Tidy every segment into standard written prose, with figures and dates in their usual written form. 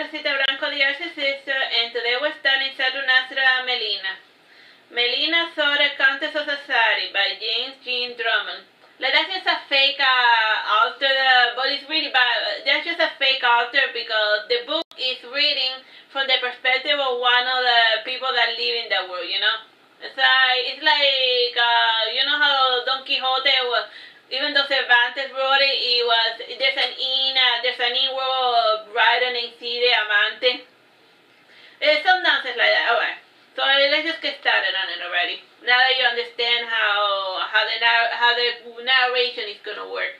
Teresita Blanco, the Artsy Sister, and today we're studying Saturnastra Melina. Melina, Countess of Sassari by James Jean Drummond. Like, that's just a fake author, but it's really bad. That's just a fake author because the book is reading from the perspective of one of the people that live in the world, you know? It's like you know how Don Quixote was, even though Cervantes wrote it, there's an inn world writer named Cide Amante. It's some nonsense like that. Alright, so let's just get started on it already. Now that you understand how the narration is gonna work.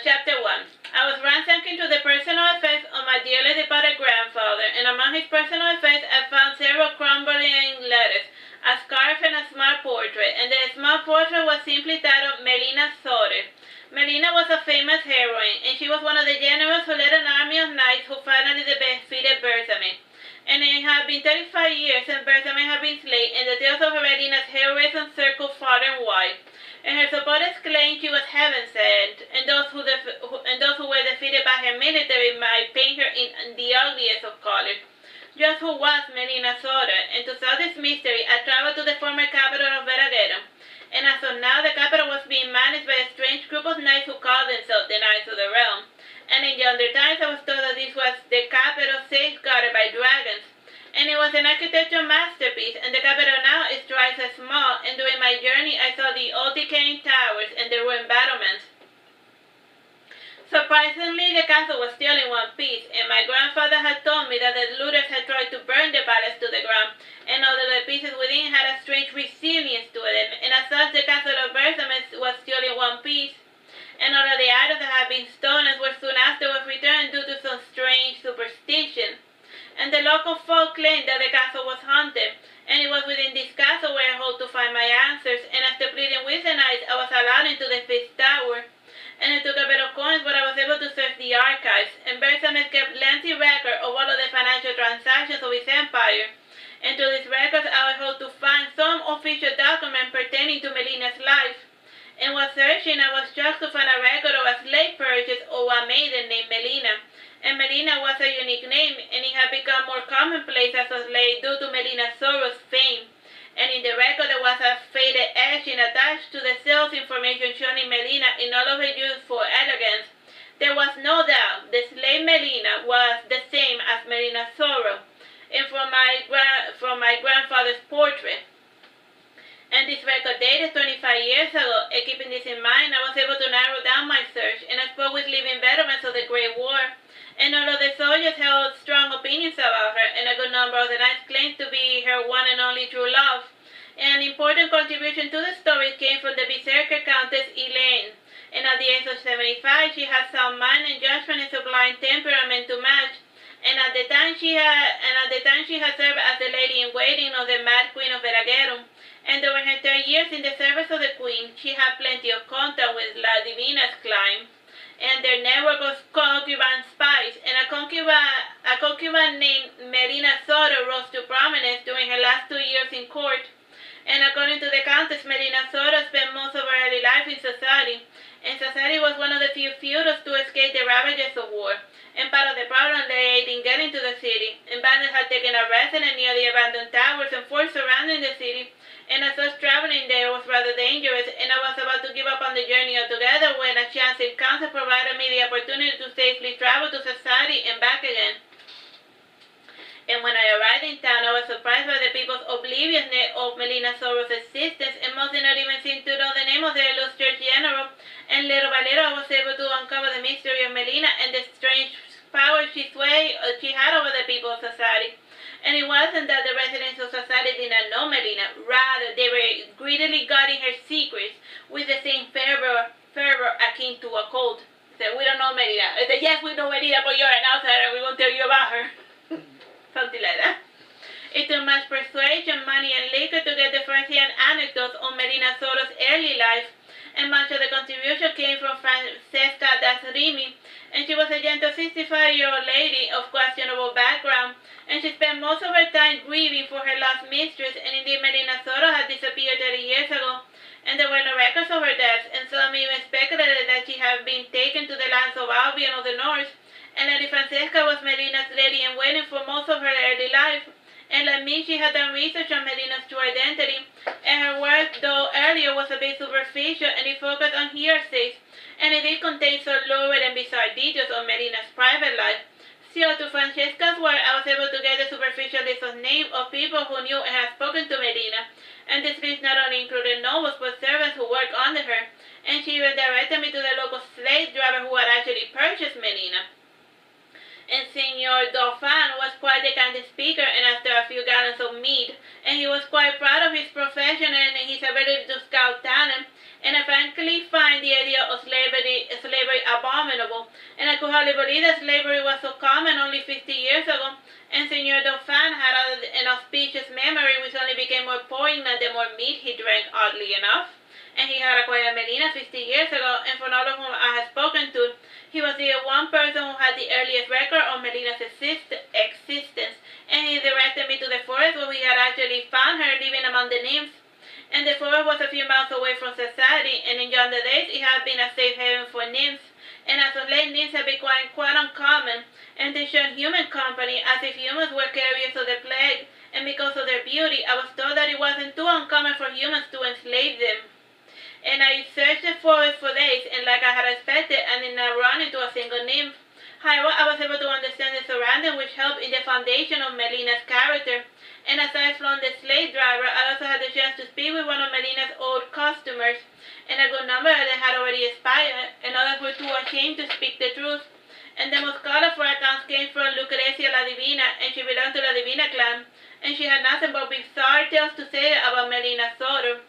Chapter 1. I was ransacking through the personal effects of my dearly departed grandfather, and among his personal effects I found several crumbling letters, a scarf, and a small portrait, and the small portrait was simply titled Melina Sore. Melina was a famous heroine, and she was one of the generals who led an army of knights who finally defeated Bersame. And it had been 35 years since Bersame had been slain, and the tales of Melina's heroism circled far and wide. And her supporters claimed she was heaven sent, and those who were defeated by her military might paint her in the ugliest of colors. Just who was Melina Sore? And to solve this mystery, I traveled to the former capital of Veragero. And as of now, the capital was being managed by a strange group of knights who called themselves the Knights of the Realm. And in yonder times, I was told that this was the capital safeguarded by dragons. And it was an architectural masterpiece, and the capital now is twice as small, and during my journey I saw the old decaying towers and the ruined battlements. Surprisingly, the castle was still in one piece, and my grandfather had told me that the looters had tried to burn the palace to the ground, and although the pieces within had a strange resilience to them, and as such the castle of Bersame was still in one piece, and although the items that had been stolen were soon afterwards returned due to some strange superstition. And the local folk claimed that the castle was haunted, and it was within this castle where I hoped to find my answers, and after pleading with the knights, I was allowed into the fifth tower. And it took a bit of coins, but I was able to search the archives, and Bersame kept lengthy record of all of the financial transactions of his empire. And through these records, I was able to find some official document pertaining to Melina's life. And while searching, I was shocked to find a record of a slave purchase of a maiden named Melina. And Melina was a unique name, and it had become more commonplace as a slave due to Melina Sore's fame. And in the record there was a faded etching attached to the sales information showing Melina in all of her youthful elegance. There was no doubt the slave Melina was the same as Melina Sore, and from my grandfather's portrait. And this record dated 25 years ago, and keeping this in mind, I was able to narrow down my search, and I spoke with living veterans of the Great War. And although the soldiers held strong opinions about her, and a good number of the knights claimed to be her one and only true love, an important contribution to the story came from the berserker Countess Elaine. And at the age of 75, she had sound mind and judgment and sublime temperament to match. And at the time she had served as the lady-in-waiting of the Mad Queen of Veragero. And during her 10 years in the service of the Queen, she had plenty of contact with La Divina's clan, and their network of concubine spies, and a concubine named Melina Sore rose to prominence during her last 2 years in court. And according to the Countess, Melina Sore spent most of her early life in Sassari, and Sassari was one of the few feudos to escape the ravages of war. And part of the problem lay in getting to the city, and bandits had taken a residence near the abandoned towers and forts surrounding the city, and as such traveling there was rather dangerous, and I was about to give up on the journey altogether when a chance encounter provided me the opportunity to safely travel to Sassari and back again. And when I arrived in town, I was surprised by the people's obliviousness of Melina Sore's existence, and most did not even seem to know the name of their illustrious general. And little by little, I was able to uncover the mystery of Melina and the strange power she had over the people of Sassari. And it wasn't that the residents of Sassari did not know Melina. Rather, they were greedily guarding her secrets with the same fervor akin to a cult. They said, we don't know Melina. I said, yes, we know Melina, but you're an outsider, and we won't tell you about her. Something like that. It took much persuasion, money, and liquor to get the first-hand anecdotes on Melina Sore's early life, and much of the contribution came from Francesca Dasrimi, and she was a gentle 65-year-old lady of questionable background, and she spent most of her time grieving for her lost mistress, and indeed Melina Sore had disappeared 30 years ago, and there were no records of her death, and some even speculated that she had been taken to the lands of Albion of the North, and Lady Francesca was Melina's lady-in-waiting for most of her early life. And like me, she had done research on Melina's true identity, and her work, though earlier, was a bit superficial, and it focused on hearsays, and it did contain some lurid and bizarre details on Melina's private life. So, to Francesca's work, I was able to get a superficial list of names of people who knew and had spoken to Melina, and this list not only included nobles, but servants who worked under her, and she even directed me to the local slave driver who had actually purchased Melina. And Senor Dauphin was quite the candid speaker and after a few gallons of mead, and he was quite proud of his profession and his ability to scout talent, and I frankly find the idea of slavery abominable, and I could hardly believe that slavery was so common only 50 years ago, and Senor Dauphin had an auspicious memory which only became more poignant the more mead he drank, oddly enough. And he had acquired Melina 50 years ago, and from all of whom I had spoken to, he was the one person who had the earliest record of Melina's existence, and he directed me to the forest where we had actually found her living among the nymphs. And the forest was a few miles away from Sassari, and in younger days it had been a safe haven for nymphs, and as of late nymphs had become quite uncommon, and they shunned human company as if humans were carriers of the plague, and because of their beauty, I was told that it wasn't too uncommon for humans to enslave them. And I searched the forest for days, and like I had expected, I did not run into a single nymph. However, I was able to understand the surroundings, which helped in the foundation of Melina's character. And aside from the slave driver, I also had the chance to speak with one of Melina's old customers, and a good number of them had already expired, and others were too ashamed to speak the truth. And the most colorful accounts came from Lucrecia la Divina, and she belonged to la Divina clan, and she had nothing but bizarre tales to say about Melina's sorrow.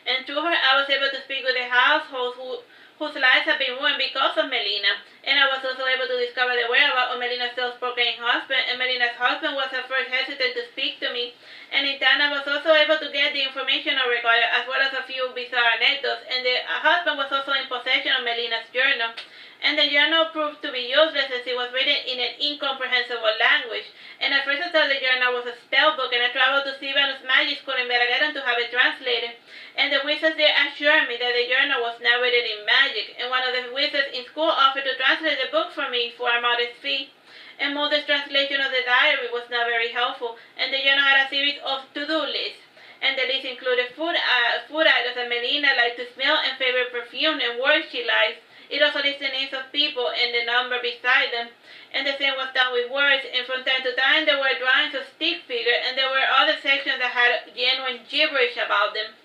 And through her, I was able to speak with the households whose lives had been ruined because of Melina. And I was also able to discover the whereabouts of Melina's self-proclaimed husband, and Melina's husband was at first hesitant to speak to me. And in time, I was also able to get the information I required, as well as a few bizarre anecdotes. And the husband was also in possession of Melina's journal. And the journal proved to be useless as it was written in an incomprehensible language. And at first I thought the journal was a spell book, and I traveled to Sivanus Magis School in Veragheron to have it translated. And the wizards there assured me that the journal was not written in magic, and one of the wizards in school offered to translate the book for me for a modest fee. And Mulder's translation of the diary was not very helpful, and the journal had a series of to-do lists. And the list included food items that Melina liked to smell and favorite perfume and words she liked. It also listed names of people and the number beside them. And the same was done with words, and from time to time there were drawings of stick figures, and there were other sections that had genuine gibberish about them.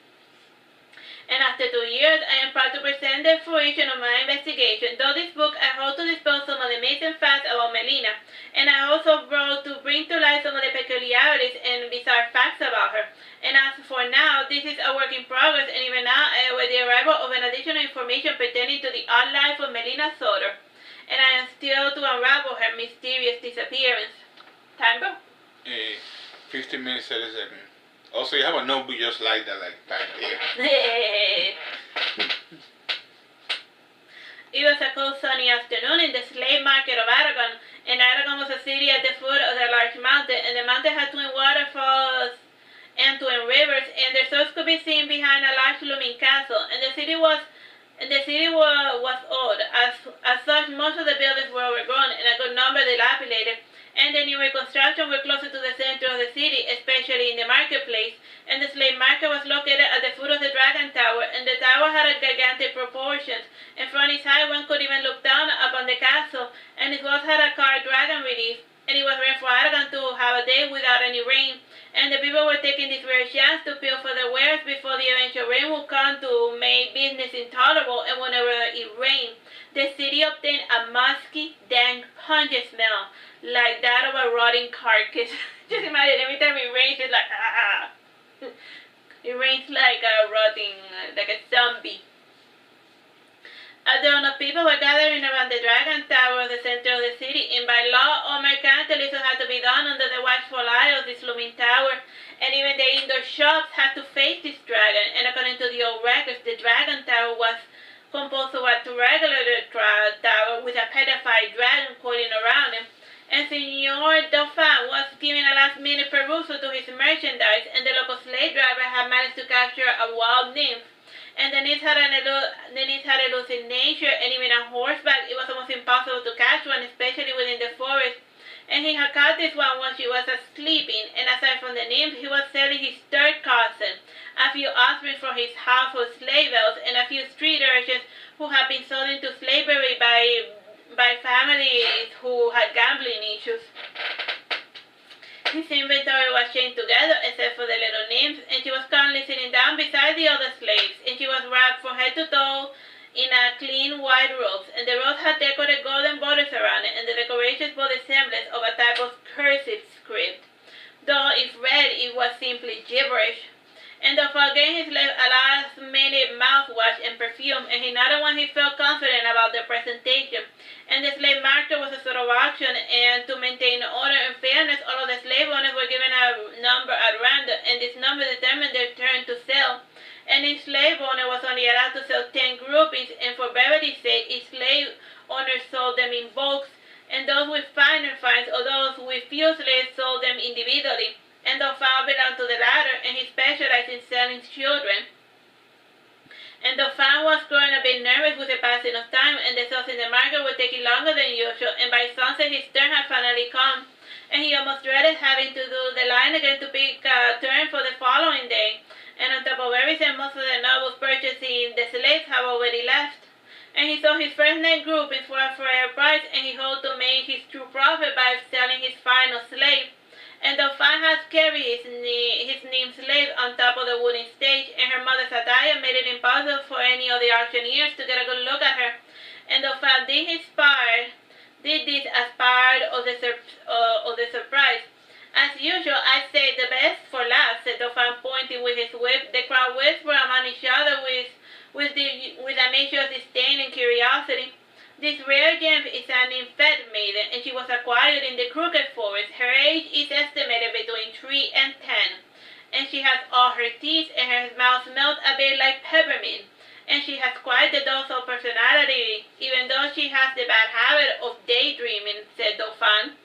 And after 2 years, I am proud to present the fruition of my investigation. Though this book, I hope to dispel some of the amazing facts about Melina, and I also brought to bring to light some of the peculiarities and bizarre facts about her. And as for now, this is a work in progress, and even now, with the arrival of an additional information pertaining to the odd life of Melina Soter, and I am still to unravel her mysterious disappearance. Time, bro? 15 minutes, 30 seconds. Also, you have a notebook just like that, like back there. It was a cold sunny afternoon in the slave market of Aragon, and Aragon was a city at the foot of a large mountain, and the mountain had twin waterfalls and twin rivers, and their source could be seen behind a large looming castle, and the city was old. As such, most of the buildings were overgrown and a good number dilapidated, and the newer construction were closer to the center of the city, especially in the marketplace, and the slave market was located at the foot of the Dragon Tower, and the tower had a gigantic proportions, and from its height one could even look down upon the castle, and its walls had a carved dragon relief, and it was rare for Aragon to have a day without any rain, and the people were taking this rare chance to peel for their wares before the eventual rain would come to make business intolerable, and whenever it rained, the city obtained a musky, dank, pungent smell, like that of a rotting carcass. Just imagine, every time it rains, it's like, ah. It rains like a rotting, like a zombie. A throng of people were gathering around the Dragon Tower of the center of the city, and by law, all mercantilism had to be done under the watchful eye of this looming tower, and even the indoor shops had to face this dragon, and according to the old records, the Dragon Tower was composed of a regular tower with a petrified dragon coiling around him, and Senor Dauphin was giving a last-minute perusal to his merchandise, and the local slave driver had managed to capture a wild nymph, And the nymphs had elusive nature, and even on horseback it was almost impossible to catch one, especially within the forest. And he had caught this one when she was sleeping, and aside from the nymph, he was selling his third cousin, a few offspring from his household slave elves, and a few street urchins who had been sold into slavery by families who had gambling issues. His inventory was chained together except for the little nymph, and she was currently sitting down beside the other slaves, and she was wrapped from head to toe in a clean white robe, and the robe had decorated golden borders around it, and the decorations bore the semblance of a type of cursive script, though if read it was simply gibberish. And the Fall gave his slave a last-minute mouthwash and perfume, and he nodded when he felt confident about the presentation. And the slave market was a sort of auction, and to maintain order and fairness, all of the slave owners were given a number at random, and this number determined their turn to sell. And each slave owner was only allowed to sell 10 groupies, and for brevity's sake, each slave owner sold them in bulks, and those with finer finds or those with few slaves sold them individually. And Dauphin belonged to the latter, and he specialized in selling children. And Dauphin was growing a bit nervous with the passing of time, and the sales in the market were taking longer than usual, and by sunset his turn had finally come. And he almost dreaded having to do the line again to pick a turn for the following day. And on top of everything, most of the nobles purchasing the slaves have already left. And he sold his first net groupings for a fair price, and he hoped to make his true profit by selling his final slave. And Dauphin had carried his nymph slave on top of the wooden stage, and her mother's attire made it impossible for any of the auctioneers to get a good look at her. And Dauphin did this as part of the surprise. As usual, I saved the best for last, said Dauphin, pointing with his whip. The crowd whispered among each other with a mixture of disdain and curiosity. This rare gem is an impede maiden, and she was acquired in the Crooked Forest. Her age is estimated between 3 and 10, and she has all her teeth, and her mouth smells a bit like peppermint, and she has quite the docile personality, even though she has the bad habit of daydreaming, said Dauphin.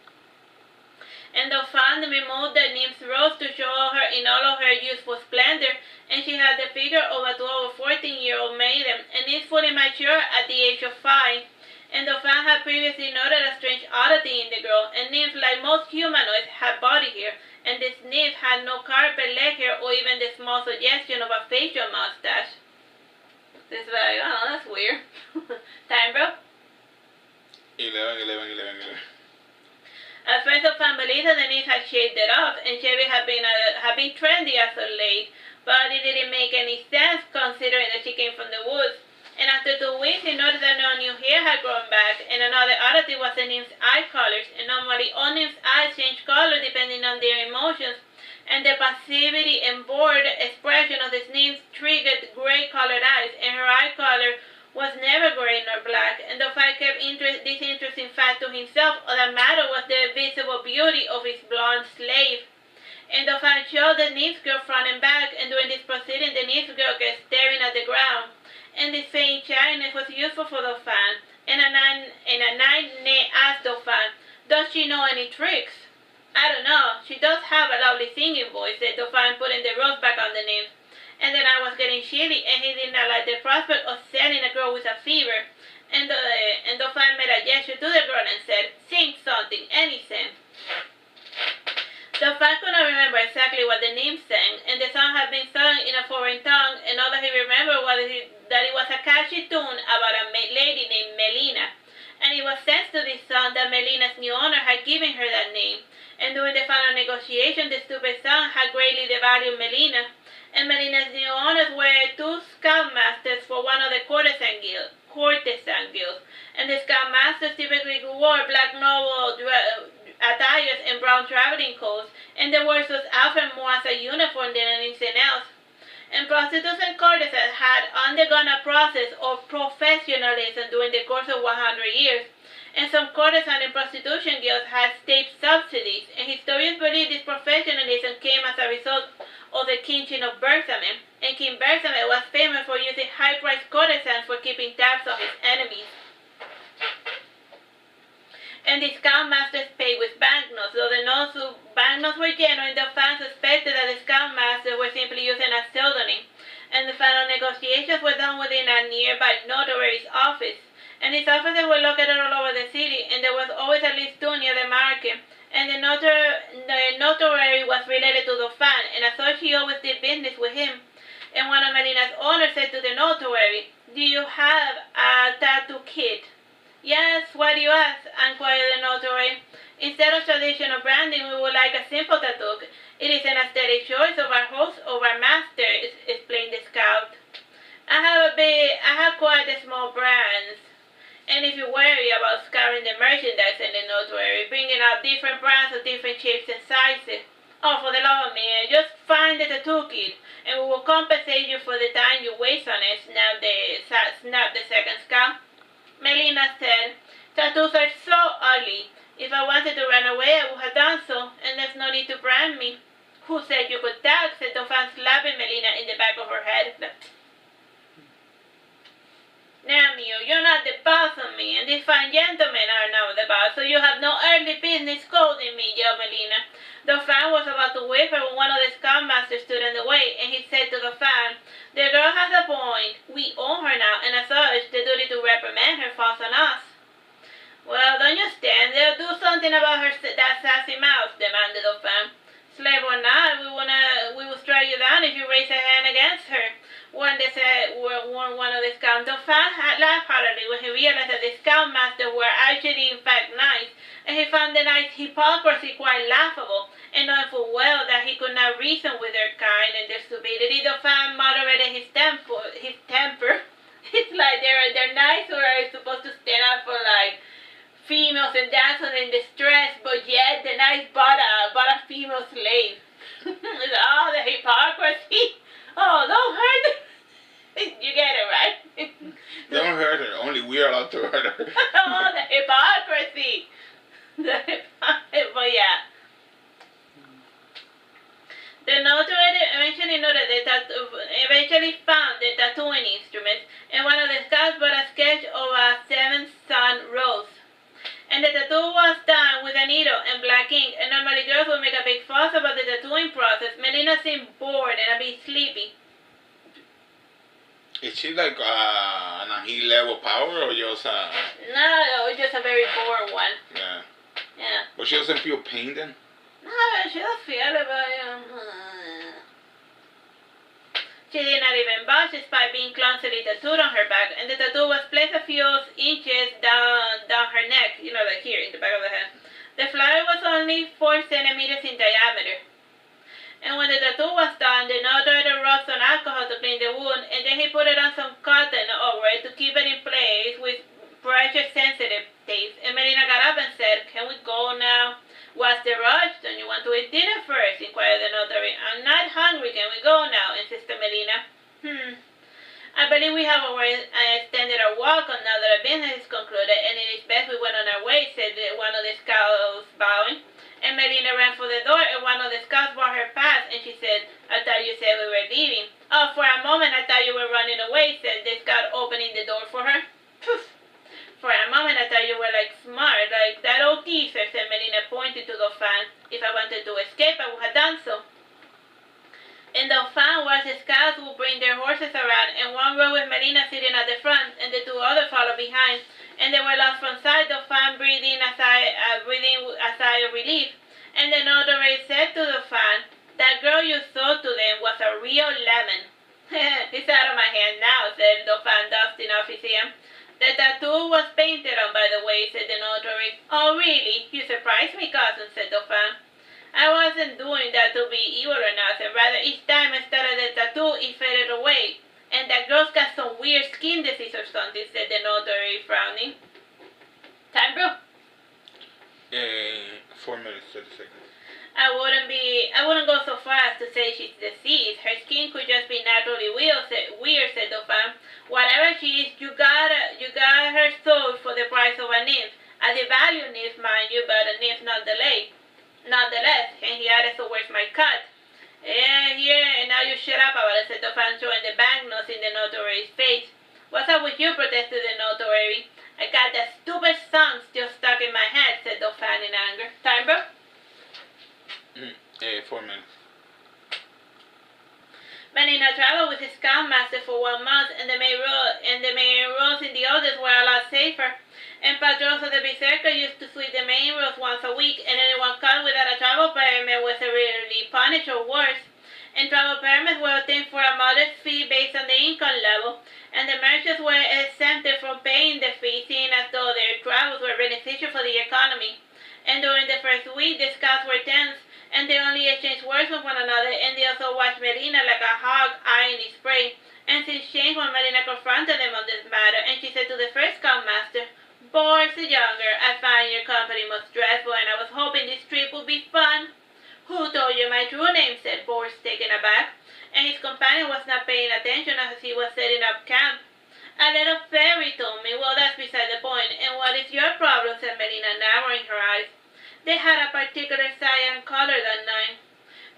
And Dauphin removed the nymph's robes to show her in all of her youthful splendor, and she had the figure of a 12 or 14-year-old maiden, and is fully mature at the age of 5. And Dauphin had previously noted a strange oddity in the girl, and nymph, like most humanoids, had body hair, and this nymph had no carpet leg hair or even the small suggestion of a facial mustache. This is like, oh, that's weird. Time, bro? 11. At first, Dauphin believed that the nymph had shaved it off, and shaving had been trendy as of late, but it didn't make any sense considering that she came from the woods. And after 2 weeks, he noticed that no new hair had grown back, and another oddity was the nymph's eye colors, and normally all nymphs' eyes change color depending on their emotions, and the passivity and bored expression of this nymph triggered gray-colored eyes, and her eye color was never gray nor black, and Dauphin kept this interesting fact to himself. All that mattered was the visible beauty of his blonde slave. And Dauphin showed the nymph girl front and back, and during this proceeding, the nymph girl kept staring at the ground. And this faint shyness was useful for Dauphin, and a night asked Dauphin, "Does she know any tricks?" "I don't know. She does have a lovely singing voice," said Dauphin, putting the rose back on the nymph. And then I was getting chilly, and he did not like the prospect of selling a girl with a fever. And Dauphin made a gesture to the girl and said, "Sing something, anything." Dauphin could not remember exactly what the nymph sang, and the song had been sung in a foreign tongue, and all that he remembered was that it was a catchy tune about a lady named Melina. And it was thanks to this song that Melina's new owner had given her that name. And during the final negotiation, the stupid song had greatly devalued Melina. And Melina's new owners were 2 scoutmasters for one of the courtesan guilds. And the scoutmasters typically wore black noble attires and brown traveling coats, and the work was often more as a uniform than anything else. And prostitutes and courtesans had undergone a process of professionalism during the course of 100 years, and some courtesan and prostitution guilds had state subsidies, and historians believe this professionalism came as a result of the kingship of Bersamin, and King Bersamin was famous for using high-priced courtesans for keeping tabs on his enemies. And the scoutmasters paid with banknotes, though the banknotes were genuine. The fans suspected that the scoutmasters were simply using a pseudonym. and the final negotiations were done within a nearby notary's office. And his offices were located all over the city, and there was always at least two near the market. And the notary was related to Dauphin, and as such he always did business with him. And one of Melina's owners said to the notary, "Do you have a tattoo kit?" "Yes, why do you ask?" inquired the notary. "Instead of traditional branding, we would like a simple tattoo. It is an aesthetic choice of our host, of our master," explained the scout. I have quite a small brands. And if you're worried about scouring the merchandise in the notary, bringing out different brands of different shapes and sizes, oh, for the love of me, just find the tattoo kit, and we will compensate you for the time you waste on it, snapped the second scout. Melina said, "Tattoos are so ugly. If I wanted to run away, I would have done so, and there's no need to brand me." "Who said you could tag?" said Dauphin, slapping Melina in the back of her head. "Now, Mio, you're not the boss of me, and these fine gentlemen are now the boss, so you have no earthly business scolding me," yelled Melina. Dauphin was about to whip her when one of the scoutmasters stood in the way, and he said to Dauphin, "The girl has a point. We own her now, and as such, the duty to reprimand her falls on us." "Well, don't you stand there. Do something about that sassy mouth," demanded Dauphin. "Slave or not, we will strike you down if you raise a hand against her," warned one of the scouts. Dauphin laughed heartily when he realized that the scoutmasters were actually in fact nice, and he found the knight's hypocrisy quite laughable, and knowing full well that he could not reason with their kind and their stupidity, Dauphin moderated his temper. It's like they're nice, or are supposed to stand up for like females and damsels in distress, but yet the knight bought a female slave. Oh, the hypocrisy! Oh, don't hurt her. You get it, right? Don't hurt her. Only we are allowed to hurt her. Oh, the hypocrisy! But yeah. The notary eventually found the tattooing instrument, and one of the scouts brought a sketch of a 7-sun rose. And the tattoo was done with a needle and black ink, and normally girls would make a big fuss about the tattooing process. Melina seemed bored and a bit sleepy. Is she like an high level power, or just No, just a very bored one. Yeah. Yeah. But she doesn't feel pain then? No, she doesn't feel it, but she did not even budge despite being clumsily tattooed on her back, and the tattoo was placed a few inches down her neck, like here in the back of the head. The flower was only 4 centimeters in diameter. And when the tattoo was done, the notary rubbed some alcohol to clean the wound, and then he put it on some cotton over it to keep it in place with pressure-sensitive tape. And Melina got up and said, "Can we go now?" "What's the rush? Don't you want to eat dinner first?" inquired the notary. "I'm not hungry. Can we go now?" insisted Melina. "I believe we have already extended our walk on now that our business is concluded, and it is best we went on our way," said one of the scouts, bowing. And Melina ran for the door, and one of the scouts brought her past, and she said, "I thought you said we were leaving." "Oh, for a moment I thought you were running away," said the scout, opening the door for her. "Poof! For a moment I thought you were smart, like that old geezer," said Melina, pointing to Dauphin. "If I wanted to escape, I would have done so." And Dauphin watched the scouts would bring their horses around, and one rode with Melina sitting at the front, and the two others followed behind. And they were lost from sight, Dauphin breathing a sigh of relief. And the notary said to Dauphin, "That girl you sold to them was a real lemon." "It's out of my hand now," said Dauphin, dusting off his ear. "The tattoo was painted on, by the way," said the notary. "Oh, really? You surprised me, cousin," said Dauphin. "I wasn't doing that to be evil or nothing. Rather, each time I started the tattoo, it faded away. And that girl's got some weird skin disease or something," said the notary, frowning. "Time, bro?" 4 minutes, 30 seconds. I wouldn't go so far as to say she's diseased. Her skin could just be naturally weird, said Dauphin. "Whatever she is, you got her sold for the price of a nymph. A devalued nymph, mind you, but a nymph nonetheless." And he added, "So where's my cut?" "Yeah, and now you shut up about it," said Dauphin, showing the banknotes in the notary's face. "What's up with you?" protested the notary. "I got that stupid song still stuck in my head," said Dauphin in anger. "Time, bro?" 4 minutes. Melina Melina traveled with his scoutmaster for 1 month, and the main roads in the others were a lot safer. And patrols of the Berserker used to sweep the main roads once a week, and anyone caught without a travel permit was severely punished or worse. And travel permits were obtained for a modest fee based on the income level, and the merchants were exempted from paying the fee, seeing as though their travels were beneficial for the economy. And during the first week, the scouts were tense, and they only exchanged words with one another, and they also watched Melina like a hawk eyeing his prey. And things changed when Melina confronted them on this matter, and she said to the first scoutmaster, "Boris the Younger, I find your company most dreadful, and I was hoping this trip would be fun." "Who told you my true name?" said Boris, taken aback, and his companion was not paying attention as he was setting up camp. "A little fairy told me." "Well, that's beside the point. And what is your problem?" said Melina, narrowing her eyes. They had a particular cyan color that night.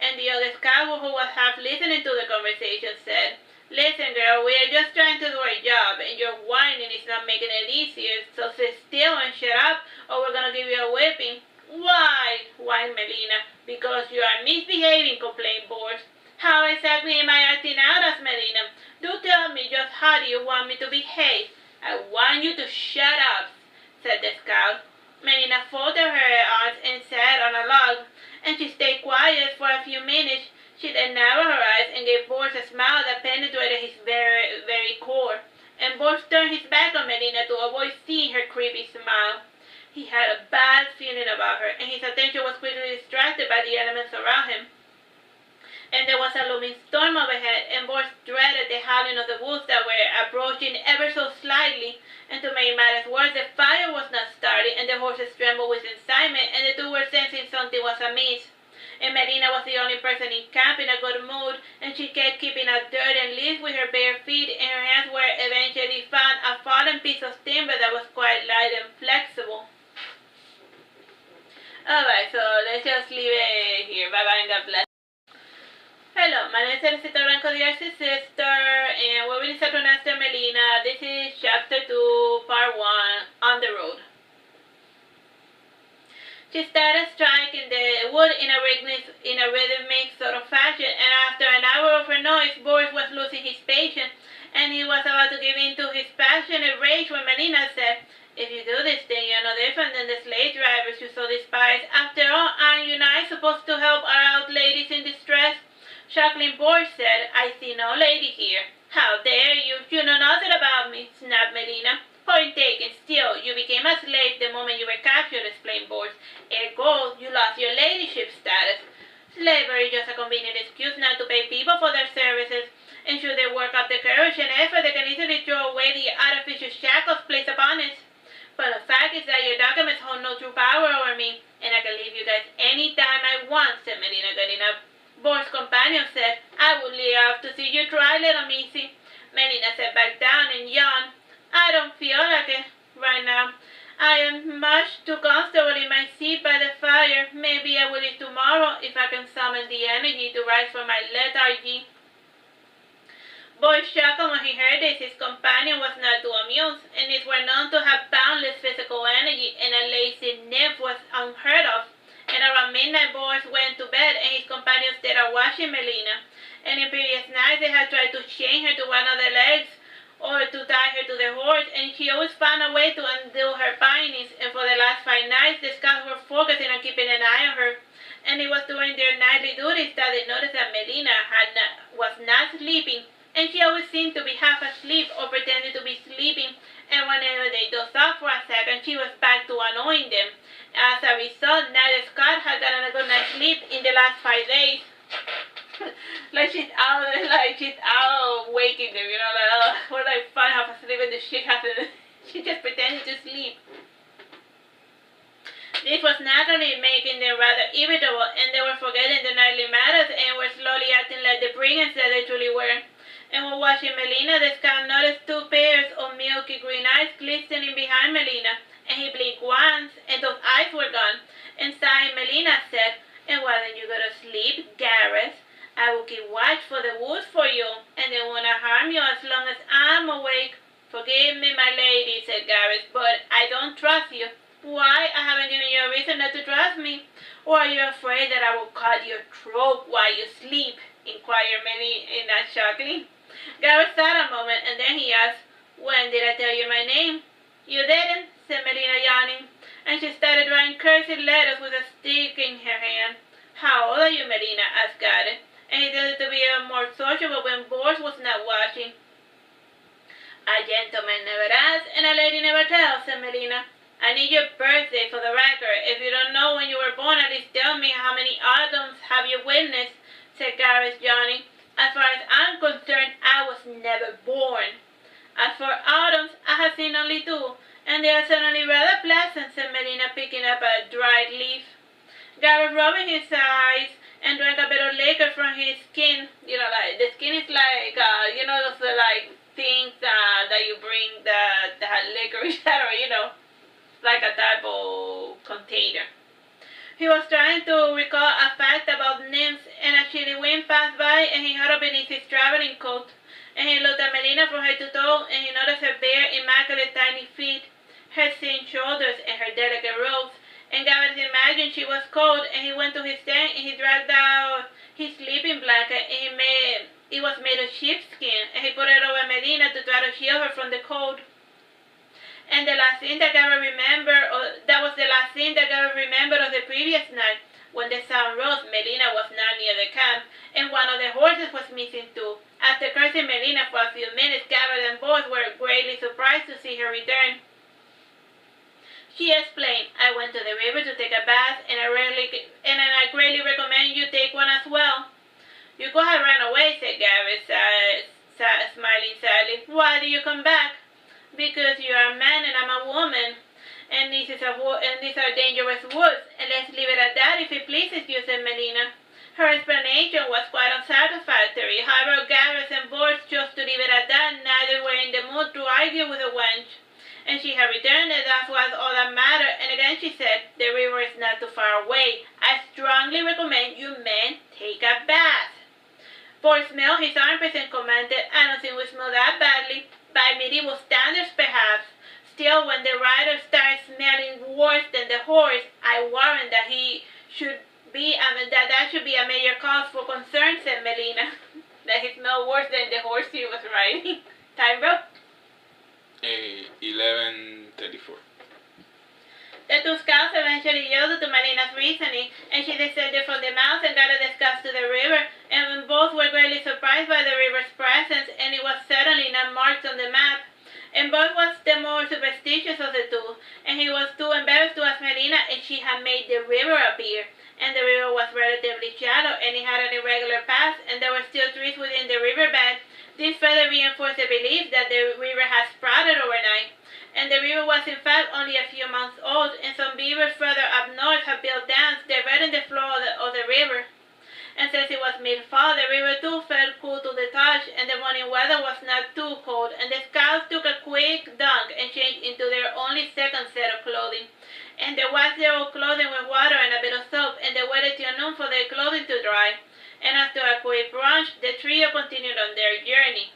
And the other scout, who was half listening to the conversation, said, "Listen, girl, we are just trying to do our job, and your whining is not making it easier, so sit still and shut up, or we're going to give you a whipping." "Why?" whined Melina. "Because you are misbehaving," complained Boris. "How exactly am I acting out?" asked Melina. "Do tell me, just how do you want me to behave?" "I want you to shut up," said the scout. Melina folded her arms and sat on a log, and she stayed quiet for a few minutes. She then narrowed her eyes and gave Boris a smile that penetrated his very, very core. And Boris turned his back on Melina to avoid seeing her creepy smile. He had a bad feeling about her, and his attention was quickly distracted by the elements around him. And there was a looming storm overhead, and Boris dreaded the howling of the wolves that were approaching ever so slightly. And to make matters worse, the fire was not starting, and the horses trembled with excitement, and the two were sensing something was amiss. And Melina was the only person in camp in a good mood, and she kept keeping up dirt and leaves with her bare feet, and her hands were eventually found a fallen piece of timber that was quite light and flexible. Alright, so let's just leave it here. Bye bye and God bless. Hello, my name is Teresita, Blanco, the Artsy Sister, and we're reading Saturnastra Melina. This is Chapter 2, Part 1, On the Road. She started striking the wood in a rhythmic sort of fashion, and after an hour of her noise, Boris was losing his patience, and he was about to give in to his passionate rage when Melina said, "If you do this thing, you're no different than the slave drivers you so despise. After all, aren't you and I supposed to help our out ladies in distress?" Chuckling, Boris said, "I see no lady here." "How dare you? You know nothing about me," snapped Melina. "Point taken. Still, you became a slave the moment you were captured," explained Boris. "Ergo, you lost your ladyship status. Slavery is just a convenient excuse not to pay people for their services, and should they work up the courage and effort, they can easily throw away the artificial shackles placed upon us. But the fact is that your documents hold no true power over me, and I can leave you guys any time I want," said Melina, getting up. Boris' companion said, "I would love to see you try, little missy." Melina sat back down and yawned. "I don't feel like it right now. I am much too comfortable in my seat by the fire. Maybe I will leave tomorrow if I can summon the energy to rise from my lethargy." Boris chuckled when he heard this. His companion was not too amused, and these were known to have boundless physical energy, and a lazy nymph was unheard of. And around midnight, Boris went to bed, and his companion stayed out watching Melina. And in previous nights, they had tried to chain her to one of the legs or to tie her to the horse, and she always found a way to undo her bindings. And for the last 5 nights, the scouts were focusing on keeping an eye on her. And it was during their nightly duties that they noticed that Melina was not sleeping, and she always seemed to be half asleep or pretending to be sleeping. And whenever they dozed off for a second, she was back to annoying them. As a result, neither scout had gotten a good night's sleep in the last 5 days. she's out waking them, you know, like, oh, we're like fun half asleep and the shit happened. She just pretended to sleep. This was naturally making them rather irritable, and they were forgetting the nightly matters and were slowly acting like the brigands that they truly were. And when watching Melina, the scout noticed 2 pairs of milky green eyes glistening behind Melina, and he blinked once, and those eyes were gone. And sighing, Melina said, "And why don't you go to sleep, Gareth? I will keep watch for the wolves for you, and they won't harm you as long as I'm awake." "Forgive me, my lady," said Gareth, "but I don't trust you." "Why? I haven't given you a reason not to trust me." "Or are you afraid that I will cut your throat while you sleep?" inquired Melina shockingly. Gareth thought a moment, and then he asked, "When did I tell you my name?" "You didn't," said Melina, yawning, and she started writing cursive letters with a stick in her hand. "How old are you, Melina?" asked Gareth, and he tended to be more sociable when Boris was not watching. "A gentleman never asks, and a lady never tells," said Melina. "I need your birthday for the record. If you don't know when you were born, at least tell me how many autumns have you witnessed," said Gareth, yawning. "As far as I'm concerned, I was never born." "As for autumns, I have seen only 2, and they are certainly rather pleasant," said Melina, picking up a dried leaf. Gareth rubbing his eyes and drank a bit of liquor from his skin. Like, the skin is like, those, like, things that you bring that have licorice out of, like a type of container. He was trying to recall a fact about nymphs, and a chilly wind passed by, and he huddled beneath his traveling coat. And he looked at Melina from head to toe, and he noticed her bare, immaculate, tiny feet, her thin shoulders, and her delicate robes. And Gareth imagined she was cold, and he went to his tent, and he dragged out his sleeping blanket, and it was made of sheepskin, and he put it over Melina to try to shield her from the cold. And the last thing that Gareth remembered, that was the last thing that Gareth remembered of the previous night. When the sun rose, Melina was not near the camp, and one of the horses was missing too. After cursing Melina for a few minutes, Gareth and both were greatly surprised to see her return. She explained, "I went to the river to take a bath, and I greatly recommend you take one as well." "You could have run away," said Gareth, smiling sadly. "Why do you come back?" "Because you are a man and I'm a woman, and these are dangerous woods, and let's leave it at that if it pleases you," said Melina. Her explanation was quite unsatisfactory. However, Gareth and Boris chose to leave it at that. Neither were in the mood to argue with the wench, and she had returned, and that was all that mattered. And again she said, "The river is not too far away. I strongly recommend you men take a bath." Boris smelled his armpits and commented, "I don't think we smell that badly. By medieval standards, perhaps. Still, when the rider starts smelling worse than the horse, I warrant that that should be a major cause for concern," said Melina. That he smelled worse than the horse he was riding. Time, bro? 11:34. The 2 scouts eventually yielded to Melina's reasoning, and she descended from the mounds and guided the scouts to the river, and both were greatly surprised by the river's presence, and it was certainly not marked on the map. And Bob was the more superstitious of the 2, and he was too embarrassed to ask Melina if she had made the river appear. And the river was relatively shallow, and it had an irregular path, and there were still trees within the riverbed. This further reinforced the belief that the river had sprouted overnight. And the river was in fact only a few months old, and some beavers further up north had built dams direct in the flow of the river. And since it was mid-fall, the river too felt cool to the touch, and the morning weather was not too cold, and the scouts took a quick dunk and changed into their only second set of clothing. And they washed their old clothing with water and a bit of soap, and they waited till noon for their clothing to dry. And after a quick brunch, the trio continued on their journey.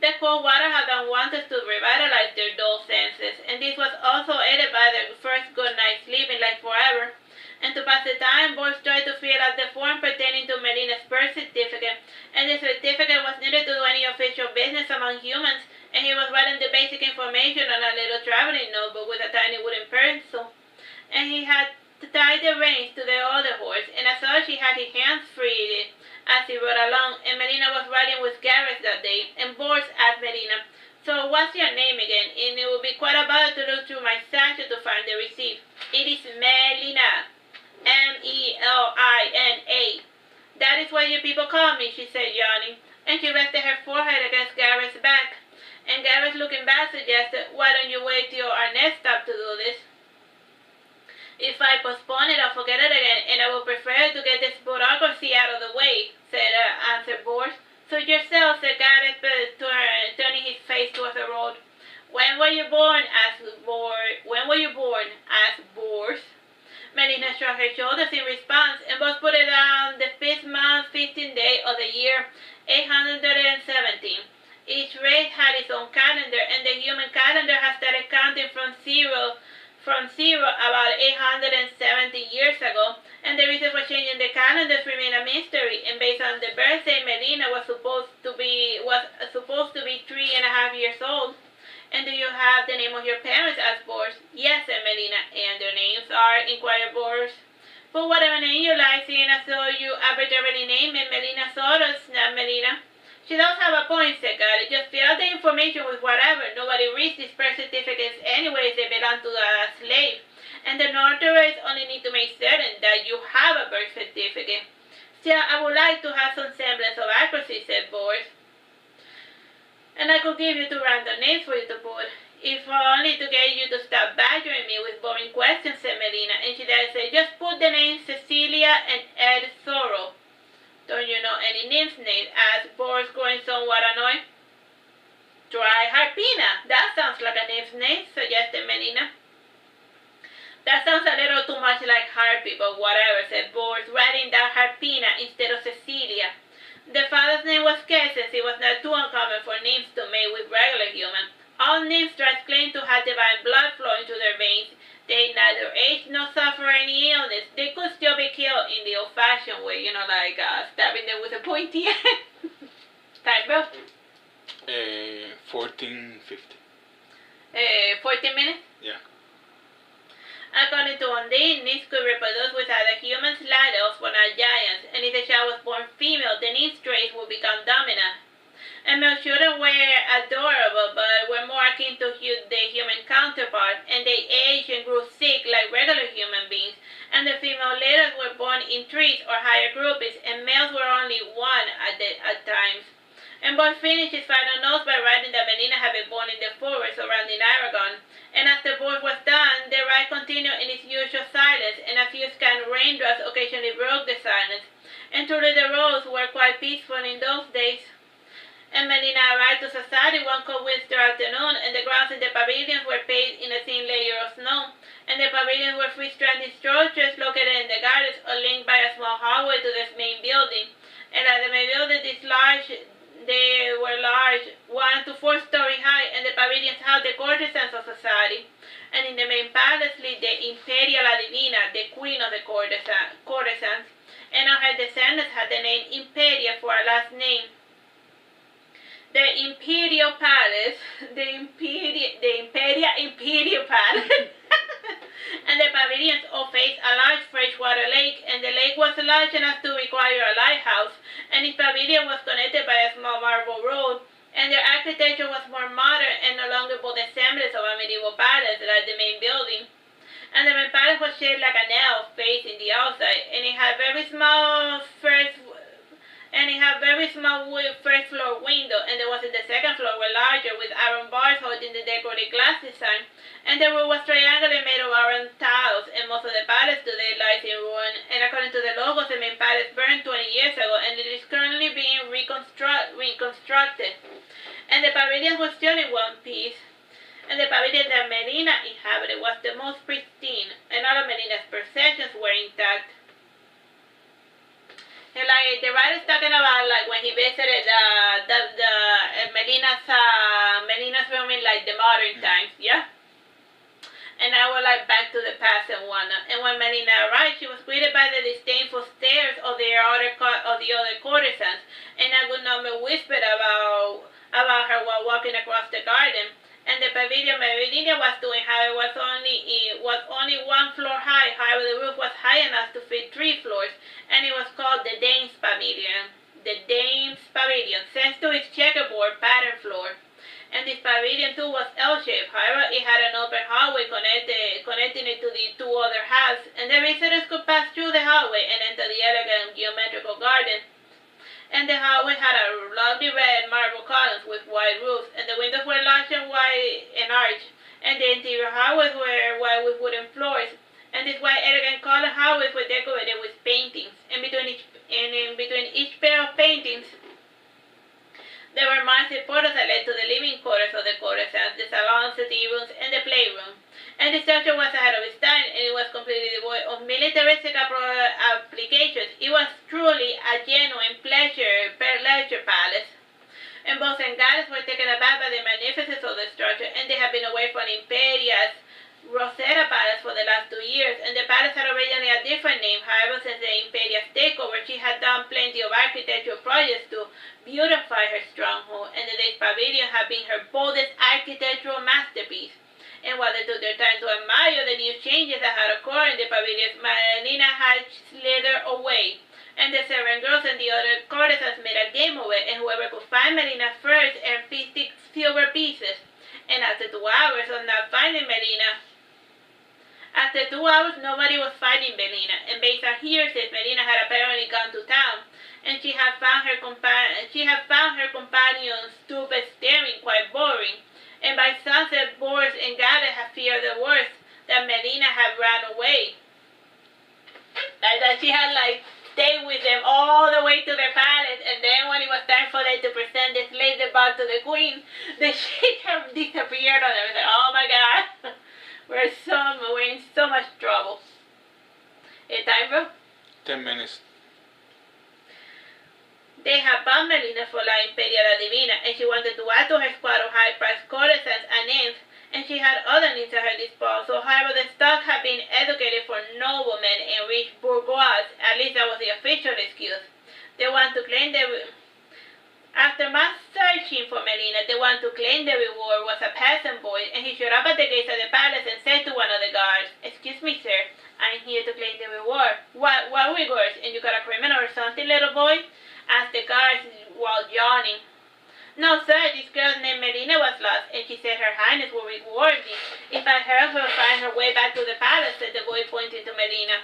The cold water had done wonders to revitalize their dull senses, and this was also aided by their first good night's sleeping like forever. And to pass the time, boys tried to fill out the form pertaining to Melina's birth certificate, and the certificate was needed to do any official business among humans, and he was writing the basic information on a little traveling notebook with a tiny wooden pencil. And he had to tie the reins to the other horse, and as such he had his hands free as he rode along, and Melina was riding with Gareth that day, and Boris asked Melina, "So what's your name again?" And it would be quite a bother to look through my satchel to find the receipt. "It is Melina. Melina. That is what you people call me," she said, yawning, and she rested her forehead against Gareth's back. And Gareth, looking back, suggested, "Why don't you wait till our next stop to do this?" "If I postpone it, I'll forget it again, and I would prefer to get this bureaucracy out of the way," answered Boris. "Suit yourself," said Gareth, turning his face towards the road. When were you born?" asked Boris. Melina shrugged her shoulders in response, and both put it on the 5th month, 15th day of the year 817. Each race had its own calendar, and the human calendar had started counting from zero about 870 years ago, and and the reason for changing the calendars remain a mystery. And based on the birthday, Melina was supposed to be 3.5 years old. And do you have the name of your parents? Asked Boris. Yes, said Melina. And their names are? Inquired Boris. Put whatever name you like, seeing as though you arbitrarily named it Melina Soros, snapped Melina. She does have a point, said Gary. Just fill out the information with whatever. Nobody reads these birth certificates anyways. They belong to the slave. And the notaries only need to make certain that you have a birth certificate. Still, I would like to have some semblance of accuracy, said Boris. And I could give you 2 random names for you to put. If only to get you to stop badgering me with boring questions, said Melina. And she then said, just put the names Cecilia and Ed Thoreau. Don't you know any nymphs' names? Asked Boris, growing somewhat annoyed. Try Harpina. That sounds like a nymph's name, suggested Melina. That sounds a little too much like Harpy, but whatever, said Boris, writing down Harpina instead of Cecilia. The father's name was Kes, since it was not too uncommon for nymphs to mate with regular humans. All nymphs claim to have divine blood flowing through their veins. They neither age nor suffer any illness. They could still be killed in the old-fashioned way, like stabbing them with a pointy end. Time, bro? 14:50. 14 minutes? Yeah. According to Undine, nymphs could reproduce with either humans, light elves, or not giants, and if the child was born female, the nymph's traits would become dominant. And male children were adorable, but were more akin to their human counterpart, and they aged and grew sick like regular human beings. And the female litters were born in trees or higher groupings, and males were only one at times. And Boris finished his final notes by writing that Melina had been born in the forest surrounding Aragon. And after Boris was done, the ride continued in its usual silence, and a few scant raindrops occasionally broke the silence. And truly the roads were quite peaceful in those days. And Melina arrived to Sassari one cold winter afternoon, and the grounds in the pavilions were paved in a thin layer of snow. And the pavilions were free-standing structures located in the gardens or linked by a small hallway to the main building. And at the main building, they were large, 1 to 4 story high, and the pavilions housed the courtesans of Sassari. And in the main palace lived the Imperial Divina, the queen of the courtesans. And all her descendants had the name Impedia for a last name. The Imperial Palace, the Imperial Palace, and the pavilions all faced a large freshwater lake, and the lake was large enough to require a lighthouse, and its pavilion was connected by a small marble road, and their architecture was more modern and no longer bore the semblance of a medieval palace like the main building. And the main palace was shaped like an L facing the outside, and it had very small first floor window, and the ones in the second floor were larger, with iron bars holding the decorated glass design. And the roof was triangular, made of iron tiles, and most of the palace today lies in ruin. And according to the logos, the main palace burned 20 years ago, and it is currently being reconstructed. And the pavilions were still in one piece. And the pavilion that Melina inhabited was the most pristine, and all of Melina's possessions were intact. And like the writer's talking about, like when he visited Melina's room in like the modern times, yeah. And I was like back to the past and whatnot. And when Melina arrived, she was greeted by the disdainful stares of the other courtesans, and a good number whispered about her while walking across the garden. And the pavilion Melina was doing, however, was only 1 floor high. However, the roof was high enough to fit 3 floors, and it was called the Dame's Pavilion. The Dame's Pavilion, thanks to its checkerboard pattern floor. And this pavilion too was L-shaped. However, it had an open hallway connecting it to the 2 other halves, and the visitors could pass through the hallway and enter the elegant geometrical garden. And the hallway had a lovely red marble columns with white roofs, and the windows were large and wide and arched, and the interior hallways were white with wooden floors. And these white elegant colored hallways were decorated with paintings, and in between each pair of paintings there were massive portals that led to the living quarters of the courtesans, the salons, the tea rooms, and the playroom. And the structure was ahead of its time, and it was completely devoid of militaristic applications. It was truly a genuine leisure palace. And both Engadas were taken aback by the magnificence of the structure, and they had been away from Imperia's Rosetta Palace for the last 2 years, and the palace had originally a different name. However, since the Imperia's takeover, she had done plenty of architectural projects to beautify her stronghold, and the day's pavilion had been her boldest architectural masterpiece. And while they took their time to admire the new changes that had occurred in the pavilion, Melina had slithered away, and the servant girls and the other courtesans made a game of it, and whoever could find Melina first earned 50 silver pieces. And after 2 hours of not finding Melina, nobody was finding Melina, and based on hearsay, Melina had apparently gone to town, and she had found her companions stupid, staring, quite boring. And by sunset, Boris and Gade had feared the worst, that Melina had run away. Like that she had stayed with them all the way to the palace, and then when it was time for them to present the slave back to the queen, the shit had disappeared on them. Like, oh my god, we're in so much trouble. Time, bro? 10 minutes. They had bought Melina for La Imperia la Divina, and she wanted to add to her squad of high-priced courtesans and nymphs, and she had other needs at her disposal. However, the stock had been educated for noblemen and rich bourgeois. At least that was the official excuse. They want to claim after much searching for Melina, the one to claim the reward was a peasant boy, and he showed up at the gates of the palace and said to one of the guards, "Excuse me, sir, I'm here to claim the reward." What rewards? And you got a criminal or something, little boy?" asked the guards while yawning. "No, sir, this girl's name Melina was lost, and she said her highness will reward me if I help her find her way back to the palace," said the boy, pointing to Melina.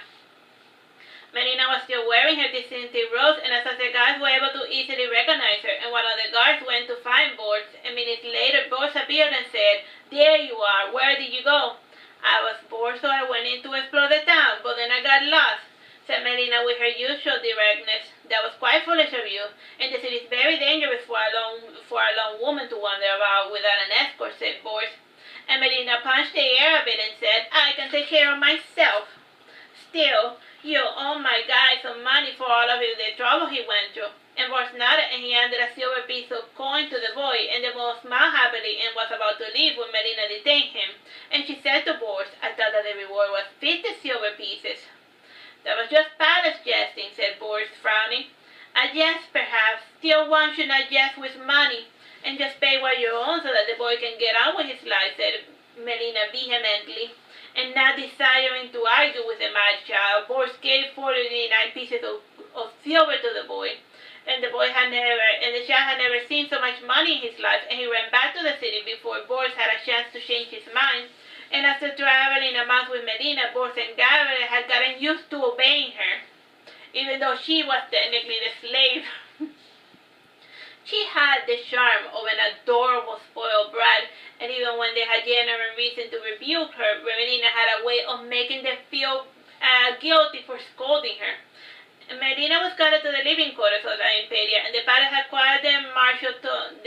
Melina was still wearing her distinctive robes, and as the guards were able to easily recognize her, and one of the guards went to find Boris. A minute later, Boris appeared and said, "There you are. Where did you go?" "I was bored, so I went in to explore the town, but then I got lost," said Melina with her usual directness. "That was quite foolish of you, and the city is very dangerous for a lone woman to wander about without an escort," said Boris. And Melina punched the air a bit and said, "I can take care of myself." "Still, you owe my guy some money for all of the trouble he went through." And Boris nodded, and he handed a silver piece of coin to the boy, and the boy smiled happily and was about to leave when Melina detained him. And she said to Boris, "I thought that the reward was 50 silver pieces." "That was just palace jesting," said Boris, frowning. "A jest, perhaps. Still, one should not jest with money, and just pay what you own so that the boy can get on with his life," said Melina vehemently. And not desiring to argue with the mad child, Boris gave 49 pieces of silver to the boy. And the child had never seen so much money in his life, and he ran back to the city before Boris had a chance to change his mind. And after traveling a month with Melina, Boris and Gabriel had gotten used to obeying her, even though she was technically the slave. She had the charm of an adorable spoiled brat, and even when they had genuine reason to rebuke her, Melina had a way of making them feel guilty for scolding her. Melina was guided to the living quarters of the Imperia, and the palace had acquired a martial tone,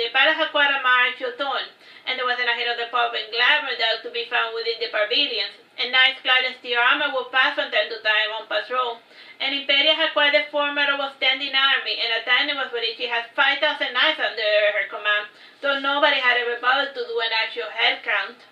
and there was an ahead of the pomp and glamour that to be found within the pavilions. And knights clad in steel armor would pass from time to time on patrol. And Imperia had quite a formidable standing army, and at times it was believed she had 5,000 knights under her command, though nobody had ever bothered to do an actual head count.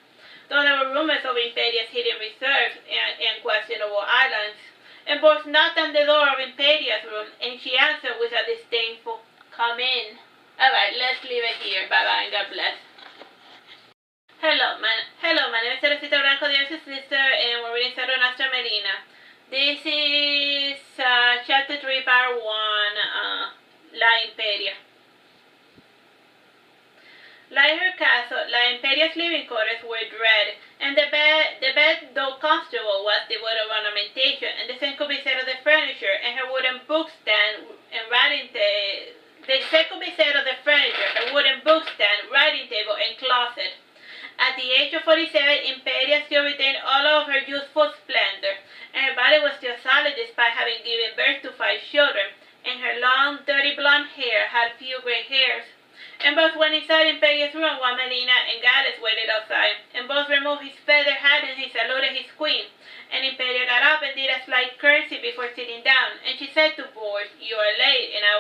Though there were rumors of Imperia's hidden reserves and questionable islands. And Boris knocked on the door of Imperia's room, and she answered with a disdainful, "Come in." Alright, let's leave it here. Bye-bye and God bless. Hello, my name is Teresita, Blanco, the Artsy Sister, and we're reading Saturnastra Melina. This is Chapter 3, Part 1, La Imperia. Like her castle, La Imperia's living quarters were dread, and the bed, though comfortable, was devoid of ornamentation, and the same could be said of the furniture, and her wooden bookstand and writing table. The same could be said of the furniture, her wooden bookstand, writing table, and closet. At the age of 47, Imperia still retained all of her youthful splendor, and her body was still solid despite having given birth to 5 children, and her long, dirty blonde hair had few gray hairs. And both went inside Imperia's room while Melina and Gades waited outside, and both removed his feather hat and he saluted his queen. And Imperia got up and did a slight curtsy before sitting down, and she said to Boris, "You are late, and I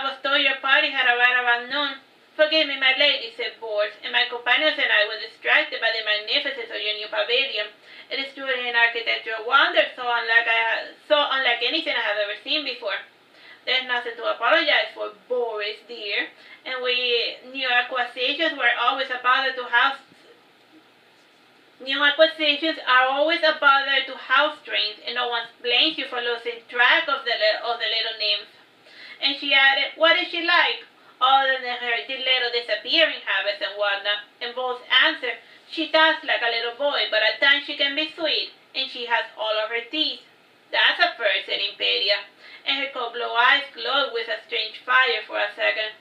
was told your party had arrived around noon." Forgive me, my lady, said Bors, and my companions and I were distracted by the magnificence of your new pavilion. It is truly an architectural wonder, so unlike anything I have ever seen before. There's nothing to apologize for, Boris, dear, and new acquisitions are always a bother to house trains, and no one blames you for losing track of the little nymph. And she added, what is she like? Other than her little disappearing habits and whatnot. And both answered, she talks like a little boy, but at times she can be sweet, and she has all of her teeth. That's a first, said Imperia, and her cold blue eyes glowed with a strange fire for a second.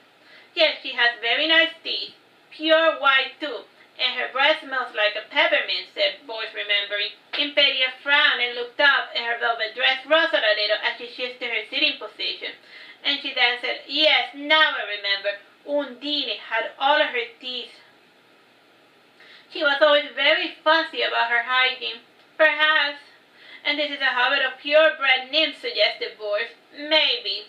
Yes, she has very nice teeth, pure white too, and her breath smells like a peppermint, said Boris, remembering. Imperia frowned and looked up, and her velvet dress rustled a little as she shifted her sitting position. And she then said, yes, now I remember, Undine had all of her teeth. She was always very fussy about her hygiene. Perhaps, and this is a habit of purebred nymphs, suggested Boris. Maybe.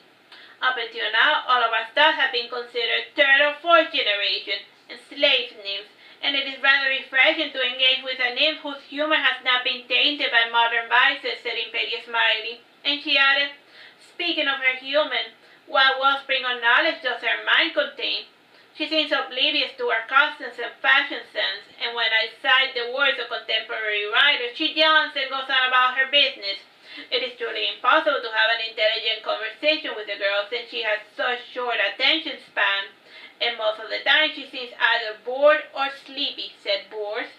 Up until now, all of our stuff have been considered third or fourth generation, and slave nymphs, and it is rather refreshing to engage with a nymph whose humor has not been tainted by modern vices, said Imperia, smiling. And she added, speaking of her human, what wellspring of knowledge does her mind contain? She seems oblivious to her customs and fashion sense, and when I cite the words of contemporary writers, she yawns and goes on about her business. It is truly impossible to have an intelligent conversation with the girl since she has such short attention span, and most of the time she seems either bored or sleepy, said Bors.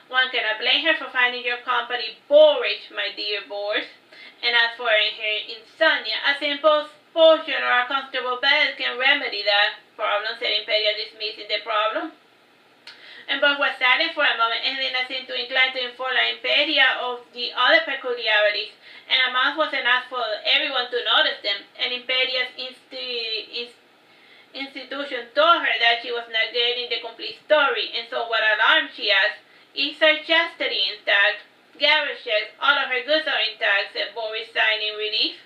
One cannot blame her for finding your company boorish, my dear Bors. And as for her insomnia, a simple potion or a comfortable bed can remedy that problem, said Imperia, dismissing the problem. And Bors was silent for a moment, and then seemed to incline to inform Imperia of the other peculiarities, and a month was enough for everyone to notice them, and Imperia's institution told her that she was not getting the complete story, and so what alarmed, she asked, is her chastity intact? Garrett checks, all of her goods are intact, said Boris, sighing in relief.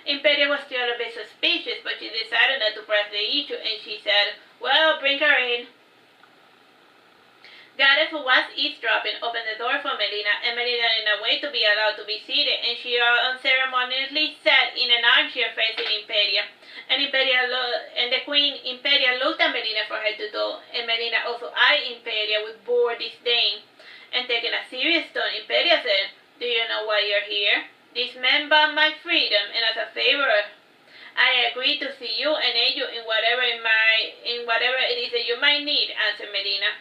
Imperia was still a bit suspicious, but she decided not to press the issue, and she said, well, bring her in. Gareth, who was eavesdropping, opened the door for Melina, and Melina did not wait to be allowed to be seated, and she unceremoniously sat in an armchair facing Imperia. And the Queen Imperia looked at Melina for her to do, and Melina also eyed Imperia with bored disdain. And taking a serious tone, Imperia said, do you know why you're here? This man bound my freedom, and as a favor, I agree to see you and aid you in whatever it is that you might need, answered Melina.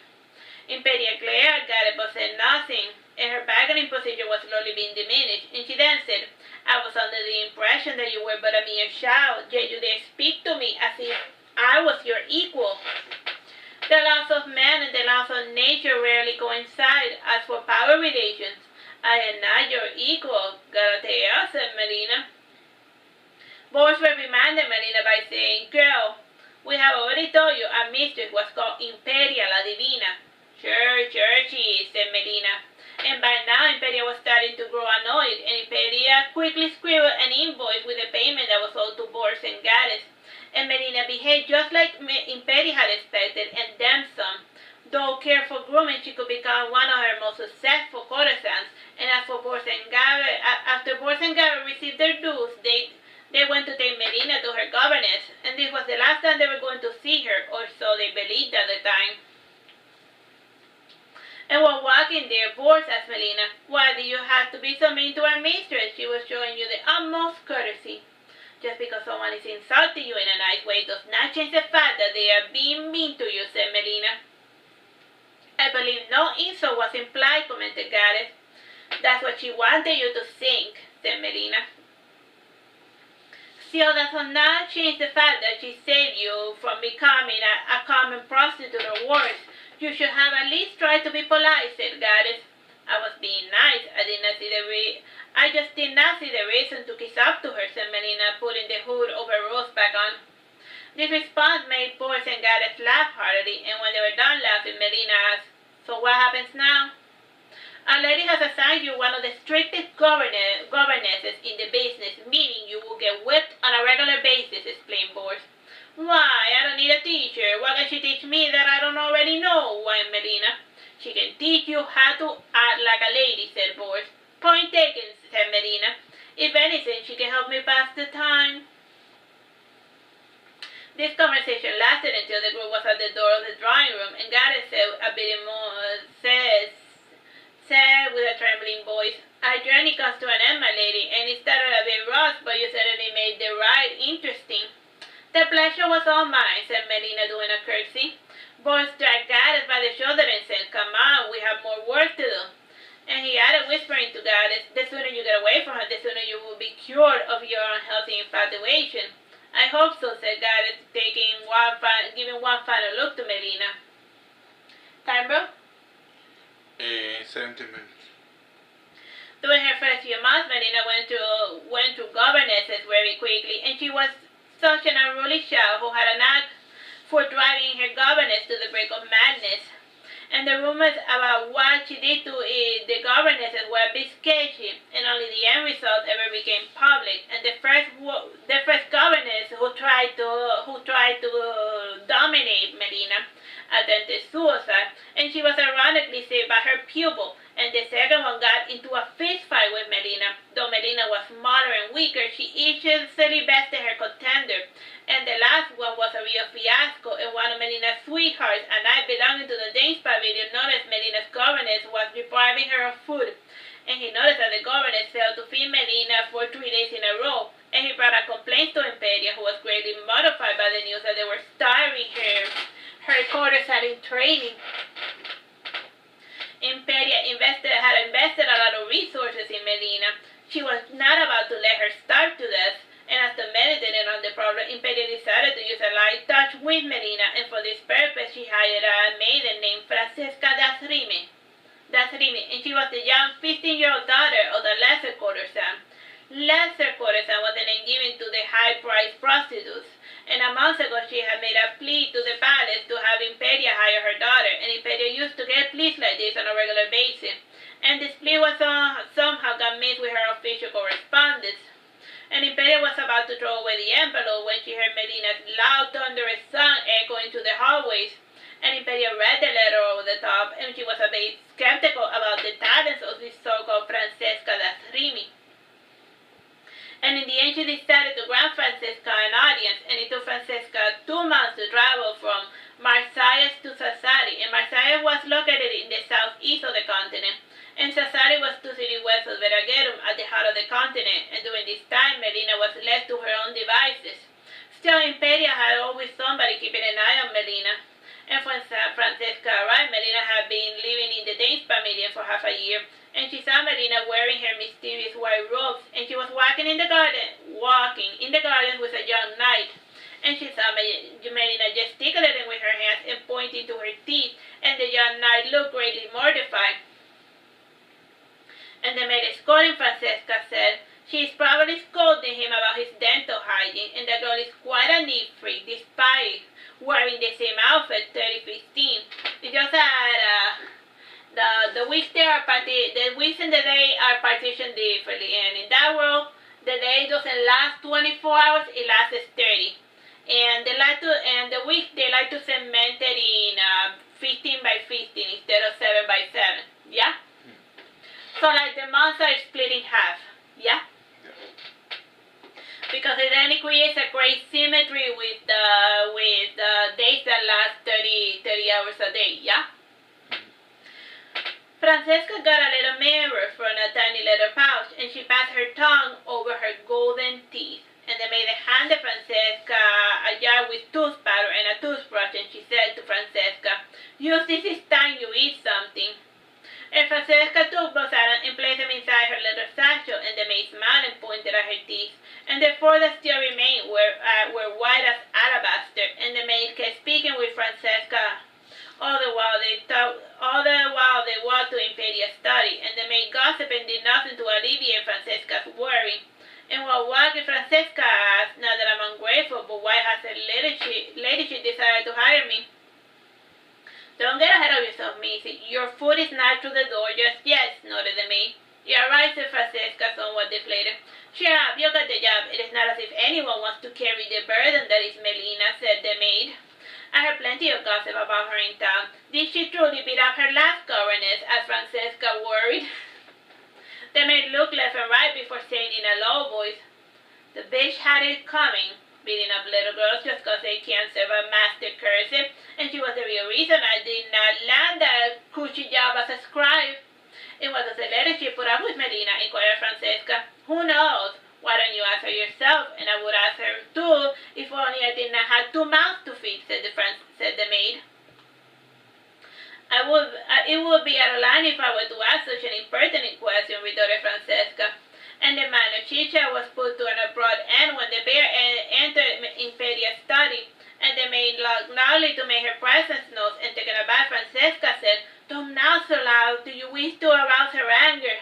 Imperia glared at Gareth but said nothing, and her bargaining position was slowly being diminished, and she then said, I was under the impression that you were but a mere child, yet you dare speak to me as if I was your equal. The laws of man and the laws of nature rarely coincide. As for power relations, I am not your equal, Galatea, said Melina. Bors reminded Melina by saying, girl, we have already told you our mistress was called Imperia la Divina. Sure she is, said Melina. And by now Imperia was starting to grow annoyed, and Imperia quickly scribbled an invoice with the payment that was owed to Bors and Gareth. And Melina behaved just like Imperia had expected, and then some. Though careful grooming, she could become one of her most successful courtesans. And as for Bors and Gareth, after Bors and Gareth received their dues, they went to take Melina to her governess, and this was the last time they were going to see her, or so they believed at the time. And while walking there, Bors asked Melina, why do you have to be so mean to our mistress? She was showing you the utmost courtesy. Just because someone is insulting you in a nice way does not change the fact that they are being mean to you, said Melina. I believe no insult was implied, commented Gareth. That's what she wanted you to think, said Melina. Still, that does not change the fact that she saved you from becoming a common prostitute or worse. You should have at least tried to be polite, said Gareth. I was being nice. I just did not see the reason to kiss up to her, said Melina, putting the hood over Rose back on. This response made Bors and Gareth laugh heartily, and when they were done laughing, Melina asked, so what happens now? Our lady has assigned you one of the strictest governesses in the business, meaning you will get whipped on a regular basis, explained Bors. Why, I don't need a teacher. What can she teach me that I don't already know? Whined Melina. She can teach you how to act like a lady, said Boris. Point taken, said Melina. If anything, she can help me pass the time. This conversation lasted until the group was at the door of the drawing room, and Gareth said with a trembling voice, "Our journey comes to an end, my lady, and it started a bit rough, but you certainly made the ride interesting." "The pleasure was all mine," said Melina, doing a curtsy. Boris dragged Gareth by the shoulder and said, "Come on, we have more work to do." And he added, whispering to Gareth, "The sooner you get away from her, the sooner you will be cured of your unhealthy infatuation." "I hope so," said Gareth, giving one final look to Melina. Time, bro? 17 minutes. During her first few months, Melina went through governesses very quickly, and she was such an unruly child who had a knack for driving her governess to the brink of madness. And the rumors about what she did to the governesses were a bit sketchy, and only the end result ever became public. And the first governess who tried to dominate Melina attempted suicide, and she was ironically saved by her pupil. And the second one got into a fist fight with Melina. Though Melina was smaller and weaker, she easily bested her contender. And the last one was a real fiasco, and one of Melina's sweethearts, a knight belonging to the Danes pavilion, noticed Melina's governess was depriving her of food. And he noticed that the governess failed to feed Melina for 3 days in a row. And he brought a complaint to Impede, who was greatly mortified by the news that they were starving her courtesan in training. Impede had invested a lot of resources in Melina. She was not about to let her starve to death, and after meditating on the problem, Impede decided to use a light touch with Melina, and for this purpose she hired a maiden named Francesca d'Asrime, and she was the young 15-year-old daughter of the lesser courtesan. Lesser courtesan was the name given to the high-priced prostitutes, and a month ago she had made a plea to the palace to have Impede hire her daughter, and Impede used to get pleas like this on a regular basis. And this plea was somehow got mixed with her official correspondence. And Impede was about to throw away the envelope when she heard Melina's loud, thunderous song echoing through the hallways. And Impede read the letter over the top, and she was a bit skeptical about the talents of this so-called Francesca d'Asrime. And in the end, she decided to grant Francesca an audience, and it took Francesca 2 months to travel from Marseilles to Sassari, and Marseilles was located in the southeast of the continent, and Sassari was 2 cities west of Veragerum at the heart of the continent, and during this time, Melina was left to her own devices. Still, Impede had always somebody keeping an eye on Melina, and when Francesca arrived, Melina had been living in the Danes pavilion for half a year, and she saw Melina wearing her mysterious white robes, and she was walking in the garden with a young knight. And she saw Melina gesticulating with her hands and pointing to her teeth, and the young knight looked greatly mortified. And the maid escorting Francesca said, "She is probably scolding him about his dental hygiene, and the girl is quite a neat freak, despite wearing the same outfit 30-15. It's just that the weeks and the day are partitioned differently, and in that world, the day doesn't last 24 hours; it lasts 30. And the week they like to cement it in 15 by 15 instead of 7 by 7. Yeah. So like the months are split in half. Yeah. Because then it creates a great symmetry with days that last 30 hours a day. Yeah. Francesca got a little mirror from a tiny leather pouch, and she passed her tongue over her golden teeth. And the maid handed Francesca a jar with tooth powder and a toothbrush, and she said to Francesca, "Use this each time you eat something." And Francesca took both items and placed them inside her leather satchel, and the maid smiled and pointed at her teeth. And the 4 that still remained were white as alabaster, and the maid kept speaking with Francesca all the while they walked to Impede's study, and the maid gossiped and did nothing to alleviate Francesca's worry. And while walking, Francesca asked, "Now that I'm ungrateful, but why has her ladyship decided to hire me?" "Don't get ahead of yourself, Missy. Your foot is not through the door just yet," nodded the maid. "You're right," said Francesca, somewhat deflated. Cheer up, you got the job. It is not as if anyone wants to carry the burden that is Melina, said the maid. I heard plenty of gossip about her in town. Did she truly beat up her last governess? Asked Francesca, worried. The maid looked left and right before saying in a low voice, the bitch had it coming, beating up little girls just 'cause they can't serve a master cursive, and she was the real reason I did not land that cushy job as a scribe. And what does the letter she put up with Melina? Inquired Francesca. Who knows? Why don't you ask her yourself? And I would ask her too, if only I did not have 2 mouths to feed, said the maid. It would be out of line if I were to ask such an impertinent question, retorted Francesca. And the manner chicha was put to an abrupt end when the bear entered Impedia's study, and the maid looked loudly to make her presence known, and taken aback, Francesca said, Don't now so loud. Do you wish to arouse her anger?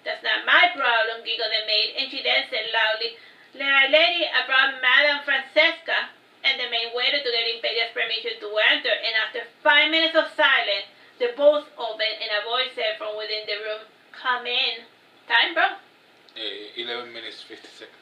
That's not my problem, giggled the maid, and she then said loudly, My lady, I brought Madame Francesca. And the maid waited to get Impedia's permission to enter, and after 5 minutes of silence, the both opened, and a voice said from within the room, Come in. Time, bro? 11 minutes, 50 seconds.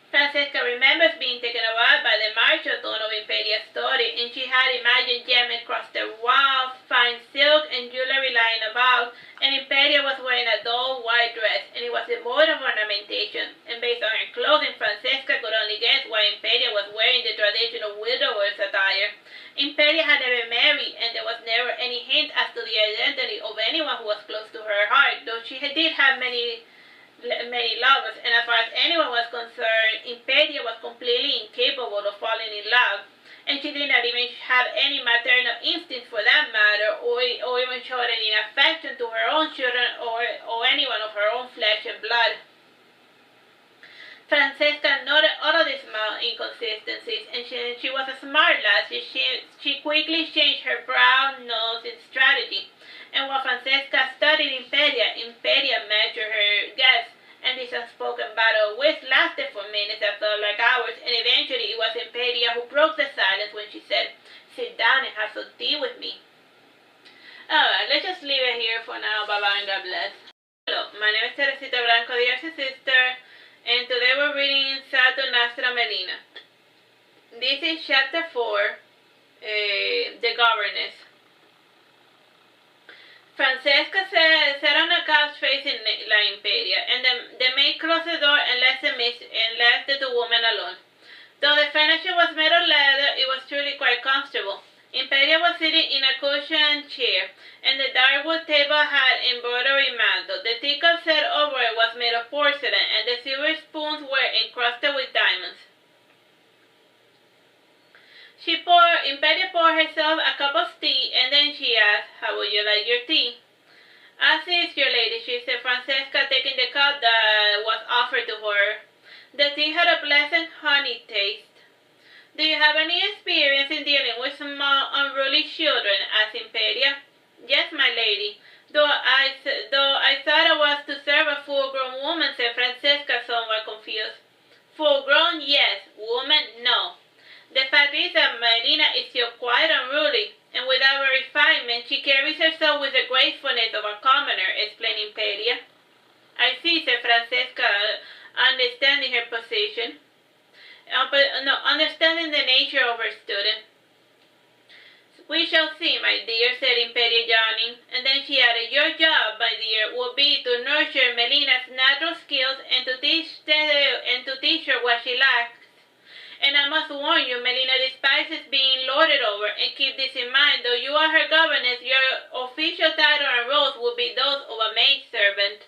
Francesca remembers being taken aback by the martial tone of Impedia's story, and she had imagined Gemma across the wall, fine silk and jewelry lying about, and Impedia was wearing a dull white dress, and it was devoid of ornamentation. And based on her clothing, Francesca could only guess why Impedia was wearing the traditional widower's attire. Impedia had never married, and there was never any hint as to the identity of anyone who was close to her heart, though she did have many lovers, and as far as anyone was concerned, Impedia was completely incapable of falling in love, and she did not even have any maternal instinct for that matter, or even showed any affection to her own children or anyone of her own flesh and blood. Francesca noted all of these small inconsistencies, and she was a smart lass. She quickly changed her brow, nose, and strategy. And while Francesca studied Impedia measured her guess, and this unspoken battle of wits lasted for minutes that felt like hours, and eventually it was Impedia who broke the silence when she said, Sit down and have some tea with me. Alright, let's just leave it here for now. Bye-bye and God bless. Hello, my name is Teresita Blanco, the Artsy Sister, and today we're reading Saturnastra Melina. This is chapter 4, The Godliness. Francesca sat on a couch facing La Impedia, and the maid closed the door and left the 2 women alone. Though the furniture was made of leather, it was truly quite comfortable. Impedia was sitting in a cushioned chair, and the dark wood table had embroidery mantle. The teacup set over it was made of porcelain, and the silver spoons were encrusted with diamonds. Impedia poured herself a cup of tea, and then she asked, How would you like your tea? As is, your ladyship, said Francesca, taking the cup that was offered to her. The tea had a pleasant honey taste. Do you have any experience in dealing with small, unruly children? Asked Impedia. Yes, my lady. Though I thought I was to serve a full-grown woman, said Francesca, somewhat confused. Full-grown, yes. Woman, no. The fact is that Melina is still quite unruly, and without her refinement, she carries herself with the gracefulness of a commoner, explained Impedia. I see, said Francesca, understanding her position. Understanding the nature of her student. We shall see, my dear, said Impedia, yawning, and then she added, Your job, my dear, will be to nurture Melina's natural skills and to teach her what she lacks. And I must warn you, Melina despises being lorded over, and keep this in mind, though you are her governess, your official title and roles will be those of a maidservant.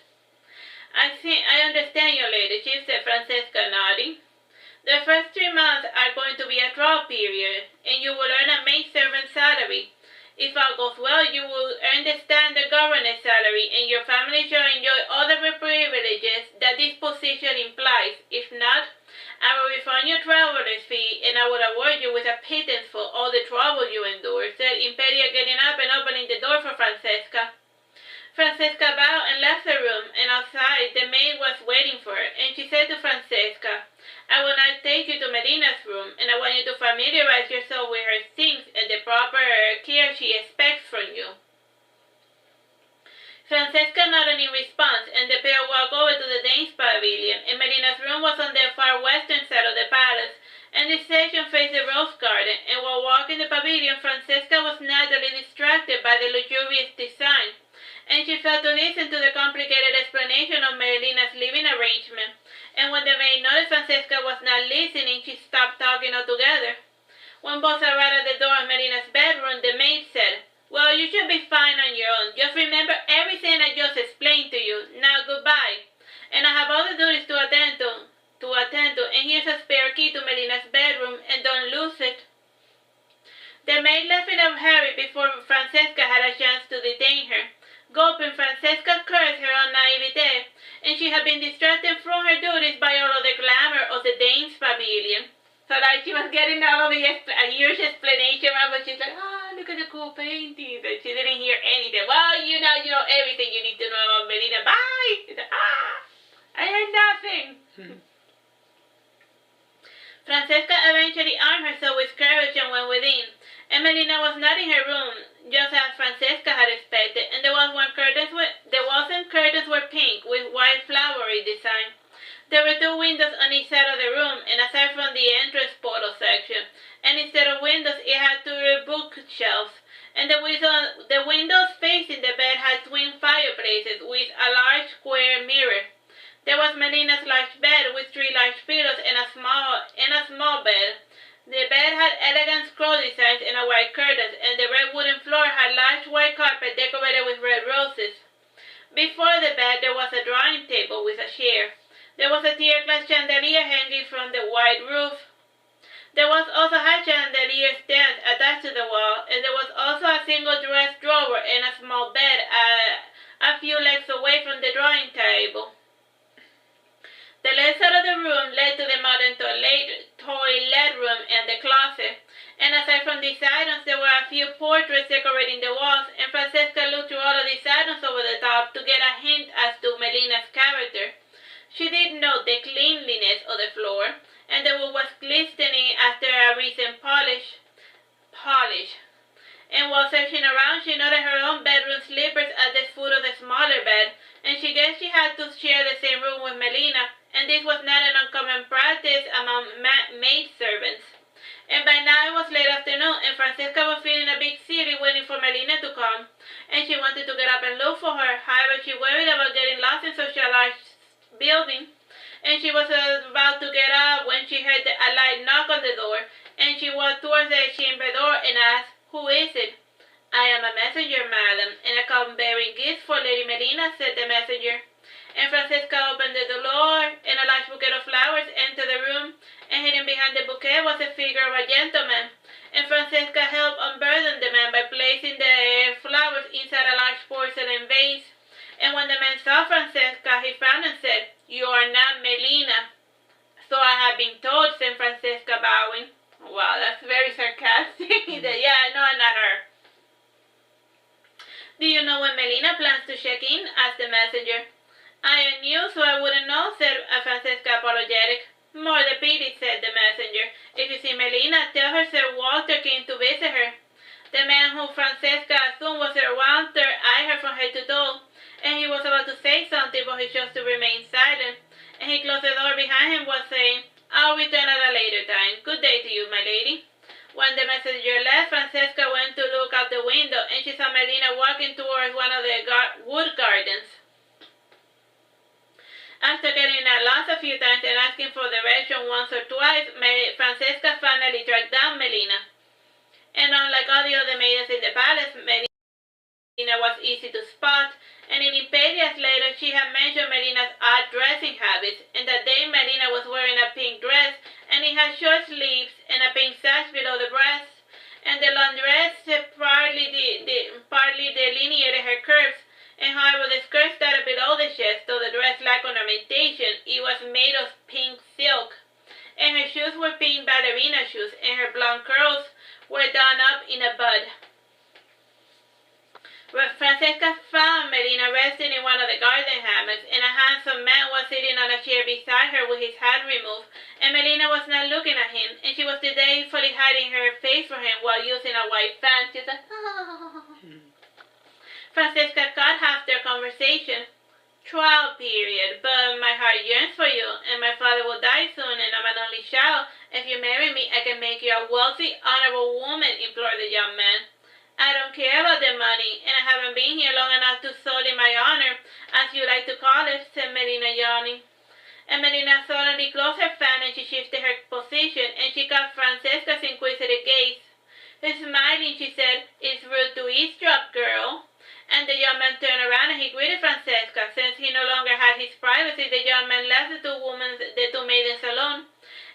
I understand, your ladyship, said Francesca, nodding. The first 3 months are going to be a trial period, and you will earn a maidservant salary. If all goes well, you will earn the standard governess salary, and your family shall enjoy all the privileges that this position implies. If not, I will refund your traveler's fee, and I will award you with a pittance for all the trouble you endured, said Impedia, getting up and opening the door for Francesca. Francesca bowed and left the room, and outside the maid was waiting for her, and she said to Francesca, I will now take you to Melina's room, and I want you to familiarize yourself with her things and the proper care she expects from you. Francesca nodded in response, and the pair walked over to the Danes' pavilion, and Melina's room was on the far western side of the palace, and this section faced the rose garden, and while walking the pavilion, Francesca was naturally distracted by the luxurious design, and she failed to listen to the complicated explanation of Melina's living arrangement, and when the maid noticed Francesca was not listening, she stopped talking altogether. When both arrived at the door of Melina's bedroom, the maid said, "Well, you should be fine on your own. Just remember everything I just explained to you. Now goodbye. And I have other duties to attend to, and here's a spare key to Melina's bedroom, and don't lose it." The maid left in a hurry before Francesca had a chance to detain her. Gulping, Francesca cursed her own naivete, and she had been distracted from her duties by all of the glamour of the Danes' pavilion. So like she was getting all of the huge explanation, but she's like, look at the cool paintings, and she didn't hear anything. Well, you know everything you need to know about Melina. Bye! She's like, I heard nothing. Francesca eventually armed herself with courage and went within. And Melina was not in her room, just as Francesca had expected, and the walls and curtains were pink with white flowery design. There were 2 windows on each side of the room, and aside from the entrance portal section, and instead of windows, it had 2 bookshelves, and the windows facing the bed had twin fireplaces with a large square mirror. There was Melina's large bed with 3 large pillows and a small bed. The bed had elegant scroll designs and a white curtain, and the red wooden floor had large white carpet decorated with red roses. Before the bed, there was a drawing table with a chair. There was a tear glass chandelier hanging from the white roof. There was also a chandelier stand attached to the wall, and there was also a single dress drawer and a small bed a few legs away from the drawing table. The left side of the room led to the modern toilet room and the closet, and aside from these items, there were a few portraits decorating the walls, and Francesca looked through all of these items over the top to get a hint as to Melina's character. She did note the cleanliness of the floor, and the wood was glistening after a recent polish. And while searching around, she noted her own bedroom slippers at the foot of the smaller bed, and she guessed she had to share the same room with Melina, and this was not an uncommon practice among maidservants. And by now it was late afternoon, and Francesca was feeling a bit silly waiting for Melina to come, and she wanted to get up and look for her. However, she worried about getting lost in such a large building, and she was about to get up when she heard a light knock on the door, and she walked towards the chamber door and asked, "Who is it?" "I am a messenger, madam, and I come bearing gifts for Lady Melina," said the messenger. And Francesca opened the door, and a large bouquet of flowers entered the room, and hidden behind the bouquet was the figure of a gentleman. And Francesca helped unburden the man by placing the flowers inside a large porcelain vase. And when the man saw Francesca, he frowned and said, "You are not Melina." "So I have been told," said Francesca, bowing. Wow, that's very sarcastic. Yeah, no, I'm not her. "Do you know when Melina plans to check in?" asked the messenger. "I am new, so I wouldn't know," said Francesca, apologetic. "More the pity," said the messenger. "If you see Melina, tell her Sir Walter came to visit her." The man who Francesca assumed was Sir Walter eyed her from head to toe, and he was about to say something, but he chose to remain silent, and he closed the door behind him while saying, "I'll return at a later time. Good day to you, my lady." When the messenger left, Francesca went to look out the window, and she saw Melina walking towards one of the wood gardens. After getting lost a few times and asking for direction once or twice, Francesca finally tracked down Melina. And unlike all the other maidens in the palace, Melina was easy to spot, and in impede later she had mentioned Melina's odd dressing habits, and that day Melina was wearing a pink dress, and it had short sleeves and a pink sash below the breast, and the long dress partly delineated her curves, and however the skirt started below the chest, though the dress lacked ornamentation, it was made of pink silk, and her shoes were pink ballerina shoes, and her blonde curls were done up in a bud. Francesca found Melina resting in one of the garden hammocks, and a handsome man was sitting on a chair beside her with his hat removed, and Melina was not looking at him, and she was disdainfully hiding her face from him while using a white fan. She said, "Oh." Francesca cut half their conversation. Trial period, but my heart yearns for you, and my father will die soon, and I'm an only child. If you marry me, I can make you a wealthy, honorable woman, implored the young man. I don't care about the money, and I haven't been here long enough to sully my honor, as you like to call it, said Melina, yawning. And Melina suddenly closed her fan, and she shifted her position, and she caught Francesca's inquisitive gaze. Smiling, she said, "It's rude to eavesdrop, girl." And the young man turned around and he greeted Francesca. Since he no longer had his privacy, the young man left the two maidens alone.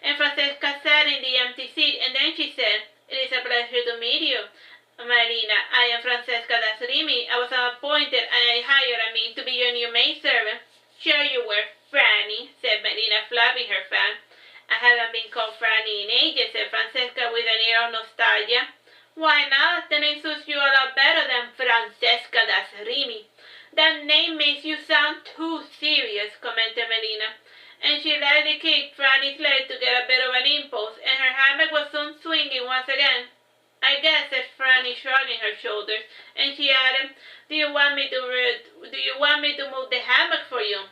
And Francesca sat in the empty seat, and then she said, "It is a pleasure to meet you, Melina. I am Francesca Dasrimi. I was appointed, and to be your new maidservant." "Sure you were, Franny," said Melina, flapping her fan. "I haven't been called Franny in ages," said Francesca with an air of nostalgia. "Why not? The name suits you a lot better than Francesca Dasrimi." "That name makes you sound too serious," commented Melina. And she lightly kicked Franny's leg to get a bit of an impulse, and her hammock was soon swinging once again. "I guess," said Franny, shrugging her shoulders, and she added, Do you want me to move the hammock for you?"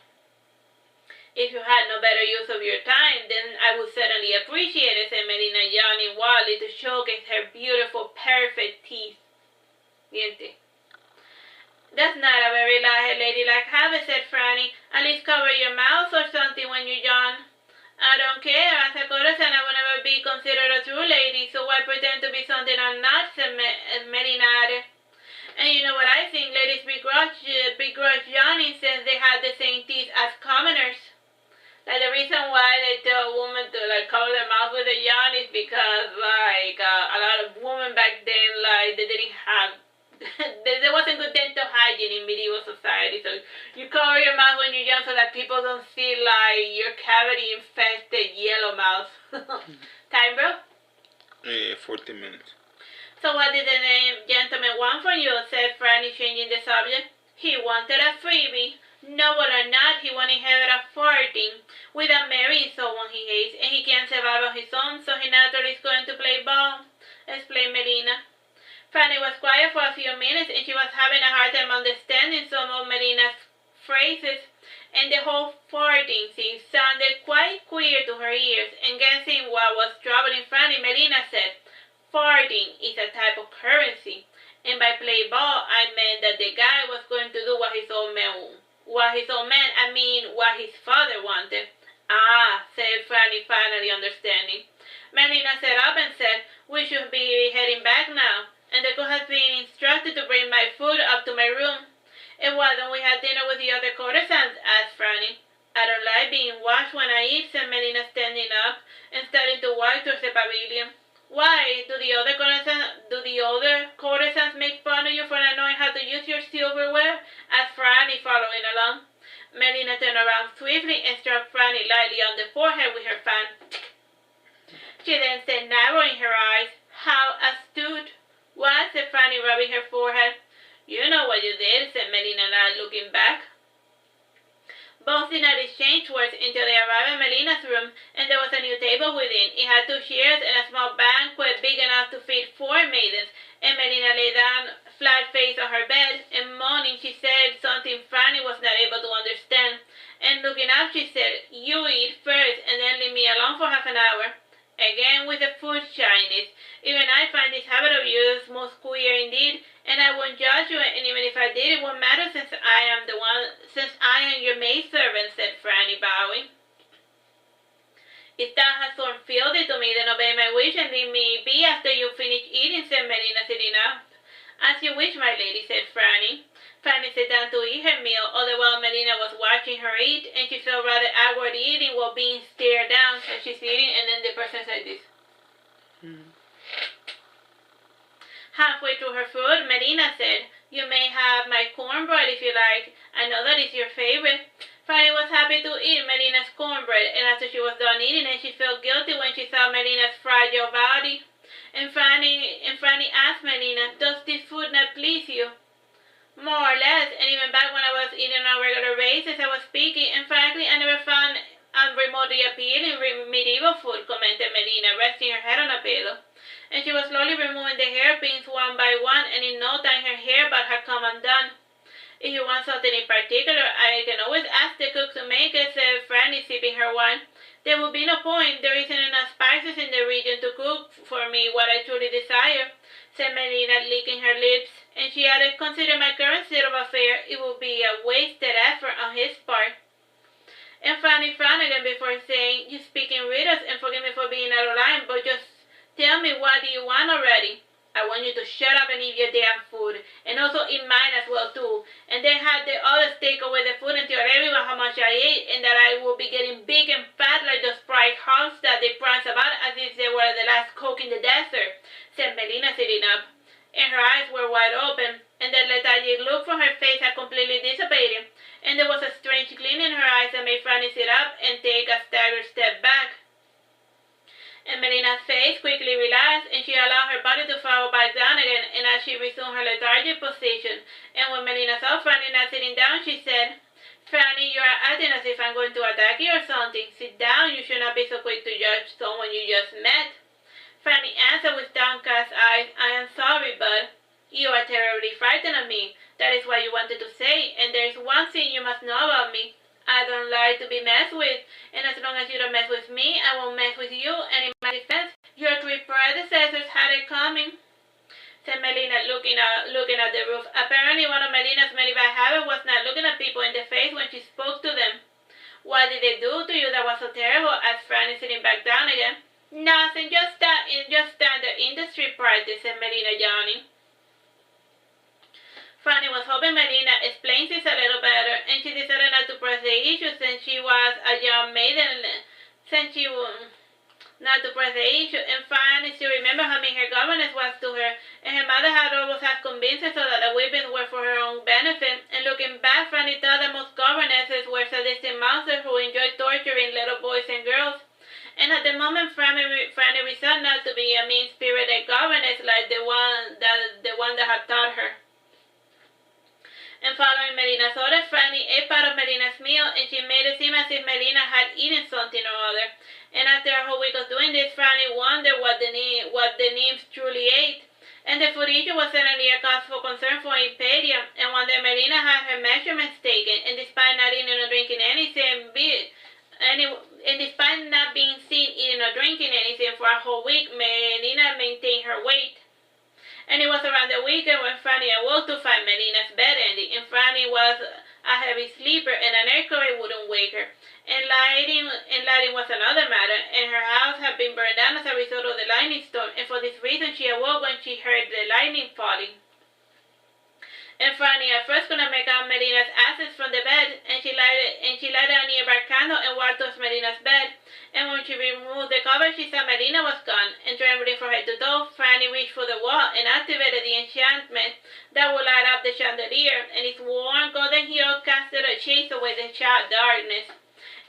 "If you had no better use of your time, then I would certainly appreciate it," said Melina, yawning wildly to showcase her beautiful, perfect teeth. Diente. "That's not a very ladylike habit," said Franny. "At least cover your mouth or something when you yawn." "I don't care. As a courtesan, I will never be considered a true lady, so why pretend to be something I'm not," said Melina. "And you know what I think? Ladies begrudge yawning since they have the same teeth as commoners. Like, the reason why they tell a woman to, like, cover their mouth with a yawn is because, like, a lot of women back then, like, they didn't have, there wasn't good dental hygiene in medieval society, so you cover your mouth when you yawn so that people don't see, like, your cavity-infested yellow mouth." "Time, bro?" 14 minutes. "So what did the gentleman want from you?" said Franny, changing the subject. "He wanted a freebie. Noble or not, he won't inherit a fortune without marrying someone he hates, and he can't survive on his own, so he naturally is going to play ball," explained Melina. Franny was quiet for a few minutes, and she was having a hard time understanding some of Melina's phrases, and the whole farting thing sounded quite queer to her ears, and guessing what was troubling Franny, Melina said, "Farting is a type of currency, and by play ball, I meant that the guy was going to do what his father wanted." "Ah," said Franny, finally understanding. Melina sat up and said, "We should be heading back now, and the cook has been instructed to bring my food up to my room." "And why don't we have dinner with the other courtesans?" asked Franny. "I don't like being watched when I eat," said Melina, standing up and starting to walk towards the pavilion. "Why, do the other courtesans make fun of you for not knowing how to use your silverware?" asked Franny, following along. Melina turned around swiftly and struck Franny lightly on the forehead with her fan. She then said, narrowing her eyes, "How astute!" "What?" said Franny, rubbing her forehead. "You know what you did," said Melina, not looking back. Both did not exchange words until they arrived at Melina's room, and there was a new table within. It had 2 chairs and a small banquet big enough to feed 4 maidens, and Melina lay down flat-faced on her bed, and moaning she said something Franny was not able to understand. And looking up, she said, "You eat first, and then leave me alone for half an hour." Again with the food shyness. "Even I find this habit of yours most queer indeed, and I won't judge you, and even if I did, it won't matter since I am your maidservant," said Franny, bowing. "If thou hast sworn fealty to me, then obey my wish and leave me be after you finish eating," said Melina, sitting up. "As you wish, my lady," said Franny. Franny sat down to eat her meal, all the while Melina was watching her eat, and she felt rather awkward eating while being stared down. So she's eating, and then the person said this. Halfway through her food, Melina said, "You may have my cornbread if you like. I know that is your favorite." Franny was happy to eat Melina's cornbread, and after she was done eating it, she felt guilty when she saw Melina's fragile body. And Franny asked Melina, "Does this food not please you?" "More or less, and even back when I was eating on a regular basis, I was picky, and frankly, I never found remotely appealing medieval food," commented Melina, resting her head on a pillow. And she was slowly removing the hairpins one by one, and in no time her hair band had come undone. If you want something in particular, I can always ask the cook to make it, said Franny, sipping her wine. There will be no point. There isn't enough spices in the region to cook for me what I truly desire, said Melina, licking her lips. And she added, consider my current state of affairs, it will be a wasted effort on his part. And Franny frowned again before saying, you speak in riddles and forgive me for being out of line, but just tell me, what do you want already? I want you to shut up and eat your damn food, and also eat mine as well too. And then have the others take away the food and tell everyone how much I ate, and that I will be getting big and fat like those pride hogs that they prance about as if they were the last coke in the desert, said Melina, sitting up. And her eyes were wide open, and the lethargic look from her face had completely dissipated, and there was a strange gleam in her eyes that made Franny sit up and take a staggered step back. And Melina's face quickly relaxed, and she allowed her body to fall back down again, and as she resumed her lethargic position, and when Melina saw Franny not sitting down, she said, Franny, you are acting as if I'm going to attack you or something. Sit down, you should not be so quick to judge someone you just met. Franny answered with downcast eyes, I am sorry, but you are terribly frightened of me. That is what you wanted to say, and there is one thing you must know about me. I don't like to be messed with, and as long as you don't mess with me, I won't mess with you, and in my defense, your three predecessors had it coming, said Melina, looking at the roof. Apparently, one of Melina's many bad habits was not looking at people in the face when she spoke to them. What did they do to you that was so terrible? Asked Franny, sitting back down again. Nothing, just standard industry practice, said Melina, yawning. Franny was hoping Melina explained this a little better, and she decided not to press the issue since she was a young maiden, not to press the issue, and Franny still remembered how mean her governess was to her, and her mother had always had convinced her so that the whippings were for her own benefit, and looking back, Franny thought that most governesses were sadistic monsters who enjoyed torturing little boys and girls. And at the moment, Franny resolved not to be a mean-spirited governess like the one that had taught her. And following Melina's order, Franny ate part of Melina's meal, and she made it seem as if Melina had eaten something or other. And after a whole week of doing this, Franny wondered what the nymphs truly ate. And the food issue was certainly a cause for concern for impede, and one day Melina had her measurements taken, and despite not eating or drinking anything, and despite not being seen eating or drinking anything for a whole week, Melina maintained her weight. And it was around the weekend when Franny awoke to find Melina's bed ending, and Franny was a heavy sleeper, and an earthquake wouldn't wake her. And lighting was another matter, and her house had been burned down as a result of the lightning storm, and for this reason she awoke when she heard the lightning falling. And Franny at first could not make out Melina's assets from the bed, and she lighted a nearby candle and walked towards Melina's bed. And when she removed the cover, she saw Melina was gone, and trembling from head to toe, Franny reached for the wall and activated the enchantment that would light up the chandelier, and its warm golden hue casted a chase away the darkness.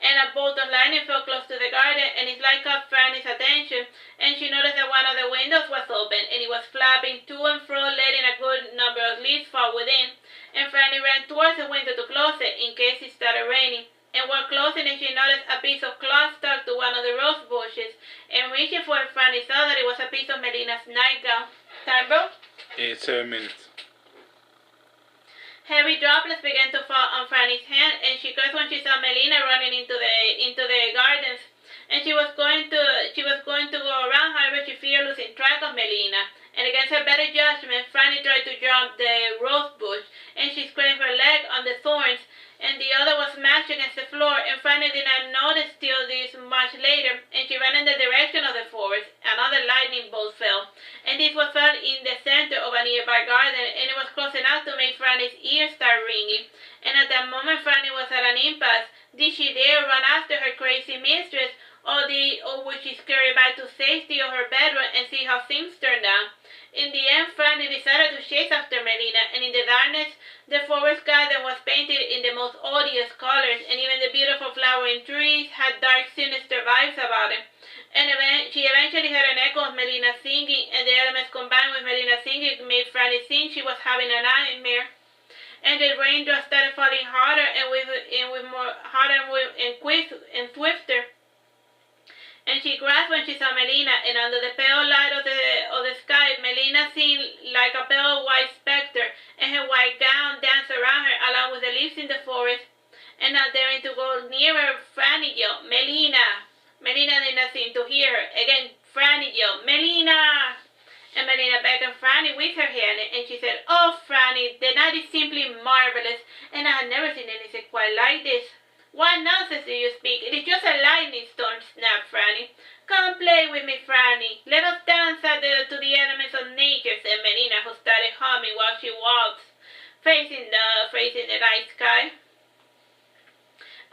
And a bolt of lightning fell close to the garden, and its light caught Franny's attention, and she noticed that one of the windows was open, and it was flapping to and fro, letting a good number of leaves fall within. And Franny ran towards the window to close it, in case it started raining. And while closing it, she noticed a piece of cloth stuck to one of the rose bushes, and reaching for it, Franny saw that it was a piece of Melina's nightgown. Time, bro? 7 minutes. Heavy droplets began to fall on Franny's hand, and she cursed when she saw Melina running into the gardens. And she was going to go around, however, she feared losing track of Melina. And against her better judgment, Franny tried to jump the rose bush, and she scraped her leg on the thorns, and the other was smashed against the floor, and Franny did not notice till this much later, and she ran in the direction of the forest. Another lightning bolt fell, and this was fell in the center of a nearby garden, and it was close enough to make Franny's ears start ringing. And at that moment, Franny was at an impasse. Did she dare run after her crazy mistress, or would she scurry back to safety of her bedroom and see how things turned out? In the end, Franny decided to chase after Melina, and in the darkness, the forest garden was painted in the most odious colors, and even the beautiful flowering trees had dark, sinister vibes about them. And she eventually heard an echo of Melina singing, and the elements combined with Melina singing made Franny think she was having a nightmare. And the raindrops started falling harder and swifter. And she grasped when she saw Melina, and under the pale light of the sky, Melina seemed like a pale white specter, and her white gown danced around her, crawled nearer. Franny yelled, Melina. Melina did not seem to hear her. Again, Franny yelled, Melina. And Melina beckoned Franny with her hand, and she said, Oh, Franny, the night is simply marvelous, and I have never seen anything quite like this. What nonsense do you speak? It is just a lightning storm, snapped Franny. Come play with me, Franny. Let us dance to the elements of nature, said Melina, who started humming while she walked, facing the night sky.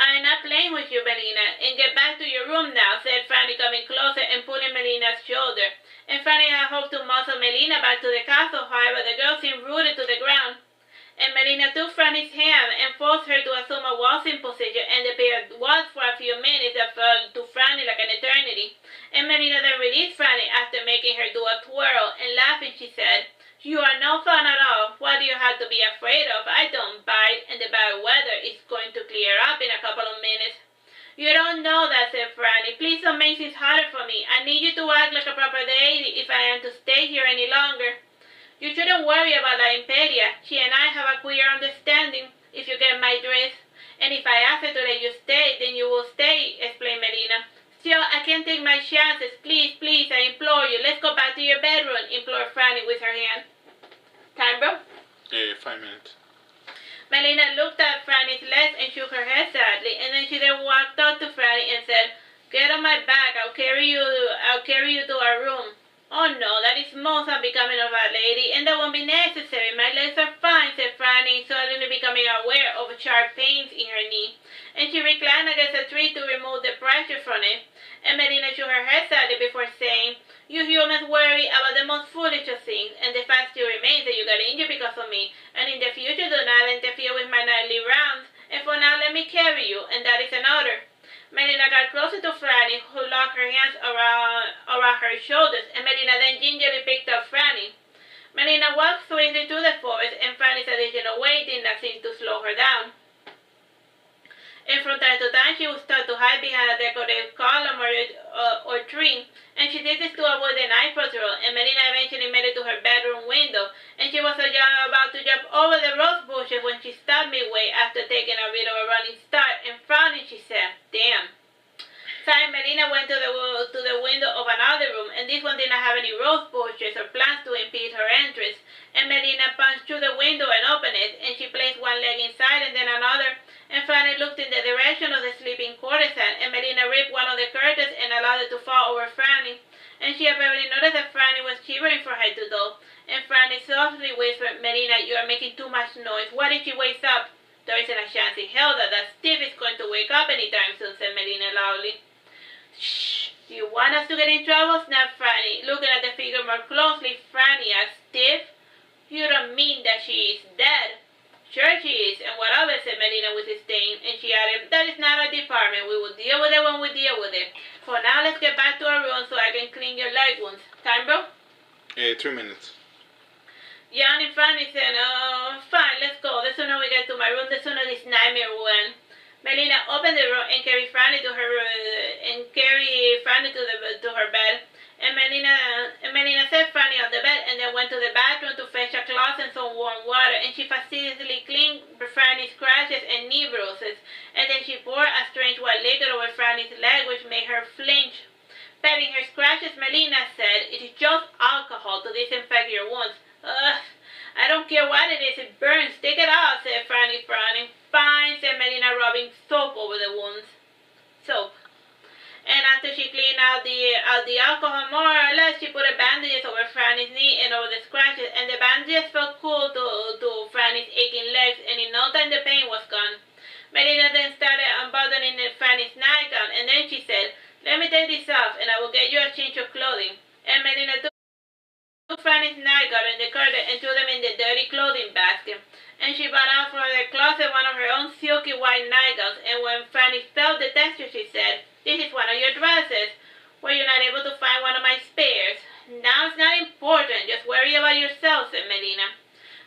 I'm not playing with you, Melina, and get back to your room now, said Franny, coming closer and pulling Melina's shoulder. And Franny had hoped to muscle Melina back to the castle, however, the girl seemed rooted to the ground. And Melina took Franny's hand and forced her to assume a waltzing position, and the pair waltzed for a few minutes that felt to Franny like an eternity. And Melina then released Franny after making her do a twirl, and laughing she said, You are no fun at all. What do you have to be afraid of? I don't bite, and the bad weather is going to clear up in a couple of minutes. You don't know that, said Franny. Please don't make things harder for me. I need you to act like a proper lady if I am to stay here any longer. You shouldn't worry about La Imperia. She and I have a queer understanding, if you get my drift. And if I ask her to let you stay, then you will stay, explained Melina. Still, I can't take my chances. Please, please, I implore you. Let's go back to your bedroom, implored Franny with her hand. Time, bro? 5 minutes. Melina looked at Franny's legs and shook her head sadly, and then she walked up to Franny and said, Get on my back. I'll carry you to our room. Oh no, that is most unbecoming of a lady, and that won't be necessary. My legs are fine, said Franny, suddenly becoming aware of sharp pains in her knee. And she reclined against a tree to remove the pressure from it. And Melina shook her head sadly before saying, You humans worry about the most foolish of things, and the fact still remains that you got injured because of me. And in the future, do not interfere with my nightly rounds. And for now, let me carry you, and that is an order. Melina got closer to Franny, who locked her hands around her shoulders, and Melina then gingerly picked up Franny. Melina walked swiftly through the forest, and Franny's additional weight did not seem to slow her down. And from time to time, she would start to hide behind a decorative column or tree, and she did this to avoid the night patrol, and Melina eventually made it to her bedroom window, and she was about to jump over the rose bushes when she stopped midway after taking a bit of a running start, and frowning, she said, Damn. Sorry, Melina went to the window of another room, and this one did not have any rose bushes or plants to impede her entrance, and Melina punched through the window and opened it, and she placed one leg inside and then another, and Franny looked in the direction of the sleeping courtesan, and Melina ripped one of the curtains and allowed it to fall over Franny, and she apparently noticed that Franny was shivering from head to toe, and Franny softly whispered, Melina, you are making too much noise. What if she wakes up? There isn't a chance in hell that stiff is going to wake up anytime soon, said Melina loudly. Shh! Do you want us to get in trouble? Snapped Franny, looking at the figure more closely. Franny asked, Stiff? You don't mean that she is dead? Sure she is, and what of it, said Melina with disdain, and she added, That is not our department. We will deal with it when we deal with it. For now, let's get back to our room so I can clean your leg wounds. Time, bro? 3 minutes. Yawning, Franny said, Fine, let's go. The sooner we get to my room, the sooner this nightmare will end. Melina opened the door and carried Franny to her bed. And Melina set Franny on the bed and then went to the bathroom to fetch a cloth and some warm water, and she fastidiously cleaned Franny's scratches and knee bruises, and then she poured a strange white liquid over Franny's leg, which made her flinch. Patting her scratches, Melina said, It is just alcohol to disinfect your wounds. Ugh, I don't care what it is, it burns. Take it out, said Franny, frowning. Fine, said Melina, rubbing soap over the wounds. Soap. And after she cleaned out the alcohol more or less, she put a bandage over Franny's knee and over the scratches, and the bandages felt cool to Franny's aching legs, and in no time the pain was gone. Melina then started unbuttoning Franny's nightgown, and then she said, Let me take this off, and I will get you a change of clothing. And Melina took Franny's nightgown and the curtain and threw them in the dirty clothing basket. And she brought out from the closet one of her own silky white nightgowns, and when Franny felt the texture, she said, This is one of your dresses. Were you not able to find one of my spares? Now it's not important. Just worry about yourself, said Melina.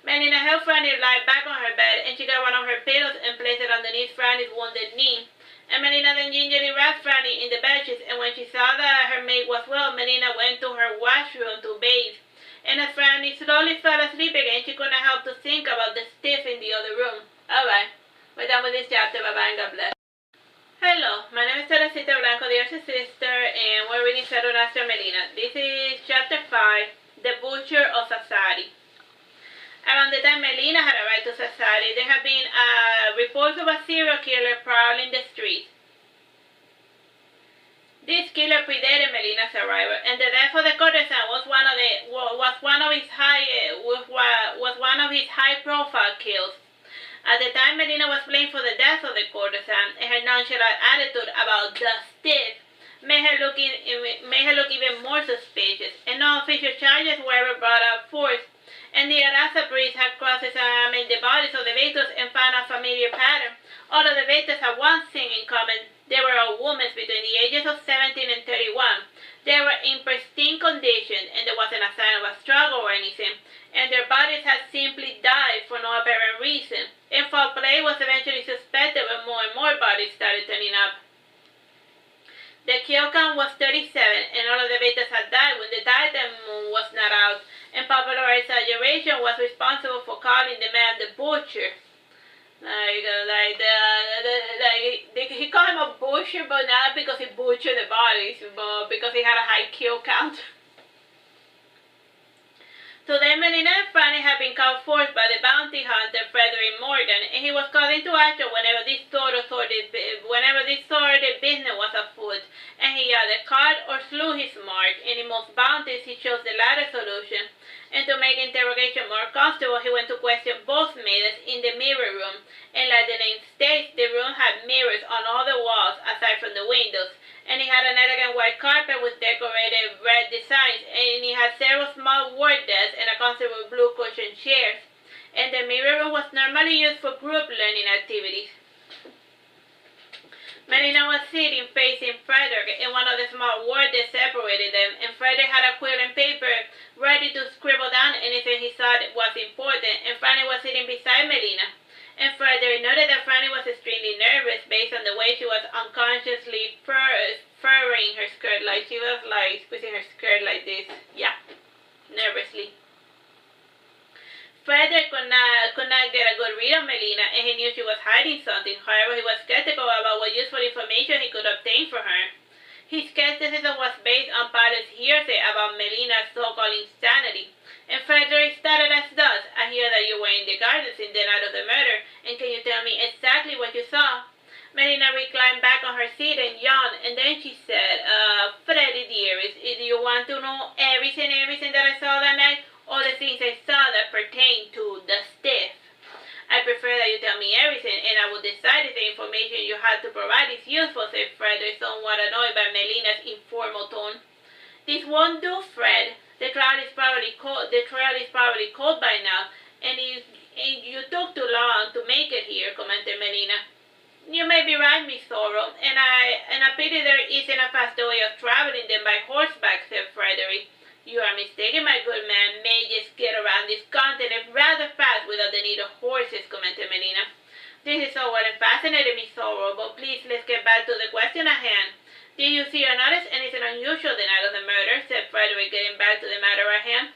Melina helped Franny lie back on her bed, and she got one of her pillows and placed it underneath Franny's wounded knee. And Melina then gingerly wrapped Franny in the bedsheets, and when she saw that her mate was well, Melina went to her washroom to bathe. And as Franny slowly fell asleep again, she couldn't help to think about the stiff in the other room. Alright, we're done with this chapter. Bye-bye and God bless. Hello, my name is Teresita, Blanco, the Artsy Sister, and we're reading Saturnastra Melina. This is Chapter 5, The Butcher of Sassari. Around the time Melina had arrived to Sassari, there had been reports of a serial killer prowling the streets. This killer predated Melina's arrival, and the death of the courtesan was one of his high-profile kills. At the time Melina was blamed for the death of the courtesan, and her nonchalant attitude about the stiff made her look even more suspicious, and no official charges were ever brought up forth. And the Arasa priest had cross-examined the bodies of the victims and found a familiar pattern. Although the victims had one thing in common: they were all women between the ages of 17 and 31. They were in pristine condition, and there wasn't a sign of a struggle or anything, and their bodies had simply died for no apparent reason. And foul play was eventually suspected when more and more bodies started turning up. The kill count was 37, and all of the victims had died when the Titan moon was not out, and popular exaggeration was responsible for calling the man the Butcher. He called him a butcher, but not because he butchered the bodies, but because he had a high kill count. Today, Melina and Franny had been called forth by the bounty hunter Frederick Morgan, and he was called into action whenever this sort of business was afoot, and he either caught or slew his mark. And in most bounties, he chose the latter solution. And to make interrogation more comfortable, he went to question both maidens in the mirror room. And like the name states, the room had mirrors on all the walls aside from the windows. And he had an elegant white carpet with decorated red designs, and he had several small work desks and a comfortable blue cushioned chairs. And the mirror room was normally used for group learning activities. Melina was sitting facing Frederick, and one of the small work desks separated them, and Frederick had a quill and paper ready to scribble down anything he thought was important, and Franny was sitting beside Melina. And Frederick noted that Franny was extremely nervous based on the way she was unconsciously furrowing her skirt, like she was like squeezing her skirt like this. Yeah, nervously. Frederick could not get a good read on Melina, and he knew she was hiding something. However, he was skeptical about what useful information he could obtain from her. His skepticism was based on Paolo's hearsay about Melina's so-called insanity. And Frederick started as thus: I hear that you were in the gardens in the night of the murder, and can you tell me exactly what you saw? Melina reclined back on her seat and yawned, and then she said, Freddy dearest, do you want to know everything that I saw that night? All the things I saw that pertain to the stiff. I prefer that you tell me everything, and I will decide if the information you have to provide is useful, said Frederick, somewhat annoyed by Melina's informal tone. This won't do, Fred. The trail is probably cold by now, and you took too long to make it here, commented Melina. You may be right, Miss Thorough, and I pity there isn't a faster way of traveling than by horseback, said Frederick. You are mistaken, my good man. May just get around this continent rather fast without the need of horses, commented Melina. This is all well and fascinating, Miss Thorough, but please let's get back to the question at hand. Did you see or notice anything unusual the night of the murder? Said Frederick, getting back to the matter at hand.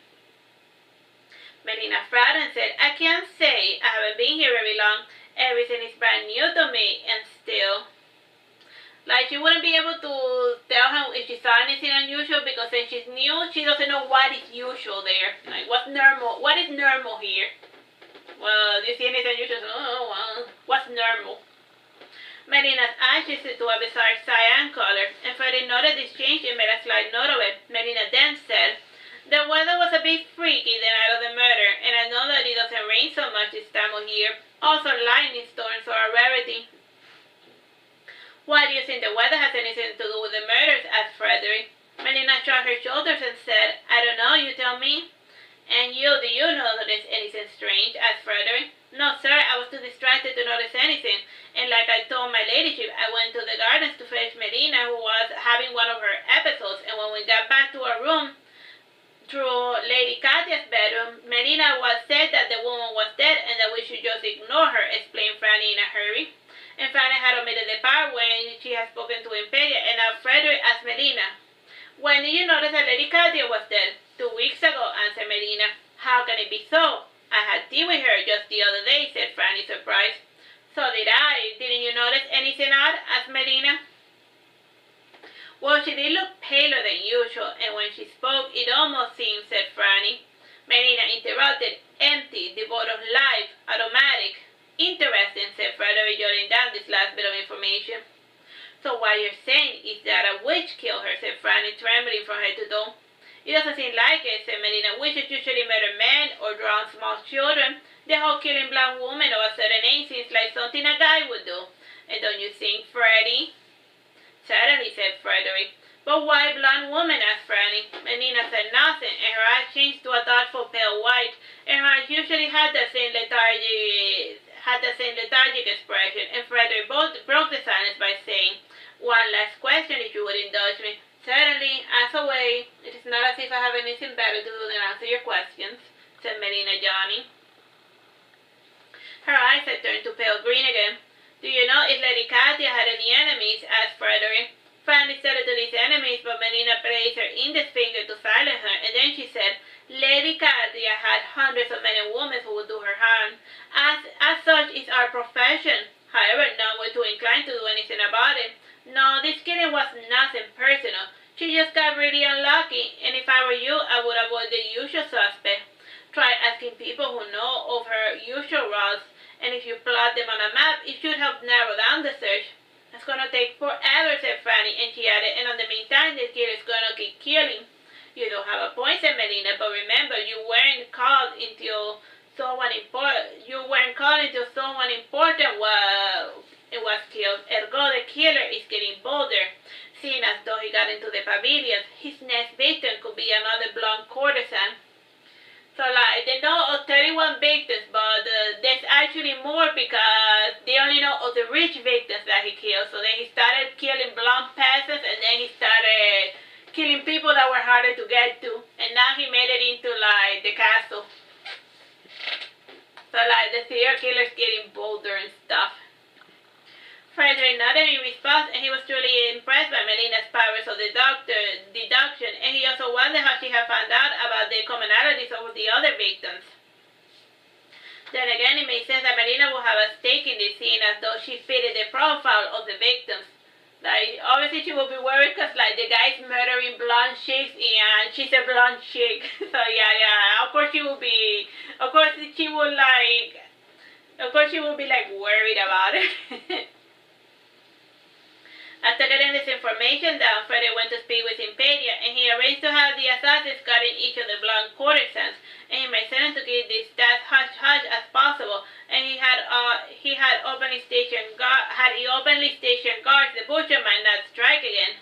Melina frowned and said, I can't say. I haven't been here very long. Everything is brand new to me, and still. Like, she wouldn't be able to tell him if she saw anything unusual, because since she's new, she doesn't know what is usual there. Like, what's normal? What is normal here? Well, do you see anything unusual? Oh, well, what's normal? Melina's eyes shifted to a bizarre cyan color, and Freddy noted this change and made a slight note of it. Melina then said, The weather was a bit freaky the night of the murder, and I know that it doesn't rain so much this time of year. Also, lightning storms are a rarity. Why do you think the weather has anything to do with the murders? Asked Frederick. Melina shrugged her shoulders and said, I don't know, you tell me. And you, do you notice anything strange? Asked Frederick. No, sir, I was too distracted to notice anything, and like I told my ladyship, I went to the gardens to fetch Melina, who was having one of her episodes, and when we got back to our room, through Lady Katya's bedroom, Melina was said that the woman was dead and that we should just ignore her, explained Franny in a hurry. And Franny had omitted the part when she had spoken to Impede, and now Frederick asked Melina, When did you notice that Lady Katya was dead? 2 weeks ago, answered Melina. How can it be so? I had tea with her just the other day, said Franny, surprised. So did I. Didn't you notice anything odd? Asked Melina. Well, she did look paler than usual, and when she spoke, it almost seemed, said Franny. Melina interrupted. Empty, devoid of life, automatic. Interesting, said Frederick, jotting down this last bit of information. So what you're saying is that a witch killed her, said Franny, trembling from head to toe. It doesn't seem like it, said Melina. Witches usually murder men or drown small children. The whole killing blonde woman of a certain age seems like something a guy would do. And don't you think, Freddie? Certainly, said Frederick. But why blonde woman? Asked Franny. Melina said nothing, and her eyes changed to a thoughtful pale white, and her eyes usually had the same lethargic expression, and Frederick broke the silence by saying, one last question, if you would indulge me. Certainly, ask away. It is not as if I have anything better to do than answer your questions, said Melina, yawning. Her eyes had turned to pale green again. Do you know if Lady Katia had any enemies? Asked Frederick. Franny started to list enemies, but Melina placed her index finger to silence her, and then she said, Lady Katia had hundreds of men and women who would do her harm. As such is our profession. However, none were too inclined to do anything about it. No, this killing was nothing personal. She just got really unlucky, and if I were you, I would avoid the usual suspect. Try asking people who know of her usual routes, and if you plot them on a map, it should help narrow down the search. It's gonna take forever, said Franny, and she added, and in the meantime, this killer is gonna keep killing. You don't have a point, said Melina, but remember, you weren't called until someone important was killed. Ergo, the killer is getting bolder. Seeing as though he got into the pavilion, his next victim could be another blonde courtesan. So, like, they know of 31 victims, but there's actually more because they only know of the rich victims that he killed. So then he started killing blonde peasants, and then he started killing people that were harder to get to. And now he made it into, like, the castle. So, like, the serial killer's getting bolder and stuff. Frederick nodded in response, and he was truly impressed by Melina's powers of deduction, and he also wondered how she had found out about the commonalities of the other victims. Then again, it made sense that Melina would have a stake in this scene, as though she fitted the profile of the victims. Like, obviously she would be worried because, like, the guy's murdering blonde chicks, and she's a blonde chick. So, yeah, of course she would be, worried about it. After getting this information down, Frederick went to speak with Impede, and he arranged to have the assassins guarding each of the blonde courtesans, and he made certain to keep this as hush-hush as possible, and he openly stationed guards, the butcher might not strike again.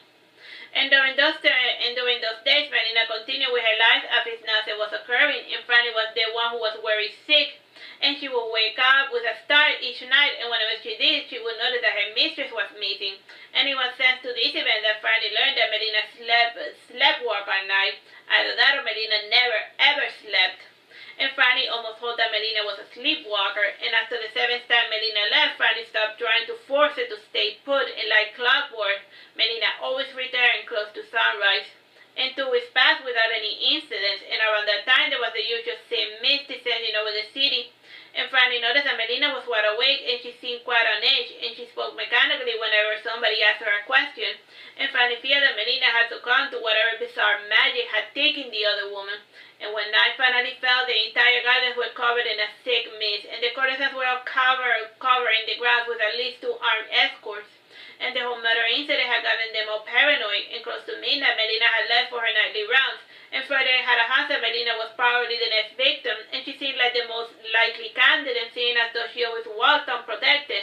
And during those days, Melina continued with her life as if nothing was occurring, and Franny was the one who was very sick, and she would wake up with a start each night, and whenever she did, she would notice that her mistress was missing. And it was thanks to this event that Franny learned that Melina sleepwalked at night. Either that or Melina never ever slept. And Franny almost thought that Melina was a sleepwalker, and after the 7th time Melina left, Franny stopped trying to force her to stay put, and like clockwork, Melina always returned close to sunrise. And 2 weeks passed without any incidents, and around that time there was the usual same mist descending over the city. And Franny noticed that Melina was wide awake, and she seemed quite on edge, and she spoke mechanically whenever somebody asked her a question. And Franny feared that Melina had succumbed to whatever bizarre magic had taken the other woman. And when night finally fell, the entire gardens were covered in a thick mist, and the courtesans were all covering the grounds with at least 2 armed escorts. And the whole murder incident had gotten them all paranoid, and close to midnight, Melina had left for her nightly rounds. And Frederick had a hunch that Melina was probably the next victim, and she seemed like the most likely candidate, seeing as though she always walked unprotected.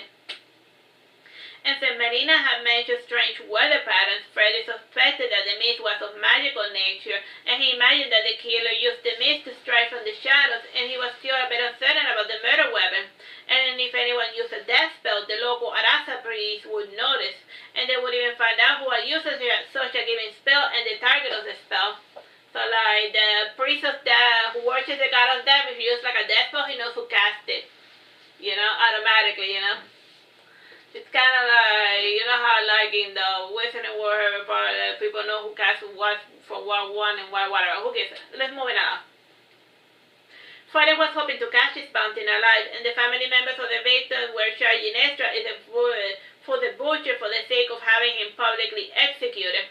And since Melina had mentioned strange weather patterns, Frederick suspected that the mist was of magical nature, and he imagined that the killer used the mist to strike from the shadows, and he was still a bit uncertain about the murder weapon. And if anyone used a death spell, the local Arasa priest would notice, and they would even find out who had used such a given spell and the target of the spell. So, like, the priest of death, who worships the god of death, if he uses like a death spell, he knows who cast it. You know, automatically, you know. It's kind of like, you know how, like, in the Wizarding World, people know who cast what for what one and whatever. Who gets it? Let's move it on. Father was hoping to catch his bounty alive, and the family members of the victim were charging extra for the butcher for the sake of having him publicly executed.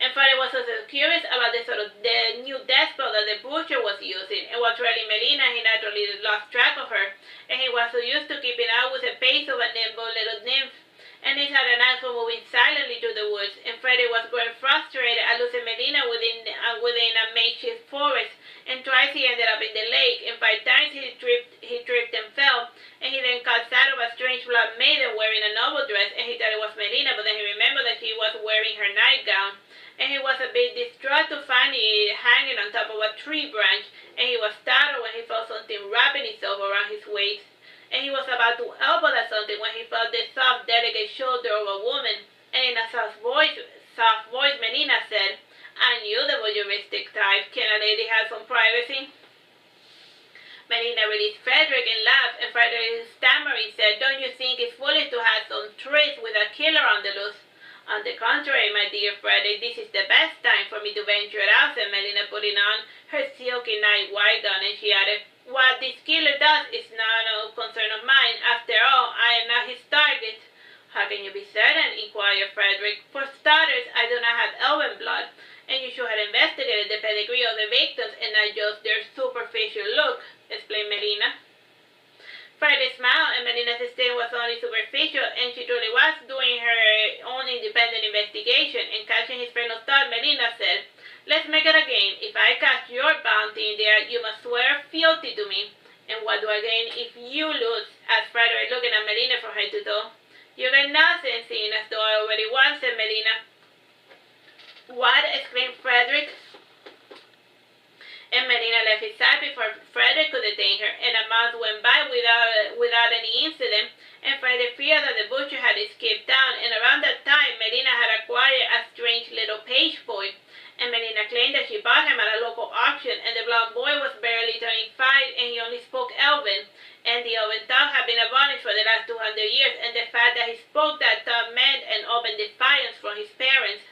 And Father was also curious about the new death spell that the butcher was using, and was really Melina, he naturally lost track of her, and he was so used to keeping out with the pace of a nimble little nymph, and he had an eye for moving silently through the woods, and Freddy was growing frustrated at losing Melina within a makeshift forest, and twice he ended up in the lake, and 5 times he tripped and fell, and he then caught sight of a strange black maiden wearing a noble dress, and he thought it was Melina, but then he remembered that she was wearing her nightgown, and he was a bit distraught to find it hanging on top of a tree branch, and he was startled when he felt something wrapping itself around his waist, and he was about to elbow at something when he felt the soft, delicate shoulder of a woman, and in a soft voice, Melina said, "I knew the voyeuristic type. Can a lady have some privacy?" Melina released Frederick and laughed, and Frederick stammering said, "Don't you think it's foolish to have some tryst with a killer on the loose?" "On the contrary, my dear Frederick, this is the best time for me to venture out," said Melina, putting on her silky night white gown, and she added, "What this killer does is no concern of mine. After all, I am not his target." "How can you be certain?" inquired Frederick. "For starters, I do not have elven blood, and you should have investigated the pedigree of the victims and not just their superficial look," explained Melina. Frederick smiled, and Melina's disdain was only superficial, and she truly was doing her own independent investigation, and catching his friend of thought, Melina said, "Let's make it a game. If I catch your bounty in there, you must swear fealty to me." "And what do I gain if you lose?" asked Frederick, looking at Melina from head to toe. "You get nothing, seeing as though I already won," said Melina. "What?" exclaimed Frederick. And Melina left his side before Frederick could detain her, and a month went by without any incident, and Frederick feared that the butcher had escaped town, and around that time Melina had acquired a strange little page boy, and Melina claimed that she bought him at a local auction, and the blonde boy was barely turning 5, and he only spoke Elven, and the Elven tongue had been abolished for the last 200 years, and the fact that he spoke that tongue meant an open defiance from his parents.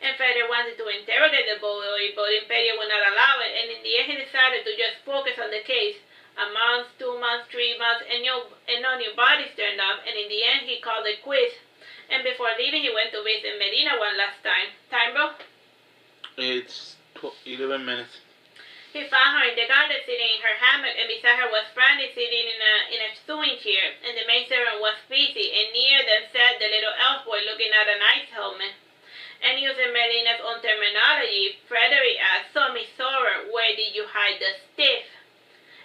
And Frederick wanted to interrogate the boy, but Imperial would not allow it, and in the end he decided to just focus on the case. A month, 2 months, 3 months, and no new bodies turned up, and in the end he called it quits. And before leaving, he went to visit Melina one last time. Time, bro? It's 11 minutes. He found her in the garden sitting in her hammock, and beside her was Franny sitting in a sewing chair, and the maid servant was busy, and near them sat the little elf boy looking at an ice helmet. And using Melina's own terminology, Frederick asked, "So, Miss Sora, where did you hide the stiff?"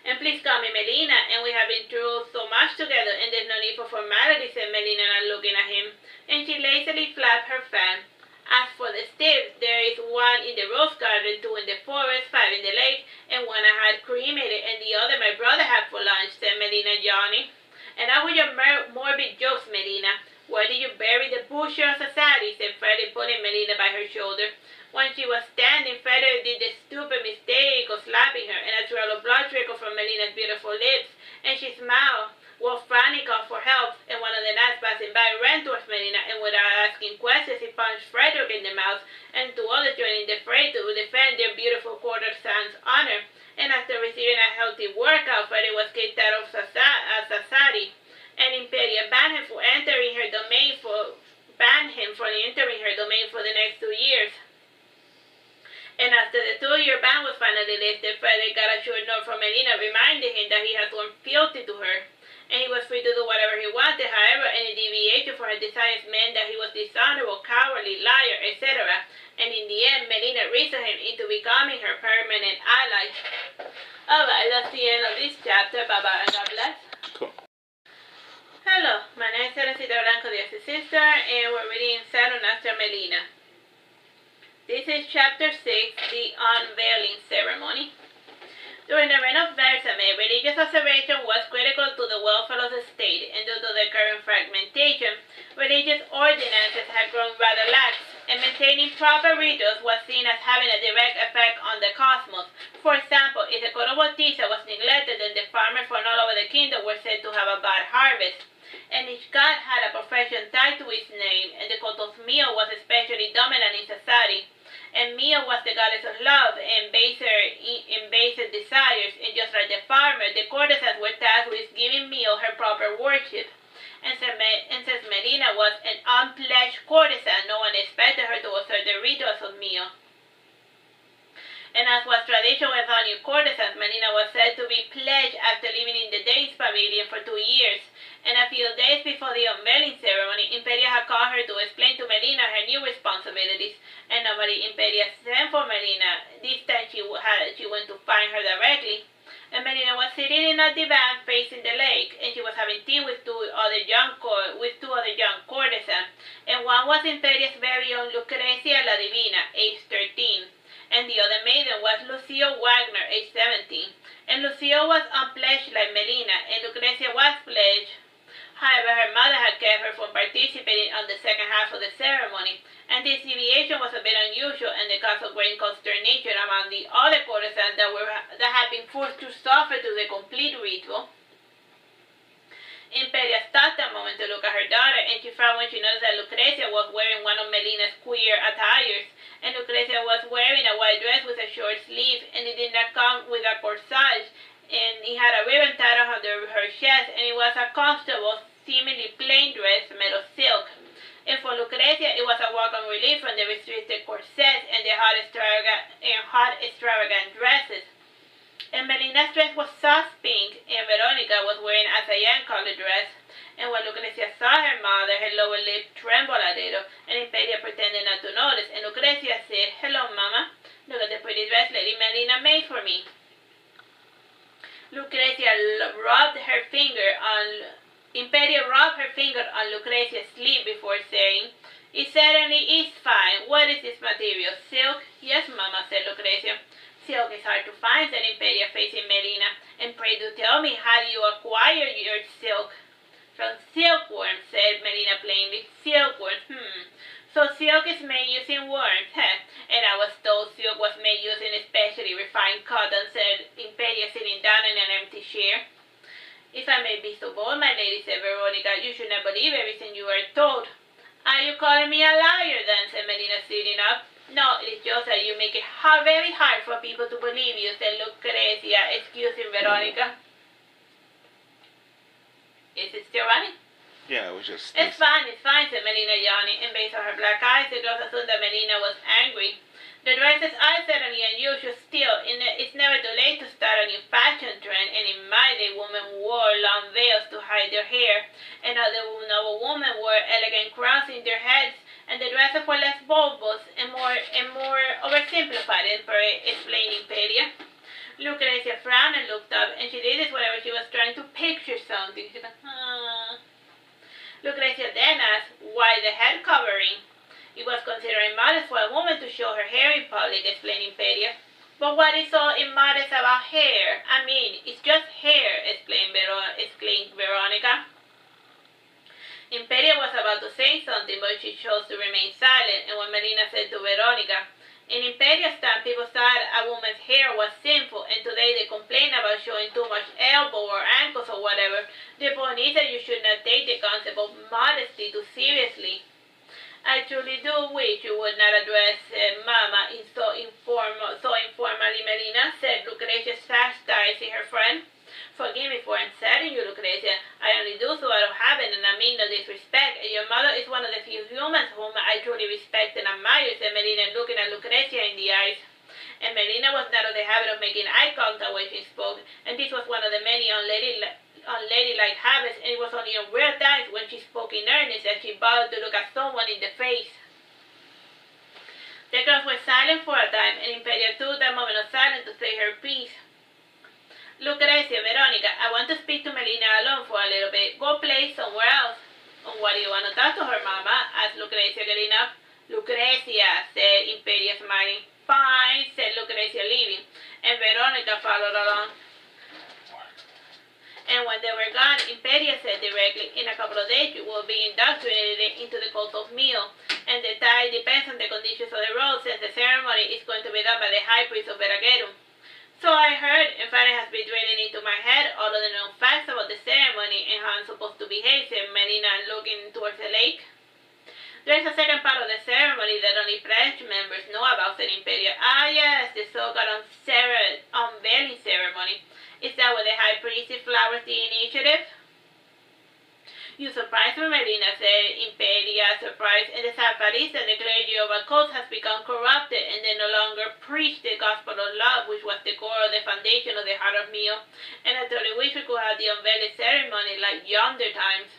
"And please call me Melina, and we have been through so much together, and there's no need for formality," said Melina, not looking at him, and she lazily flapped her fan. "As for the stiff, there is 1 in the rose garden, 2 in the forest, 5 in the lake, and 1 I had cremated, and the other my brother had for lunch," said Melina, yawning. "And now with your morbid jokes, Melina. Where did you bury the butcher of Sassari?" said Frederick, putting Melina by her shoulder. When she was standing, Frederick did the stupid mistake of slapping her, and a trail of blood trickled from Melina's beautiful lips, and she smiled. Well, Franny called for help, and one of the knights passing by ran towards Melina, and without asking questions, he punched Frederick in the mouth, and 2 others joined in the fray to defend their beautiful courtesan's honor. And after receiving a healthy workout, Frederick was kicked out of Sassari, and Impedia banned him from entering her domain for the next 2 years. And after the 2-year ban was finally lifted, Frederick got a short note from Melina reminding him that he had sworn fealty to her, and he was free to do whatever he wanted. However, any deviation from her desires meant that he was dishonorable, cowardly, liar, etc. And in the end, Melina reasoned him into becoming her permanent ally. Alright, that's the end of this chapter. Bye-bye and God bless. Cool. Hello, my name is Teresita, Blanco, the Artsy Sister, and we're reading Saturnastra Melina. This is chapter 6, the unveiling ceremony. During the reign of Versame, religious observation was critical to the welfare of the state, and due to the current fragmentation, religious ordinances had grown rather lax, and maintaining proper rituals was seen as having a direct effect on the cosmos. For example, if the Corobotiza was neglected, then the farmers from all over the kingdom were said to have a bad harvest. And each god had a profession tied to his name, and the cult of Mio was especially dominant in Sassari. And Mio was the goddess of love, and Baser desires, and just like the farmer, the courtesans were tasked with giving Mio her proper worship. And since Melina was an unpledged courtesan, no one expected her to observe the rituals of Mio. And as was tradition with all new courtesans, Melina was said to be pledged after living in the Danes' pavilion for 2 years. And a few days before the unveiling ceremony, Imperia had called her to explain to Melina her new responsibilities. And normally Imperia sent for Melina. This time she went to find her directly. And Melina was sitting in a divan facing the lake, and she was having tea with two other young courtesans. And one was Imperia's very own Lucrecia la Divina, age 13. And the other maiden was Lucio Wagner, age 17. And Lucio was unpledged like Melina, and Lucrecia was pledged. However, her mother had kept her from participating on the second half of the ceremony, and this deviation was a bit unusual and the cause of great consternation among the other courtesans that had been forced to suffer through the complete ritual. Imperia stopped a moment to look at her daughter, and she frowned when she noticed that Lucrecia was wearing one of Melina's queer attires. And Lucrecia was wearing a white dress with a short sleeve, and it did not come with a corsage, and it had a ribbon tied under her chest, and it was a comfortable, seemingly plain dress made of silk. And for Lucrecia, it was a welcome relief from the restricted corsets and the hot extravagant dresses. And Melina's dress was soft pink, and Veronica was wearing a cyan-colored dress. And when Lucrecia saw her mother, her lower lip trembled a little, and Imperia pretended not to notice. And Lucrecia said, "Hello, Mama. Look at the pretty dress Lady Melina made for me." Imperia rubbed her finger on Lucrecia's sleeve before saying, "It certainly is fine. What is this material? Silk?" "Yes, Mama," said Lucrecia. "Silk is hard to find," said Imperia, facing Melina. "And pray do tell me, how do you acquire your silk?" "From silkworms," said Melina plainly. "Silkworms, So silk is made using worms, And I was told silk was made using especially refined cotton," said Imperia, sitting down in an empty chair. "If I may be so bold, my lady," said Veronica, "you should not believe everything you are told." "Are you calling me a liar, then?" said Melina, sitting up. "No, it is just that you make it very hard for people to believe you," said Lucrecia, excusing Veronica. Is it still running? Yeah, it was just... It's fine, said Melina, yawning, and based on her black eyes, the girls assumed that Melina was angry. "The dresses are certainly unusual still, and it's never too late to start a new fashion trend, and in my day women wore long veils to hide their hair, and other noble women wore elegant crowns in their heads, and the dresses were less bulbous and more oversimplified," explained Imperia. Lucrecia frowned and looked up, and she did this whenever she was trying to picture something. She went, Lucrecia then asked, "Why the head covering?" "It was considered immodest for a woman to show her hair in public," explained Imperia. "But what is so immodest about hair? I mean, it's just hair," exclaimed Veronica. Imperia was about to say something, but she chose to remain silent, and when Melina said to Veronica, "In Imperia's time, people thought a woman's hair was sinful, and today they complain about showing too much elbow or ankles or whatever. The point is that you should not take the concept of modesty too seriously." "I truly do wish you would not address Mama in so informally, Melina," said Lucrecia, chastising her friend. "Forgive me for upsetting you, Lucrecia. I only do so out of habit, and I mean no disrespect, and your mother is one of the few humans whom I truly respect and admire," said Melina, looking at Lucrecia in the eyes. And Melina was not of the habit of making eye contact when she spoke, and this was one of the many unladylike habits, and it was only on rare times when she spoke in earnest that she bowed to look at someone in the face. The girls were silent for a time, and Imperia took that moment of silence to say her piece. "Lucrecia, Veronica, I want to speak to Melina alone for a little bit. Go play somewhere else." "What do you want to talk to her, Mama?" asked Lucrecia, getting up. "Lucrecia," said Imperia, smiling. "Fine," said Lucrecia, leaving, and Veronica followed along. And when they were gone, Imperia said directly, "In a couple of days you will be indoctrinated into the cult of Mio, and the time depends on the conditions of the road, since the ceremony is going to be done by the high priest of Veragerum." "So I heard, and finally has been drilling into my head all of the known facts about the ceremony and how I'm supposed to behave," said Melina, looking towards the lake. There is a second part of the ceremony that only pledge members know about, said Impedia. Ah yes, the so-called unveiling ceremony. Is that what the high priest flowers the initiative? You surprise me, Melina, said Impedia, surprised, and the Sassari and the clergy of a cult has become corrupted, and they no longer preach the gospel of love, which was the core of the foundation of the heart of Mio, and I totally wish we could have the unveiling ceremony like yonder times.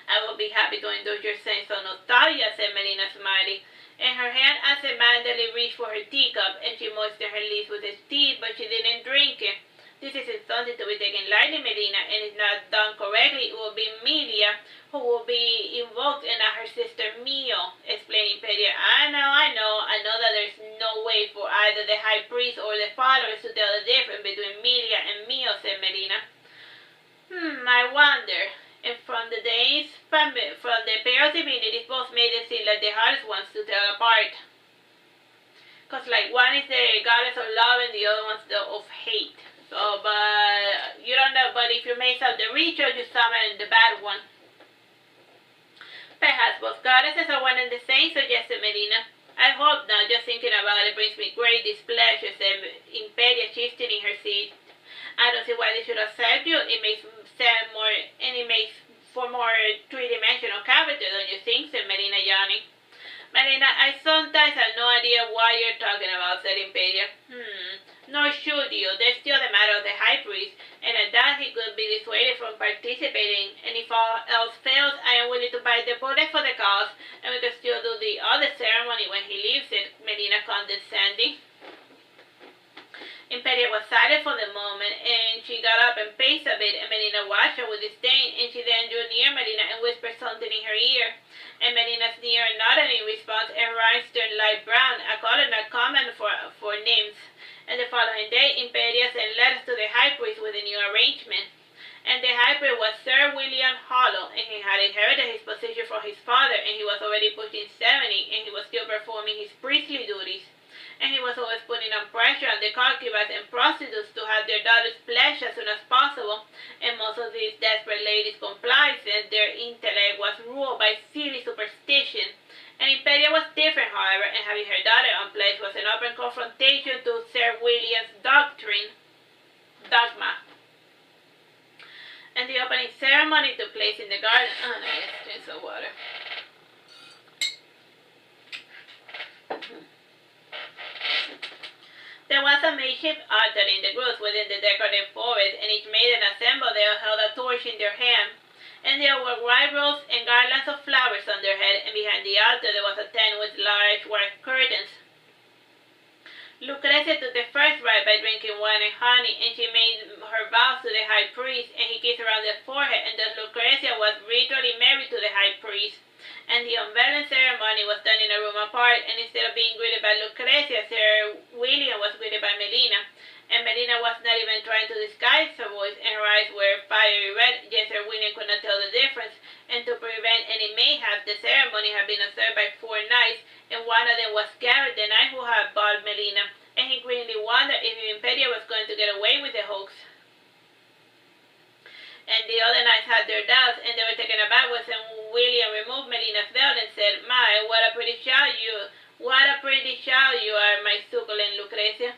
I will be happy to indulge your sense of nostalgia, said Melina, smiling, and her hand absentmindedly reached for her teacup, and she moistened her lips with its tea, but she didn't drink it. This isn't something to be taken lightly, Melina, and if not done correctly, it will be Melia who will be invoked and not her sister Mio, explained Impedia. I know that there's no way for either the high priest or the followers to tell the difference between Melia and Mio, said Melina. I wonder. And from the pair of divinities, both made it seem like the hardest ones to tell apart. Because, like, one is the goddess of love and the other one's the of hate. So, but you don't know, but if you mess up the ritual, you summon the bad one. Perhaps both goddesses are one and the same, suggested Melina. I hope not, just thinking about it brings me great displeasure, said Impedia, shifting in her seat. I don't see why they should accept you. It makes sound more, and it makes for more three-dimensional character, don't you think, said Melina, yawning. Melina, I sometimes have no idea what you're talking about, said Impedia. Nor should you. There's still the matter of the high priest, and at that he could be dissuaded from participating, and if all else fails, I am willing to bite the bullet for the cause, and we can still do the other ceremony when he leaves, said Melina, condescending. Impedia was silent for the moment, and she got up and paced a bit, and Melina watched her with disdain, and she then drew near Melina and whispered something in her ear. And Melina sneered and nodded in response, and her eyes turned light brown, a color not common for nymphs. And the following day, Impedia sent letters to the high priest with a new arrangement. And the high priest was Sir William Hollow, and he had inherited his position from his father, and he was already pushing 70, and he was still performing his priestly duties. And he was always putting on pressure on the concubines and prostitutes to have their daughters pledged as soon as possible, and most of these desperate ladies complied, since their intellect was ruled by silly superstition. And Impedia was different, however, and having her daughter unpledged was an open confrontation to Sir William's dogma. And the opening ceremony took place in the garden. Oh no, let's drink some water. There was a makeshift altar in the grove within the decorative forest, and each maiden assembled there held a torch in their hand. And there were white robes and garlands of flowers on their head, and behind the altar there was a tent with large white curtains. Lucrezia took the first rite by drinking wine and honey, and she made her vows to the high priest, and he kissed her on the forehead, and thus Lucrezia was ritually married to the high priest. And the unveiling ceremony was done in a room apart, and instead of being greeted by Lucrezia, Sir William was greeted by Melina. And Melina was not even trying to disguise her voice, and her eyes were fiery red, yet Sir William could not tell the difference. And to prevent any mayhap, the ceremony had been observed by 4 knights, and one of them was Garrett, the knight who had bought Melina, and he grimly wondered if Impedia was going to get away with the hoax. And the other knights had their doubts, and they were taken aback when Sir William removed Melina's veil and said, "My, what a pretty child you are, my succulent Lucrezia."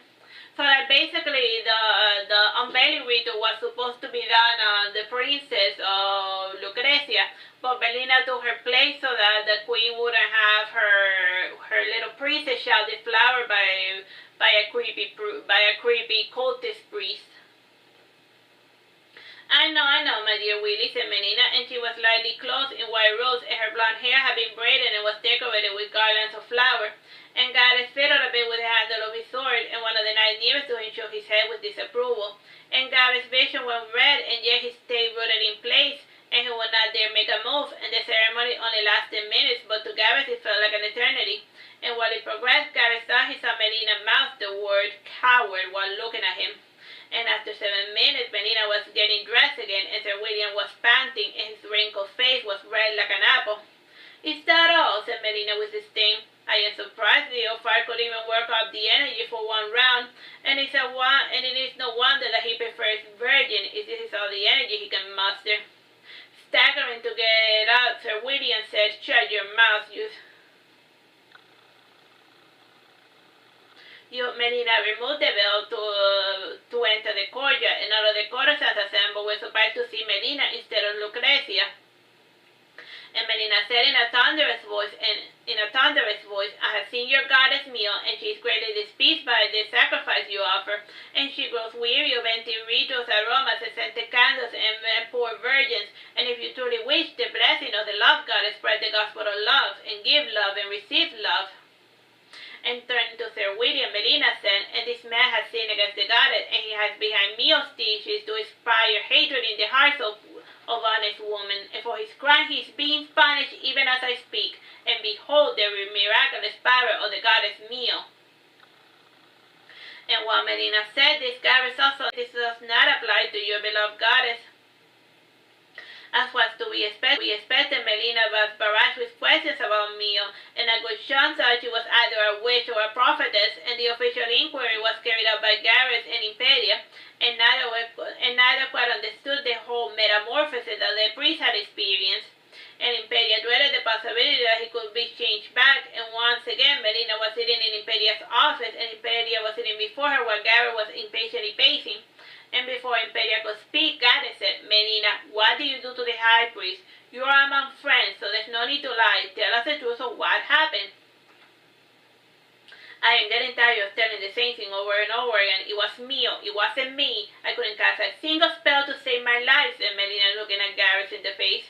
So that basically the unveiling ritual was supposed to be done on the princess of Lucrezia, but Melina took her place so that the queen wouldn't have her little princess child deflowered by a creepy cultist priest. I know, my dear Willie, said Melina, and she was lightly clothed in white robes, and her blonde hair had been braided and was decorated with garlands of flowers. And Gareth fiddled a bit with the handle of his sword, and one of the knights nearest to him shook his head with disapproval. And Gareth's vision went red, and yet he stayed rooted in place, and he would not dare make a move, and the ceremony only lasted minutes, but to Gareth it felt like an eternity. And while it progressed, Gareth thought he saw Melina mouth the word coward while looking at him. And after 7 minutes, Melina was getting dressed again, and Sir William was panting, and his wrinkled face was red like an apple. "Is that all?" said Melina with disdain. "I am surprised the old fire could even work up the energy for 1 round, and it is no wonder that he prefers virgin if this is all the energy he can muster." Staggering to get out, Sir William said, "Shut your mouth, Melina removed the veil to enter the courtyard, and all of the courtesans assembled were surprised to see Melina instead of Lucrezia. And Melina said in a thunderous voice, "I have seen your goddess meal, and she is greatly displeased by the sacrifice you offer, and she grows weary of empty rituals, aromas, and scented candles, and poor virgins. And if you truly wish the blessing of the love goddess, spread the gospel of love, and give love, and receive love." And turning to Sir William, Melina said, "And this man has sinned against the goddess, and he has behind meal dishes to inspire hatred in the hearts of honest women, and for his crime he is being punished even as I speak. And behold the miraculous power of the goddess meal." And while Melina said this, Gareth also, "This does not apply to your beloved goddess." As was to be expected, Melina was barraged with questions about Mio, and a good chance thought she was either a witch or a prophetess, and the official inquiry was carried out by Gareth and Impedia, and neither quite understood the whole metamorphosis that the priest had experienced, and Impedia dreaded the possibility that he could be changed back, and once again Melina was sitting in Impedia's office, and Impedia was sitting before her while Gareth was impatiently pacing. And before Impedia could speak, Gareth said, "Melina, what did you do to the high priest? You are among friends, so there's no need to lie. Tell us the truth of what happened." "I am getting tired of telling the same thing over and over again. It was Mio. It wasn't me. I couldn't cast a single spell to save my life," said Melina, looking at Gareth in the face.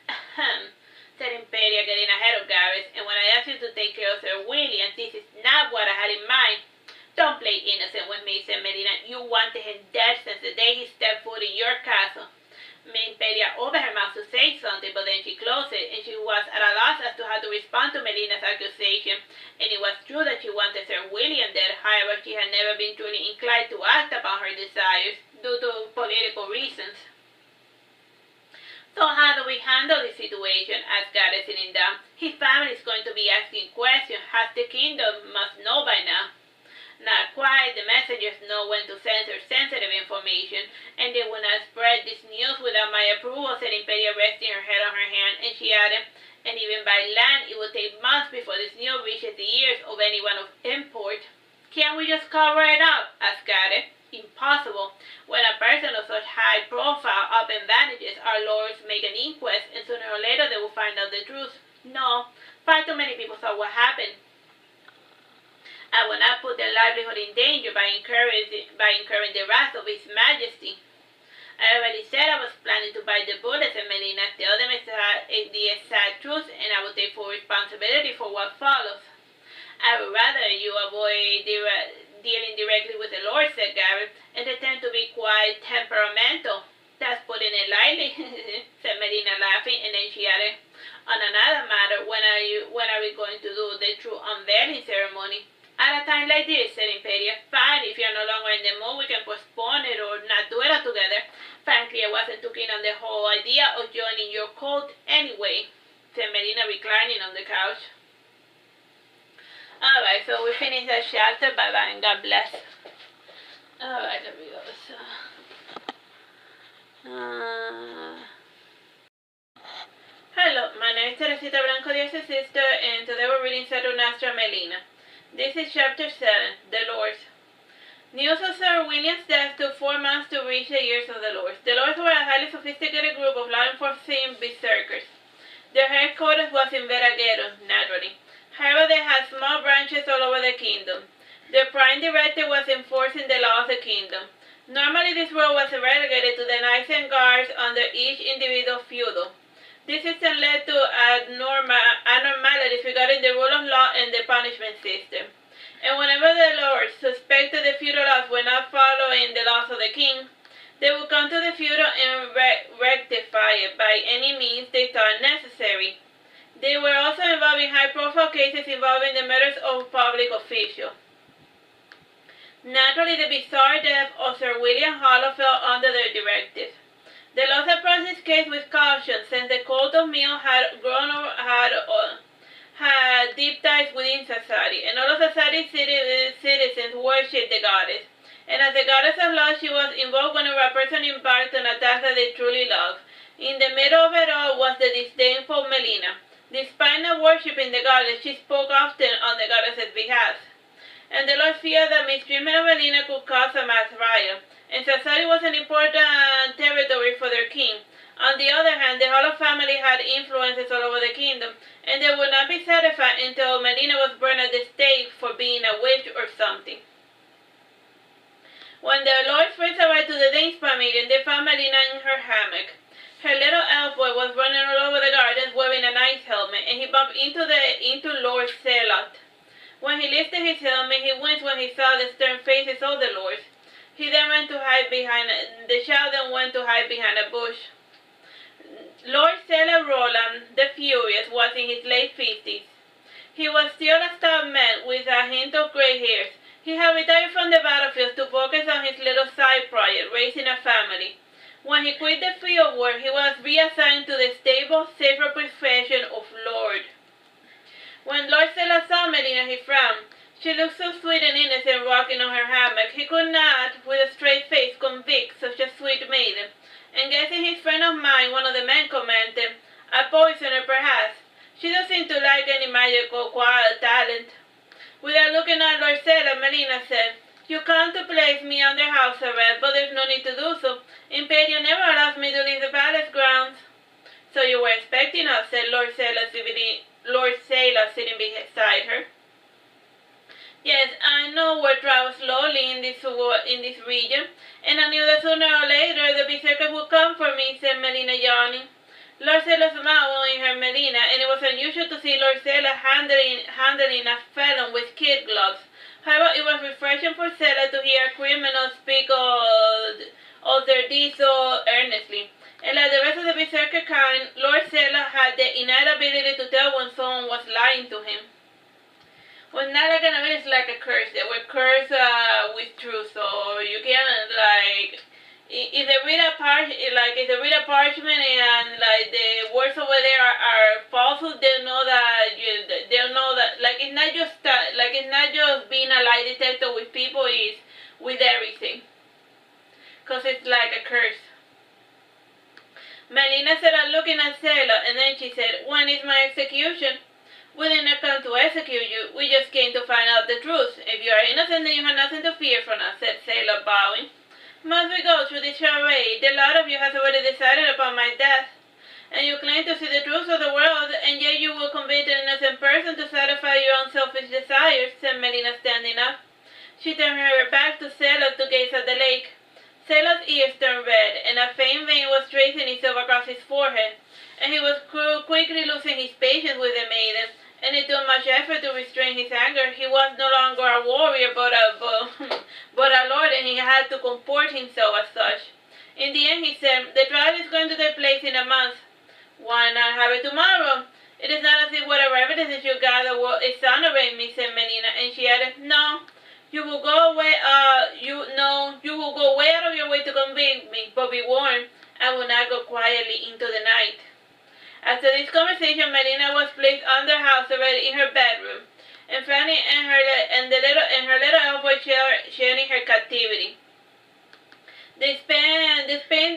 "Ahem," said Impedia, getting ahead of Gareth, "and when I asked you to take care of Sir William, this is not what I had in mind." "Don't play innocent with me," said Melina. "You wanted him dead since the day he stepped foot in your castle." Impedia opened her mouth to say something, but then she closed it, and she was at a loss as to how to respond to Melina's accusation. And it was true that she wanted Sir William dead. However, she had never been truly inclined to act upon her desires due to political reasons. "So how do we handle this situation?" asked Gareth, sitting down. "His family is going to be asking questions. Half the kingdom must know by now." "Not quite. The messengers know when to censor sensitive information, and they will not spread this news without my approval," said Impedia, resting her head on her hand, and she added, "And even by land, it will take months before this news reaches the ears of anyone of import." "Can't we just cover it up?" asked Gareth. "Impossible. When a person of such high profile often vanishes, our lords make an inquest, and sooner or later they will find out the truth. No, far too many people saw what happened. I will not put their livelihood in danger by incurring the wrath of His Majesty." "I already said I was planning to bite the bullet," said Melina. "Tell them the exact truth, and I will take full responsibility for what follows." "I would rather you avoid dealing directly with the Lord," said Gareth, "and they tend to be quite temperamental." "That's putting it lightly," said Melina, laughing, and then she added, "On another matter, when are we going to do the true unveiling ceremony?" "At a time like this," said Impedia. "Fine, if you're no longer in the mood, we can postpone it or not do it altogether. Frankly, I wasn't too keen on the whole idea of joining your cult anyway," said Melina, reclining on the couch. Alright, so we finished that chapter. Bye-bye and God bless. Alright, there we go. Hello, my name is Teresita, Blanco, Artsy Sister, and today we're reading Saturnastra Melina. This is Chapter 7, The Lords. News of Sir William's death took 4 months to reach the ears of the Lords. The Lords were a highly sophisticated group of law enforcing berserkers. Their headquarters was in Veraguero, naturally. However, they had small branches all over the kingdom. Their prime directive was enforcing the law of the kingdom. Normally, this role was relegated to the knights and guards under each individual feudal. This system led to abnormalities regarding the rule of law and the punishment system. And whenever the lords suspected the feudal laws were not following the laws of the king, they would come to the feudal and rectify it by any means they thought necessary. They were also involved in high-profile cases involving the murders of public officials. Naturally, the bizarre death of Sir William Hollow fell under their directive. The Lords approached this case with caution, since the cult of Mio had deep ties within Sassari, and all of Sassari's citizens worshipped the goddess. And as the goddess of love, she was invoked whenever a person embarked on a task that they truly loved. In the middle of it all was the disdainful Melina. Despite not worshipping the goddess, she spoke often on the goddess's behalf. And the Lord feared that mistreatment of Melina could cause a mass riot, and Sassari was an important territory for their king. On the other hand, the whole family had influences all over the kingdom, and they would not be satisfied until Melina was burned at the stake for being a witch or something. When the Lord first arrived to the Dainspa meeting, they found Melina in her hammock. Her little elf boy was running all over the gardens wearing an ice helmet, and he bumped into Lord Selot. When he lifted his helmet, he winced when he saw the stern faces of the lords. He then ran to hide behind the child and went to hide behind a bush. Lord Selot Roland, the Furious, was in his late 50s. He was still a stout man with a hint of gray hairs. He had retired from the battlefield to focus on his little side project, raising a family. When he quit the field work, he was reassigned to the stable, safer profession of Lord. When Lord Selot saw Melina, he frowned. She looked so sweet and innocent rocking on her hammock. He could not, with a straight face, convict such a sweet maiden. And guessing his friend of mine, one of the men commented, "A poisoner, perhaps. She doesn't seem to like any magical talent." Without looking at Lord Selot, Melina said, "You come to place me under house arrest, but there's no need to do so. Impede never allows me to leave the palace grounds." "So you were expecting us," said Lord Selot sitting beside her. "Yes, I know we're traveled slowly in this region, and I knew that sooner or later the berserkers would come for me," said Melina, yawning. Lord Selot smiled in her Melina, and it was unusual to see Lord Selot handling a felon with kid gloves. However, it was refreshing for Selot to hear criminals speak of their deeds so earnestly. And like the rest of the berserker kind, Lord Selot had the innate ability to tell when someone was lying to him. Well, not like an ability, it's like a curse. They were cursed with truth, so you can't, like, if they read a parchment and like the words over there are falsehood, they'll know that like it's not just being a lie detector with people, it's with everything, cause it's like a curse. Melina said, looking at Selot, and then she said, "When is my execution?" "We did not come to execute you. We just came to find out the truth. If you are innocent, then you have nothing to fear from us," said Selot, bowing. "Must we go through this charade? The lot of you has already decided upon my death. And you claim to see the truth of the world, and yet you will convict an innocent person to satisfy your own selfish desires," said Melina, standing up. She turned her back to Selot to gaze at the lake. Selot's ears turned red, and a faint vein was tracing itself across his forehead, and he was quickly losing his patience with the maiden, and it took much effort to restrain his anger. He was no longer a warrior, but a lord, and he had to comport himself as such. In the end, he said, "The trial is going to take place in a month." "Why not have it tomorrow? It is not as if whatever evidence you gather will exonerate me," said Melina, and she added, "No. You will go way out of your way to convict me, but be warned, I will not go quietly into the night." After this conversation, Melina was placed under house arrest in her bedroom, and Fanny and her little elf boy sharing her captivity. They spent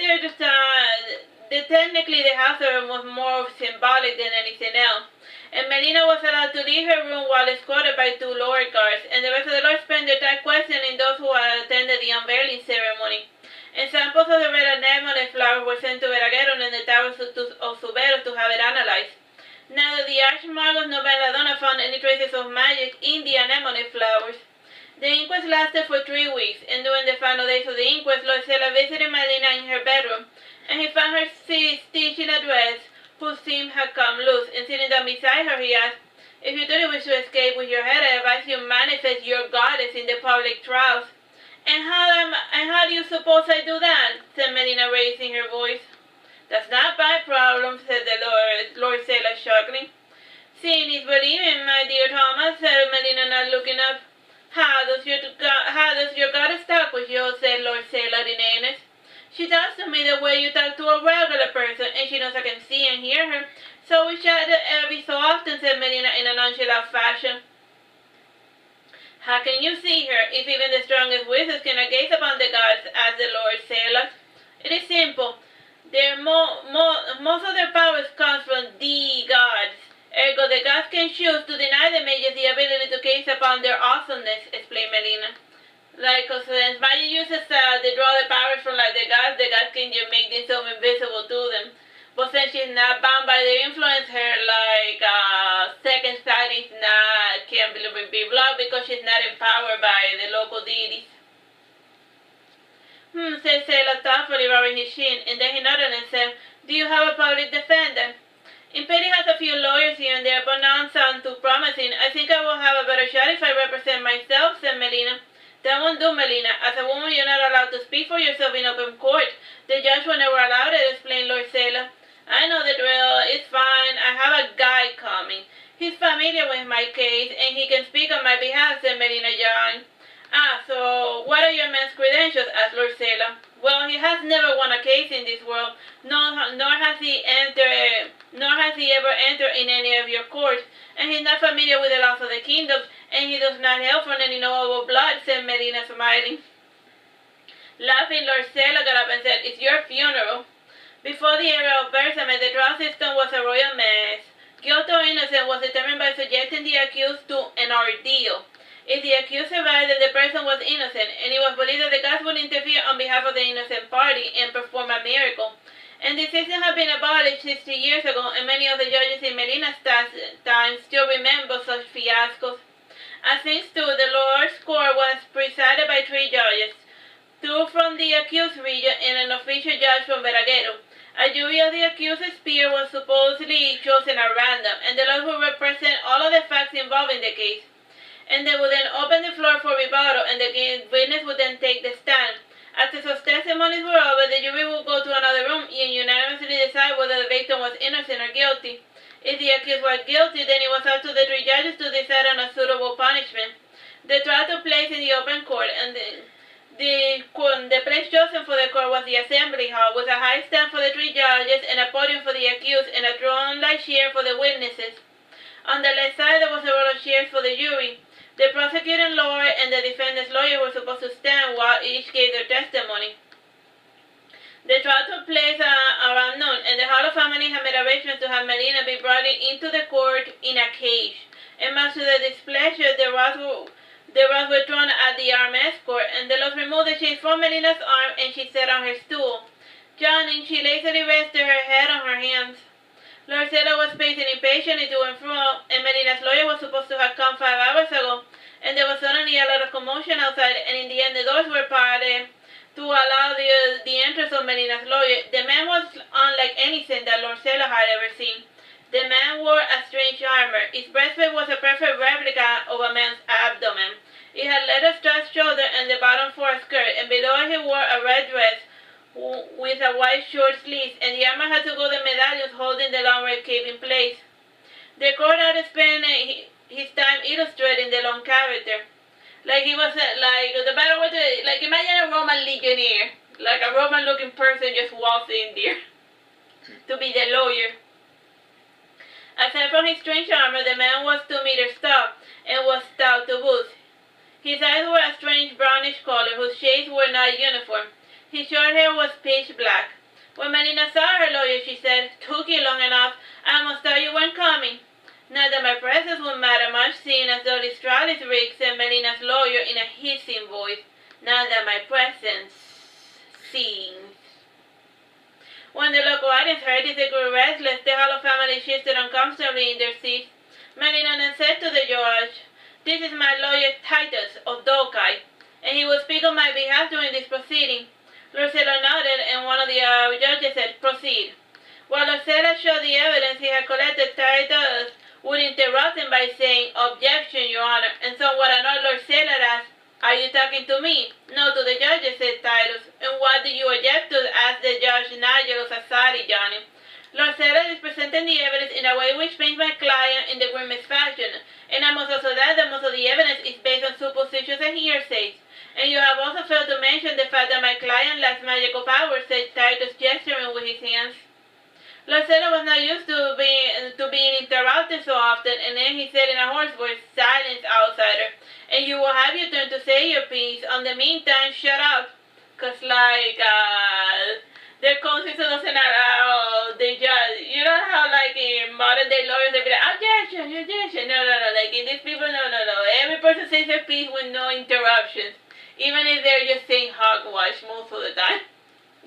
their time. Technically, the house arrest was more symbolic than anything else. And Melina was allowed to leave her room while escorted by 2 lower guards, and the rest of the lords spent their time questioning those who had attended the unveiling ceremony. And samples of the red anemone flowers were sent to Verageron and the towers of Suberos to have it analyzed. Neither the Archmagus nor Belladonna found any traces of magic in the anemone flowers. The inquest lasted for 3 weeks, and during the final days of the inquest, Lord Selot visited Melina in her bedroom, and he found her stitched in a dress whose seam had come loose, and sitting down beside her, he asked, "If you truly wish to escape with your head, I advise you manifest your goddess in the public trials." And how do you suppose I do that?" said Melina, raising her voice. "That's not my problem," said the Lord Selot, chuckling. "Seeing is believing, my dear Thomas," said Melina, not looking up. How does your goddess talk with you?" said Lord Selot in earnest. "She talks to me the way you talk to a regular person, and she knows I can see and hear her. So we chat every so often," said Melina in a nonchalant fashion. "How can you see her, if even the strongest wizards cannot gaze upon the gods?" asked the Lord Selot. "It is simple. Most of their powers come from the gods. Ergo, the gods can choose to deny the mages the ability to gaze upon their awesomeness, explained Melina. Like, cause since magic uses they draw the powers from like the gods can just make themselves invisible to them. But since she's not bound by their influence, her like second sight is not can't be blocked because she's not empowered by the local deities. Said Sailor thoughtfully, rubbing his chin, and then he nodded and said, "Do you have a public defender?" Impede has a few lawyers here and there, but none sound too promising. I think I will have a better shot if I represent myself, said Melina. That won't do, Melina. As a woman, you're not allowed to speak for yourself in open court. The judge will never allow it, explained Lord Sailor. I know the drill. It's fine. I have a guy coming. He's familiar with my case, and he can speak on my behalf, said Melina John. Ah, so what are your man's credentials? Asked Lord Sailor. Well, he has never won a case in this world, nor has he ever entered in any of your courts, and he's not familiar with the laws of the kingdom, and he does not hail from any noble blood, said Melina, smiling. Laughing, Lord Sailor got up and said, "It's your funeral." Before the era of Versailles, the trial system was a royal mess. Guilt or innocence was determined by subjecting the accused to an ordeal. If the accused survived, then the person was innocent, and it was believed that the gods would interfere on behalf of the innocent party and perform a miracle. And the system had been abolished 60 years ago, and many of the judges in Melina's time still remember such fiascos. As things stood, the Lord's court was presided by 3 judges, 2 from the accused region and an official judge from Veraguero. A jury of the accused's peer was supposedly chosen at random, and the Lord would represent all of the facts involving the case. And they would then open the floor for rebuttal, and the witness would then take the stand. After such testimonies were over, the jury would go to another room and unanimously decide whether the victim was innocent or guilty. If the accused was guilty, then it was up to the 3 judges to decide on a suitable punishment. The trial took place in the open court, and the place chosen for the court was the assembly hall, with a high stand for the 3 judges and a podium for the accused and a throne-like chair for the witnesses. On the left side, there was a row of chairs for the jury. The prosecuting lawyer and the defendant's lawyer were supposed to stand while each gave their testimony. The trial took place around noon, and the Hall of Family had made arrangements to have Melina be brought into the court in a cage. And much to their displeasure, the rods were thrown at the armed escort, and the Lord removed the chains from Melina's arm, and she sat on her stool. Yawning, she lazily rested her head on her hands. Lord Sailor was pacing impatiently to and fro, and Melina's lawyer was supposed to have come 5 hours ago, and there was suddenly a lot of commotion outside, and in the end the doors were parted to allow the entrance of Melina's lawyer. The man was unlike anything that Lord Sailor had ever seen. The man wore a strange armor. His breastplate was a perfect replica of a man's abdomen. It had leather-strapped shoulder and the bottom for a skirt, and below it he wore a red dress with a white short sleeves, and the armor had 2 golden medallions holding the long red cape in place. The court had spent his time illustrating the long character. Like he was the better way to, like, imagine a Roman legionnaire, like a Roman looking person just walks in there to be the lawyer. Aside from his strange armor, the man was 2 meters tall and was stout to boot. His eyes were a strange brownish color whose shades were not uniform. His short hair was pitch black. When Melina saw her lawyer, she said, "Took you long enough. I must thought you weren't coming." "Not that my presence would matter much, seeing as though this trial is rigged," said Melina's lawyer in a hissing voice. "Not that my presence seems." When the local audience heard this, they grew restless. The Hall of Family shifted uncomfortably in their seats. Melina then said to the judge, "This is my lawyer Titus of Dokai, and he will speak on my behalf during this proceeding." Lord Sailor nodded, and one of the judges said, "Proceed." While Lord Sailor showed the evidence he had collected, Titus would interrupt him by saying, "Objection, Your Honor," and somewhat annoyed, Lord Sailor asked, "Are you talking to me?" "No, to the judges," said Titus. "And what do you object to?" asked the judge Nigel of Sassari, Johnny. Lord Sailor is presenting the evidence in a way which paints my client in the grimmest fashion, and I must also add that most of the evidence is based on suppositions and hearsays. And you have also failed to mention the fact that my client lacks magical powers," said Titus, gesturing with his hands. Lord Sailor was not used to being interrupted so often, and then he said in a hoarse voice, "Silence, outsider, and you will have your turn to say your piece. On the meantime, shut up." 'Cause their conscience doesn't allow the judge. You know how like in modern day lawyers they be like, objection, objection. No. Like in these people, no. Every person says their piece with no interruptions. Even if they're just saying hogwash most of the time.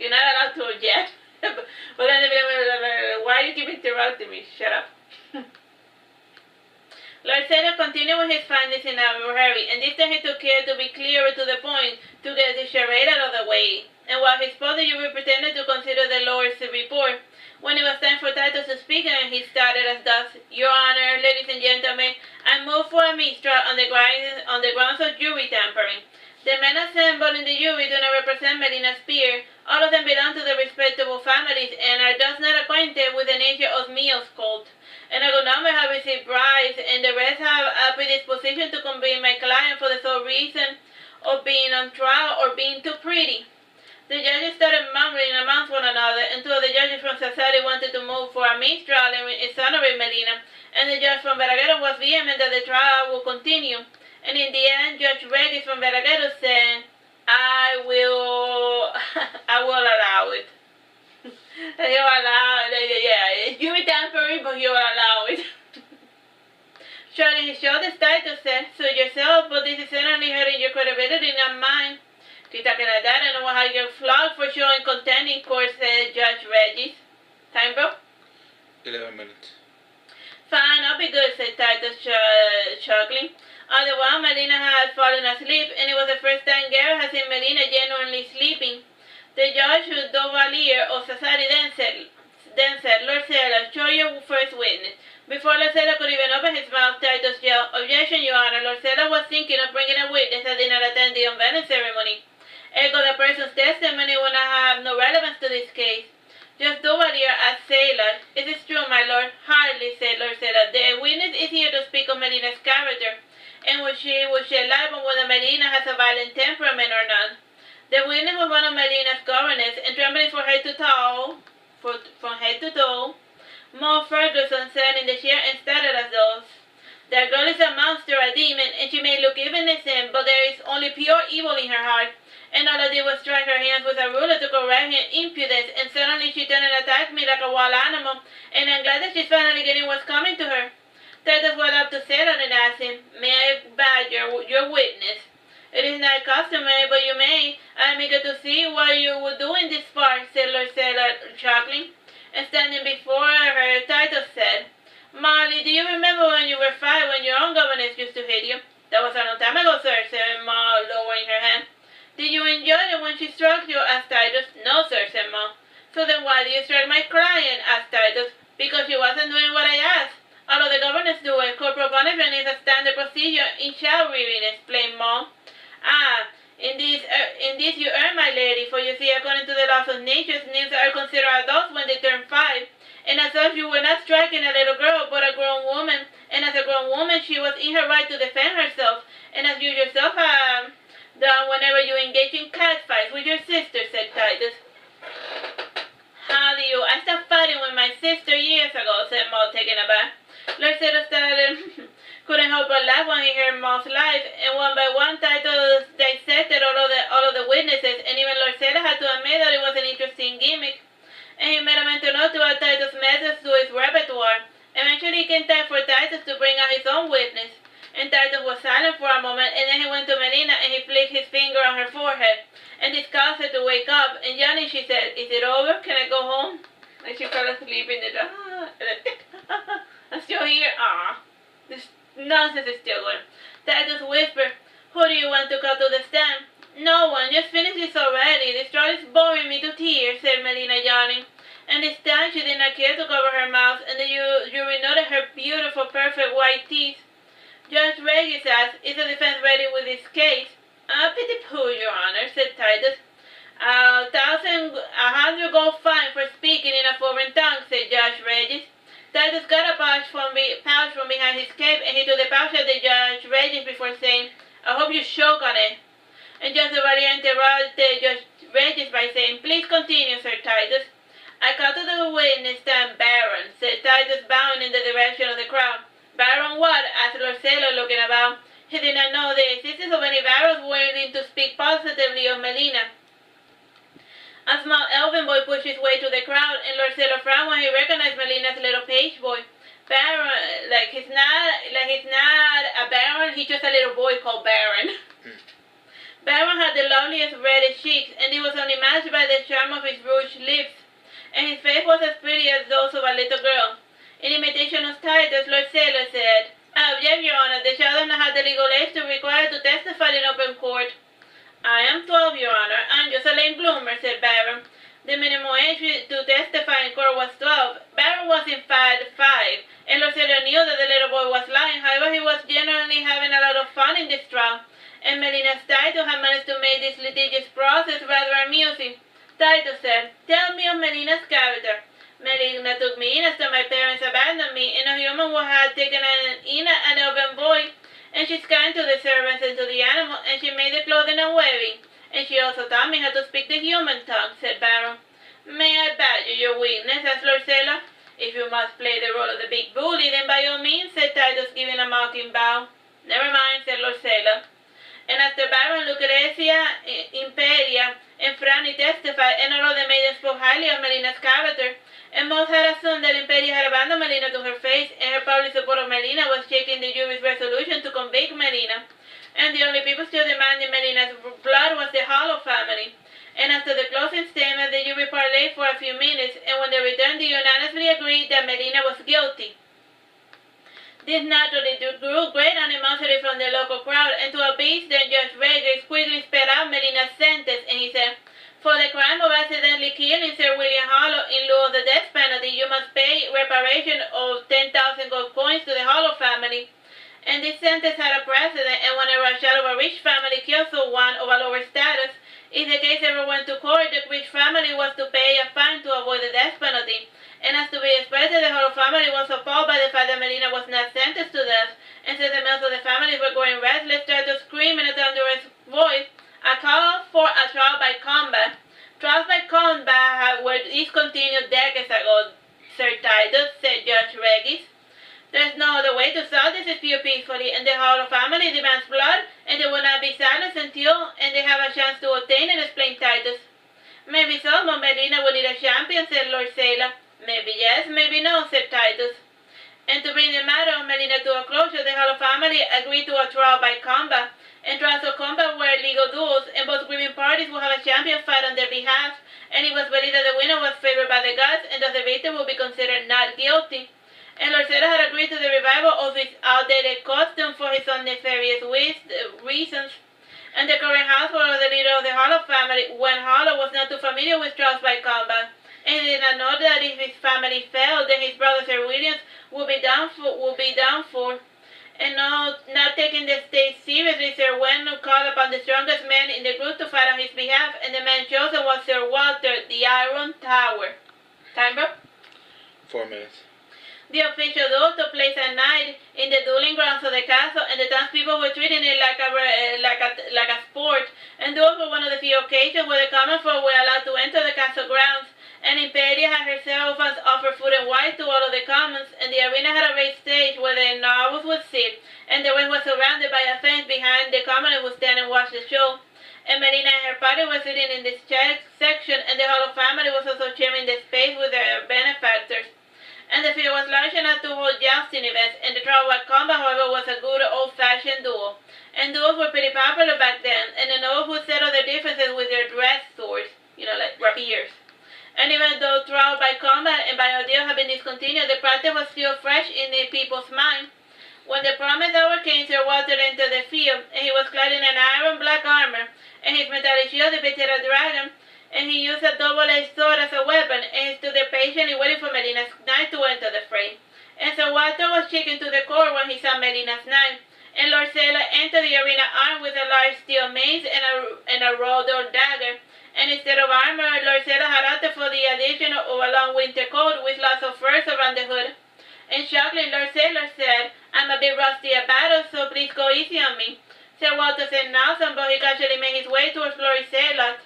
You're not allowed to object. But then they be like, why you keep interrupting me? Shut up. Lord Sailor continued with his findings in a hurry, and this time he took care to be clearer to the point, to get the charade out of the way. And while he spoke, the jury pretended to consider the Lord's report. When it was time for Titus to speak, and he started as thus: Your Honor, ladies and gentlemen, I move for a mistrial on the grounds of jury tampering. The men assembled in the jury do not represent Melina's peer. All of them belong to the respectable families and are thus not acquainted with the nature of Mio's cult. And a good number have received bribes, and the rest have a predisposition to convict my client for the sole reason of being on trial or being too pretty. The judges started mumbling amongst one another, and two of the judges from Sassari wanted to move for a mistrial in exonerate Melina, and the judge from Veragero was vehement that the trial would continue. And in the end, Judge Regis from Veragero said, I will allow it. He'll allow it, yeah. You be tampering, but he'll allow it. Shrugging his shoulders, Titus said, suit yourself, but this is certainly hurting your credibility, not mine. Keep talking like that, I know how you get flogged for showing contempt in court, said Judge Regis. Time, bro? 11 minutes. Fine, I'll be good, said Titus, chuckling. All the while, Melina had fallen asleep, and it was the first time Garrett had seen Melina genuinely sleeping. The judge, Dovalier of Sassari, then said, Lord Sailor, show your first witness. Before Lord Sailor could even open his mouth, Titus yelled, Objection, Your Honor. Lord Sailor was thinking of bringing a witness that did not attend the unveiling ceremony. Ergo, the person's testimony would not have no relevance to this case. Just Duvalier as Sailor. Is it true, my lord? Hardly, said Lord Sailor. The witness is here to speak of Melina's character, and would shed light on whether Melina has a violent temperament or not. The witness was one of Melina's governess, and trembling from head to toe, Mo Ferguson sat in the chair and started as those. That girl is a monster, a demon, and she may look even innocent, but there is only pure evil in her heart. And all I did was strike her hands with a ruler to correct her impudence, and suddenly she turned and attacked me like a wild animal, and I'm glad that she's finally getting what's coming to her. Titus went up to Sailor and asked him, May I badger your witness? It is not customary, but you may. I am eager to see what you would do in this part, said Lord Sailor, chuckling. And standing before her, Titus said, Molly, do you remember when you were 5 when your own governess used to hit you? That was a long time ago, sir, said Ma, lowering her hand. Did you enjoy it when she struck you? Asked Titus. No, sir, said Ma. So then why do you strike my client? Asked Titus. Because she wasn't doing what I asked. All of the governors do it. Corporal punishment is a standard procedure in child rearing, explained Ma. Ah, in this you earn, my lady, for you see, according to the laws of nature, nymphs are considered adults when they turn 5. And as such, you were not striking a little girl, but a grown woman. And as a grown woman, she was in her right to defend herself. And as you yourself have done whenever you engage in catfights with your sister, said Titus. How do you? I stopped fighting with my sister years ago, said Maud, taken aback. Lord Sailor couldn't help but laugh when he heard Maud's life, and one by one Titus dissected all of the witnesses, and even Lord Sailor had to admit that it was an interesting gimmick. And he made a mental note to add Titus' methods to his repertoire. Eventually it came time for Titus to bring out his own witness, and Titus was silent for a moment, and then he went to Melina and he flicked his finger on her forehead, and this caused her to wake up, and yawning she said, Is it over? Can I go home? And she fell asleep in the dark. I'm still here? This nonsense is still going. Titus whispered, Who do you want to call to the stand? No one, just finish this already. This trial is boring me to tears, said Melina, yawning. And this time she did not care to cover her mouth, and the jury noted her beautiful, perfect white teeth. Judge Regis asked, Is the defense ready with this case? Pity poo, Your Honor, said Titus. 1,100 gold fine for speaking in a foreign tongue, said Judge Regis. Titus got a pouch from behind his cape, and he took the pouch at the Judge Regis before saying, I hope you choke on it. And Judge Valier interrupted Judge Regis by saying, Please continue, Sir Titus. I call to the witness stand Baron, said Titus, bowing in the direction of the crowd. Baron what? Asked Lord Sailor, looking about. He did not know the existence of any barons willing to speak positively of Melina. As small elven boy pushed his way through the crowd, and Lord Sailor frowned when he recognized Melina's little page boy. Baron, he's not a baron, he's just a little boy called Baron. Baron had the loveliest reddish cheeks, and he was only matched by the charm of his rouged lips, and his face was as pretty as those of a little girl. In imitation of Titus, Lord Sailor said, "I object, Your Honor, the child does not have the legal age to require to testify in open court." "I am 12, Your Honor. I'm just a late bloomer," said Baron. The minimum age to testify in court was 12. Baron was in fact 5, and Lord Sailor knew that the little boy was lying. However, he was genuinely having a lot of fun in this trial, and Melina's Titus had managed to make this litigious process rather amusing. Titus said, "Tell me of Melina's character." "Melina took me in after my parents abandoned me, and a human who had taken in an elven boy, and she's kind to the servants and to the animals, and she made the clothing and wearing. And she also taught me how to speak the human tongue," said Baron. "May I badger your weakness?" asked Lord Sailor. "If you must play the role of the big bully, then by all means," said Titus, giving a mocking bow. "Never mind," said Lord Sailor. And after Baron, Lucrezia, Imperia, and Franny testified, and all of them made them spoke highly of Melina's character, and most had assumed that Imperia had abandoned Melina to her fate, and her public support of Melina was shaking the jury's resolution to convict Melina. And the only people still demanding Melina's blood was the Hollow family. And after the closing statement, the jury parleyed for a few minutes, and when they returned, they unanimously agreed that Melina was guilty. This naturally drew great animosity from the local crowd, and to appease them, Judge Regis quickly sped out Melina's sentence, and he said, "For the crime of accidentally killing Sir William Hollow in lieu of the death penalty, you must pay reparation of 10,000 gold coins to the Hollow family." And this sentence had a precedent, and when a child of a rich family killed someone of a lower status, if the case ever went to court, the rich family was to pay a fine to avoid the death penalty. And as to be expected, the whole family was appalled by the fact that Melina was not sentenced to death, and since the members of the family were going restless, started to scream in a thunderous voice, a call for a trial by combat. Trials by combat were discontinued decades ago, Sir Titus, said Judge Regis. There's no other way to solve this dispute peacefully, and the Hollow family demands blood, and they will not be silenced until they have a chance to obtain it, explained Titus. Maybe so, but Melina will need a champion, said Lord Sailor. Maybe yes, maybe no, said Titus. And to bring the matter of Melina to a closure, the Hollow family agreed to a trial by combat, and trials of combat were legal duels, and both grieving parties will have a champion fight on their behalf, and it was believed that the winner was favored by the gods, and thus the victim would be considered not guilty. And Lord Sailor had agreed to the revival of his outdated custom for his own nefarious reasons. And the current household of the leader of the Hollow family, when Hollow was not too familiar with trials by combat, and he did not know that if his family failed, then his brother Sir William would be done for. And not taking the state seriously, Sir Wenlock called upon the strongest men in the group to fight on his behalf, and the man chosen was Sir Walter, the Iron Tower. Time, bro? 4 minutes. The official duel took place at night in the dueling grounds of the castle, and the townspeople were treating it like a sport. And duels were one of the few occasions where the common folk were allowed to enter the castle grounds. And Imperia had herself offered food and wine to all of the commons, and the arena had a raised stage where the nobles would sit, and the rest was surrounded by a fence behind the commoners who stand and watch the show. And Melina and her party were sitting in this section, and the Hollow family was also sharing the space with their benefactors. And the field was large enough to hold jousting events, and the trial by combat, however, was a good old-fashioned duel. And duels were pretty popular back then, and the nobles would settle their differences with their dress swords, like rapiers. And even though trial by combat and by ordeal had been discontinued, the practice was still fresh in the people's mind. When the promised hour came, Sir Walter entered the field, and he was clad in an iron black armor, and his metallic shield depicted a dragon, and he used a double-edged sword as a weapon, and he stood there patiently waiting for Melina's knight to enter the fray. And Sir Walter was shaken to the core when he saw Melina's knight, and Lord Sailor entered the arena armed with a large steel mace and a rolled-on dagger. And instead of armor, Lord Sailor had opted for the addition of a long winter coat with lots of furs around the hood. And shockingly, Lord Sailor said, "I'm a bit rusty at battle, so please go easy on me." Sir Walter said nothing, but he casually made his way towards Lord Sailor.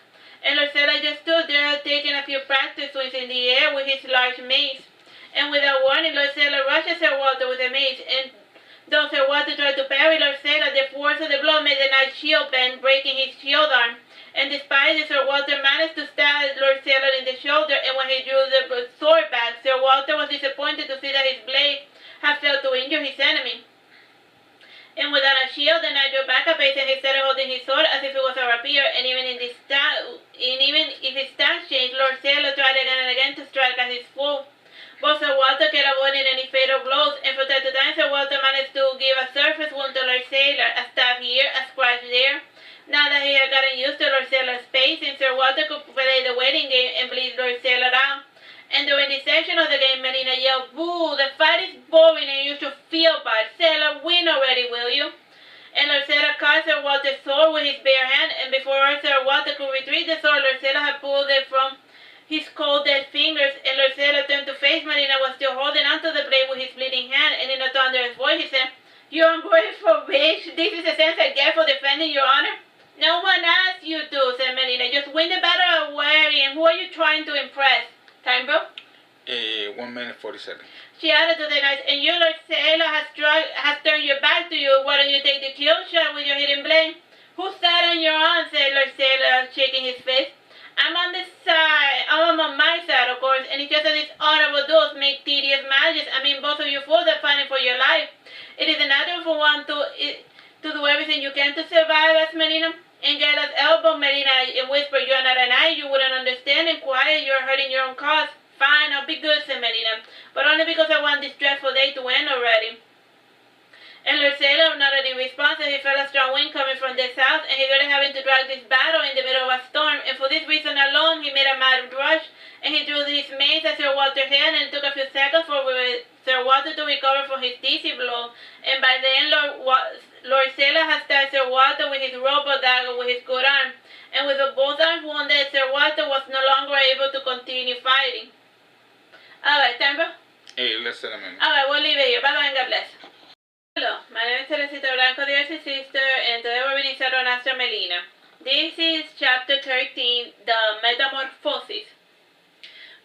And Lord Sailor just stood there, taking a few practice swings in the air with his large mace. And without warning, Lord Sailor rushed at Sir Walter with the mace, and though Sir Walter tried to parry Lord Sailor, the force of the blow made the knight's shield bend, breaking his shield arm. And despite this, Sir Walter managed to stab Lord Sailor his stance changed, Lord Sailor tried again and again to strike at his foe. But Sir Walter kept avoiding any fatal blows, and from time to time Sir Walter managed to give a surface wound to Lord Sailor, a stab here, a scratch there. Now that he had gotten used to Lord Sailor's pacing, Sir Walter could play the waiting game and bleed Lord Sailor out. And during this section of the game, Melina yelled, "Boo! The fight is boring and you should feel bad. Sailor, win already, will you?" And Lord Sailor caught Sir Walter's sword with his bare hand, and before Sir Walter could retrieve the sword, Lord Sailor had pulled it from his cold dead fingers, and Lord Sailor turned to face Melina, was still holding onto the blade with his bleeding hand, and in a thunderous voice he said, "You ungrateful bitch! This is the sense I get for defending your honor?" "No one asked you to," said Melina. "Just win the battle already, and who are you trying to impress?" Time, bro? 1 minute 40 seconds. She added to the knights, "And you, Lord Sailor, has turned your back to you. Why don't you take the kill shot with your hidden blade?" "Who sat on your arm?" said Lord Sailor, shaking his fist. I'm on my side, of course, and it's just that these honorable duels make tedious matches. I mean, both of you fools are fighting for your life. It is natural for one to do everything you can to survive," asked Melina. And Gala's elbow Melina and whispered, "You are not an knight, you wouldn't understand, and quiet, you are hurting your own cause." "Fine, I'll be good," said Melina, "but only because I want this dreadful day to end already." And Lord Sailor nodded in response, and he felt a strong wind coming from the south, and he dreaded having to drag this battle in the middle of a storm, and for this reason alone he made a mad rush, and he drew his mace at Sir Walter's hand, and it took a few seconds for Sir Walter to recover from his dizzy blow, and by then Lord Sailor had stabbed Sir Walter with his rubber dagger with his good arm, and with both arms wounded, Sir Walter was no longer able to continue fighting. Alright, time, bro? Hey, less than a minute. Alright, we'll leave it here. Bye-bye and God bless. Hello, my name is Teresita Blanco, the Artsy Sister, and today we're reading Saturnastra Melina. This is chapter 13, the Metamorphosis.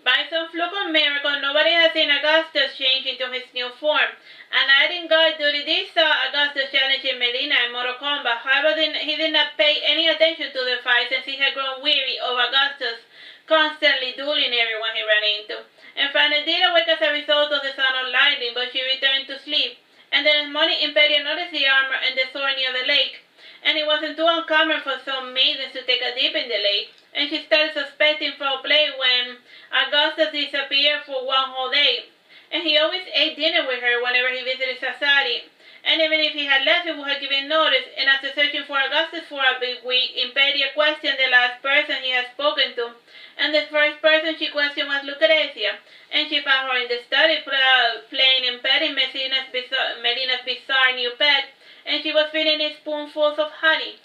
By some fluke or miracle, nobody has seen Augustus change into his new form. A knight in guard duty did saw Augustus challenging Melina in mortal combat. However, he did not pay any attention to the fight, since he had grown weary of Augustus constantly dueling everyone he ran into. And finally did awake as a result of the sound of lightning, but she returned to sleep. And the next morning, Impede noticed the armor and the sword near the lake, and it wasn't too uncommon for some maidens to take a dip in the lake, and she started suspecting foul play when Augustus disappeared for one whole day, and he always ate dinner with her whenever he visited Sassari, and even if he had left, he would have given notice, and after searching for Augustus for a big week, Impede questioned the last person he had spoken to, and the first person she questioned was Lucrezia, and she found her in the study playing and petting Melina's bizarre new pet, and she was feeding it spoonfuls of honey.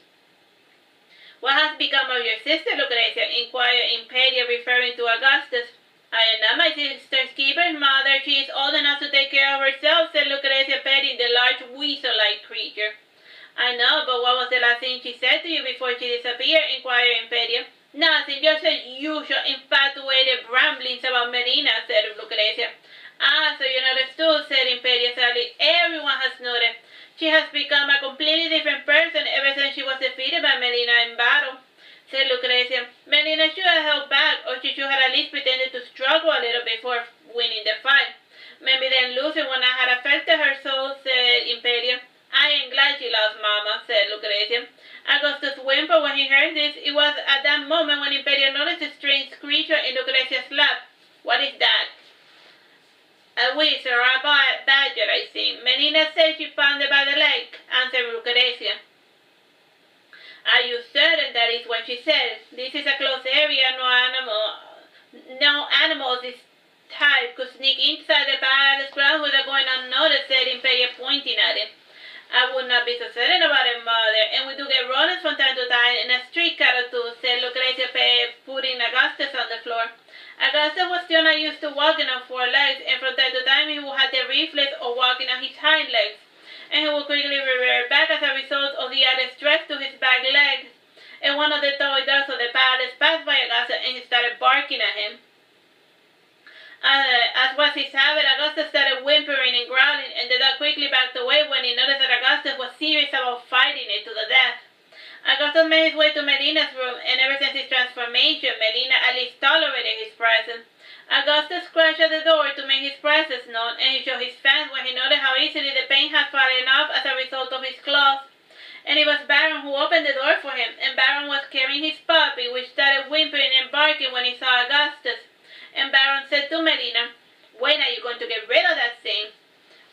"What has become of your sister, Lucrezia?" inquired Impede, referring to Augustus. "I am not my sister's keeper's mother. She is old enough to take care of herself," said Lucrezia, petting the large weasel-like creature. "I know, but what was the last thing she said to you before she disappeared?" inquired Impede. "Nothing, just the usual infatuated ramblings about Melina," said Lucrezia. "Ah, so you understood," said Impede sadly. "Everyone has noticed. She has become a completely different person ever since she was defeated by Melina in battle," said Lucrezia. "Melina should have held back, or she should have at least pretended to struggle a little before winning the fight. Maybe then losing would not have affected her so," said Impede. "I am glad she lost, Mama," said Lucrezia. Augustus whimpered when he heard this. It was at that moment when Impede noticed a strange creature in Lucrezia's lap. "What is that?" "A weasel or a badger, I think. Melina said she found it by the lake," answered Lucrezia. "Are you certain that is what she said? This is a closed area. No animal of this type could sneak inside the palace grounds without going unnoticed," said Impede, pointing at it. "I would not be so certain about it, Mother, and we do get rodents from time to time, and a street cat or two," said Lucrezia, putting Augustus on the floor. Augustus was still not used to walking on four legs, and from time to time he would have the reflex of walking on his hind legs, and he would quickly revert back as a result of the added stress to his back legs. And one of the toy dogs of the palace passed by Augustus, and he started barking at him. As was his habit, Augustus started whimpering and growling, and the dog quickly backed away when he noticed that Augustus was serious about fighting it to the death. Augustus made his way to Melina's room, and ever since his transformation, Melina at least tolerated his presence. Augustus scratched at the door to make his presence known, and he showed his fangs when he noticed how easily the paint had fallen off as a result of his claws. And it was Baron who opened the door for him, and Baron was carrying his puppy, which started whimpering and barking when he saw Augustus. And Baron said to Melina, "When are you going to get rid of that thing?"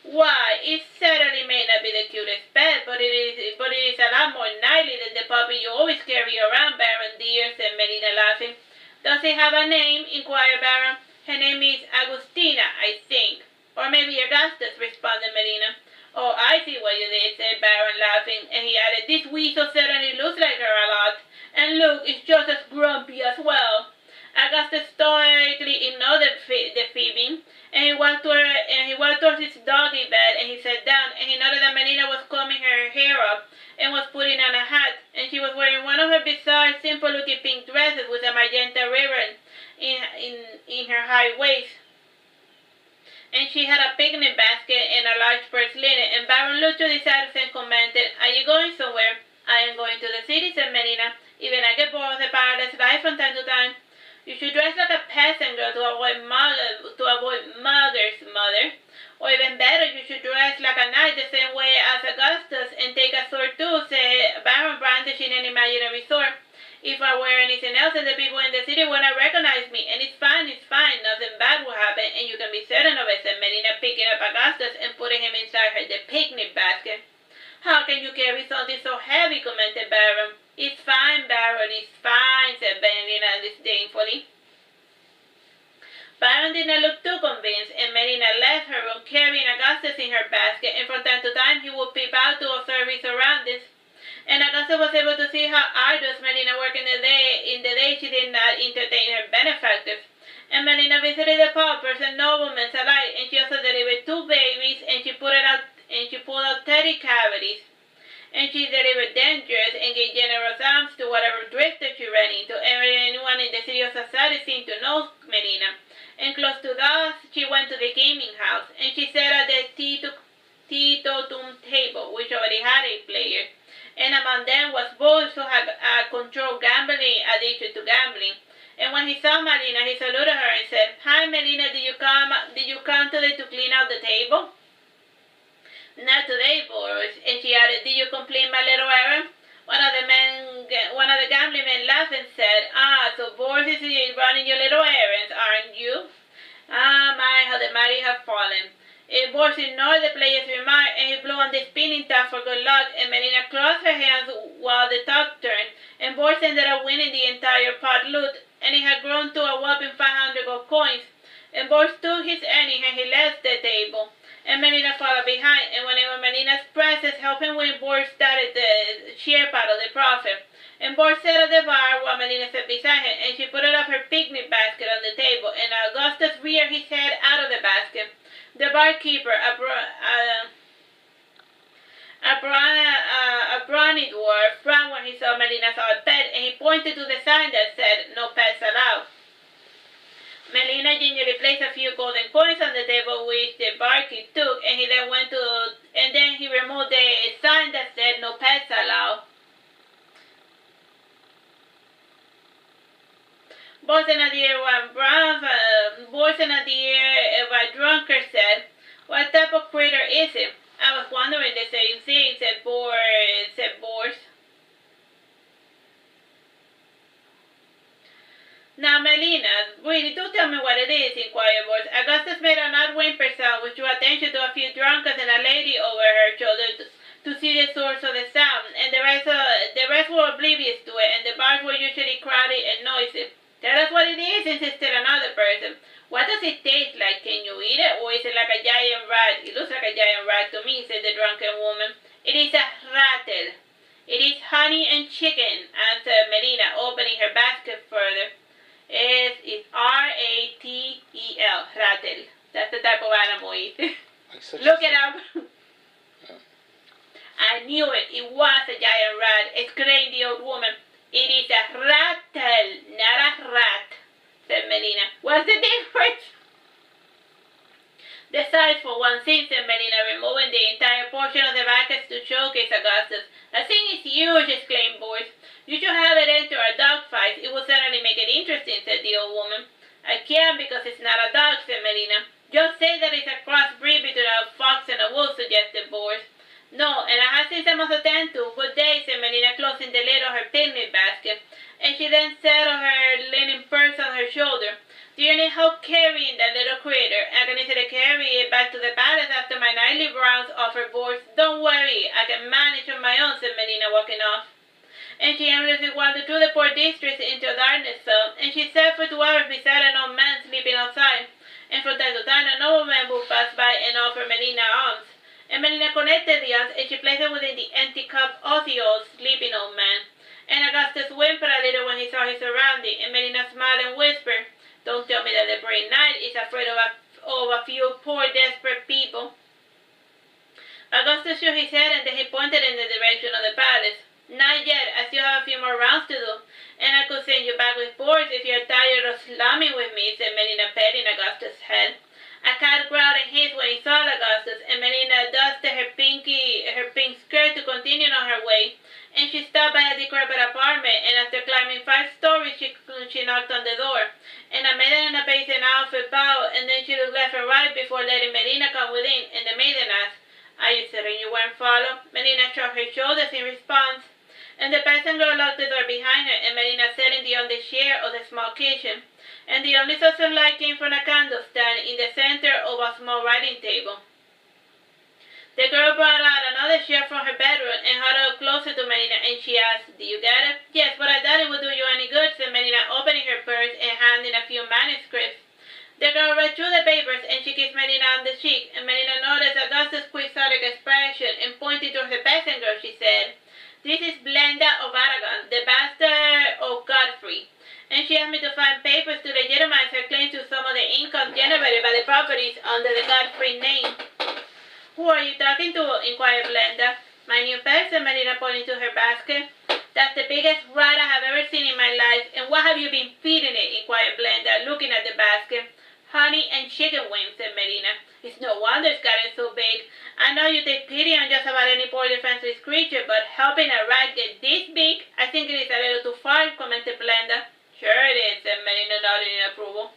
"Why, it certainly may not be the cutest pet, but it is a lot more knightly than the puppy you always carry around, Baron dear," said Melina, laughing. "Does it have a name?" inquired Baron. "Her name is Agustina, I think. Or maybe Augustus," responded Melina. "Oh, I see what you did," said Baron, laughing, and he added, "This weasel certainly looks like her a lot. And look, it's just as grumpy as well." Augustus stoically ignored the fibbing, and he walked towards his doggy bed, and he sat down, and he noticed that Melina was combing her hair up, and was putting on a hat, and she was wearing one of her bizarre, simple-looking pink dresses with a magenta ribbon in her high waist. And she had a picnic basket and a large purse linen, and Baron looked to the side and commented, "Are you going somewhere?" "I am going to the city," said Melina. "Even I get bored of the paradise life from time to time." "You should dress like a peasant girl to avoid muggers, mother. Or even better, you should dress like a knight the same way as Augustus and take a sword too," said Baron, brandishing an imaginary sword. "If I wear anything else, then the people in the city will not recognize me, and it's fine, nothing bad will happen, and you can be certain of it," said Melina, picking up Augustus and putting him inside the picnic basket. "How can you carry something so heavy?" commented Baron. "It's fine, Baron, it's fine," said Melina disdainfully. Baron did not look too convinced, and Melina left her room carrying Augustus in her basket, and from time to time he would peep out to observe his surroundings. And Augustus was able to see how arduous Melina worked in the day she did not entertain her benefactors. And Melina visited the paupers and noblemen alike, and she also delivered 2 babies, and she pulled out 30 cavities. And she delivered dangers and gave generous alms to whatever drifter she ran into. Anyone in the city of Sassari seemed to know Melina. And close to that, she went to the gaming house, and she sat at the teetotum table, which already had a player. And among them was Boris, who had a controlled gambling addiction to gambling. And when he saw Melina, he saluted her and said, "Hi, Melina, did you come today to clean out the table?" "Not today, Boris." And she added, "Did you complete my little errand?" One of the gambling men laughed and said, "Ah, so Boris is running your little errands, aren't you?" Ah, my, how the mighty have fallen. Boris ignored the player's remark, and he blew on the spinning top for good luck, and Melina crossed her hands while the top turned, and Boris ended up winning the entire pot loot, and it had grown to a whopping 500 gold coins. And Boris took his earnings and he left the table, and Melina followed behind, and whenever Melina's presence helped him win, Boris started the share part of the profit. And Boris sat at the bar while Melina sat beside him, and she put up her picnic basket on the table, and Augustus reared his head out of the basket. The barkeeper, a brawny dwarf, frowned when he saw Melina's odd pet, and he pointed to the sign that said, "No pets allowed." Melina gingerly placed a few golden coins on the table, which the barkeep took, and then he removed the sign that said, "No pets allowed." Boys and a dear drunkard said, "What type of critter is it?" "I was wondering the same thing," said Boris. "Now, Melina, really, do tell me what it is," inquired Boris. Augustus made an odd whimper sound, which drew attention to a few drunkards and a lady over her shoulder to see the source of the sound, and the rest were oblivious to it, and the bars were usually crowded and noisy. "Tell us what it is," insisted another person. "What does it taste like? Can you eat it, or is it like a giant rat?" "It looks like a giant rat to me," said the drunken woman. "It is a rattle." "It is honey and chicken," answered Melina, opening her basket further. It's R-A-T-E-L, rattle. That's the type of animal it is. Look it up. "I knew it. It was a giant rat," exclaimed the old woman. "It is a rattle, not a rat," said Melina. "What's the difference?" "The size for one thing," said Melina, removing the entire portion of the basket to showcase Augustus. "The thing is huge," exclaimed Boris. "You should have it enter a dog fight. It will certainly make it interesting," said the old woman. "I can't because it's not a dog," said Melina. "Just say that it's a crossbreed between a fox and a wolf," suggested Boris. No, and I have seen some of the attend to. Good day, said Melina, closing the lid of her picnic basket. And she then settled her linen purse on her shoulder. Do you need help carrying that little critter? I can easily carry it back to the palace after my nightly rounds offered boards. Don't worry, I can manage on my own, said Melina, walking off. And she aimlessly wandered through the poor district into darkness fell, and she sat for 2 hours beside an old man sleeping outside. And from time to time a nobleman would pass by and offer Melina alms. And Melina collected the alms, and she placed them within the empty cup of the old sleeping old man. And Augustus whimpered a little when he saw his surroundings, and Melina smiled and whispered, Don't tell me that the brave knight is afraid of a few poor desperate people. Augustus shook his head, and then he pointed in the direction of the palace. Not yet, I still have a few more rounds to do, and I could send you back with boards if you're tired of slumming with me, said Melina, petting Augustus' head. A cat growled and hissed when he saw Augustus, and Melina dusted her pink skirt to continue on her way. And she stopped by a decrepit apartment, and after climbing 5 stories, she knocked on the door. And a maiden in a peasant outfit bowed, and then she looked left and right before letting Melina come within, and the maiden asked, Are you certain you weren't followed? Melina shrugged her shoulders in response. And the peasant girl locked the door behind her, and Melina sat in the undershare of the small kitchen. And the only source of light came from a candle stand in the center of a small writing table. The girl brought out another chair from her bedroom and huddled closer to Melina, and she asked, Do you get it? Yes, but I doubt it would do you any good, said Melina, opening her purse and handing a few manuscripts. The girl read through the papers, and she kissed Melina on the cheek, and Melina noticed Augustus' quixotic expression, and pointing towards the peasant girl, she said, This is Blenda of Aragon, the bastard of Godfrey, and she asked me to find papers to legitimize her claim to some of the income generated by the properties under the Godfrey name. Who are you talking to? Inquired Blenda. My new pet, said Melina, pointing to her basket. That's the biggest rat I have ever seen in my life, and what have you been feeding it? Inquired Blenda, looking at the basket. Honey and chicken wings, said Melina. It's no wonder it's gotten so big. I know you take pity on just about any poor defenseless creature, but helping a rat get this big, I think it is a little too far, commented Blenda. Sure it is, said Melina, nodding in approval.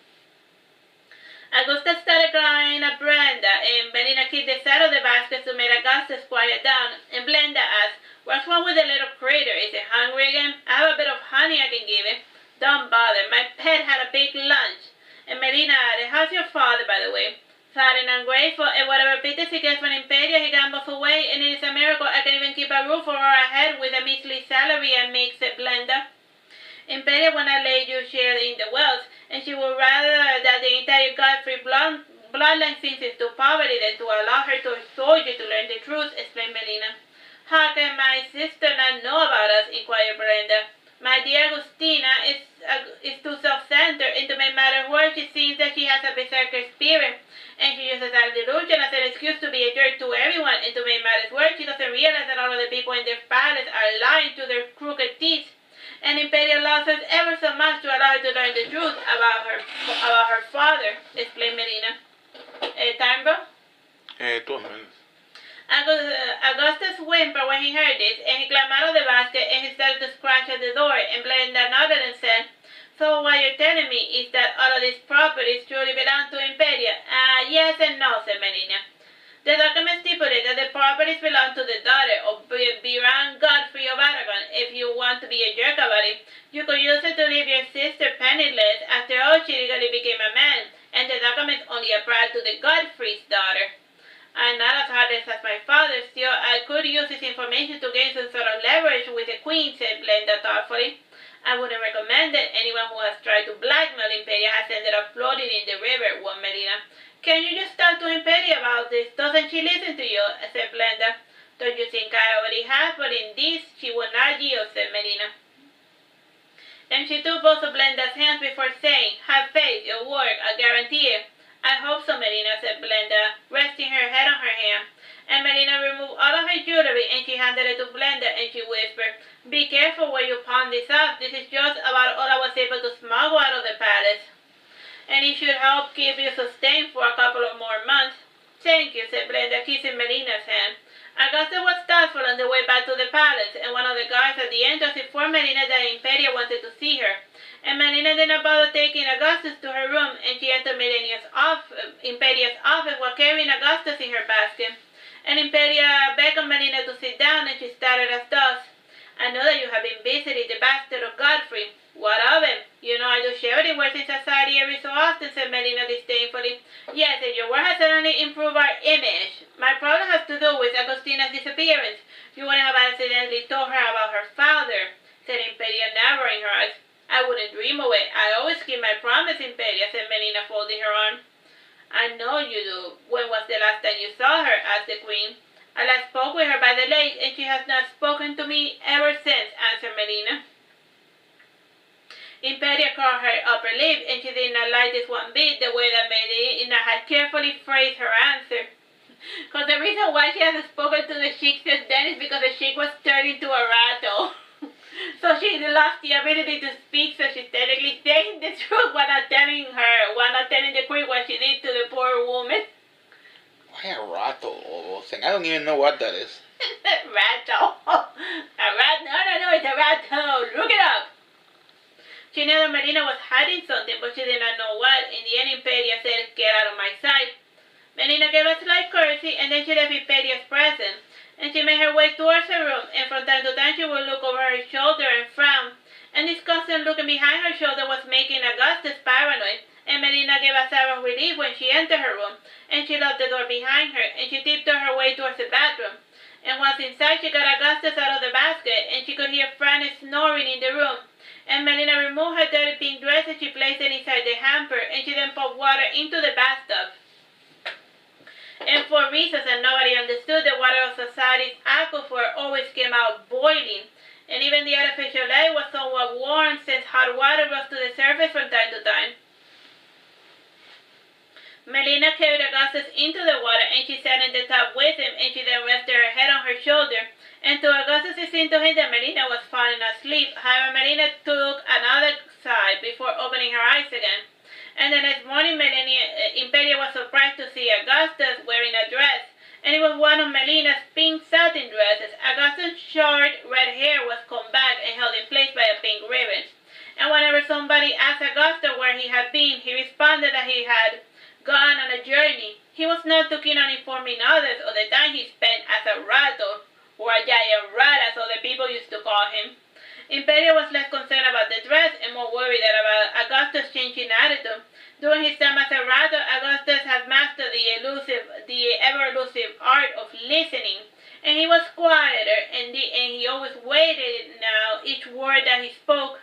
Augustus started crying at Brenda, and Melina kicked the side of the basket to make Augustus quiet down, and Blenda asked, What's wrong with the little critter? Is it hungry again? I have a bit of honey I can give it. Don't bother, my pet had a big lunch. And Melina added, How's your father, by the way? Fat and ungrateful, and whatever pittance he gets from Imperia, he gambles away, and it is a miracle I can even keep a roof over our head with a measly salary I make, said Blenda. Imperia will not let you share in the wealth, and she would rather that the entire Godfrey bloodline sinks into poverty than to allow her to extort you to learn the truth, explained Melina. How can my sister not know about us? Inquired Brenda. My dear Agustina is too self-centered, and to make matters worse, it seems that she has a berserker spirit, and she uses that delusion as an excuse to be a jerk to everyone, and to make matters worse, she doesn't realize that all of the people in their palace are lying to their crooked teeth, and Imperial loves her ever so much to allow her to learn the truth about her father, explained Melina. Time, bro? 2 minutes. Augustus whimpered when he heard this, and he climbed out of the basket, and he started to scratch at the door, and Blenda nodded and said, So what you're telling me is that all of these properties truly belong to Imperia? Yes and no, said Melina. The document stipulates that the properties belong to the daughter of Baron Godfrey of Aragon. If you want to be a jerk about it, you could use it to leave your sister penniless. After all, she legally became a man, and the documents only apply to the Godfrey's daughter. I'm not as heartless as my father, still I could use this information to gain some sort of leverage with the queen, said Blenda thoughtfully. I wouldn't recommend it. Anyone who has tried to blackmail Imperia has ended up floating in the river, warned Melina. Can you just talk to Imperia about this? Doesn't she listen to you? Said Blenda. Don't you think I already have? But in this, she will not yield, said Melina. Then she took both of Blenda's hands before saying, Have faith, you'll work, I guarantee it. I hope so, Melina, said Blenda, resting her head on her hand. And Melina removed all of her jewelry, and she handed it to Blenda, and she whispered, Be careful where you pawn this off. This is just about all I was able to smuggle out of the palace. And it should help keep you sustained for a couple of more months. Thank you, said Blenda, kissing Melina's hand. Augustus was thoughtful on the way back to the palace, and one of the guards at the entrance informed Melina that Imperia wanted to see her. And Melina did not bother taking Augustus to her room, and she entered Imperia's office while carrying Augustus in her basket. And Imperia beckoned Melina to sit down, and she started as thus. I know that you have been visiting the bastard of Godfrey. What of him? You know I do charity work in Sassari every so often, said Melina disdainfully. Yes, and your work has certainly improved our image. My problem has to do with Agostina's disappearance. You wouldn't have accidentally told her about her father, said Imperia, narrowing her eyes. I wouldn't dream of it. I always keep my promise, Imperia, said Melina, folding her arms. I know you do. When was the last time you saw her? Asked the queen. I last spoke with her by the lake, and she has not spoken to me ever since, answered Melina. Imperia curled her upper lip, and she did not like this one bit, the way that Melina had carefully phrased her answer. Because the reason why she hasn't spoken to the sheik since then is because the sheik was turned into a rattle. So she lost the ability to speak, so she's technically saying the truth while not telling the queen what she did to the poor woman. Why a rattle? I don't even know what that is. Rattle. A rat? No, it's a rattle. Look it up. She knew that Melina was hiding something, but she did not know what. In the end, Imperia said, get out of my sight. Melina gave a slight courtesy, and then she left Imperia's presence. And she made her way towards her room, and from time to time she would look over her shoulder and frown. And this constant looking behind her shoulder was making Augustus paranoid. And Melina gave a sigh of relief when she entered her room, and she locked the door behind her, and she tiptoed her way towards the bathroom. And once inside, she got Augustus out of the basket, and she could hear Franny snoring in the room. And Melina removed her dirty pink dress, and she placed it inside the hamper, and she then poured water into the bathtub. And for reasons that nobody understood, the water of Sassari's aquifer always came out boiling. And even the artificial light was somewhat warm, since hot water rose to the surface from time to time. Melina carried Augustus into the water, and she sat in the tub with him, and she then rested her head on her shoulder. And to Augustus it seemed to him that Melina was falling asleep. However, Melina took another sigh before opening her eyes again. And the next morning, Imperia was surprised to see Augustus wearing a dress, and it was one of Melina's pink satin dresses. Augustus' short red hair was combed back and held in place by a pink ribbon. And whenever somebody asked Augustus where he had been, he responded that he had gone on a journey. He was not too keen on informing others of the time he spent as a rattle, or a giant rat as other people used to call him. Imperia was less concerned about the dress and more worried about Augustus' changing attitude. During his time as a rattle, Augustus had mastered the ever-elusive art of listening, and he was quieter, and he always waited now each word that he spoke.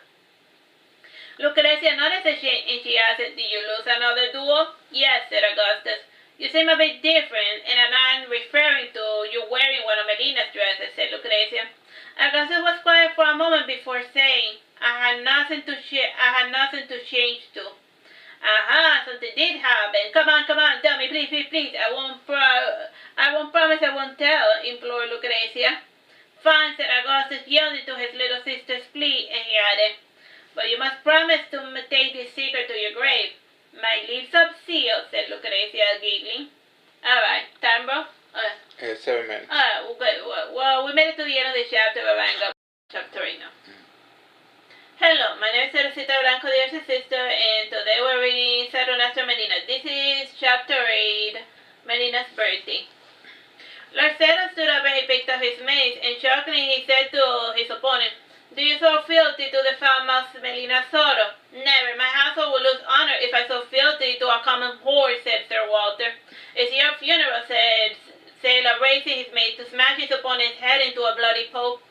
Lucrezia noticed the change, and she asked, did you lose another duel? Yes, said Augustus. You seem a bit different, and I'm referring to you wearing one of Melina's dresses, said Lucrezia. Augustus was quiet for a moment before saying, I had nothing to change to. Aha, something did happen. Come on, tell me, please. I won't promise I won't tell, implored Lucrezia. Fine, said Augustus, yielding to his little sister's plea, and he added, but you must promise to take this secret to your grave. My lips are sealed, said Lucrezia, giggling. Alright, time, bro? 7 minutes. Okay, well, we made it to the end of the chapter, but I'm going to chapter 8 now. Hello, my name is Teresita Blanco, the Artsy Sister, and today we're reading Saturnastra Melina. This is chapter 8, Melina's birthday. Larcero stood up and he picked up his mace, and shockingly he said to his opponent, do you so fealty to the foul-mouthed Melina Soro? Never. My household will lose honor if I so fealty to a common whore, said Sir Walter. It's your funeral, said Sailor, raising his mace to smash his opponent's head into a bloody pulp.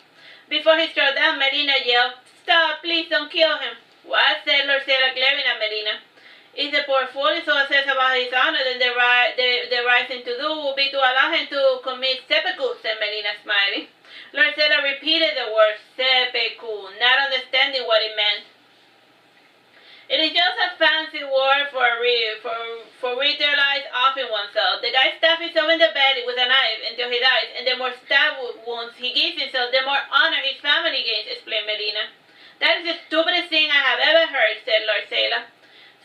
Before he struck down, Melina yelled, stop, please don't kill him. What? Said Lord Sailor, glaring at Melina. If the poor fool is so obsessed about his honor, then the right thing to do will be to allow him to commit seppuku, said Melina, smiling. Lord Sailor repeated the word seppuku, not understanding what it meant. It is just a fancy word for ritualized offing oneself. The guy stabs himself in the belly with a knife until he dies, and the more stab wounds he gives himself, the more honor his family gains, explained Melina. That is the stupidest thing I have ever heard, said Lord Sailor.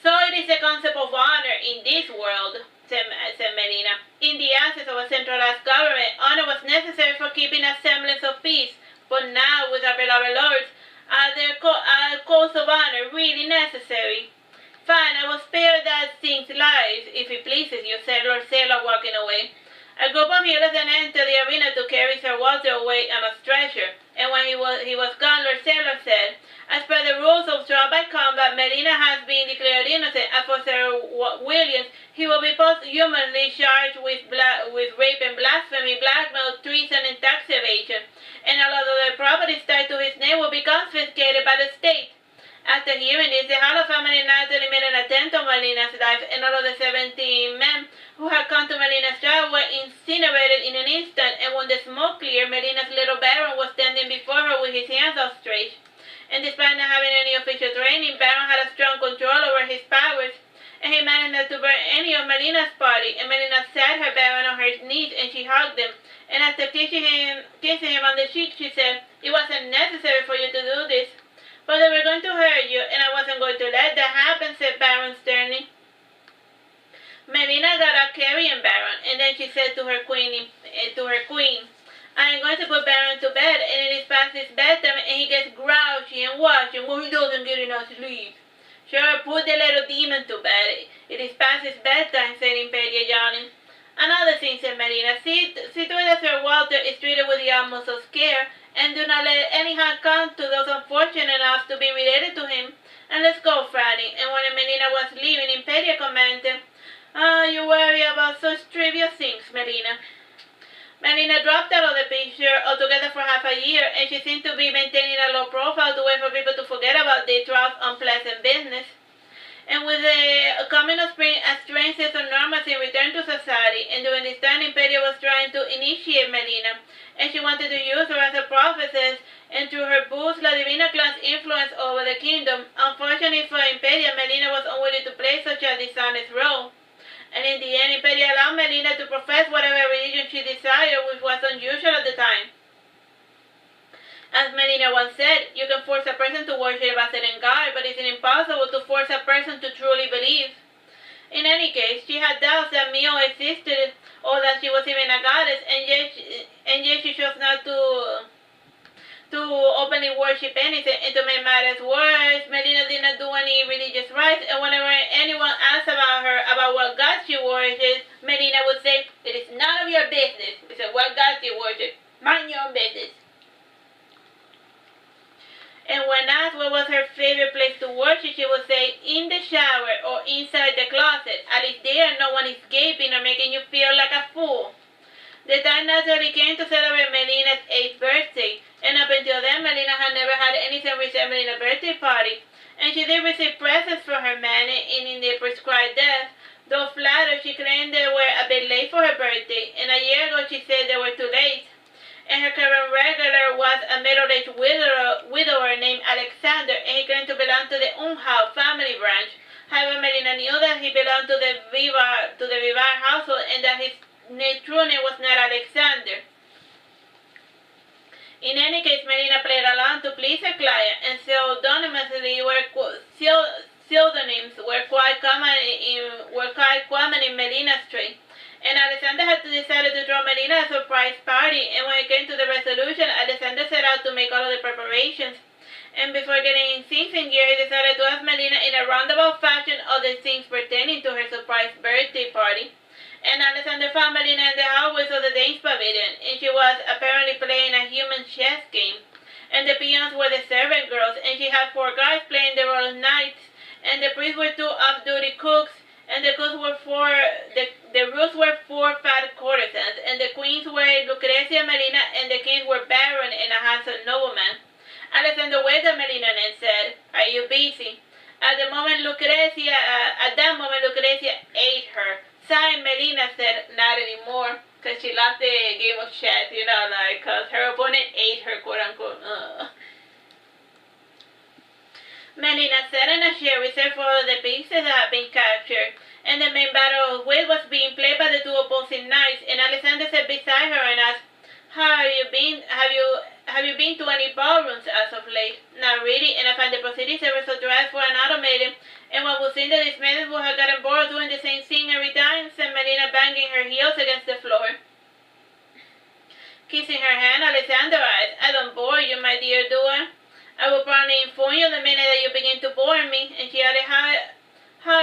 So it is the concept of honor in this world, said Melina. In the absence of a centralized government, honor was necessary for keeping a semblance of peace. But now, with our beloved lords, are codes of honor really necessary? Fine, I will spare that thing's life, if it pleases you, said Lord Sailor, walking away. A group of healers then entered the arena to carry Sir Walter away on a stretcher, and when he was gone, Lord Sailor said, "As per the rules of trial by combat, Melina has been declared innocent, and for Sir Williams, he will be posthumously charged with rape and blasphemy, blackmail, treason, and tax evasion, and all other properties tied to his name will be confiscated by the state." After hearing this, the Hollow family naturally made an attempt on Melina's life, and all of the 17 men who had come to Melina's trial were incinerated in an instant, and when the smoke cleared, Melina's little Baron was standing before her with his hands outstretched. And despite not having any official training, Baron had a strong control over his powers, and he managed not to burn any of Melina's party, and Melina sat her Baron on her knees, and she hugged him, and after kissing him on the cheek, she said, "It wasn't necessary for you to do this. But they were going to hurt you, and I wasn't going to let that happen," said Baron sternly. Melina got up carrying Baron, and then she said to her queen, "I am going to put Baron to bed, and it is past his bedtime, and he gets grouchy and watching when he doesn't get enough sleep." "Sure, put the little demon to bed. It is past his bedtime," said Impede, yawning. "Another thing," said Melina, see to it that Sir Walter is treated with the utmost of care, and do not let any harm come to those unfortunate enough to be related to him. And let's go, Franny." And when Melina was leaving, Impede commented, "You worry about such trivial things, Melina." Melina dropped out of the picture altogether for half a year, and she seemed to be maintaining a low profile to wait for people to forget about the trial's unpleasant business. And with the coming of spring, a strange sense of normalcy returned to Sassari, and during this time, Impede was trying to initiate Melina, and she wanted to use her as a prophetess, and through her boost La Divina clan's influence over the kingdom. Unfortunately for Impede, Melina was unwilling to play such a dishonest role, and in the end, Impede allowed Melina to profess whatever religion she desired, which was unusual at the time. As Melina once said, "You can force a person to worship a certain god, but it's impossible to force a person to truly believe." In any case, she had doubts that Mio existed or that she was even a goddess, and yet she chose not to openly worship anything. And to make matters worse, Melina did not do any religious rites, and whenever anyone asked about what god she worshipped, Melina would say, "It is none of your business." She said, "What god do you worship? Mind your own business." And when asked what was her favorite place to worship, she would say, "In the shower or inside the closet. At least there, no one is gaping or making you feel like a fool." The time naturally came to celebrate Melina's 8th birthday, and up until then, Melina had never had anything resembling a birthday party, and she did receive presents from her man in the prescribed death. Though flattered, she claimed they were a bit late for her birthday, and a year ago she said they were too late. And her current regular was a middle-aged widower named Alexander, and he claimed to belong to the Unhau family branch. However, Melina knew that he belonged to the Vivar household, and that his true name was not Alexander. In any case, Melina played along to please her client, and pseudonyms were quite common in Melina's trade. And Alexander had decided to throw Melina a surprise party, and when it came to the resolution, Alexander set out to make all of the preparations. And before getting things in gear, he decided to ask Melina in a roundabout fashion all the things pertaining to her surprise birthday party. And Alexander found Melina in the hallways of the Danes' pavilion, and she was apparently playing a human chess game. And the peons were the servant girls, and she had 4 guards playing the role of knights, and the priests were 2 off-duty cooks, and the rooks were 4 fat courtesans, and the queens were Lucrezia, Melina, and the kings were Baron and a handsome nobleman. Alexander waved at Melina and said, "Are you busy?" At that moment, Lucrezia ate her. Sighing, Melina said, "Not anymore," because she lost the game of chess, because her opponent ate her, quote-unquote. Melina sat in a chair reserved for all the pieces that had been captured, and the main battle of wit was being played by the 2 opposing knights, and Alexander sat beside her and asked, "How have you been? Have you been to any ballrooms as of late?" "Not really, and I find the proceedings ever so dry for an automaton, and one would think that these maidens would have gotten bored doing the same thing every time," said Melina, banging her heels against the floor. Kissing her hand, Alexander asked, "I don't bore you, my dear, do I? I will probably inform you the minute that you begin to bore me." And she added, How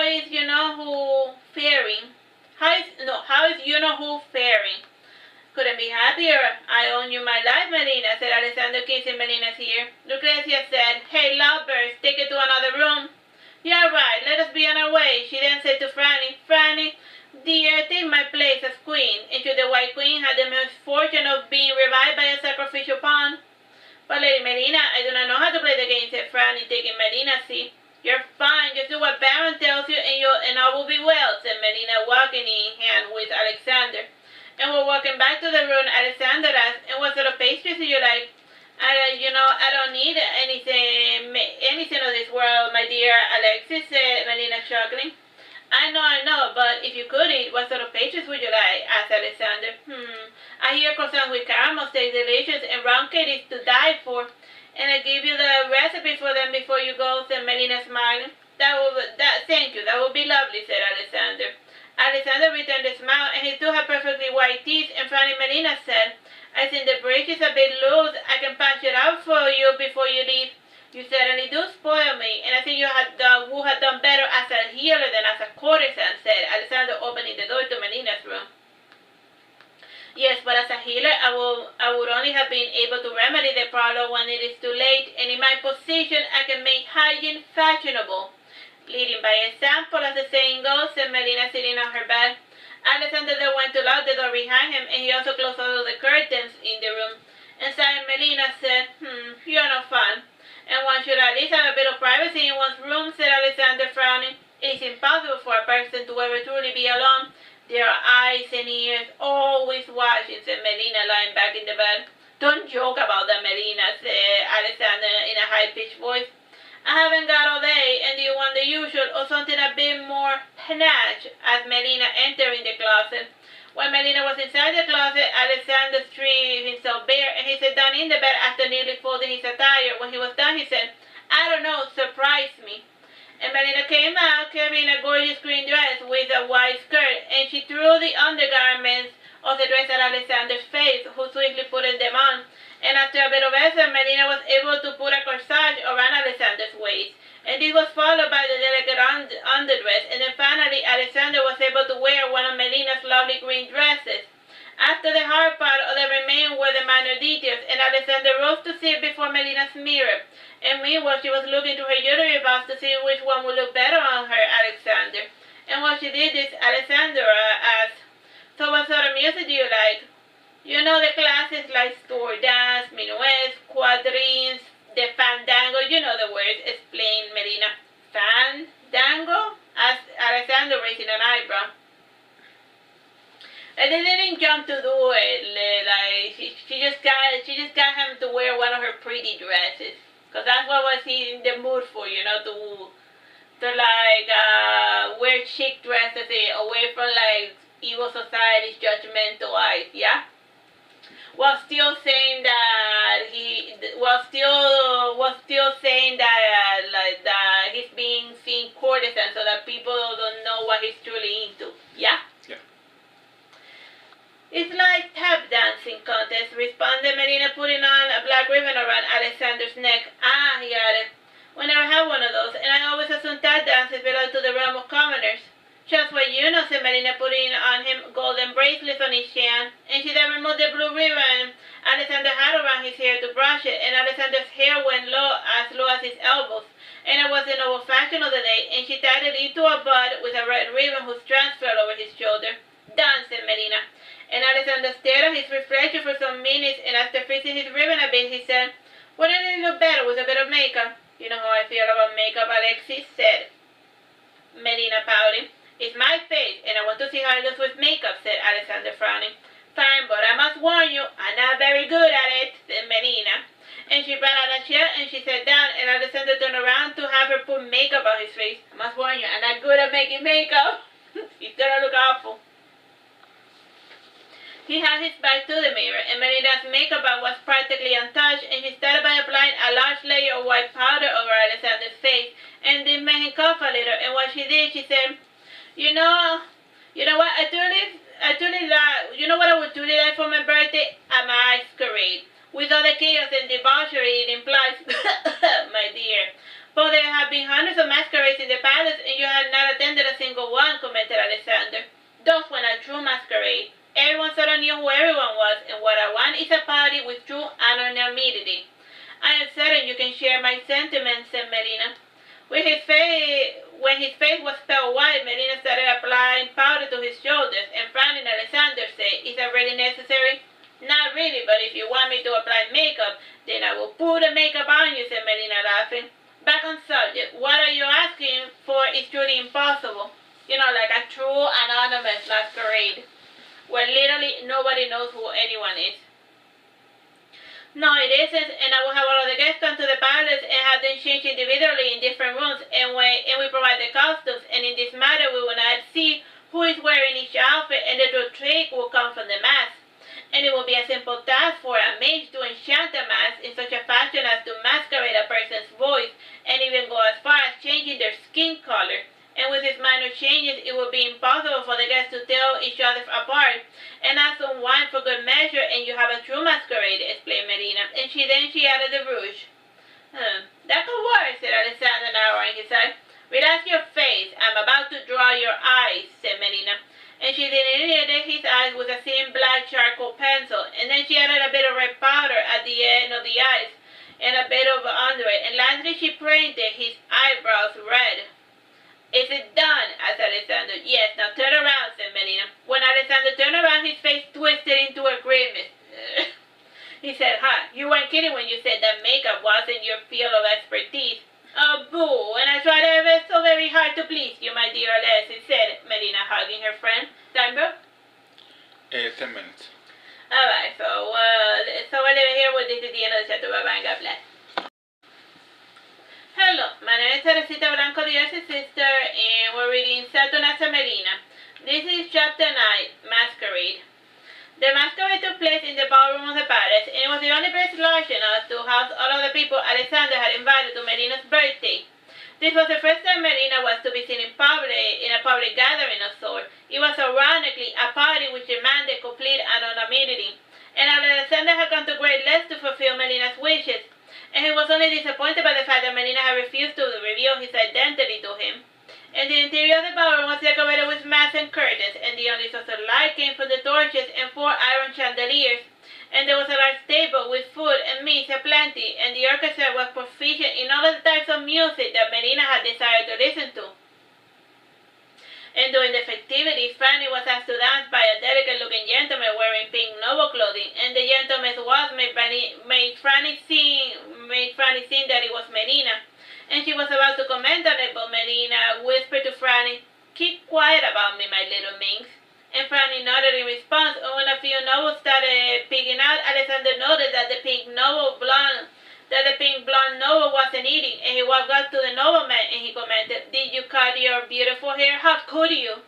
is, faring? How is you-know-who faring? Couldn't be happier. I owe you my life, Melina, said Alexander, kissing Melina's ear. Lucrezia said, Hey, lovebirds, take it to another room. You're right, let us be on our way. She then said to Franny, Franny, dear, take my place as queen. And should the White Queen had the misfortune of being revived by a sacrificial pawn? But Lady Melina, I do not know how to play the game, said Franny, taking Melina's seat. You're fine, just do what Baron tells you and all will be well, said Melina, walking in hand with Alexander. And we're walking back to the room. Alexander asked, and what sort of pastries do you like? I don't need anything of this world, my dear Alexis, said Melina, chuckling. I know, but if you could eat, what sort of pastries would you like? Asked Alexander. I hear croissants with caramel taste delicious, and round cake is to die for. And I give you the recipe for them before you go, said Melina, smiling. Thank you, that would be lovely, said Alexander. Alexander returned a smile, and he still had perfectly white teeth, and Franny Melina said, I think the bridge is a bit loose. I can patch it up for you before you leave. You certainly do spoil me, and I think you would have done better as a healer than as a courtesan, said Alexander, opening the door to Melina's room. Yes, but as a healer, I would only have been able to remedy the problem when it is too late, and in my position, I can make hygiene fashionable. Leading by example, as the saying goes, said Melina, sitting on her bed. Alexander then went to lock the door behind him, and he also closed all of the curtains in the room. And sighing, Melina said, you're no fun. And one should at least have a bit of privacy in one's room, said Alexander, frowning. It is impossible for a person to ever truly be alone. There are eyes and ears, always watching, said Melina, lying back in the bed. Don't joke about that, Melina, said Alexander in a high-pitched voice. I haven't got all day, and do you want the usual or something a bit more panache? Asked Melina, entering the closet. When Melina was inside the closet, Alexander stripped himself bare, and he sat down in the bed after nearly folding his attire. When he was done, he said, I don't know, surprise me. And Melina came out carrying a gorgeous green dress with a white skirt, and she threw the undergarments of the dress at Alexander's face, who swiftly put them on. And after a bit of effort, Melina was able to put a corsage around Alexander's waist. And this was followed by the delicate underdress. And then finally, Alexander was able to wear one of Melina's lovely green dresses. After the hard part, all that remained were the minor details. And Alexander rose to sit before Melina's mirror. And meanwhile, she was looking to her jewelry box to see which one would look better on her, Alexander. And while she did this, Alexander asked, So what sort of music do you like? You know the classics like store dance, minuets, quadrilles, the fandango, you know the words, explained Melina. Fandango? Asked Alexander, raising an eyebrow. And they didn't jump to do it, like, she just got him to wear one of her pretty dresses. Because that's what was he in the mood for, you know, to wear chic dresses away from, like, evil society's judgmental eyes, yeah? Was still saying that he's being seen courtesan, so that people don't know what he's truly into. Yeah. Yeah. It's like tap dancing contest, responded Melina, putting on a black ribbon around Alexander's neck. Ah, he added. We never had one of those, and I always assumed tap dances belonged to the realm of commoners. Just what you know, said Melina, putting on him golden bracelets on his chin, and she then removed the blue ribbon Alexander had around his hair to brush it, and Alexander's hair went low as his elbows, and it was the noble fashion of the day, and she tied it into a bud with a red ribbon whose strands fell over his shoulder. Done, said Melina, and Alexander stared at his reflection for some minutes, and after fixing his ribbon a bit, he said, wouldn't it look better with a bit of makeup? You know how I feel about makeup, Alexis, said Melina, pouting. It's my face, and I want to see how it looks with makeup, said Alexander, frowning. Fine, but I must warn you, I'm not very good at it, said Melina. And she brought out a chair, and she sat down, and Alexander turned around to have her put makeup on his face. I must warn you, I'm not good at making makeup. It's gonna look awful. He had his back to the mirror, and Melina's makeup was practically untouched, and he started by applying a large layer of white powder over Alexander's face, and this made him cough a little, and while she did, she said, You know what? You know what I would truly like for my birthday? A masquerade. With all the chaos and debauchery it implies, my dear. But there have been hundreds of masquerades in the palace, and you have not attended a single one, commented Alexander. Those were applying powder to his shoulders, and Fran and Alexander say, "Is that really necessary?" "Not really, but if you want me to apply makeup, then I will put the makeup on you," said Melina, laughing. "Back on subject, what are you asking for is truly impossible." You know, like a true anonymous masquerade, where literally nobody knows who anyone is. "No, it isn't, and I will have all of the guests come to the palace and have them change individually in different rooms, and we provide the costumes, and in this matter we will not see who is wearing each outfit, and the true trick will come from the mask. And it will be a simple task for a mage to enchant a mask in such a fashion as to masquerade a person's voice, and even go as far as changing their skin color. And with these minor changes, it will be impossible for the guests to tell each other apart. And add some wine for good measure, and you have a true masquerade," explained Melina. And she added the rouge. "That could work," said Alexander, narrowing his eyes. "Relax your face. I'm about to draw your eyes," said Melina. And she delineated his eyes with a thin black charcoal pencil, and then she added a bit of red powder at the end of the eyes, and a bit of under it, and lastly she painted his eyebrows red. "Is it done?" asked Alexander. "Yes, now turn around," said Melina. When Alexander turned around, his face twisted into a grimace. He said, "You weren't kidding when you said that makeup wasn't your field of expertise." "Oh, boo, and I tried ever so very hard to please you, my dear Alexis," said Melina, hugging her friend. "Time, bro?" 10 minutes. Alright, so we'll leave it here. This is the end of the chapter. Bye-bye and God bless. Hello, my name is Teresita Blanco, the Artsy Sister, and we're reading Saturnastra Melina. This is chapter 9, Masquerade. The masquerade took place in the ballroom of the palace, and it was the only place large enough to house all of the people Alexander had invited to Melina's birthday. This was the first time Melina was to be seen in a public gathering of sorts. It was ironically a party which demanded complete anonymity, and Alexander had gone to great lengths to fulfill Melina's wishes, and he was only disappointed by the fact that Melina had refused to reveal his identity to him. And the interior of the ballroom was decorated with mats and curtains, and the only source of light came from the torches and 4 iron chandeliers. And there was a large table with food and meats aplenty, and the orchestra was proficient in all of the types of music that Melina had desired to listen to. And during the festivities, Franny was asked to dance by a delicate-looking gentleman wearing pink noble clothing, and the gentleman's waltz made Franny think that it was Melina. And she was about to comment on it, but Melina whispered to Franny, "Keep quiet about me, my little minx." And Franny nodded in response, and when a few nobles started peeking out, Alexander noticed that the pink blonde noble wasn't eating, and he walked up to the nobleman and he commented, "Did you cut your beautiful hair? How could you?"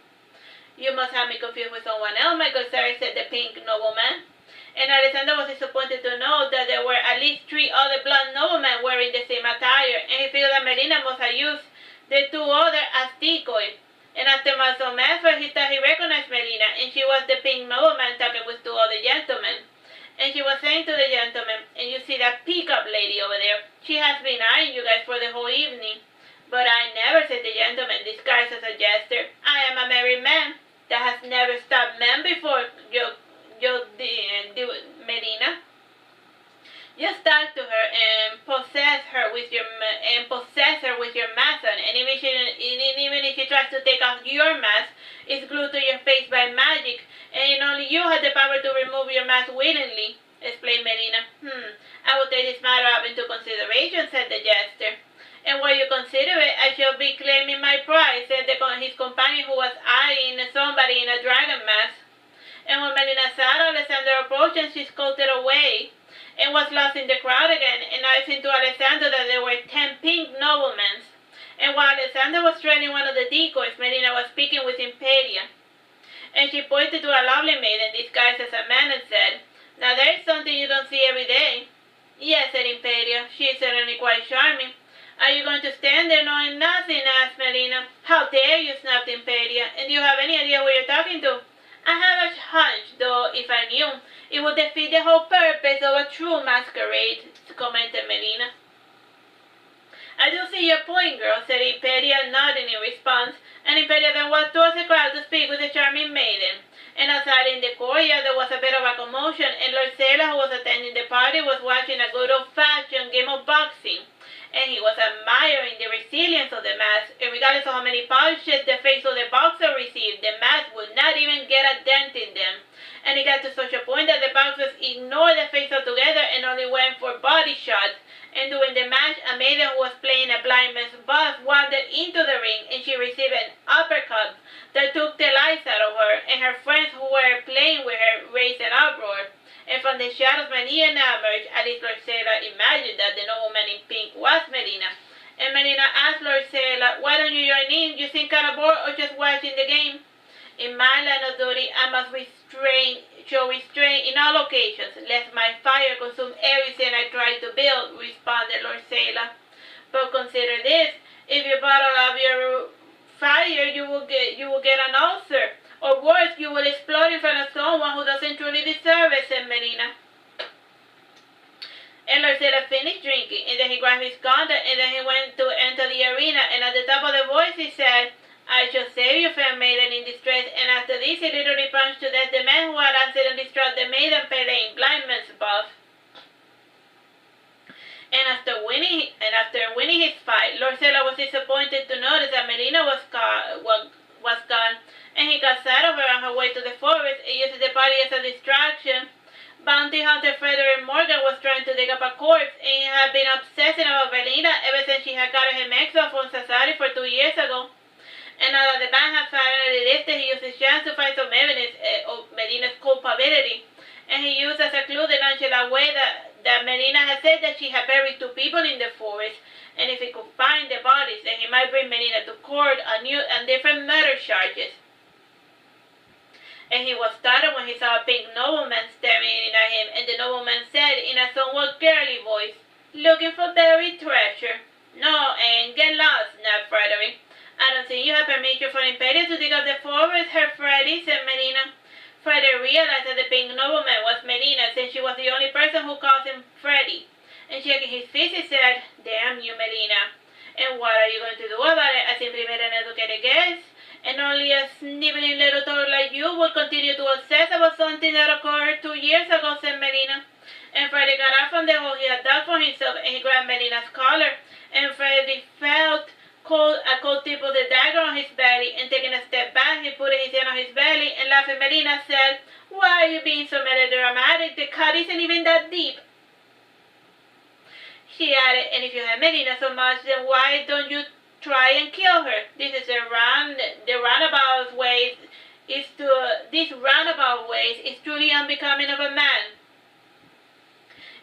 "You must have me confused with someone else, my good sir," said the pink nobleman. And Alexander was disappointed to know that there were at least 3 other blonde noblemen wearing the same attire, and he figured that Melina must have used the 2 others as decoys. And after some effort, he thought he recognized Melina, and she was the pink nobleman talking with 2 other gentlemen. And she was saying to the gentleman, "And you see that peacock lady over there? She has been eyeing you guys for the whole evening." "But I never," said the gentleman, disguised as a jester. "I am a married man that has never stopped men before, Melina. Just talk to her and possess her with your mask on, and even if she tries to take off your mask, it's glued to your face by magic, and only you have the power to remove your mask willingly," explained Melina. "I will take this matter up into consideration," said the jester. "And while you consider it, I shall be claiming my prize," said his companion, who was eyeing somebody in a dragon mask. And when Melina saw Alexander approaching, she scuttled away and was lost in the crowd again, and I seen to Alexander that there were 10 pink noblemen. And while Alexander was training one of the decoys, Melina was speaking with Impedia. And she pointed to a lovely maiden disguised as a man and said, "Now there is something you don't see every day." "Yes," said Impedia, "she is certainly quite charming." "Are you going to stand there knowing nothing?" asked Melina. "How dare you?" snapped Impedia. "And do you have any idea who you're talking to?" "I have a hunch, though if I knew, it would defeat the whole purpose of a true masquerade," commented Melina. "I do see your point, girl," said Impedia, nodding in response, and Impedia then walked towards the crowd to speak with the charming maiden. And outside in the courtyard there was a bit of a commotion, and Lord Sailor, who was attending the party, was watching a good old-fashioned game of boxing. And he was admiring the resilience of the mask, and regardless of how many punches the face of the boxer received, the and it got to such a point that the boxers ignored the face altogether and only went for body shots. And during the match, a maiden who was playing a blind man's buff wandered into the ring, and she received an uppercut that took the life out of her, and her friends who were playing with her raised an uproar. And from the shadows Melina emerged. Alice Lorcela imagined that the nobleman in pink was Melina. And Melina asked Lorcela, "Why don't you join in? You seem kind of bored or just watching the game?" "In my line of duty, I must show restraint in all occasions, lest my fire consume everything I try to build," responded Lorcela. "But consider this, if you bottle up your fire, you will get an ulcer. Or worse, you will explode in front of someone who doesn't truly deserve it," said Melina. And Lorcela finished drinking, and then he grabbed his gun, and then he went to enter the arena, and at the top of the voice he said, "I shall save you, fair maiden in distress," and after this he literally punched to death the man who had accidentally struck the maiden playing blind man's buff. And after winning his fight, Lorcela was disappointed to notice that Melina was gone, and he got sight of her on her way to the forest and used the party as a distraction. Bounty hunter Frederick Morgan was trying to dig up a corpse, and he had been obsessing about Melina ever since she had gotten him exiled from Sassari for 2 years ago. And now that the ban had finally lifted, he used his chance to find some evidence of Melina's culpability. And he used as a clue the nonchalant way that Melina had said that she had buried 2 people in the forest. And if he could find the bodies, then he might bring Melina to court on different murder charges. And he was startled when he saw a pink nobleman staring at him, and the nobleman said in a somewhat girly voice, "Looking for buried treasure?" "No, and get lost," snapped Frederick. "I don't think you have permission from Impede to dig up the forest, Herr Freddy," said Melina. Frederick realized that the pink nobleman was Melina, since she was the only person who called him Freddy. And shaking his fist, he said, "Damn you, Melina. And what are you going to do about it? I simply made an educated guess. And only a sniveling little toad like you would continue to obsess about something that occurred 2 years ago," said Melina. And Freddy got up from the hole he had dug for himself, and he grabbed Melina's collar. And Freddy felt a cold tip of the dagger on his belly, and taking a step back, he put his hand on his belly, and laughing, Melina said, "Why are you being so melodramatic? The cut isn't even that deep." She added, "And if you have Melina so much, then why don't you try and kill her? This roundabout ways is truly unbecoming of a man."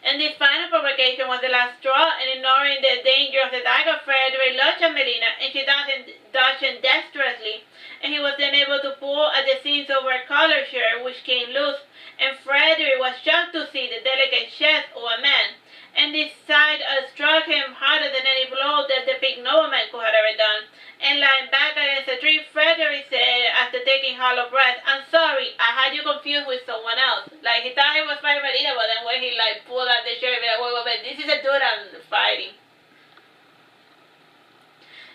And this final provocation was the last straw, and ignoring the danger of the dagger, Frederick lunged at Melina, and she dodged dexterously, and he was then able to pull at the seams of her collar shirt, which came loose, and Frederick was shocked to see the delicate chest of a man. And this sight struck him harder than any blow that the pink nobleman could have ever done. And lying back against a tree, Frederick said, after taking hollow breath, "I'm sorry, I had you confused with someone else." Like, he thought he was fighting Melina, but then when he, pulled out the shirt, he was like, wait, this is a dude I'm fighting.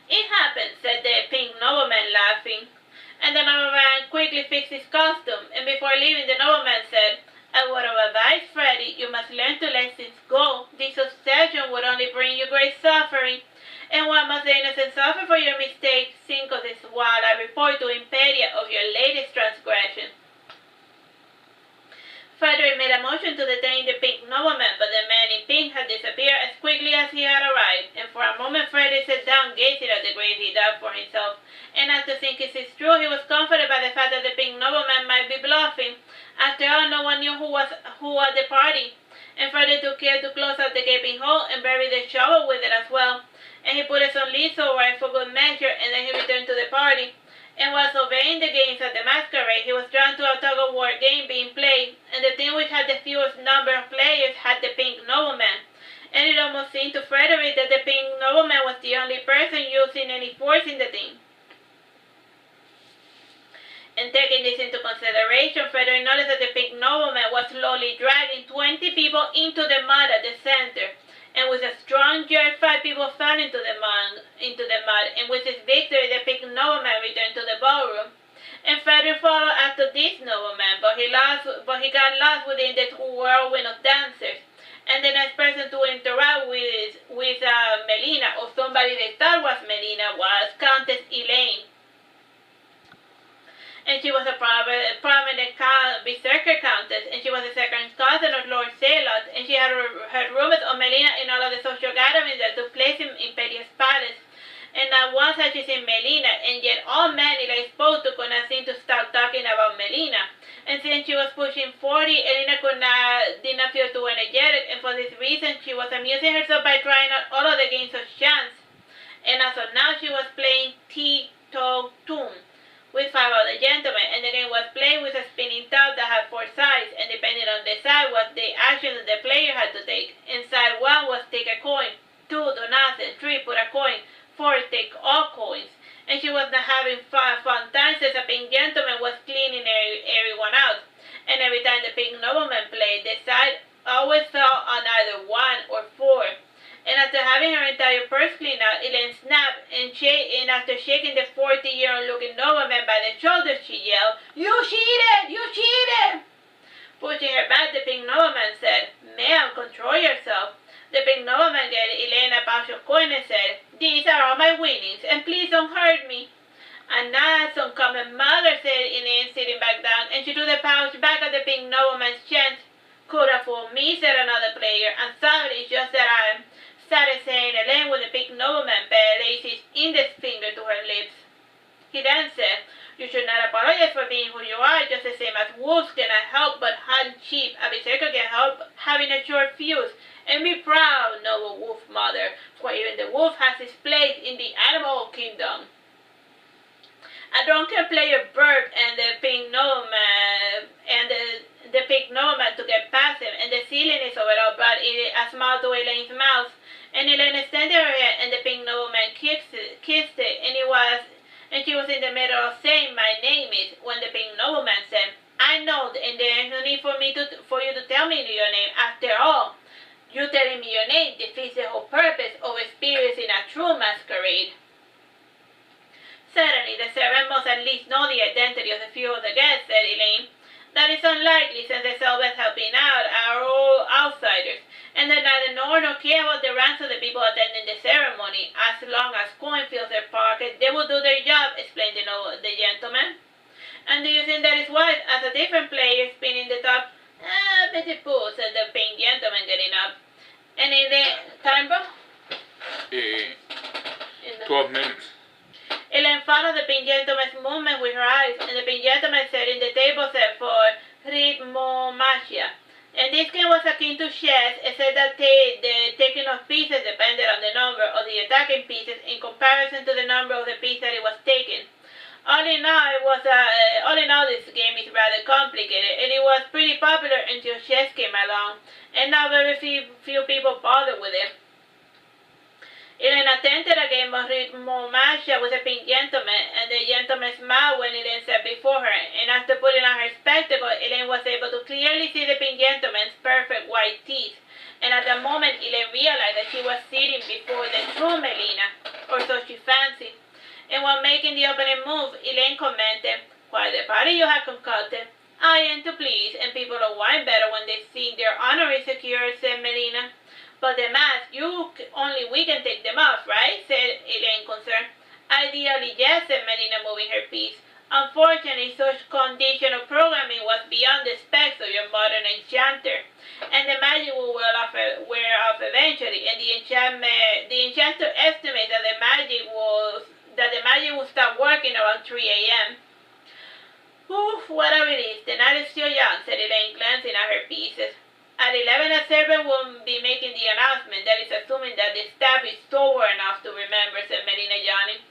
"It happened," said the pink nobleman, laughing. And the nobleman quickly fixed his costume, and before leaving, the nobleman said, "A word of advice, Freddy, you must learn to let things go. This obsession would only bring you great suffering. And why must the innocent suffer for your mistakes? Think of this while I report to Imperia of your latest transgression." Frederick made a motion to detain the pink nobleman, but the man in pink had disappeared as quickly as he had arrived, and for a moment Frederick sat down gazing at the grave he dug for himself, and after thinking this through, he was comforted by the fact that the pink nobleman might be bluffing. After all, no one knew who at the party, and Frederick took care to close up the gaping hole and bury the shovel with it as well, and he put some leaves over it for good measure, and then he returned to the party. And while surveying the games at the masquerade, he was drawn to a tug-of-war game being played, and the team which had the fewest number of players had the pink nobleman. And it almost seemed to Frederick that the pink nobleman was the only person using any force in the team. And taking this into consideration, Frederick noticed that the pink nobleman was slowly dragging 20 people into the mud at the center. And with a strong jerk, 5 people fell into the mud, and with his victory, the pink nobleman returned to the ballroom. And Frederick followed after this nobleman, but he got lost within the whirlwind of dancers. And the next person to interact with Melina, or somebody they thought was Melina, was Countess Elaine. and she was a prominent berserker countess, and she was the second cousin of Lord Zealot, and she had heard rumors of Melina in all of the social gatherings that took place in Imperia's palace. And not once had she seen Melina, and yet all men Elena spoke to could not seem to stop talking about Melina. And since she was pushing 40, Elena did not feel too energetic, and for this reason she was amusing herself by trying out all of the games of chance. And as of now, she was playing Tic-Toc-Toe with 5 other gentlemen, and the game was played with a spinning top that had 4 sides, and depending on the side was the action that the player had to take. And side 1 was take a coin, 2 do nothing, 3 put a coin, 4 take all coins. And she was not having fun times as a pink gentleman was cleaning everyone out. And every time the pink nobleman played, the side always fell on either 1 or 4. And after having her entire purse cleaned out, Elaine snapped, and after shaking the 40-year-old looking nobleman by the shoulders, she yelled, "You cheated! You cheated!" Pushing her back, the pink nobleman said, "Ma'am, control yourself." The pink nobleman gave Elaine a pouch of coin and said, "These are all my winnings, and please don't hurt me." "And that's uncommon mother," said Elaine, sitting back down, and she threw the pouch back at the pink nobleman's chest. "Could have fooled me," said another player, "and sorry, it's just that I started saying Elaine when the pink nobleman placed his index finger to her lips. He then said, "You should not apologize for being who you are, just the same as wolves cannot help but hunt sheep. A berserker can help having a short fuse. And be proud, noble wolf mother, for even the wolf has his place in the animal kingdom." A drunken player burped, and the pink nobleman to get past him, and the silliness of it all brought a smile to Elaine's mouth. And Elaine extended her head, and the pink nobleman kissed it, and she was in the middle of saying, "My name is," when the pink nobleman said, "I know, and there is no need for you to tell me your name. After all, you telling me your name defeats the whole purpose of experiencing a true masquerade." "Certainly, the servant must at least know the identity of a few of the guests," said Elaine. "That is unlikely, since the servants helping out are all outsiders, and they neither know nor care about the ranks of the people attending the ceremony. As long as coin fills their pocket, they will do their job," explained the gentleman. "And do you think that is wise?" asked a different player, spinning the top. "Petit peu," said the pink gentleman, getting up. "Any time, bro?" 12 minutes. Elaine followed the pink gentleman's movement with her eyes, and the pink gentleman sat in the table set for Rhythmomagia. And this game was akin to chess, except that the taking of pieces depended on the number of the attacking pieces in comparison to the number of the piece that it was taken. All in all, this game is rather complicated, and it was pretty popular until chess came along, and now very few people bother with it. Elaine attempted a game of Rhythmomagia with a pink gentleman, and the gentleman smiled when Elaine sat before her, and after putting on her spectacles, Elaine was able to clearly see the pink gentleman's perfect white teeth. And at the moment, Elaine realized that she was sitting before the true Melina, or so she fancied. And while making the opening move, Elaine commented, "Quite the party you have concocted. I am to please, and people know wine better when they see their honor is secure," said Melina. "But the masks, only we can take them off, right?" said Elaine, concerned. "Ideally, yes," said Melina, moving her piece. "Unfortunately, such conditional programming was beyond the specs of your modern enchanter, and the magic will wear off eventually, and the enchanter estimates that the magic will start working around 3 a.m. "Oof, whatever it is, the night is still young," said Elaine, glancing at her pieces. "At 11, a servant will be making the announcement. That is assuming that the staff is sober enough to remember," said Melina, yawning.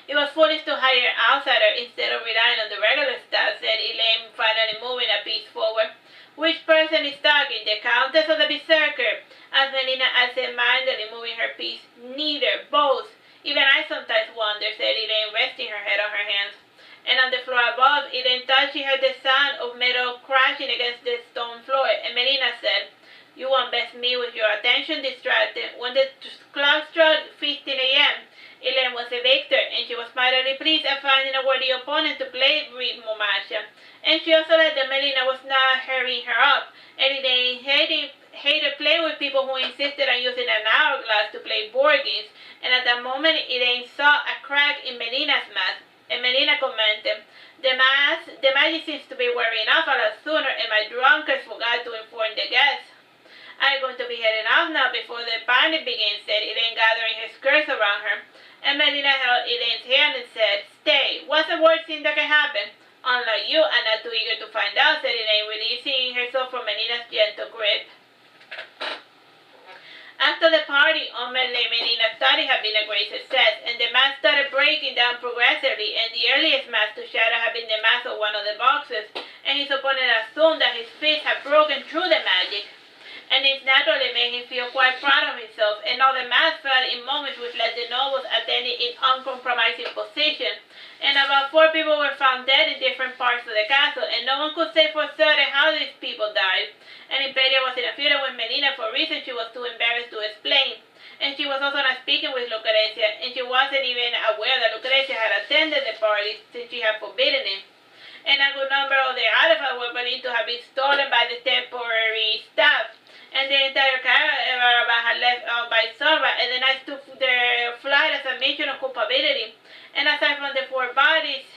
"It was foolish to hire an outsider instead of relying on the regular staff," said Elaine, finally moving a piece forward. "Which person is talking, the Countess or the Berserker?" asked Melina, absent-mindedly moving her piece. "Neither, both. Even I sometimes wonder," said Elaine, resting her head on her hands. And on the floor above, Elaine thought she heard the sound of metal crashing against the stone floor, and Melina said, "You won't best me with your attention distracted." When the clock struck 15 a.m., Elaine was a victor, and she was mightily pleased at finding a worthy opponent to play Rhythmomagia. And she also liked that Melina was not hurrying her up, and Elaine hated playing with people who insisted on using an hourglass to play board games. And at that moment, Elaine saw a crack in Melina's mask, And Melina commented, the magic seems to be wearing off a lot sooner, and my drunkards forgot to inform the guests. I'm going to be heading off now before the party begins, said Elaine, gathering her skirts around her. And Melina held Elaine's hand and said, stay, what's the worst thing that can happen? Unlike you, I'm not too eager to find out, said Elaine, releasing herself from Melina's gentle grip. After the party, Melina's study had been a great success, and the mask started breaking down progressively, and the earliest mask to shatter had been the mask of one of the boxes, and his opponent assumed that his fist had broken through the magic. And it naturally made him feel quite proud of himself, and all the mask fell in moments which led the nobles attending in uncompromising position. And about 4 people were found dead in different parts of the castle, and no one could say for certain how these people died. And Imperia was in a feud with Melina for reasons she was too embarrassed to explain. And she was also not speaking with Lucrezia, and she wasn't even aware that Lucrezia had attended the party since she had forbidden it. And a good number of the artifacts were believed to have been stolen by the temporary staff. And the entire caravan had left by Sora, and the knights took their flight as a mission of culpability. And aside from the 4 bodies,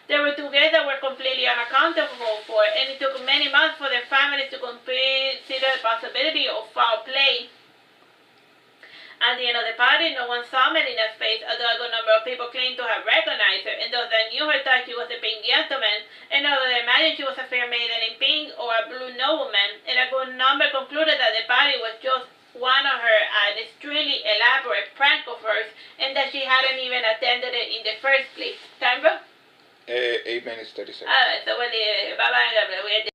there were 2 guests that were completely unaccountable for, and it took many months for their families to consider the possibility of foul play. At the end of the party, no one saw Melina's face, although a good number of people claimed to have recognized her, and those that knew her thought she was a pink gentleman, and others imagined she was a fair maiden in pink or a blue nobleman, and a good number concluded that the party was just one of her an extremely elaborate prank of hers, and that she hadn't even attended it in the first place. Time, bro? 8 minutes, 30 seconds. Alright, so bye-bye.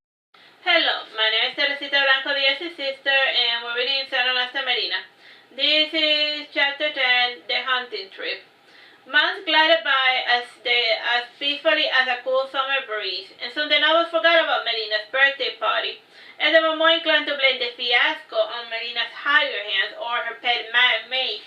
Hello, my name is Teresita, Blanco, the Artsy Sister, and we're reading Saturnastra Melina. This is chapter 10, The Hunting Trip. Months glided by as peacefully as a cool summer breeze, and soon the novels forgot about Melina's birthday party, and they were more inclined to blame the fiasco on Melina's higher hands or her pet mage.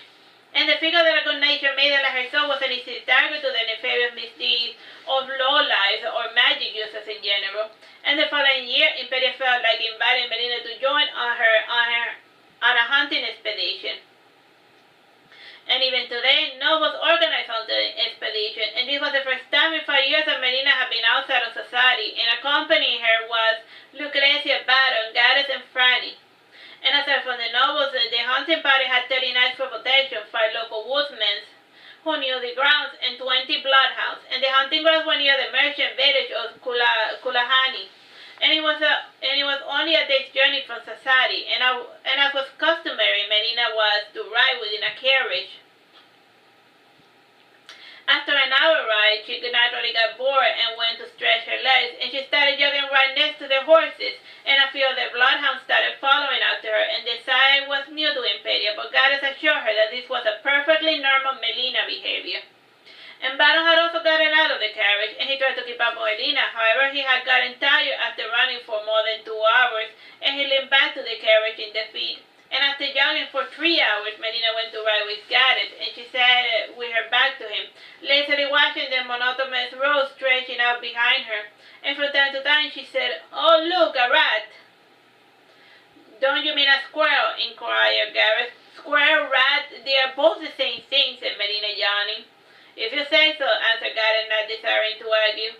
And the figure that a good-natured maiden like herself was an easy target to the nefarious misdeeds of lowlifes or magic users in general. And the following year, Imperia felt like inviting Melina to join on a hunting expedition. And even today, nobles organized on the expedition, and this was the first time in 5 years that Melina had been outside of Sassari, and accompanying her was Lucrezia, Baron, Gaddis, and Franny. And aside from the nobles, the hunting party had 30 knights for protection, 5 local woodsmen who knew the grounds, and 20 bloodhounds, and the hunting grounds were near the merchant village of Kulahani. And it was only a day's journey from Sassari, and as was customary, Melina was to ride within a carriage. After an hour ride, she naturally got bored and went to stretch her legs, and she started jogging right next to the horses, and a few of the bloodhounds started following after her, and the sight was new to Imperia, but Gaddis assured her that this was a perfectly normal Melina behavior. And Baron had also gotten out of the carriage, and he tried to keep up with Melina. However, he had gotten tired after running for more than 2 hours, and he leaned back to the carriage in defeat. And after jogging for 3 hours, Melina went to ride with Gaddis, and she sat with her back to him, lazily watching the monotonous road stretching out behind her. And from time to time, she said, "Oh, look, a rat." "Don't you mean a squirrel?" inquired Gaddis. "Squirrel, rat, they are both the same thing," said Melina, yawning. "If you say so," answered Gaddis, not desiring to argue.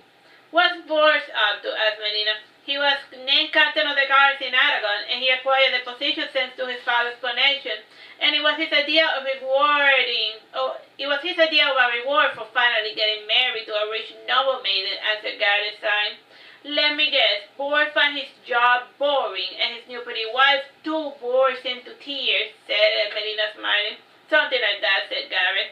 "What's Boris up to?" asked Melina. "He was named captain of the guards in Aragon, and he acquired the position thanks to his father's connection. And it was his idea of a reward for finally getting married to a rich noble maiden," answered Gaddis, sighing. "Let me guess, Boris found his job boring, and his new pretty wife too bores him to tears," said Melina, smiling. "Something like that," said Gaddis.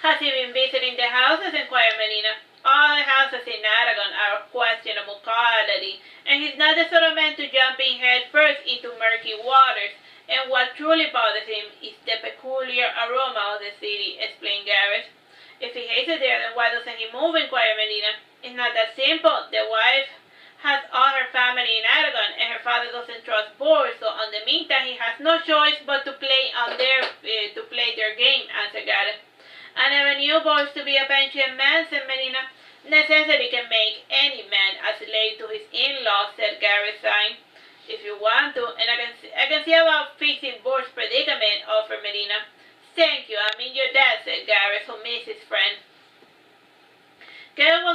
"Has he been visiting the houses?" inquired Melina. "All the houses in Aragon are of questionable quality, and he's not the sort of man to jump in head first into murky waters. And what truly bothers him is the peculiar aroma of the city," explained Gaddis. "If he hates it there, then why doesn't he move?" inquired Melina. "It's not that simple. The wife has all her family in Aragon, and her father doesn't trust Boris, so in the meantime he has no choice but to play their game," answered Gaddis. "I never knew Boris to be a pensioned man," said Melina. "Necessity can make any man a slave to his in-laws," said Gaddis, sighing. "If you want to, and I can see about fixing Boris' predicament," offered Melina. "Thank you, I mean your dad," said Gaddis, who missed his friend.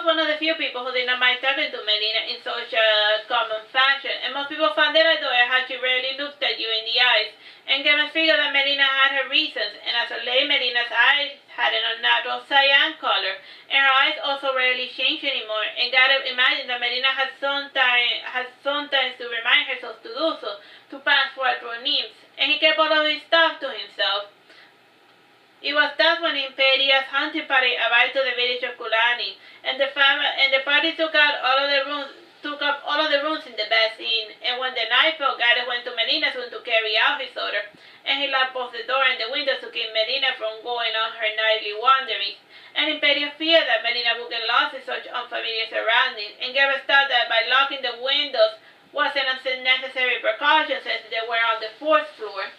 was one of the few people who did not mind talking to Melina in such a common fashion, and most people found it adorable how she rarely looked at you in the eyes, and Gavin figured that Melina had her reasons, and as of late Melina's eyes had an unnatural cyan color, and her eyes also rarely changed anymore, and Gavin imagined that Melina had sometimes to remind herself to do so, to pass for a true nymph, and he kept all of his stuff to himself. It was thus when Impedia's hunting party arrived to the village of Kulani, and the party took up all of the rooms in the best inn, and when the night fell, Gareth went to Melina's room to carry out his order, and he locked both the door and the windows to keep Melina from going on her nightly wanderings. And Impedia feared that Melina would get lost in such unfamiliar surroundings, and Gareth thought that by locking the windows was an unnecessary precaution since they were on the 4th floor.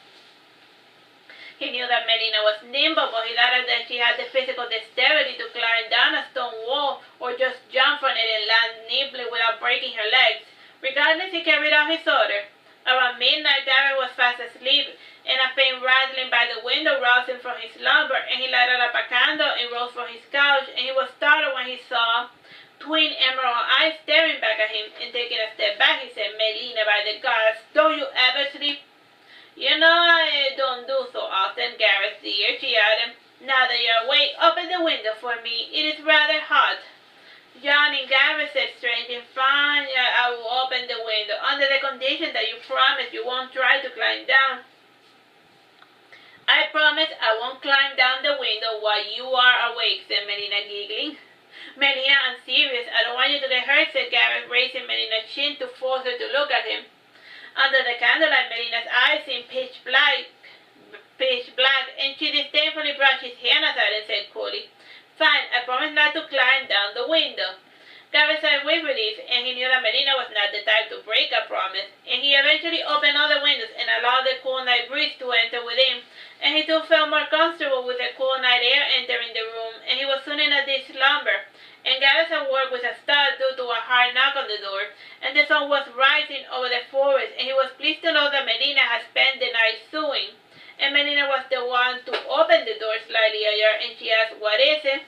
He knew that Melina was nimble, but he doubted that she had the physical dexterity to climb down a stone wall or just jump from it and land nimbly without breaking her legs. Regardless, he carried out his order. Around midnight, Gareth was fast asleep, and a faint rattling by the window roused him from his slumber, and he lighted up a candle and rose from his couch, and he was startled when he saw twin emerald eyes staring back at him, and taking a step back, he said, "Melina, by the gods, don't you ever sleep?" "You know I don't do so often, Gareth dear," she added. "Now that you're awake, open the window for me. It is rather hot." "Johnny," Gareth said strangely, "fine, I will open the window, under the condition that you promise you won't try to climb down." "I promise I won't climb down the window while you are awake," said Melina, giggling. "Melina, I'm serious. I don't want you to get hurt," said Gareth, raising Melina's chin to force her to look at him. Under the candlelight, Melina's eyes seemed pitch black, and she disdainfully brushed his hand aside and said coolly, "Fine, I promise not to climb down the window." Gareth sighed with relief, and he knew that Melina was not the type to break a promise, and he eventually opened all the windows and allowed the cool night breeze to enter within, and he too felt more comfortable with the cool night air entering the room, and he was soon in a deep slumber. And Gareth awoke with a start due to a hard knock on the door, and the sun was rising over the forest, and he was pleased to know that Melina had spent the night sewing. And Melina was the one to open the door slightly ajar, and she asked, "What is it?"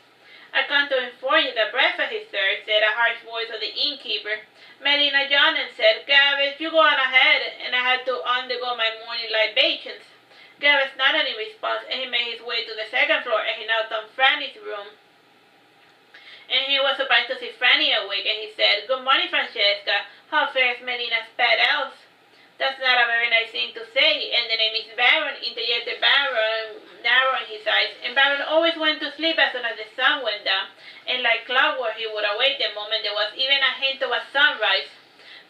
"I come to inform you that breakfast is served," said a harsh voice of the innkeeper. Melina yawned and said, "Gareth, you go on ahead, and I had to undergo my morning libations." Gareth nodded in response, and he made his way to the 2nd floor, and he knocked on Franny's room. And he was surprised to see Franny awake, and he said, "Good morning, Francesca. How fares Melina's pet elf?" "That's not a very nice thing to say, and the name is Baron," interjected Baron, narrowing his eyes, and Baron always went to sleep as soon as the sun went down, and like clockwork he would awake the moment there was even a hint of a sunrise.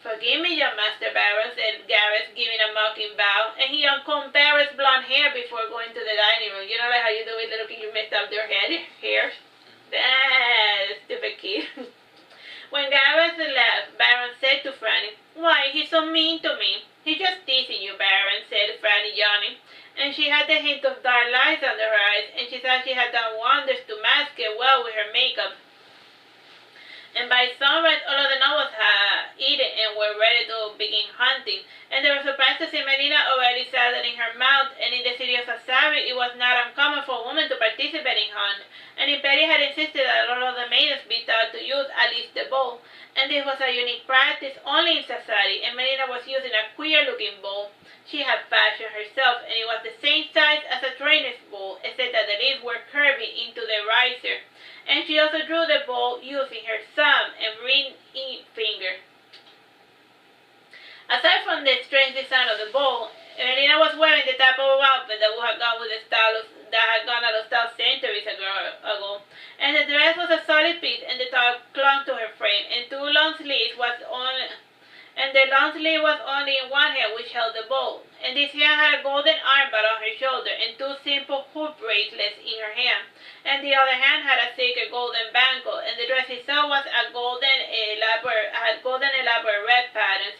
"Forgive me, young master Baron," said Gareth, giving a mocking bow, and he uncombed Baron's blonde hair before going to the dining room. You know like how you do with little kids, you messed up their hairs? Stupid kid. When Gareth left, Baron said to Franny, "Why, he's so mean to me." "He's just teasing you, Baron," said Franny, yawning, and she had the hint of dark lines under her eyes, and she thought she had done wonders to mask it well with her makeup. And by sunrise, all of the nobles had eaten and were ready to begin hunting, and they were surprised to see Melina already saddling her mount, and in the city of Sassari it was not uncommon for a woman to participate in hunt, and Impede had insisted that all of the maidens be taught to use at least the bow, and this was a unique practice only in Sassari, and Melina was using a queer-looking bow. She had fashioned herself, and it was the same size as a trainer's bow, except that the leaves were curving into the riser, and she also drew the bow using her thumb and ring finger. Aside from the strange design of the bow, Melina was wearing the type of outfit that would have gone with the style that had gone out of style centuries ago, and the dress was a solid piece, and the top clung to her frame, and the long sleeve was only in one hand which held the bow, and this hand had a golden armband on her shoulder, and 2 simple hoop bracelets in her hand, and the other hand had a sacred golden bangle, and the dress itself was had golden elaborate red patterns.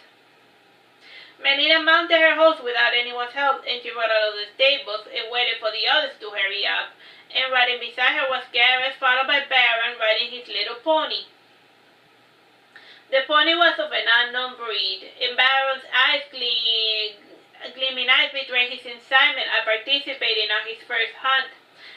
Melina mounted her horse without anyone's help, and she rode out of the stables and waited for the others to hurry up. And riding beside her was Gareth, followed by Baron riding his little pony. The pony was of an unknown breed, and Baron's gleaming eyes betrayed his excitement at participating on his first hunt,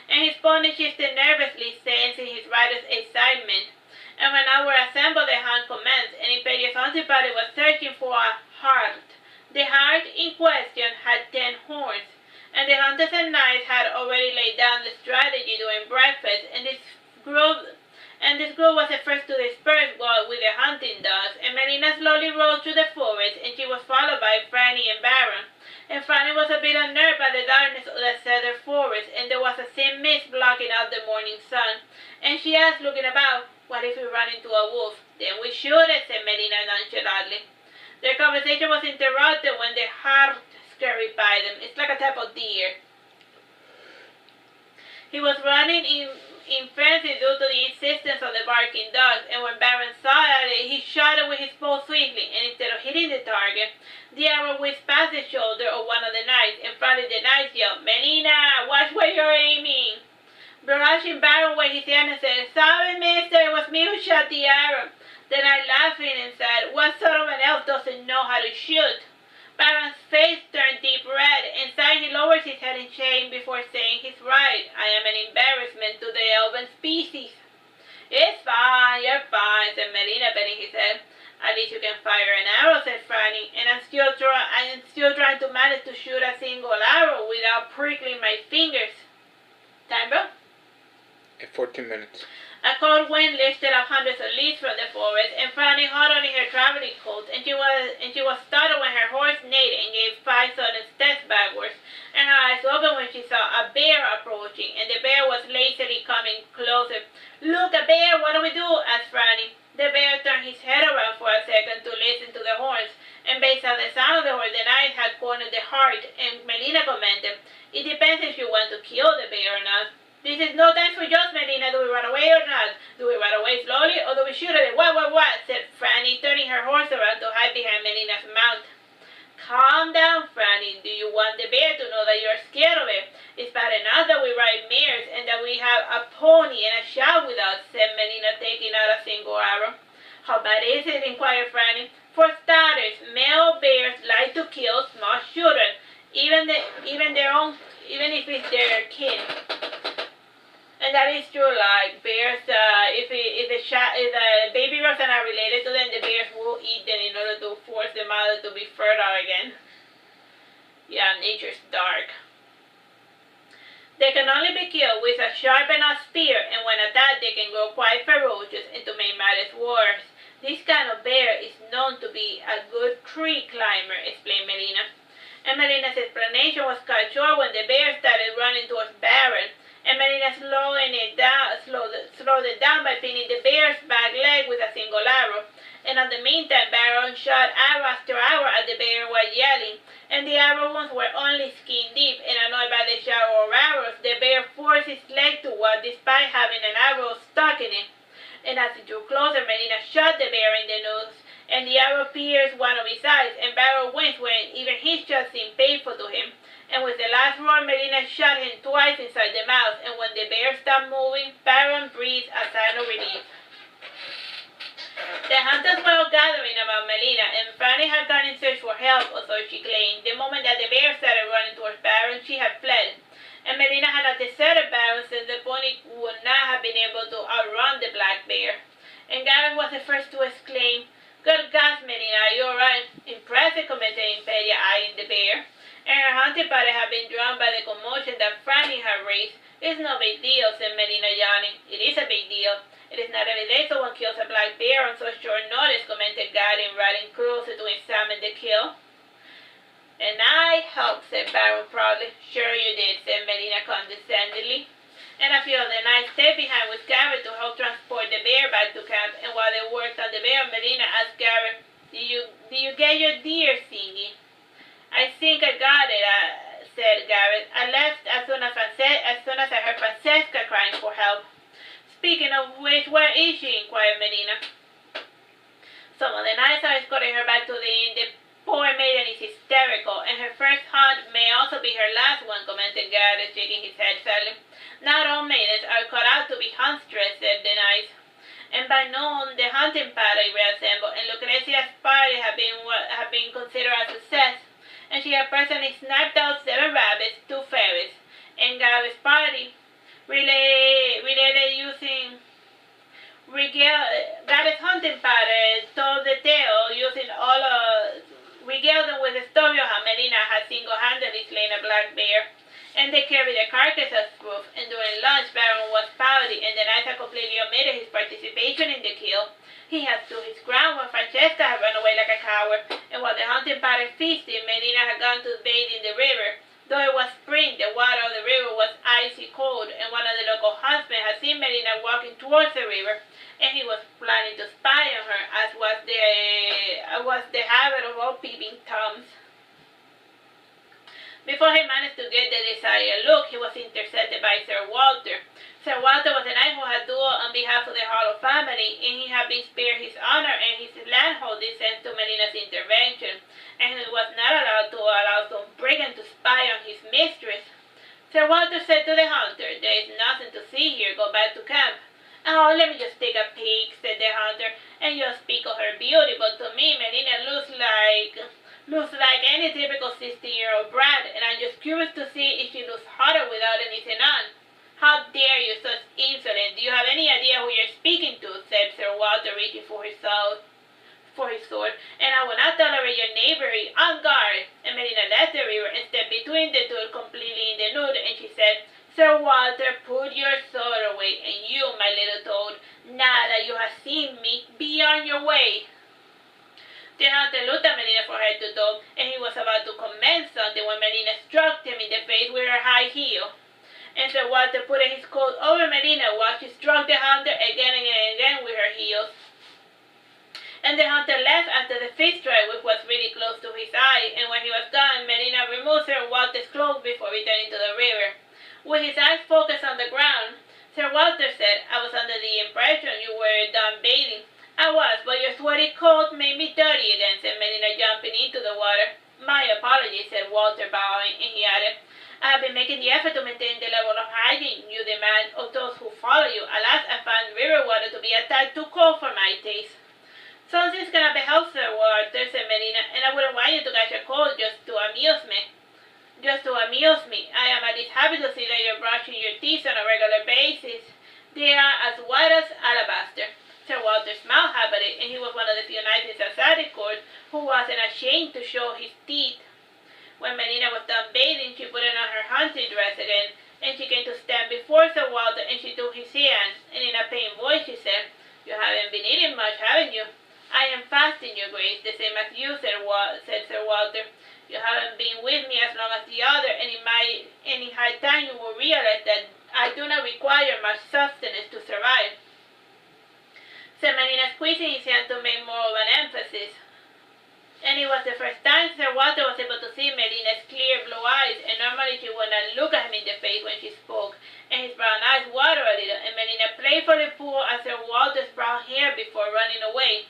and his pony shifted nervously, sensing his rider's excitement. And and when now were assembled, the hunt commenced, and Imperius hunting party was searching for a hart. The hart in question had 10 horns, and the hunters and knights had already laid down the strategy during breakfast, and this group was the first to disperse with the hunting dogs, and Melina slowly rode through the forest, and she was followed by Franny and Baron. And Franny was a bit unnerved by the darkness of the cedar forest, and there was a thin mist blocking out the morning sun. And she asked, looking about, "What if we run into a wolf?" "Then we shoot it," said Melina nonchalantly. Their conversation was interrupted when the hart scurried by them. It's like a type of deer. He was running in frenzy due to the insistence of the barking dogs, and when Baron saw it, he shot it with his bow swiftly, and instead of hitting the target, the arrow whizzed past the shoulder of one of the knights, and finally the knights yelled, "Melina, watch where you're aiming!" Brushing Baron waved his hand and said, "Sorry, mister, it was me who shot the arrow." The knight laughing and said, "What sort of an elf doesn't know how to shoot?" Baron's face turned deep red, and sighing he lowers his head in shame before saying, "He's right. I am an embarrassment to the elven species." "It's fine, you're fine," said Melina, bending his head. "At least you can fire an arrow," said Franny, "and I'm still trying to manage to shoot a single arrow without prickling my fingers." Time, bro? 14 minutes. A cold wind lifted up hundreds of leaves from the forest, and Franny huddled in her traveling coat, and she was startled when her horse neighed and gave 5 sudden steps backwards, and her eyes opened when she saw a bear approaching, and the bear was lazily coming closer. "Look, a bear, what do we do?" asked Franny. The bear turned his head around for a second to listen to the horns, and based on the sound of the horn, the knight had cornered the hart, and Melina commented, "It depends if you want to kill the bear or not." "This is no time for jokes, Melina. Do we run away or not? Do we run away slowly, or do we shoot at it? What?" said Franny, turning her horse around to hide behind Melina's mount. "Calm down, Franny. Do you want the bear to know that you're scared of it? It's bad enough that we ride mares and that we have a pony and a shout with us," said Melina, taking out a single arrow. "How bad is it?" inquired Franny. "For starters, male bears like to kill small children, even if it's their kin. And that is true, like bears, if the baby bears are not related to them, the bears will eat them in order to force the mother to be fertile again. Yeah, nature's dark. They can only be killed with a sharp enough spear, and when attacked, they can grow quite ferocious, and to make matters worse, this kind of bear is known to be a good tree climber," explained Melina. And Melina's explanation was cut short when the bear started running towards Baron, and Melina slowed it down by pinning the bear's back leg with a single arrow. And in the meantime, Baron shot arrow after arrow at the bear while yelling, and the arrow wounds were only skin deep, and annoyed by the shower of arrows, the bear forced its leg to walk despite having an arrow stuck in it. And as it drew closer, Melina shot the bear in the nose, and the arrow pierced one of his eyes, and Baron winced when even his shot seemed painful to him. And with the last roar, Melina shot him twice inside the mouth, and when the bear stopped moving, Baron breathed a sigh of relief. The hunters were all gathering about Melina, and Franny had gone in search for help, or so she claimed. The moment that the bear started running towards Baron, she had fled. And Melina had not deserted Baron, since the pony would not have been able to outrun the black bear. And Gareth was the first to exclaim, "Good gosh, Melina, are you alright?" "Impressive," commented Impedia, eyeing the bear. And her hunting party had been drawn by the commotion that Franny had raised. "It's no big deal," said Melina, yawning. "It is a big deal. It is not every day someone kills a black bear on such short notice," commented Gareth, riding closer to examine the kill. "And I helped," said Baron proudly. "Sure you did," said Melina condescendingly. And a few of the knights stayed behind with Gareth to help transport the bear back to camp, and while they worked on the bear, Melina asked Gareth, "Did you get your deer thingy?" "I think I got it," said Gareth. "I left as soon as I heard Francesca crying for help." "Speaking of which, where is she?" inquired Melina. "Some of the knights are escorting her back to the inn. The poor maiden is hysterical, and her first hunt may also be her last one," commented Gareth, shaking his head sadly. "Not all maidens are cut out to be huntress," said the knights. And by noon, the hunting party reassembled, and Lucrezia's party had been considered a success, and she had personally sniped out 7 rabbits, 2 ferrets, and Gareth's party related using Gary's hunting party told the tale using regaled them with the story of how Melina had single-handedly slain a black bear, and they carried the carcass as proof, and during lunch Baron was pouty, and the knight had completely omitted his participation in the kill. He had stood his ground when Francesca had run away like a coward, and while the hunting party feasted, Melina had gone to bathe in the river. Though it was spring, the water of the river was icy cold, and one of the local huntsmen had seen Melina walking towards the river, and he was planning to spy on her, as was the habit of all peeping Toms. Before he managed to get the desired look, he was intercepted by Sir Walter. Sir Walter was a knight who had dueled on behalf of the Harlow family, and he had been spared his honor and his landholding thanks to Melina's intervention, and he was not allowed to allow some brigand to spy on his mistress. Sir Walter said to the hunter, "There is nothing to see here, go back to camp." "Oh, let me just take a peek," said the hunter, "and you'll speak of her beauty, but to me, Melina looks like any typical 16-year-old brat, and I'm just curious to see if she looks hotter without anything on." "How dare you, such insolence! Do you have any idea who you're speaking to?" said Sir Walter, reaching for his sword, "and I will not tolerate your knavery. On guard!" And Melina left the river and stepped between the two, completely in the nude, and she said, "Sir Walter, put your sword away, and you, my little toad, now that you have seen me, be on your way." The hunter looked at Melina from head to toe, and he was about to commence something when Melina struck him in the face with her high heel. And Sir Walter put his coat over Melina while she struck the hunter again and again with her heels. And the hunter left after the fifth strike, which was really close to his eye, and when he was gone, Melina removed Sir Walter's cloak before returning to the river. With his eyes focused on the ground, Sir Walter said, "I was under the impression you were done bathing." "I was, but your sweaty coat made me dirty again," said Melina, jumping into the water. "My apologies," said Walter, bowing, and he added, "I have been making the effort to maintain the level of hygiene you demand of those who follow you. Alas, I find river water to be a tad too cold for my taste." "Something's gonna be helpful, Sir Walter," said Melina, "and I wouldn't want you to catch a cold just to amuse me. I am at least happy to see that you're brushing your teeth on a regular basis. They are as white as alabaster." Sir Walter smiled happily, and he was one of the few knights in Sassari court who wasn't ashamed to show his teeth. When Melina was done bathing, she put on her hunting dress again, and she came to stand before Sir Walter, and she took his hand, and in a pained voice she said, "You haven't been eating much, haven't you?" "I am fasting, your grace, the same as you," said Sir Walter. "You haven't been with me as long as the other, and in high time you will realize that I do not require much sustenance to survive." Said Melina, squeezing his hand to make more of an emphasis. And it was the first time Sir Walter was able to see Melina's clear blue eyes, and normally she would not look at him in the face when she spoke, and his brown eyes watered a little, and Melina playfully pulled at Sir Walter's brown hair before running away.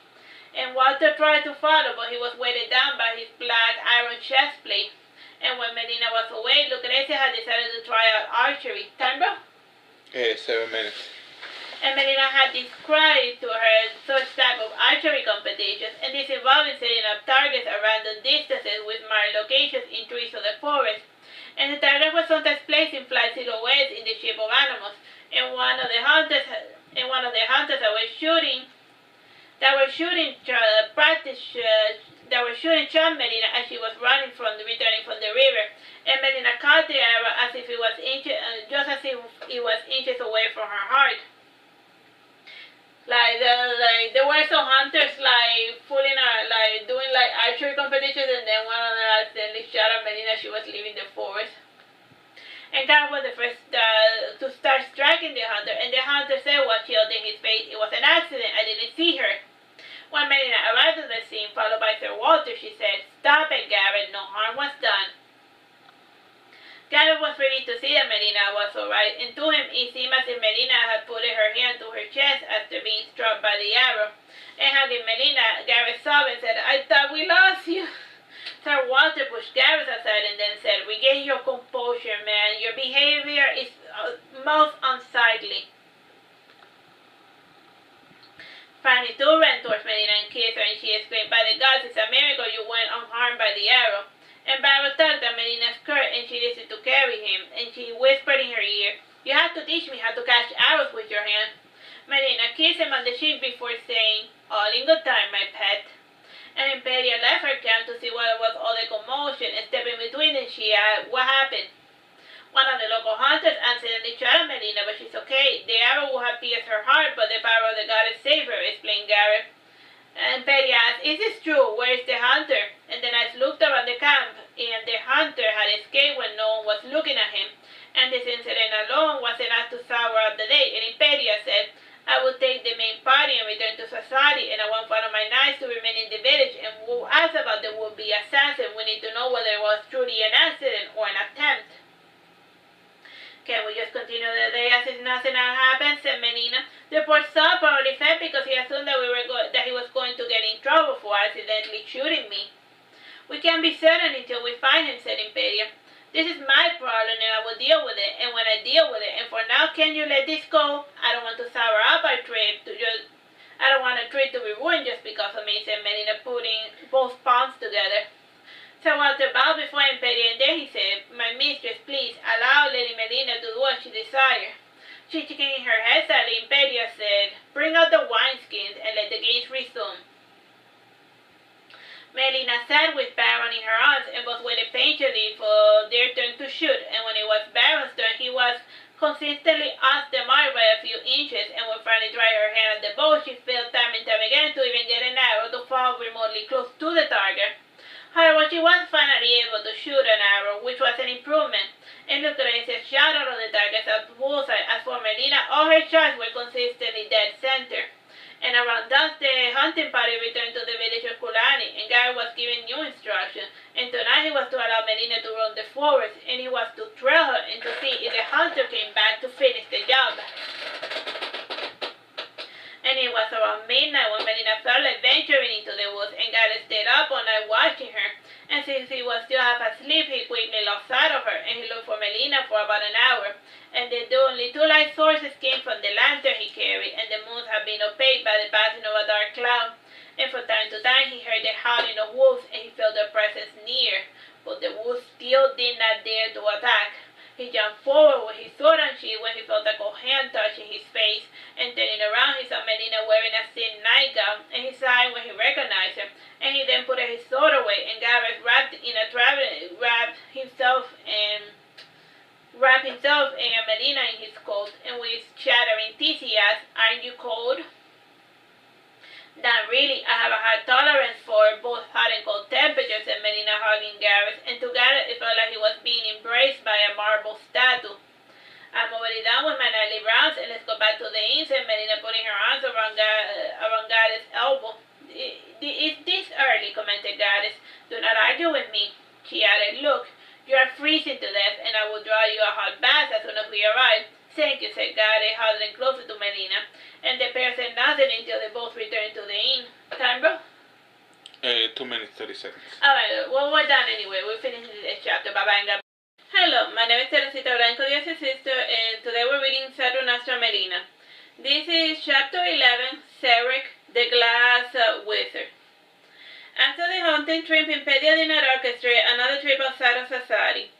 And Walter tried to follow, but he was weighted down by his black iron chest plate. And when Melina was away, Lucrezia had decided to try out archery. Time, bro? 7 minutes. And Melina had described to her such type of archery competitions, and this involved setting up targets at random distances with marked locations in trees of the forest. And the target was sometimes placed in flat silhouettes in the shape of animals. And one of the hunters that were shooting shot Melina as she was returning from the river. And Melina caught the arrow as if it was inches away from her heart. There were some hunters doing archery competitions, and then one of them accidentally shot at Melina as she was leaving the forest. And God was the first to start striking the hunter, and the hunter said while shielding his face, "It was an accident, I didn't see her." When Melina arrived at the scene, followed by Sir Walter, she said, "Stop it, Garrett, no harm was done." Garrett was ready to see that Melina was alright, and to him it seemed as if Melina had put her hand to her chest after being struck by the arrow. And hugging Melina, Garrett sobbed and said, "I thought we lost you." Sir Walter pushed Garrett aside and then said, "Regain your composure, man. Your behavior is most unsightly." Fanny too ran towards Melina and kissed her, and she exclaimed, "By the gods, it's a miracle you went unharmed by the arrow." And Barrow tugged at Melina's skirt, and she listened to carry him, and she whispered in her ear, "You have to teach me how to catch arrows with your hand." Melina kissed him on the cheek before saying, "All in good time, my pet." And Imperia left her camp to see what was all the commotion, and stepping between them, she asked, "What happened?" One of the local hunters accidentally shot at Melina, but she's okay. The arrow would have pierced her heart, but the power of the goddess saved her, explained Gareth. And Perry asked, "Is this true? Where is the hunter?" And the knights looked around the camp, and the hunter had escaped when no one was looking at him. And this incident alone was enough to sour up the day, and Imperia said, "I will take the main party and return to Sassari, and I want one of my knights to remain in the village and will ask about the would-be assassin. We need to know whether it was truly an accident or an attempt." "Can we just continue the day as if nothing had happened?" said Melina. "The poor soul probably fed because he assumed that he was going to get in trouble for accidentally shooting me." "We can't be certain until we find him," said Imperia. "This is my problem and I will deal with it, and when I deal with it, and for now can you let this go? I don't want to sour up our trip I don't want a trip to be ruined just because of me," said Melina, putting both palms together. Sir Walter bowed before Imperia, and then he said, "My mistress, please allow Lady Melina to do what she desires." Shaking her head sadly, Imperia said, "Bring out the wineskins and let the games resume." Melina sat with Baron in her arms and both waited patiently for their turn to shoot, and when it was Baron's turn, he was consistently off the mark by a few inches, and when finally tried her hand at the bow, she failed time and time again to even get an arrow to fall remotely close to the target. However, she was finally able to shoot an arrow, which was an improvement, and Lucrezia shot out of the target's bullseye. As for Melina, all her shots were consistently dead center. And around dusk, the hunting party returned to the village of Kulani, and Gary was given new instructions. And tonight he was to allow Melina to roam the forest, and he was to trail her and to see if the hunter came back to finish the job. And it was around midnight when Melina felt like venturing into the woods, and Gary stayed up all night watching her. And since he was still half asleep, he quickly lost sight of her, and he looked for Melina for about an hour. And the only two light sources came from the lantern he carried, and the moon had been opaque by the passing of a dark cloud. And from time to time he heard the howling of wolves, and he felt their presence near, but the wolves still did not dare to attack. He jumped forward with his sword and shield when he felt a cold hand touching his face, and turning around he saw Melina wearing a silk nightgown, and he sighed when he recognized her. And he then put his sword away, and Gareth wrapped himself and Melina in his coat, and with shattering teeth he asked, "Aren't you cold?" "Not really. I have a high tolerance for both hot and cold temperatures," said Melina, hugging Gareth, and to Gareth it felt like he was being embraced by a marble statue. "I'm already done with my nightly rounds, and let's go back to the inn," said Melina, putting her arms around Gareth's elbow. "It's this early," commented Gareth. "Do not argue with me," she added. "Look, you are freezing to death, and I will draw you a hot bath as soon as we arrive." "Thank you," said Gareth, huddling closer to Melina, and the pair said nothing until they both returned to the inn. Time, bro? 2 minutes, 30 seconds. Alright, well, we're done anyway. We're finishing this chapter. Bye-bye. Hello, my name is Teresita, Blanco, Artsy Sister, and today we're reading Saturnastra Melina. This is chapter 11, Ceric, the Glass Wizard. After the hunting trip, Impedia did not orchestrate another trip outside of Sassari.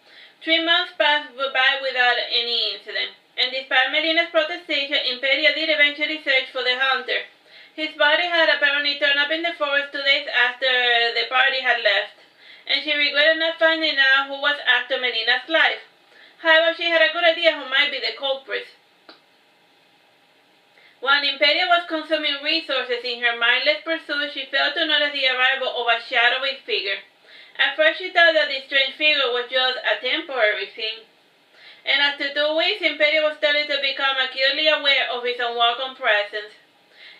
3 months passed by without any incident, and despite Melina's protestation, Impedia did eventually search for the hunter. His body had apparently turned up in the forest 2 days after the party had left, and she regretted not finding out who was after Melina's life. However, she had a good idea who might be the culprit. While Imperia was consuming resources in her mindless pursuit, she failed to notice the arrival of a shadowy figure. At first she thought that this strange figure was just a temporary thing. And after 2 weeks, Imperia was starting to become acutely aware of his unwelcome presence.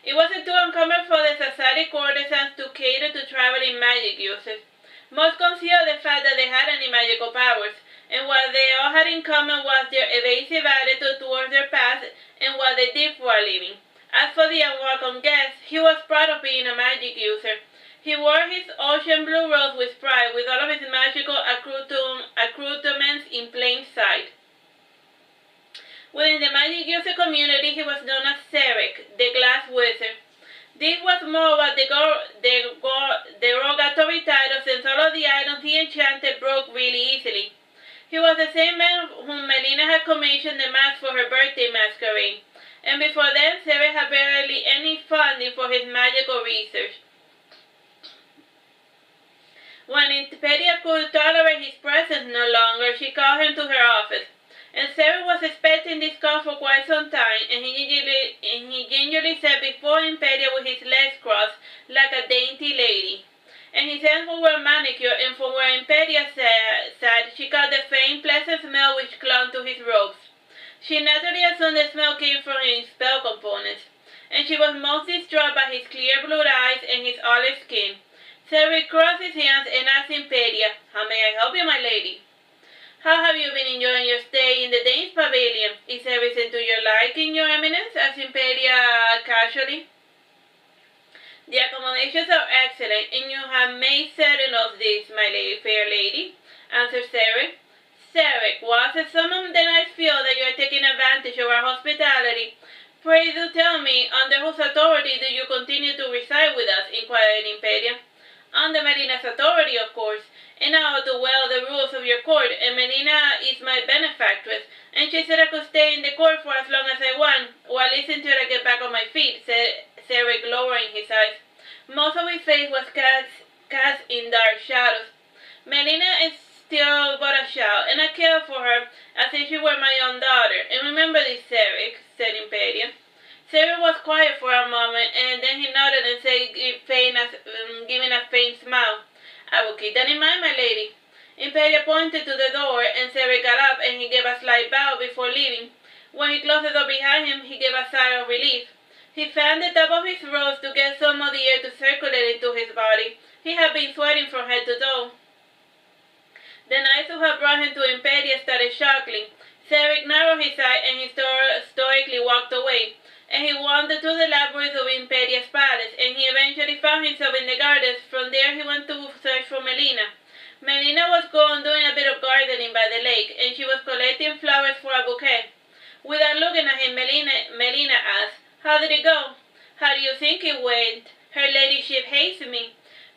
It wasn't too uncommon for the Sassari courtesans to cater to traveling magic users. Most concealed the fact that they had any magical powers, and what they all had in common was their evasive attitude towards their past and what they did for a living. As for the unwelcome guest, he was proud of being a magic user. He wore his ocean blue robes with pride, with all of his magical accoutrements in plain sight. Within the magic user community, he was known as Ceric, the Glass Wizard. This was more of a derogatory title, since all of the items he enchanted broke really easily. He was the same man whom Melina had commissioned the mask for her birthday masquerade, and before then Cedric had barely any funding for his magical research. When Impedia could tolerate his presence no longer, she called him to her office, and Cedric was expecting this call for quite some time, and he gingerly sat before Impedia with his legs crossed like a dainty lady, and his hands were manicured, and from where Impedia sat, she caught the faint, pleasant smell which clung to his robes. She naturally assumed the smell came from his spell components, and she was mostly struck by his clear blue eyes and his olive skin. Cedric crossed his hands and asked Impedia, "How may I help you, my lady?" "How have you been enjoying your stay in the Dane's pavilion? Is everything to your liking, your eminence?" asked Impedia casually. "The accommodations are excellent, and you have made certain of this, my fair lady," answered Cedric. "Cedric, was it some then I feel that you are taking advantage of our hospitality. Pray do tell me, under whose authority do you continue to reside with us?" inquired Impedia. "Under Melina's authority, of course, and I ought to well the rules of your court, and Melina is my benefactress, and she said I could stay in the court for as long as I want, or at least until I get back on my feet," said Cedric, lowering his eyes. Most of his face was cast in dark shadows. "Melina is still but a child, and I care for her as if she were my own daughter. And remember this, Cedric," said Impedia. Cedric was quiet for a moment, and then he nodded and said, giving a faint smile, "I will keep that in mind, my lady." Impedia pointed to the door, and Cedric got up, and he gave a slight bow before leaving. When he closed the door behind him, he gave a sigh of relief. He fanned the top of his robes to get some of the air to circulate into his body. He had been sweating from head to toe. The knights who had brought him to Impedia started chuckling. Cedric narrowed his eye, and he stoically walked away, and he wandered through the labyrinth of Impedia's palace, and he eventually found himself in the gardens. From there he went to search for Melina. Melina was gone doing a bit of gardening by the lake, and she was collecting flowers for a bouquet. Without looking at him, Melina asked, "How did it go?" "How do you think it went? Her ladyship hates me,"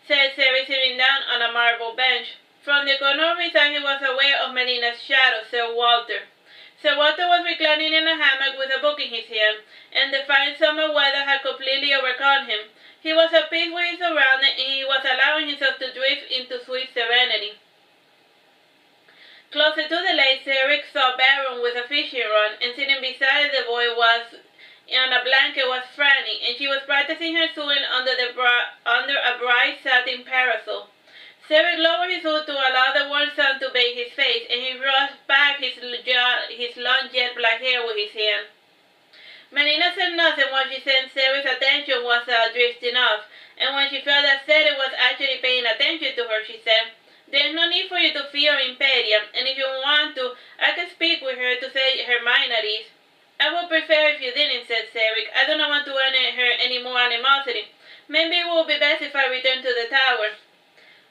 said Cedric, sitting down on a marble bench. From the corner of his eye he was aware of Melina's shadow, Sir Walter. Sir Walter was reclining in a hammock with a book in his hand, and the fine summer weather had completely overcome him. He was at peace with his surroundings, and he was allowing himself to drift into sweet serenity. Closer to the lake, Cedric saw Baron with a fishing rod, and sitting beside the boy on a blanket was Franny, and she was practicing her sewing under a bright satin parasol. Cedric lowered his hood to allow the warm sun to bathe his face, and he brushed back his long jet black hair with his hand. Melina said nothing while she sensed Cedric's attention was drifting off, and when she felt that Cedric was actually paying attention to her, she said, "There is no need for you to fear Impedia, and if you want to, I can speak with her to set her mind at ease." "I would prefer if you didn't," said Cedric. "I do not want to earn her any more animosity. Maybe it would be best if I return to the tower."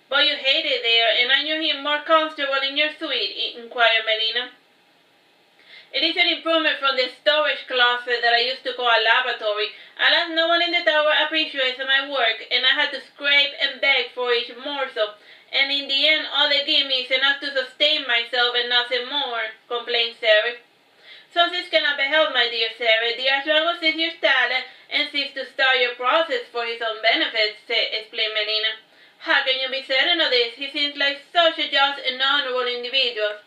"But you hate it there, and aren't you here more comfortable in your suite?" inquired Melina. "It is an improvement from the storage closet that I used to call a laboratory. Alas, no one in the tower appreciates my work, and I had to scrape and beg for each morsel, and in the end all they give me is enough to sustain myself and nothing more," complained Cedric. "Some things cannot be helped, my dear Cedric. The Archmago sees your talent and seeks to start your process for his own benefit," explained Melina. "How can you be certain of this? He seems like such a just and honorable individual,"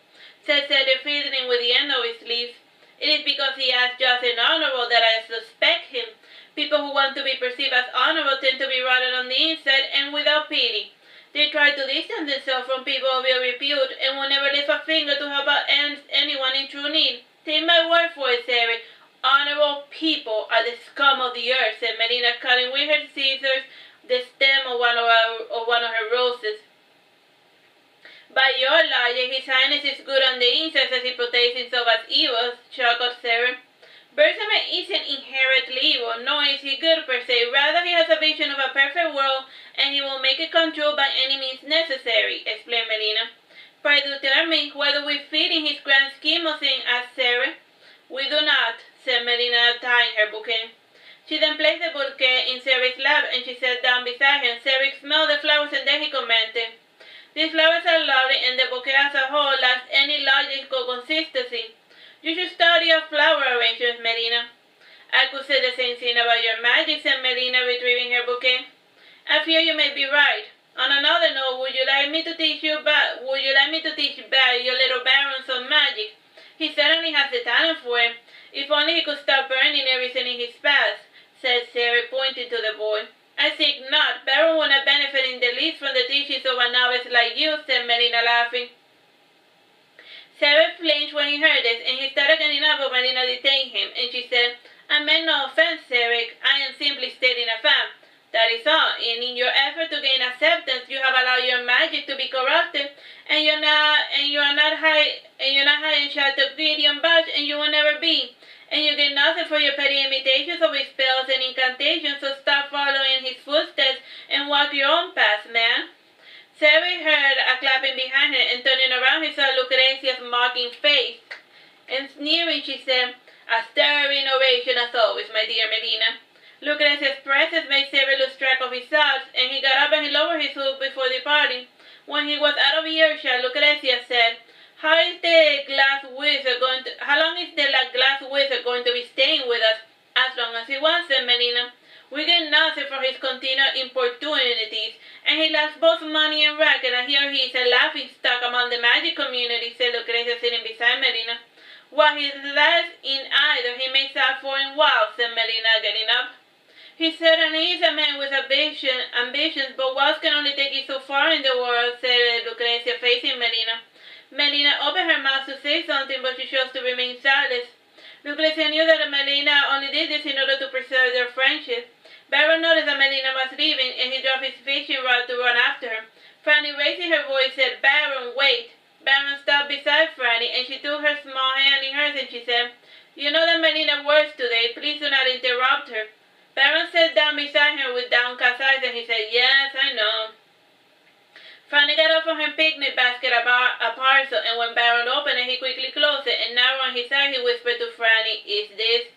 said Cedric, fiddling with the end of his sleeve. "It is because he is just and honorable that I suspect him. People who want to be perceived as honorable tend to be rotten on the inside and without pity. They try to distance themselves from people of ill repute and will never lift a finger to help out anyone in true need. Take my word for it, Sassari. Honorable people are the scum of the earth," said Melina, cutting with her scissors the stem of one of her roses. "By your logic, His Highness is good on the inside as he portrays himself as evil," chuckled Cedric. "Bersamin isn't inherently evil, nor is he good per se. Rather, he has a vision of a perfect world, and he will make it come true by any means necessary," explained Melina. "Pray do tell me, whether we fit in his grand scheme of things?" asked Cedric. "We do not," said Melina, tying her bouquet. She then placed the bouquet in Cedric's lap, and she sat down beside him. Cedric smelled the flowers, and then he commented, "These flowers are lovely, and the bouquet as a whole lacks any logical consistency. You should study a flower arrangement, Melina." I could say the same thing about your magic, said Melina, retrieving her bouquet. I fear you may be right. On another note, would you like me to teach your little baron some magic? He certainly has the talent for it. If only he could stop burning everything in his path, said Sarah, pointing to the boy. I think not. Baron will not benefit in the least from the teachings of a novice like you, said Melina, laughing. Sarah flinched when he heard this, and he started getting up, but Melina detained him, and she said, I meant no offense, Sarah. I am simply stating a fact. That is all, and in your effort to gain acceptance, you have allowed your magic to be corrupted, and you're not high in child of Gideon Bash, and you will never be. And you get nothing for your petty imitations of his spells and incantations, so stop following his footsteps and walk your own path, man. Sarah heard a clapping behind her, and turning around, he saw Lucrezia's mocking face. And sneering, she said, a stirring oration as always, my dear Melina. Lucrezia's presence made Sarah lose track of his thoughts, and he got up and he lowered his hood before departing. When he was out of earshot, Lucrezia said, How long is the glass wizard going to be staying with us? As long as he wants, said Melina. We get nothing for his continual importunities, and he lacks both money and rank, and I hear he is a laughing stock among the magic community, said Lucrezia, sitting beside Melina. While he lacks in either, he makes up for in wealth, said Melina, getting up. He certainly is a man with ambitions, but wealth can only take you so far in the world, said Lucrezia, facing Melina. Melina opened her mouth to say something, but she chose to remain silent. Lucrezia knew that Melina only did this in order to preserve their friendship. Baron noticed that Melina was leaving, and he dropped his fishing rod to run after her. Franny, raising her voice, said, Baron, wait. Baron stopped beside Franny, and she took her small hand in hers, and she said, You know that Melina works today. Please do not interrupt her. Baron sat down beside her with downcast eyes, and he said, Yes, I know. Franny got up from her picnic basket a parcel, and when Baron opened it, he quickly closed it, and narrowing his eyes, he whispered to Franny, Is this?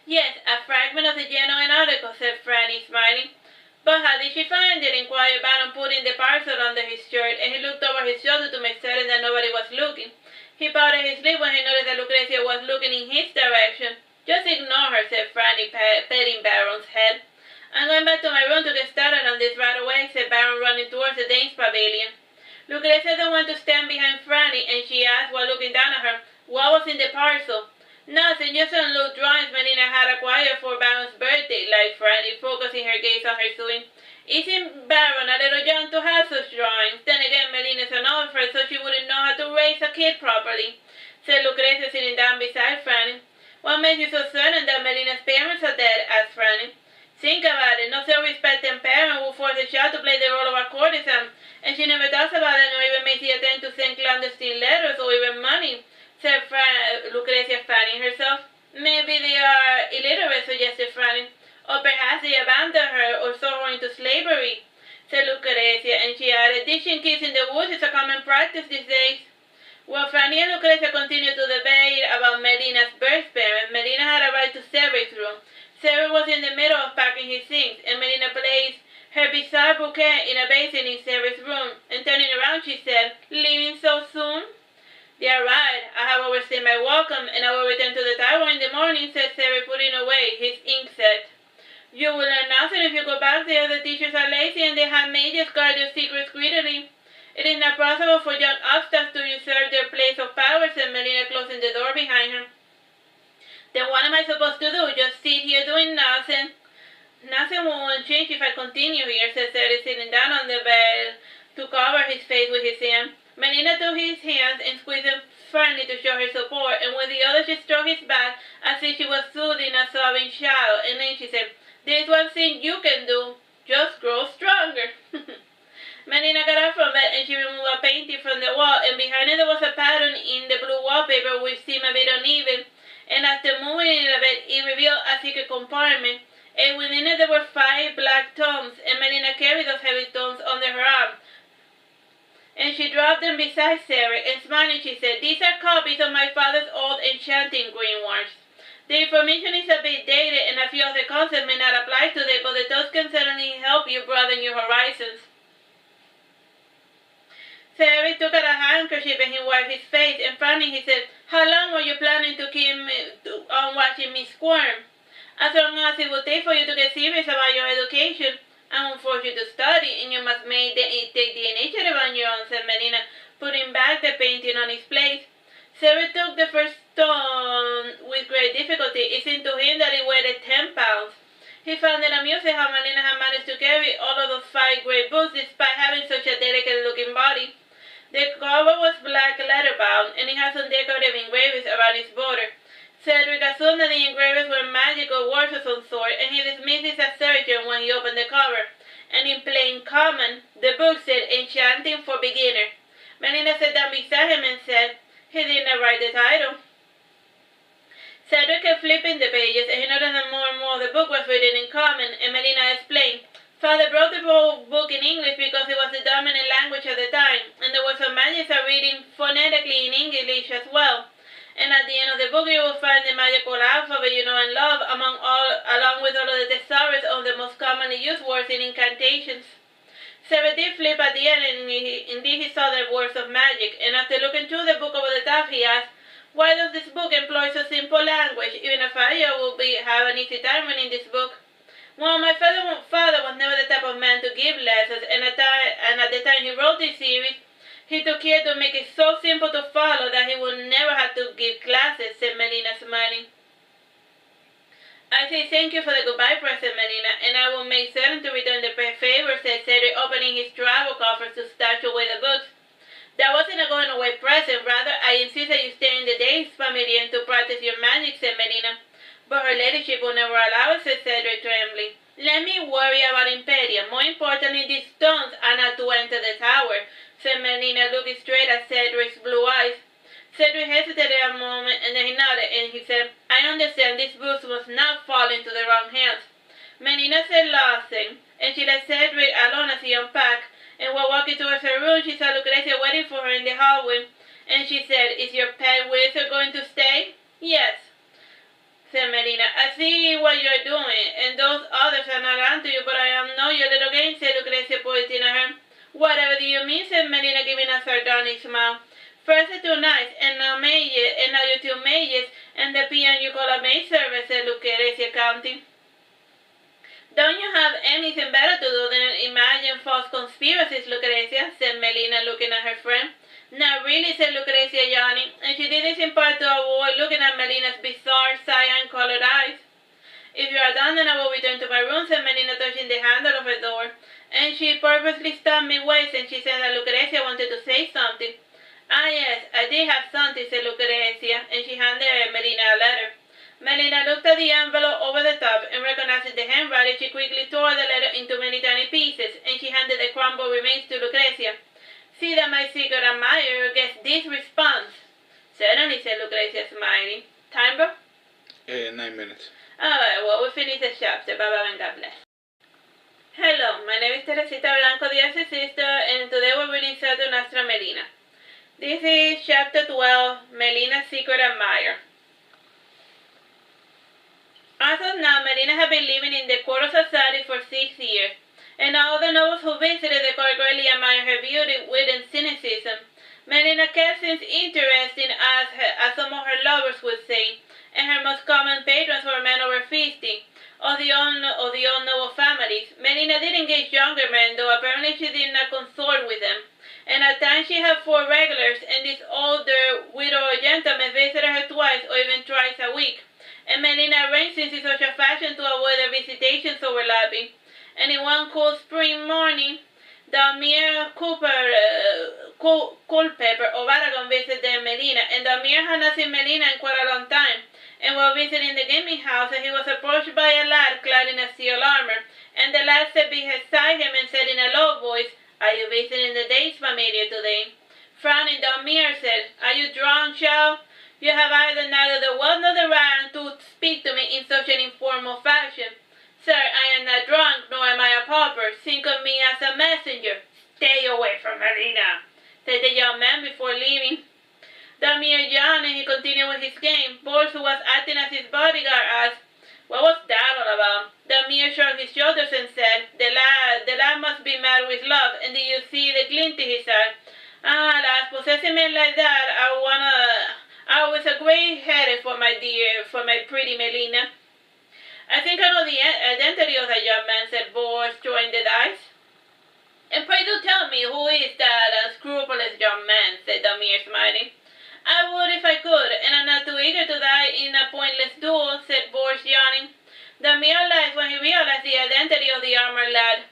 Yes, a fragment of the genuine article, said Franny, smiling. But how did she find it? Inquired Baron, putting the parcel under his shirt, and he looked over his shoulder to make certain that nobody was looking. He pouted his lip when he noticed that Lucrezia was looking in his direction. Just ignore her, said Franny, petting Baron's head. I'm going back to my room to get started on this right away, said Baron, running towards the Dane's pavilion. Lucrezia then went to stand behind Franny, and she asked while looking down at her, what was in the parcel? Nothing, just some little drawings Melina had acquired for Baron's birthday, lied Franny, focusing her gaze on her sewing. Isn't Baron a little young to have such drawings? Then again, Melina's an orphan, so she wouldn't know how to raise a kid properly, said Lucrezia, sitting down beside Franny. What makes you so certain that Melina's parents are dead? Asked Franny. Think about it. No self-respecting parent will force a child to play the role of a courtesan, and she never talks about it nor even makes the attempt to send clandestine letters or even money, said Lucrezia, fanning herself. Maybe they are illiterate, suggested Franny. Or perhaps they abandoned her or sold her into slavery, said Lucrezia, and she added, Ditching kids in the woods is a common practice these days. While Franny and Lucrezia continued to debate about Melina's birth parents, Melina had arrived to Sarah's room. Sarah was in the middle of packing his things, and Melina placed her bizarre bouquet in a basin in Sarah's room, and turning around she said, Leaving so soon? They are right. I have overstayed my welcome, and I will return to the tower in the morning, said Sarah, putting away his ink set. You will learn nothing if you go back there. The teachers are lazy, and they have mages guard their secrets greedily. It is not possible for young upstarts to usurp their place of power, said Melina, closing the door behind her. Then what am I supposed to do? Just sit here doing nothing? Nothing won't change if I continue here, said Sarah, sitting down on the bed to cover his face with his hand. Melina took his hands and squeezed them firmly to show her support, and with the other she stroked his back as if she was soothing a sobbing child, and then she said, There is one thing you can do. Just grow stronger. Melina got up from bed and she removed a painting from the wall, and behind it there was a pattern in the blue wallpaper which seemed a bit uneven, and after moving it a bit, it revealed a secret compartment, and within it there were 5 black tomes, and Melina carried those heavy tomes under her arm. And she dropped them beside Sarah, and smiling she said, These are copies of my father's old enchanting grimoires. The information is a bit dated, and a few of the concepts may not apply today, but the tomes can certainly help you broaden your horizons. Sarah took out a handkerchief and he wiped his face, and frowning he said, How long were you planning to keep on watching me squirm? As long as it will take for you to get serious about your education, I won't force you to study, and you must take the initiative on your own, said Melina, putting back the painting on its place. Cedric took the first stone with great difficulty. It seemed to him that it weighed 10 pounds. He found it amusing how Melina had managed to carry all of those 5 great books despite having such a delicate-looking body. The cover was black leather-bound, and it had some decorative engravings around its border. Cedric assumed that the engravings were magical words of some sort, and he dismissed his assertion when he opened the cover. And in plain common, the book said, "Enchanting for Beginner." Melina sat down beside him and said, "He didn't write the title." Cedric kept flipping the pages, and he noticed that more and more the book was written in common, and Melina explained. Father brought the book in English because it was the dominant language at the time, and the words of magic are reading phonetically in English as well. And at the end of the book you will find the magical alphabet you know and love, along with all of the thesaurus of the most commonly used words in incantations. Cedric did flip at the end, and indeed he saw the words of magic, and after looking through the book over the top, he asked, "Why does this book employ so simple language? Even a 5-year-old will have an easy time reading this book." Well, my father was never the type of man to give lessons, and at the time he wrote this series, he took care to make it so simple to follow that he would never have to give classes, said Melina, smiling. "I say thank you for the goodbye present, Melina, and I will make certain to return the favor," said Cedric, opening his travel coffers to stash away the books. "That wasn't a going-away present. Rather, I insist that you stay in the days, familiar, and to practice your magic," said Melina. "But her ladyship will never allow it," said Cedric, trembling. "Let me worry about Imperium. More importantly, these stones are not to enter the tower," said Melina, looking straight at Cedric's blue eyes. Cedric hesitated a moment, and then he nodded, and he said, "I understand these books must not fall into the wrong hands." Melina said nothing, and she let Cedric alone as he unpacked, and while walking towards her room, she saw Lucrezia waiting for her in the hallway, and she said, "Is your pet wizard going to stay?" "Yes," said Melina. "I see what you're doing, and those others are not onto you, but I am not your little game," said Lucrezia, pointing at her. "Whatever do you mean?" said Melina, giving a sardonic smile. "First the 2 knights, and now your 2 mages, and the peon you call a maidservant," said Lucrezia, counting. "Don't you have anything better to do than imagine false conspiracies, Lucrezia?" said Melina, looking at her friend. "Not really," said Lucrezia, yawning, and she did this in part to avoid looking at Melina's bizarre, cyan-colored eyes. "If you are done, then I will return to my room," said Melina, touching the handle of her door, and she purposely stopped midway since she said that Lucrezia wanted to say something. "Ah, yes, I did have something," said Lucrezia, and she handed Melina a letter. Melina looked at the envelope over the top, and recognizing the handwriting, she quickly tore the letter into many tiny pieces, and she handed the crumbled remains to Lucrezia. "See that my secret admirer gets this response." "Certainly," said Lucrezia, smiling. "Time, bro?" 9 minutes. Alright, well, we finished the chapter. Bye-bye and God bless. Hello, my name is Teresita Blanco, the Artsy Sister, and today we're reading Saturnastra Melina. This is chapter 12, Melina's Secret Admirer. As of now, Melina had been living in the court of Sassari for 6 years, and all the nobles who visited the court greatly admired her beauty, wit, and cynicism. Melina kept things interesting, as some of her lovers would say, and her most common patrons were men over 50, of the old noble families. Melina did engage younger men, though apparently she did not consort with them, and at times she had 4 regulars, and this older widower gentleman visited her twice or even thrice a week, and Melina arranged things in such a fashion to avoid their visitations overlapping. And in one cool spring morning, Dalmir Culpepper of Aragon visited Melina, and Dalmir had not seen Melina in quite a long time, and while visiting the gaming house, he was approached by a lad clad in a steel armor, and the lad stepped beside him and said in a low voice, "Are you visiting the Danes familiar today?" Frowning, Dalmir said, "Are you drunk, child? You have either neither the wealth nor the right to speak to me in such an informal fashion." "Sir, I am not drunk, nor am I a pauper. Think of me as a messenger." "Stay away from Melina," said the young man before leaving. Dalmir yawned, and he continued with his game. Bors, who was acting as his bodyguard, asked, "What was that all about?" Dalmir shrugged his shoulders and said, the lad must be mad with love, and did you see the glint in his eye? "Ah, lads, possessing men like that, I was a great headache for my pretty Melina." I think I know the identity of the young man, said Bors, throwing the dice. And pray do tell me, who is that unscrupulous young man, said Damir, smiling. I would if I could, and I'm not too eager to die in a pointless duel, said Bors, yawning. Damir laughed when he realized the identity of the armored lad.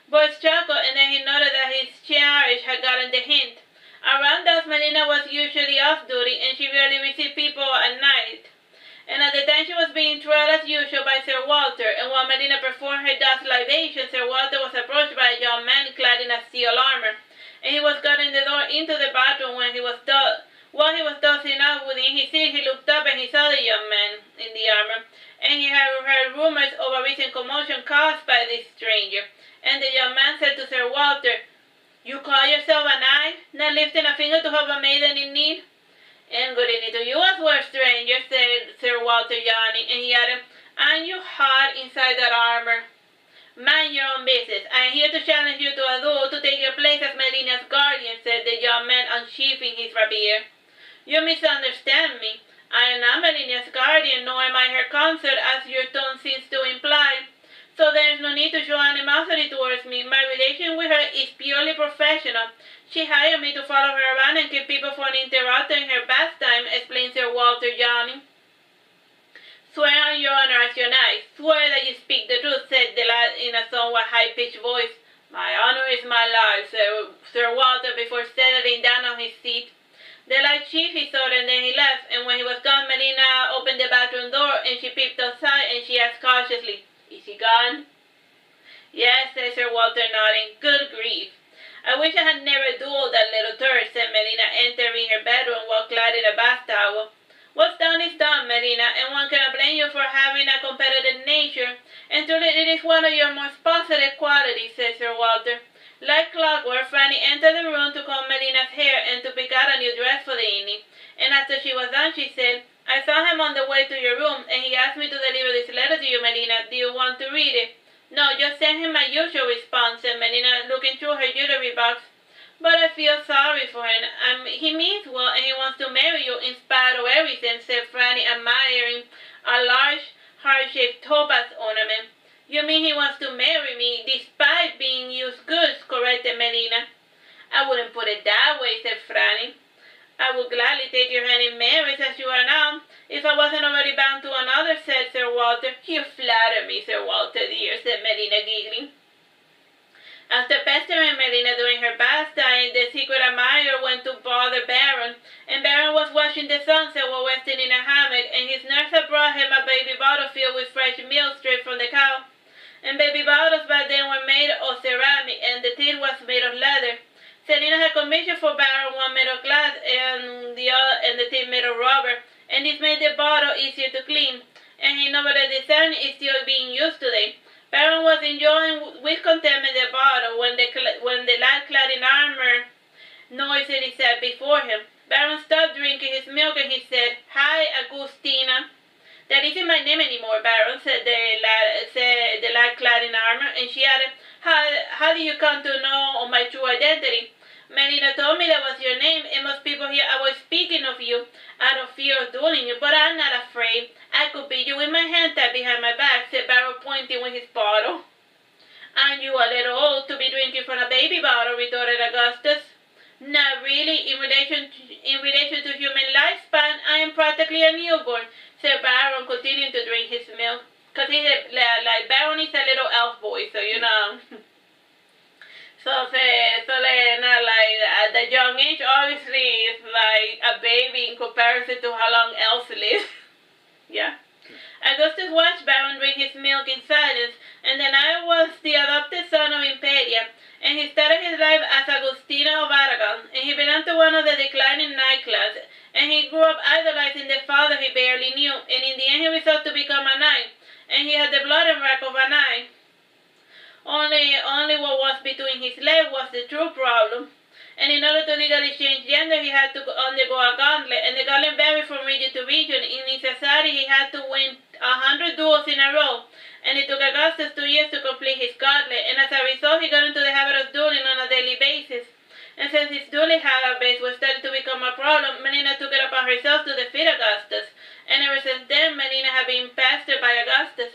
Bors chuckled, and then he noted that his charge had gotten the hint. Around us, Melina was usually off duty, and she rarely received people at night. And at the time she was being trailed as usual by Sir Walter, and while Melina performed her dust libation, Sir Walter was approached by a young man clad in a steel armor, and he was guarding the door into the bathroom when he was while he was dozing off within his seat. He looked up and he saw the young man in the armor, and he had heard rumors of a recent commotion caused by this stranger. And the young man said to Sir Walter, "You call yourself a knight, not lifting a finger to help a maiden in need?" "And good evening to you as well, stranger," said Sir Walter, yawning, and he added, "Aren't you hot inside that armor?" "Mind your own business. I am here to challenge you to a duel to take your place as Melina's guardian," said the young man, unsheathing his rapier. "You misunderstand me. I am not Melina's guardian, nor am I her consort, as your tone seems to imply. So there is no need to show animosity towards me. My relation with her is purely professional. She hired me to follow her around and keep people from interrupting her bath time," explained Sir Walter, yawning. "Swear on your honor as your knight. Swear that you speak the truth," said the lad in a somewhat high-pitched voice. "My honor is my life," said Sir Walter before settling down on his seat. The lad sheathed his sword and then he left, and when he was gone, Melina opened the bathroom door and she peeped outside and she asked cautiously, "Is he gone?" "Yes," said Sir Walter, nodding. "Good grief. I wish I had never dueled that little turd," said Melina, entering her bedroom while clad in a bath towel. "What's done is done, Melina, and one cannot blame you for having a competitive nature, and truly it is one of your most positive qualities," said Sir Walter. Like clockwork, Franny entered the room to comb Melina's hair and to pick out a new dress for the evening, and after she was done, she said, "I saw him on the way to your room, and he asked me to deliver this letter to you, Melina. Do you want to read it?" "No, just send him my usual response," said Melina, looking through her jewelry box. "But I feel sorry for him. He means well, and he wants to marry you in spite of everything," said Franny, admiring a large, heart-shaped topaz ornament. "You mean he wants to marry me despite being used goods," corrected Melina. "I wouldn't put it that way," said Franny. "I would gladly take your hand in marriage as you are now, if I wasn't already bound to another," said Sir Walter. "You flatter me, Sir Walter, dear," said Melina, giggling. After pestering Melina during her bath time, the secret admirer went to bother Baron, and Baron was watching the sunset while resting in a hammock, and his nurse had brought him a baby bottle filled with fresh milk straight from the cow. And baby bottles back then were made of ceramic, and the tin was made of leather. Selina had commissioned for Baron one made of glass and the tin made of rubber, and this made the bottle easier to clean, and he noted the design is still being used today. Baron was enjoying with contentment the bottle when the lad clad in armor noisily sat before him. Baron stopped drinking his milk and he said, "Hi, Agustina." "That isn't my name anymore, Baron," said the lad clad in armor, and she added, How do you come to know of my true identity?" "Melina told me that was your name, and most people here I was speaking of you out of fear of dueling you, but I'm not afraid. I could beat you with my hand tied behind my back," said Baron, pointing with his bottle. "Aren't you a little old to be drinking from a baby bottle?" retorted Augustus. "Not really. In relation to human lifespan, I am practically a newborn," said Baron, continuing to drink his milk. Because like Baron is a little elf boy, so you know. So at the young age, obviously, it's like a baby in comparison to how long elves live. Yeah. Augustus watched Baron drink his milk in silence, and then I was the adopted son of Impedia, and he started his life as Agustino of Aragon, and he belonged to one of the declining knight class, and he grew up idolizing the father he barely knew, and in the end he resolved to become a knight, and he had the blood and rank of a knight. Only what was between his legs was the true problem. And in order to legally change gender, he had to undergo a gauntlet, and the gauntlet varied from region to region. In Sassari, he had to win 100 duels in a row, and it took Augustus 2 years to complete his gauntlet, and as a result, he got into the habit of dueling on a daily basis. And since his dueling habit was starting to become a problem, Melina took it upon herself to defeat Augustus, and ever since then, Melina had been pestered by Augustus.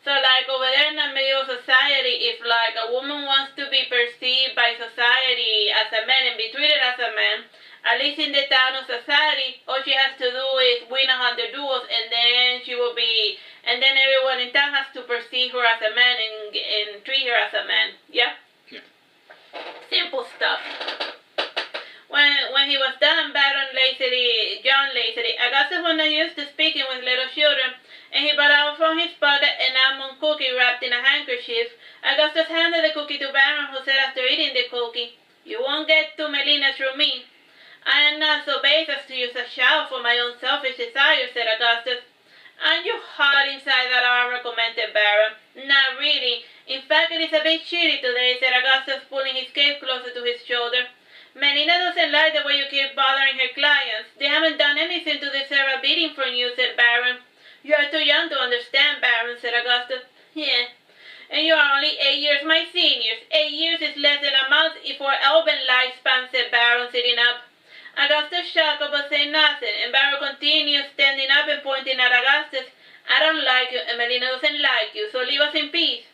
So, like, over there in the medieval society, if, like, a woman wants to be perceived by society as a man and be treated as a man, at least in the town of Sassari, all she has to do is win 100 duels, and then she will be, and then everyone in town has to perceive her as a man and treat her as a man. Yeah? Yeah. Simple stuff. When he was done, John Lazily, Augustus was not used to speaking with little children, and he brought out from his pocket an almond cookie wrapped in a handkerchief. Augustus handed the cookie to Baron, who said after eating the cookie, "You won't get to Melina through me." "I am not so base as to use a shout for my own selfish desires," said Augustus. "Aren't you hot inside that armor?" commented Baron. "Not really. In fact, it is a bit chilly today," said Augustus, pulling his cape closer to his shoulder. "Melina doesn't like the way you keep bothering her clients. They haven't done anything to deserve a beating from you," said Baron. "You are too young to understand, Baron," said Augustus. "Yeah. And you are only 8 years my seniors. 8 years is less than a month for elven lifespan," said Baron, sitting up. Augustus chuckled but said nothing, and Baron continued, standing up and pointing at Augustus. "I don't like you, and Melina doesn't like you, so leave us in peace."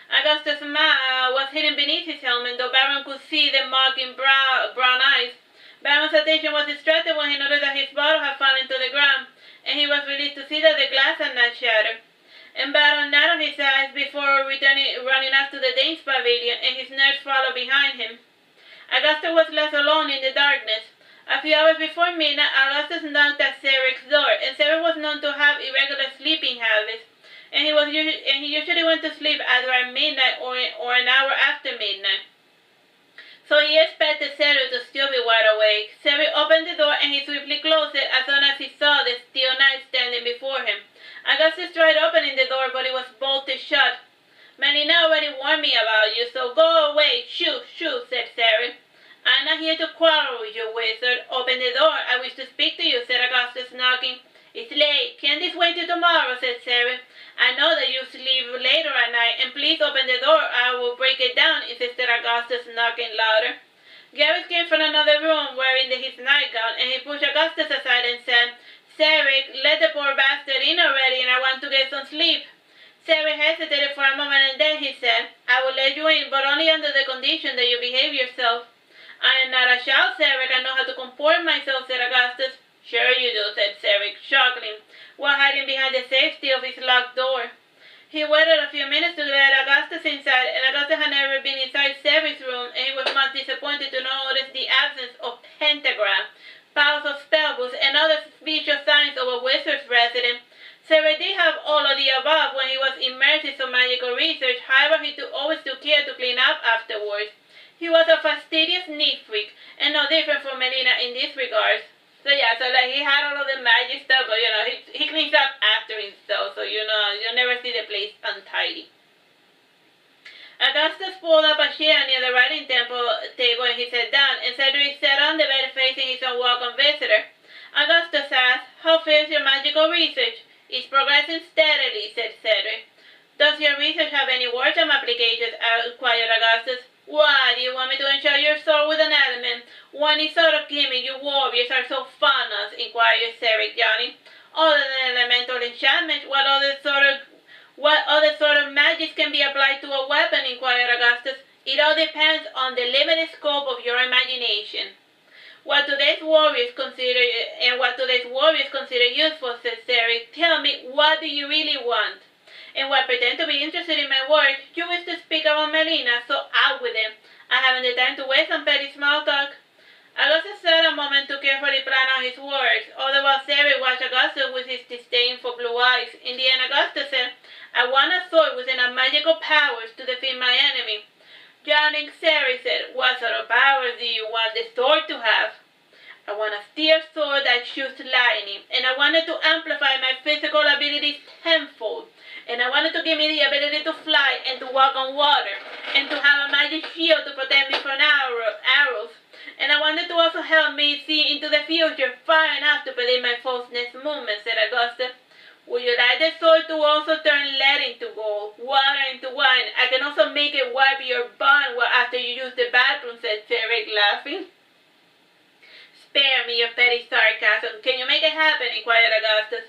Augustus' mouth was hidden beneath his helmet, though Baron could see the mocking brown eyes. Baron's attention was distracted when he noticed that his bottle had fallen to the ground, and he was relieved to see that the glass had not shattered. And Baron narrowed his eyes before running off to the Dane's pavilion, and his nurse followed behind him. Augustus was left alone in the darkness. A few hours before midnight, Augustus knocked at Cerric's door, and Cerric was known to have irregular sleeping habits, and he usually went to sleep either at midnight or an hour after midnight. So he expected Cerric to still be wide awake. Cerric opened the door, and he swiftly closed it as soon as he saw the still night standing before him. Augustus tried opening the door, but it was bolted shut. "Melina already warned me about you, so go away. Shoo, shoo," said Cerric. "I'm not here to quarrel with you, wizard. Open the door. I wish to speak to you," said Augustus, knocking. "It's late. Can't this wait till tomorrow?" said Cerric. "I know that you sleep later at night, and please open the door. I will break it down," insisted Augustus, knocking louder. Gareth came from another room wearing his nightgown, and he pushed Augustus aside and said, "Cerric, let the poor bastard in already, and I want to get some sleep." Cerric hesitated for a moment, and then he said, "I will let you in, but only under the condition that you behave yourself." "I am not a child, Cerric. I know how to comport myself," said Augustus. "Sure you do," said Cerric, chuckling, while hiding behind the safety of his locked door. He waited a few minutes to let Augustus inside, and Augustus had never been inside Cerric's room, and he was much disappointed to notice the absence of pentagram, piles of spellbooks, and other visual signs of a wizard's residence. Cerric did have all of the above when he was immersed in some magical research. However, he always took care to clean up afterwards. He was a fastidious neat freak, and no different from Melina in this regard. So yeah, so like he had all of the magic stuff, but you know, he cleans up after himself, so you know, you'll never see the place untidy. Augustus pulled up a chair near the writing table and he sat down, and Cedric sat on the bed facing his unwelcome visitor. Augustus asked, "How fares your magical research?" "It's progressing steadily," said Cedric. "Does your research have any wartime applications?" inquired Augustus. "Why, do you want me to enchant your sword with an element? What sort of gimmick you warriors are so fond of?" inquired Cedric, yawning. "Other than elemental enchantment, what other sort of magic can be applied to a weapon?" inquired Augustus. "It all depends on the limited scope of your imagination." What today's warriors consider useful," said Cedric. "Tell me, what do you really want?" "And why pretend to be interested in my work? You wish to speak about Melina, so out with it. I haven't the time to waste on petty small talk." Augustus sat a moment to carefully plan out his words, all the while Cedric watched Augustus with his disdainful blue eyes. In the end, Augustus said, "I want a sword with enough magical powers to defeat my enemy." Yawning, Cedric said, "What sort of powers do you want the sword to have?" "I want a steel sword that shoots lightning, and I wanted to amplify my physical abilities tenfold. And I wanted to give me the ability to fly and to walk on water, and to have a magic shield to protect me from arrows. And I wanted to also help me see into the future far enough to predict my foe's next movement," said Augustus. "Would you like the sword to also turn lead into gold, water into wine? I can also make it wipe your bum after you use the bathroom," said Cedric, laughing. "Spare me your petty sarcasm. Can you make it happen?" inquired Augustus.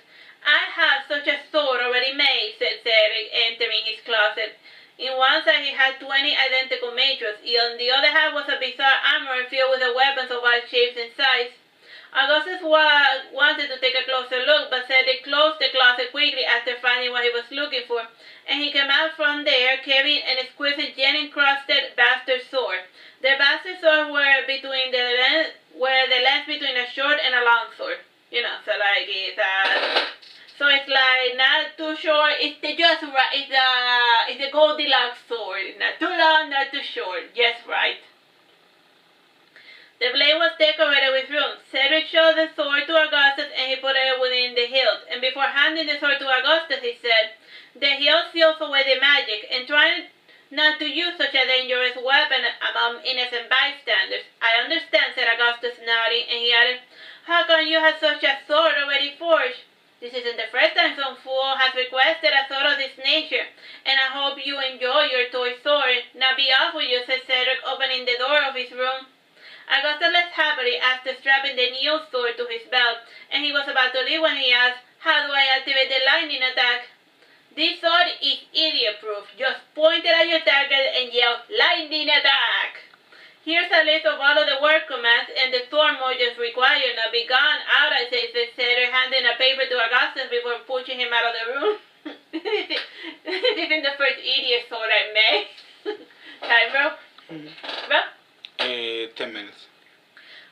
I have such a sword already made, said Cedric, entering his closet. In one side he had 20 identical mages, on the other hand was a bizarre armor filled with the weapons of all shapes and sizes. Augustus wanted to take a closer look, but Cedric closed the closet quickly after finding what he was looking for, and he came out from there carrying an exquisite gem-encrusted bastard sword. The bastard sword were the length between a short and a long sword. You know, so like it's like not too short. It's just right. It's the Goldilocks sword. It's not too long, not too short. Just right. The blade was decorated with runes. Cedric showed the sword to Augustus and he put it within the hilt. And before handing the sword to Augustus, he said, "The hilt seals away the magic, and try not to use such a dangerous weapon among innocent bystanders." "I understand," said Augustus, nodding, and he added, "How come you have such a sword already forged?" "This isn't the first time some fool has requested a sword of this nature, and I hope you enjoy your toy sword. Now be off with you," said Cedric, opening the door of his room. Augustus left happily after strapping the new sword to his belt, and he was about to leave when he asked, "How do I activate the lightning attack?" "This sword is idiot-proof. Just point it at your target and yell, 'Lightning attack!' Here's a list of all of the word commands and the sword motions required. Now be gone out," I said Cedric, handing a paper to Augustus before pushing him out of the room. This isn't the first idiot sword I made. Time, bro? Bro? 10 minutes.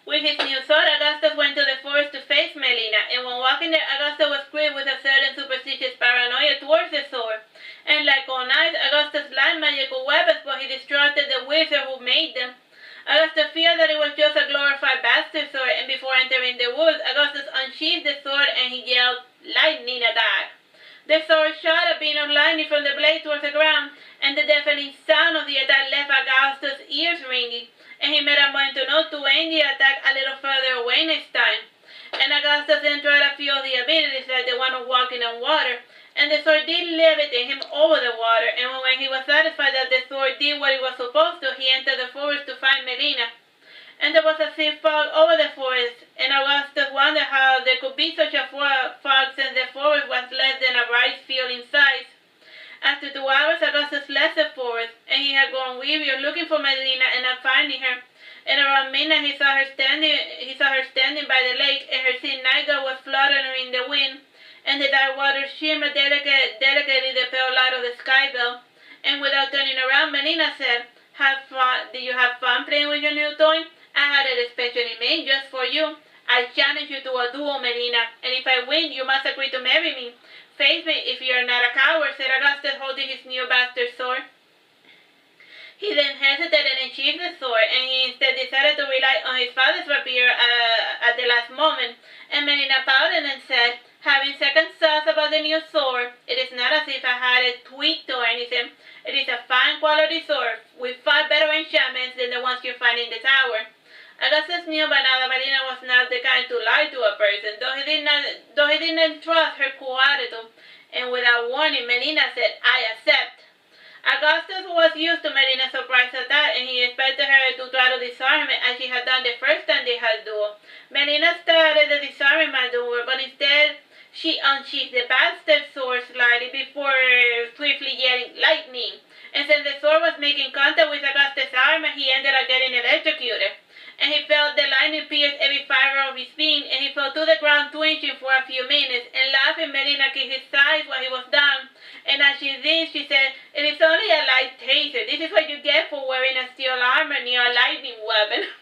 With his new sword, Augustus went to the forest to face Melina, and when walking there, Augustus was gripped with a certain superstitious paranoia towards the sword. And like all knights, Augustus liked magical weapons, but he distrusted the wizard who made them. Augustus feared that it was just a glorified bastard sword, and before entering the woods, Augustus unsheathed the sword and he yelled, "Lightning attack!" The sword shot a beam of lightning from the blade towards the ground, and the deafening sound of the attack left Augustus' ears ringing, and he made a point to note to aim the attack a little further away next time. And Augustus then tried a few of the abilities, like the one of walking on water, and the sword did levitate him over the water, and when he was satisfied that the sword did what it was supposed to, he entered the forest to find Melina. And there was a thick fog over the forest, and Augustus wondered how there could be such a fog since the forest was less than a rice field in size. After 2 hours, Augustus left the forest, and he had grown weary of looking for Melina and not finding her. And around midnight, he saw her standing by the lake, and her thin nightgown was fluttering in the wind, and the dark water shimmered delicately the pale light of the sky bell. And without turning around, Melina said, "Did you have fun playing with your new toy? I had it especially made just for you. I challenge you to a duel, Melina, and if I win, you must agree to marry me. Face me if you are not a coward," said Augustus, holding his new bastard sword. He then hesitated and sheathed the sword, and he instead decided to rely on his father's rapier at the last moment. And Melina pouted and said, having second thoughts about the new sword, "It is not as if I had it tweaked or anything. It is a fine quality sword, with far better enchantments than the ones you find in the tower." Augustus knew by now that Melina was not the kind to lie to a person, though he did not trust her cool attitude, and without warning, Melina said, "I accept." Augustus was used to Melina's surprise attack, and he expected her to try to disarm it as she had done the first time they had duel. Melina started the disarming maneuver, but instead she unsheathed the bastard sword slightly before swiftly yelling, "Lightning!" And since the sword was making contact with Augustus' armor, he ended up getting electrocuted. And he felt the lightning pierce every fiber of his being, and he fell to the ground twitching for a few minutes, and laughing, Melina kissed his thighs while he was down. And as she did, she said, "It is only a light taser. This is what you get for wearing a steel armor near a lightning weapon."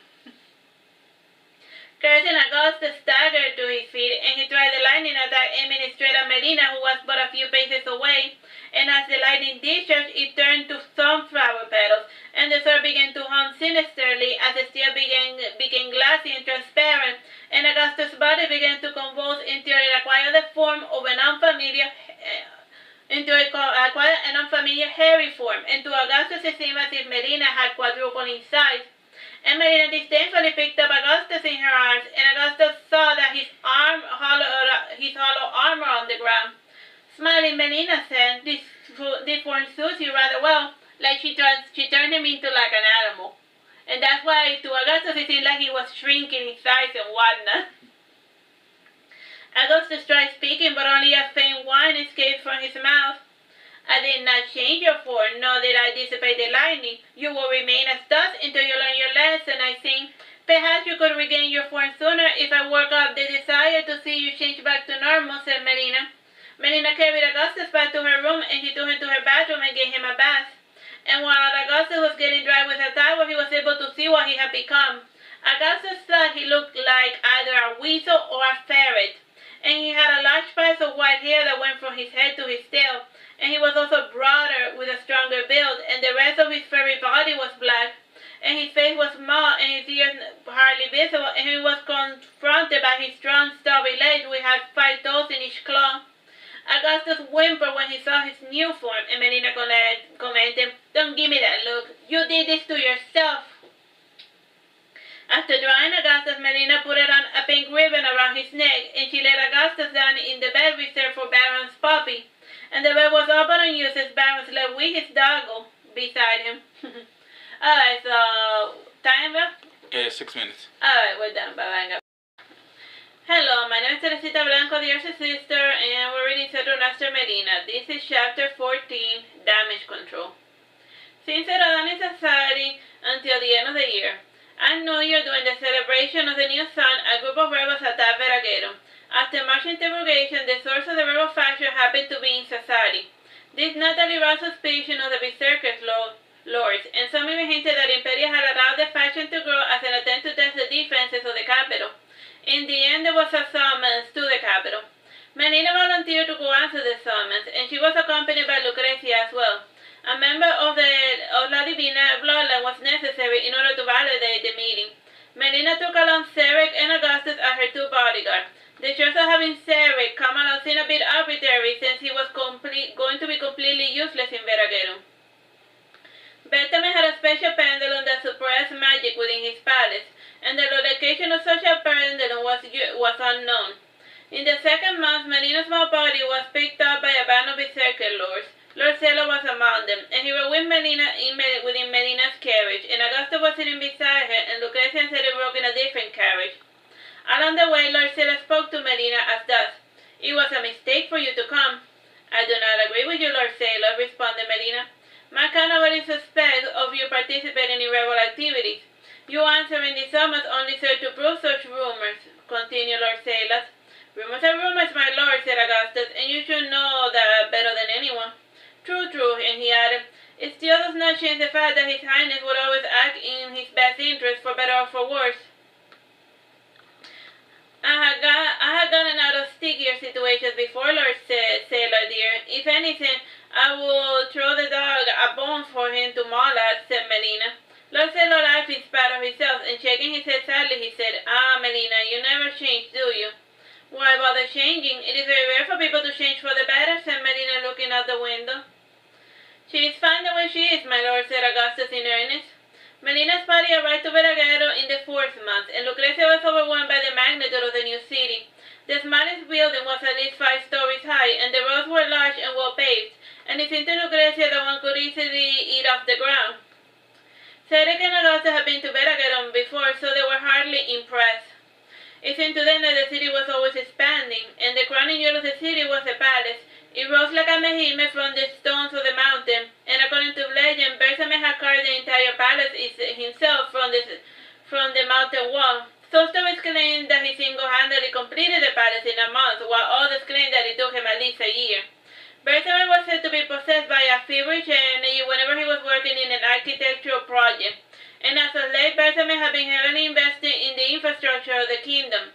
Cursing, Augustus staggered to his feet, and he tried the lightning attack, aiming it straight at Melina, who was but a few paces away. And as the lightning discharged, it turned to sunflower petals, and the sword began to hum sinisterly as the steel became glassy and transparent, and Augustus' body began to convulse until it acquired the form of an unfamiliar hairy form, and to Augustus it seemed as if Melina had quadrupled in size. And Melina disdainfully picked up Augustus in her arms, and Augustus saw that his hollow armor on the ground. Smiling, Melina said, "This form suits you rather well," like she turned him into like an animal. And that's why to Augustus it seemed like he was shrinking in size and whatnot. Augustus tried speaking, but only a faint whine escaped from his mouth. I did not change your form, nor did I dissipate the lightning. You will remain as dust until you learn your lesson, I think. Perhaps you could regain your form sooner if I work up the desire to see you change back to normal, said Melina. Melina carried Augustus back to her room, and she took him to her bathroom and gave him a bath. And while Augustus was getting dry with a towel, he was able to see what he had become. Augustus thought he looked like either a weasel or a ferret, and he had a large patch of white hair that went from his head to his tail, and he was also broader with a stronger build, and the rest of his furry body was black, and his face was small, and his ears hardly visible, and he was confronted by his strong, stubby legs which had 5 toes in each claw. Augustus whimpered when he saw his new form, and Melina commented, "Don't give me that look. You did this to yourself." After drying Augustus, Melina put on a pink ribbon around his neck, and she laid Augustus down in the bed reserved for Baron's puppy. And the bed was open and used as Baron slept with his doggo beside him. Alright, so, time up? 6 minutes. Alright, we're done. Bye-bye. Hello, my name is Teresita Blanco, the Artsy Sister, and we're reading Saturnastra Melina. This is chapter 14, Damage Control. Since Rodani Sassari until the end of the year, at New Year, during the celebration of the new sun, a group of rebels attacked Veragero. After much interrogation, the source of the rebel faction happened to be in Sassari. This naturally roused suspicion of the Berserkers lords, and some even hinted that Imperia had allowed the faction to grow as an attempt to test the defenses of the capital. In the end, there was a summons to the capital. Melina volunteered to go answer the summons, and she was accompanied by Lucrezia as well. A member of La Divina bloodline was necessary in order to validate the meeting. Melina took along Ceric and Augustus as her 2 bodyguards. The choice of having Ceric come along seemed a bit arbitrary since he was going to be completely useless in Veragero. Bertame had a special pendulum that suppressed magic within his palace, and the location of such a pendulum was unknown. In the second month, Melina's small body was picked up by a band of Berserker lords. Lord Celo was among them, and he rode with Melina within Melina's carriage, and Augusta was sitting beside her, and Lucrezia and Celo rode in a different carriage. Along the way, Lord Celo spoke to Melina as thus: "It was a mistake for you to come." "I do not agree with you, Lord Celo," responded Melina. "My kind nobody suspects of you participating in rebel activities. You answering the summons only serve to prove such rumors," continued Lord Celo. "Rumors are rumors, my lord," said Augustus, "and you should know that better than anyone." "True, true," and he added, "it still does not change the fact that His Highness would always act in his best interest, for better or for worse. I have gotten out of stickier situations before, Lord Sailor dear. If anything, I will throw the dog a bone for him to maul at," said Melina. Lord Sailor laughed in spite of himself, and shaking his head sadly, he said, "Ah, Melina, you never change, do you?" "Why bother changing? It is very rare for people to change for the better," said Melina, looking out the window. "She is fine the way she is, my lord," said Augustus in earnest. Melina's party arrived to Veragero in the 4th month, and Lucrezia was overwhelmed by the magnitude of the new city. The smallest building was at least 5 stories high, and the roads were large and well paved, and it seemed to Lucrezia that one could easily eat off the ground. Ceric and Augusta had been to Veragero before, so they were hardly impressed. It seemed to them that the city was always expanding, and the crowning jewel of the city was the palace. It rose like a mejime from the stones of the mountain, and according to legend, Bersame had carved the entire palace himself from the mountain wall. Some stories claim that he single-handedly completed the palace in a month, while others claim that it took him at least a year. Bersame was said to be possessed by a feverish energy whenever he was working in an architectural project, and as of late, Bersame had been heavily investing in the infrastructure of the kingdom.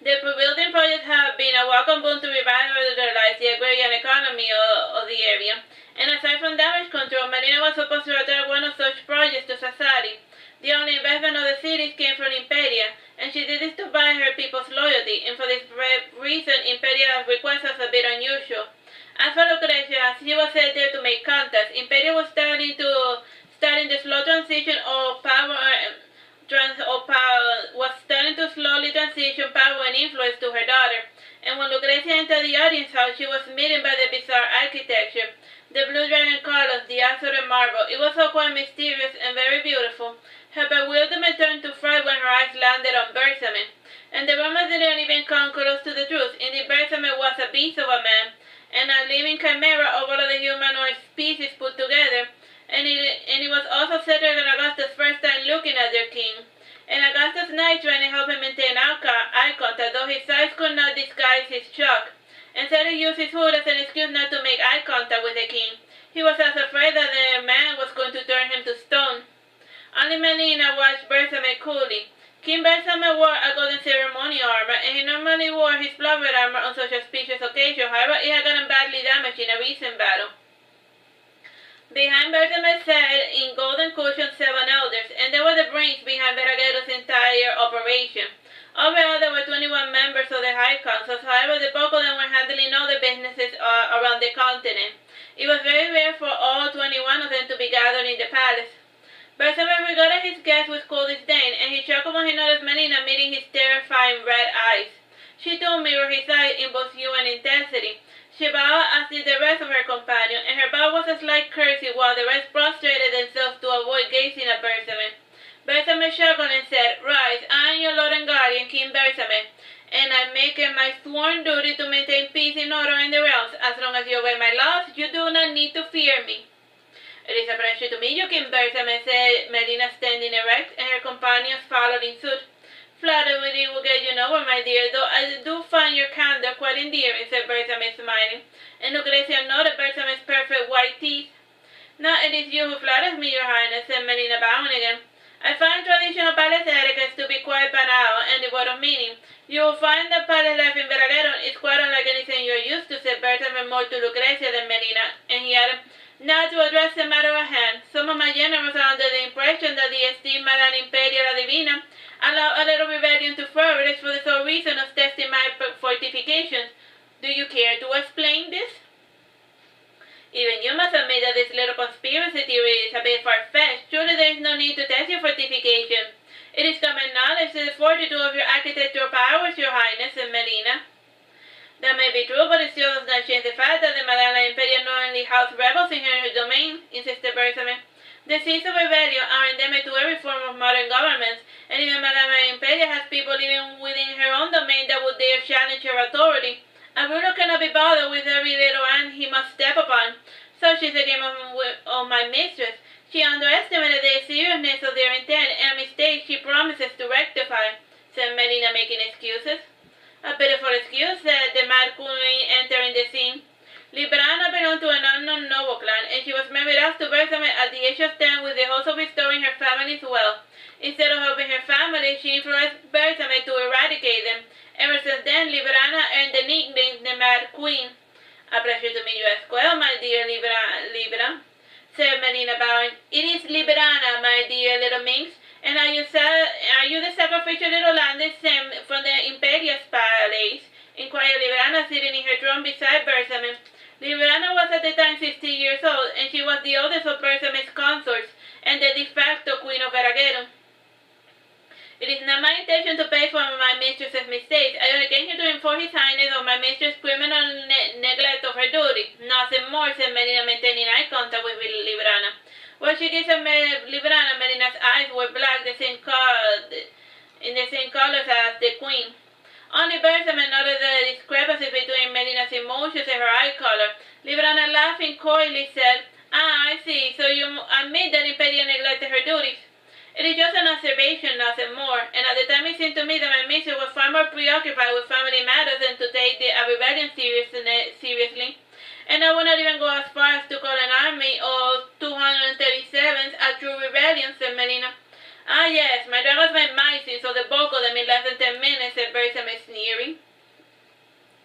The building project had been a welcome boon to revitalize the agrarian economy of the area, and aside from damage control, Melina was supposed to return one of such projects to Sassari. The only investment of the cities came from Imperia, and she did this to buy her people's loyalty, and for this reason, Imperia's request was a bit unusual. As for Lucrezia, she was sent there to make contacts. Imperia was starting the slow transition of power slowly transition power and influence to her daughter, and when Lucrezia entered the audience house, she was smitten by the bizarre architecture, the blue dragon colors, the azure marble. It was all quite mysterious and very beautiful. Her bewilderment turned to fright when her eyes landed on Bersame. and the rumors didn't even come close to the truth. Indeed, Bersame was a beast of a man, and a living chimera of all of the humanoid species put together, and it was also Cedric and Augustus' first time looking at their king. And Augustus' knight trying to help him maintain eye contact, though his eyes could not disguise his shock, and Cedric used his hood as an excuse not to make eye contact with the king. He was as afraid that the man was going to turn him to stone. Only Melina watched Bersame coolly. King Bersame wore a golden ceremonial armor, and he normally wore his blood-red armor on such auspicious occasions. However, it had gotten badly damaged in a recent battle. Behind Bersame's side, in golden cushions, 7 elders, and they were the brains behind Veraguero's entire operation. Overall, there were 21 members of the High Council. However, the bulk of them were handling other businesses around the continent. It was very rare for all 21 of them to be gathered in the palace. Bersame regarded his guest with cold disdain, and he chuckled when he noticed Melina meeting his terrifying red eyes. She too mirrored his eyes in both hue and intensity. She bowed as did the rest of her companion, and her bow was a slight curtsy while the rest prostrated themselves to avoid gazing at Bersame. Bersame chuckled and said, "Rise, I am your lord and guardian, King Bersame, and I make it my sworn duty to maintain peace and order in the realms. As long as you obey my laws, you do not need to fear me." "It is a pleasure to meet you, King Bersame," said Melina, standing erect, and her companions followed in suit. "Flattery will get you nowhere, my dear, though I do find your candor quite endearing," said Bersame, smiling, and Lucrezia noted Bersame's perfect white teeth. "Now it is you who flatters me, your highness," said Melina, bowing again. "I find traditional palace etiquette to be quite banal and devoid of meaning. You will find that palace life in Veraguero is quite unlike anything you are used to," said Bersame more to Lucrezia than Melina, and he added, "Now to address the matter at hand. Some of my generals are under the impression that the esteemed Madame Imperia Divina allowed a little rebellion to flourish for the sole reason of testing my fortifications. Do you care to explain this?" "Even you must admit that this little conspiracy theory is a bit far-fetched. Surely there is no need to test your fortification. It is common knowledge that the fortitude of your architectural powers, your highness," said Melina. "That may be true, but it still does not change the fact that the Madame Imperia knowingly housed rebels in her domain," insisted Bersame. "The seeds of rebellion are endemic to every form of modern government, and even Madame Imperia has people living within her own domain that would dare challenge her authority. A ruler cannot be bothered with every little ant he must step upon. Such is the game of my mistress. She underestimated the seriousness of their intent, and a mistake she promises to rectify," said Melina, making excuses. "A pitiful excuse," said the Mad Queen, entering the scene. Librana belonged to an unknown noble clan, and she was married off to Bersame at the age of 10 with the hopes of restoring her family's wealth. Instead of helping her family, she influenced Bersame to eradicate them. Ever since then, Librana earned the nickname the Mad Queen. "A pleasure to meet you as well, my dear Libra," said Melina, bowing. "It is Librana, my dear little minx. And are you the sacrificial little lamb descent from the Imperia's palace?" inquired Librana, sitting in her throne beside Bersame. Librana was at the time 16 years old, and she was the oldest of Bersame's consorts, and the de facto queen of Veraguero. "It is not my intention to pay for my mistress's mistakes. I only came here to inform His Highness of my mistress's criminal neglect of her duty. Nothing more," said Melina, maintaining eye contact with Librana. When she gazed at Librana, Melina's eyes were black, in the same colors as the queen. Only Bersame noted the discrepancy between Melina's emotions and her eye color. Librana, laughing coyly, said, "Ah, I see. So you admit that Imperia neglected her duties." "It is just an observation, nothing more, and at the time it seemed to me that my mistress was far more preoccupied with family matters than to take a rebellion seriously. And I would not even go as far as to call an army of 237 a true rebellion," said Melina. "Ah, yes, my dragons went mighty, so the bulk of them in less than 10 minutes," said Bersame, sneering.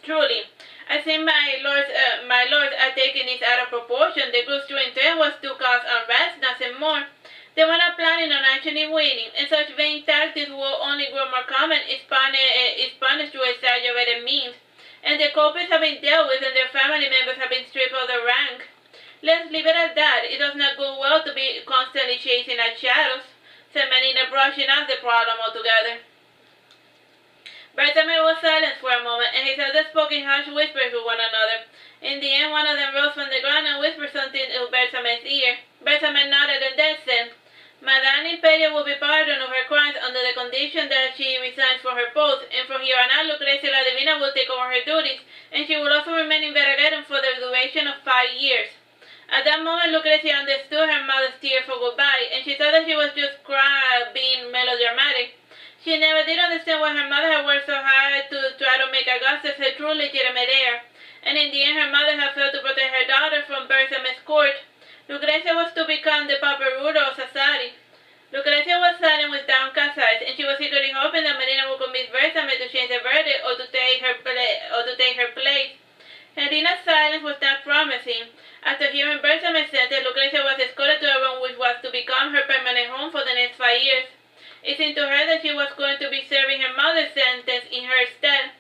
"Truly, I think my lords are taking this out of proportion. The group's true intent was to cause unrest, nothing more. They were not planning on actually winning, and such vain tactics will only grow more common if punished through exaggerated means. And the culprits have been dealt with, and their family members have been stripped of their rank. Let's leave it at that. It does not go well to be constantly chasing at shadows," said Melina, brushing off the problem altogether. Bersame was silent for a moment, and his elders spoke in harsh whispers to one another. In the end, one of them rose from the ground and whispered something to Bersame's ear. Bersame nodded and then said, Madame Impede will be pardoned of her crimes under the condition that she resigns from her post, and from here on out Lucrecia la Divina will take over her duties, and she will also remain in Veraghetum for the duration of 5 years. At that moment, Lucrecia understood her mother's tear for goodbye, and she thought that she was just being melodramatic. She never did understand why her mother had worked so hard to try to make Augustus her true legitimate heir, and in the end her mother had failed to protect her daughter from Bersame's court. Lucrecia was to become the proper ruler of Sassari. Lucrecia was silent with downcast eyes, and she was secretly hoping that Melina would convince Bersame to change the verdict or to take her place. Melina's silence was not promising. After hearing Bersame's sentence, Lucrecia was escorted to a room which was to become her permanent home for the next 5 years. It seemed to her that she was going to be serving her mother's sentence in her stead.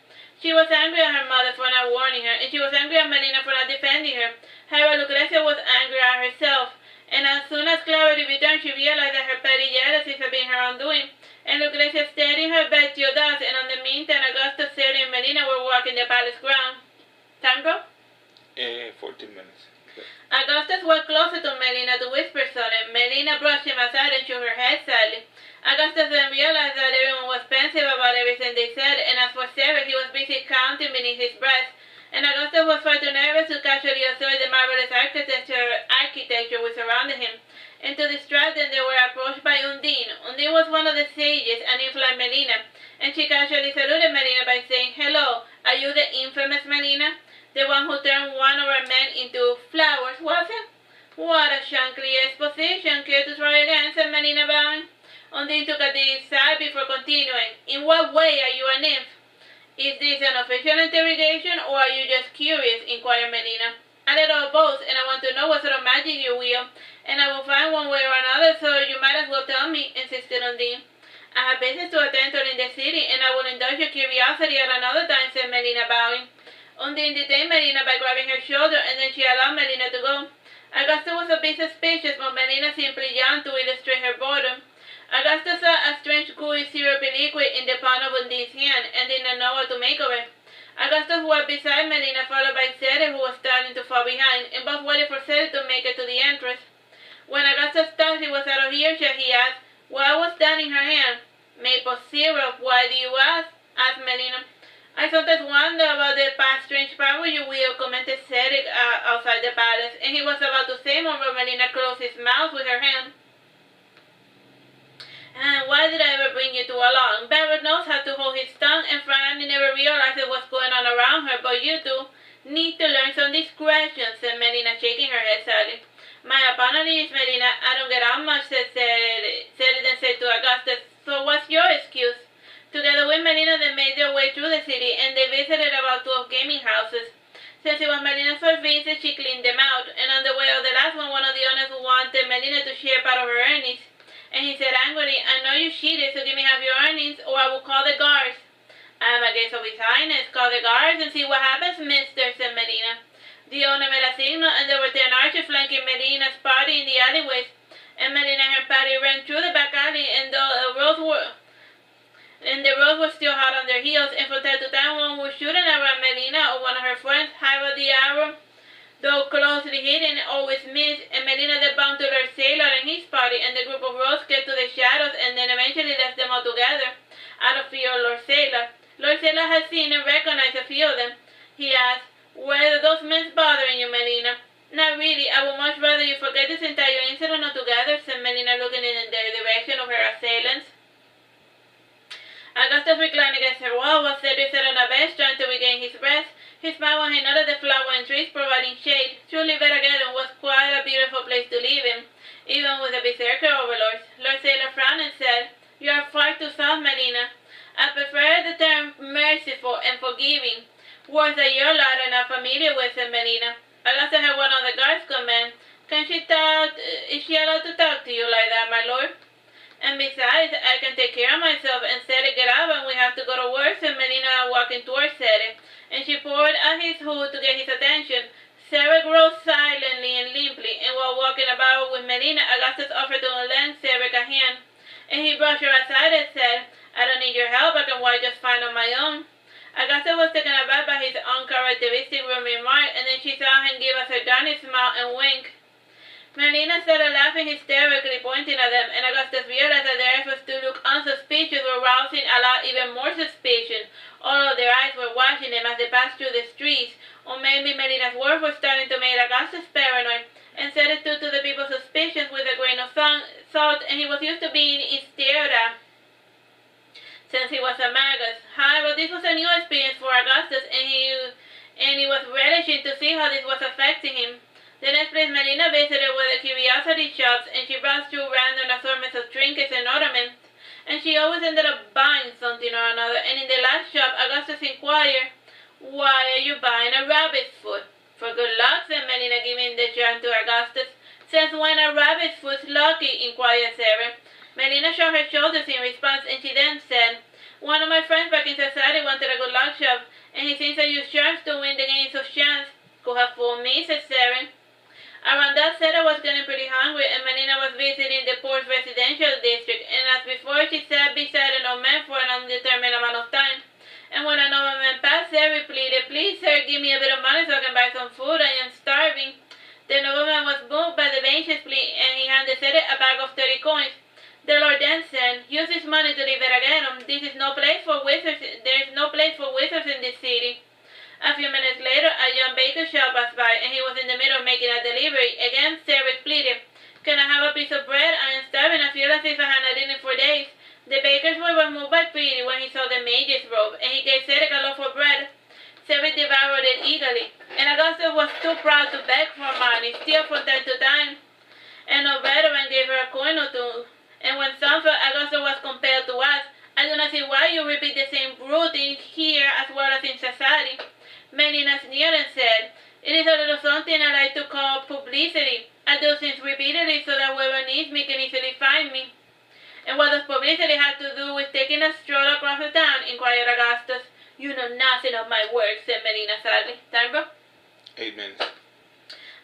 She was angry at her mother for not warning her, and she was angry at Melina for not defending her. However, Lucrecia was angry at herself, and as soon as clarity returned, she realized that her petty jealousies had been her undoing. And Lucrecia stayed in her bed till dusk, and in the meantime, Augustus, Sarah, and Melina were walking the palace ground. Time, bro? 14 minutes. Okay. Augustus walked closer to Melina to whisper something. Melina brushed him aside and shook her head sadly. Augustus then realized that everyone was pensive about everything they said, and as for Sarah, he was busy counting beneath his breath. And Augustus was far too nervous to casually observe the marvelous architecture which surrounded him. And to distract them, they were approached by Undine. Undine was one of the sages, and if like Melina, and she casually saluted Melina by saying, "Hello, are you the infamous Melina? The one who turned one of our men into flowers, was it?" "What a shankly exposition. Care to try again?" said Melina, bowing. Undine took a deep sigh before continuing. "In what way are you a nymph?" "Is this an official interrogation, or are you just curious?" inquired Melina. "A little of both, and I want to know what sort of magic you wield, and I will find one way or another, so you might as well tell me," insisted Undine. "I have business to attend to in the city, and I will indulge your curiosity at another time," said Melina, bowing. Undine detained Melina by grabbing her shoulder, and then she allowed Melina to go. Augustus was a bit suspicious, but Melina simply yawned to illustrate her boredom. Augustus saw a strange gooey syrupy liquid in the palm of Undine's hand, and did not know what to make of it. Augustus walked beside Melina, followed by Ceres, who was starting to fall behind, and both waited for Ceres to make it to the entrance. When Augustus thought he was out of earshot, he asked, "What was that in her hand?" "Maple syrup. Why do you ask?" asked Melina. "I sometimes wonder about the past strange power you wield," commented Ceres outside the palace, and he was about to say more, but Melina closed his mouth with her hand. "And why did I ever bring you two along? Barrett knows how to hold his tongue, and Franny never realized what's going on around her, but you two need to learn some discretion," said Melina, shaking her head sadly. "My apologies, Melina. I don't get out much," said Ceres, then said to Augustus, "So what's your excuse?" Together with Melina, they made their way through the city, and they visited about 12 gaming houses. Since it was Melina's first visit, she cleaned them out, and on the way of the last one of the owners wanted Melina to share part of her earnings. And he said angrily, "I know you cheated, so give me half your earnings, or I will call the guards." "I am a guest of His Highness. Call the guards and see what happens, mister," said Melina. The owner made a signal, and there were 10 archers flanking Melina's party in the alleyways. And Melina and her party ran through the back alley, and the roads were still hot on their heels, and from time to time one was shooting around Melina or one of her friends. However, the arrow, though closely hidden, always missed, and Melina then bumped to Lord Sailor and his party, and the group of rogues kept to the shadows and then eventually left them all together, out of fear of Lord Sailor. Lord Sailor had seen and recognized a few of them. He asked, "Were those men bothering you, Melina?" "Not really. I would much rather you forget this entire incident altogether," said Melina, looking in the direction of her assailants. Augustus reclined against her wall while Cedric sat on a bench trying to regain his breath. He smiled when he noted the flowering trees providing shade. Truly, Veraghetum was quite a beautiful place to live in, even with the berserker overlords. Lord Sailor frowned and said, "You are far too soft, Melina. I prefer the term merciful and forgiving, words that your lot are not familiar with," said Melina. Augustus had one of the guards command, "Is she allowed to talk to you like that, my lord?" "And besides, I can take care of myself," and Ceres get up and we have to go to work, said Melina, walking towards Ceres, and she pulled at his hood to get his attention. Ceres rose silently and limply, and while walking about with Melina, Augustus offered to lend Ceres a hand, and he brushed her aside and said, "I don't need your help, I can walk just fine on my own." Augustus was taken aback by his uncharacteristic remark, and then she saw him give a sardonic smile and wink. Melina started laughing hysterically, pointing pointing at them, and Augustus realized that their efforts to look unsuspicious were rousing a lot even more suspicion. All of their eyes were watching them as they passed through the streets, or maybe Melina's words were starting to make Augustus paranoid, and said it to the people's suspicions with a grain of salt, and he was used to being stared at since he was a magus. However, this was a new experience for Augustus, and he was relishing to see how this was affecting him. The next place Melina visited were the curiosity shops, and she browsed through random assortments of trinkets and ornaments, and she always ended up buying something or another. And in the last shop, Augustus inquired, "Why are you buying a rabbit's foot?" "For good luck," said Melina, giving the charm to Augustus. "Since when are rabbit's foot's lucky?" inquired Sarah. Melina shrugged her shoulders in response, and she then said, "One of my friends back in Sassari wanted a good luck shop, and he thinks I use charms to win the games of chance." "Could have fooled me," said Sarah. Around that, Sarah was getting pretty hungry, and Melina was visiting the poor's residential district, and as before, she sat beside an old man for an undetermined amount of time. And when another man passed, Sarah pleaded, "Please, sir, give me a bit of money so I can buy some food. I am starving." The nobleman was moved by the bench's plea, and he handed Sarah a bag of 30 coins. The Lord then said, "Use this money to leave Veragenum. This is no place for wizards. There is no place for wizards in this city." A few minutes later, a young baker's shop passed by, and he was in the middle of making a delivery. Again, Sarah pleaded, "Can I have a piece of bread? I am starving. I feel as if I had not eaten for days." The baker's boy was moved by pity when he saw the mage's robe, and he gave Sarah a loaf of bread. Sarah devoured it eagerly, and Augustus was too proud to beg for money, still from time to time. And no veteran gave her a coin or two. And when some felt, Augustus was compelled to ask, "I do not see why you repeat the same routine here as well as in Sassari." Melina sneered and said, "It is a little something I like to call publicity. I do things repeatedly so that whoever needs me can easily find me." "And what does publicity have to do with taking a stroll across the town?" inquired Augustus. "You know nothing of my work," said Melina sadly. Time, bro? 8 minutes.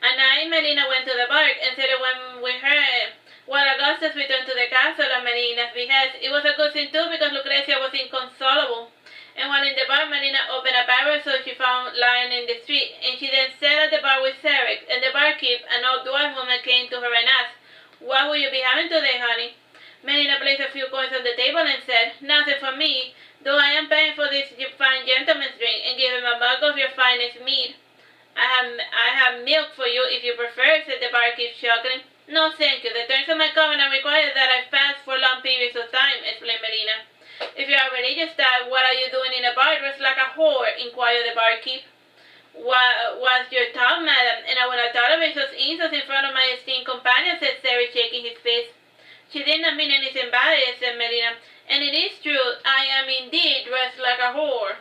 At night, Melina went to the bark, and Sarah went with her. While Augustus returned to the castle at Melina's behest, it was a good thing too because Lucrezia was inconsolable. And while in the bar, Melina opened a parasol she found lying in the street, and she then sat at the bar with Sarah, and the barkeep, an old dwarf woman, came to her and asked, "What will you be having today, honey?" Melina placed a few coins on the table and said, "Nothing for me, though I am paying for this fine gentleman's drink, and give him a mug of your finest mead." I have milk for you if you prefer," said the barkeep, chuckling. "No, thank you. The terms of my covenant require that I fast for long periods of time," explained Melina. "If you are religious type, what are you doing in a bar dressed like a whore?" inquired the barkeep. "What's your thought, madam? And I will not tolerate such insults in front of my esteemed companion," said Sarah, shaking his fist. "She did not mean anything by it," said Melina. "And it is true, I am indeed dressed like a whore."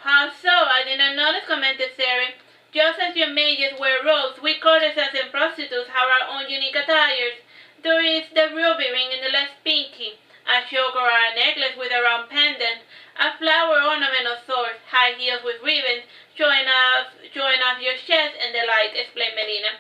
"How so? I did not notice," commented Sarah. "Just as your mages wear robes, we courtesans and prostitutes have our own unique attires. There is the ruby ring in the left pinky, a choker or a necklace with a round pendant, a flower ornament of sorts, high heels with ribbons, showing off your chest, and the like," explained Melina.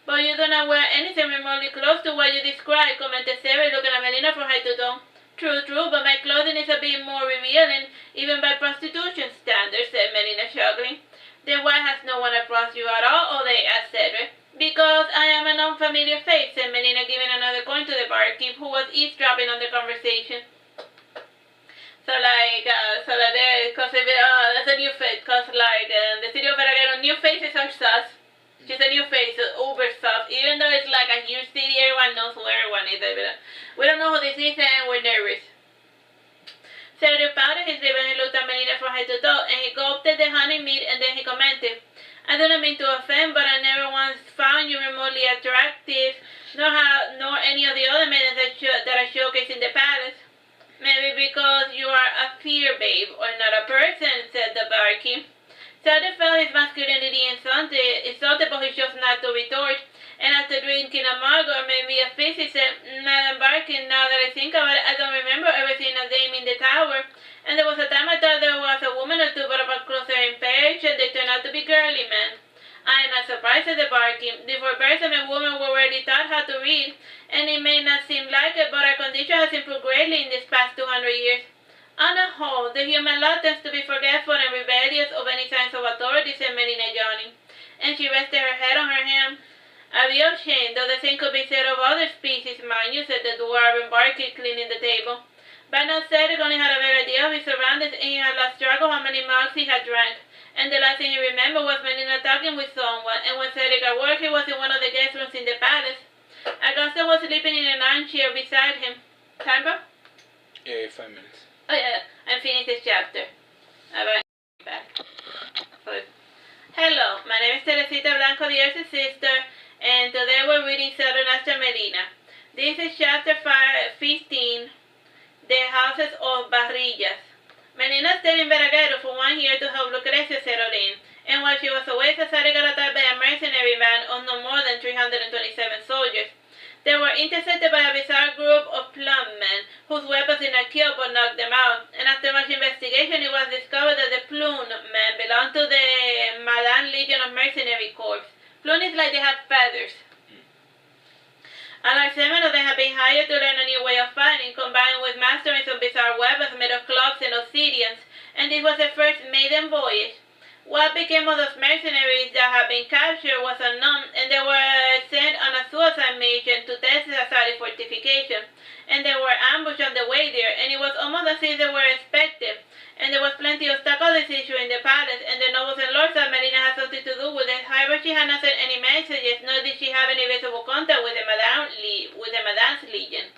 "But you do not wear anything remotely close to what you describe," commented Sarah, looking at Melina from head to toe. True, but my clothing is a bit more revealing, even by prostitution standards," said Melina, chuckling. "Then why has no one approached you at all day?" asked Cedric. "Because I am an unfamiliar face," said Melina, giving another coin to the barkeep, who was eavesdropping on the conversation. That's a new face, because the city of Veragenum, new faces are sus. She's a new face, uber sus. Even though it's like a huge city, everyone knows who everyone is. We don't know who this is, and we're nervous. Cedric powdered his lip and he looked at Melina from head to toe, and he gulped the honey mead, and then he commented, "I do not mean to offend, but I never once found you remotely attractive, nor any of the other maidens that I showcased in the palace." "Maybe because you are a fear babe, or not a person," said the barkeep. Cedric felt his masculinity insulted, but he chose not to retort, and after drinking a mug or maybe a fizz, he said, "Madam Barkin, now that I think about it, I don't remember ever seeing a dame in the tower, and there was a time I thought there was a woman or two, but upon closer inspection, they turned out to be girly men." "I am not surprised," said the barkeep. "The person and women were already taught how to read, and it may not seem like it, but our condition has improved greatly in these past 200 years. On the whole, the human lot tends to be forgetful and rebellious of any signs of authority," said Melina, yawning, and she rested her head on her hand. A real shame, though the same could be said of other species, mind you, said the dwarf, embarking, cleaning the table. But now Cedric only had a vague idea of his surroundings, and he had lost track of how many mugs he had drank. And the last thing he remembered was Melina talking with someone, and when Cedric awoke, he was in one of the guest rooms in the palace. Augusta was sleeping in an armchair beside him. Time, bro? 5 minutes. Oh, yeah, I'm finished this chapter. I'll be back. Hello, my name is Teresita Blanco, the Artsy Sister, and today we're reading Saturnastra Melina. This is chapter 15, The Houses of Barrillas. Melina stayed in Veragero for 1 year to help Lucrecia settle in, and while she was away, Sassari got attacked by a mercenary band of no more than 327 soldiers. They were intercepted by a bizarre group of plum men, whose weapons did not kill but knocked them out, and after much investigation it was discovered that the plum men belonged to the Malan Legion of Mercenary Corps. Plum is like they have feathers. A large segment of them had been hired to learn a new way of fighting, combined with mastering some bizarre weapons made of cloves and obsidians, and this was their first maiden voyage. What became of those mercenaries that had been captured was unknown, and they were sent on a suicide mission to test the Sassari fortification, and they were ambushed on the way there, and it was almost as if they were expected, and there was plenty of talk of this issue in the palace, and the nobles and lords that Melina had something to do with it. However, she had not sent any messages, nor did she have any visible contact with the Madame's Legion.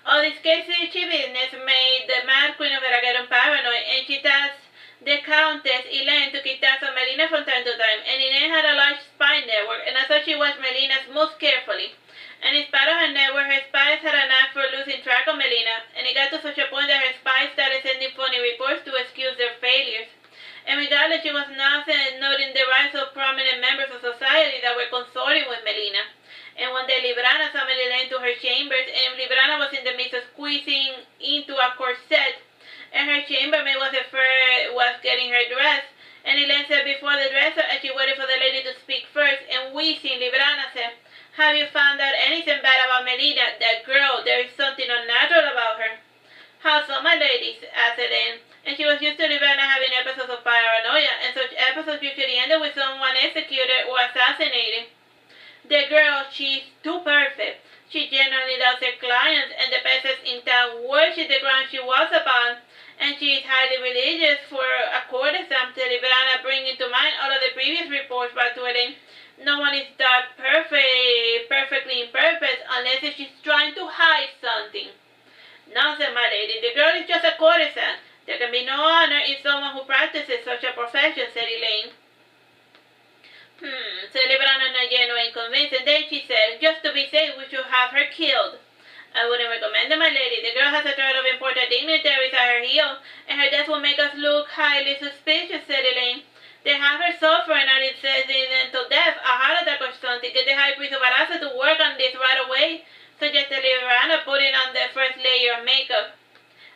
All this crazy business made the Mad Queen of Veragero paranoid, and she tasked the Countess Elaine to keep tabs on Melina from time to time, and Elaine had a large spy network, and as such she watched Melina's moves carefully. And in spite of her network, her spies had a knack for losing track of Melina, and it got to such a point that her spies started sending funny reports to excuse their failures. And regardless, she was not noting the rise of prominent members of society that were consorting with Melina. And one day Librana summoned Elaine to her chambers, and Librana was in the midst of squeezing into a corset, and her chambermaid was getting her dressed, and Elaine said before the dresser, as she waited for the lady to speak first, and wheezing, Librana said, "Have you found out anything bad about Melina? That girl, there is something unnatural about her." "How so, my ladies?" asked Elaine, and she was used to Librana having episodes of paranoia, and such episodes usually ended with someone executed or assassinated. "The girl, she's too perfect. She generally loves her clients, and the peasants in town worship the ground she walks upon. And she is highly religious for a courtesan," said Librana, bringing to mind all of the previous reports back to Elaine. "No one is that perfectly imperfect unless she's trying to hide something." "Nonsense, my lady. The girl is just a courtesan. There can be no honor in someone who practices such a profession," said Elaine. Said Librana, not genuine and convinced, and then she said, "Just to be safe, we should have her killed." "I wouldn't recommend it, my lady. The girl has a threat of important dignitaries at her heels, and her death will make us look highly suspicious," said Elaine. "They have her suffering an accidental death, a heart attack or something. Get the high priest of Arasa to work on this right away," suggested Librana, putting on the first layer of makeup.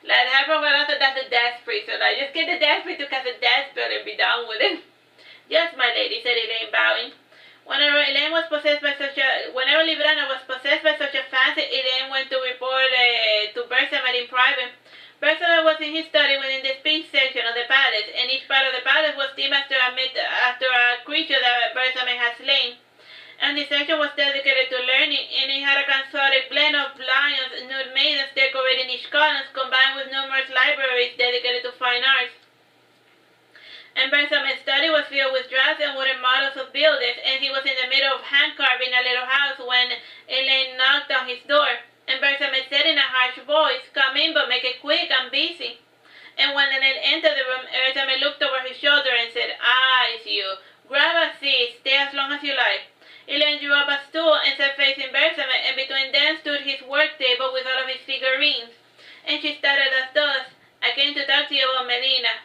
Like the high priest of Arasa, that's the death priest, so like, just get the death priest to cast a death spell and be done with it. "Yes, my lady," said Elaine, bowing. Whenever Librana was possessed by such a fancy, Elaine went to report to Bersamet in private. Bersamet was in his study within the speech section of the palace, and each part of the palace was themed after a creature that Bersamet had slain. And this section was dedicated to learning, and it had a chaotic blend of lions, nude maidens decorating each column, combined with numerous libraries dedicated to fine arts. And Bersamet's study was filled with drafts and wooden models of buildings, and he was in the middle of hand-carving a little house when Elaine knocked on his door. And Bersamet said in a harsh voice, "Come in, but make it quick, I'm busy." And when Elaine entered the room, Bersamet looked over his shoulder and said, "Ah, it's you. Grab a seat, stay as long as you like." Elaine drew up a stool and sat facing Bersamet, and between them stood his work table with all of his figurines. And she started as thus, "I came to talk to you about Melina."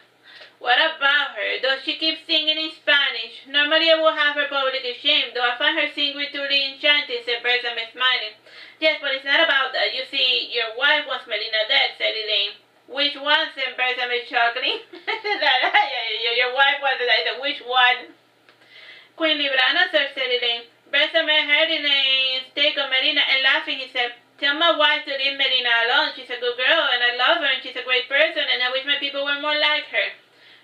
"What about her? Does she keep singing in Spanish? Normally I would have her publicly shamed, though I find her singularly enchanting," said Bersamet, smiling. "Yes, but it's not about that. You see, your wife wants Melina dead," said Elaine. "Which one?" said Bersamet, chuckling. Your wife wants her dead. Which one? "Queen Librana, sir," said Elaine. Bersamet heard Elaine's take on Melina, and laughing, he said, "Tell my wife to leave Melina alone. She's a good girl, and I love her, and she's a great person, and I wish my people were more like her."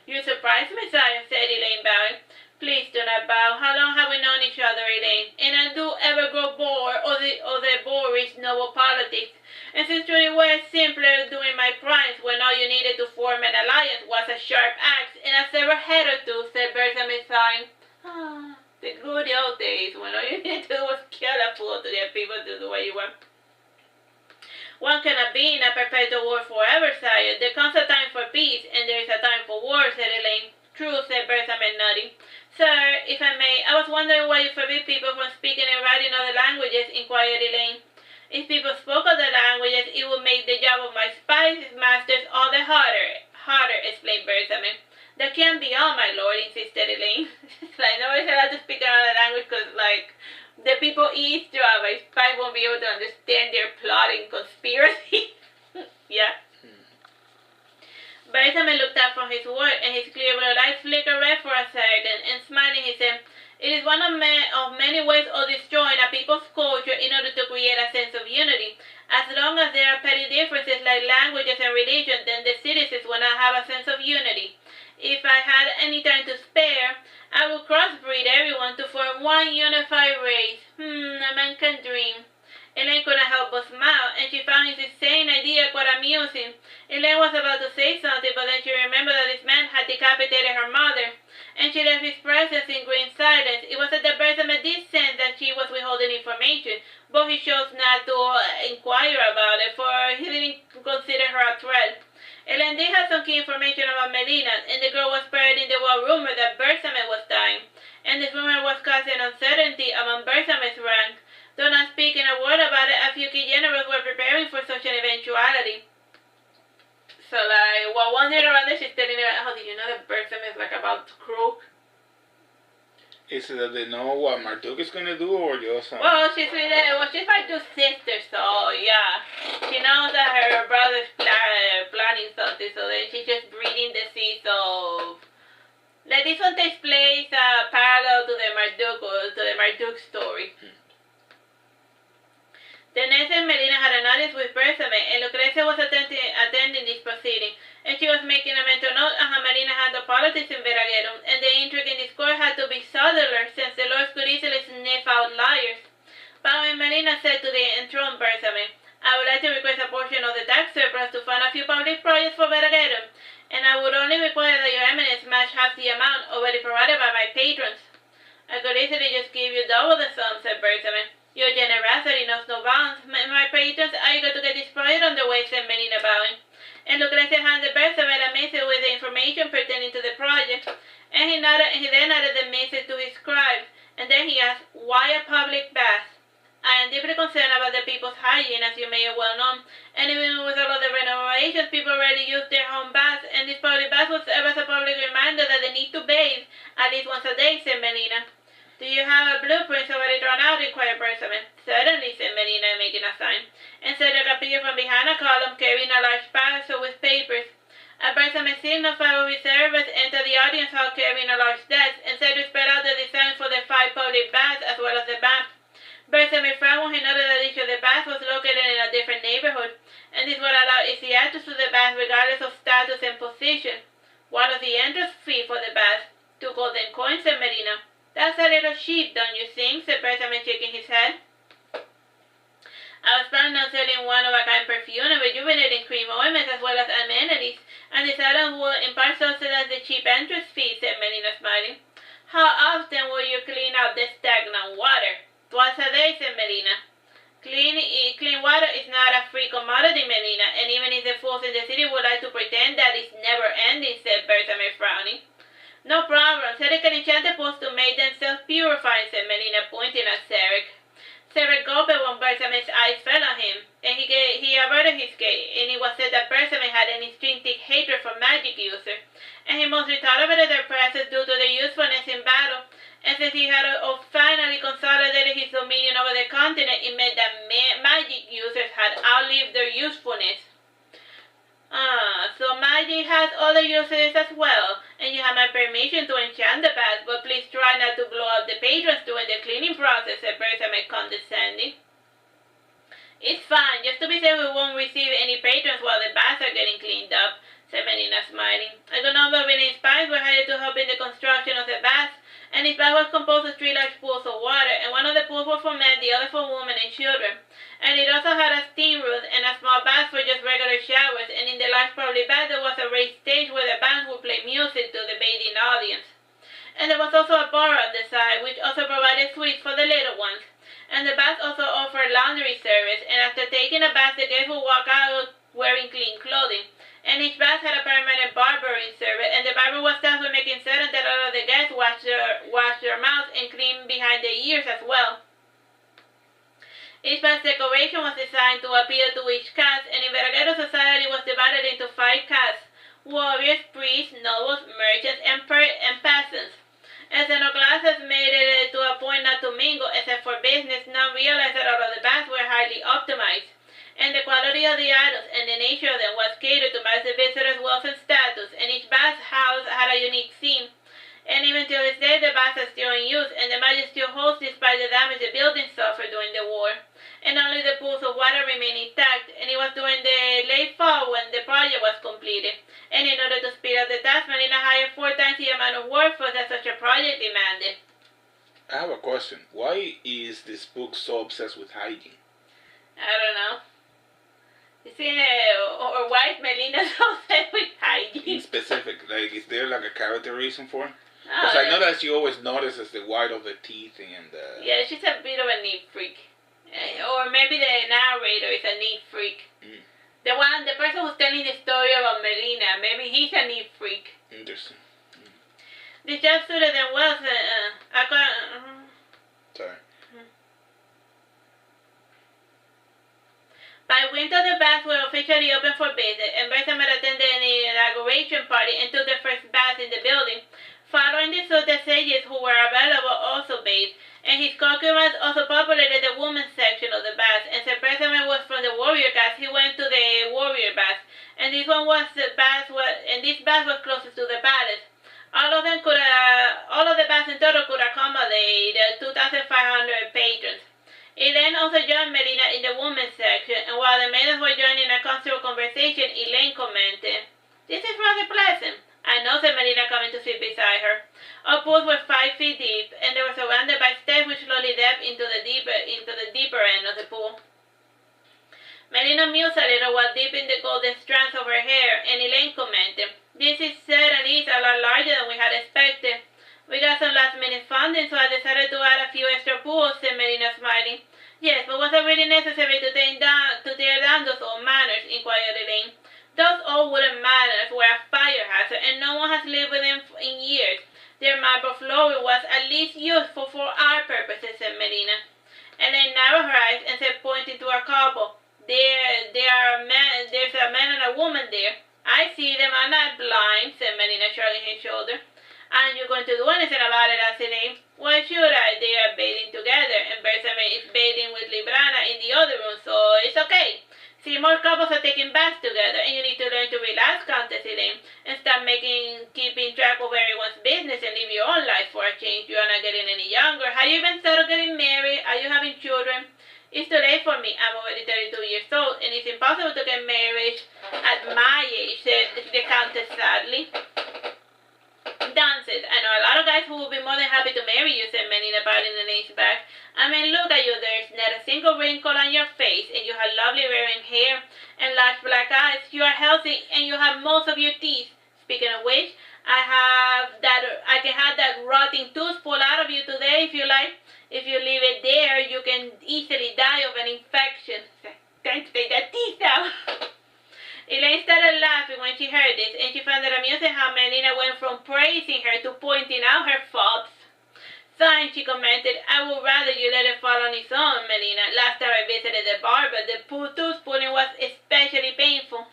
"You surprise me, sire," said Elaine, bowing. Please do not bow. How long have we known each other, Elaine? And I do ever grow bored of the boorish noble politics. And since you were simpler during my primes, when all you needed to form an alliance was a sharp axe and a severed head or two, said Bertha, sighing. Ah, the good old days when all you needed to do was kill a fool to get people to do what you want. One cannot be in a perpetual war forever, sire. There comes a time for peace, and there is a time for war, said Elaine. True, said Bertha, nodding. Sir, if I may, I was wondering why you forbid people from speaking and writing other languages, inquired Elaine. If people spoke other languages, it would make the job of my spies masters all the harder, explained Bertha. That can't be all, my lord, insisted Elaine. It's like nobody's allowed to speak another language because, like, the people eavesdrop, my spies won't be able to understand their plotting conspiracy. Yeah. Bertha looked up from his work, and his clear blue eyes flickered red for a second, and smiling he said, it is one of many ways of destroying a people's culture in order to create a sense of unity. As long as there are petty differences like languages and religion, then the citizens will not have a sense of unity. If I had any time to spare, I would crossbreed everyone to form one unified race. A man can dream. Elaine couldn't help but smile, and she found his insane idea quite amusing. Elaine was about to say something, but then she remembered that this man had decapitated her mother, and she left his presence in grim silence. It was at the Bertha did sense that she was withholding information, but he chose not to inquire about it, for he didn't consider her a threat. Elaine did have some key information about Melina, and the girl was spreading the wild rumor that Bertha was dying, and this rumor was causing uncertainty among Bertha's rank. Though not speaking a word about it, a few key generals were preparing for such an eventuality. So, like, while wandering around there, she's telling her, oh, did you know that Bertha is, like, about to croak? Is it that they know what Marduk is gonna do, or just... Well, she's Marduk's sister, so, yeah. She knows that her brother's planning something, so then she's just breeding the seeds of... Like, this one takes place parallel to the Marduk story. The next day, Melina had an audience with Bertha, and Lucrezia was attending this proceeding, and she was making a mental note on how Melina handled politics in Veragerum, and the intrigue in this court had to be subtler, since the lords could easily sniff out liars. Bowing, Melina said to the enthroned Bertha, I would like to request a portion of the tax surplus to fund a few public projects for Veragerum, and I would only require that your eminence match half the amount already provided by my patrons. I could easily just give you double the sum, said Bertha. Your generosity knows no bounds. My patrons are eager to get this project underway, said Melina, bowing. And Lucrezia handed Bertha a message with the information pertaining to the project, and he then added the message to his scribe, and then he asked, why a public bath? I am deeply concerned about the people's hygiene, as you may have well known, and even with all of the renovations, people rarely use their home baths, and this public bath will serve as a public reminder that they need to bathe at least once a day, said Melina. Do you have a blueprint already drawn out? Inquired Bertha. Certainly, said Melina, making a sign, and Cedric appeared from behind a column carrying a large parcel with papers. Bertha signified with his servants entered the audience hall carrying a large desk, and Cedric spread out the design for the 5 public baths as well as the map. Bertha frowned when he noted that each of the baths was located in a different neighborhood, and this would allow easy access to the bath regardless of status and position. What was the entrance fee for the bath? 2 golden coins, said Melina. That's a little cheap, don't you think? Said Bertha, shaking his head. I was planning on selling one-of-a-kind perfume and rejuvenating cream ointments as well as amenities, and this item would in part subsidize the cheap entrance fee, said Melina, smiling. How often will you clean out the stagnant water? Twice a day, said Melina. Clean water is not a free commodity, Melina, and even if the fools in the city would like to pretend that it's never-ending, said Bertha, frowning. No problem. Cedric can enchant the post to make themselves purifying, said Melina, pointing at Cedric. Cedric gulped when Bertha's eyes fell on him, and he averted his gaze, and it was said that Bertha had an instinctive hatred for magic users, and he mostly tolerated their presence due to their usefulness in battle, and since he had finally consolidated his dominion over the continent, it meant that magic users had outlived their usefulness. So magic has other uses as well, and you have my permission to enchant the bath, but please try not to blow up the patrons during the cleaning process, said Bertha condescending. It's fine, just to be safe we won't receive any patrons while the baths are getting cleaned up, said Melina, smiling. A good number of village spies were hired to help in the construction of the baths, and and its bath was composed of 3 large pools of water, and one of the pools was for men, the other for women and children. And it also had a steam room and a small bath for just regular showers, and in the large public bath there was a raised stage where the band would play music to the bathing audience. And there was also a bar on the side, which also provided suites for the little ones. And the bath also offered laundry service, and after taking a bath the guests would walk out wearing clean clothing. And each bath had a permanent barbering service, and the barber was tasked with making certain that all of the guests wash their mouths and clean behind their ears as well. Each bath's decoration was designed to appeal to each caste, and in Veragero society was divided into 5 castes: warriors, priests, nobles, merchants, and peasants. And classes made it to a point not to mingle except for business, not realize that all of the baths were highly optimized. And the quality of the items and the nature of them was catered to match the visitors' wealth and status, and each bath house had a unique theme. And even till this day, the baths are still in use, and the magic still holds despite the damage the building suffered during the war. And only the pools of water remain intact, and it was during the late fall when the project was completed. And in order to speed up the task, Melina hired 4 times the amount of workforce that such a project demanded. I have a question. Why is this book so obsessed with hygiene? I don't know. You see, or why is Melina so obsessed with hygiene? In specific, like, is there like a character reason for it? Oh, Because I know that she always notices the white of the teeth and the... Yeah, she's a bit of a neat freak. Or maybe the narrator is a neat freak. Mm. The person who's telling the story about Melina, maybe he's a neat freak. Interesting. Mm. The job suited them well. Sorry. By winter, the baths were officially open for business, and Bessemer attended an inauguration party and took the first bath in the building. Following this, the sages who were available also bathed, and his concubines also populated the women's section of the bath. And since Bessemer was from the warrior caste, he went to the warrior bath, and this bath was closest to the palace. All of the baths in total could accommodate 2,500 patrons. Elaine also joined Melina in the women's section, and while the maidens were joining a comfortable conversation, Elaine commented, "This is rather pleasant." "I know," said Melina, coming to sit beside her. Our pools were 5 feet deep, and they were surrounded by steps which slowly led into the deeper end of the pool. Melina mused a little while dipping the golden strands of her hair, and Elaine commented, "This is certainly a lot larger than we had expected." "We got some last-minute funding, so I decided to add a few extra pools," said Melina, smiling. "Yes, but was it really necessary to tear down those old manors?" inquired Elaine. "Those old wooden manors were a fire hazard, and no one has lived with them in years. Their marble flooring was at least useful for our purposes," said Melina. Elaine narrowed her eyes and said, pointing to a couple, There's a man and a woman there." "I see them. I'm not blind," said Melina, shrugging her shoulder. "Aren't you going to do anything about it?" asked Elaine. "Why should I? They are bathing together, and Bersamin is bathing with Librana in the other room, so it's okay. See, more couples are taking baths together, and you need to learn to relax, Countess Elaine, and stop keeping track of everyone's business and live your own life for a change. You are not getting any younger. Have you even started getting married? Are you having children?" "It's too late for me. I'm already 32 years old, and it's impossible to get married at my age," said the Countess sadly. "Dances. I know a lot of guys who will be more than happy to marry you," said Melina, patting Elaine's back. "I mean, look at you. There's not a single wrinkle on your face, and you have lovely wearing hair and large black eyes. You are healthy, and you have most of your teeth. Speaking of which, I can have that rotting tooth pulled out of you today if you like. If you leave it there, you can easily die of an infection. Time to take that teeth out." Elaine started laughing when she heard this, and she found it amusing how Melina went from praising her to pointing out her faults. "Fine," she commented. "I would rather you let it fall on its own, Melina. Last time I visited the barber, the tooth pulling was especially painful."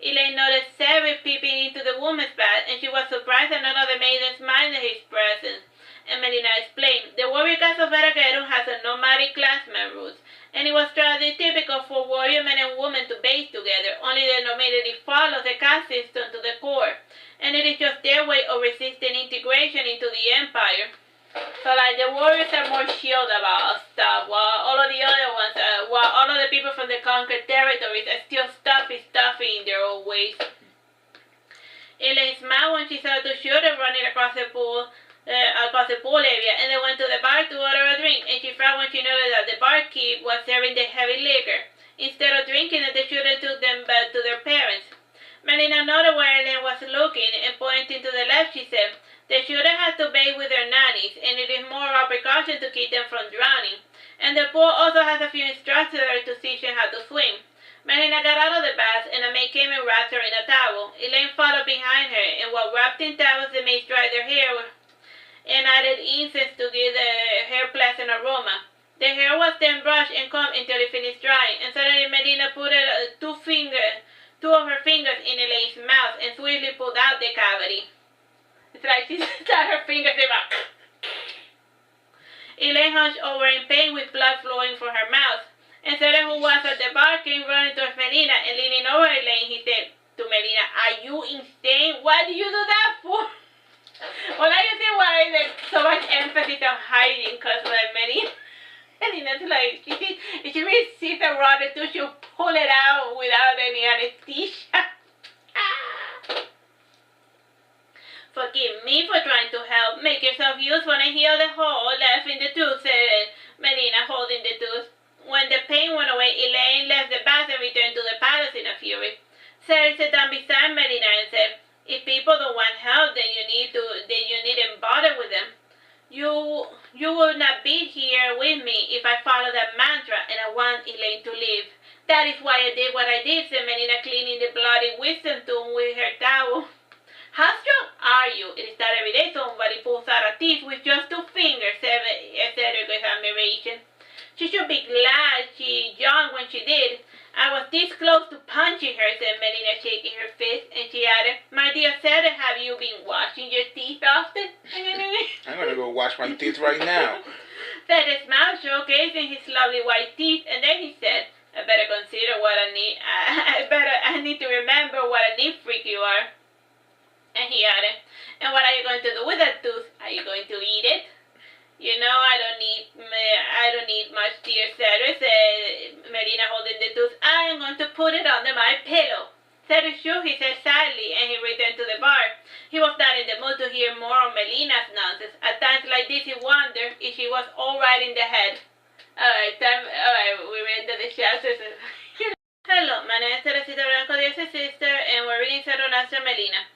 Elaine noticed Sarah peeping into the woman's bath, and she was surprised that none of the maidens minded his presence. And Melina explained, "The warrior caste of Veragero has a nomadic classman roots, and it was traditionally typical for warrior men and women to bathe together, only they immediately follow the caste system to the core, and it is just their way of resisting integration into the empire." So, like, the warriors are more chilled about stuff, while all of the other ones, while all of the people from the conquered territories are still stuffy in their old ways. Elaine smiled when she saw 2 children running across the pool. across the pool area, and they went to the bar to order a drink, and she frowned when she noticed that the barkeep was serving the heavy liquor. Instead of drinking it, the children took them back to their parents. Melina noted where Ellen was looking, and pointing to the left, she said, "The children have to bathe with their nannies, and it is more of a precaution to keep them from drowning. And the pool also has a few instructors to teach them how to swim." Melina got out of the bath, and a maid came and wrapped her in a towel. Elaine followed behind her, and while wrapped in towels, the maids dried their hair and added incense to give the hair pleasant aroma. The hair was then brushed and combed until it finished drying, and suddenly Melina put two of her fingers in Elaine's mouth and swiftly pulled out the cavity. It's like she stuck her fingers in her. Elaine hunched over in pain with blood flowing from her mouth, and Sarah, who was at the bar, came running towards Melina, and leaning over Elaine, he said to Melina, "Are you insane? What do you do that for?" Well, I see why there's so much emphasis on hiding, because like Melina's like, if she really sees a rod too, she'll pull it out without any anesthesia. "Forgive me for trying to help. Make yourself useful and heal the hole left in the tooth," said Melina, holding the tooth. When the pain went away, Elaine left the bath and returned to the palace in a fury. Sarah sat down beside Melina and said, "If people don't want help, then you needn't bother with them. You would not be here with me if I followed that mantra, and I want Elaine to live. That is why I did what I did," said Melina, cleaning the bloody wisdom tooth with her towel. "How strong are you? It is not every day somebody pulls out a teeth with just 2 fingers," said Cedric with admiration. "She should be glad she jumped when she did. I was this close to punching her," said Melina, shaking her fist, and she added, "My dear Cedric, have you been washing your teeth often?" I'm gonna go wash my teeth right now. Cedric smiled, showcasing his lovely white teeth, and then he said, "I better consider what I need. I need to remember what a neat freak you are." And he added, "And what are you going to do with that tooth? Are you going to eat it?" "You know, I don't need much, dear Cedric," said Melina, holding the tooth. "I am going to put it under my pillow." Cedric shook his head sadly, and he returned to the bar. He was not in the mood to hear more of Melina's nonsense. At times like this, he wondered if she was all right in the head. Alright, we read the chapters. Hello, my name is Teresita Blanco, the Artsy Sister, and we're reading Saturnastra Melina.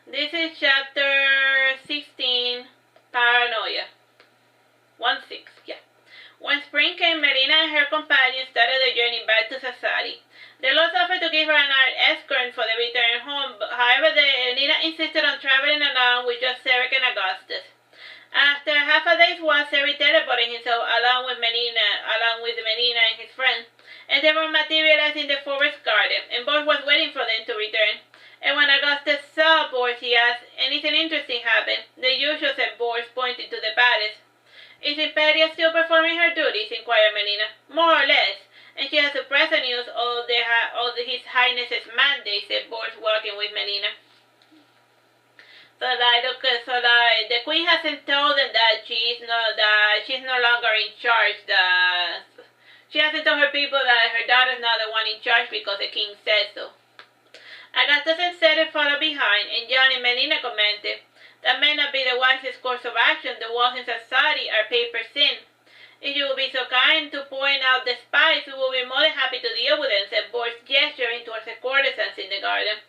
This is chapter 16, Paranoia. 1-6, yeah. When spring came, Melina and her companions started their journey back to Sassari. The Lords offered to give her an escort for the return home, however, Melina insisted on traveling along with just Cedric and Augustus. After half a day's walk, Cedric teleported himself along with Melina and his friends, and they were materialized in the forest garden, and Boris was waiting for them to return. And when Augustus saw Boris, he asked, "Anything interesting happened?" "The usual," said Boris, pointing to the palace. "Is Imperia still performing her duties?" inquired Melina. "More or less, and she has suppressed the news of His Highness's mandate," said Boris, walking with Melina. So the queen hasn't told them that she's no longer in charge. She hasn't told her people that her daughter's not the one in charge because the king said so. Augustus and Cedric followed behind, and John and Melina commented, "That may not be the wisest course of action. The walls in Sassari are paper thin. If you will be so kind to point out the spies, we will be more than happy to deal with them," said Boris, gesturing towards the courtesans in the garden.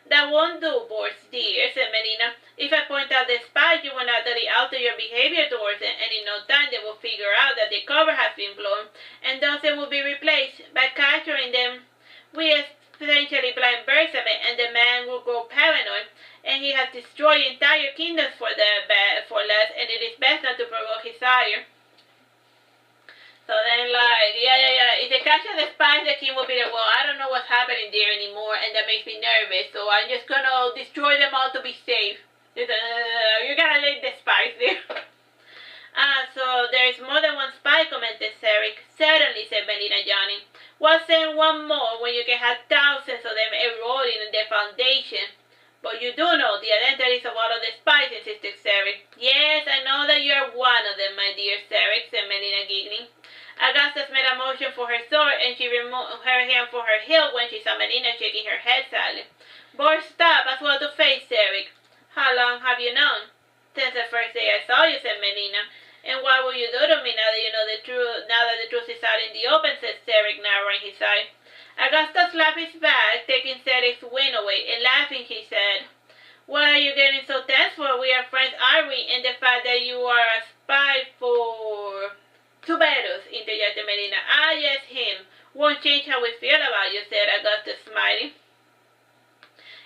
"That won't do, Boris dear," said Melina. "If I point out the spies, you will naturally alter your behavior towards them, and in no time they will figure out that the cover has been blown, and thus they will be replaced. By capturing them, we essentially blind Bersamet, and the man will grow paranoid, and he has destroyed entire kingdoms for less, and it is best not to provoke his ire." So then, if they capture the spies, the king will be like, "Well, I don't know what's happening there anymore, and that makes me nervous, so I'm just gonna destroy them all to be safe." You're gonna leave the spies there. So there is more than one spy," commented Cedric. "Certainly," said Melina, yawning. "We'll send one more when you can have thousands of them eroding in the foundation." "But you do know the identities of all of the spies," insisted Cedric. "Yes, I know that you're one of them, my dear Cedric," said Melina, giggling. Augustus made a motion for her sword, and she removed her hand from her hilt when she saw Melina shaking her head sadly. Boris stopped as well to face Cedric. "How long have you known?" Since the first day I saw you, said Melina. And what will you do to me now that you know the truth, now that the truth is out in the open, said Cedric, narrowing his eye. Augusta slapped his back, taking Cedric's wind away, and laughing, he said, what are you getting so tense for? We are friends, are we? And the fact that you are a spy for... Tuberus, interjected Melina. Ah, yes, him. Won't change how we feel about you, said Augusta, smiling.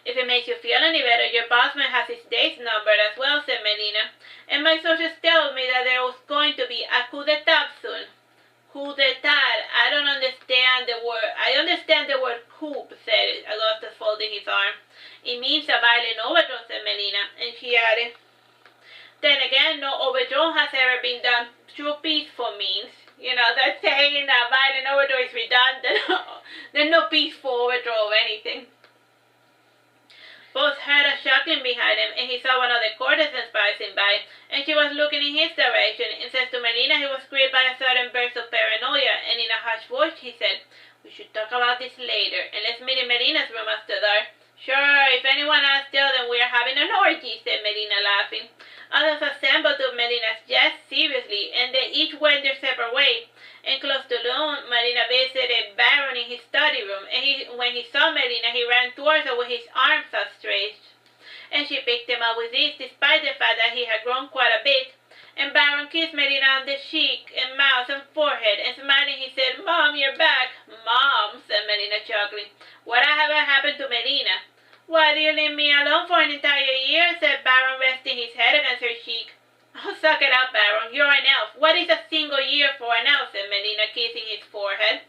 If it makes you feel any better, your bossman has his days numbered as well, said Melina. And my sources tell me that there was going to be a coup d'etat soon. Coup d'etat? I don't understand the word. I understand the word coup, said Augustus, folding his arm. It means a violent overthrow, said Melina. And she added, then again, no overthrow has ever been done through peaceful means. You know, that saying that violent overthrow is redundant. There's no peaceful overthrow of anything. Both heard a chuckling behind him, and he saw one of the courtesans passing by, and she was looking in his direction, and says to Melina he was gripped by a sudden burst of paranoia, and in a hushed voice he said, we should talk about this later, and let's meet in Melina's room after dark. Sure, if anyone asks, tell them we are having an orgy, said Melina, laughing. Others assembled to Melina's jest seriously, and they each went their separate way. And close to noon, Melina visited Baron in his study room, and when he saw Melina, he ran towards her with his arms outstretched. And she picked him up with ease, despite the fact that he had grown quite a bit. And Baron kissed Melina on the cheek and mouth and forehead, and smiling he said, Mom, you're back. Mom, said Melina, chuckling. Whatever happened to Melina? Why do you leave me alone for an entire year? Said Baron, resting his head against her cheek. Oh, suck it up, Baron. You're an elf. What is a single year for an elf? Said Melina, kissing his forehead.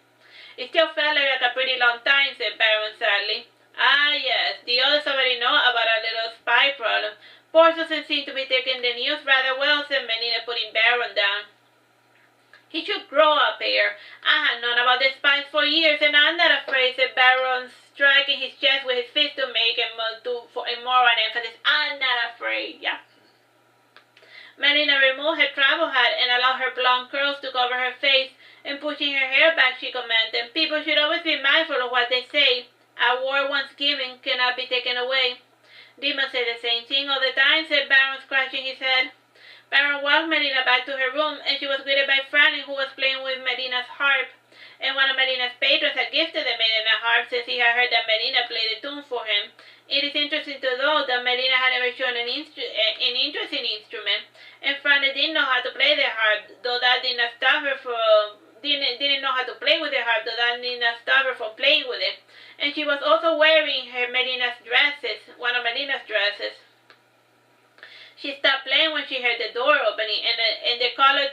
It still felt like a pretty long time, said Baron sadly. Ah, yes. The others already know about our little spy problem. Poor Susan seemed to be taking the news rather well, said Melina, putting Baron down. He should grow up here. I had known about the spies for years, and I'm not afraid, said Baron, striking his chest with his fist to make it for more an emphasis. I'm not afraid, yeah. Melina removed her travel hat and allowed her blonde curls to cover her face, and pushing her hair back, she commanded, people should always be mindful of what they say. A word once given cannot be taken away. Demon said the same thing all the time, said Baron, scratching his head. Baron walked Melina back to her room, and she was greeted by Franny, who was playing with Melina's harp. And one of Melina's patrons had gifted the maiden a harp, since he had heard that Melina played the tune for him. It is interesting to note that Melina had never shown an interest in instrument, and Franny didn't know how to play the harp, though that did not stop her from didn't know how to play with the harp, though that did not stop her from playing with it. And she was also wearing one of Melina's dresses. She stopped playing when she heard the door opening, and the color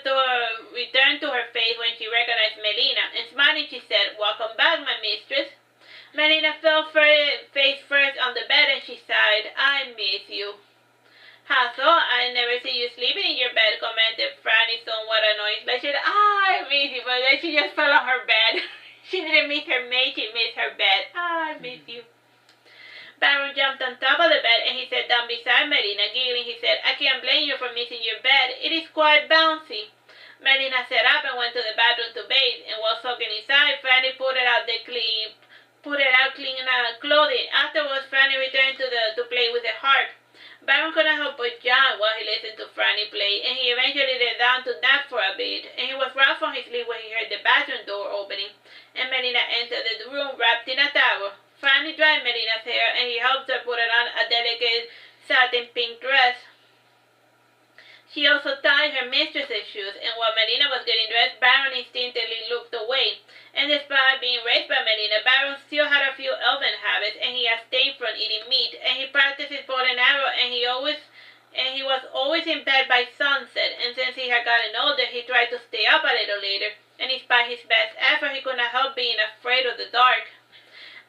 returned to her face when she recognized Melina. And smiling, she said, welcome back, my mistress. Melina fell face first on the bed, and she sighed, I miss you. How so? I never see you sleeping in your bed, commented Franny, somewhat annoyed. Like she said, I miss you, but then she just fell on her bed. She didn't miss her mate, she missed her bed. I miss you. Baron jumped on top of the bed, and he sat down beside Melina, giggling. He said, I can't blame you for missing your bed. It is quite bouncy. Melina sat up and went to the bathroom to bathe, and while soaking inside, Franny put out clean clothing. Afterwards, Franny returned to play with the harp. Baron couldn't help but yawn while he listened to Franny play, and he eventually lay down to nap for a bit, and he was roused from his sleep when he heard the bathroom door opening, and Melina entered the room wrapped in a towel. Franny dried Melina's hair, and he helped her put on a delicate satin pink dress. She also tied her mistress's shoes, and while Melina was getting dressed, Baron instinctively looked away. And despite being raised by Melina, Baron still had a few elven habits, and he abstained from eating meat, and he practiced his bow and arrow, and he was always in bed by sunset, and since he had gotten older, he tried to stay up a little later, and despite his best effort, he could not help being afraid of the dark.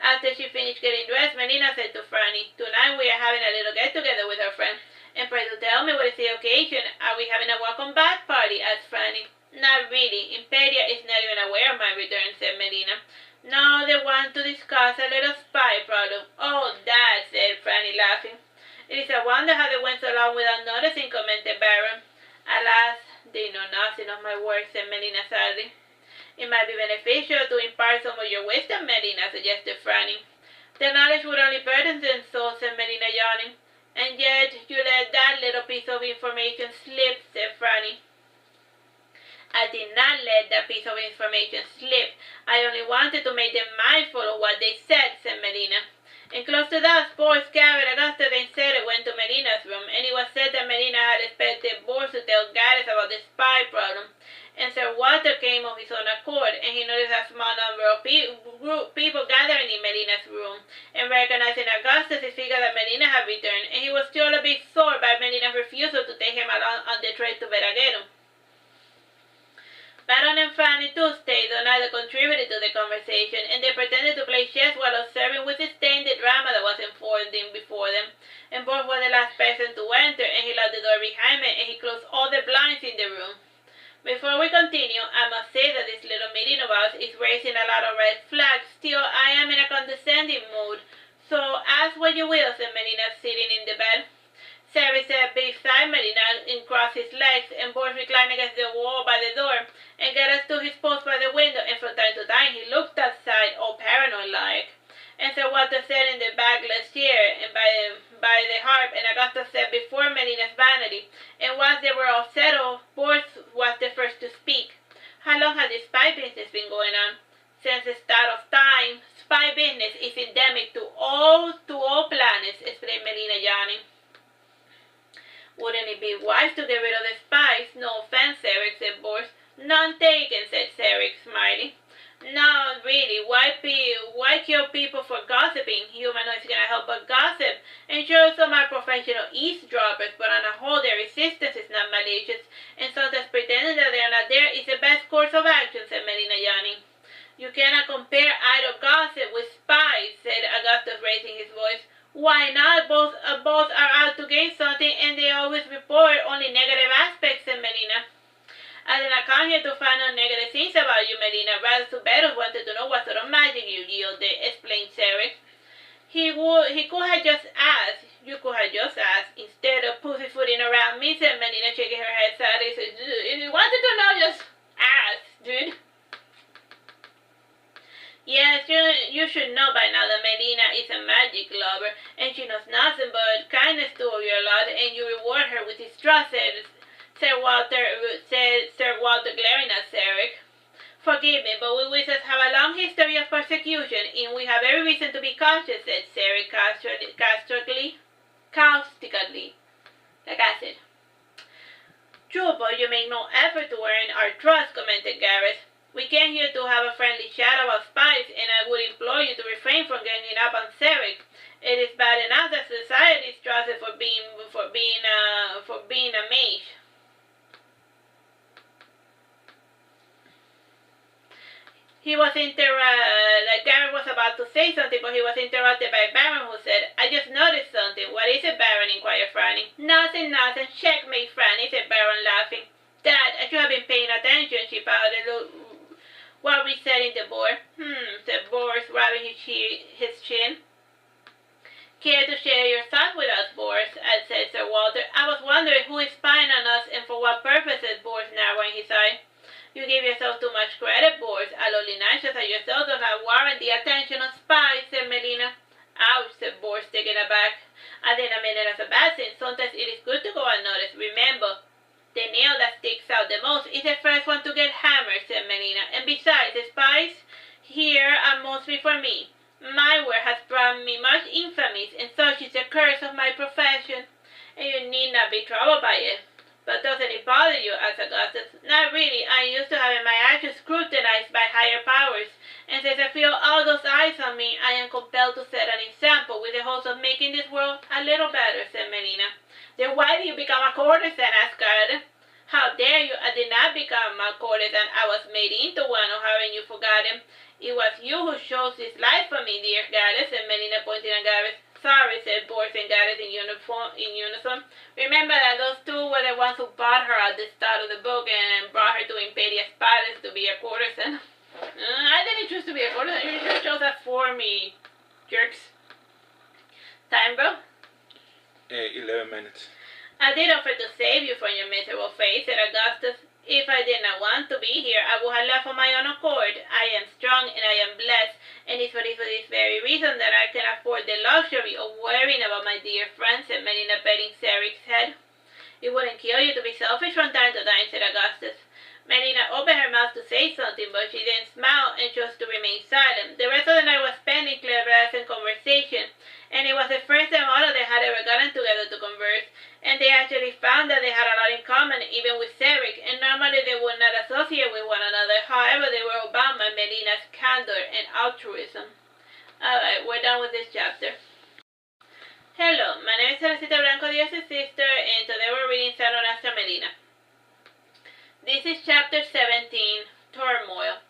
After she finished getting dressed, Melina said to Franny, tonight we are having a little get-together with our friends. And pray to tell me what is the occasion. Are we having a welcome back party? Asked Franny. Not really. Impedia is not even aware of my return, said Melina. No, they want to discuss a little spy problem. Oh, that, said Franny, laughing. It is a wonder how they went so long without noticing, commented Baron. Alas, they know nothing of my work, said Melina sadly. It might be beneficial to impart some of your wisdom, Melina, suggested Franny. The knowledge would only burden them so, said Melina, yawning. And yet you let that little piece of information slip, said Franny. I did not let that piece of information slip. I only wanted to make them mindful of what they said, said Melina. And close to that, Boris, Garrett, Augusta, and Sarah went to Melina's room, and it was said that Melina had expected Boris to tell Garrett about the spy problem. And Sir Walter came of his own accord, and he noticed a small number of people gathering in Melina's room, and recognizing Augustus, he figured that Melina had returned, and he was still a bit sore by Melina's refusal to take him along on the trip to Veraguero. Baron and Fanny too stayed, though neither contributed to the conversation, and they pretended to play chess while observing with disdain the drama that was unfolding before them. And Boris was the last person to enter, and he locked the door behind him, and he closed all the blinds in the room. Before we continue, I must say that this little meeting of ours is raising a lot of red flags. Still, I am in a condescending mood, so ask what you will, said Melina, sitting in the bed. Sarah sat beside Melina and crossed his legs, and Boris reclined against the wall by the door, and Gareth stood his post by the window, and from time to time he looked outside, all paranoid-like. And Sir Walter sat in the backless chair, and by the harp, and Augusta sat before Melina's vanity, and once they were all settled, Boris was the first to speak. How long has this spy business been going on? Since the start of time. Spy business is endemic to all planets, explained Melina, yawning. Wouldn't it be wise to get rid of the spies? No offense, Eric, said Boris. None taken, said Eric, smiling. No, really, why kill people for gossiping? Humanoids cannot help but gossip, and sure, some are professional eavesdroppers, but on the whole their resistance is not malicious, and sometimes pretending that they are not there is the best course of action, said Melina, yawning. You cannot compare idle gossip with spies, said Augustus, raising his voice. Why not? Both are out to gain something, and they always report only negative aspects, said Melina. I did not come here to find out negative things about you, Melina. Rather, Suberos wanted to know what sort of magic you yielded, explained Ceric. He could have just asked. You could have just asked, instead of pussyfooting around me, said Melina, shaking her head sadly. If you wanted to know, just ask, dude. Yes, you should know by now that Melina is a magic lover, and she knows nothing but kindness toward your lot, and you reward her with distrust, said Sir Walter, glaring at Ceric. Forgive me, but we wizards have a long history of persecution, and we have every reason to be cautious, said Ceric caustically, like acid. True, but you make no effort to earn our trust, commented Gareth. We came here to have a friendly chat about spies, and I would implore you to refrain from ganging up on Ceric. It is bad enough that society is trusted for being a mage. Gareth was about to say something, but he was interrupted by Baron, who said, I just noticed something. What is it, Baron? Inquired Franny. Nothing. Checkmate, Franny, said Baron, laughing. Dad, I should have been paying attention, she pouted. What we said in the board? Said Boris, rubbing his chin. Care to share your thoughts with us, Boris? Said Sir Walter. I was wondering who is spying on us and for what purposes, Boris, narrowing his eye. You give yourself too much credit, Boris. A lowly Ignacius and yourself does not warrant the attention of spies, said Melina. Ouch, said Boris, taken aback. I didn't mean it as a bad thing. Sometimes it is good to go unnoticed. Remember, the nail that sticks out the most is the first one to get hammered, said Melina. And besides, the spies here are mostly for me. My work has brought me much infamy, and such is the curse of my profession, and you need not be troubled by it. But doesn't it bother you? Asked Augustus. Not really. I am used to having my actions scrutinized by higher powers, and since I feel all those eyes on me, I am compelled to set an example with the hopes of making this world a little better, said Melina. Then why did you become a courtesan? Asked Gareth. How dare you? I did not become a courtesan. I was made into one, or haven't you forgotten? It was you who chose this life for me, dear Gareth, said Melina, pointing at Gareth. Sorry, said Boris and Gareth in unison. Remember that those two were the ones who bought her at the start of the book and brought her to Impede Palace to be a courtesan. I didn't choose to be a courtesan. You just chose that for me, jerks. Time, bro? 11 minutes. I did offer to save you from your miserable fate, said Augustus. If I did not want to be here, I would have left on my own accord. I am strong and I am blessed, and it's for this very reason that I can afford the luxury of worrying about my dear friend, said Melina, petting Cedric's head. It wouldn't kill you to be selfish from time to time, said Augustus. Melina opened her mouth to say something, but she then smiled and chose to remain silent. The rest of the night was spent in clever conversation, and it was the first time all of them had ever gotten together to converse, and they actually found that they had a lot in common, even with Cedric, and normally they would not associate with one another. However, they were bound by Melina's candor and altruism. Alright, we're done with this chapter. Hello, my name is Teresita, Blanco, Artsy Sister, and today we're reading Saturnastra Melina. This is chapter 17, Turmoil.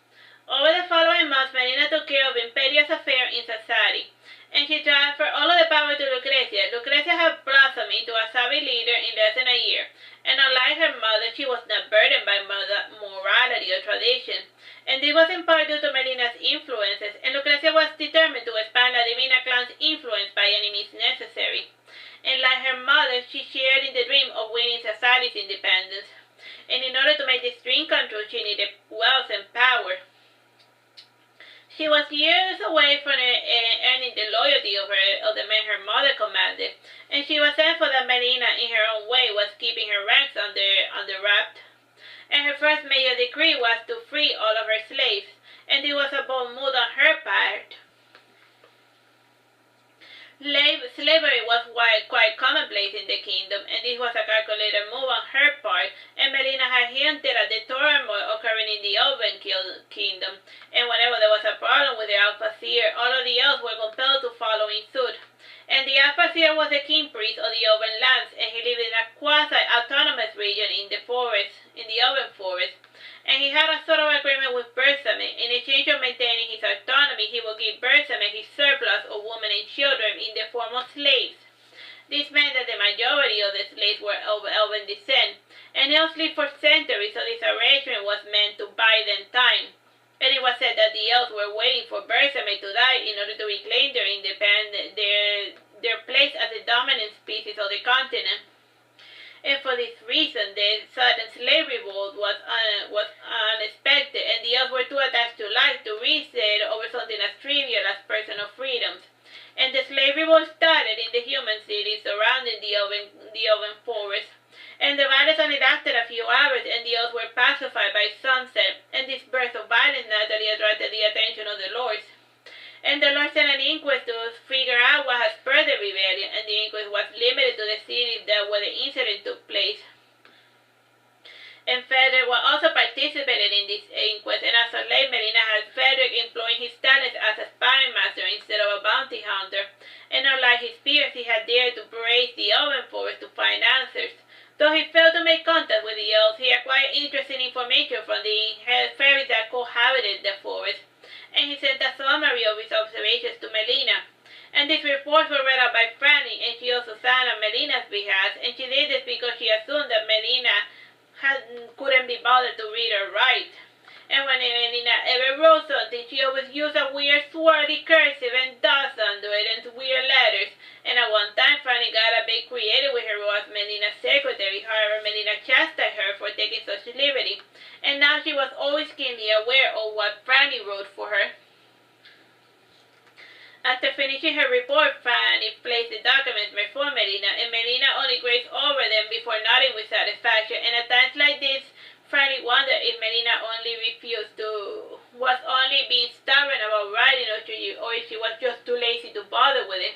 Over the following months, Melina took care of Imperia's affair in Sassari, and she transferred all of the power to Lucrezia. Lucrezia had blossomed into a savvy leader in less than a year, and unlike her mother, she was not burdened by morality or tradition. And this was in part due to Melina's influences, and Lucrezia was determined to expand La Divina clan's influence by any means necessary. And like her mother, she shared in the dream of winning Sassari's independence. And in order to make this dream come true, she needed wealth and power. She was years away from earning the loyalty of the men her mother commanded, and she was thankful that Melina, in her own way, was keeping her ranks under wraps. And her first major decree was to free all of her slaves, and it was a bold move on her part. Slavery was quite commonplace in the kingdom, and this was a calculated move on her part, and Melina had hinted at the turmoil occurring in the Elven kingdom, and whenever there was a problem with the Alpha-Seer, all of the elves were compelled to follow in suit. And the Alpha-Seer was the king priest of the Elven lands, and he lived in a quasi-autonomous region in the Elven forest. And he had a sort of agreement with Bersame. In exchange of maintaining his autonomy, he would give Bersame his surplus of women and children in the form of slaves. This meant that the majority of the slaves were of Elven descent, and elves lived for centuries, so this arrangement was meant to buy them time. And it was said that the elves were waiting for Bersame to die in order to reclaim their independence, their place as the dominant species of the continent. And for this reason, the sudden slave revolt was unexpected, and the elves were too attached to life to reset over something as trivial as personal freedoms. And the slave revolt started in the human cities surrounding the Elven forest. And the violence only lasted a few hours, and the elves were pacified by sunset, and this burst of violence naturally attracted the attention of the lords. And the Lord sent an inquest to figure out what had spurred the rebellion, and the inquest was limited to the cities where the incident took place. And Frederick also participated in this inquest, and as a late Melina had Frederick employing his talents as a spying master instead of a bounty hunter. And unlike his peers, he had dared to brave the Elven forest to find answers. Though he failed to make contact with the elves, he acquired interesting information from the fairies that cohabited the forest, and he sent a summary of his observations to Melina. And these reports were read out by Franny, and she also signed on Melina's behalf, and she did this because she assumed that Melina couldn't be bothered to read or write. And when Melina ever wrote something, she always used a weird swirly cursive and dots under it and weird letters. And at one time, Franny got a bit creative with her role as Melina's secretary. However, Melina chastised her for taking such liberty, and now she was always keenly aware of what Franny wrote for her. After finishing her report, Franny placed the documents before Melina, and Melina only grazed over them before nodding with satisfaction. And at times like this, Franny wondered if Melina was only being stubborn about writing, or if she was just too lazy to bother with it.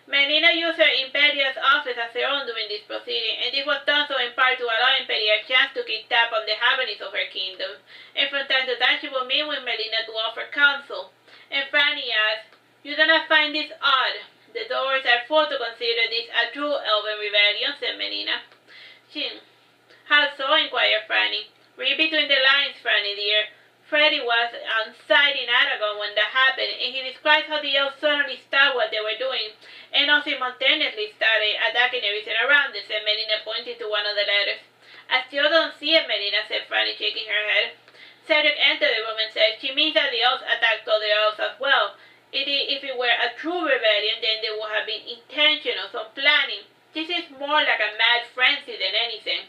Melina used her Imperial's office as her own during this proceeding, and this was done so in part to allow Imperia a chance to keep tab on the happenings of her kingdom. And from time to time she would meet with Melina to offer counsel. And Franny asked, "You do not find this odd? The doors are full to consider this a true Elven rebellion," said Melina. "How so?" inquired Franny. "Read between the lines, Franny dear. Freddy was on site in Aragon when that happened, and he describes how the elves suddenly stopped what they were doing, and all simultaneously started attacking everything around them," said Melina, pointing to one of the letters. "I still don't see it, Melina," said Franny, shaking her head. Cedric entered the room and said, "She means that the elves attacked other elves as well. If it were a true rebellion, then there would have been intentional, some planning. This is more like a mad frenzy than anything."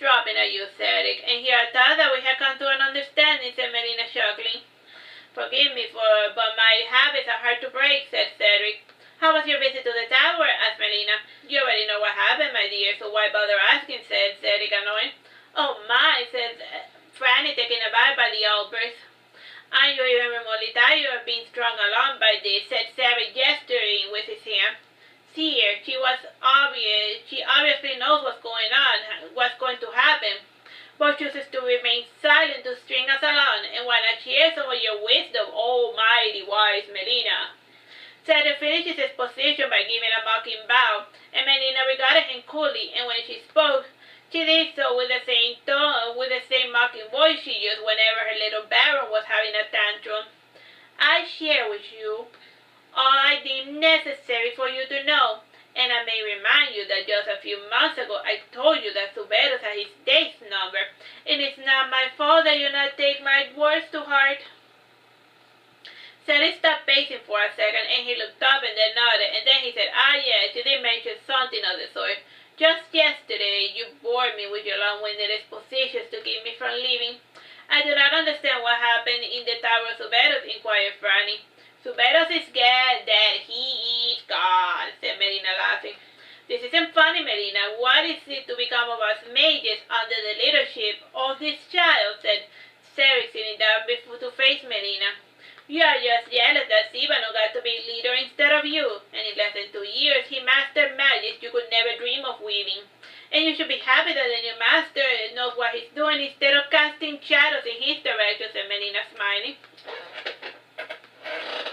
eavesdropping at you, Cedric, and here I thought that we had come to an understanding, said Melina, chuckling. Forgive me, but my habits are hard to break, said Cedric. How was your visit to the tower? Asked Melina. You already know what happened, my dear, so why bother asking, said Cedric, annoyed. Oh my, said Franny, taken aback by the outburst. Aren't you even remotely tired of being strung along by this, said Cedric, gesturing with his hand. See here, she obviously knows what's going to happen, but chooses to remain silent to string us along, and why not share some of your wisdom, oh mighty wise Melina? Cedric finished his exposition by giving a mocking bow, and Melina regarded him coolly, and when she spoke, she did so with the same tone, with the same mocking voice she used whenever her little baron was having a tantrum. I share with you all I deem necessary for you to know, and I may remind you that just a few months ago I told you that Suberos had his days numbered, and it's not my fault that you not take my words to heart. Cedric stopped pacing for a second, and he looked up and then nodded, and then he said, ah yes, you did mention something of the sort. Just yesterday you bored me with your long-winded expositions to keep me from leaving. I do not understand what happened in the Tower of Suberos, inquired Franny. Suberos is scared that he is God, said Melina, laughing. This isn't funny, Melina. What is it to become of us mages under the leadership of this child, said Cedric, sitting down to face Melina. You are just jealous that Sibano got to be leader instead of you, and in less than 2 years he mastered magic you could never dream of weaving. And you should be happy that the new master knows what he's doing instead of casting shadows in his direction, said Melina, smiling.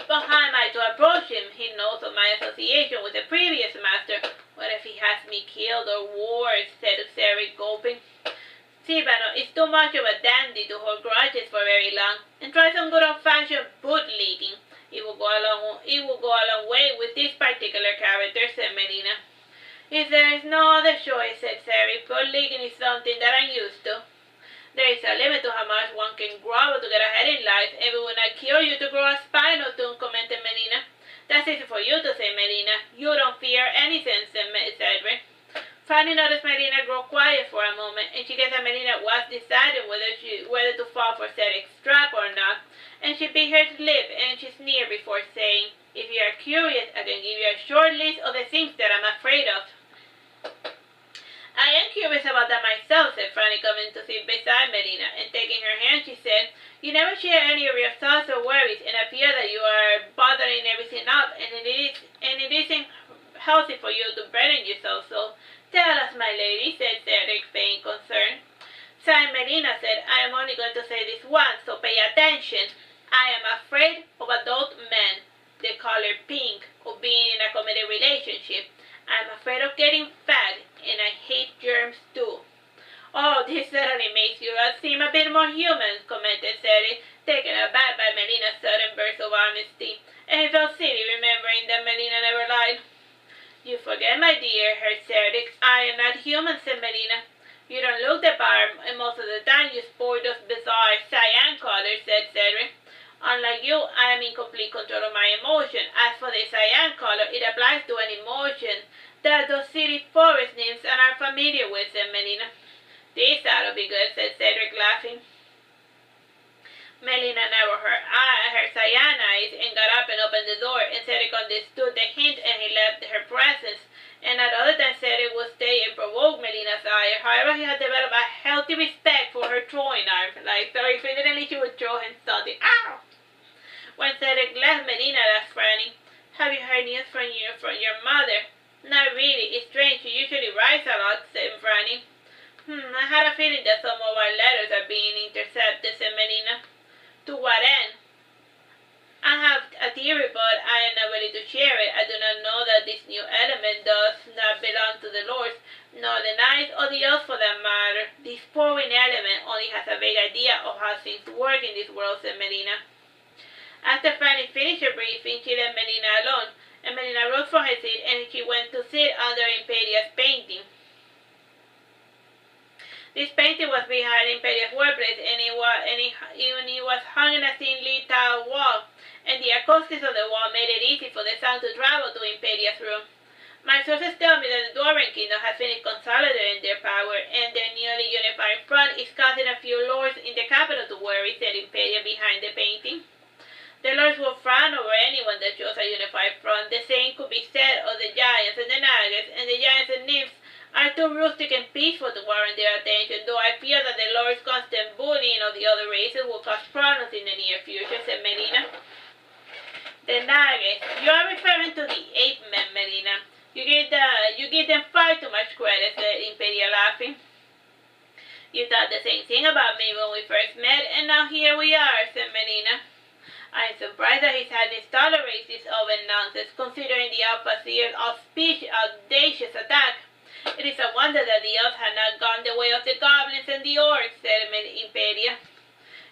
But how am I to approach him? He knows of my association with the previous master. What if he has me killed or worse, said Cedric, gulping. Sibano is too much of a dandy to hold grudges for very long, and try some good old-fashioned bootlegging. It will go a long way with this particular character, said Melina. If there is no other choice, said Cedric, bootlegging is something that I'm used to. There is a limit to how much one can grovel to get ahead in life, and it will not cure you to grow a spine or two, commented Melina. That's easy for you to say, Melina. You don't fear anything, said Cedric. Fanny noticed Melina grow quiet for a moment, and she guessed that Melina was deciding whether to fall for Cedric's trap or not, and she bit her lip and she sneered before saying, If you are curious, I can give you a short list of the things that I'm afraid of. I am curious about that myself, said Franny, coming to sit beside Melina, and taking her hand, she said, You never share any of your thoughts or worries, and appear that you are bothering everything up, and it isn't healthy for you to burden yourself, so tell us, my lady, said Cedric, paying concern. Signed Melina said, I am only going to say this once, so pay attention. I am afraid of adult men, the color pink, of being in a committed relationship. I'm afraid of getting fat, and I hate germs too. Oh, this certainly makes you seem a bit more human, commented Cedric, taken aback by Melina's sudden burst of honesty, and he felt silly remembering that Melina never lied. You forget, my dear, heard Cedric. I am not human, said Melina. You don't look the part, and most of the time you sport those bizarre cyan colors, said Cedric. Unlike you, I am in complete control of my emotion. As for the cyan color, it applies to an emotion that those silly forest nymphs are familiar with, said Melina. This ought to be good, said Cedric, laughing. Melina narrowed her cyan eyes and got up and opened the door, and Cedric understood the hint and he left her presence. And at other times Cedric would stay and provoke Melina's ire. However, he had developed a healthy respect for her throwing arm. So if suddenly she would throw him something. Ow! When Cedric left, Melina asked Franny, Have you heard news from your mother? Not really. It's strange. She usually writes a lot, said Franny. I had a feeling that some of our letters are being intercepted, said Melina. To what end? I have a theory, but I am not ready to share it. I do not know that this new element does not belong to the lords, nor the knights or the elves for that matter. This foreign element only has a vague idea of how things work in this world, said Melina. After Franny finished her briefing, she left Melina alone, and Melina rose from her seat and she went to sit under Impedia's painting. This painting was behind Impedia's workplace, and it was hung in a thinly tiled wall, and the acoustics of the wall made it easy for the sound to travel to Impedia's room. My sources tell me that the Dwarven Kingdom has finished consolidating their power, and their newly unified front is causing a few lords in the capital to worry, said Impedia behind the painting. The lords will frown over anyone that shows a unified front. The same could be said of the giants and the nagas, and the giants and nymphs are too rustic and peaceful to warrant their attention, though I fear that the lord's constant bullying of the other races will cause problems in the near future, said Melina. The nagas. You are referring to the ape men, Melina. You give them far too much credit, said Impedia, laughing. You thought the same thing about me when we first met, and now here we are, said Melina. I am surprised that His Highness tolerates this open nonsense, considering the Alphaseer's audacious attack. It is a wonder that the elves had not gone the way of the goblins and the orcs, said Impedia.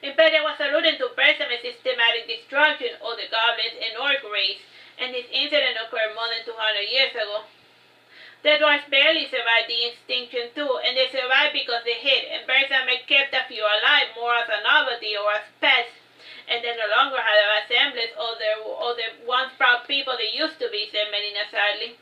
Impedia was alluding to Persame's systematic destruction of the goblins and orc race, and this incident occurred more than 200 years ago. The dwarves barely survived the extinction too, and they survived because they hid, and Persame kept a few alive more as a novelty or as pets, and they no longer had a semblance of the once proud people they used to be, said Melina sadly.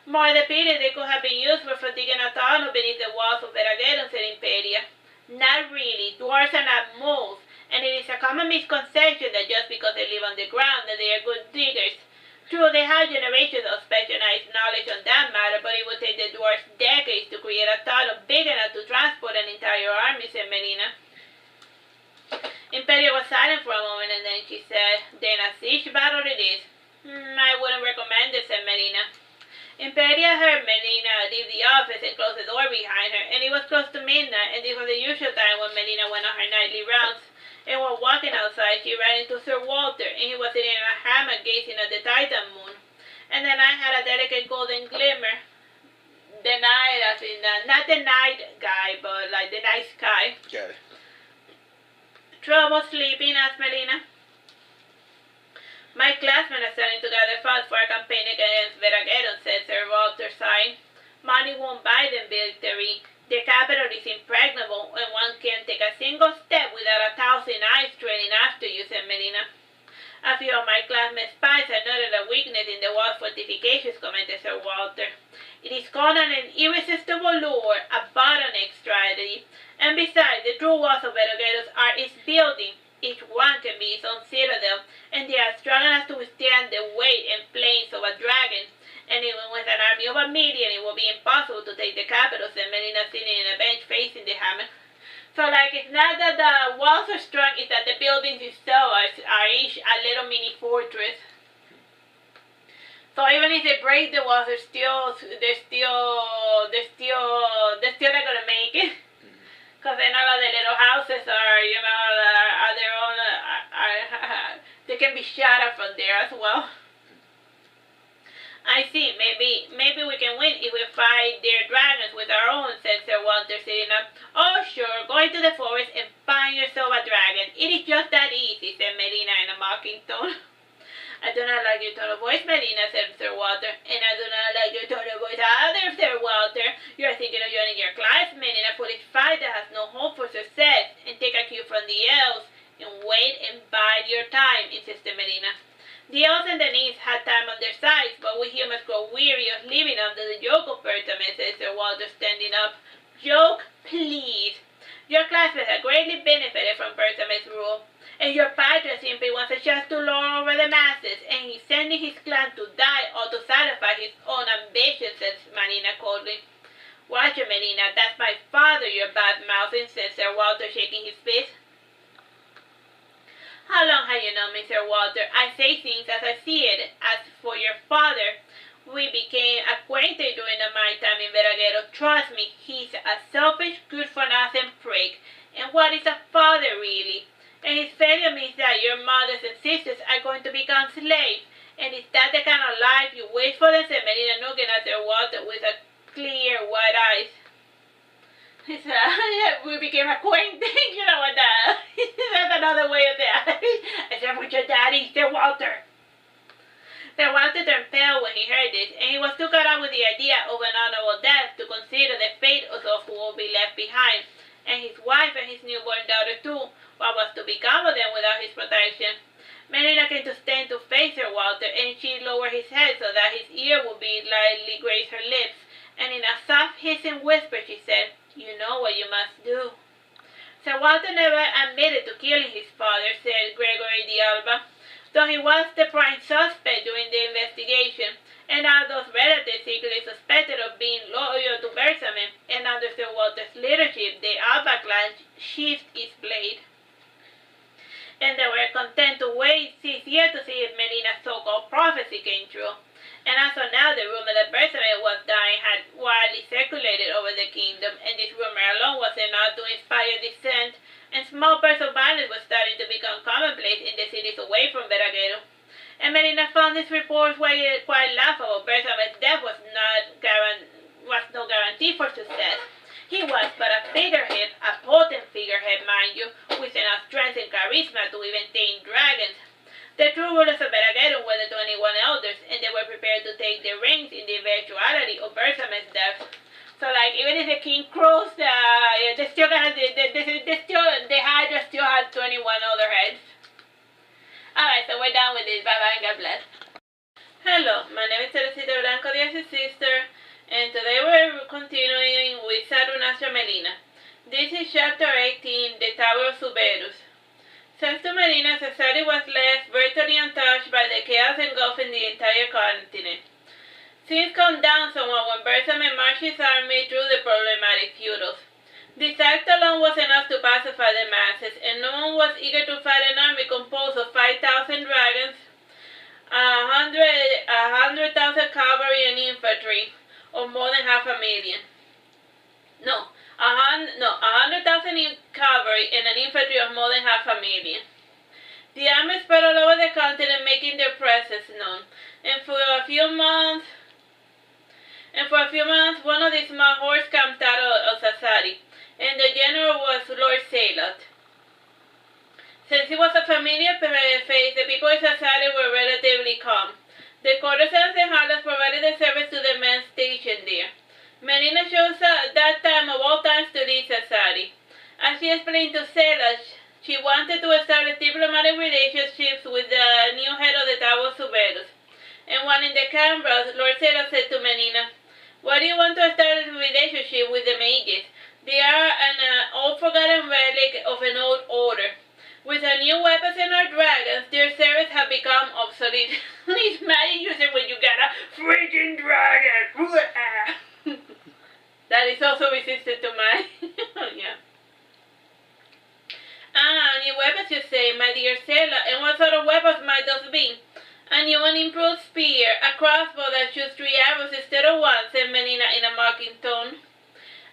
More the pity they could have been used for digging a tunnel beneath the walls of Verageddon, said Impedia. Not really. Dwarves are not moles, and it is a common misconception that just because they live on the ground that they are good diggers. True, they have generations of specialized knowledge on that matter, but it would take the dwarves decades to create a tunnel big enough to transport an entire army, said Melina. Impedia was silent for a moment, and then she said, then a siege battle it is. I wouldn't recommend it, said Melina. Impedia heard Melina leave the office and close the door behind her, and it was close to midnight, and this was the usual time when Melina went on her nightly rounds. And while walking outside, she ran into Sir Walter, and he was sitting in a hammock gazing at the Titan moon. And the night had a delicate golden glimmer. The night, as in, not the night guy, but like the night sky. Got it. Trouble sleeping, asked Melina. My classmen are starting to gather funds for a campaign against Verageddon, said Sir Walter, sighing. Money won't buy them victory. The capital is impregnable, and one can't take a single step without 1,000 eyes trailing after you, said Melina. A few of my classmates' spies have noted a weakness in the wall fortifications, commented Sir Walter. It is called an irresistible lure, a bottleneck strategy. And besides, the true walls of Verageddon are its building. Each one can be its own citadel, and they are strong enough to withstand the weight and planes of a dragon. And even with an army of 1 million, it will be impossible to take the capital, said Melina, sitting in a bench facing the hammock. So, like, it's not that the walls are strong, it's that the buildings themselves are each a little mini fortress. So even if they break the walls, they're still not gonna make it. Because then all of the little houses are, are their own, they can be shot up from there as well. I see, maybe we can win if we fight their dragons with our own, said Sir Walter, sitting up. Oh sure, go into the forest and find yourself a dragon. It is just that easy, said Melina in a mocking tone. I do not like your tone of voice, Melina, said Sir Walter, and I do not like your tone of voice either, Sir Walter. You are thinking of joining your classmen in a foolish fight that has no hope for success, and take a cue from the elves, and wait and bide your time, insisted Melina. The elves and the nymphs had time on their sides, but we humans grow weary of living under the yoke of Pertame, said Sir Walter, standing up. Joke, please. Your classmates have greatly benefited from Pertame's rule, and your patron simply wants a chance to lord over the masses, and he's sending his clan to die or to satisfy his own ambitions, said Melina coldly. Watch it, Melina, that's my father you're bad-mouthing, said Sir Walter, shaking his fist. How long have you known me, Sir Walter? I say things as I see it. As for your father, we became acquainted during my time in Verageddon. Trust me, he's a selfish, good-for-nothing prick. And what is a father, really? And his failure means that your mothers and sisters are going to become slaves. And is that the kind of life you wish for them? Said Melina, looking at Sir Walter with a clear, white eyes. We became acquainted. You know what that's another way of that. I said, with your daddy, Sir Walter. Sir Walter turned pale when he heard this, and he was too caught up with the idea of an honorable death to consider the fate of those who will be left behind, and his wife and his newborn daughter too. What was to become of them without his protection? Melina came to stand to face Sir Walter. faltered, and she lowered his head so that his ear would be lightly graze her lips, and in a soft hissing whisper she said, "You know what you must do." Sir Walter never admitted to killing his father, said Gregory de Alba, though he was the prime suspect during the investigation, and all those relatives secretly suspected of being loyal to Bersamin, and under Sir Walter's leadership, the Alba clan sheathed its blade. And they were content to wait 6 years to see if Melina's so-called prophecy came true. And as of now, the rumor that Bersamin was dying had widely circulated over the kingdom, and this rumor alone was enough to inspire dissent, and small bursts of violence were starting to become commonplace in the cities away from Veraguero. And Melina found these reports quite laughable. Bersamin's death was no guarantee for success. He was but a figurehead, a potent figurehead, mind you, with enough strength and charisma to even tame dragons. The true rulers of Veraguero were the 21 elders, and they were prepared to take the reins in the eventuality of Bersamin's death. So, like, even if the king crows, the Hydra still had 21 other heads. Alright, so we're done with this. Bye-bye and God bless. Hello, my name is Teresita Blanco, the Artsy Sister, and today we're continuing with Saturnastra Melina. This is chapter 18, The Tower of Suberus. Thanks to Melina, Sassari was left virtually untouched by the chaos engulfing the entire continent. Things calmed down somewhat when Bersamin marched his army through the problematic feudals. This act alone was enough to pacify the masses, and no one was eager to fight an army composed of 5,000 dragons, 100,000 cavalry and infantry, or more than 500,000. 100,000 cavalry and an infantry of more than 500,000. The army spread all over the continent, making their presence known, and for a few months, one of these small hordes camped out of Sassari, and the general was Lord Salot. Since he was a familiar face, the people of Sassari were relatively calm. The courtesans and harlots provided the service to the men stationed there. Melina chose that time of all times to leave Sassari. As she explained to Salot, she wanted to establish diplomatic relationships with the new head of the Tower of Suberus. And while in the Cambras, Lord Salot said to Melina, "Why do you want to establish a relationship with the mages? They are an old forgotten relic of an old order. With our new weapons and our dragons, their service have become obsolete." It's magic using when you got a freaking dragon. That is also resistant to mine. Yeah. New weapons, you say, my dear Sela, and what sort of weapons might those be? A new and improved spear, a crossbow that shoots 3 arrows instead of 1, said Melina in a mocking tone.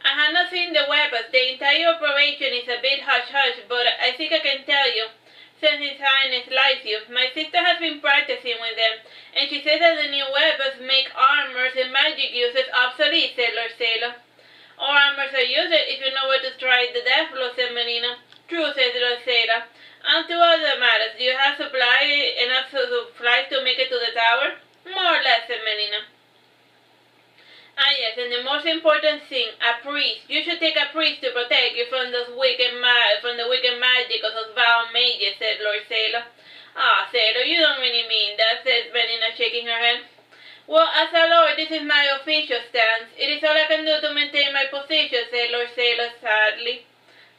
I have not seen the weapons. The entire operation is a bit hush-hush, but I think I can tell you, since His Highness likes you. My sister has been practicing with them, and she says that the new weapons make armors and magic uses obsolete, said Lord Sailor. All armors are useless if you know where to strike the death blow, said Melina. True, said Lord Sailor. And 2 other matters. Do you have enough supplies to make it to the tower? More or less, said Melina. Ah yes, and the most important thing, a priest. You should take a priest to protect you from the wicked magic of those vile mages, said Lord Sailor. Ah, Sailor, you don't really mean that, said Melina, shaking her head. Well, as a lord, this is my official stance. It is all I can do to maintain my position, said Lord Sailor sadly.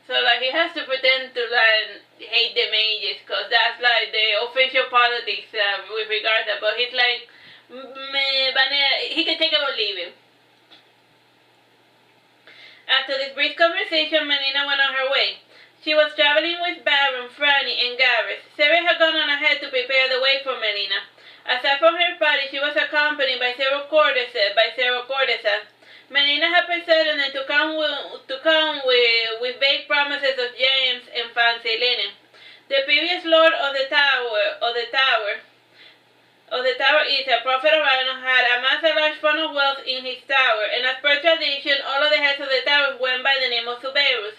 So, like, he has to pretend to, like, hate the mages, because that's, like, the official politics with regard to that. But he's like, he can take it or leave it. After this brief conversation, Melina went on her way. She was traveling with Baron, Franny, and Gareth. Sarah had gone on ahead to prepare the way for Melina. Aside from her party, she was accompanied by several courtesans. Melina had persuaded them to come with vague promises of gems and fancy linen. The previous lord of the tower is a prophet of Rhino, had amassed a large fund of wealth in his tower, and as per tradition, all of the heads of the tower went by the name of Suberus.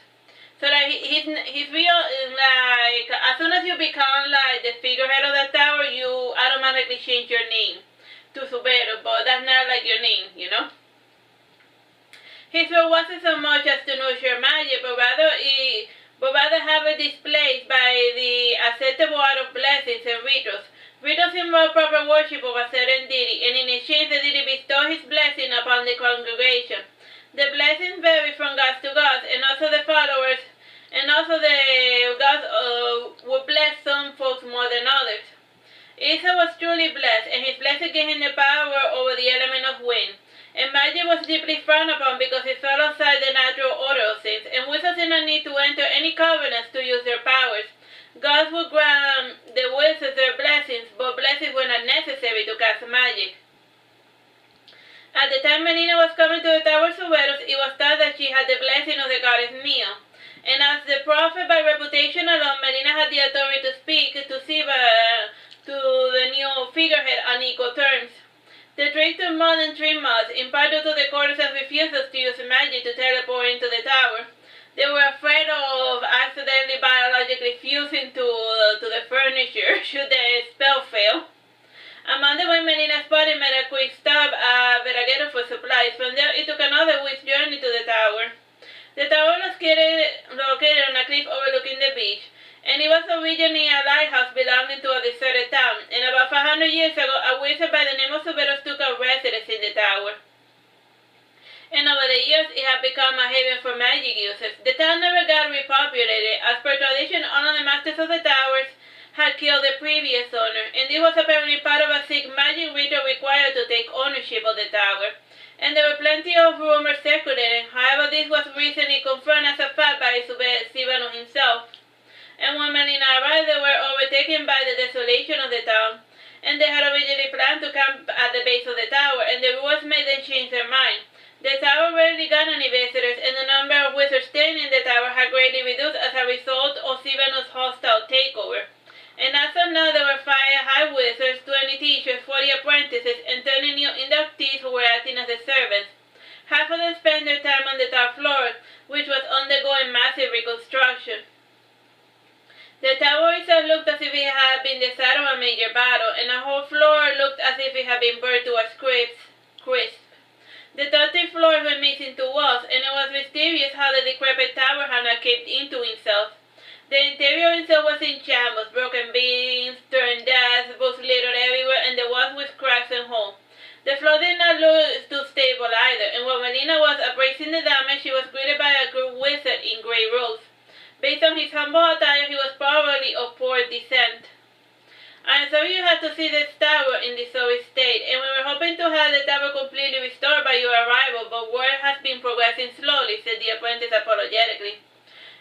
So like he's real, like as soon as you become like the figurehead of the tower, you automatically change your name to Suberus, but that's not like your name, you know. His role wasn't so much as to nurture magic, but rather have it displayed by the acceptable art of blessings and rituals Ritos involve proper worship of a certain deity, and in exchange the deity bestows his blessing upon the congregation. The blessings vary from gods to gods, and also the followers, and also the gods would bless some folks more than others. Isa was truly blessed, and his blessing gave him the power over the element of wind. And magic was deeply frowned upon because it fell outside the natural order of things, and wizards did not need to enter any covenants to use their powers. Gods would grant the wizards their blessings, but blessings were not necessary to cast magic. At the time Melina was coming to the Tower of Suberos, it was thought that she had the blessing of the goddess Neo. And as the prophet by reputation alone, Melina had the authority to speak to Siva, to the new figurehead on equal terms. The trick to mud and tree moths, in part due to the courtesan's refusals to use magic to teleport into the tower. They were afraid of accidentally biologically fusing to the furniture should the spell fail. Among the way Melina spotted made a quick stop at Veraguero for supplies. From there, it took another week's journey to the tower. The tower was located on a cliff overlooking the beach, and it was originally a lighthouse belonging to a deserted town. And about 500 years ago, a wizard by the name of Suberos took up residence in the tower. And over the years, it had become a haven for magic users. The town never got repopulated. As per tradition, all of the masters of the towers had killed the previous owner, and this was apparently part of a sick magic ritual required to take ownership of the tower. And there were plenty of rumors circulating. However, this was recently confirmed as a fact by Sivano himself. And when Melina arrived, they were overtaken by the desolation of the town, and they had originally planned to camp at the base of the tower, and the rules made them change their mind. The tower rarely got any visitors, and the number of wizards staying in the tower had greatly reduced as a result of Sivano's hostile takeover. And as of now, there were 5 high wizards, 20 teachers, 40 apprentices, and 30 new inductees who were acting as the servants. Half of them spent their time on the top floor, which was undergoing massive reconstruction. The tower itself looked as if it had been the site of a major battle, and the whole floor looked as if it had been burned to a crisp. The 13th floors were missing 2 walls, and it was mysterious how the decrepit tower had not caved into itself. The interior itself was in shambles, broken beams, turned desks, books littered everywhere, and the walls with cracks and holes. The floor did not look too stable either, and while Melina was appraising the damage, she was greeted by a group wizard in grey robes. Based on his humble attire, he was probably of poor descent. I am sorry you had to see this tower in this sorry state, and we were hoping to have the tower completely restored by your arrival, but work has been progressing slowly, said the apprentice apologetically.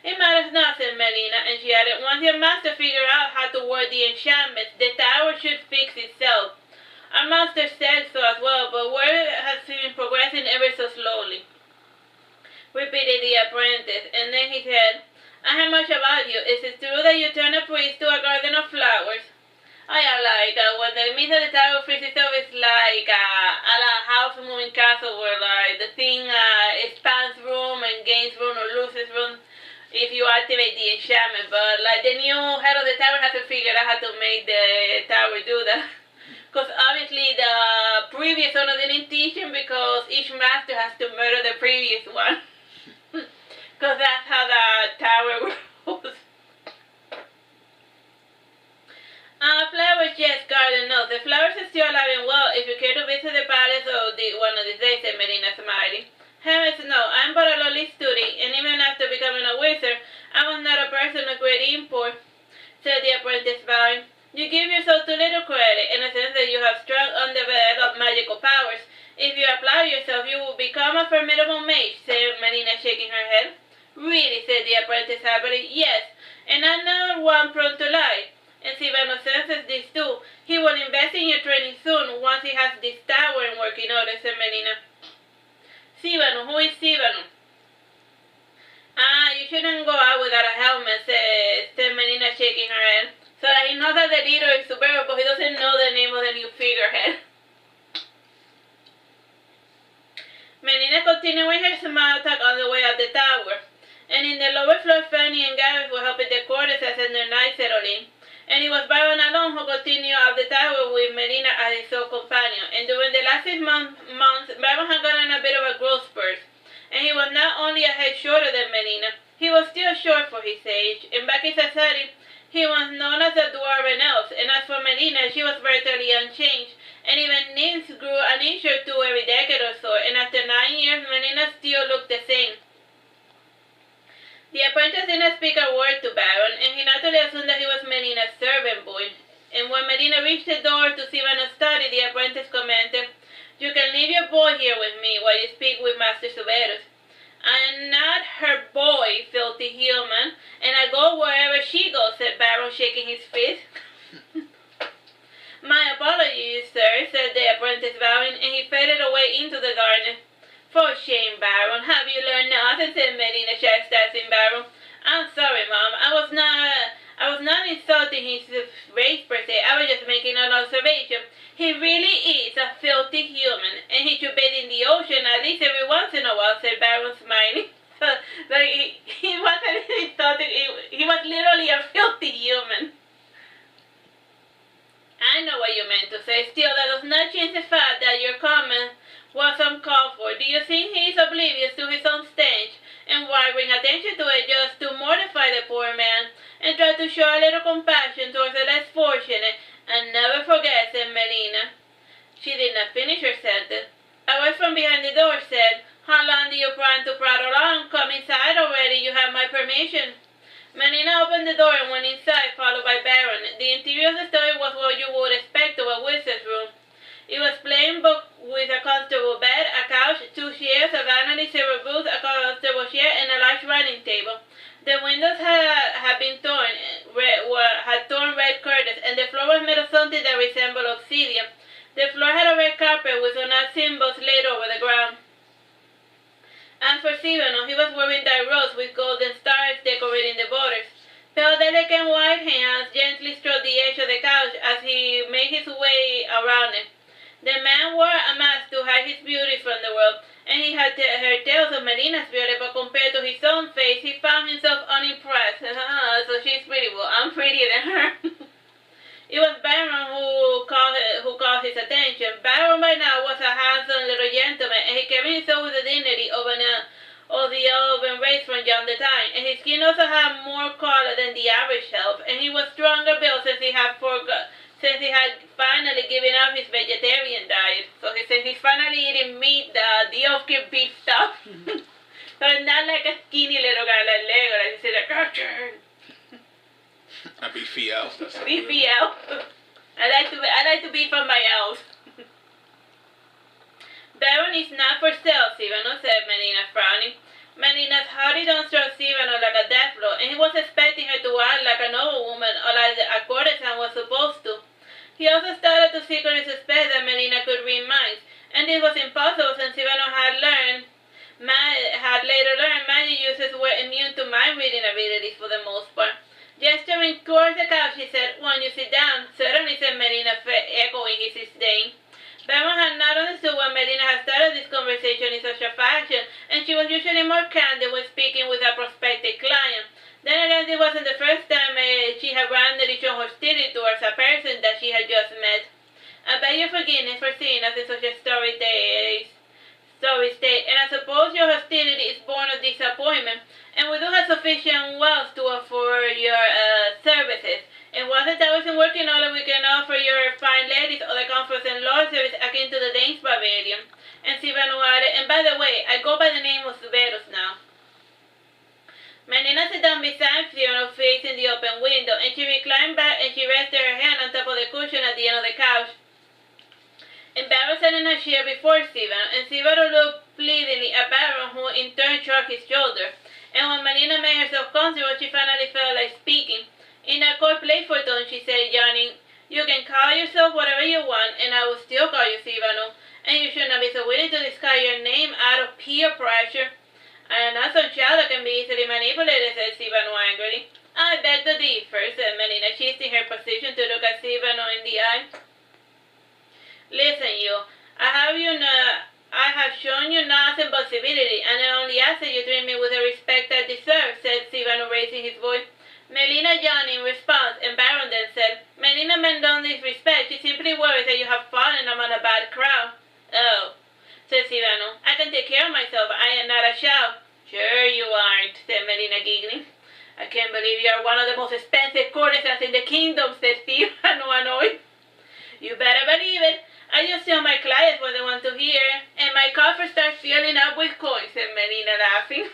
It matters not, said Melina, and she added, once your master figures out how to work the enchantments, the tower should fix itself. Our master said so as well, but work has been progressing ever so slowly, repeated the apprentice, and then he said, I heard much about you. Is it true that you turned a priest to a garden of flowers? Oh yeah, like, when the myth of the tower frees itself, it's like a la house moving castle where, like, the thing expands room and gains room or loses room if you activate the enchantment, but like the new head of the tower has to figure out how to make the tower do that. Because obviously the previous owner didn't teach him, because each master has to murder the previous one. Because that's how the tower goes. Flowers, yes, garden, no. The flowers are still alive and well if you care to visit the palace one of these days, said Melina smiling. Heavens no, I am but a lowly student, and even after becoming a wizard, I was not a person of great import, said the apprentice bowing. You give yourself too little credit, in the sense that you have strong, undeveloped magical powers. If you apply yourself, you will become a formidable mage, said Melina, shaking her head. Really, said the apprentice happily, yes, and I'm not one prone to lie. And Sivano senses this too. He will invest in your training soon, once he has this tower in working order, said Melina. Sivano, who is Sivano? You shouldn't go out without a helmet, said Melina, shaking her head. So that he knows that the leader is Suberos, but he doesn't know the name of the new figurehead. Melina continued with her small talk on the way up the tower. And in the lower floor, Fanny and Gavin were helping the courtesans and their night settled in. And it was Byron alone who continued up the tower with Melina as his sole companion. And during the last 6 months, Byron had gotten a bit of a growth spurt. And he was not only a head shorter than Melina, he was still short for his age. And back in Sassari, He was known as a dwarven elf, and as for Melina, she was virtually unchanged, and even nymphs grew an inch or two every decade or so, and after 9 years, Melina still looked the same. The apprentice didn't speak a word to Baron, and he naturally assumed that he was Melina's servant boy. And when Melina reached the door to Sivano's study, the apprentice commented, "You can leave your boy here with me while you speak with Master Severus." "I am not her boy, filthy human, and I go wherever she goes," said Baron, shaking his fist. "My apologies, sir," said the apprentice, bowing, and he faded away into the darkness. "For shame, Baron. Have you learned nothing?" said Melina, chastising Baron. "I'm sorry, Mom. I was not insulting his race per se. I was just making an observation. He really is a filthy human, and he should bathe in the ocean at least every once in a while," said Baron, smiling. So, he wasn't insulting. He was literally a filthy human. "I know what you meant to say. Still, that does not change the fact that your comment was uncalled for. Do you think he is oblivious to his own stench? And why bring attention to it just to mortify the poor man and try to show a little compassion towards the less fortunate? And never forget," said Melina. She did not finish her sentence. A voice from behind the door said, "How long do you plan to prattle on? Come inside already. You have my permission." Melina opened the door and went inside, followed by Baron. The interior of the study was what you would expect of a wizard's room. It was plain, but with a comfortable bed, a couch, 2 chairs, a vanity, several books, a comfortable chair, and a large writing table. The windows had torn red curtains, and the floor was made of something that resembled obsidian. The floor had a red carpet with some symbols laid over the ground. As for Sivano, he was wearing dark robes with golden stars decorating the borders. Pale, delicate white hands gently stroked the edge of the couch as he made his way around it. The man wore a mask to hide his beauty from the world, and he had heard tales of Melina's beauty, but compared to his own face, he found himself unimpressed. So she's pretty, well, I'm prettier than her. It was Baron who called his attention. Baron by now was a handsome little gentleman, and he carried himself with the dignity of the elven race from yonder time, and his skin also had more color than the average elf, and he was stronger built since he had finally given up his vegetarian diet. So he's finally eating meat, the elf-kid beef stuff. So it's not like a skinny little guy like Legolas. He's like, a beefy elf. Beefy elf. I like to beef on my elves. "Baron is not for sale, Sivano," said Melina, frowning. Melina's haughty tone struck Sivano like a death blow, and he was expecting her to act like a noble woman or like a courtesan was supposed to. He also started to secretly suspect that Melina could read minds, and this was impossible since Sivano had later learned magic users were immune to mind reading abilities for the most part. Gesturing towards the couch, he said, "Won't you sit down?" "Certainly," said Melina, echoing his disdain. Baron had not understood why Melina had started this conversation in such a fashion, and she was usually more candid when speaking with a prospective client. Then again, this wasn't the first time she had randomly shown hostility towards a person that she had just met. "I beg your forgiveness for seeing us in such a sorry state, and I suppose your hostility is born of disappointment, and we do have sufficient wealth to afford your services. And wasn't I wasn't working all that we can offer your fine ladies all the comforts and luxuries akin to the Danes' Barbarian." And Sivano added, "And by the way, I go by the name of Severus now." Melina sat down beside Sivano, facing the open window, and she reclined back and she rested her hand on top of the cushion at the end of the couch. And Baron sat in a chair before Sivano, and Sivano looked pleadingly at Baron, who in turn shrugged his shoulder. And when Melina made herself comfortable, she finally felt like speaking. In a cold, playful tone, she said, yawning, "You can call yourself whatever you want, and I will still call you Sivano. And you should not be so willing to discard your name out of peer pressure." "I am not some child that can be easily manipulated," said Sivano angrily. "I beg to differ," said Melina, shifting her position to look at Sivano in the eye. "Listen, you. I have shown you nothing but civility, and I only ask that you treat me with the respect I deserve," said Sivano, raising his voice. Melina yawned in response, and Baron then said, "Melina meant no disrespect. She simply worries that you have fallen among a bad crowd." "Oh," said Sivano, "I can take care of myself. I am not a child." "Sure you aren't," said Melina, giggling. "A I can't believe you are one of the most expensive courtesans in the kingdom, said Stefano, annoyed. You better believe it. I just tell my clients what they want to hear, and my coffer starts filling up with coins, said Melina, laughing.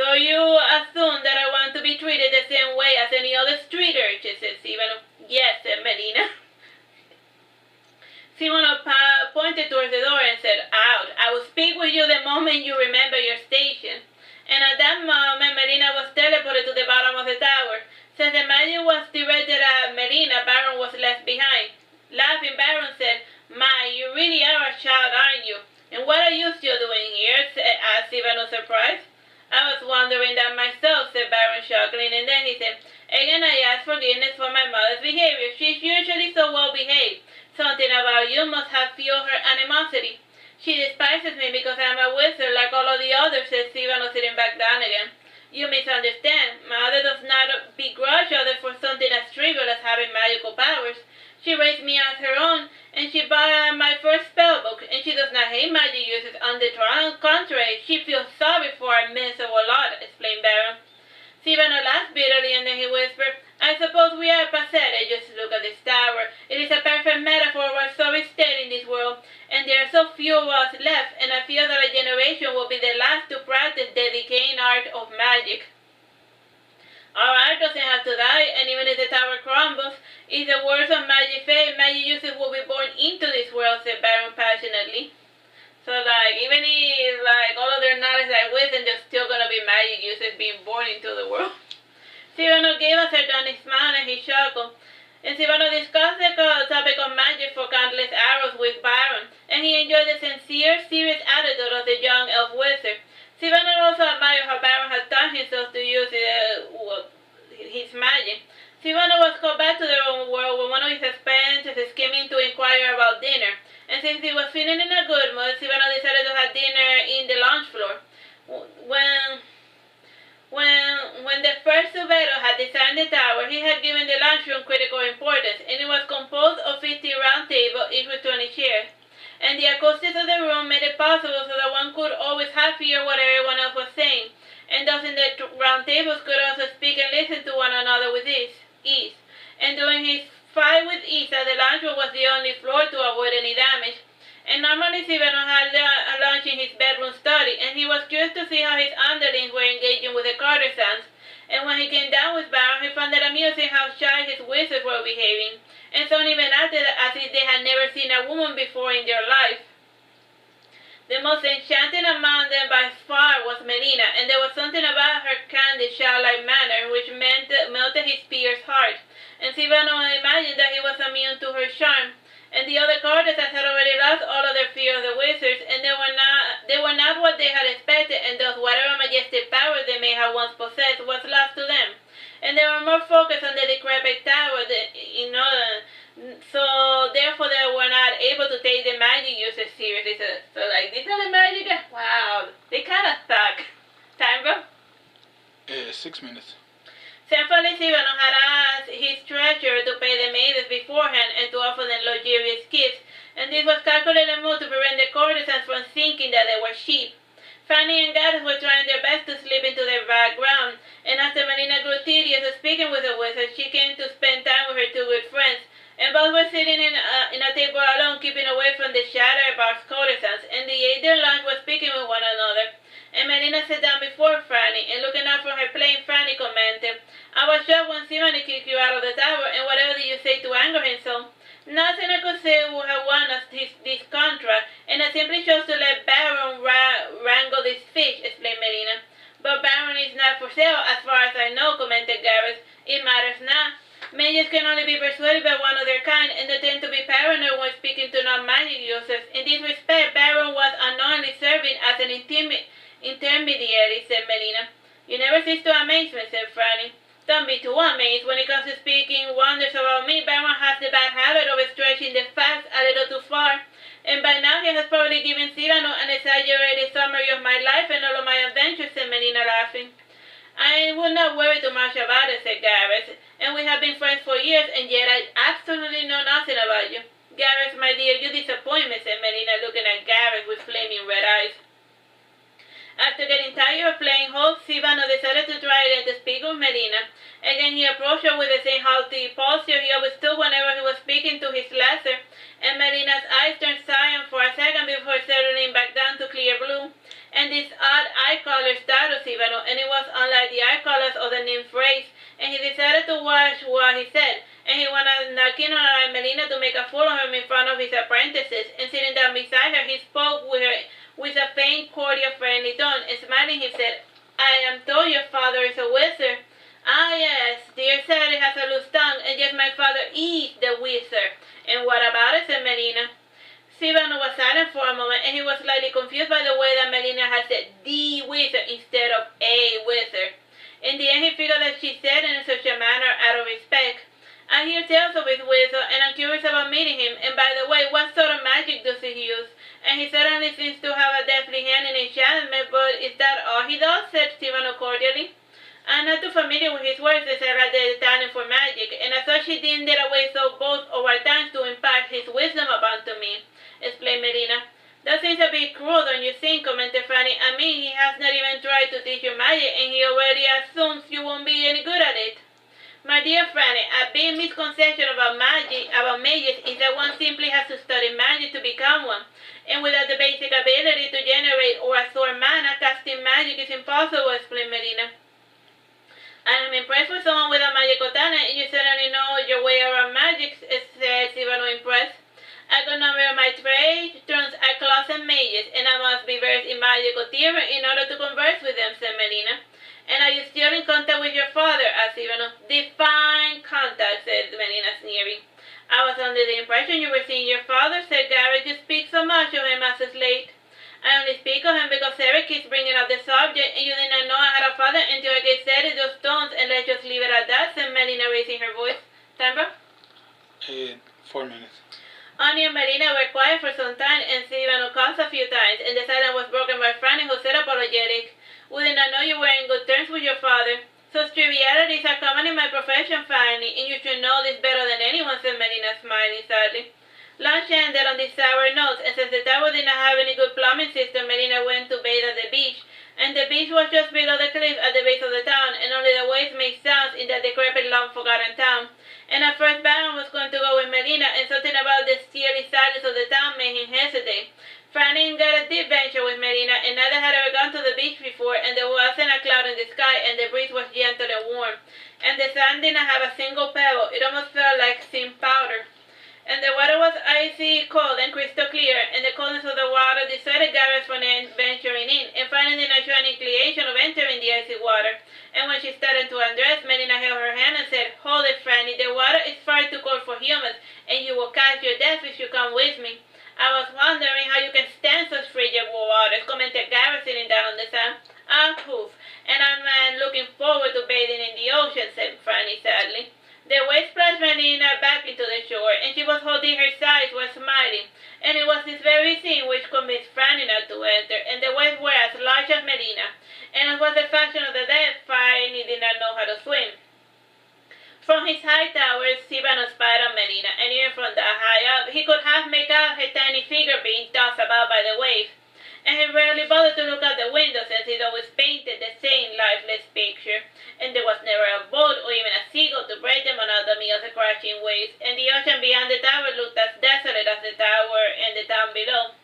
So you assume that I want to be treated the same way as any other street urchin, said Stefano. Yes, said Melina. Stefano pointed towards the door and said, out. I will speak with you the moment you remember your station. And at that moment, Melina was teleported to the bottom of the tower. Since the magic was directed at Melina, Baron was left behind. Laughing, Baron said, my, you really are a child, aren't you? And what are you still doing here? Asked Stefano, surprised. I was wondering that myself, said Baron, chuckling, and then he said, again I ask forgiveness for my mother's behavior. She's usually so well behaved. Something about you must have fueled her animosity. She despises me because I'm a wizard like all of the others, said Stefano, sitting back down again. You misunderstand. Mother does not begrudge others for something as trivial as having magical powers. She raised me as her own, and she bought my first spellbook, and she does not hate magic users. On the contrary, she feels sorry for our miserable lot, explained Baron. Stefano laughed bitterly, and then he whispered, I suppose we are pathetic. Just look at this tower. It is a perfect metaphor of our sorry state in this world, and there are so few of us left, and I fear that a generation will be the last to practice the decaying art of magic. Our art doesn't have to die, and even if the tower crumbles, if the words of magic fade, magic users will be born into this world, said Baron passionately. So, even if, all of their knowledge like wisdom, there's still gonna be magic users being born into the world. Stefano gave a sardonic smile and he chuckled. And Stefano discussed the topic of magic for countless hours with Baron, and he enjoyed the sincere, serious attitude of the young elf wizard. Stefano also admired how Baron had taught himself to use his magic. Stefano was called back to their own world when one of his apprentices came in to inquire about dinner, and since he was feeling in a good mood, Stefano decided to have dinner in the lounge floor. When the first Subero had designed the tower, he had given the lunchroom critical importance, and it was composed of 50 round tables, each with 20 chairs. And the acoustics of the room made it possible so that one could always half hear what everyone else was saying, and those in the round tables could also speak and listen to one another with ease. And during his fight with Isa, the lunchroom was the only floor to avoid any damage. And normally Stefano had lunch in his bedroom study, and he was curious to see how his underlings were engaging with the courtesans. And when he came down with Baron, he found it amusing how shy his wizards were behaving, and some even acted as if they had never seen a woman before in their life. The most enchanting among them by far was Melina, and there was something about her candid, childlike manner which melted his peer's heart, and Stefano imagined that he was immune to her charm. And the other courtesans had already lost all of their fear of the wizards, and they were not what they had expected, and thus whatever majestic power they may have once possessed was lost to them. And they were more focused on the decrepit tower, so therefore they were not able to take the magic users seriously. So these are the magic guys? Wow, they kind of suck. Time, bro? 6 minutes. Thankfully, Stefano had asked his treasurer to pay the maids beforehand and to offer them luxurious gifts, and this was calculated move to prevent the courtesans from thinking that they were sheep. Fanny and Gaddis were trying their best to slip into the background, and after Melina grew tedious of speaking with the wizard, she came to spend time with her two good friends, and both were sitting in a table alone, keeping away from the chatterbox courtesans, and they ate their lunch while speaking with one another. And Melina sat down before Fanny, and looking up from her plate, Fanny commented, I was shocked when Stefano kicked you out of the tower, and whatever did you say to anger him so? Nothing I could say would have won us this contract, and I simply chose to let Baron wrangle this fish, explained Melina. But Baron is not for sale, as far as I know, commented Gareth. It matters not. Mages can only be persuaded by one of their kind, and they tend to be paranoid when speaking to non-magic users. In this respect, Baron was unknowingly serving as an intermediary, said Melina. You never cease to amaze me, said Franny. Don't be too amazed. When it comes to speaking wonders about me, Baron has the bad habit of stretching the facts a little too far. And by now he has probably given Stefano an exaggerated summary of my life and all of my adventures, said Melina, laughing. I would not worry too much about it, said Gareth. And we have been friends for years, and yet I absolutely know nothing about you. Gareth, my dear, you disappoint me, said Melina, looking at Gareth with flaming red eyes. After getting tired of playing host, Sivano decided to try again to speak with Melina. Again, he approached her with the same haughty posture he always took whenever he was speaking to his lesser, and Melina's eyes turned cyan for a second before settling back down to clear blue. And this odd eye color startled Sivano, and it was unlike the eye colors of the nymph race, and he decided to watch what he said, and he went knocking on Melina to make a fool of her in front of his apprentices, and sitting down beside her, he spoke with her with a faint, cordial, friendly tone, and smiling he said, "I am told your father is a wizard." "Ah, yes, dear Sally has a loose tongue, and yes, my father is the wizard." "And what about it?" said Melina. Sivano was silent for a moment, and he was slightly confused by the way that Melina had said "the wizard" instead of "a wizard." In the end, he figured that she said it in such a manner out of respect. "I hear tales of his wizard, and I'm curious about meeting him. And by the way, what sort of magic does he use? And he certainly seems to have a deftly hand in enchantment, but is that all he does?" said Sivano cordially. "I'm not too familiar with his works except at the talent for magic, and as such he didn't get away so bold over time to impart his wisdom upon to me," explained Melina. "That seems a bit cruel, don't you think?" commented Fanny. "I mean, he has not even tried to teach you magic, and he already assumes you won't be any good at it." "My dear Franny, a big misconception about mages is that one simply has to study magic to become one, and without the basic ability to generate or absorb mana, casting magic is impossible," explained Melina. "I am impressed with someone with a magical talent, and you certainly know your way around magic," said Sivano, impressed. "A good number of my patrons are closet mages, and I must be versed in magical theory in order to converse with them," said Melina. "And are you still in contact with your father?" asked Sivano. "Define contact," said Melina, sneering. "I was under the impression you were seeing your father," said Garrett. "You speak so much of him as of late." "I only speak of him because Sarah keeps bringing up the subject, and you did not know I had a father until I get said in those tones, and let's just leave it at that," said Melina, raising her voice. "Time, bro?" 4 minutes. Anya and Melina were quiet for some time, and Sivano coughed a few times, and the silence was broken by Franny, who said apologetic, "We did not know you were in good terms with your father." "Such trivialities are common in my profession, Fanny, and you should know this better than anyone," said Melina, smiling sadly. Lunch ended on these sour notes, and since the tower did not have any good plumbing system, Melina went to bathe at the beach, and the beach was just below the cliff at the base of the town, and only the waves made sounds in that decrepit, long-forgotten town. And at first Baron was going to go with Melina, and something about the steely silence of the town made him hesitate. Franny got a deep venture with Melina, and neither had ever gone to the beach before, and there wasn't a cloud in the sky, and the breeze was gentle and warm, and the sand did not have a single pebble. It almost felt like steam powder. And the water was icy cold and crystal clear, and the coldness of the water dissuaded Garrett from venturing in, and Fanny did not show an inclination of entering the icy water. And when she started to undress, Melina held her hand and said, "Hold it, Franny, the water is far too cold for humans, and you will catch your death if you come with me." "I was wondering how you can stand such frigid waters," commented Garrett, sitting down on the sand. "Ah, poof, and I'm looking forward to bathing in the ocean," said Franny sadly. The waves splashed Melina back into the shore, and she was holding her sides while smiling, and it was this very thing which convinced Franny not to enter, and the waves were as large as Melina, and as was the fashion of the day, Franny did not know how to swim. From his high tower, Sivano spied on Melina, and even from that high up, he could half make out her tiny figure being tossed about by the waves. And he rarely bothered to look out the window, since he always painted the same lifeless picture, and there was never a boat or even a seagull to break the monotony of the crashing waves, and the ocean beyond the tower looked as desolate as the tower and the town below.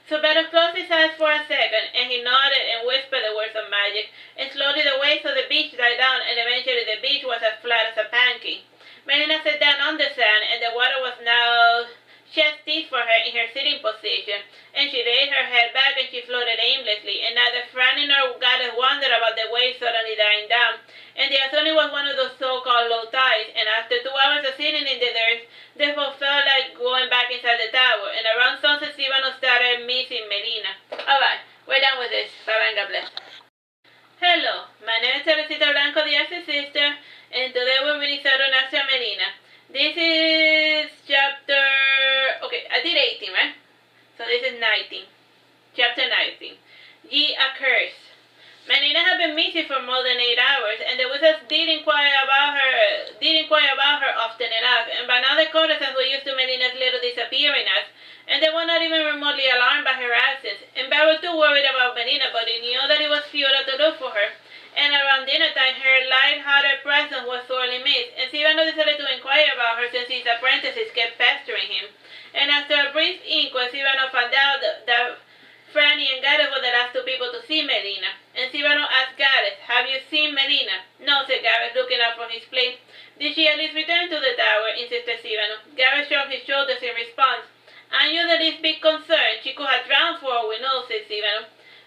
So Beto closed his eyes for a second, and he nodded and whispered the words of magic, and slowly the waves of the beach died down, and eventually the beach was as flat as a pancake. Melina sat down on the sand, and the water was now chest deep for her in her sitting position, and she laid her head back and she floated aimlessly, and neither Franny nor Gareth wondered about the waves suddenly dying down, and the Azoni was one of those so-called low tides, and after 2 hours of sitting in the dirt, they both felt like going back inside the tower, and around sunset Sivano started missing Melina. Alright, we're done with this. Bye-bye and God bless. Hello, my name is Teresita Blanco, the Artsy Sister, and today we're reading Saturnastra Melina. This is chapter... okay, I did 18, right? So this is 19. Chapter 19. Ye a curse. Melina had been missing for more than 8 hours, and the wizards did inquire about her often enough, and by now the courtesans were used to Melina's little disappearing acts, and they were not even remotely alarmed by her absence, and they were too worried about Melina, but they knew that it was futile to look for her. And around dinner time, her light-hearted presence was sorely missed, and Sivano decided to inquire about her since his apprentices kept pestering him. And after a brief inquiry, Sivano found out that Franny and Gareth were the last two people to see Melina. And Sivano asked Gareth, "Have you seen Melina?" "No," said Gareth, looking up from his plate. "Did she at least return to the tower?" insisted Sivano. Gareth shrugged his shoulders in response. "Aren't you the least bit concerned? She could have drowned for all we know," said Sivano.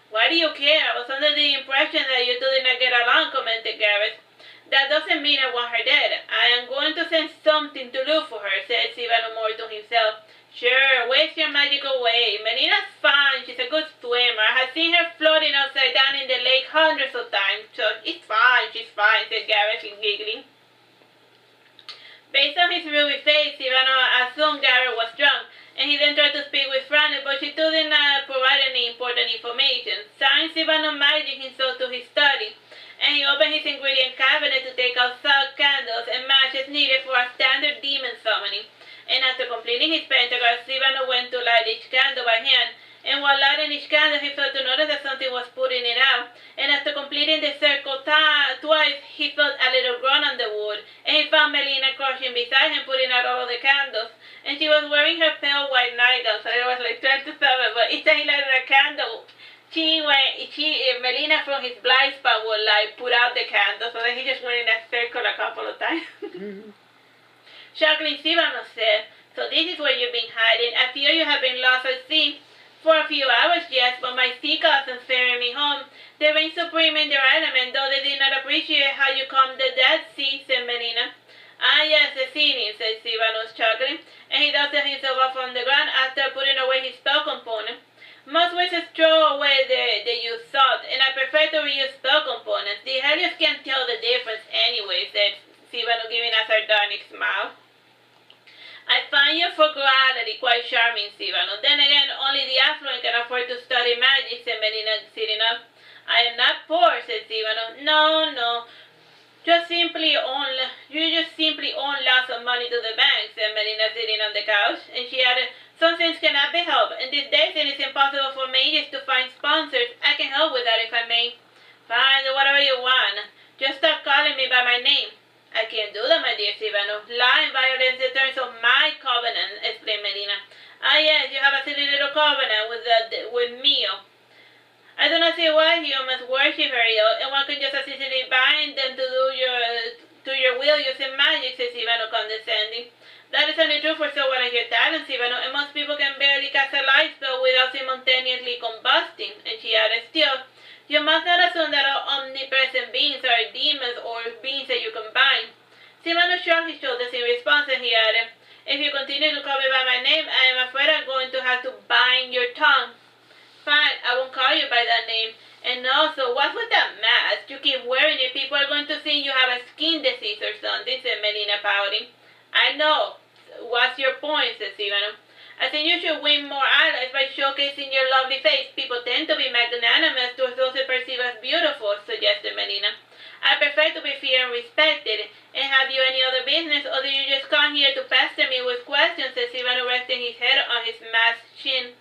"Why do you care? I was under the impression that you two did not get along," commented Gareth. "That doesn't mean I want her dead. I am going to send something to look for her," said Sivano more to himself. "Sure, waste your magic away. Melina's fine. She's a good swimmer. I have seen her floating upside down in the lake hundreds of times, so she's fine, said Gareth, giggling. Based on his ruby face, Sivano assumed Gareth was drunk, and he then tried to speak with Franny, but she too did not provide any important information. Signed, Sivano magic himself to his study, and he opened his ingredient cabinet to take out salt candles and matches needed for a standard demon summoning. And after completing his pentagram, Sivano went to light each candle by hand, and while lighting each candle, he felt to notice that something was putting it out. And after completing the circle twice, he felt a little groan on the wood, and he found Melina crouching beside him, putting out all of the candles. And she was wearing her pale white nightgown, so it was like trying to stop it, but each time he lighted a candle, Melina from his blind spot would like put out the candle, so then he just went in a circle a couple of times. Chuckling, Sivano said, "So this is where you've been hiding. I fear you have been lost at sea." "For a few hours, yes, but my sea cousins ferried me home. They reigned supreme in their element, though they did not appreciate how you calmed the Dead Sea," said Melina. "Ah, yes, the sea," said Sivano, chuckling, and he dusted himself off on the ground after putting away his spell component. "Most wizards throw away the used salt, and I prefer to reuse spell components. The Helios can't tell the difference anyway," said Sivano, giving a sardonic smile. "I find your frugality quite charming, Sivano. Then again, only the affluent can afford to study magic," said Melina, sitting up. "I am not poor," said Sivano. No. You just simply own lots of money to the bank," said Melina, sitting on the couch. And she added, "Some things cannot be helped, and these days it is impossible for mages to find sponsors. I can help with that if I may." "Fine, do whatever you want. Just start calling me by my name." "I can't do that, my dear Sivano. Lying violates the terms of my covenant," explained Melina. "Ah, yes, you have a silly little covenant with Mio. I do not see why humans worship her ill, and one can just as easily bind them to your will using magic," said Sivano, condescending. "That is only true for someone of your talent, Sivano, and most people can barely cast a light spell without simultaneously combusting." And she added, "Still, you must not assume that all omnipresent beings are demons or beings that you can bind." Sivano shrugged his shoulders in response, and he added, "If you continue to call me by my name, I am afraid I'm going to have to bind your tongue." "Fine, I won't call you by that name. And also, what's with that mask? You keep wearing it. People are going to think you have a skin disease or something," said Melina, pouting. "I know. What's your point?" said Sivano. "I think you should win more allies by showcasing your lovely face. People tend to be magnanimous towards those they perceive as beautiful," suggested Melina. "I prefer to be feared and respected. And have you any other business, or do you just come here to pester me with questions?" said Sivano, resting his head on his masked chin.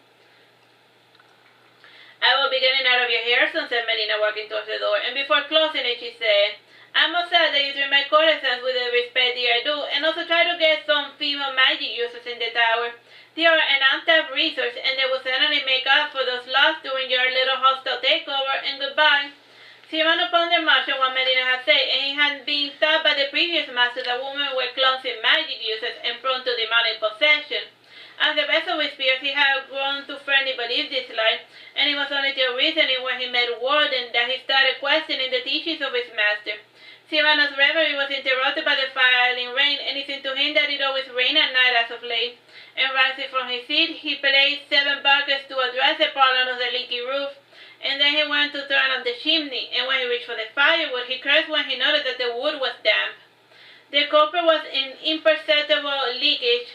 "I will be getting out of your hair soon," said Melina, walking towards the door, and before closing it, she said, "I must say that you treat my courtesans with the respect they are due, and also try to get some female magic users in the tower. They are an untapped resource, and they will certainly make up for those lost during your little hostile takeover, and goodbye." Sivano pondered much on what Melina had said, and he had been taught by the previous master that women were clumsy magic users and prone to demanding possession. As the best of his peers, he had grown to firmly believe this lie, and it was only till recently when he met Warden that he started questioning the teachings of his master. Sivano's reverie was interrupted by the falling rain, and it seemed to him that it always rained at night as of late. And rising from his seat, he placed 7 buckets to address the problem of the leaky roof, and then he went to turn on the chimney, and when he reached for the firewood, he cursed when he noticed that the wood was damp. The culprit was in imperceptible leakage,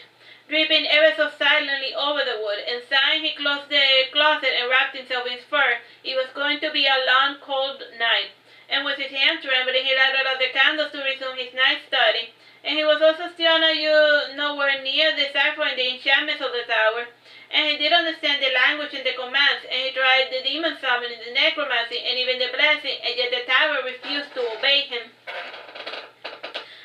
dripping ever so silently over the wood, and sighing, he closed the closet and wrapped himself in fur. It was going to be a long, cold night, and with his hand trembling, he lighted up the candles to resume his night study. And he was also still nowhere near deciphering the enchantments of the tower, and he did understand the language and the commands, and he tried the demon summoning, the necromancy, and even the blessing, and yet the tower refused to obey him.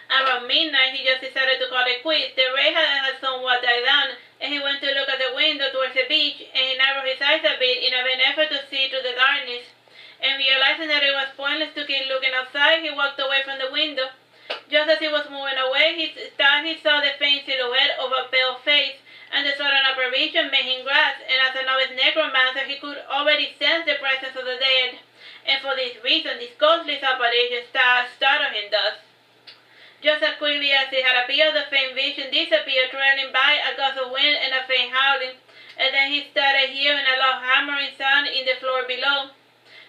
Around midnight, he just decided to call it quits. The rain had somewhat died down, and he went to look at the window towards the beach, and he narrowed his eyes a bit in an effort to see through the darkness. And realizing that it was pointless to keep looking outside, he walked away from the window. Just as he was moving away, he thought he saw the faint silhouette of a pale face, and the sudden apparition made him grasp, and as a novice necromancer, he could already sense the presence of the dead. And for this reason, this ghostly apparition startled him thus. Just as quickly as it had appeared, the faint vision disappeared, trailing by a gust of wind and a faint howling, and then he started hearing a loud hammering sound in the floor below.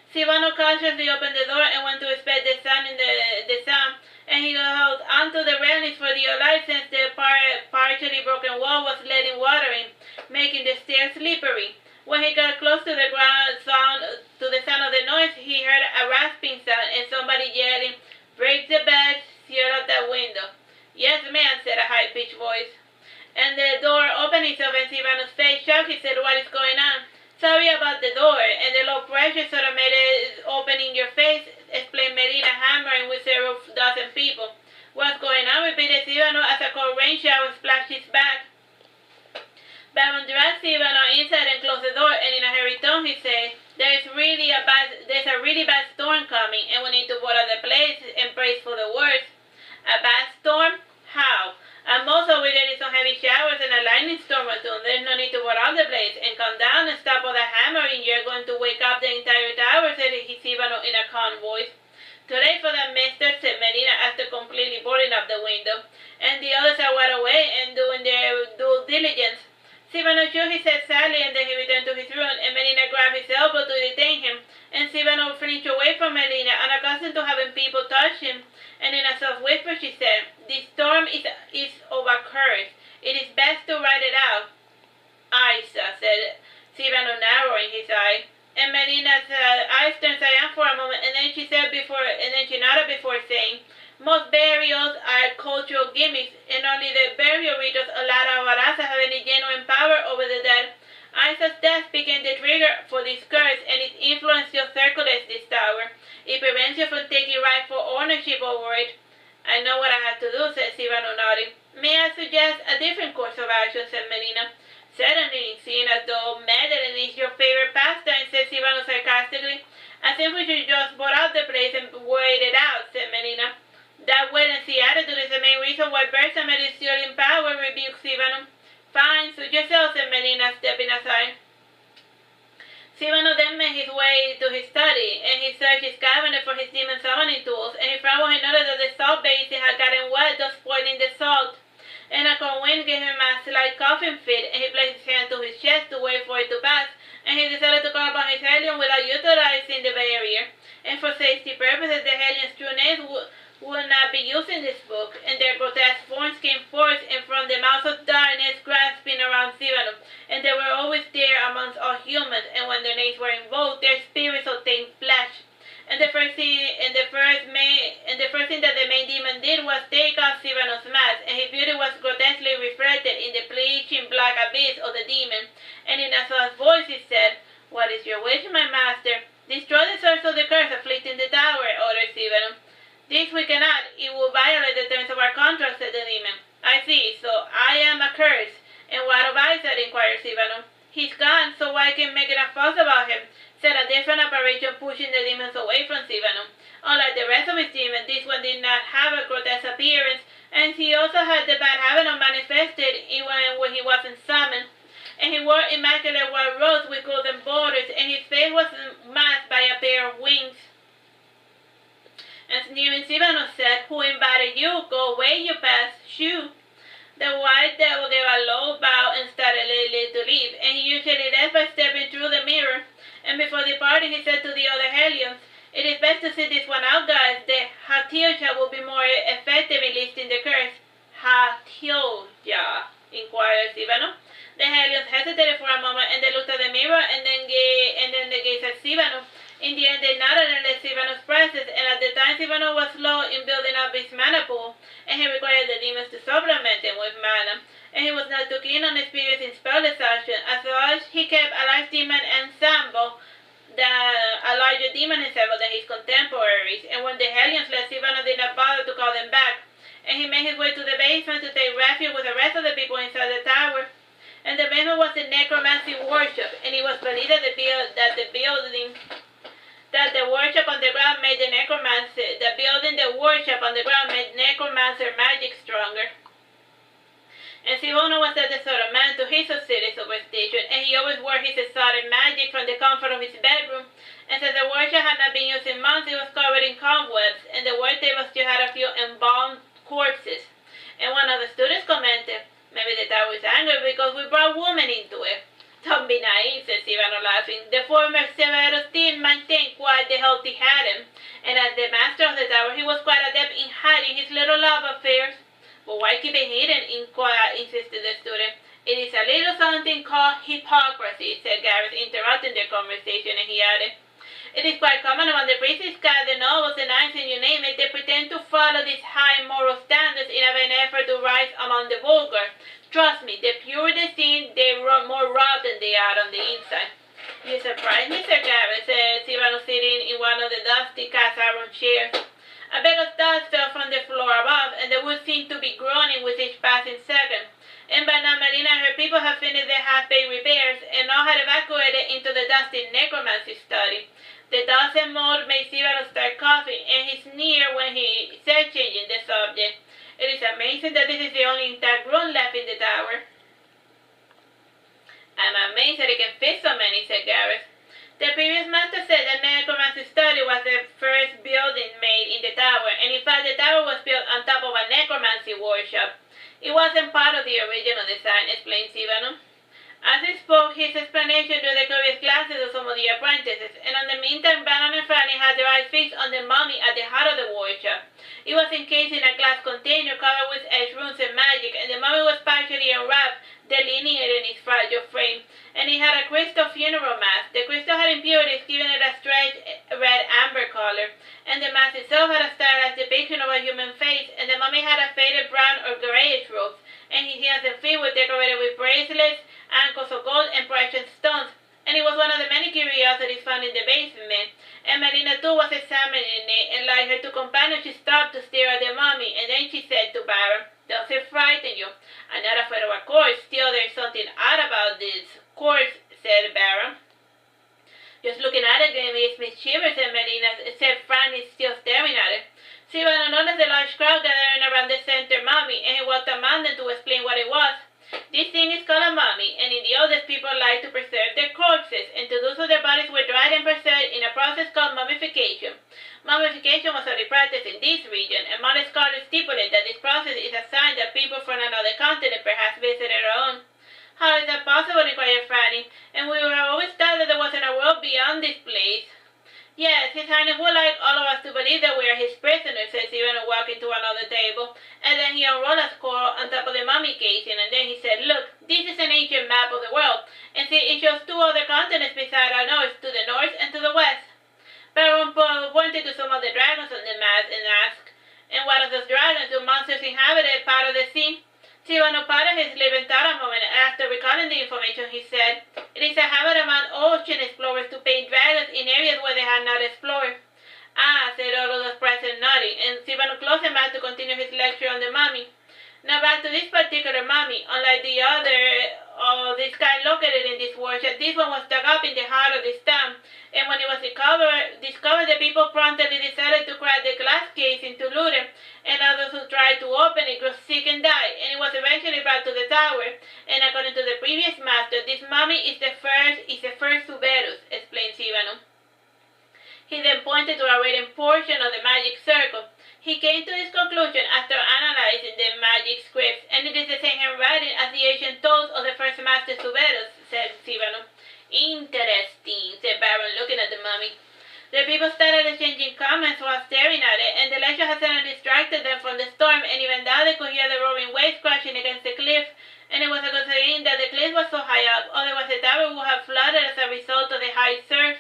Silvano cautiously opened the door and went to inspect the sound and he held onto the railings for dear life since the partially broken wall was letting water in, making the stairs slippery. When he got close to the sound of the noise, he heard a rasping sound and somebody yelling, "Break the bed, seal up that window." "Yes, ma'am," said a high-pitched voice. And the door opened itself and Silvano's face shook. He said, "What is going on?" "Sorry about the door, and the low pressure sort of made it open in your face," explained Melina, hammering with several dozen people. "What's going on?" repeated Silvano as a cold rain shower splashed his back. Baron dragged Silvano inside and closed the door, and in a hurried tone he said, there's a really bad storm coming, and we need to water the place and brace for the worst." "A bad storm? How?" "At most all we get is some heavy showers and a lightning storm or two. There's no need to water all the place. And calm down and stop all that hammering. You're going to wake up the entire tower," said Silvano in a calm voice. "Too late for that, mister," said Melina after completely boarding up the window. "And the others are wide awake and doing their due diligence." Silvano shook his head sadly, and then he returned to his room, and Melina grabbed his elbow to detain him. And Silvano flinched away from Melina, unaccustomed to having people touch him. And in a soft whisper she said, "This storm is of a curse. It is best to ride it out." "Isa," said Silvano, narrowing his eye. And Melina's eyes turned cyan for a moment, and then she nodded before saying, "Most burials are cultural gimmicks, and only the burial rituals allow Barasa have any genuine power over the dead. Isa's death became the trigger for this curse, and its influence still circulates this tower. It prevents you from taking rightful ownership over it." "I know what I have to do," said Silvano, nodding. "May I suggest a different course of action?" said Melina. "Certainly, seeing as though meddling is your favorite pastime," said Silvano sarcastically. "I think we should just board out the place and wait it out," said Melina. "That wait-and-see attitude is the main reason why Bersamet is still in power," rebuked Silvano. "Fine, suit yourself," said Melina, stepping aside. Silvano then made his way to his study, and he searched his cabinet for his demon summoning tools, and he found when he noticed that the salt basin had gotten wet, thus spoiling the salt. And a cold wind gave him a slight coughing fit, and he placed his hand to his chest to wait for it to pass, and he decided to call upon his Hellion without utilizing the barrier. And for safety purposes, the Hellion's true names would not be used in this book, and their grotesque forms came forth, and from the mouths of darkness grasping around Silvano, and they were always there amongst all humans, and when their names were invoked, their spirits obtained flesh. And the first thing that the main demon did was take off Silvano's mask, and his beauty was grotesquely reflected in the bleaching black abyss of the demon. And in a soft voice he said, "What is your wish, my master?" "Destroy the source of the curse afflicting the tower," ordered Silvano. "This we cannot. It will violate the terms of our contract," said the demon. "I see. So I am a curse. And what of Isaac?" inquired Silvano. "He's gone, so why keep making a fuss about him?" said a different apparition, pushing the demons away from Silvano. Unlike the rest of his demons, this one did not have a grotesque appearance, and he also had the bad habit of manifested even when he wasn't summoned. And he wore immaculate white robes with golden borders, and his face was masked by a pair of wings. And sneering, Silvano said, "Who invited you? Go away, you pest. Shoo." The white devil gave a low bow and started to leave, and he usually left by stepping through the mirror. And before departing, he said to the other Hellions, "It is best to sit this one out, guys. The Hatioja will be more effective in lifting the curse." "Hatioja?" inquired Silvano. The Hellions hesitated for a moment, and they looked at the mirror, and then they gazed at Silvano. In the end, they not only let Sylvanus process, and at the time Sylvanus was slow in building up his mana pool, and he required the demons to supplement him with mana, and he was not too keen on experiencing spell exhaustion, as such he kept a large demon ensemble, a larger demon ensemble than his contemporaries, and when the Hellions left, Sylvanus did not bother to call them back, and he made his way to the basement to take refuge with the rest of the people inside the tower. And the basement was a necromancy workshop, and it was believed that the workshop underground made the workshop underground made necromancer magic stronger. And Sylvanus was the sort of man to his silly superstition, and he always wore his exotic magic from the comfort of his bedroom. And since the workshop had not been used in months, it was covered in cobwebs, and the work table still had a few embalmed corpses. And one of the students commented, "Maybe the tower is angry because we brought women into it." "Don't be naive," said Sylvanus, laughing. "The former Severus did maintain quite the healthy harem, and as the master of the tower, he was quite adept in hiding his little love affairs." "But why keep it hidden?" insisted the student. "It is a little something called hypocrisy," said Gareth, interrupting their conversation, and he added, "It is quite common among the priests, the nobles, the knights, and you name it. They pretend to follow these high moral standards in an effort to rise among the vulgar. Trust me, the purer the sin, the more rotten they are on the inside." "You surprise me, Sir Gareth," said Sylvanus, sitting in one of the dusty cast iron chairs. A bed of dust fell from the floor above, and the wood seemed to be groaning with each passing second. And by now Melina and her people had finished their half-baked repairs, and all had evacuated into the dusty necromancy study. The dust and mold made Sylvanus start coughing, and he sneered when he said, changing the subject, "It is amazing that this is the only intact room left in the tower." "I'm amazed that it can fit so many," said Gareth. "The previous master said that necromancy study was the first building made in the tower, and in fact the tower was built on top of a necromancy workshop. It wasn't part of the original design," explained Sylvanus. As he spoke, his explanation drew the curious glances of some of the apprentices, and in the meantime Bannon and Fanny had their eyes fixed on the mummy at the heart of the workshop. It was encased in a glass container covered with etched runes and magic, and the mummy was partially unwrapped, delineated in its fragile frame, and it had a crystal funeral mask. The crystal had impurities, giving it a strange red amber color, and the mask itself had a stylized depiction of a human face, and the mummy had a faded brown or grayish robe, and his hands and feet were decorated with bracelets, ankles of gold, and precious stones, and it was one of the many curiosities found in the basement. And Melina too was examining it, and like her two companions, she stopped to stare at the mummy, and then she said to Baron, "Does it frighten you?" "I'm not afraid of a corpse, still there is something odd about this corpse," said Baron. "Just looking at it gives me shivers," said Melina, said Franny, still staring at it. Sylvanus noticed a large crowd gathering around the center mummy, and he walked among them to explain what it was. "This thing is called a mummy, and in the oldest people like to preserve their corpses, and to do so their bodies were dried and preserved in a process called mummification. Mummification was only practiced in this region, and modern scholars stipulate that this process is a sign that people from another continent perhaps visited our own." "How is that possible?" inquired Franny. "And we have always thought that there wasn't a world beyond this place." "Yes, His Highness would like all of us to believe that we are his prisoners," said Sylvanus, walking to another table, and then he unrolled a scroll on top of the mummy casing, and then he said, "Look, this is an ancient map of the world, and see, it shows two other continents beside our nose, to the north and to the west." Baron pointed to some of the dragons on the map and asked, "And what of those dragons? Do monsters inhabit part of the sea?" Sylvanus parted his lips and thought a moment, and after recalling the information, he said, "It is a habit among ocean explorers to paint dragons in areas where they had not explored." "Ah," said all of those present, nodding, and Sylvanus closed the mouth to continue his lecture on the mummy. "Now back to this particular mummy. Unlike the other of this kind located in this workshop, this one was dug up in the heart of this town, and when it was discovered, the people promptly decided to crack the glass casing to loot it, and others who tried to open it grew sick and died, and it was eventually brought to the tower, and according to the previous master, this mummy is the first Suberus," explained Sylvanus. He then pointed to a written portion of the magic circle. He came to this conclusion after analyzing the magic scripts, and it is the same handwriting as the ancient tones of the first master Suberus, said Sylvanus. "Interesting," said Baron, looking at the mummy. The people started exchanging comments while staring at it, and the lecture had suddenly distracted them from the storm, and even now they could hear the roaring waves crashing against the cliff, and it was a good thing that the cliff was so high up, otherwise the tower would have flooded as a result of the high surf.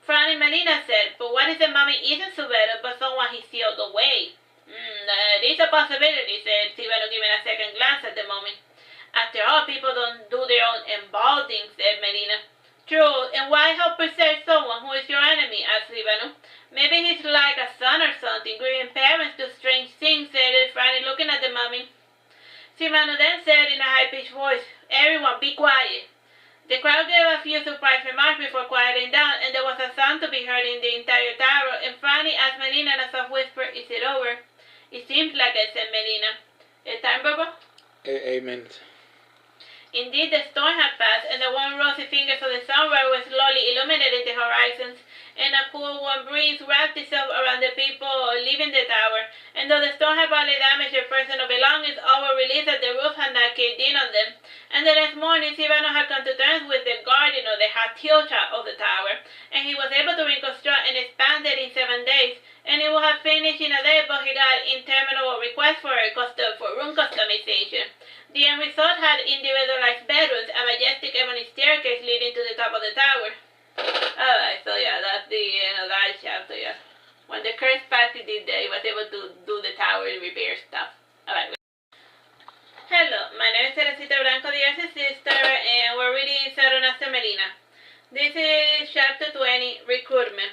Franny Melina said, but what if the mummy isn't Silvero, but someone he sealed away? That is a possibility, said Silvero, giving a second glance at the mummy. After all, people don't do their own embalming, said Melina. True, and why help preserve someone who is your enemy? Asked Silvero. Maybe he's like a son or something, grieving parents do strange things, said Franny, looking at the mummy. Silvano then said in a high-pitched voice, everyone, be quiet. The crowd gave a few surprised remarks before quieting down, and there was a sound to be heard in the entire tower, and Franny asked Melina in a soft whisper, is it over? It seems like it, said Melina. Is time, Bobo? Amen. Indeed, the storm had passed, and the warm rosy fingers of the sunrise were slowly illuminating the horizons, and a cool warm breeze wrapped itself around the people leaving the tower, and though the storm had badly damaged their personal belongings, all were released that the roof had not caved in on them. And the next morning, Silvano had come to terms with the guardian of the Hatilcha of the tower, and he was able to reconstruct and expand it in 7 days, and he would have finished in a day, but he got interminable requests for room customization. The end result had individualized bedrooms, a majestic ebony staircase leading to the top of the tower. Alright, so yeah, that's the end of that chapter, yeah. When the cursed party did that, he was able to do the tower repair stuff. Alright. Hello, my name is Teresita Blanco, the Artsy Sister, and we're reading Saturnastra Melina. This is chapter 20, Recruitment.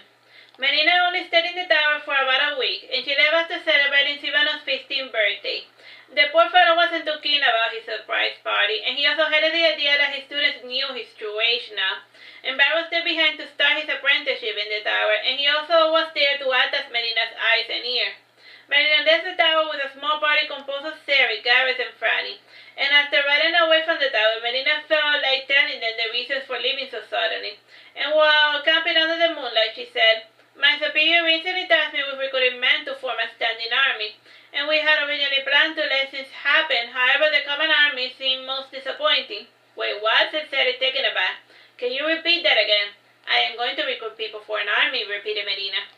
Melina only stayed in the tower for about a week, and she left after celebrating Silvano's 15th birthday. The poor fellow wasn't too keen about his surprise party, and he also hated the idea that his students knew his true age now. And Bar was there behind to start his apprenticeship in the tower, and he also was there to act as Melina's eyes and ear. Melina left the tower with a small party composed of Sari, Gareth, and Franny. And after riding away from the tower, Melina felt like telling them the reasons for leaving so suddenly. And while camping under the moonlight, she said, my superior recently tasked me with recruiting men to form a standing army, and we had originally planned to let things happen. However, the common army seemed most disappointing. Wait, what? Said Sari, taken aback. Can you repeat that again? I am going to recruit people for an army, repeated Melina.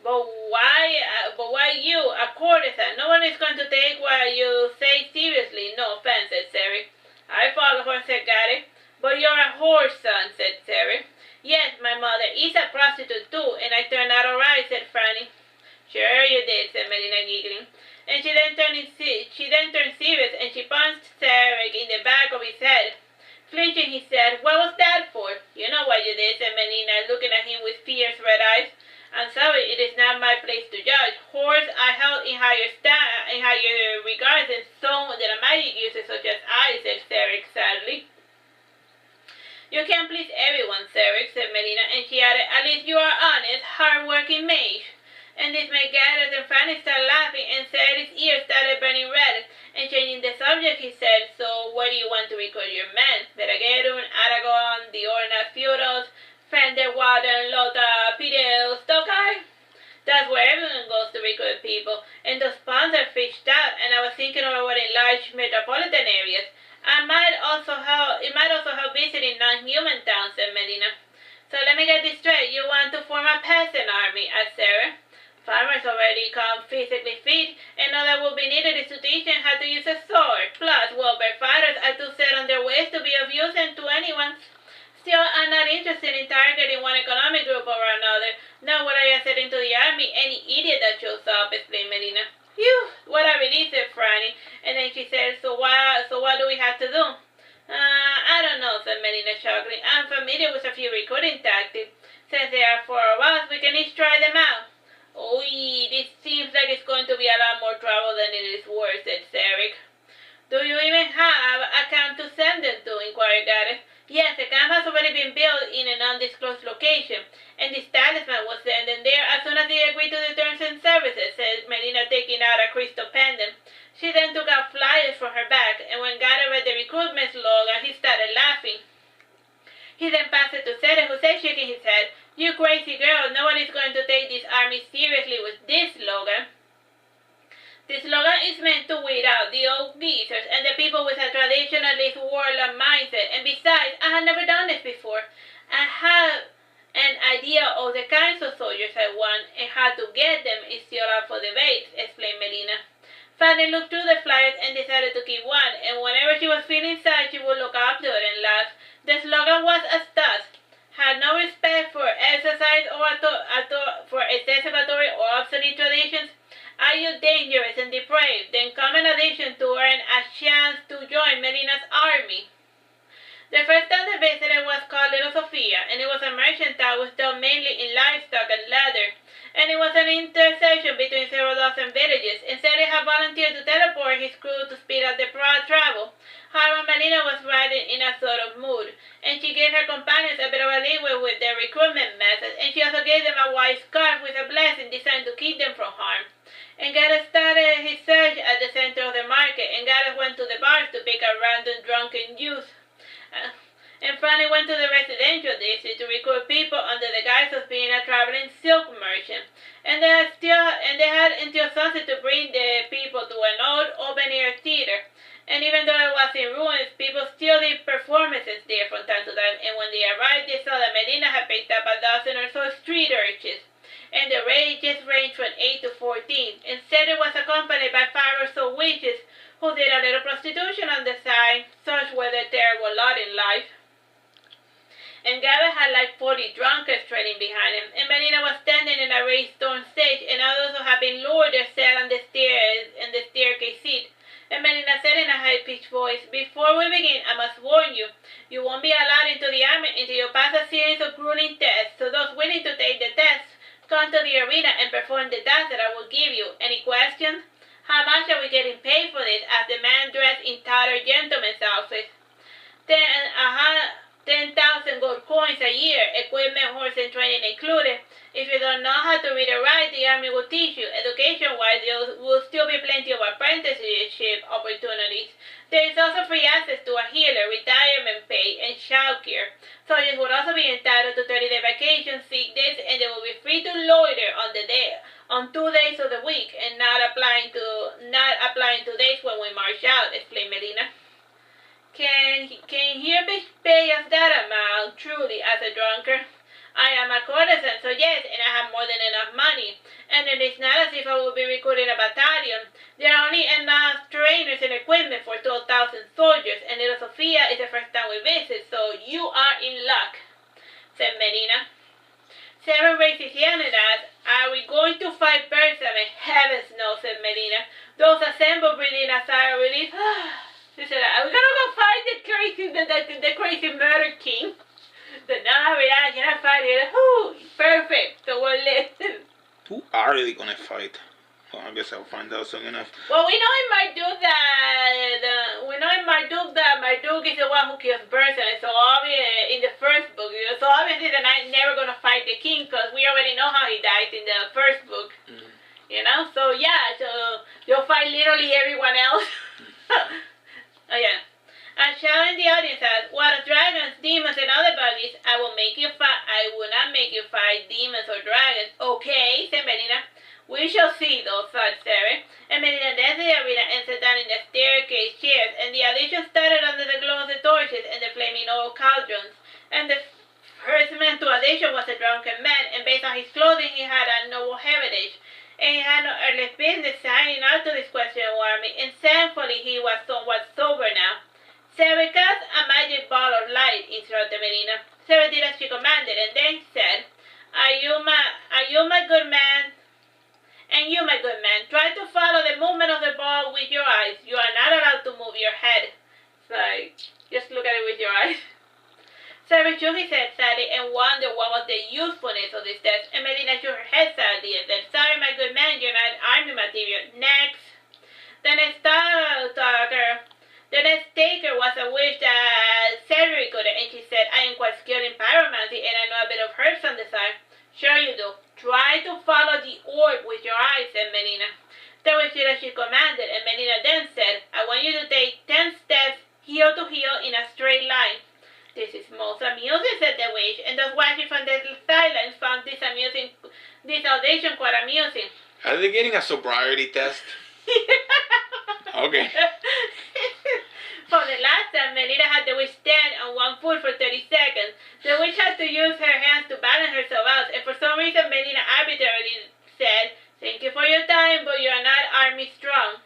But why you, a courtesan? No one is going to take what you say seriously. No offense, said Sari. I follow her, said Gareth. But you're a whore, son, said Sari. Yes, my mother is a prostitute too, and I turned out alright, said Franny. Sure you did, said Melina, giggling. And she then turned serious, and she punched Sari in the back of his head. Flinching, he said, what was that for? You know what you did, said Melina, looking at him with fierce red eyes. I'm sorry, it is not my place to judge. Whores are held in higher regard than some that are magic users such as I, said Sari sadly. You can't please everyone, Sari, said Melina, and she added, at least you are honest, hard-working mage. And this made Gareth and Franny start laughing, and Sari's ears started burning red. And changing the subject, he said, so where do you want to recruit your men? Veragerun, Aragon, the Orna feudals, Fender, Walden, Lota, Pidel, Stockeye? That's where everyone goes to recruit people, and those ponds are fished out, and I was thinking about what in large metropolitan areas. It might also help visiting non-human towns, said Melina. So let me get this straight. You want to form a peasant army, asked Sarah. Farmers already come physically fit, and all that will be needed is to teach them how to use a sword. Plus, well-bred fighters are too set on their ways to be of use to anyone. Still, I'm not interested in targeting one economic group over another. Nor would I accept into the army any idiot that shows up, explained Melina. Phew, what a relief, said Franny. And then she said, so what do we have to do? I don't know, said Melina, chuckling. I'm familiar with a few recruiting tactics. Since there are 4 of us, we can each try them out. Oh, this seems like it's going to be a lot more trouble than it is worth, said Sarek. Do you even have a camp to send them to? Inquired Gareth. Yes, the camp has already been built in an undisclosed location, and this talisman was sent in there as soon as they agreed to the terms and services, said Melina, taking out a crystal pendant. She then took out flyers from her bag, and when Gareth read the recruitment slogan, he started laughing. He then passed it to Sere, who said, shaking his head, you crazy girl, no one is going to take this army seriously with this slogan. The slogan is meant to weed out the old geezers and the people with a traditionalist warlord mindset, and besides, I have never done this before. I have an idea of the kinds of soldiers I want and how to get them is still up for debate, explained Melina. Fanny looked through the flyers and decided to keep one, and whenever she was feeling sad, she would look up to it and laugh. The slogan was as thus: had no respect for exercise for excessive authority or obsolete traditions? Are you dangerous and depraved? Then come an audition to earn a chance to join Melina's army. The first town they visited was called Little Sofia, and it was a merchant town which dealt mainly in livestock and leather, and it was an intersection between several dozen villages. Instead, he had volunteered to teleport his crew to speed up the travel. However, Melina was riding in a sort of mood, and she gave her companions a bit of a leeway with their recruitment methods, and she also gave them a white scarf with a blessing designed to keep them from harm. And Gareth started his search at the center of the market, and Gareth went to the bars to pick up random drunken youth. And finally went to the residential district to recruit people under the guise of being a traveling silk merchant. And they had until sunset to bring the people to an old open-air theater. And even though it was in ruins, people still did performances there from time to time. And when they arrived, they saw that Melina had picked up a dozen or so street urchins. And the ages ranged from 8 to 14. Instead, it was accompanied by 5 or so witches who did a little prostitution on the side. Such were their terrible lot in life. And Gareth had like 40 drunkards trailing behind him, and Melina was standing in a raised stone stage, and others who had been lured there sat on the stairs in the staircase seat. And Melina said in a high-pitched voice, "Before we begin, I must warn you, you won't be allowed into the army until you pass a series of grueling tests, so those willing to take the tests, come to the arena and perform the dance that I will give you. Any questions? How much are we getting paid for this?" asked the man dressed in tattered gentleman's outfit. 10,000 gold coins a year, equipment, horse, and training included. If you don't know how to read or write, the army will teach you. Education-wise, there will still be plenty of apprenticeship opportunities. There is also free access to a healer, retirement pay, and childcare. Soldiers would also be entitled to 30-day vacations, sick days, and they will be free to loiter on 2 days of the week, and not applying to days when we march out, explained Melina. Can here be pay us that amount, truly, as a drunkard? I am a courtesan, so yes, and I have more than enough money. And it is not as if I would be recruiting a battalion. There are only enough trainers and equipment for 12,000 soldiers, and Little Sofia is the first time we visit, so you are in luck, said Melina. Sarah raised his hand and asked, "Are we going to fight Bersamin?" "Heavens no," said Melina. Those assembled breathing a sigh of relief. She said, "Are we gonna go fight the crazy murder king?" The no, relax, you're not fighting. Ooh, perfect. So we're listening. Who are they gonna fight? Well, I guess I'll find out soon enough. Well, we know in Marduk that Marduk is the one who kills Bersamin. So obviously, in the first book, so obviously the knight's never gonna fight the king because we already know how he died in the first book. You know, so yeah, so you'll fight literally everyone else. Oh yeah. I challenge the audience as, "What of dragons, demons, and other bodies? I will not make you fight demons or dragons." "Okay," said Melina. "We shall see, though," thought Sarah. And Melina danced the arena and sat down in the staircase chairs, and the audition started under the glow of the torches and the flaming oil cauldrons. And the first man to audition was a drunken man, and based on his clothing, he had a noble heritage. And he had no earthly business signing out to this questionable army, and thankfully he was somewhat sober now. "Sarah cast a magic ball of light," interrupted Melina. Sarah did as she commanded, and then said, Are you my good man? And you, my good man, try to follow the movement of the ball with your eyes. You are not allowed to move your head." It's like, just look at it with your eyes. Sarah shook his head sadly and wondered what was the usefulness of this test, and Melina shook her head sadly and said, "Sorry, my good man, you're not army material. Next." The next taker was a witch that Sarah recruited, and she said, "I am quite skilled in pyromancy, and I know a bit of herbs on the side." "Sure you do. Try to follow the orb with your eyes," said Melina. Sarah did as she commanded, and Melina then said, "I want you to take 10 steps heel to heel in a straight line." "This is most amusing," said the witch, and those watching from the silence found this audition quite amusing. Are they getting a sobriety test? Okay. For the last time, Melina had the witch stand on one foot for 30 seconds. The witch had to use her hands to balance herself out, and for some reason Melina arbitrarily said, "Thank you for your time, but you are not army strong."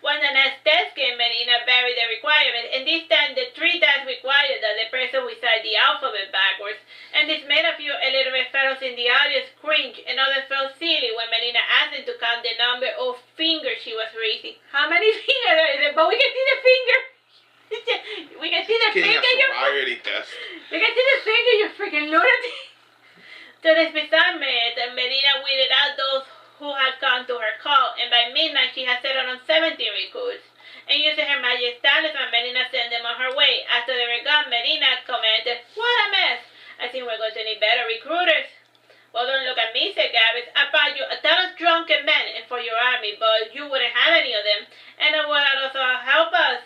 When the next test came, Melina varied the requirements, and this time the 3 tasks required that the person recite the alphabet backwards, and this made her feel a little bit getting a sobriety test. Look at the finger, you freaking lunatic. To dismissar Melina weeded out those who had come to her call, and by midnight she had settled on 17 recruits. And using her magic talisman, Melina sent them on her way. After they were gone, Melina commented, "What a mess! I think we're going to need better recruiters." "Well, don't look at me," said Gareth. "I bought you a ton of drunken men for your army, but you wouldn't have any of them. And it would also help us.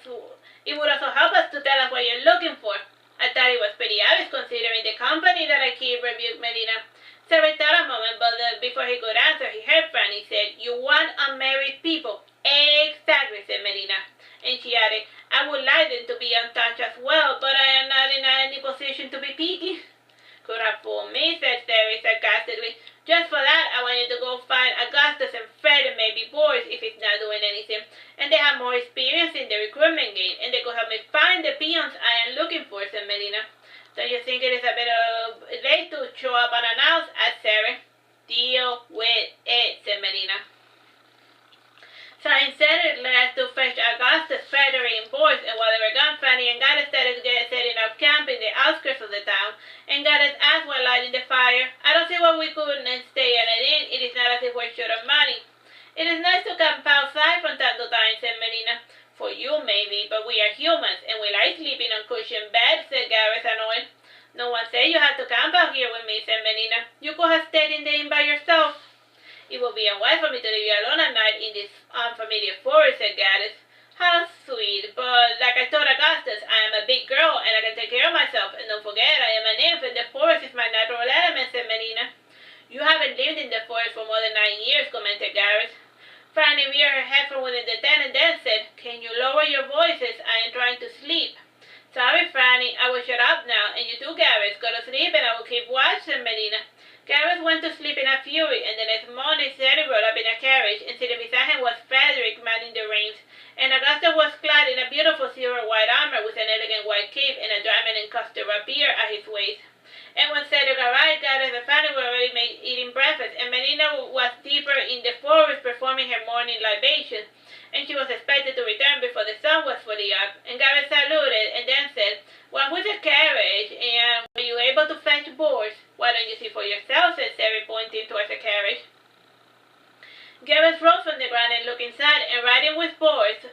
It would also help us to tell us what you're looking for." "I thought it was pretty obvious considering the company that I keep," rebuked Melina. Sarah thought a moment, but before he could answer, he heard Franny said, "You want unmarried people." "Exactly," said Melina. And she added, "I would like them to be untouched as well, but I am not in any position to be picky." "Could have fooled me," said Sarah sarcastically. "Just for that, I want you to go find Augustus and Fred and maybe Boris if he's not doing anything. And they have more experience in the recruitment game, and they could help me find the peons I am looking for," said Melina. "Don't you think it is a bit late to show up unannounced?" asked Sarah. "Deal with it," said Melina. So instead it left to fetch Augustus, Frederick, and Boris, and while they were gone, Fanny and Goddess started setting up camp in the outskirts of the town, and Goddess asked while lighting the fire, "I don't see why we couldn't stay at an inn. It is not as if we're short of money." "It is nice to camp outside from time to time," said Melina. "For you, maybe, but we are humans, and we like sleeping on cushioned beds," said Gareth, annoyed. "No one said you had to camp out here with me," said Melina. "You could have stayed in the inn by yourself." "It would be unwise for me to leave you alone at night in this unfamiliar forest," said Goddess. "How sweet, but like I told Augustus, I am a big girl, and I can take care of myself, and don't forget, I am an nymph, and the forest is my natural element," said Melina. "You haven't lived in the forest for more than 9 years," commented Gareth. Franny reared her head from within the tent and then said, "Can you lower your voices? I am trying to sleep." "Sorry, Franny, I will shut up now, and you too, Gareth. Go to sleep, and I will keep watch," said Melina. Gareth went to sleep in a fury, and the next morning Sarah rode up in a carriage, and sitting beside him was Frederick manning the reins, and Augusta was clad in a beautiful silver white armor with an elegant white cape, and a diamond encrusted rapier at his waist. And when Cedric arrived, Gareth and Fanny were already eating breakfast, and Melina was deeper in the forest performing her morning libation, and she was expected to return before the sun was fully up. And Gareth saluted, and then said, "Well, with the carriage, and were you able to fetch Boris?" "Why don't you see for yourself?" said Sarah, pointing towards the carriage. Gareth rose from the ground and looked inside, and riding with Boris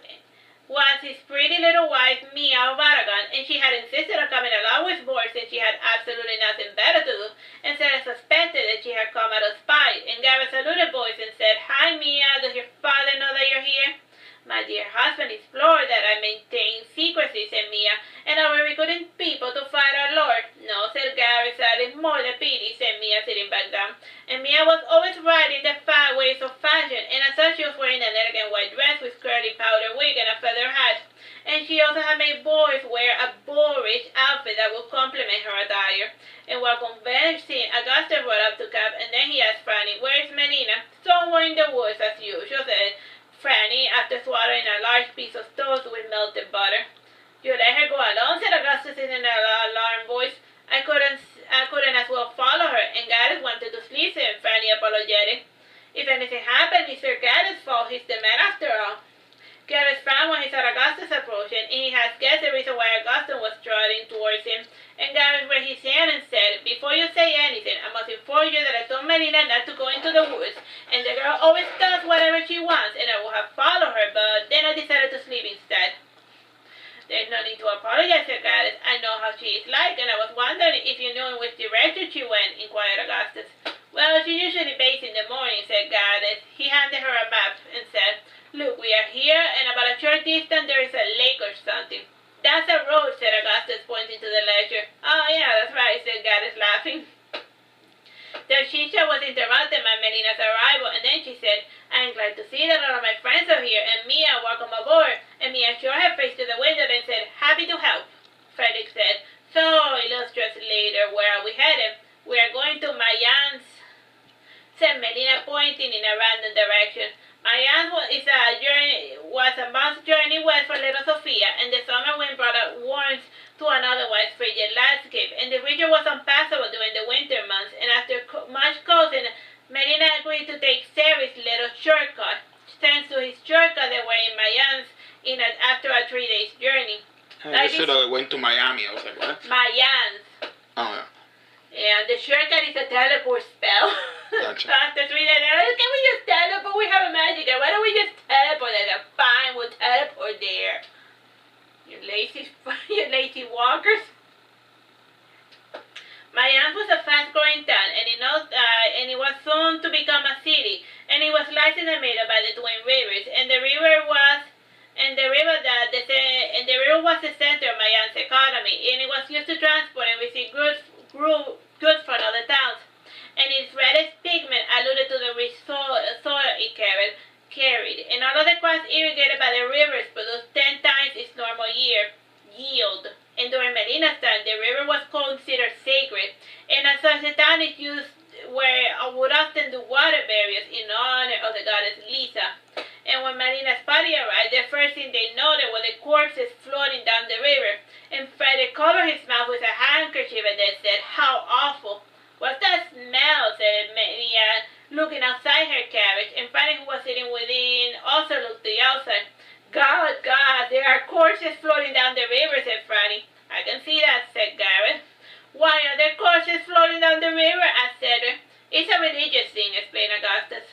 was his pretty little wife, Mia of Aragon, and she had insisted on coming along with Boris since she had absolutely nothing better to do, and Sarah suspected that she had come out of spite, and Gareth saluted Boris and said, "Hi, Mia, does your father know that you're here?" "My dear husband implored that I maintain secrecy," said Mia, "and I will recruiting people to fight our lord." "No," said Gareth, sadly. "More the pity," said Mia, sitting back down. And Mia was always riding the fat ways of fashion, and as such she was wearing an elegant white dress with curly powder wig and a feather hat. And she also had made Boris wear a boorish outfit that would complement her attire. And while conversing, Augusta rode up to camp, and then he asked Franny, "Where is Melina?" "Somewhere in the woods, as usual," said Franny, after swallowing a large piece of toast with melted butter. "You let her go alone," said Augustus in an alarmed voice. I couldn't as well follow her, and Gareth wanted to sleep," said Franny, apologetic. "If anything happened, it's Sir Gareth's fault. He's the man after all." Gareth frowned when he saw Augustus approaching, and he had guessed the reason why Augustus was trotting towards him. And Gareth raised his hand and said, "Before you say anything, I must inform you that I told Melina not to go into the woods, and the girl always does whatever she wants, and I would have followed her, but then I decided to sleep instead." "There's no need to apologize," said Gareth. "I know how she is like, and I was wondering if you knew in which direction she went," inquired Augustus. "Well, she usually bathes in the morning," said Gareth. He handed her a map and said, "Look, we are here, and about a short distance there is a lake or something." "That's a road," said Augustus, pointing to the ledger. "Oh, yeah, that's right," said Gareth, laughing. Their chit-chat was interrupted by Melina's arrival, and then she said, "I am glad to see that all of my friends are here, and Mia, welcome aboard." And Mia showed her face to the window and said, "Happy to help." Frederick said, "So, illustrious leader, where are we headed?" "We are going to Mayans," said Melina, pointing in a random direction. Mayans was a month's journey west from Little Sofia, and the summer wind brought out warmth to an otherwise frigid landscape, and the region was unpassable during the winter months, and after much coasting, Melina agreed to take Sarah's little shortcut. Thanks to his shortcut, they were in Mayans after a 3 days journey. Just pseudo went to Miami. I was like, what? Mayans. Oh, yeah. And the shortcut is a teleport spell. Gotcha. Can we just teleport? We have a magic. Why don't we just teleport there? Fine, we'll teleport there. You lazy walkers. Mayans was a fast-growing town, and it was soon to become a city. And it was lies in the middle by the twin rivers, and the river was the center of Mayan's economy, and it was used to transport and receive goods from other towns. And its reddish pigment alluded to the rich soil it carried. And all of the crops irrigated by the rivers produced 10 times its normal yield. And during Melina's time, the river was considered sacred, and as such, the town is used would often do water burials in honor of the goddess Lisa. And when Melina's party arrived, the first thing they noted were the corpses floating down the river. And Freddy covered his mouth with a handkerchief and then said, "How awful! What's that smell?" said Melina, looking outside her carriage. And Freddy, who was sitting within, also looked to the outside. God, there are corpses floating down the river," said Franny. "I can see that," said Garrett. "Why are there corpses floating down the river?" asked Cedric. "It's a religious thing," explained Augustus.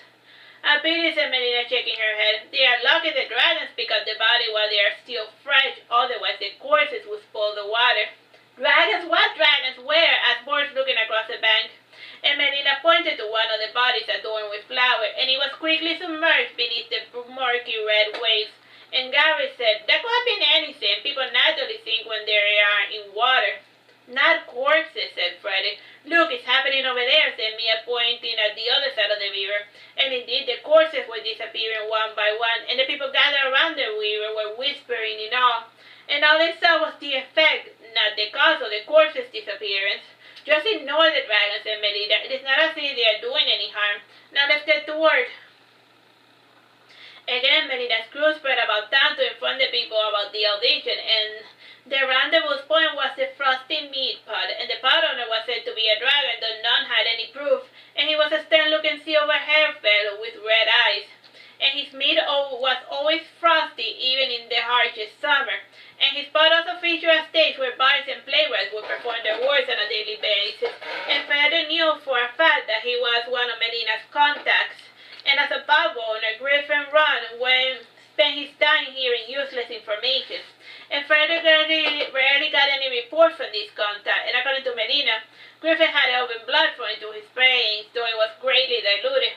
"A pity," said Melina, shaking her head. "They are lucky the dragons pick up the body while they are still fresh, otherwise the corpses would spoil the water." "Dragons? What dragons? Where?" asked Boris, looking across the bank. And Melina pointed to one of the bodies adorned with flowers, and it was quickly submerged beneath the murky red waves. And Gary said, "That could have been anything. People naturally think when they are in water." "Not corpses," said Freddy. "Look, it's happening over there," said Mia, pointing at the other side of the river. And indeed, the corpses were disappearing one by one, and the people gathered around the river were whispering in awe. And all they saw was the effect, not the cause of the corpses' disappearance. "Just ignore the dragons," said Melina. "It is not as if they are doing any harm. Now let's get to work." Again, Melina's crew spread about town to inform the people about the audition, and the rendezvous point was the frosty meat pot, and the pot owner was said to be a dragon, though none had any proof, and he was a stern-looking silver-haired fellow with red eyes. And his meat was always frosty, even in the harshest summer. And his pot also featured a stage where bards and playwrights would perform their works on a daily basis. And Feder knew for a fact that he was one of Melina's contacts. And as a pub owner, Griffin Run spent his time hearing useless information. And Frederick rarely got any report from this contact, and according to Melina, Griffin had elven blood flowing through his brains, though it was greatly diluted.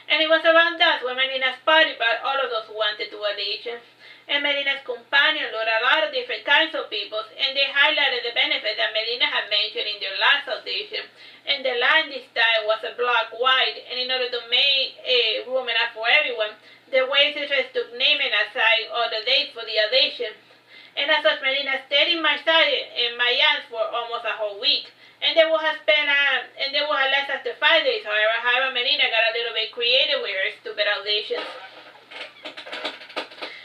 And it was around dusk when Melina's party brought all of those who wanted to audition. And Melina's companion lured a lot of different kinds of people, and they highlighted the benefit that Melina had mentioned in their last audition. And the line this time was a block wide, and in order to make room enough for everyone, the waitress took naming aside all the dates for the audition. And as such, Melina stayed in Mayans for almost a whole week. And they would have left after 5 days, however, Melina got a little bit creative with her stupid auditions.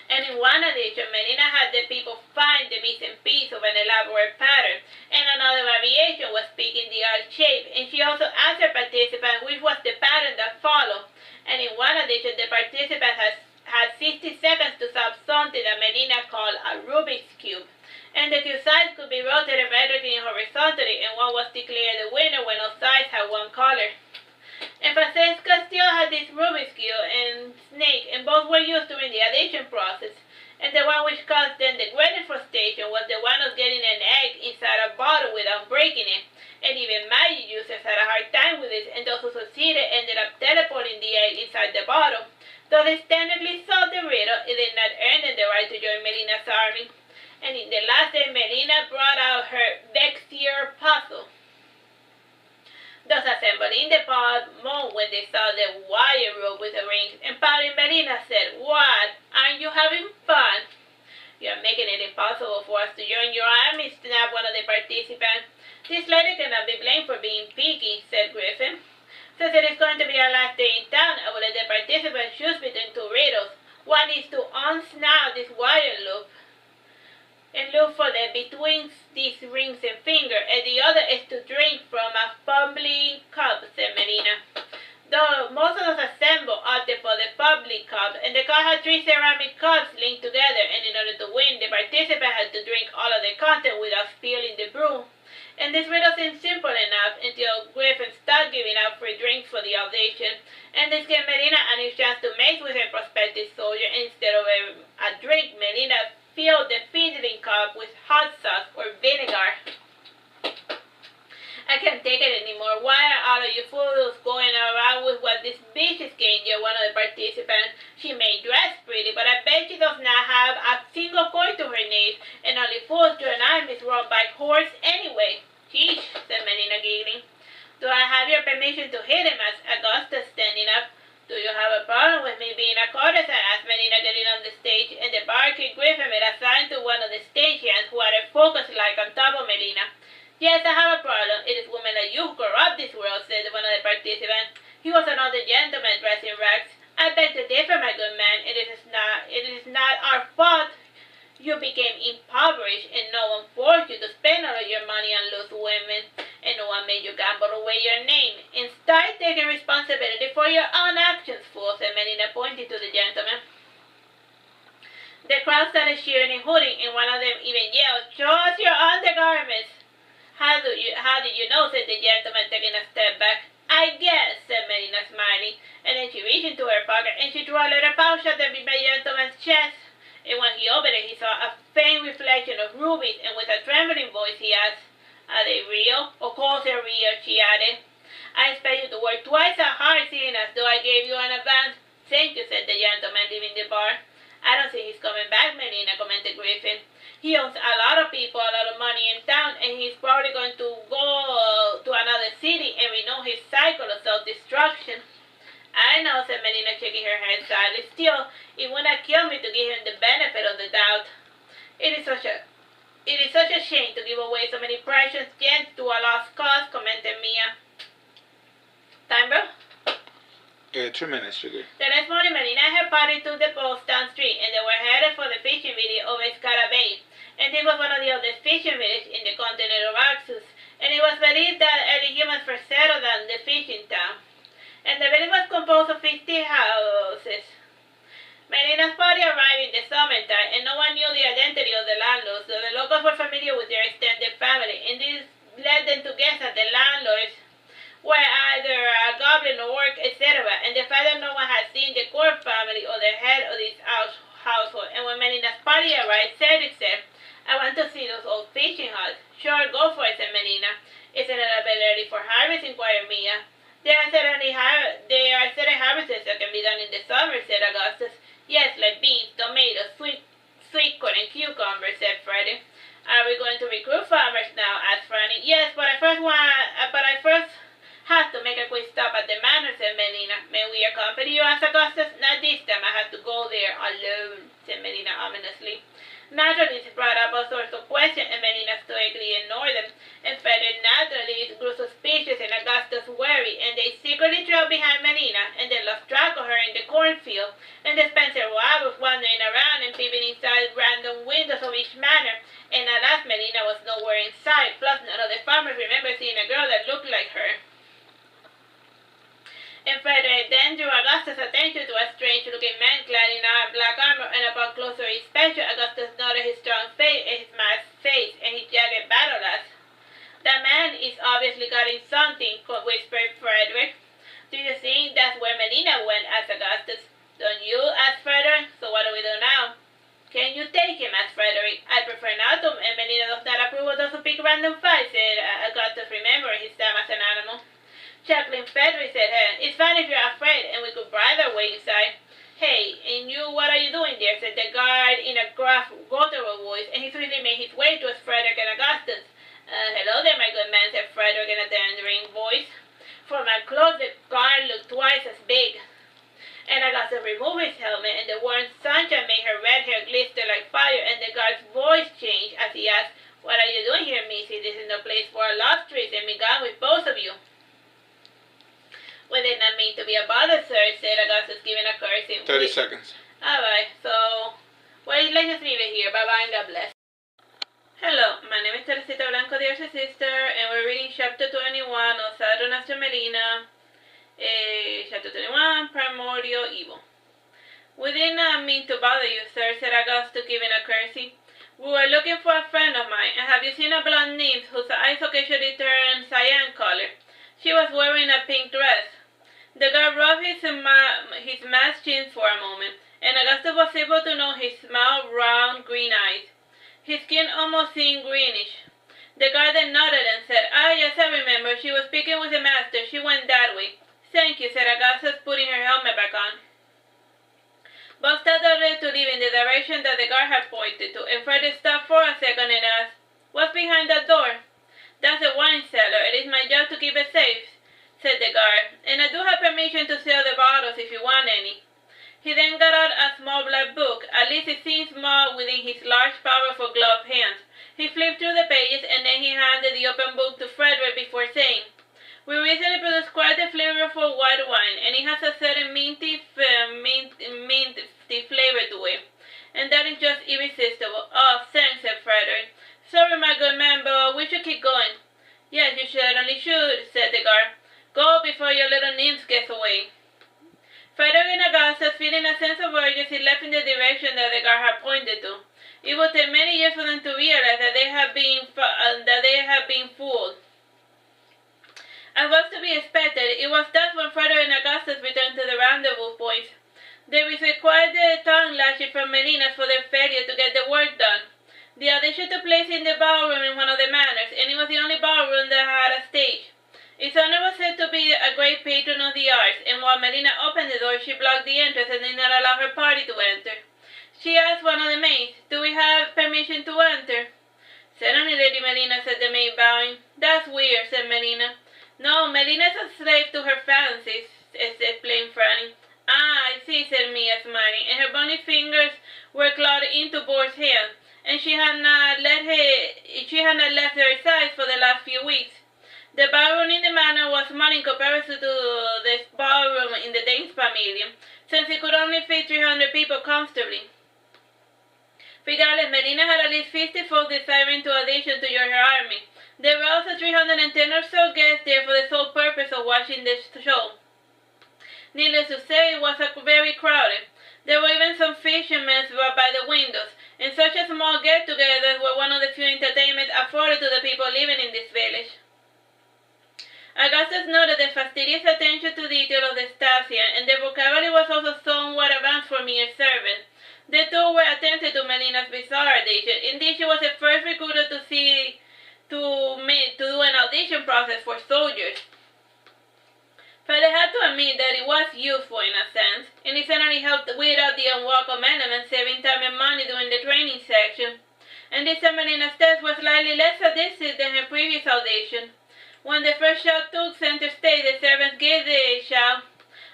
And in one audition, Melina had the people find the missing piece of an elaborate pattern, and another variation was picking the odd shape, and she also asked her participants which was the pattern that followed. And in one audition, the participants had 60 seconds to solve something that Melina called a Rubik's Cube. And the cube sides could be rotated vertically and horizontally, and one was declared the winner when all sides had one color. And Francesca still had this Rubik's Cube and Snake, and both were used during the audition process. And the one which caused them the greatest frustration was the one of getting an egg inside a bottle without breaking it. And even magic users had a hard time with this, and those who succeeded ended up teleporting the egg inside the bottle. Though they technically solved the riddle, it did not earn them the right to join Melina's army. And in the last day, Melina brought out her Vexier puzzle. Thus assembling the pod moaned when they saw the wire rope with the rings, and pouting Melina said, "What? Aren't you having fun?" "You are making it impossible for us to join your army," snapped one of the participants. "This lady cannot be blamed for being picky," said Griffin. "Since it is going to be our last day in town, I will let the participants choose between two riddles. One is to unsnap this wire loop and look for the between these rings and finger, and the other is to drink from a public cup," said Melina. Though most of us assembled opted for the public cup, and the cup had 3 ceramic cups linked together, and in order to win, the participant had to drink all of the contents. and this riddle seemed simple enough until Griffin started giving out free drinks for the audition, and this gave Melina a new chance to mate with her prospective soldier. Instead of a drink, Melina filled the fiddling cup with hot sauce or vinegar. I can't take it anymore. Why are all of you fools going around with what this bitch is getting you? One of the participants. She may dress pretty, but I bet she does not have a single coin to her name, and only fools join armies run by horse anyway. Sheesh, said Melina, giggling. Do I have your permission to hit him? Asked Augusta, standing up. Do you have a problem with me being a courtesan? Asked Melina, getting on the stage, and the barkeep Griffin made a sign to one of the stagehands who had a focus light on top of Melina. Yes, I have a problem. It is women like you who corrupt this world, said one of the participants. He was another gentleman dressed in rags. I beg to differ, my good man. It is not our fault you became impoverished, and no one forced you to spend all of your money on loose women, and no one made you gamble away your name. And start taking responsibility for your own actions, fool, said Melina, pointing to the gentleman. The crowd started cheering and hooting, and one of them even yelled, "Show us your undergarments!" How did you know, said the gentleman, taking a step back. I guess, said Melina, smiling, and then she reached into her pocket and she drew a little pouch at the gentleman's chest. And when he opened it, he saw a faint reflection of rubies, and with a trembling voice he asked, "Are they real?" "Of course they're real," she added. "I expect you to work twice as hard, seeing as though I gave you an advance." "Thank you," said the gentleman, leaving the bar. "I don't think he's coming back, Melina," commented Griffin. "He owns a lot of people, a lot of money in town, and he's probably going to go to another city and renew his cycle of self-destruction." "I know," said Melina, shaking her head sadly. "Still, it would not kill me to give him the benefit of the doubt. It is such a shame to give away so many precious gems to a lost cause," commented Mia. Time, bro? 2 minutes, sugar. The next morning, Melina and her party took the boats down street, and they were headed for the fishing village of Escara Bay. And this was one of the oldest fishing villages in the continent of Arxus, and it was believed that early humans first settled down the fishing town. And the village was composed of 50 houses. Melina's party arrived in the summertime, and no one knew the identity of the landlords, though the locals were familiar with their extended family, and this led them to guess that the landlords were either a goblin or orc, etc., and the fact that no one had seen the core family or the head of this household. And when Melina's party arrived, Cedric said, "I want to see those old fishing huts." "Sure, go for it," said Melina. "Isn't it a bit early for harvest?" inquired Mia. There are certain harvests that can be done in the summer," said Augustus. "Yes, like beans, tomatoes, sweet corn, and cucumbers," said Freddie. "Are we going to recruit farmers now?" asked Franny. "Yes, but I first have to make a quick stop at the manor," said Melina. "May we accompany you?" asked Augustus. "Not this time. I have to go there alone," said Melina ominously. Naturally, this brought up all sorts of questions, and Melina stoically ignored them. And Frederick naturally grew suspicious, and Augustus worried, and they secretly trailed behind Melina, and they lost track of her in the cornfield. And they spent several hours wandering around and peeping inside random windows of each manor, and at last Melina was nowhere in sight. Plus, none of the farmers remembered seeing a girl that looked like her. And Frederick then drew Augustus' attention to a strange-looking man clad in black armor, and upon closer inspection, Augustus noted his strong face and his masked face and his jagged battle axe. "That man is obviously guarding something," whispered Frederick. "Do you think that's where Melina went?" asked Augustus. "Don't you?" asked Frederick. "So what do we do now?" "Can you take him?" asked Frederick. "I prefer not to, and Melina does not approve of those who pick random fights," said Augustus, remembering his time as an animal. Chuckling, Frederick said, "Hey, it's fine if you're afraid, and we could bribe our way inside." "Hey, and you, what are you doing there?" said the guard in a gruff, guttural voice, and he swiftly made his way towards Frederick and Augustus. "Hello there, my good man," said Frederick in a thundering voice. From my clothes, the guard looked twice as big. And Augustus removed his helmet, and the warm sunshine made her red hair glister like fire, and the guard's voice changed as he asked, "What are you doing here, missy? This is no place for a lost trees, and be gone with both of you." "We did not mean to be a bother, sir," said Augustus, giving a curtsy. 30 seconds. Alright, so, well, let's just leave it here. Bye-bye and God bless. Hello, my name is Teresita, Blanco, the Artsy Sister, and we're reading chapter 21 of Saturnastra Melina, chapter 21, Primordial Evil. "We did not mean to bother you, sir," said Augustus, giving a curtsy. We were looking for a friend of mine, and have you seen a blonde nymph whose eyes occasionally turn cyan color? She was wearing a pink dress. The guard rubbed his masked chin for a moment, and Augustus was able to note his small, round, green eyes. His skin almost seemed greenish. The guard then nodded and said, "Ah, yes, I remember. She was speaking with the master. She went that way." "Thank you," said Augustus, putting her helmet back on. Both started to leave in the direction that the guard had pointed to, and Freddy stopped for a second and asked, "What's behind that door?" "That's a wine cellar. It is my job to keep it safe," said the guard, "and I do have permission to sell the bottles if you want any." He then got out a small black book, at least it seemed small within his large, powerful gloved hands. He flipped through the pages, and then he handed the open book to Frederick before saying, "We recently produced quite a flavorful white wine, and it has a certain minty flavor to it, and that is just irresistible." "Oh, thanks," said Frederick. "Sorry, my good man, but we should keep going." "Yes, you certainly should," said the guard. "Go before your little nymph gets away." Frederick and Augustus, feeling a sense of urgency, left in the direction that the guard had pointed to. It would take many years for them to realize that they had been fooled. As was to be expected, it was thus when Frederick and Augustus returned to the rendezvous point. They received quite the tongue-lashing from Melina for their failure to get the work done. The audition took place in the ballroom in one of the manors, and it was the only ballroom that had a stage. Its owner was said to be a great patron of the arts, and while Melina opened the door, she blocked the entrance and did not allow her party to enter. She asked one of the maids, "Do we have permission to enter?" "Certainly, Lady Melina," said the maid, bowing. "That's weird," said Melina. "No, Melina is a slave to her fancies," explained Franny. "Ah, I see," said Mia, smiling, and her bony fingers were clawed into Board's hand, and she had not left her side for the last few weeks. The ballroom in the manor was small in comparison to the ballroom in the Danes Pavilion, since it could only fit 300 people comfortably. Regardless, Melina had at least 50 folks desiring to audition to join her army. There were also 310 or so guests there for the sole purpose of watching the show. Needless to say, it was very crowded. There were even some fishermen by the windows, and such a small get-together were one of the few entertainments afforded to the people living in this village. Augustus noted the fastidious attention to detail of the Stasian, and their vocabulary was also somewhat advanced for mere servants. The two were attentive to Melina's bizarre audition. Indeed, she was the first recruiter to do an audition process for soldiers. But they had to admit that it was useful in a sense, and it certainly helped weed out the unwelcome elements, saving time and money during the training section. And this time Melina's test was slightly less sadistic than her previous audition. When the first shout took center stage, the servants gave the shout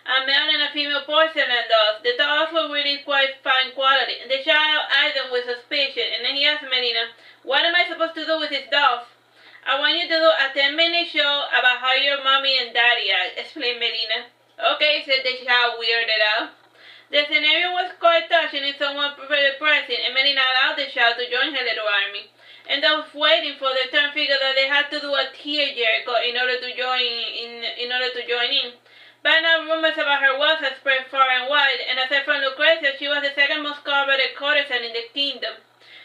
a male and a female porcelain dolls. The dolls were really quite fine quality. The child eyed them with suspicion, and then he asked Melina, "What am I supposed to do with these dolls?" "I want you to do a 10-minute show about how your mommy and daddy act," explained Melina. "Okay," said the child, weirded out. The scenario was quite touching and somewhat depressing, and Melina allowed the child to join her little army. And those waiting for their turn figured that they had to do a tearjerker in order to join in. By now, rumors about her wealth had spread far and wide, and aside from Lucrezia, she was the second most coveted courtesan in the kingdom.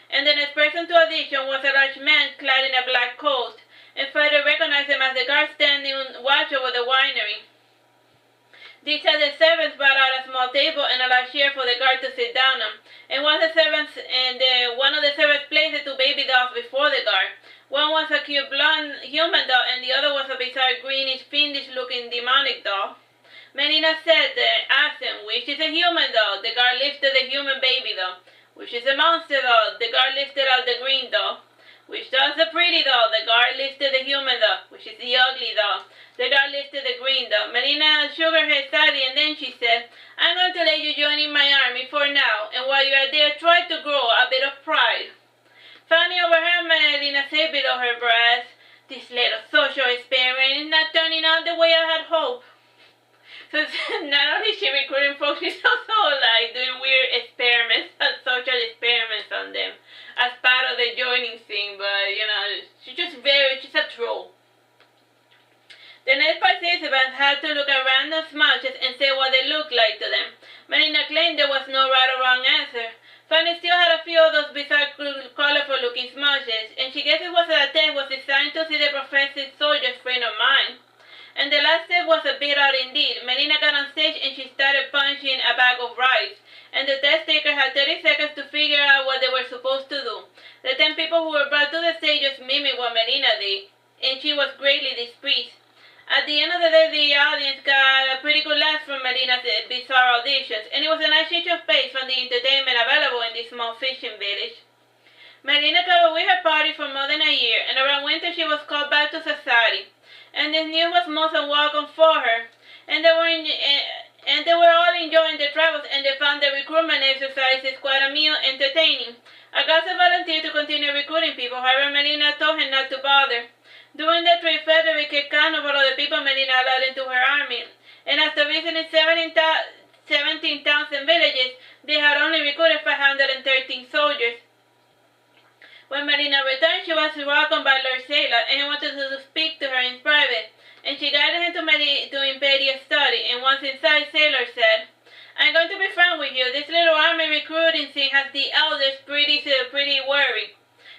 And the next person to audition was a large man clad in a black coat, and Frederick recognized him as the guard standing watch over the winery. These said the servants brought out a small table and a large chair for the guard to sit down on, and one of the servants placed the two baby dolls before the guard. One was a cute blonde human doll, and the other was a bizarre greenish, fiendish-looking demonic doll. Melina said the accent, "Which is a human doll?" The guard lifted the human baby doll. "Which is a monster doll?" The guard lifted out the green doll. "Which doll's the pretty doll?" The guard lifted the human doll. "Which is the ugly doll?" The guard lifted the green doll. Melina shook her head sadly, and then she said, "I'm going to let you join in my army for now, and while you are there, try to grow a bit of pride." Fanny overheard Melina say below her breath, "This little social experiment is not turning out the way I had hoped." So not only is she recruiting folks, she's also like doing weird experiments, social experiments on them as part of the joining thing, but you know, she's a troll. The next participants had to look at random smudges and say what they looked like to them. Melina claimed there was no right or wrong answer. Franny still had a few of those bizarre, colorful-looking smudges, and she guessed it was that test was designed to see the professed soldier's frame of mind. And the last step was a bit out indeed. Melina got on stage and she started punching a bag of rice, and the test taker had 30 seconds to figure out what they were supposed to do. The 10 people who were brought to the stage just mimicked what Melina did, and she was greatly displeased. At the end of the day, the audience got a pretty good laugh from Melina's bizarre auditions, and it was a nice change of pace from the entertainment available in this small fishing village. Melina traveled with her party for more than a year, and around winter she was called back to Sassari, and this news was most unwelcome for her, and they were all enjoying their travels, and they found the recruitment exercises quite entertaining. Augusta volunteered to continue recruiting people, however Melina told him not to bother. During the trip, Frederick kept count of all of the people Melina allowed into her army, and after visiting 17 towns and villages, they had only recruited 513 soldiers. When Melina returned, she was welcomed by Lord Sailor, and he wanted to speak to her in private, and she guided him to impede study, and once inside, Sailor said, "I'm going to be frank with you. This little army recruiting thing has the elders pretty worried.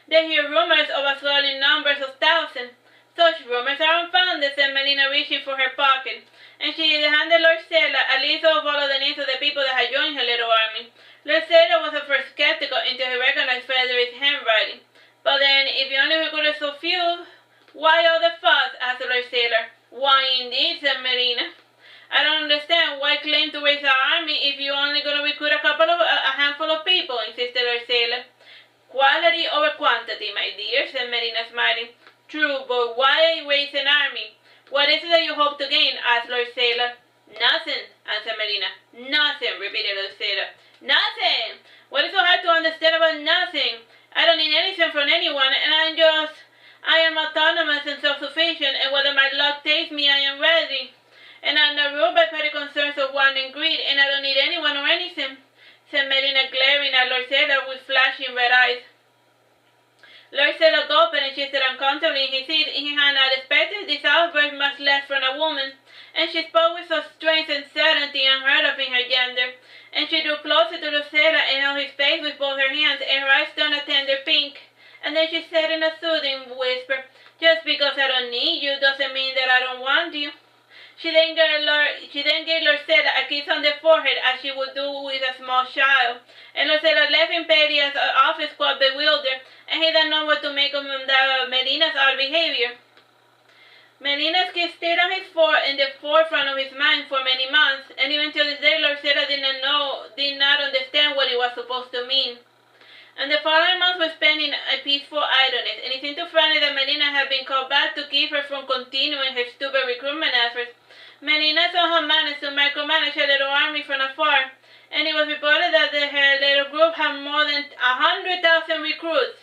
They hear rumors of a swelling numbers of thousands. Such rumors are unfounded," said Melina, reaching for her pocket, and she handed Lord Sailor a list of all of the names of the people that had joined her little army. Lord Sailor was at first skeptical until he recognized Frederick's handwriting. "But then, if you only recruited so few, why all the fuss?" asked Lord Sailor. "Why indeed," said Melina. "I don't understand. Why claim to raise an army if you're only going to recruit a handful of people?" insisted Lord Sailor. "Quality over quantity, my dear," said Melina, smiling. "True, but why raise an army? What is it that you hope to gain?" asked Lord Sailor. "Nothing," answered Melina. "Nothing," repeated Lord Sailor. "Nothing! What is so hard to understand about nothing? I don't need anything from anyone, and I am autonomous and self-sufficient, and whether my luck takes me, I am ready. And I'm not ruled by petty concerns of want and greed, and I don't need anyone or anything," said Melina, glaring at Lord Sailor with flashing red eyes. Lord Sailor gulped and shifted uncomfortably in his seat. He had not expected this outburst much less from a woman, and she spoke with such strength and certainty unheard of in her gender. And she drew closer to Lord Sailor and held his face with both her hands, and her eyes turned a tender pink. And then she said in a soothing whisper, "Just because I don't need you doesn't mean that I don't want you." She then gave Lord Sailor a kiss on the forehead as she would do with a small child, and Lord Sailor left Impedia's office quite bewildered, and he didn't know what to make of Melina's odd behavior. Melina's kiss stayed on in the forefront of his mind for many months, and even till this day Lord Sailor did not understand what it was supposed to mean. And the following months were spent in a peaceful idleness, and it seemed to Franny that Melina had been called back to keep her from continuing her stupid recruitment efforts. Melina somehow managed to micromanage her little army from afar, and it was reported that her little group had more than 100,000 recruits.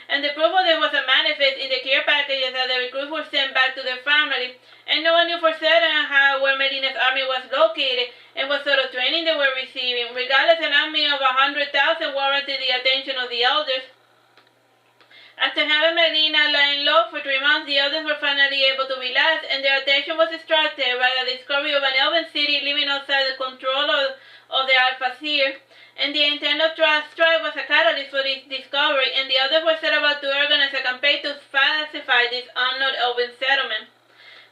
And the proof of it was a manifest in the care packages that the recruits were sent back to their family, and no one knew for certain where Melina's army was located and what sort of training they were receiving. Regardless, an army of 100,000 warranted the attention of the elders. After having Melina lying low for 3 months, the elders were finally able to relax, and their attention was distracted by the discovery of an elven city living outside the control of the Alpha Seer. And the intent of strife was a catalyst for this discovery, and the elders were set about to organize a campaign to pacify this unknown elven settlement.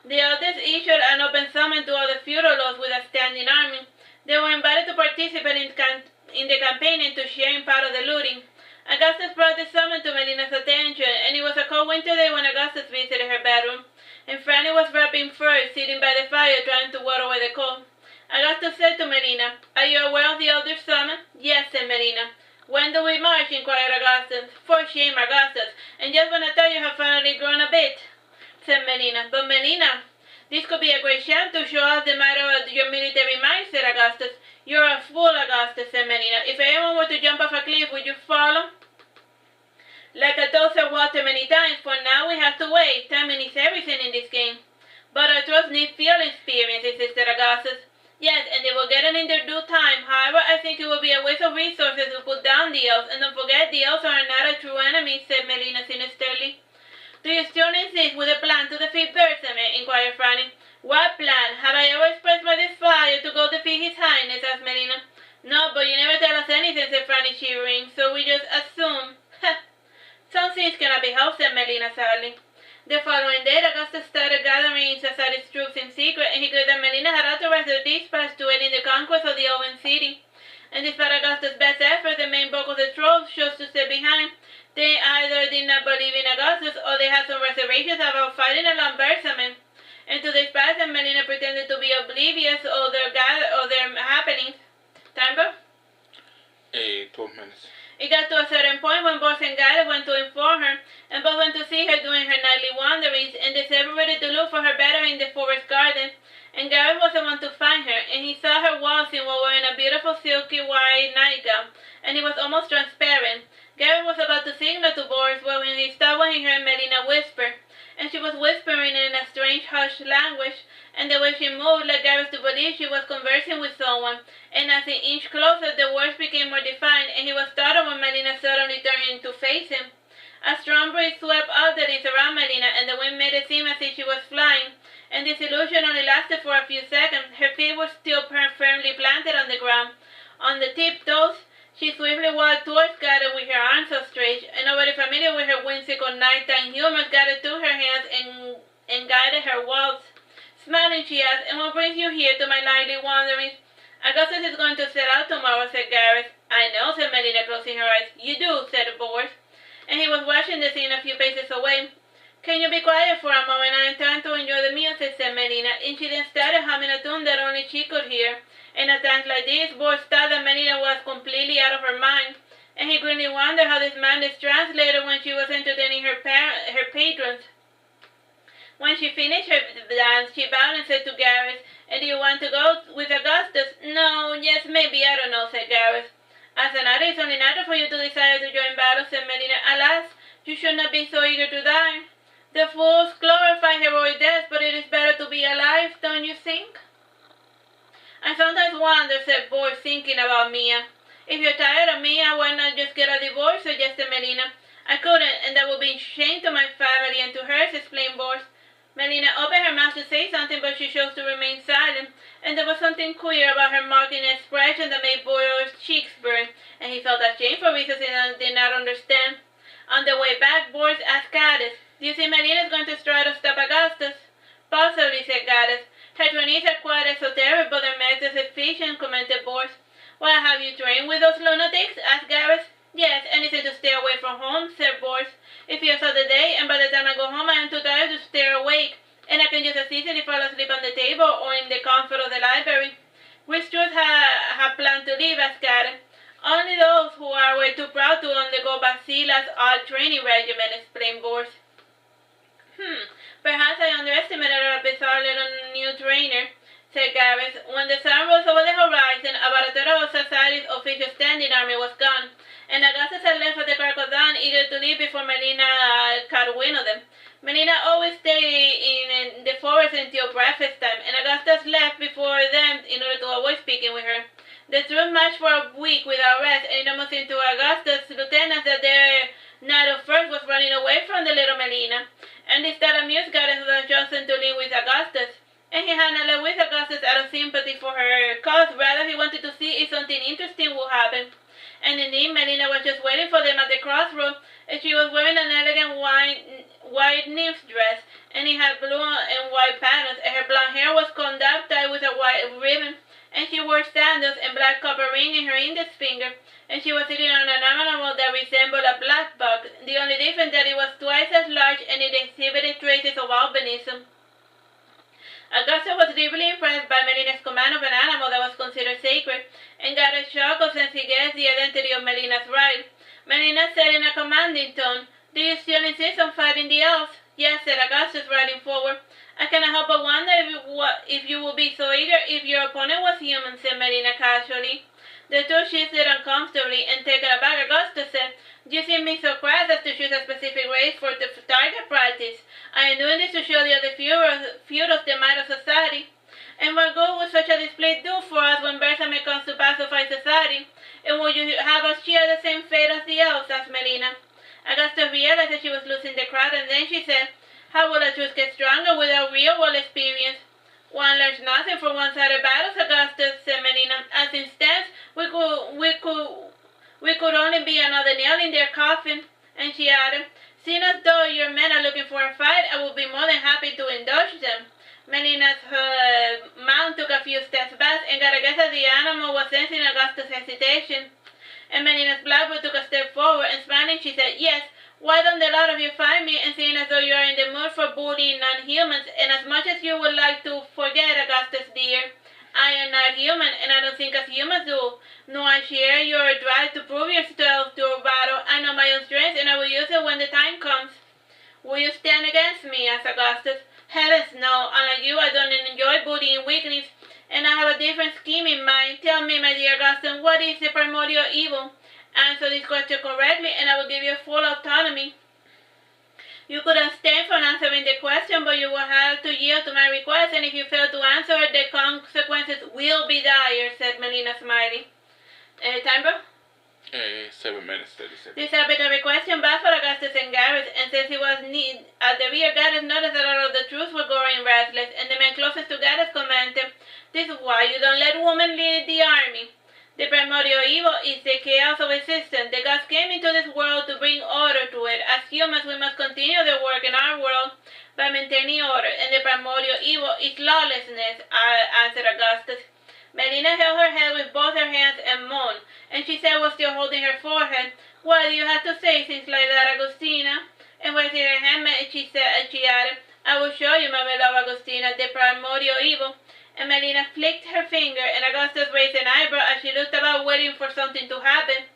The elders issued an open summons to all the feudal lords with a standing army. They were invited to participate in the campaign and to share in part of the looting. Augustus brought the summons to Melina's attention, and it was a cold winter day when Augustus visited her bedroom, and Franny was wrapping furs, sitting by the fire trying to water away the cold. Augustus said to Melina, "Are you aware of the elder's summons?" "Yes," said Melina. "When do we march?" inquired Augustus. "For shame, Augustus, and just when I thought you had finally grown a bit," said Melina. "But Melina, this could be a great chance to show us the matter of your military might," said Augustus. "You're a fool, Augustus," said Melina. "If anyone were to jump off a cliff, would you follow?" "Like I told Sir Walter many times, for now we have to wait. Timing is everything in this game." "But our troops need field experience," insisted Augustus. "Yes, and they will get it in their due time. However, I think it will be a waste of resources to put down the elves, and don't forget the elves are not a true enemy," said Melina sinisterly. "Do you still insist with a plan to defeat Bersamin?" inquired Franny. "What plan? Have I ever expressed my desire to go defeat His Highness?" asked Melina. No, but you never tell us anything, said Franny, shivering, so we just assume. Some things cannot be helped, said Melina sadly. The following day, Augustus started gathering Sassari's troops in secret, and he declared that Melina had authorized their dispatch to aid in the conquest of the Owen city. And despite Augustus' best efforts, the main bulk of the troops chose to stay behind. They either did not believe in Augustus, or they had some reservations about fighting along Bersamen. And to this pass, Melina pretended to be oblivious of their happenings. Time, bro? 12 minutes. It got to a certain point when Boss and Gareth went to inform her, and both went to see her doing her nightly wanderings, and they separated to look for her better in the forest garden. And Gareth was the one to find her, and he saw her waltzing while wearing a beautiful silky white nightgown, and it was almost transparent. Gareth was about to signal to Boris when he stopped when he heard Melina whisper, and she was whispering in a strange hushed language, and the way she moved led Gareth to believe she was conversing with someone, and as he inched closer, the words became more defined, and he was startled when Melina suddenly turned to face him. A strong breeze swept all the leaves around Melina, and the wind made it seem as if she was flying, and this illusion only lasted for a few seconds. Her feet were still firmly planted on the ground. On the tiptoes, she swiftly walked towards Gareth with her arms outstretched, and already familiar with her whimsical nighttime humor, Gareth took her hands and guided her waltz. Smiling, she asked, "And what brings you here to my nightly wanderings?" "Augustus is going to set out tomorrow," said Gareth. "I know," said Melina, closing her eyes. "You do," said Boris, and he was watching the scene a few paces away. "Can you be quiet for a moment? I am trying to enjoy the music," said Melina, and she then started humming a tune that only she could hear. And at times like this, Boris thought that Melina was completely out of her mind, and he grimly wondered how this madness translated when she was entertaining her patrons. When she finished her dance, she bowed and said to Gareth, "And do you want to go with Augustus?" "No, yes, maybe, I don't know," said Gareth. "As an artist, it's only natural for you to desire to join battle," said Melina. "Alas, you should not be so eager to die. The fools glorify heroic death, but it is better to be alive, don't you think?" "I sometimes wonder," said Boris, thinking about Mia. "If you're tired of Mia, why not just get a divorce?" suggested Melina. "I couldn't, and that would be shame to my family and to hers," explained Boris. Melina opened her mouth to say something, but she chose to remain silent, and there was something queer about her mocking expression that made Boris' cheeks burn, and he felt ashamed for reasons he did not understand. On the way back, Boris asked Gareth, "Do you think Melina is going to try to stop Augustus?" "Possibly," said Gareth. "Her trainees are quite esoteric, but their methods are efficient," commented Boris. "Well, have you trained with those lunatics?" asked Gareth. "Yes, anything to stay away from home," said Boris. "It feels all the day, and by the time I go home, I am too tired to stay awake, and I can just as easily fall asleep on the table or in the comfort of the library." "Which troops have planned to leave?" asked Gareth. "Only those who are way too proud to undergo Basila's art training regimen," explained Boris. "Perhaps I underestimated our bizarre little new trainer," said Gareth. When the sun rose over the horizon, about a third of Sassari's official standing army was gone, and Augustus had left for the crack of dawn, eager to leave before Melina caught wind of them. Melina always stayed in the forest until breakfast time, and Augustus left before them in order to avoid speaking with her. The troops marched for a week without rest, and it almost seemed to Augustus' lieutenants that their night of first was running away from the little Melina. And this thought amused Gareth, who had chosen to live with Augustus. And he had not left with Augustus out of sympathy for her cause, rather he wanted to see if something interesting would happen. And indeed, Melina was just waiting for them at the crossroad, and she was wearing an elegant white nymph dress, and it had blue and white patterns, and her blonde hair was combed up, tied with a white ribbon, and she wore sandals and black copper ring in her index finger, and she was sitting on an animal that resembled a black buck, the only difference that it was twice as large and it exhibited traces of albinism. Augustus was deeply impressed by Melina's command of an animal that was considered sacred, and got a shock since he guessed the identity of Melina's bride. Melina said in a commanding tone, "Do you still insist on fighting the elves?" "Yes," said Augustus, riding forward. "I cannot help but wonder if you would be so eager if your opponent was human," said Melina casually. The two shifted uncomfortably, and taken aback, Augustus said, "You seem me so crass as to choose a specific race for the target practice. I am doing this to show the other feudals the might of Sassari. And what good would such a display do for us when Bersame comes to pacify Sassari? And would you have us share the same fate as the elves?" asked Melina. Augustus realized that she was losing the crowd, and then she said, "How will a truce get stronger without real-world experience?" One learns nothing from one-sided battles, Augustus, said Melina, as instead we could only be another nail in their coffin. And she added, seeing as though your men are looking for a fight, I would be more than happy to indulge them. Melina's mount took a few steps back, and got a guess that the animal was sensing Augustus' hesitation. And Melina's blackbird took a step forward, and smiling, she said, yes, why don't the lot of you find me, and seeing as though you are in the mood for bullying non-humans, and as much as you would like to forget, Augustus dear, I am not human, and I don't think as humans do, nor I share your drive to prove yourself to a battle. I know my own strength, and I will use it when the time comes. Will you stand against me? Asked Augustus. Heavens, no. Unlike you, I don't enjoy bullying weaklings, and I have a different scheme in mind. Tell me, my dear Augustine, what is the primordial evil? Answer this question correctly, and I will give you full autonomy. You could abstain from answering the question, but you will have to yield to my request, and if you fail to answer it, the consequences will be dire, said Melina, smiling. Time, bro? 7 minutes, 37. This arbitrary question baffled Augustus and Gareth, and since he was at the rear, Gareth noticed that all of the troops were growing restless, and the men closest to Gareth commented, this is why you don't let women lead the army. The primordial evil is the chaos of existence. The gods came into this world to bring order to it. As humans, we must continue their work in our world by maintaining order, and the primordial evil is lawlessness, answered Augustus. Melina held her head with both her hands and moaned, and she said, while still holding her forehead, what do you have to say, things like that, Agustina? And raising her hand, she added, I will show you, my beloved Agustina, the primordial evil. And Melina flicked her finger, and Augustus raised an eyebrow as she looked about waiting for something to happen.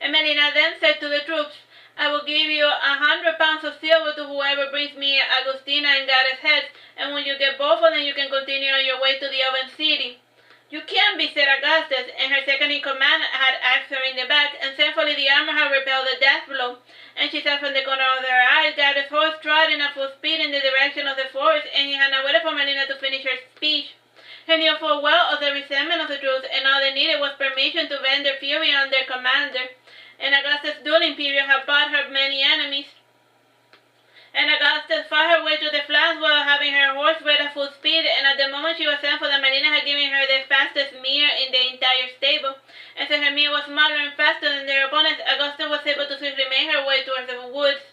And Melina then said to the troops, I will give you 100 pounds of silver to whoever brings me Agustina and Gareth's heads, and when you get both of them, you can continue on your way to the oven city. You can't be, said Augustus, and her second-in-command had axed her in the back, and thankfully the armor had repelled the death blow. And she said from the corner of her eyes, Gareth's horse trotted at full speed in the direction of the forest, and he had not waited for Melina to finish her speech. He knew full well of the resentment of the troops, and all they needed was permission to vent their fury on their commander. And Augustus' dueling period had brought her many enemies. And Augustus fought her way through the flanks while having her horse ride at full speed, and at the moment she was thankful that Melina had given her the fastest mare in the entire stable. And since her mare was smaller and faster than their opponents, Augustus was able to swiftly make her way towards the woods.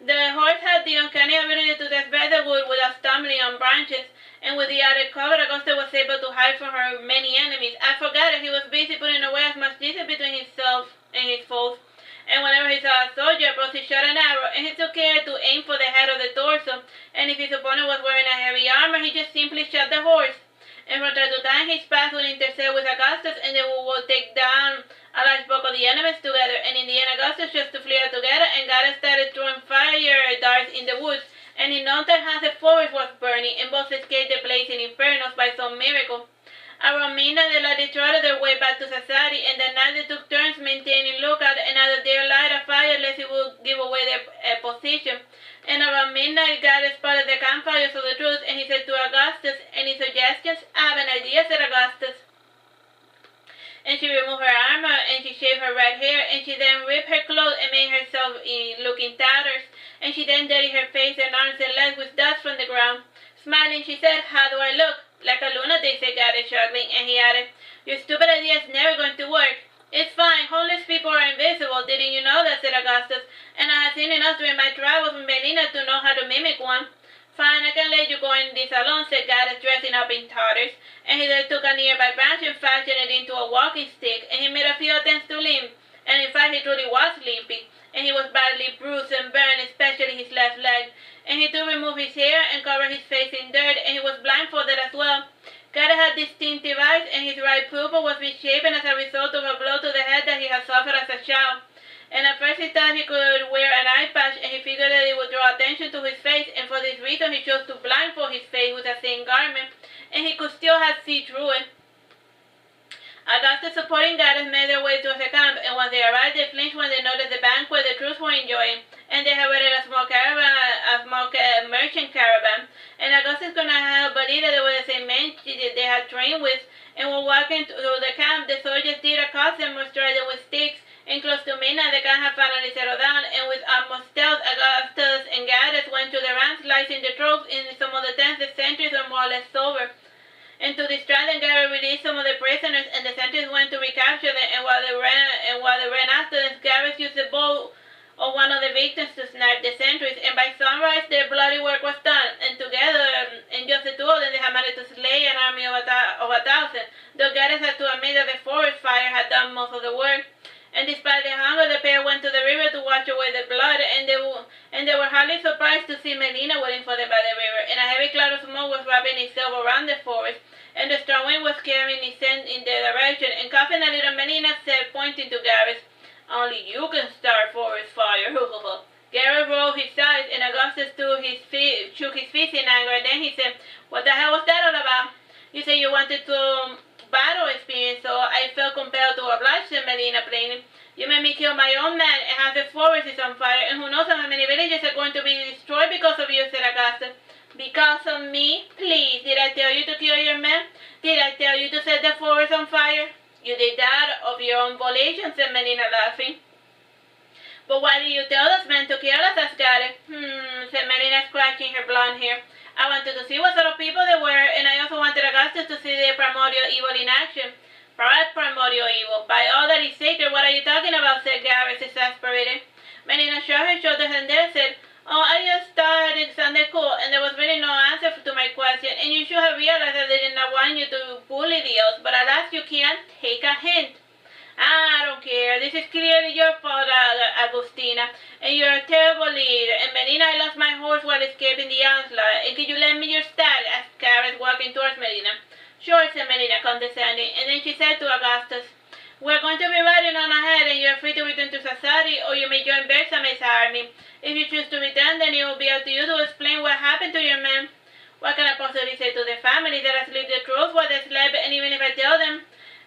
The horse had the uncanny ability to traverse the wood without stumbling on branches, and with the added cover, Augustus was able to hide from her many enemies. I forgot that he was busy putting away as much distance between himself and his foes. And whenever he saw a soldier approach, he shot an arrow, and he took care to aim for the head of the torso. And if his opponent was wearing a heavy armor, he just simply shot the horse. And from time to time, his path would intersect with Augustus, and they would take down a large bulk of the enemies together. And in the end, Augustus just to flee out together, and Gareth started throwing fire darts in the woods. And in no time, half the forest was burning, and both escaped the blazing infernos by some miracle. Around midnight, the lads trotted their way back to Sassari, and that night they took turns maintaining lookout, and either they light a fire lest it would give away their position. And around midnight, Gareth spotted the campfires of the troops, and he said to Augustus, any suggestions? I have an idea, said Augustus. And she removed her armor, and she shaved her red hair, and she then ripped her clothes and made herself look in tatters, and she then dirtied her face and arms and legs with dust from the ground. Smiling, she said, how do I look? Like a lunatic, said Gareth, struggling, and he added, your stupid idea is never going to work. It's fine, homeless people are invisible, didn't you know that, said Augustus, and I have seen enough during my travels with Melina to know how to mimic one. Fine, I can let you go in this alone, said Gareth, dressing up in tatters, and he then took a nearby branch and fashioned it into a walking stick, and he made a few attempts to limp, and in fact he truly was limping, and he was badly bruised and burned, especially his left leg. And he too removed his hair and covered his face in dirt, and he was blindfolded as well. Gareth had distinctive eyes, and his right pupil was misshapen as a result of a blow to the head that he had suffered as a child. And at first he thought he could wear an eye patch, and he figured that it would draw attention to his face, and for this reason he chose to blindfold his face with a thin garment, and he could still have see through it. Augustus supporting Gareth made their way towards the camp, and once they arrived, they flinched when they noticed the banquet the troops were enjoying, and they had waited a small merchant caravan, and Augustus could not help but either they were the same men they had trained with, and while walking through the camp, the soldiers did accost them or strike them with sticks, and close to midnight, the camp had finally settled down, and with utmost stealth, Augustus and Gareth went to the ranks, slicing the troops in some of the tents. The sentries were more or less sober. And to distract them, Gary released some of the prisoners, and the sentries went to recapture them. And while they ran after them, Gary used the bow of one of the victims to snipe the sentries. And by sunrise, their bloody work was done. And together, and just the two of them, they had managed to slay an army of 1,000. Though Gary had to admit that the forest fire had done most of the work. And despite their hunger, the pair went to the river to wash away the blood, and they were hardly surprised to see Melina waiting for them by the river. And a heavy cloud of smoke was wrapping itself around the forest, and the strong wind was carrying its scent in their direction. And coughing a little, Melina said, pointing to Gareth, "Only you can start forest fire." Gareth rolled his eyes, and Augustus shook his fist in anger. And then he said, "What the hell was that all about? You said you wanted to battle experience, so I felt compelled to oblige," said Melina plainly. "You made me kill my own man, and half the forest is on fire, and who knows how many villages are going to be destroyed because of you," said Augustus. "Because of me? Please, did I tell you to kill your men? Did I tell you to set the forest on fire?" "You did that of your own volition," said Melina, laughing. "But why did you tell those men to kill us?" asked Gareth. Said Melina, scratching her blonde hair. "I wanted to see what sort of people they were, and I also wanted Augustus to see their primordial evil in action." "Primordial evil? By all that is sacred, what are you talking about?" said Gareth, exasperated. Melina shrugged her shoulders and then said, "Oh, I just thought it sounded cool, and there was really no answer to my question, and you should have realized that I did not want you to bully the elves, but alas, you can't take a hint." "I don't care. This is clearly your fault, Agustina, and you're a terrible leader. And Melina, I lost my horse while escaping the onslaught. And can you lend me your stag?" asked Gareth, walking towards Melina. "Sure," said Melina, condescending. And then she said to Augustus, "We're going to be riding on ahead, and you're free to return to Sassari, or you may join Bersame's army. If you choose to return, then it will be up to you to explain what happened to your men." "What can I possibly say to the family? That has lived the truth while they slept, and even if I tell them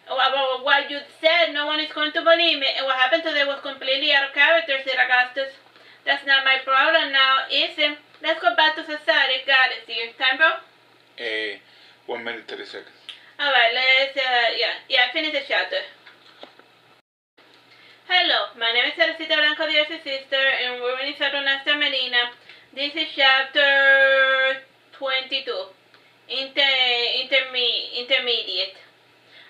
about what you said, no one is going to believe me, and what happened to them was completely out of character," said Augustus. "That's not my problem now, is it? Let's go back to Sassari." "Got it, dear. Time, bro?" 1 minute, 30 seconds. Alright, let's, finish the chapter. Hello, my name is Teresita, Blanco, the Artsy Sister, and we're reading Saturnastra Melina. This is chapter 22, intermediate.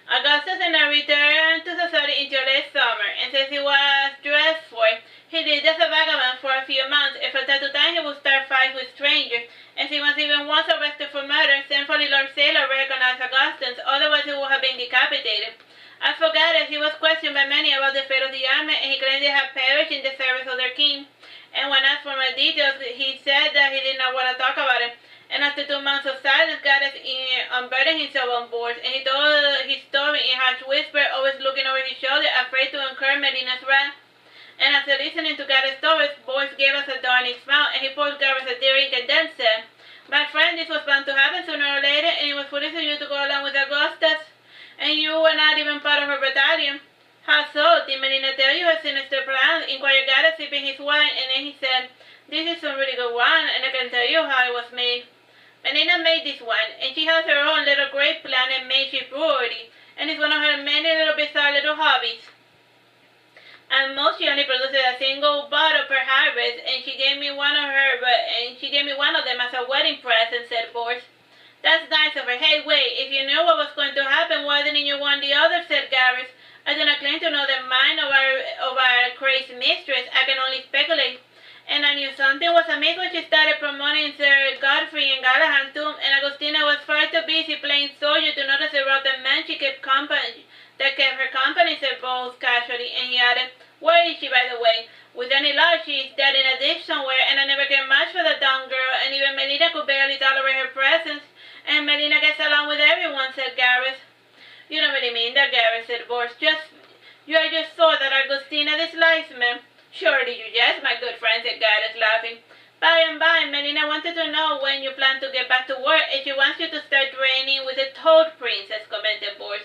Augustus and I returned to Sassari into late summer, and since he was dressed for it, he lived as a vagabond for a few months, and from time to time he would start fights with strangers, and he was even once arrested for murder. Thankfully, Lord Sailor recognized Augustus, otherwise he would have been decapitated. As for Gareth, he was questioned by many about the fate of the army, and he claimed they had perished in the service of their king. And when asked for more details, he said that he did not want to talk about it. And after 2 months of silence, Gareth unburdened himself on board, and he told his story in harsh whisper, always looking over his shoulder, afraid to incur Melina's wrath. And after listening to Gareth's stories, Boyce gave us a darning smile, and he poured Gareth a drink and then said, "My friend, this was bound to happen sooner or later, and it was foolish of you to go along with Augustus, and you were not even part of her battalion." "How so? Did Melina tell you her sinister plans?" inquired Gareth, sipping his wine, and then he said, "This is some really good wine, and I can tell you how it was made." Melina made this wine, and she has her own little grape plant and makeshift brewery, and it's one of her many little bizarre little hobbies. And most she only produces a single bottle per harvest, and she gave me one of them as a wedding present," said Boris. "That's nice of her. Hey, wait, if you knew what was going to happen, why didn't you warn the others?" said Gareth. "I do not claim to know the mind of our crazy mistress. I can only speculate. And I knew something was amiss when she started promoting Sir Godfrey and Galahad too, and Agustina was far too busy playing soldier to notice the rotten man she kept her company," said Bowles casually, and he added, "Where is she, by the way? With any luck, she is dead in a ditch somewhere, and I never cared much for the dumb girl, and even Melina could barely tolerate her presence, and Melina gets along with everyone," said Gareth. "You don't really mean that, Gareth," said Bowles. "You are just so that Agustina dislikes me." "Surely you jest, my good friend," said Gareth, laughing. "By and by, Melina wanted to know when you plan to get back to work, and she wants you to start training with the Toad Princess," commented Boris.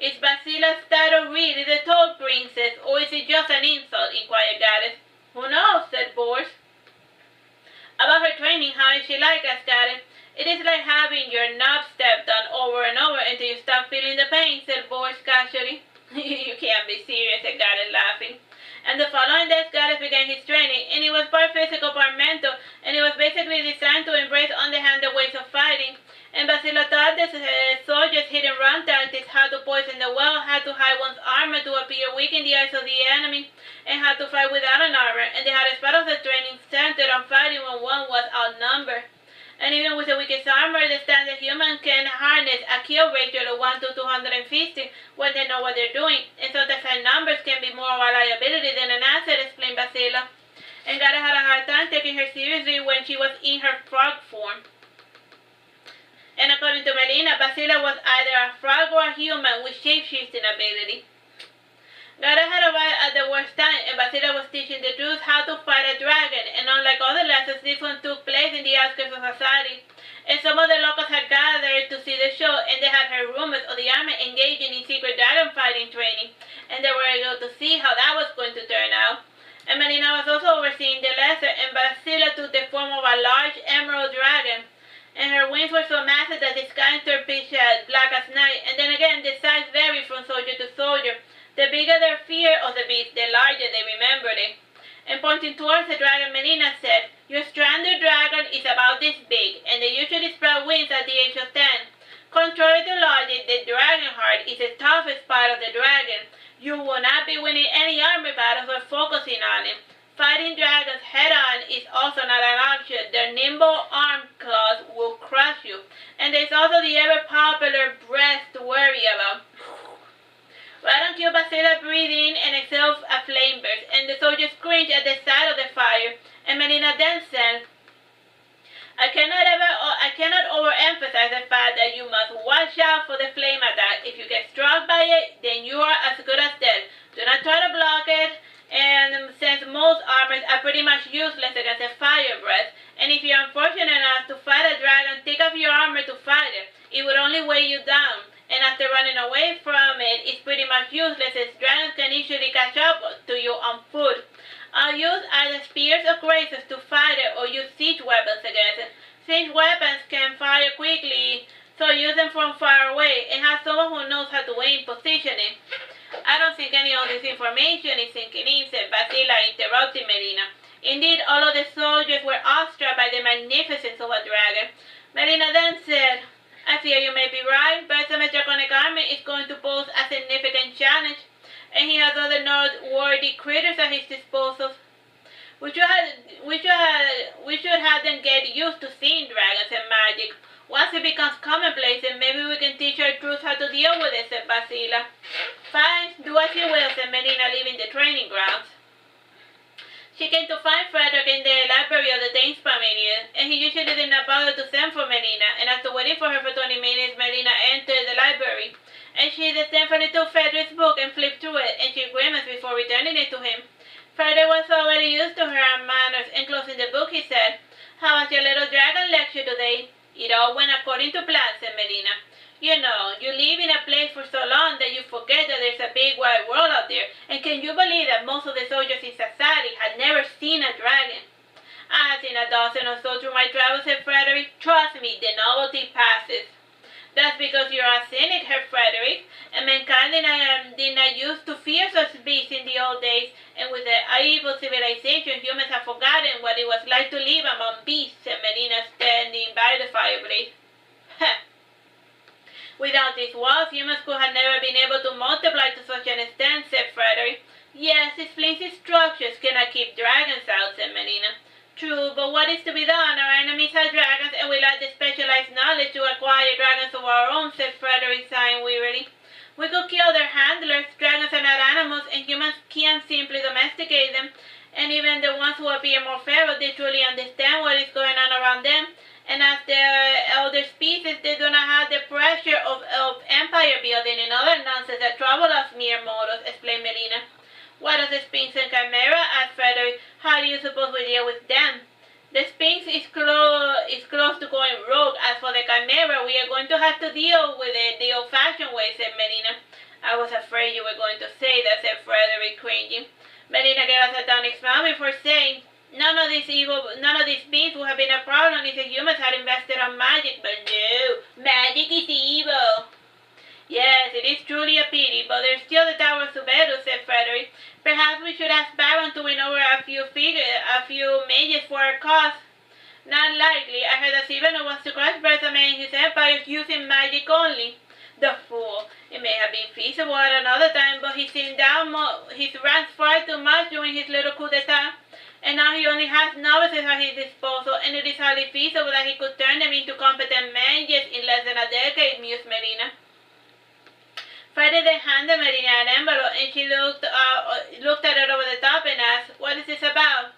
"Is Basila's title really the Toad Princess, or is it just an insult?" inquired Gareth. "Who knows?" said Boris. "About her training, how is she like?" asked Gareth. "It is like having your knob stepped on over and over until you stop feeling the pain," said Boris casually. "You can't be serious," said Gareth, laughing. And the following day, Gareth began his training, and it was part physical, part mental, and it was basically designed to embrace underhanded ways of fighting. And Basila taught the soldiers armor to appear weak in the eyes of the enemy, and had to fight without an armor, and they had a part of the training centered on fighting when one was outnumbered. And even with the weakest armor, the standard human can harness a kill ratio of 1 to 250 when they know what they're doing, and so the fact numbers can be more of a liability than an asset, explained Basila. And Gara had a hard time taking her seriously when she was in her frog form. And according to Melina, Basila was either a frog or a human with shape-shifting ability. Gara had arrived at the worst time, and Basila was teaching the Jews how to fight a dragon, and unlike other lessons, this one took place in the outskirts of Sassari. And some of the locals had gathered to see the show, and they had heard rumors of the army engaging in secret dragon fighting training, and they were able to see how that was going to turn out. And Melina was also overseeing the lesson, and Basila took the form of a large emerald dragon, and her wings were so massive that the sky turned pitch black as night, and then again the size varied from soldier to soldier. The bigger their fear of the beast, the larger they remembered it. And pointing towards the dragon, Melina said, "Your stranded dragon is about this big, and they usually spread wings at the age of 10. Contrary to logic, the dragon heart is the toughest part of the dragon. You will not be winning any armor battles or focusing on it. Fighting dragons head-on is also not an option. Their nimble arm claws will crush you. And there's also the ever-popular breath to worry about." Right on cue, Basila breathed in and exhaled a flame burst, and the soldiers screamed at the sight of the fire. And Melina then said, I cannot overemphasize the fact that you must watch out for the flame attack. If you get struck by it, then you are as good as dead. Do not try to block it, and since most armors are pretty much useless against a fire breath, and if you're unfortunate enough to fight a dragon, take off your armor to fight it. It would only weigh you down. And after running away from it, it's pretty much useless as dragons can easily catch up to you on foot. I'll use either spears or razors to fight it, or use siege weapons against it. Siege weapons can fire quickly, so use them from far away, and have someone who knows how to aim positioning. I don't think any of this information is sinking in, said Basila, interrupting Melina. Indeed, all of the soldiers were awestruck by the magnificence of a dragon. Melina then said, I fear you may be right. Bersame's draconic army is going to pose a significant challenge, and he has other noteworthy critters at his disposal. We should have them get used to seeing dragons and magic. Once it becomes commonplace, then maybe we can teach our troops how to deal with it, said Basila. Fine, do as you will, said Melina, leaving the training grounds. She came to find Frederick in the library of the Danes Pavilion, and he usually did not bother to send for Melina, and after waiting for her for 20 minutes, Melina entered the library, and she disdainfully took Frederick's book and flipped through it, and she grimaced before returning it to him. Frederick was already used to her manners, and closing the book, he said, How was your little dragon lecture today? It all went according to plan, said Melina. You know, you live in a place for so long that you forget that there's a big wide world out there. And can you believe that most of the soldiers in Sassari had never seen a dragon? I have seen a dozen or so through my travels, said Frederick. Trust me, the novelty passes. That's because you're a cynic, Herr Frederick, and mankind did not used to fear such beasts in the old days, and with the evil civilization, humans have forgotten what it was like to live among beasts, said Melina, standing by the fireplace. Without these walls, humans could have never been able to multiply to such an extent, said Frederick. Yes, these flimsy structures cannot keep dragons out, said Melina. True, but what is to be done? Our enemies are dragons, and we lack the specialized knowledge to acquire dragons of our own, said Frederick, sighing wearily. We could kill their handlers. Dragons are not animals, and humans can't simply domesticate them. And even the ones who appear more feral, they truly understand what is going on around them. And as the elder species, they do not have the pressure of empire building and other nonsense that trouble us mere mortals, explained Melina. What is the Sphinx and Chimera? Asked Frederick. How do you suppose we deal with them? The Sphinx is close to going rogue. As for the Chimera, we are going to have to deal with it the old-fashioned way, said Melina. I was afraid you were going to say that, said Frederick, cringing. Melina gave a sardonic smile before saying, None of these beasts would have been a problem if the humans had invested on magic, but no, magic is evil. Yes, it is truly a pity, but there's still the Tower of Suberu, said Frederick. Perhaps we should ask Baron to win over a few mages for our cause. Not likely. I heard that Siveno wants to crush Berthame and his empire using magic only. The fool. It may have been feasible at another time, but he thinned down his ranks far too much during his little coup d'etat, and now he only has novices at his disposal, and it is highly feasible that he could turn them into competent managers in less than a decade, mused Melina. Friday then handed Melina an envelope, and she looked at it over the top and asked, "What is this about?"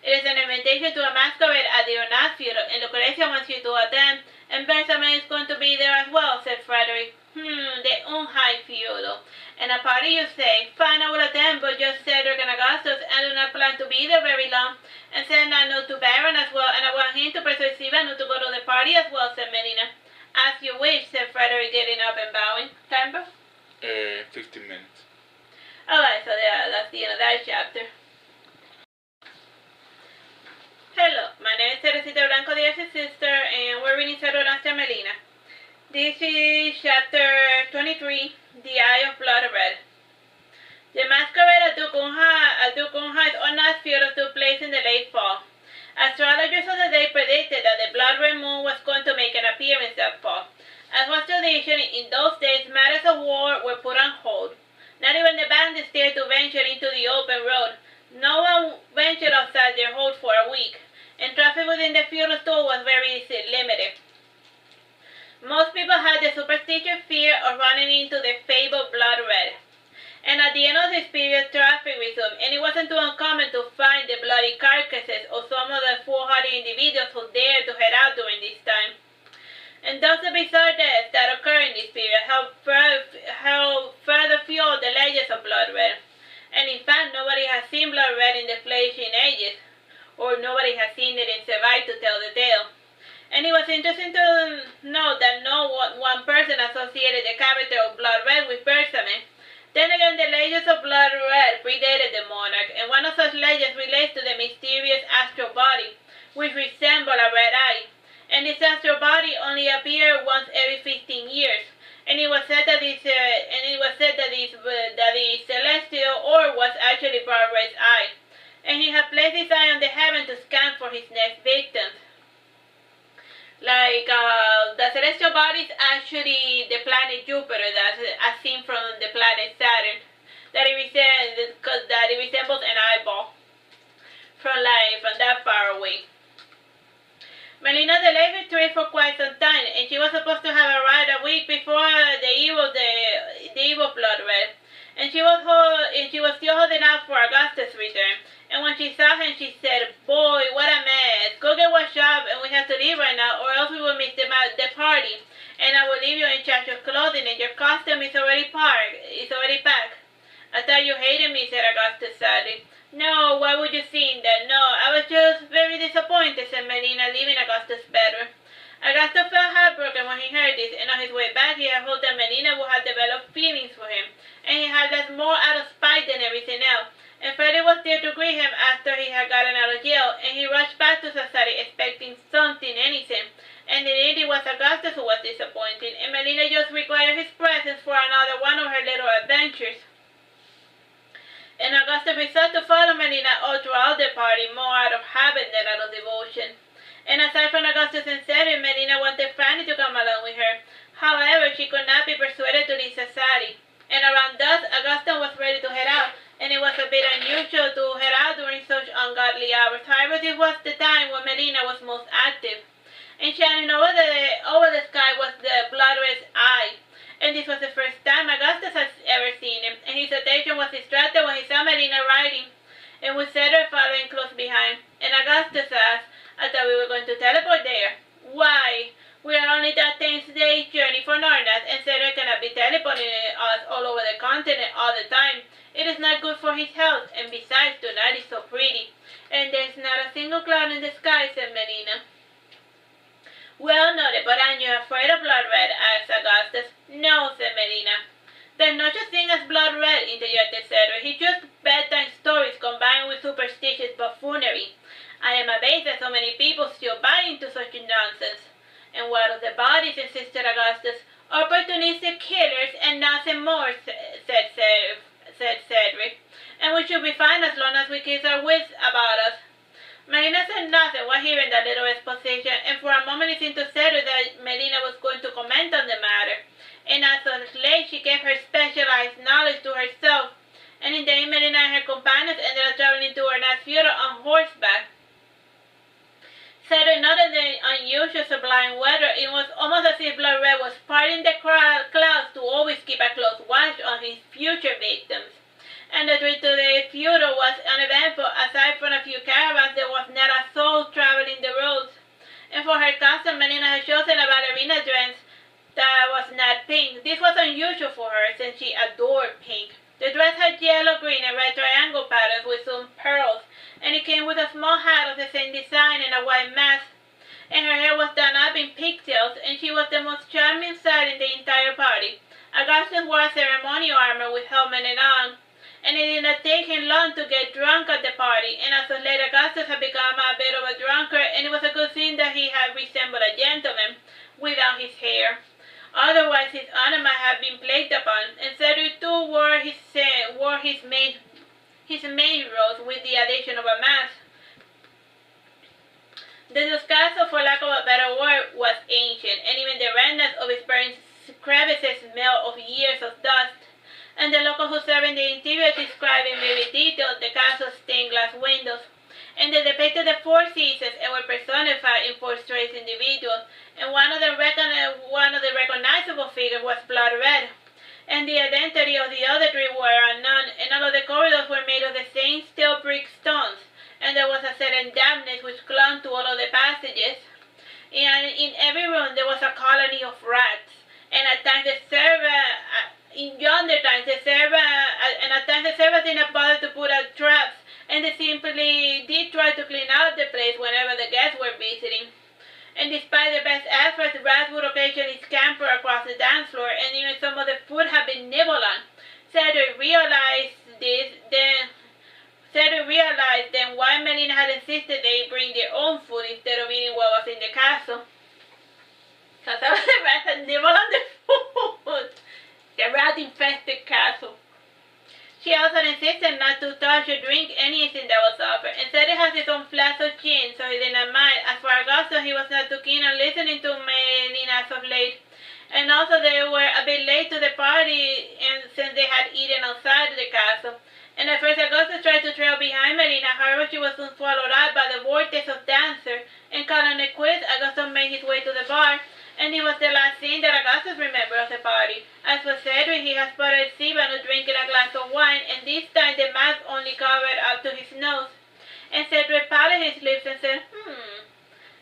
"It is an invitation to a masquerade at the Ornat Theater, and Lucrecia wants you to attend, and Benjamin is going to be there as well," said Frederick. The unhigh feudal. "And a party, you say? Fine, I will attend, but just Cedric and Augustus, and do not plan to be there very long. And send a note to Baron as well, and I want him to persuade Sivanu to go to the party as well," said Melina. "As you wish," said Frederick, getting up and bowing. Time, bro? 15 minutes. Alright, so that's the end of that chapter. Hello, my name is Teresita Blanco, the Artsy Sister, and we're reading Saturnastra Melina. This is chapter 23, The Eye of Blood Red. The masquerade at Dukunha's Ornat Theater took place in the late fall. Astrologers of the day predicted that the blood red moon was going to make an appearance that fall. As was tradition, in those days matters of war were put on hold. Not even the bandits dared to venture into the open road. No one ventured outside their hold for a week, and traffic within the theater store was very limited. Most people had the superstitious fear of running into the fabled blood red. And at the end of this period, traffic resumed, and it wasn't too uncommon to find the bloody carcasses of some of the foolhardy individuals who dared to head out during this time. And thus the bizarre deaths that occur in this period help further fuel the legends of blood red. And in fact, nobody has seen blood red in the flesh in ages, or nobody has seen it and survived to tell the tale. And it was interesting to note that no one person associated the character of blood red with Bersamin. Then again, the legends of blood red predated the monarch, and one of such legends relates to the mysterious astral body, which resembled a red eye. And this astral body only appeared once every 15 years, and it was said that the celestial orb was actually blood red's eye, and he had placed his eye on the heaven to scan for his next victims. The celestial body is actually the planet Jupiter, that's as seen from the planet Saturn, that it resembles an eyeball from that far away. Melina delayed her trip for quite some time, and she was supposed to have arrived a week before the eve of blood red, and she was still holding out for Augustus' return. And when she saw him, she said, "Boy, what a mess. Go get washed up, and we have to leave right now, or else we will miss the party. And I will leave you in charge of clothing, and your costume is already packed." "I thought you hated me," said Augustus sadly. "No, why would you think that? No, I was just very disappointed," said Melina, leaving Augustus better. Augustus felt heartbroken when he heard this, and on his way back he had hoped that Melina would have developed feelings for him, and he had left more out of spite than everything else. And Freddy was there to greet him after he had gotten out of jail, and he rushed back to Sassari expecting anything. And indeed it was Augustus who was disappointed, and Melina just required his presence for another one of her little adventures. And Augustus resolved to follow Melina all throughout the party, more out of habit than out of devotion. And aside from Augustus and Cedric, Melina wanted Fanny to come along with her. However, she could not be persuaded to leave Sassari. And around dusk, Augustus was ready to head out, and it was a bit unusual to head out during such ungodly hours. However, this was the time when Melina was most active. And shining over the sky was the blood red's eye. And this was the first time Augustus had ever seen him, and his attention was distracted when he saw Melina riding, and with Cedric following close behind. And Augustus asked, "I thought we were going to teleport there." "Why? We are only that 10-day journey for Nornath, and Cedric cannot be teleporting us all over the continent all the time. It is not good for his health, and besides, tonight is so pretty. And there is not a single cloud in the sky," said Melina. "Well noted, but aren't you afraid of blood red?" asked Augustus. "No," said Melina. "There's no such thing as blood red," interjected Cedric. "It's just bedtime stories combined with superstitious buffoonery. I am amazed that so many people still buy into such nonsense." "And what of the bodies?" insisted Augustus. "Opportunistic killers and nothing more," said Cedric. "And we should be fine as long as we keep our wits about us." Melina said nothing while hearing that little exposition, and for a moment it seemed to Cedric that Melina was going to comment on the matter. and as of late she gave her specialized knowledge to herself, and in the end Melina and her companions ended up traveling to her next funeral on horseback. Saturn noted the unusual sublime weather. It was almost as if Blood Red was parting the clouds to always keep a close watch on his future victims. And the trip to the funeral was uneventful. Aside from a few caravans, there was not a soul traveling the roads. And for her costume, Melina had chosen a ballerina dress that was not pink. This was unusual for her since she adored pink. The dress had yellow, green, and red triangle patterns with some pearls, and it came with a small hat of the same design and a white mask. And her hair was done up in pigtails, and she was the most charming sight in the entire party. Augustus wore a ceremonial armor with helmet and on, and it did not take him long to get drunk at the party, and as of late Augustus had become a bit of a drunkard, and it was a good thing that he had resembled a gentleman without his hair. Otherwise his honor might have been plagued upon, and Cedric too wore his main robes with the addition of a mask. The Discasso, for lack of a better word, was ancient, and even the remnants of its burned crevices smelled of years of dust. And the locals who served in the interior described in vivid detail the castle's stained glass windows, and they depicted the four seasons and were personified in four strange individuals, and one of the recognizable figures was blood red, and the identity of the other three were unknown, and all of the corridors were made of the same steel brick stones, and there was a certain dampness which clung to all of the passages, and in every room there was a colony of rats, and at times the servants did not bother to put out traps, and they simply did try to clean out the place whenever the guests were visiting. And despite their best efforts, rats would occasionally scamper across the dance floor, and even some of the food had been nibbled on. Cedric realized then why Melina had insisted they bring their own food instead of eating what was in the castle. Because some of the rats had nibbled on the food. The rat-infested castle. She also insisted not to touch or drink anything that was offered, and Cedric has his own flask of gin, so he did not mind. As for Augustus, he was not too keen on listening to Melina as of late. And also they were a bit late to the party, and since they had eaten outside the castle. And at first Augustus tried to trail behind Melina, however she was soon swallowed up by the vortex of dancers, and calling it quits, Augustus made his way to the bar, and it was the last thing that Augustus remembered of the party. As for Cedric, he had spotted Sibano drinking a glass of wine, and this time the mask only covered up to his nose. And Cedric pouted his lips and said,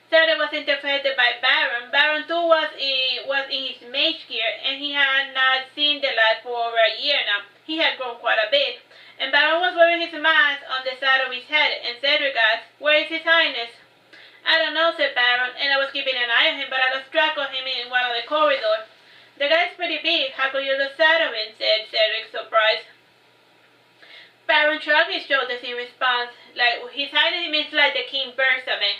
Cedric was interpreted by Baron. Baron too was in his mage gear, and he had not seen the light for over a year now. He had grown quite a bit. And Baron was wearing his mask on the side of his head, and Cedric asked, "Where is his highness?" "I don't know," said Baron, "and I was keeping an eye on him, but I lost track of him in one of the corridors." "The guy's pretty big. How could you lose sight of him?" said Cedric, surprised. Baron shrugged his shoulders in response, like, "His highness means like the king Bersame."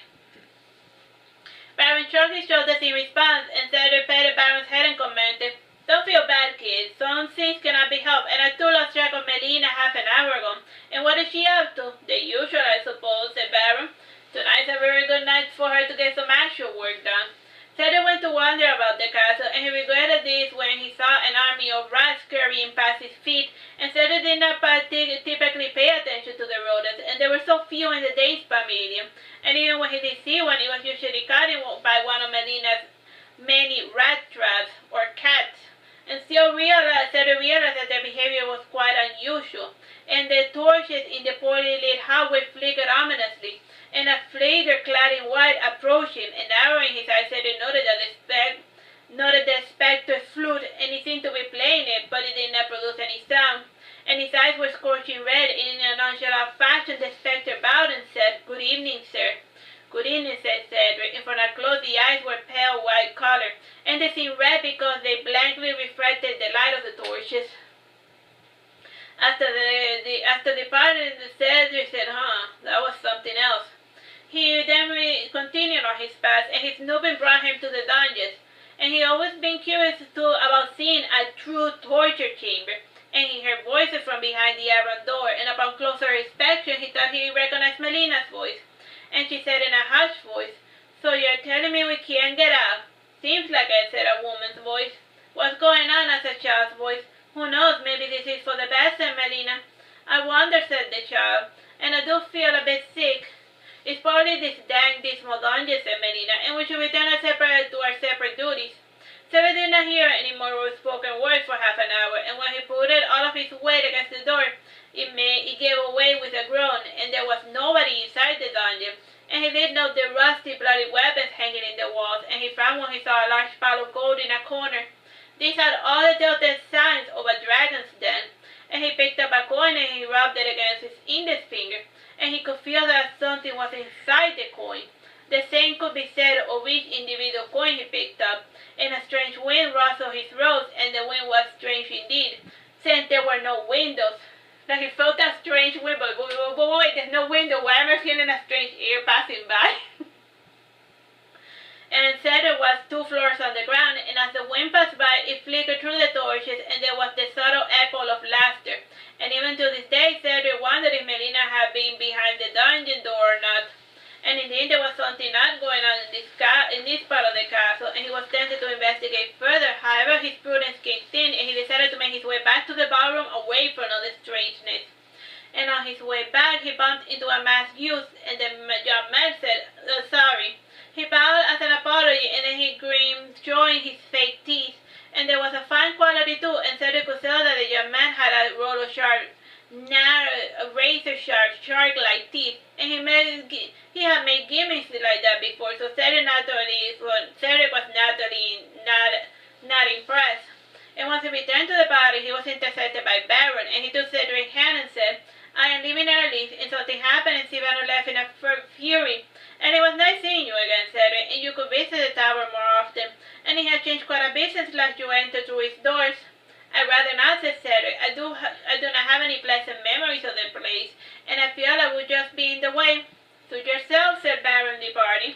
Baron shrugged his shoulders in response, and Cedric patted Baron's head and commented, "Don't feel bad, kid. Some things cannot be helped, and I too lost track of Melina half an hour ago. And what is she up to?" "The usual, I suppose," said Baron. "Tonight's a very good night for her to get some actual work done." Cedric went to wander about the castle, and he regretted this when he saw an army of rats scurrying past his feet, and Cedric did not typically pay attention to the rodents, and there were so few in the Danes Pavilion, and even when he did see one, it was usually caught by one of Melina's many rat traps, or cats. And still Cedric realized that their behavior was quite unusual, and the torches in the poorly lit hallway flickered ominously, and a figure clad in white approached him, and narrowing his eyes, Cedric noted the spectre's flute, and he seemed to be playing it, but it did not produce any sound, and his eyes were scorching red, and in a nonchalant fashion the spectre bowed and said, "Good evening, sir." "Good evening," said Cedric, and from up close the eyes were pale white color, and they seemed red because they blankly reflected the light of the torches. After departing, Cedric said, that was something else." He then continued on his path, and his snooping brought him to the dungeons, and he always been curious about seeing a true torture chamber, and he heard voices from behind the iron door, and upon closer inspection he thought he recognized Melina's voice, and she said in a hushed voice, "So you're telling me we can't get out?" "Seems like it," said a woman's voice. "What's going on?" asked a child's voice. "Who knows? Maybe this is for the best," said Melina. "I wonder," said the child, "and I do feel a bit sick." "It's probably this dang dismal dungeon," said Melina, "and we should return to our separate duties." Cedric did not hear any more spoken words for half an hour, and when he put all of his weight against the door, it gave away with a groan, and there was nobody inside the dungeon. And he did note the rusty, bloody weapons hanging in the walls, and he frowned when he saw a large pile of gold in a corner. These had all the telltale signs of a dragon's den, and he picked up a coin and he rubbed it against his index finger, and he could feel that something was inside the coin. The same could be said of each individual coin he picked up, and a strange wind rustled his robes, and the wind was strange indeed, since there were no windows. Like he felt a strange wind, but wait, there's no window. Why am I feeling a strange air passing by? And said there was 2 floors on the ground, and as the wind passed by, it flickered through the torches, and there was the subtle echo of laughter. And even to this day, Cedric wondered if Melina had been behind the dungeon door or not. And indeed, there was something odd going on in this part of the castle, and he was tempted to investigate further. However, his prudence kicked in, and he decided to make his way back to the ballroom away from all the strangeness. And on his way back, he bumped into a masked youth, and the young man said, "Sorry." He bowed as an apology, and then he grinned, showing his fake teeth. And there was a fine quality too, and Cedric could tell that the young man had a row of sharp, razor-sharp, shark-like teeth, and he had made gimmicks like that before, so Cedric was naturally not impressed. And once he returned to the party, he was intercepted by Baron, and he took Cedric's hand and said, "I am leaving early," and something happened, and Sivano left in a fury. "And it was nice seeing you again, Cedric, and you could visit the tower more often, and it has changed quite a bit since last you entered through its doors." "I'd rather not," said Cedric. I do not have any pleasant memories of the place, and I feel I would just be in the way." "Suit yourself," said Baron, departing.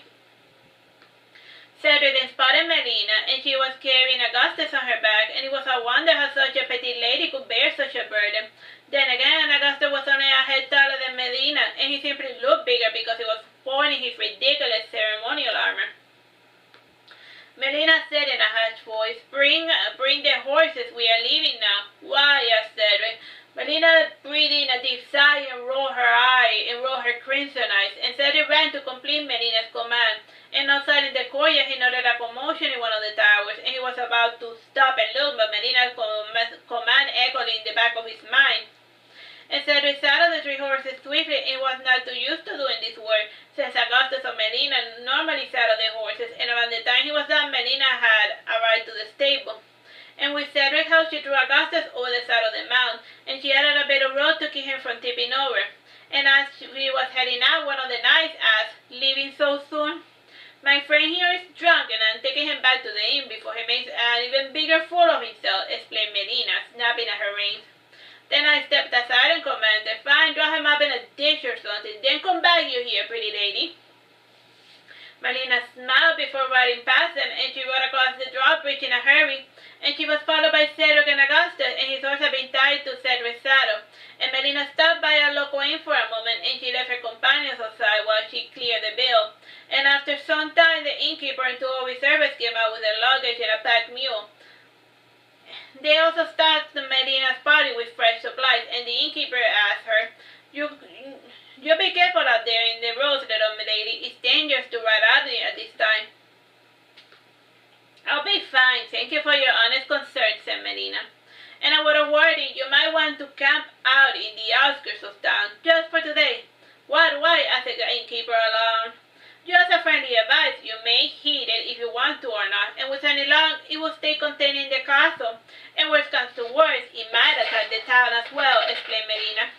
Cedric then spotted Melina, and she was carrying Augustus on her back, and it was a wonder how such a petite lady could bear such a burden. Then again, Augustus was only a head taller than Melina, and he simply looked bigger because he was sporting his ridiculous ceremonial armor. Melina said in a hushed voice, Bring the horses, we are leaving now." "Why?" asked Cedric. Melina breathed in a deep sigh and rolled her crimson eyes, and Cedric ran to complete Melina's command. And outside in the courtyard, he noted a commotion in one of the towers, and he was about to stop and look, but Melina's command echoed in the back of his mind. And Cedric saddled the 3 horses swiftly, and was not too used to doing this work, since Augustus or Melina normally saddled the horses, and around the time he was done, Melina had arrived to the stable. And with Cedric's help, she threw Augustus over the side of the mount, and she added a bit of rope to keep him from tipping over. And as he was heading out, one of the knights asked, "Leaving so soon?" "My friend here is drunk, and I'm taking him back to the inn before he makes an even bigger fool of himself," explained Melina, snapping at her reins. Then I stepped aside and commanded, "Fine, draw him up in a dish or something, then come back, you hear, pretty lady." Melina smiled before riding past them, and she rode across the drawbridge in a hurry, and she was followed by Cedric and Augustus, and his horse had been tied to Cedric's saddle. And Melina stopped by a local inn for a moment, and she left her companions outside while she cleared the bill. And after some time, the innkeeper and 2 of his servants came out with their luggage and a packed mule. They also stocked Melina's party with fresh supplies, and the innkeeper asked her, You be careful out there in the roads, little lady. It's dangerous to ride out there at this time." "I'll be fine. Thank you for your honest concern," said Melina. "And I would have warned you might want to camp out in the outskirts of town, just for today." Why?" asked the innkeeper aloud. "Just a friendly advice. You may heed it if you want to or not, and with any luck, it will stay contained in the castle. And worst comes to worst, it might attack the town as well," explained Melina.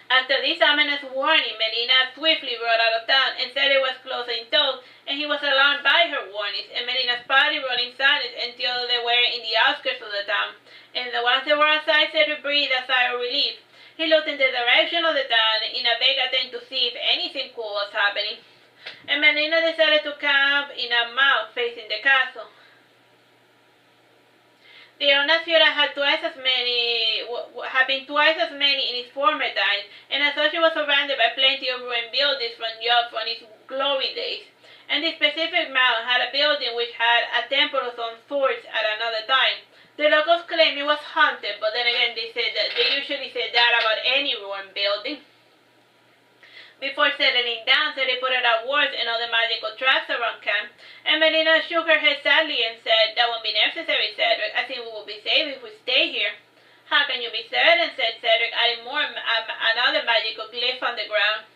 After this ominous warning, Melina swiftly rode out of town, and Cedric was close in tow, and he was alarmed by her warnings, and Melina's party rode in silence until they were in the outskirts of the town. And once they were outside, Cedric breathed a sigh of relief. He looked in the direction of the town in a vague attempt to see if anything cool was happening. And Melina decided to camp in a mound facing the castle. The Onasfjorda had been twice as many in its former times, and as such it was surrounded by plenty of ruined buildings from its glory days. And this specific mound had a building which had a temple of some sorts at another time. The locals claimed it was haunted, but then again they usually say that about any ruined building. Before settling down, so they put out words and other magical traps around camp, and Melina shook her head sadly and said, "That won't be necessary, Cedric. I think we will be safe if we stay here." "How can you be certain?" said Cedric, adding another magical glyph on the ground.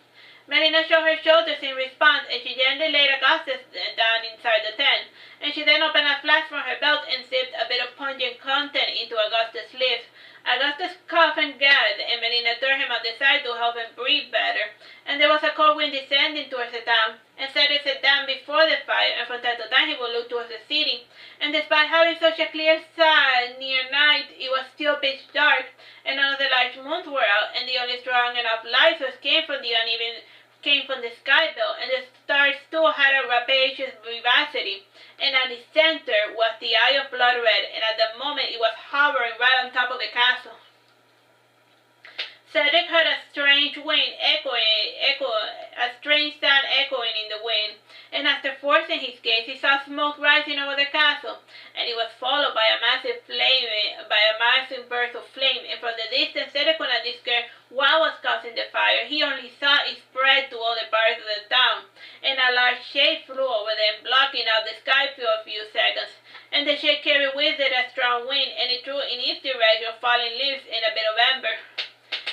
Melina shrugged her shoulders in response, and she gently laid Augustus down inside the tent, and she then opened a flask from her belt and sipped a bit of pungent content into Augustus' lips. Augustus coughed and gasped, and Melina turned him on the side to help him breathe better, and there was a cold wind descending towards the town, and Cedric sat down before the fire, and from time to time he would look towards the city, and despite having such a clear sky near night, it was still pitch dark, and none of the large moons were out, and the only strong enough light source came from the sky belt, and the stars still had a rapacious vivacity, and at its center was the Eye of Blood Red, and at the moment it was hovering right on top of the castle. Cedric heard a strange sound echoing in the wind, and after forcing his gaze, he saw smoke rising over the castle, and it was followed by a massive burst of flame, and from the distance Cedric could not discern what was causing the fire. He only saw it spread to all the parts of the town, and a large shade flew over them, blocking out the sky for a few seconds, and the shade carried with it a strong wind, and it threw in its direction falling leaves and a bit of ember.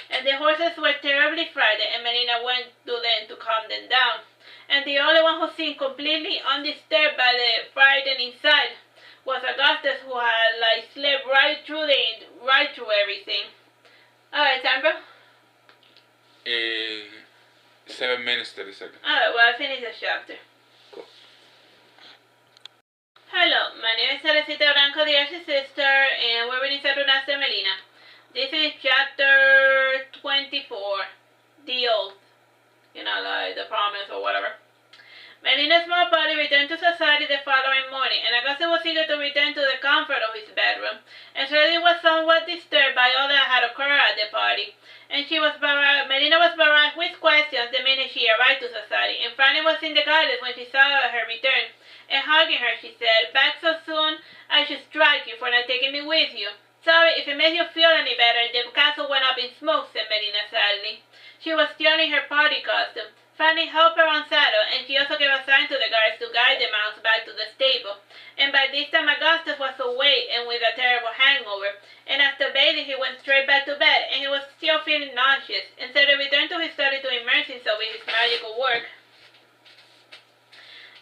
And the horses were terribly frightened, and Melina went to them to calm them down. And the only one who seemed completely undisturbed by the frightened inside was Augustus, who had slept right through everything. Alright, time, bro? 7 minutes, 30 seconds. Alright, well, I finished the chapter. Cool. Hello, my name is Teresita Blanco, the Artsy Sister, and we're reading Saturnastra Melina. This is chapter 24, The Oath. The promise or whatever. Melina's small party returned to Sassari the following morning, and Augustus was eager to return to the comfort of his bedroom, and Shirley was somewhat disturbed by all that had occurred at the party, and Melina was barraged with questions the minute she arrived to Sassari, and Franny was in the gardens when she saw her return, and hugging her she said, "Back so soon? I should strike you for not taking me with you." "Sorry, if it makes you feel any better, the castle went up in smoke," said Melina sadly. She was still in her party costume. Fanny helped her unsaddle, and she also gave a sign to the guards to guide the mounts back to the stable. And by this time Augustus was awake and with a terrible hangover, and after bathing he went straight back to bed, and he was still feeling nauseous, and so they returned to his study to immerse himself in his magical work.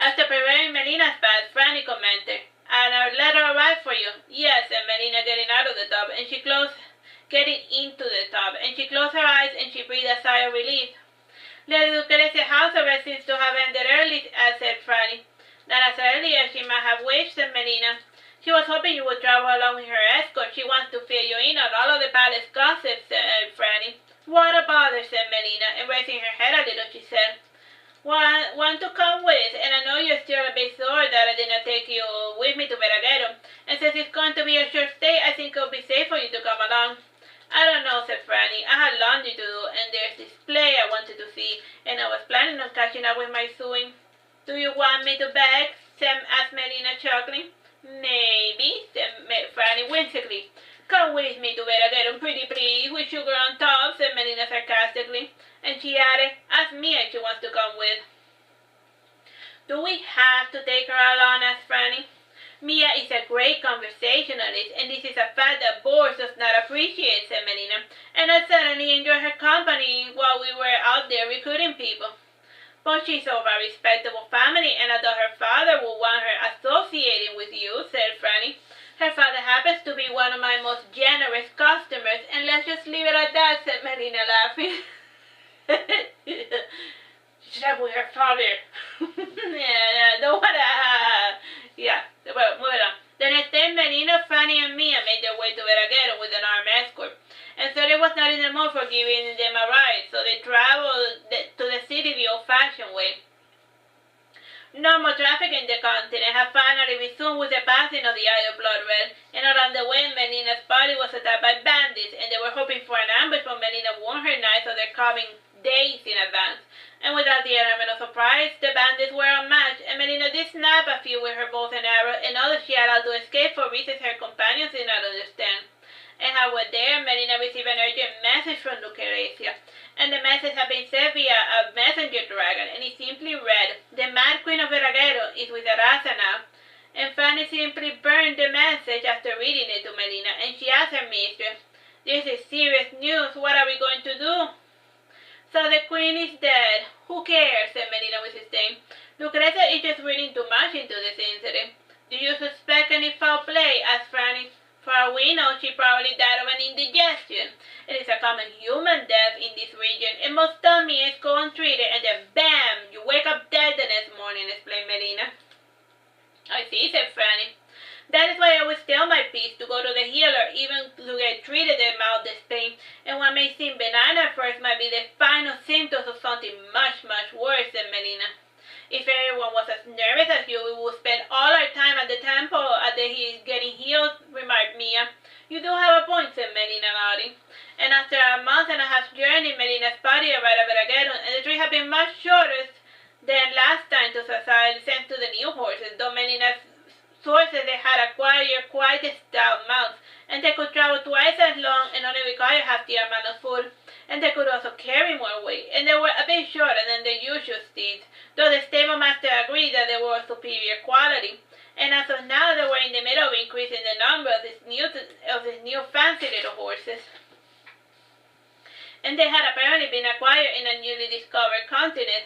After preparing Melina's bath, Fanny commented, "And our letter arrived for you." "Yes," said Melina, getting into the tub, and she closed her eyes and she breathed a sigh of relief. "Lady Lucrezia's house arrest seems to have ended early," said Franny. "Not as early as she might have wished," said Melina. "She was hoping you would travel along with her escort. She wants to fill you in on all of the palace gossip," said Franny. "What a bother," said Melina, and raising her head a little, she said, Want to come with, and I know you're still a bit sore that I did not take you with me to Veraghetto, and since it's going to be a short stay, I think it'll be safe for you to come along." "I don't know," said Franny. "I had laundry to do, and there's this play I wanted to see, and I was planning on catching up with my sewing." "Do you want me to beg?" asked Melina, chuckling. "Maybe," said Franny whimsically. "Come with me to Veraghetto, pretty please, with sugar on top," said Melina sarcastically. And she added, "Ask Mia if she wants to come with." "Do we have to take her along?" asked Franny. "Mia is a great conversationalist, and this is a fact that Boris does not appreciate," said Melina, "and I certainly enjoyed her company while we were out there recruiting people." "But she's of a respectable family, and I thought her father would want her associating with you," said Franny. "Her father happens to be one of my most generous customers, and let's just leave it at that," said Melina, laughing. She slept with her father. Well, moving on. The next day, Melina, Fanny, and Mia made their way to Veraghetto with an armed escort, and Sully was not in the mood for giving them a ride, so they traveled to the city the old-fashioned way. Normal traffic in the continent had finally resumed with the passing of the Eye of Blood Red, and along the way, Melina's party was attacked by bandits, and they were hoping for an ambush, but Melina warned her knights of their coming days in advance. And without the element of surprise, the bandits were unmatched, and Melina did snap a few with her bows and arrows, and others she allowed to escape for reasons her companions did not understand. And halfway there, Melina received an urgent message from Lucrezia, and the message had been sent via a messenger dragon, and it simply read, "The Mad Queen of Veraguero is with Arasa now." And Fanny simply burned the message after reading it to Melina, and she asked her mistress, "This is serious news, what are we going to do?" "So the queen is dead. Who cares?" said Melina with disdain. "Lucrezia is just reading too much into this incident." "Do you suspect any foul play?" asked Fanny. "For all we know, she probably died of an indigestion. It is a common human death in this region, and most dummies go untreated, and then BAM! You wake up dead the next morning," explained Melina. "I see," said Fanny. "That is why I always tell my beast to go to the healer, even to get treated their mildest pain, and what may seem benign at first might be the final symptoms of something much, much worse," said Melina. "If everyone was as nervous as you, we would spend all our time at the temple after he is getting healed," remarked Mia. "You do have a point," said Melina, nodding. And after a month and a half journey, Melina's party arrived at Veraguero, and the trip had been much shorter than last time to Sassari sent to the new horses, though Melina's sources they had acquired quite stout mounts, and they could travel twice as long and only require half the amount of food, and they could also carry more weight, and they were a bit shorter than their usual steeds, though the stable master agreed that they were of superior quality. And as of now, they were in the middle of increasing the number of these new fancy little horses. And they had apparently been acquired in a newly discovered continent.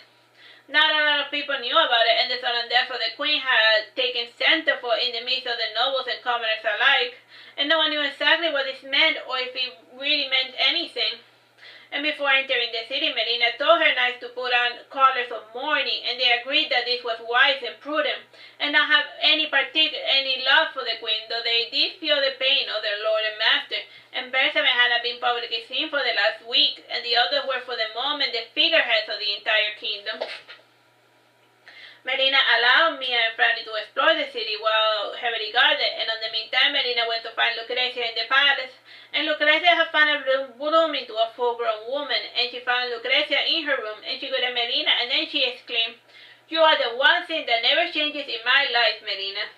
Not a lot of people knew about it, and the sudden death of the queen had taken center for in the midst of the nobles and commoners alike, and no one knew exactly what this meant or if it really meant anything. And before entering the city, Melina told her knights to put on colors of mourning, and they agreed that this was wise and prudent, and not have any love for the queen, though they did feel the pain of their lord and master, and Bersame hadn't been publicly seen for the last week, and the others were for the moment the figureheads of the entire kingdom. Melina allowed Mia and Franny to explore the city while heavily guarded, and in the meantime Melina went to find Lucrezia in the palace, and Lucrezia had finally bloomed into a full-grown woman, and she found Lucrezia in her room, and she looked at Melina, and then she exclaimed, "You are the one thing that never changes in my life, Melina."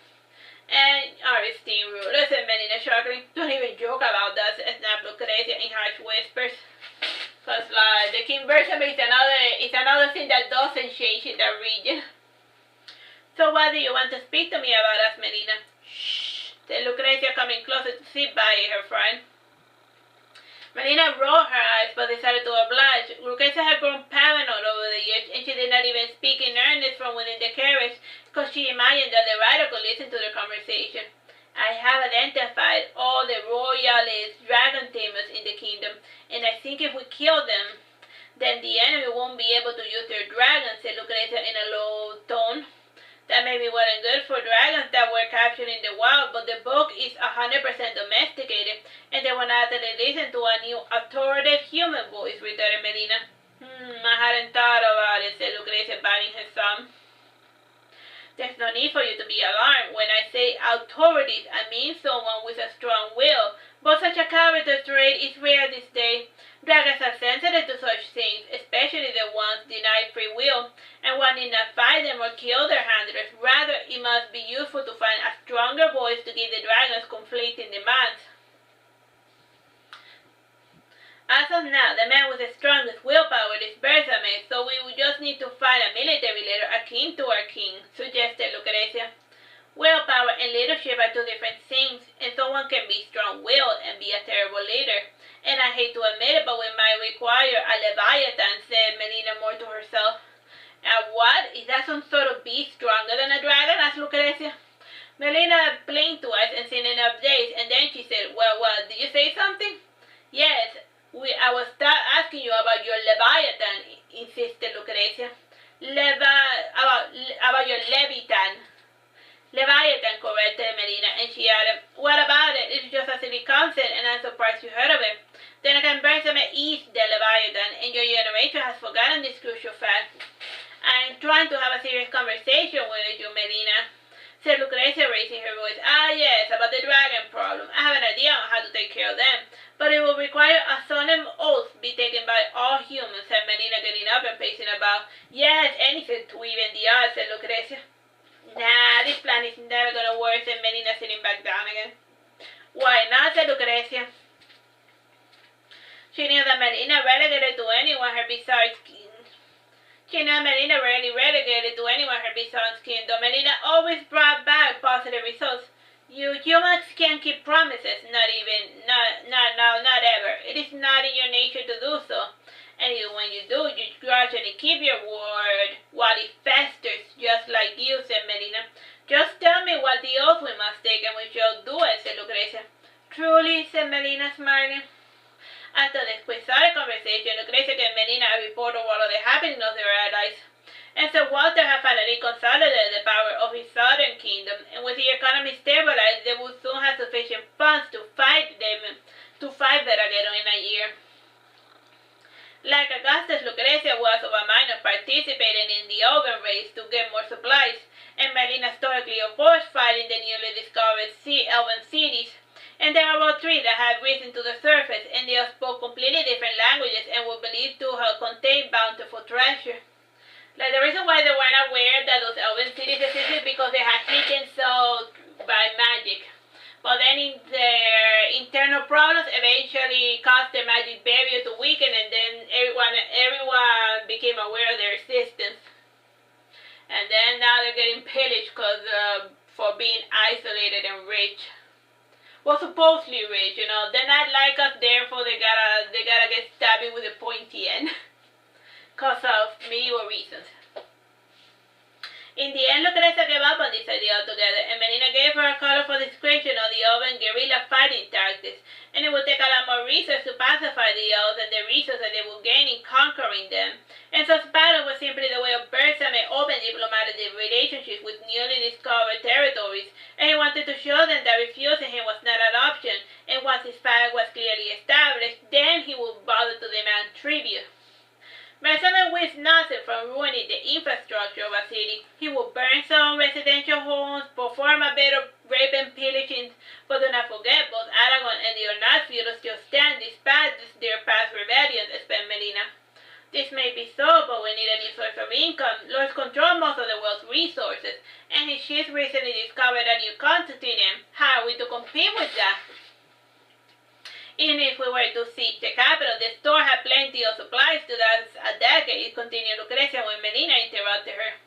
"And Aristine ruler," said Melina sharply. "Don't even joke about that," snapped Lucrezia in harsh whispers. "Cause like, the King Bersame is another thing that doesn't change in that region." "So what do you want to speak to me about?" asked Melina. "Shh," said Lucrezia, coming closer to sit by her friend. Melina rolled her eyes, but decided to oblige. Lucrezia had grown paranoid over the years, and she did not even speak in earnest from within the carriage, because she imagined that the rider could listen to their conversation. "I have identified all the royalist dragon tamers in the kingdom, and I think if we kill them, then the enemy won't be able to use their dragons," said Lucrezia in a low tone. "That may be well and good for dragons that were captured in the wild, but the book is 100% domesticated, and they will not listen to a new authoritative human voice," retorted Melina. "I hadn't thought about it," said Lucrezia, biting her thumb. "There's no need for you to be alarmed. When I say authorities, I mean someone with a strong will, but such a character trait is rare this day. Dragons are sensitive to such things, especially the ones denied free will, and one need not fight them or kill their handlers. Rather, it must be useful to find a stronger voice to give the dragons conflicting demands. As of now, the man with the strongest willpower is Bersame, so we would just need to find a military leader akin to our king," suggested Lucrezia. "Willpower and leadership are two different things, and someone can be strong-willed and be a terrible leader. And I hate to admit it, but we might require a Leviathan," said Melina more to herself. "What? Is that some sort of beast stronger than a dragon?" asked Lucrezia. Melina blinked twice and seemed in updates, and then she said, Well, did you say something?" "Yes, I was asking you about your Leviathan," insisted Lucrezia. About your Leviathan." "Leviathan," corrected Melina, and she added, "What about it? It's just a silly concept, and I'm surprised you heard of it. Then again, Bersame is the Leviathan, and your generation has forgotten this crucial fact." "I'm trying to have a serious conversation with you, Melina," said Lucrezia, raising her voice. "Ah, yes, about the dragon problem. I have an idea on how to take care of them, but it will require a solemn oath be taken by all humans, said Melina, getting up and pacing about. Yes, anything to even the odds, said Lucrezia. Nah, this plan is never gonna work, said Melina, sitting back down again. Why not, said Lucrezia. She knew that Melina relegated to anyone her bizarre skin. She knew Melina rarely relegated to anyone her bizarre skin, though Melina always brought back positive results. You humans can't keep promises, not ever. It is not in your nature to do so. And when you do, you gradually keep your word while it festers, just like you, said Melina. Just tell me what the oath we must take and we shall do it, said Lucrezia. Truly, said Melina, smiling. After this quixotic conversation, Lucrezia gave Melina a report of all of the happenings of their allies. And Sir Walter had finally consolidated the power of his southern kingdom, and with the economy stabilized, they would soon have sufficient funds to fight Veragero in a year. Like Augustus, Lucrezia was of a mind of participating in the open race to get more supplies, and Melina stoically opposed fighting the newly discovered elven cities. And there were about 3 that had risen to the surface, and they all spoke completely different languages and were believed to have contained bountiful treasure. Like, the reason why they weren't aware that those elven cities existed because they had hidden so by magic. But then in their internal problems eventually caused the magic barrier to weaken, and then everyone became aware of their existence. And then now they're getting pillaged for being isolated and rich. Well, supposedly rich, you know. They're not like us, therefore they gotta get stabbed with a pointy end. Cause of medieval reasons. In the end, Lucrezia gave up on this idea altogether, and Melina gave her a colorful description of the oven guerrilla fighting tactics, and it would take a lot more research to pacify the elves and the resources that they would gain in conquering them. And such battle was simply the way of Bersa may open diplomatic relationships with newly discovered territories, and he wanted to show them that refusing him was not an option, and once his power was clearly established, then he would bother to demand tribute. Bersamin wins nothing from ruining the infrastructure of a city. He will burn some residential homes, perform a bit of rape and pillaging, but do not forget both Aragon and the Ornat feudals still stand despite their past rebellions, explained Melina. This may be so, but we need a new source of income. Lords control most of the world's resources, and his chiefs recently discovered a new continent. How are we to compete with that? Even if we were to siege the capital, the store had plenty of supplies to last a decade, continued Lucrezia when Melina interrupted her.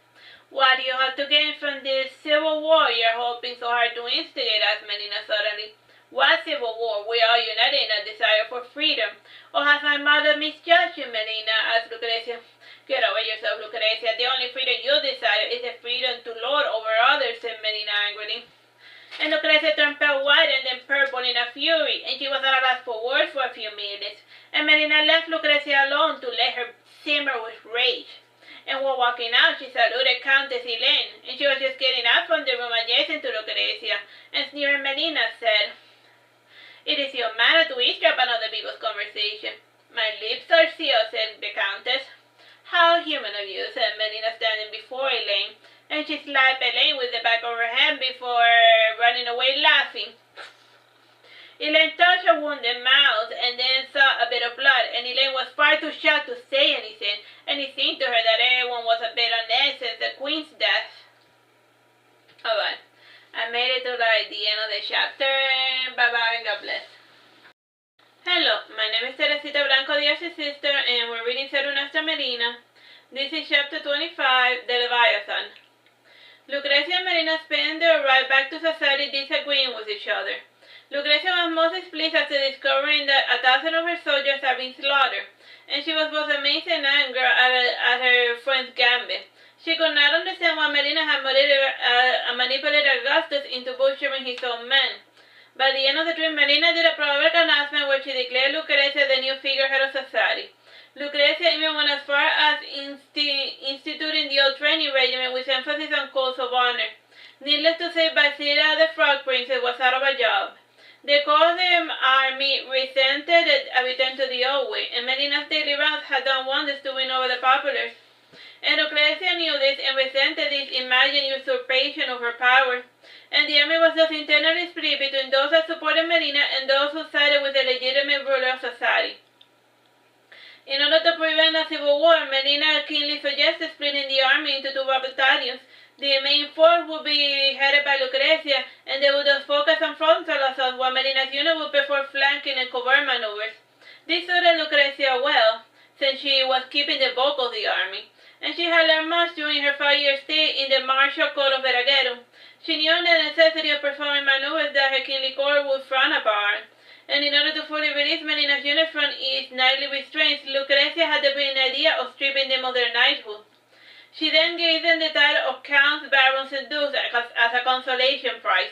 What do you have to gain from this civil war you're hoping so hard to instigate? Asked Melina suddenly. What civil war? We are united in a desire for freedom. Or has my mother misjudged you, Melina? Asked Lucrezia. Get over yourself, Lucrezia. The only freedom you desire is the freedom to lord over others, said Melina angrily. And Lucrezia turned pale white and then purple in a fury, and she was at a loss for words for a few minutes. And Melina left Lucrezia alone to let her simmer with rage. And while walking out, she saluted Countess Helene, and she was just getting up from the room adjacent to Lucrezia, and sneering Melina said, It is your manner to eavesdrop on other people's conversation. My lips are sealed, said the Countess. How human of you, said Melina, standing before Helene, and she slapped Helene with the back of her hand before running away laughing. Helene touched her wounded mouth and then saw a bit of blood, and Helene was far too shocked to say anything, and it seemed to her that everyone was a bit on edge since the queen's death. Alright, I made it to the end of the chapter. Bye-bye and God bless. Hello, my name is Teresita Blanco, the Artsy Sister, and we're reading Saturnastra Melina. This is chapter 25, The Leviathan. Lucrezia and Melina spent their ride back to Sassari disagreeing with each other. Lucrezia was most displeased after discovering that 1,000 of her soldiers had been slaughtered, and she was both amazed and angry at her friend's gambit. She could not understand why Melina had manipulated Augustus into butchering his own men. By the end of the trip, Melina did a public announcement where she declared Lucrezia the new figurehead of Sassari. Lucrezia even went as far as instituting the old training regimen with emphasis on codes of honor. Needless to say, Basila the Frog Princess was out of a job. The Golden Army resented a return to the old way, and Melina's daily rounds had done wonders to win over the populace. And Lucrezia knew this and resented this imagined usurpation of her power, and the army was thus internally split between those that supported Melina and those who sided with the legitimate ruler of Sassari. In order to prevent a civil war, Melina keenly suggested splitting the army into 2 battalions. The main force would be headed by Lucrezia, and they would thus focus on frontal assault, while Melina's unit would perform flanking and covert maneuvers. This suited Lucrezia well, since she was keeping the bulk of the army, and she had learned much during her 5-year stay in the martial court of Veragero. She knew the necessity of performing maneuvers that her kingly court would frown upon, and in order to fully release Melina's unit from its nightly restraints, Lucrezia had the brilliant idea of stripping them of their knighthood. She then gave them the title of counts, barons, and dukes as a consolation prize.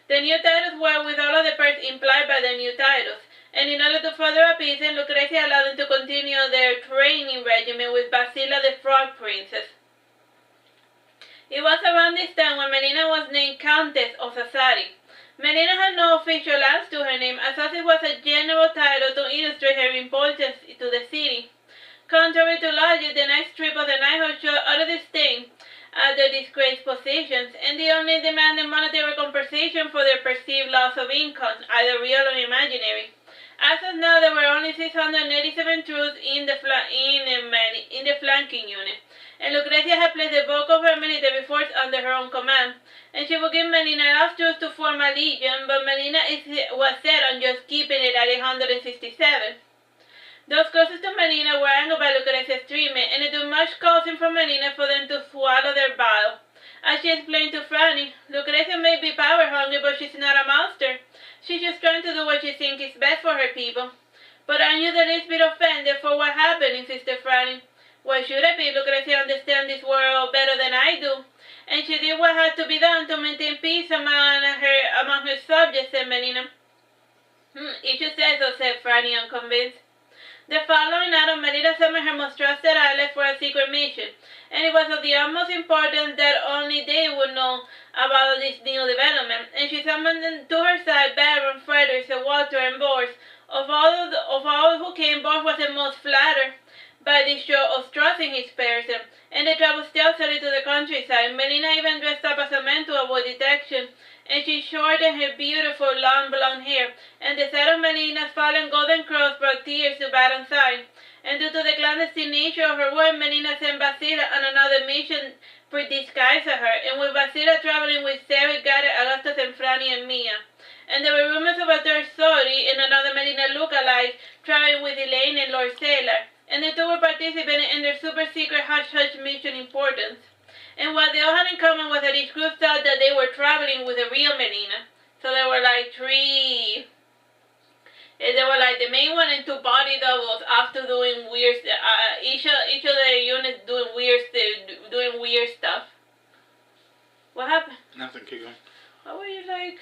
The new titles were with all of the perks implied by the new titles, and in order to further appease them, Lucrezia allowed them to continue their training regimen with Basila the Frog Princess. It was around this time when Melina was named Countess of Sassari. Melina had no official lands to her name, as it was a general title to illustrate her importance to the city. Contrary to logic, the next trip of the knighthood showed utter disdain at their disgraced positions, and they only demanded monetary compensation for their perceived loss of income, either real or imaginary. As of now, there were only 687 troops in the flanking unit, and Lucrezia had placed the bulk of her military force under her own command, and she would give Melina enough troops to form a legion, but Melina was set on just keeping it at 867. Those closest to Melina were angered by Lucrezia's treatment, and it took much causing from Melina for them to swallow their bile. As she explained to Franny, Lucrezia may be power-hungry, but she's not a monster. She's just trying to do what she thinks is best for her people. But aren't you the least bit offended for what happened, insisted Franny. Why should I be? Lucrezia understands this world better than I do. And she did what had to be done to maintain peace among her subjects, said Melina. It should say so, said Franny, unconvinced. The following autumn, Melina summoned her most trusted allies for a secret mission, and it was of the utmost importance that only they would know about this new development, and she summoned to her side Baron, Frederick, Sir Walter, and Bors. Of all who came, Bors was the most flattered by this show of trust in his person, and they traveled stealthily to the countryside. Melina even dressed up as a man to avoid detection, and she shortened her beautiful long blonde hair, and the sight of Melina's fallen golden curls brought tears to Baron's eyes. And due to the clandestine nature of her work, Melina sent Basila on another mission for disguise of her, and with Basila traveling with Seri, guided Augustus, and Franny, and Mia. And there were rumors of a third Sori and another Melina lookalike traveling with Elaine and Lord Sailor, and the two were participating in their super-secret hush-hush mission importance. And what they all had in common was that each group thought that they were traveling with a real Melina. So there were like 3. They were like the main one and 2 body doubles after doing weird. Each of the units doing weird stuff. What happened? Nothing. Keep going. What were you like?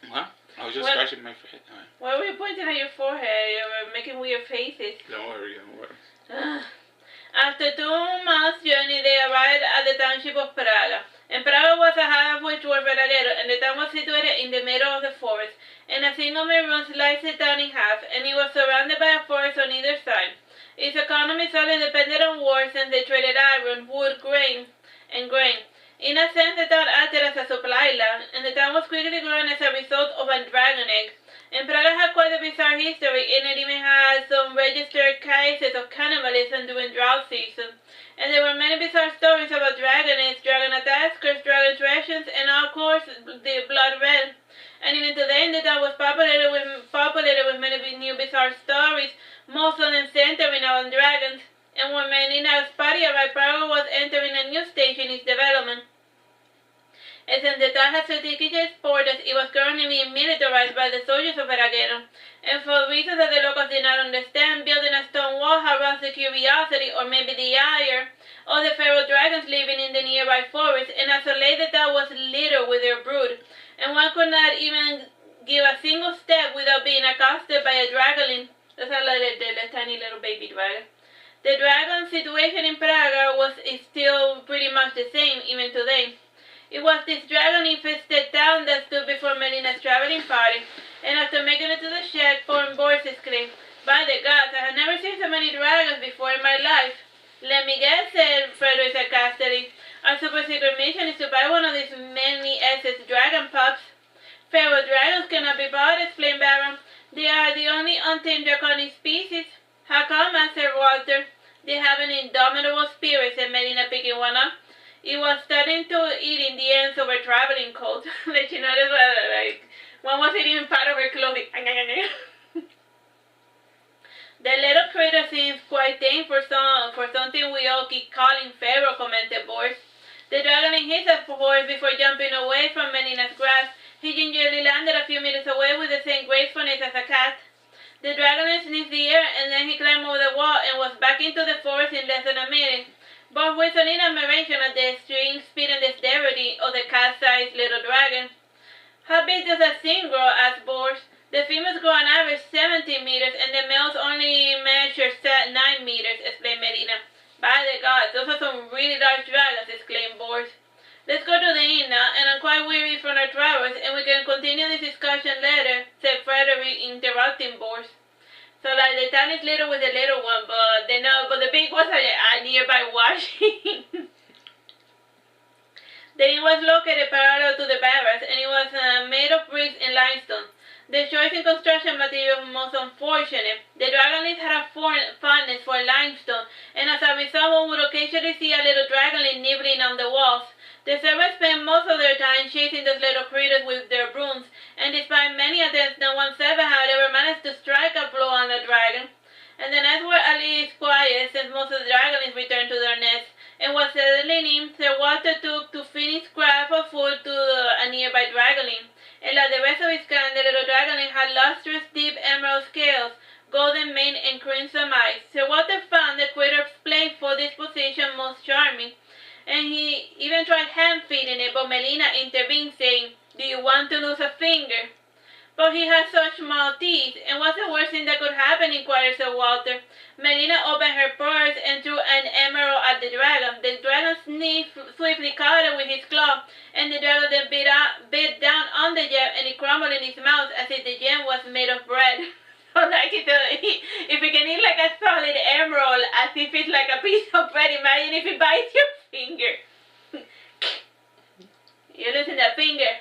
What? I was just scratching my face. Why were you pointing at your forehead? You were making weird faces. Don't worry. Don't worry. After 2 months' journey, they arrived at the township of Praga. And Praga was a half-way toward Veragero, and the town was situated in the middle of the forest, and a single main road sliced the town in half, and it was surrounded by a forest on either side. Its economy solely depended on war, since they traded iron, wood, grain. In a sense, the town acted as a supply land, and the town was quickly growing as a result of a dragon egg. And Praga had quite a bizarre history, and it even had some registered cases of cannibalism during drought season. And there were many bizarre stories about dragons, dragon attacks, cursed dragon treasures, and of course, the blood red. And even today, the town was populated with many new bizarre stories, most of them centering around dragons. And when Melina's party arrived, Praga was entering a new stage in its development. And since the town had strategic importance, it was currently being militarized by the soldiers of Veragero, and for reasons that the locals did not understand, building a stone wall around the curiosity, or maybe the ire, of the feral dragons living in the nearby forest, and as of late the town was littered with their brood, and one could not even give a single step without being accosted by a dragon. Those are like the tiny little baby dragon. The dragon situation in Praga is still pretty much the same, even today. It was this dragon-infested town that stood before Melina's traveling party, and after making it to the shack, foreign boys exclaimed, "By the gods, I have never seen so many dragons before in my life." "Let me guess," said Frederick sarcastically. "Our super-secret mission is to buy one of these many SS dragon pups." "Feral dragons cannot be bought," explained Baron. "They are the only untamed draconic species." How come, Master Walter? They have an indomitable spirit, said Melina, picking one up. It was starting to eat in the ends of her traveling coat. Like she noticed like one was eating part of her clothing. The little critter seems quite tame for something we all keep calling Pharaoh, commented Boris. The dragon hissed at Boris before jumping away from Melina's grasp. He gingerly landed a few meters away with the same gracefulness as a cat. The dragon sniffed the air, and then he climbed over the wall and was back into the forest in less than a minute. Both whistled in admiration at the extreme speed and dexterity of the cat-sized little dragon. How big does that thing grow? Asked Boris. The females grow on average 17 meters, and the males only measure 9 meters, explained Melina. By the gods, those are some really large dragons, exclaimed Boris. Let's go to the inn now, and I'm quite weary from our travels, and we can continue this discussion later, said Frederick, interrupting Boris. So, like, the town is little with the little one, but the big ones are nearby washing. The inn was located parallel to the barracks, and it was made of bricks and limestone. The choice in construction material was most unfortunate. The dragonlings had a fondness for limestone, and as a result, one would occasionally see a little dragonling nibbling on the walls. The servants spent most of their time chasing those little critters with their brooms, and despite many attempts, no one servant had ever managed to strike a blow on the dragon. And the nights were at least quiet, since most of the dragonlings returned to their nests, and was settling in, Sir Walter took to finish scrap of food to a nearby dragonling. And like the rest of his kind, the little dragonling had lustrous, deep emerald scales, golden mane, and crimson eyes. Sir Walter found the critter's playful disposition most charming, and he even tried hand-feeding it, but Melina intervened, saying, "Do you want to lose a finger?" "But he has such small teeth, and what's the worst thing that could happen?" inquired Sir Walter. Melina opened her purse and threw an emerald at the dragon. The dragon swiftly caught it with his claw, and the dragon then bit down on the gem, and it crumbled in his mouth as if the gem was made of bread. So like if you can eat like a solid emerald as if it's like a piece of bread, imagine if it bites your finger. You're losing that finger.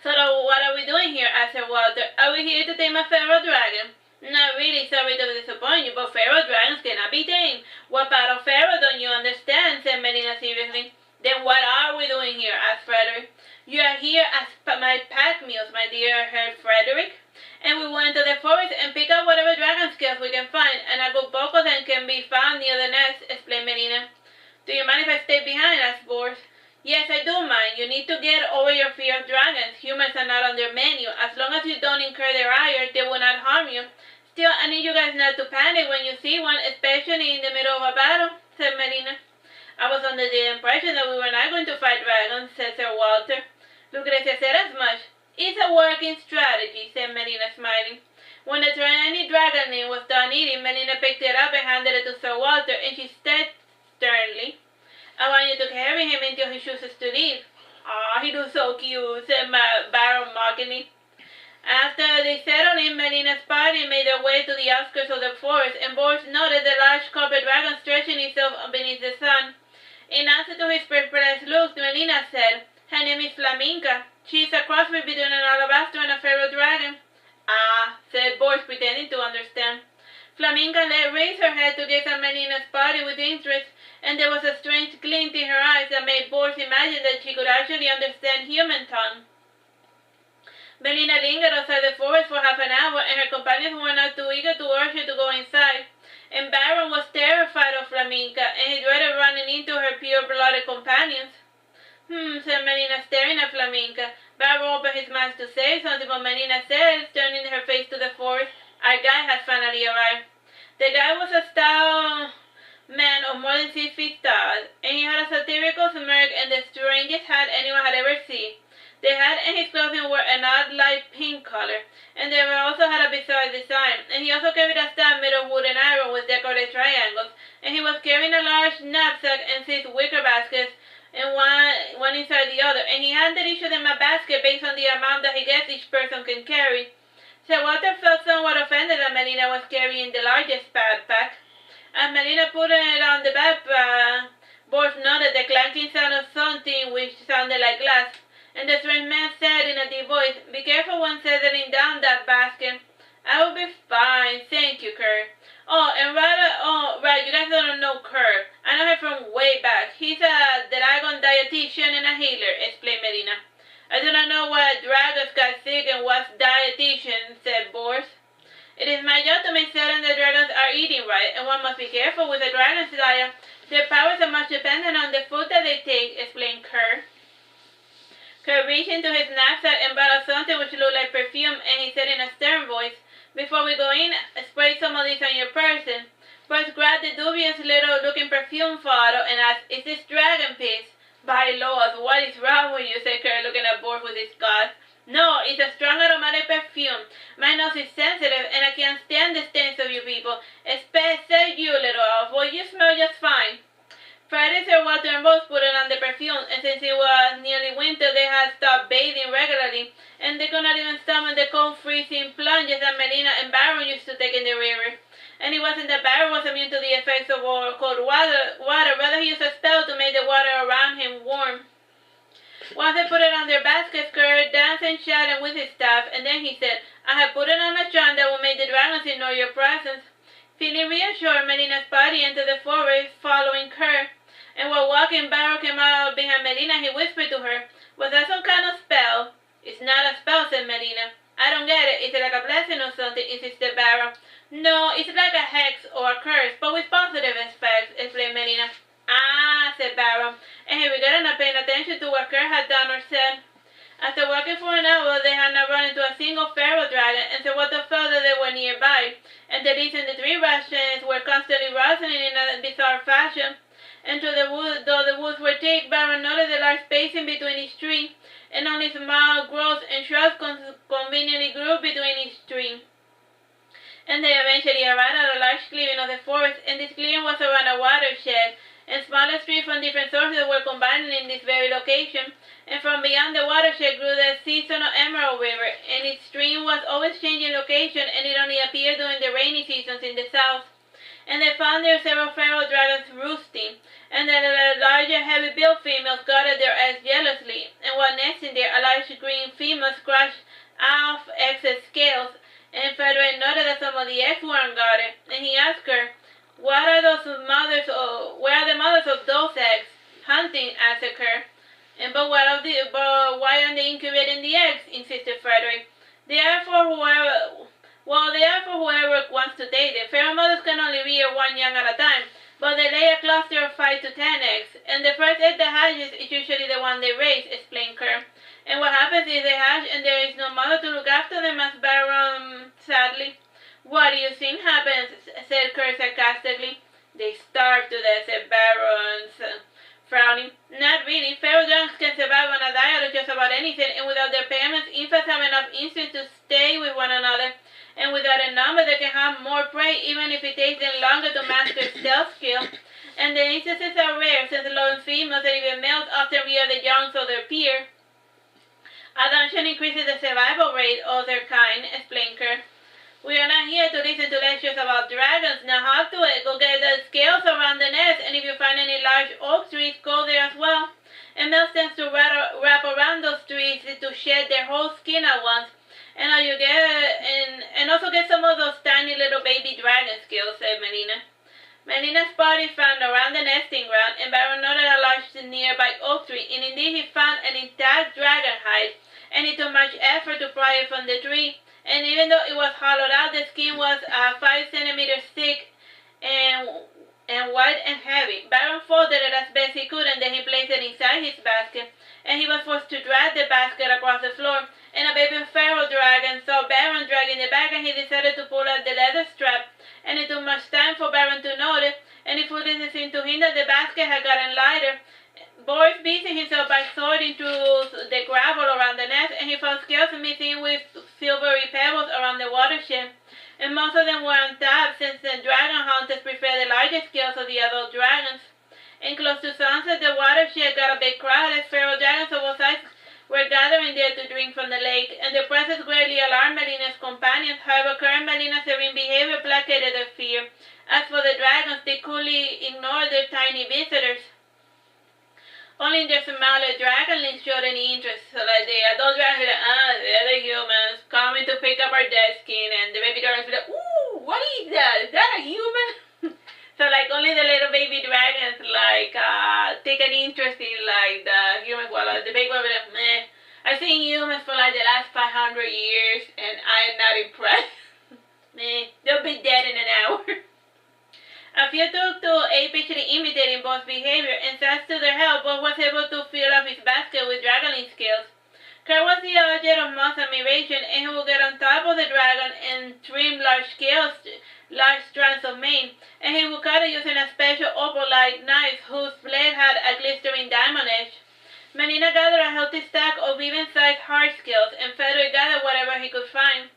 "So what are we doing here?" asked Sir Walter. "Are we here to tame a feral dragon?" "Not really, sorry to disappoint you, but feral dragons cannot be tamed." "What part of feral don't you understand?" said Melina seriously. "Then what are we doing here?" asked Frederick. "You are here as my pack mules, my dear Herr Frederick, and we went to the forest and picked up whatever dragon scales we can find, and a good bulk of them can be found near the nest," explained Melina. "Do you mind if I stay behind?" asked Boris. "Yes, I do mind. You need to get over your fear of dragons. Humans are not on their menu. As long as you don't incur their ire, they will not harm you. Still, I need you guys not to panic when you see one, especially in the middle of a battle," said Melina. "I was under the impression that we were not going to fight dragons," said Sir Walter. Lucrezia said as much. "It's a working strategy," said Melina, smiling. When the tiny dragonling was done eating, Melina picked it up and handed it to Sir Walter, and she said sternly, "I want you to carry him until he chooses to leave." "Aw, he looks so cute," said Baron mockingly. After they settled in, Melina's party made their way to the outskirts of the forest, and Boris noted the large copper dragon stretching itself beneath the sun. In answer to his perplexed looks, Melina said, "Her name is Flaminka. She is a crossbreed between an alabaster and a feral dragon." "Ah," said Boris, pretending to understand. Flaminka raised her head to gaze at Melina's body with interest, and there was a strange glint in her eyes that made Boris imagine that she could actually understand human tongue. Melina lingered outside the forest for half an hour, and her companions were not too eager to urge her to go inside. And Baron was terrified of Flaminka, and he dreaded running into her pure-blooded companions. Said Melina, staring at Flaminka. Baron opened his mouth to say something, but Melina said, turning her face to the forest, "Our guide has finally arrived." The guide was a stout man of more than 6 feet tall, and he had a satirical smirk and the strangest hat anyone had ever seen. The hat and his clothing were an odd light pink color, and they also had a bizarre design, and he also carried a staff made of wood and iron with decorated triangles, and he was carrying a large knapsack and 6 wicker baskets, and one inside the other, and he handed each of them a basket based on the amount that he guessed each person can carry. Sir Walter felt somewhat offended that Melina was carrying the largest backpack. As Melina put it on the backpack, Boris noted the clanking sound of something which sounded like glass, and the strange man said in a deep voice, "Be careful when settling down that basket." I will be fine, thank you, Kurt. Right, you guys don't know Kurt. I know him from way back. He's a dragon dietitian and a healer, explained Melina. I do not know why dragons got sick and was dietitian, said Boris. It is my job to make certain the dragons are eating right, and one must be careful with the dragon's diet. Their powers are much dependent on the food that they take, explained Kurt. Kurt reached into his knapsack and brought out something which looked like perfume, and he said in a stern voice, "Before we go in, spray some of this on your person." Boris grabbed the dubious little-looking perfume bottle and asked, "Is this dragon piss?" "By Lord, what is wrong with you?" said Kurt, looking at Boris with disgust. "No, it's a strong aromatic perfume. My nose is sensitive, and I can't stand the stains of you people, especially you, little elf. Well, you smell just fine." Friday, Sir Walter and Rose put it on the perfume, and since it was nearly winter, they had stopped bathing regularly, and they could not even stomach the cold, freezing plunges that Melina and Baron used to take in the river. And it wasn't that Baron was immune to the effects of cold water, rather he used a spell to make the water around him warm. Once they put it on their baskets, Kurt danced and shouted with his staff, and then he said, "I have put it on a charm that will make the dragons ignore your presence." Feeling reassured, Melina's party entered the forest, following Kurt. And while walking, Baron came out behind Melina. He whispered to her, "Was that some kind of spell?" "It's not a spell," said Melina. "I don't get it. Is it like a blessing or something?" insisted Baron. "No, it's like a hex or a curse, but with positive effects," explained Melina. "Ah," said Baron, and he regretted not paying attention to what Kurt had done or said. After walking for an hour, they had not run into a single feral dragon, and Sir Walter felt that they were nearby, and the leaves in the tree branches were constantly rustling in a bizarre fashion. And though the woods were thick, Baron noticed a large spacing between each tree, and only small growths and shrubs conveniently grew between each tree. And they eventually arrived at a large clearing of the forest, and this clearing was around a watershed, and smaller streams from different sources were combined in this very location, and from beyond the watershed grew the seasonal Emerald River, and its stream was always changing location, and it only appeared during the rainy seasons in the south. And they found there several feral dragons roosting, and the larger heavy-built females guarded their eggs jealously, and while nesting there, a large green female scratched off excess scales, and Frederick noted that some of the eggs weren't guarded, and he asked her, where are the mothers of those eggs?" "Hunting," answered Kurt. But why aren't they incubating the eggs?" insisted Frederick. They are for whoever wants to take them. Feral mothers can only rear one young at a time, but they lay a cluster of 5 to 10 eggs, and the first egg that hatches is usually the one they raise," explained Kurt. "And what happens is they hatch and there is no mother to look after them," asked Baron sadly. "What do you think happens?" said Kurt sarcastically. "They starve to death," said Baron, frowning. "Not really. Feral dragons can survive on a diet of just about anything, and without their parents, infants have enough instinct to stay with one another. And without a number, they can have more prey, even if it takes them longer to master stealth skill. And the instances are rare, since lone females and even males often rear the young of their peer. Adoption increases the survival rate of their kind," explained Kurt. "We are not here to listen to lectures about dragons. Now hop to it. Go get the scales around the nest, and if you find any large oak trees, go there as well." And males tend to wrap around those trees to shed their whole skin at once. And also get some of those tiny little baby dragon scales," said Melina. Melina's party found around the nesting ground, and Baron noted a large nearby oak tree, and indeed he found an intact dragon hide, and it took much effort to pry it from the tree. And even though it was hollowed out, the skin was 5 centimeters thick and white and heavy. Baron folded it as best he could, and then he placed it inside his basket, and he was forced to drag the basket across the floor. And a baby feral dragon saw Baron dragging the bag, and he decided to pull out the leather strap, and it took much time for Baron to notice, and it foolishly seemed to him that the basket had gotten lighter. Boris busied himself by sorting through the gravel around the nest, and he found scales missing with silvery pebbles around the watershed, and most of them were untapped, since the dragon hunters prefer the larger scales of the adult dragons. And close to sunset, the watershed got a bit crowded. Feral dragons of all sizes were gathering there to drink from the lake, and their presence greatly alarmed Melina's companions. However, Kurt and Melina's serene behavior placated their fear. As for the dragons, they coolly ignored their tiny visitors. Only their smaller dragonlings showed any interest. So like the adult dragons were like, they're the humans coming to pick up our dead skin, and the baby are human? So like only the little baby dragons like take an interest in like the humans, while the big one will be like, meh. I've seen humans for like the last 500 years and I am not impressed. Meh, they'll be dead in an hour. A few took to apishly imitating both behavior, and thanks to their help, Bob was able to fill up his basket with dragoning skills. Kurt was the object of most admiration, and he would get on top of the dragon and trim large strands of mane, and he would cut it using a special opal-like knife whose blade had a glistering diamond edge. Melina gathered a healthy stack of even-sized hard skills, and Frederick gathered whatever he could find.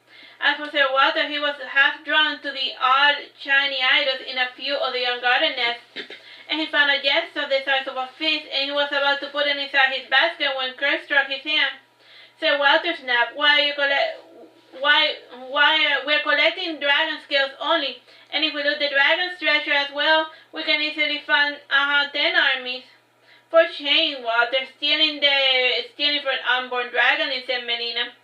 As for Sir Walter, he was half drawn to the odd, shiny items in a few of the young garden nests, and he found a jest of the size of a fist, and he was about to put it inside his basket when Kurt struck his hand. Sir Walter snapped, we're collecting dragon scales only, and if we loot the dragon's treasure as well, we can easily fund 10 armies. For shame, Walter, stealing for an unborn dragon, said Melina.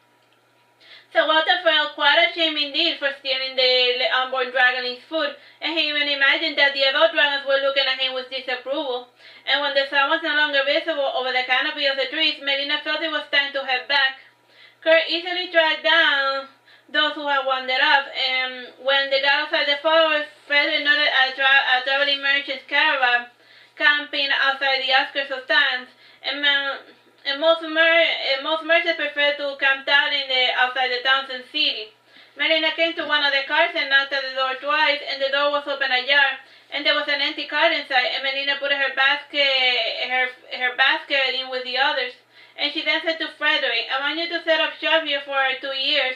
So Walter felt quite ashamed indeed for stealing the unborn dragon's food, and he even imagined that the adult dragons were looking at him with disapproval. And when the sun was no longer visible over the canopy of the trees, Melina felt it was time to head back. Kurt easily tracked down those who had wandered off, and when they got outside the forest, Frederick noted a traveling merchant's caravan camping outside the outskirts of towns, and most merchants prefer to camp out outside the towns and city. Melina came to one of the cars and knocked at the door twice, and the door was open ajar, and there was an empty cart inside, and Melina put her basket in with the others. And she then said to Frederick, I want you to set up shop here for 2 years,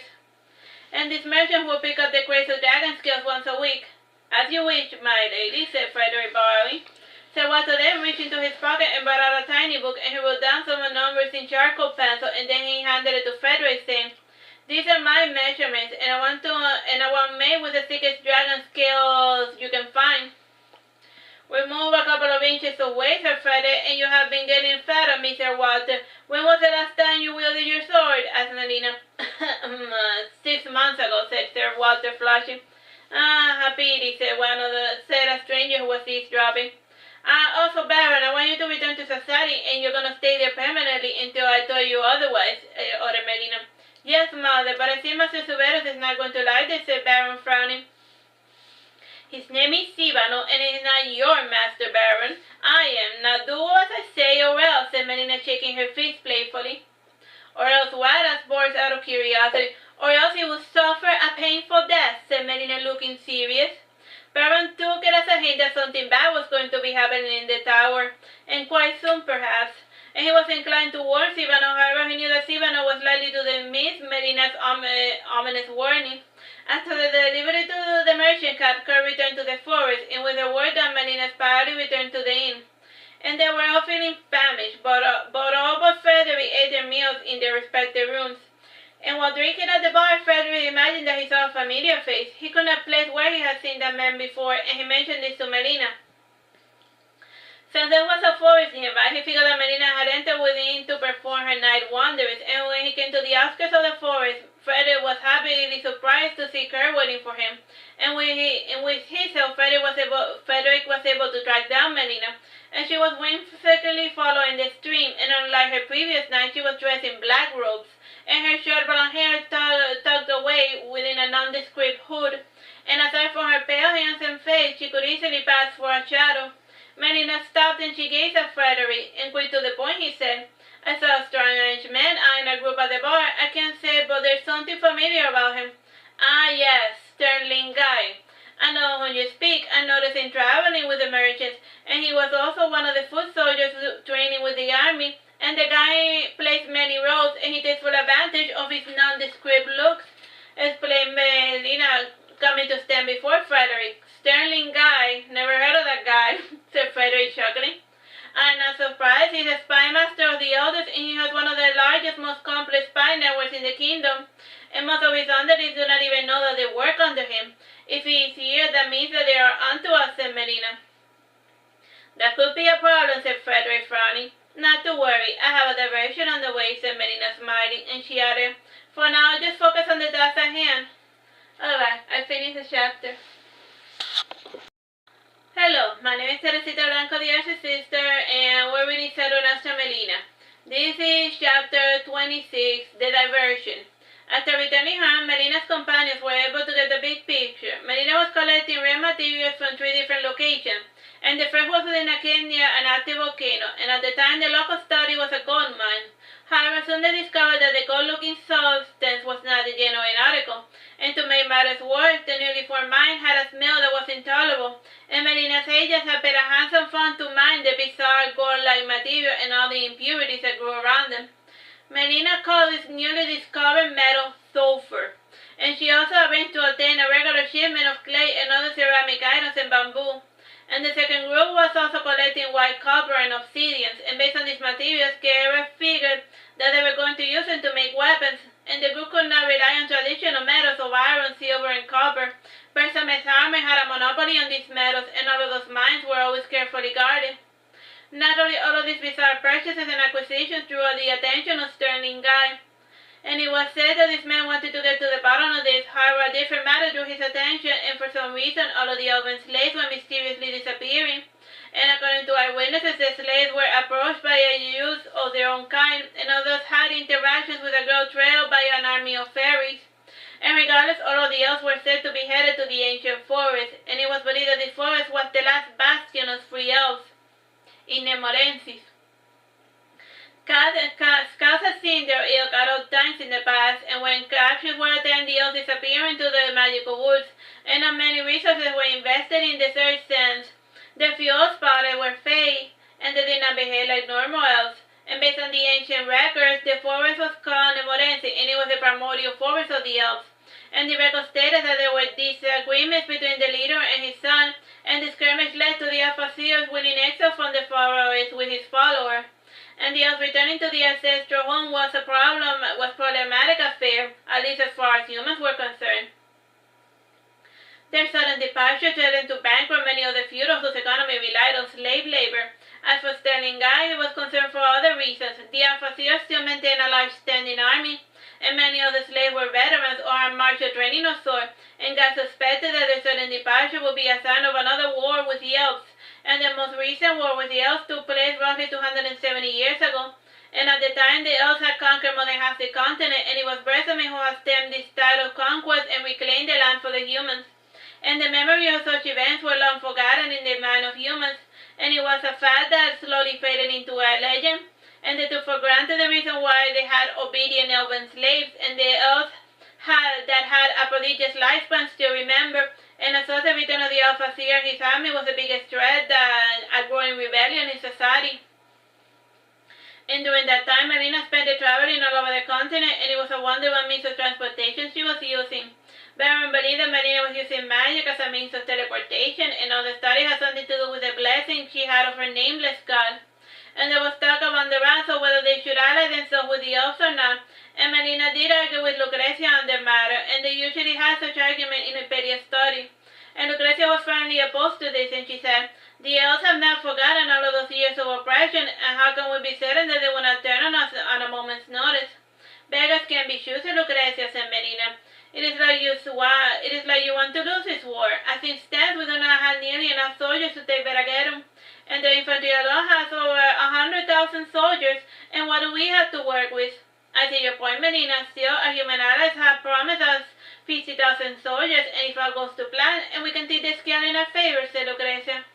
and this merchant will pick up the crates of dragon scales once a week. As you wish, my lady, said Frederick, bowing. Sir Walter then reached into his pocket and brought out a tiny book, and he wrote down some numbers in charcoal pencil, and then he handed it to Frederick, saying, these are my measurements, and I want made with the thickest dragon scales you can find. We move a couple of inches away, Sir Frederick, and you have been getting fatter, Mr. Walter. When was the last time you wielded your sword? Asked Melina. 6 months ago, said Sir Walter, flushing. A pity, said a stranger who was eavesdropping. Also, Baron, I want you to return to Sassari, and you're going to stay there permanently until I tell you otherwise, ordered Melina. Yes, Mother, but I see Master Suberos is not going to like this, said Baron, frowning. His name is Sibano, and it is not your master, Baron. I am. Now do as I say, or else, said Melina, shaking her fist playfully. Or else what? Asked Boris out of curiosity. Or else he will suffer a painful death, said Melina, looking serious. Baron took it as a hint that something bad was going to be happening in the tower, and quite soon, perhaps. And he was inclined to warn Sibano, however, he knew that Sibano was likely to dismiss Melina's ominous warning. After the delivery to the merchant cart, Kurt returned to the forest, and with the word that Melina's party returned to the inn. And they were all feeling famished, but all but Frederick ate their meals in their respective rooms. And while drinking at the bar, Frederick imagined that he saw a familiar face. He could not place where he had seen that man before, and he mentioned this to Melina. Since there was a forest nearby, he figured that Melina had entered within to perform her night wanderings, and when he came to the outskirts of the forest, Frederick was happily surprised to see Kurt waiting for him. And with his help, Frederick was able to track down Melina, and she was whimsically following the stream, and unlike her previous night, she was dressed in black robes, and her short blonde hair tucked away within a nondescript hood, and aside from her pale, handsome face, she could easily pass for a shadow. Melina stopped and she gazed at Frederick, and quick to the point, he said, I saw a strange man eyeing a group at the bar. I can't say, but there's something familiar about him. Ah, yes, sterling guy. I know when you speak. I noticed him traveling with the merchants, and he was also one of the foot soldiers training with the army, and the guy plays many roles, and he takes full advantage of his nondescript looks, explained Melina, coming to stand before Frederick. Sterling guy. Never heard of that guy, said Frederick, chuckling. I'm not surprised. He's a spy master of the eldest, and he has one of the largest, most complex spy networks in the kingdom, and most of his underlings do not even know that they work under him. If he is here, that means that they are onto us, said Melina. That could be a problem, said Frederick, frowning. Not to worry. I have a diversion on the way, said Melina, smiling, and she added, for now, just focus on the task at hand. Alright, I finished the chapter. Hello, my name is Teresita Blanco, the Artsy Sister, and we're reading Saturnastra Melina. This is chapter 26, The Diversion. After returning home, Melina's companions were able to get the big picture. Melina was collecting rare materials from 3 different locations, and the first was within a cave near an active volcano, and at the time the local study was a gold mine. However, soon they discovered that the gold-looking substance was not the genuine article, and to make matters worse, the newly formed mine had a smell that was intolerable, and Melina's agents had paid a handsome fund to mine the bizarre gold-like material and all the impurities that grew around them. Melina called this newly discovered metal sulfur, and she also arranged to obtain a regular shipment of clay and other ceramic items and bamboo. And the second group was also collecting white copper and obsidians, and based on these materials, Guerra figured that they were going to use them to make weapons, and the group could not rely on traditional metals of iron, silver, and copper. Persame's army had a monopoly on these metals, and all of those mines were always carefully guarded. Naturally, all of these bizarre purchases and acquisitions drew the attention of Sterling Guy, and it was said that this man wanted to get to the bottom of this. However, a different matter drew his attention, and for some reason, all of the elven slaves were mysteriously disappearing. And according to eyewitnesses, the slaves were approached by a youth of their own kind, and others had interactions with a girl trailed by an army of fairies. And regardless, all of the elves were said to be headed to the ancient forest, and it was believed that this forest was the last bastion of free elves, Inemorensis. Scouts had seen their ilk at all times in the past, and when captures were attended, the elves disappeared into the magical woods, and many resources were invested in the search sense. The few elves spotted were fey, and they did not behave like normal elves. And based on the ancient records, the forest was called Nemorense, and it was the primordial forest of the elves. And the record stated that there were disagreements between the leader and his son, and the skirmish led to the Alphasios winning exile from the forest with his follower. And the elves returning to the ancestral home was problematic affair, at least as far as humans were concerned. Their sudden departure threatened to bankrupt many of the feudals whose economy relied on slave labor. As for Sterling Guy, he was concerned for other reasons. The Alphasios still maintained a large standing army, and many of the slaves were veterans or had martial training of sort, and Guy suspected that their sudden departure would be a sign of another war with the elves. And the most recent war with the elves took place roughly 270 years ago. And at the time, the elves had conquered more than half the continent, and it was Bersamin who had stemmed this tide of conquest and reclaimed the land for the humans. And the memory of such events were long forgotten in the mind of humans, and it was a fact that slowly faded into a legend, and they took for granted the reason why they had obedient elven slaves, and the elves that had a prodigious lifespan still remember. And as the return of the Alphasier, his army was the biggest threat that a growing rebellion in Sassari. And during that time, Melina spent it traveling all over the continent, and it was a wonder what means of transportation she was using. Baron believed that Melina was using magic as a means of teleportation, and all the story had something to do with the blessing she had of her nameless god. And there was talk among the ranks of whether they should ally themselves with the elves or not, and Melina did argue with Lucrezia on the matter, and they usually had such argument in Imperial study. And Lucrezia was firmly opposed to this, and she said, "The elves have not forgotten all of those years of oppression, and how can we be certain that they will not turn on us on a moment's notice?" "Beggars can be choosers," Lucrezia said Melina. It is like you want to lose this war. As it stands, we do not have nearly enough soldiers to take Veragerum, and the infantry alone has over 100,000 soldiers, and what do we have to work with? I see your point, Melina. Still, our human allies have promised us 50,000 soldiers, and if all goes to plan, and we can take the scale in our favor, said Lucrezia.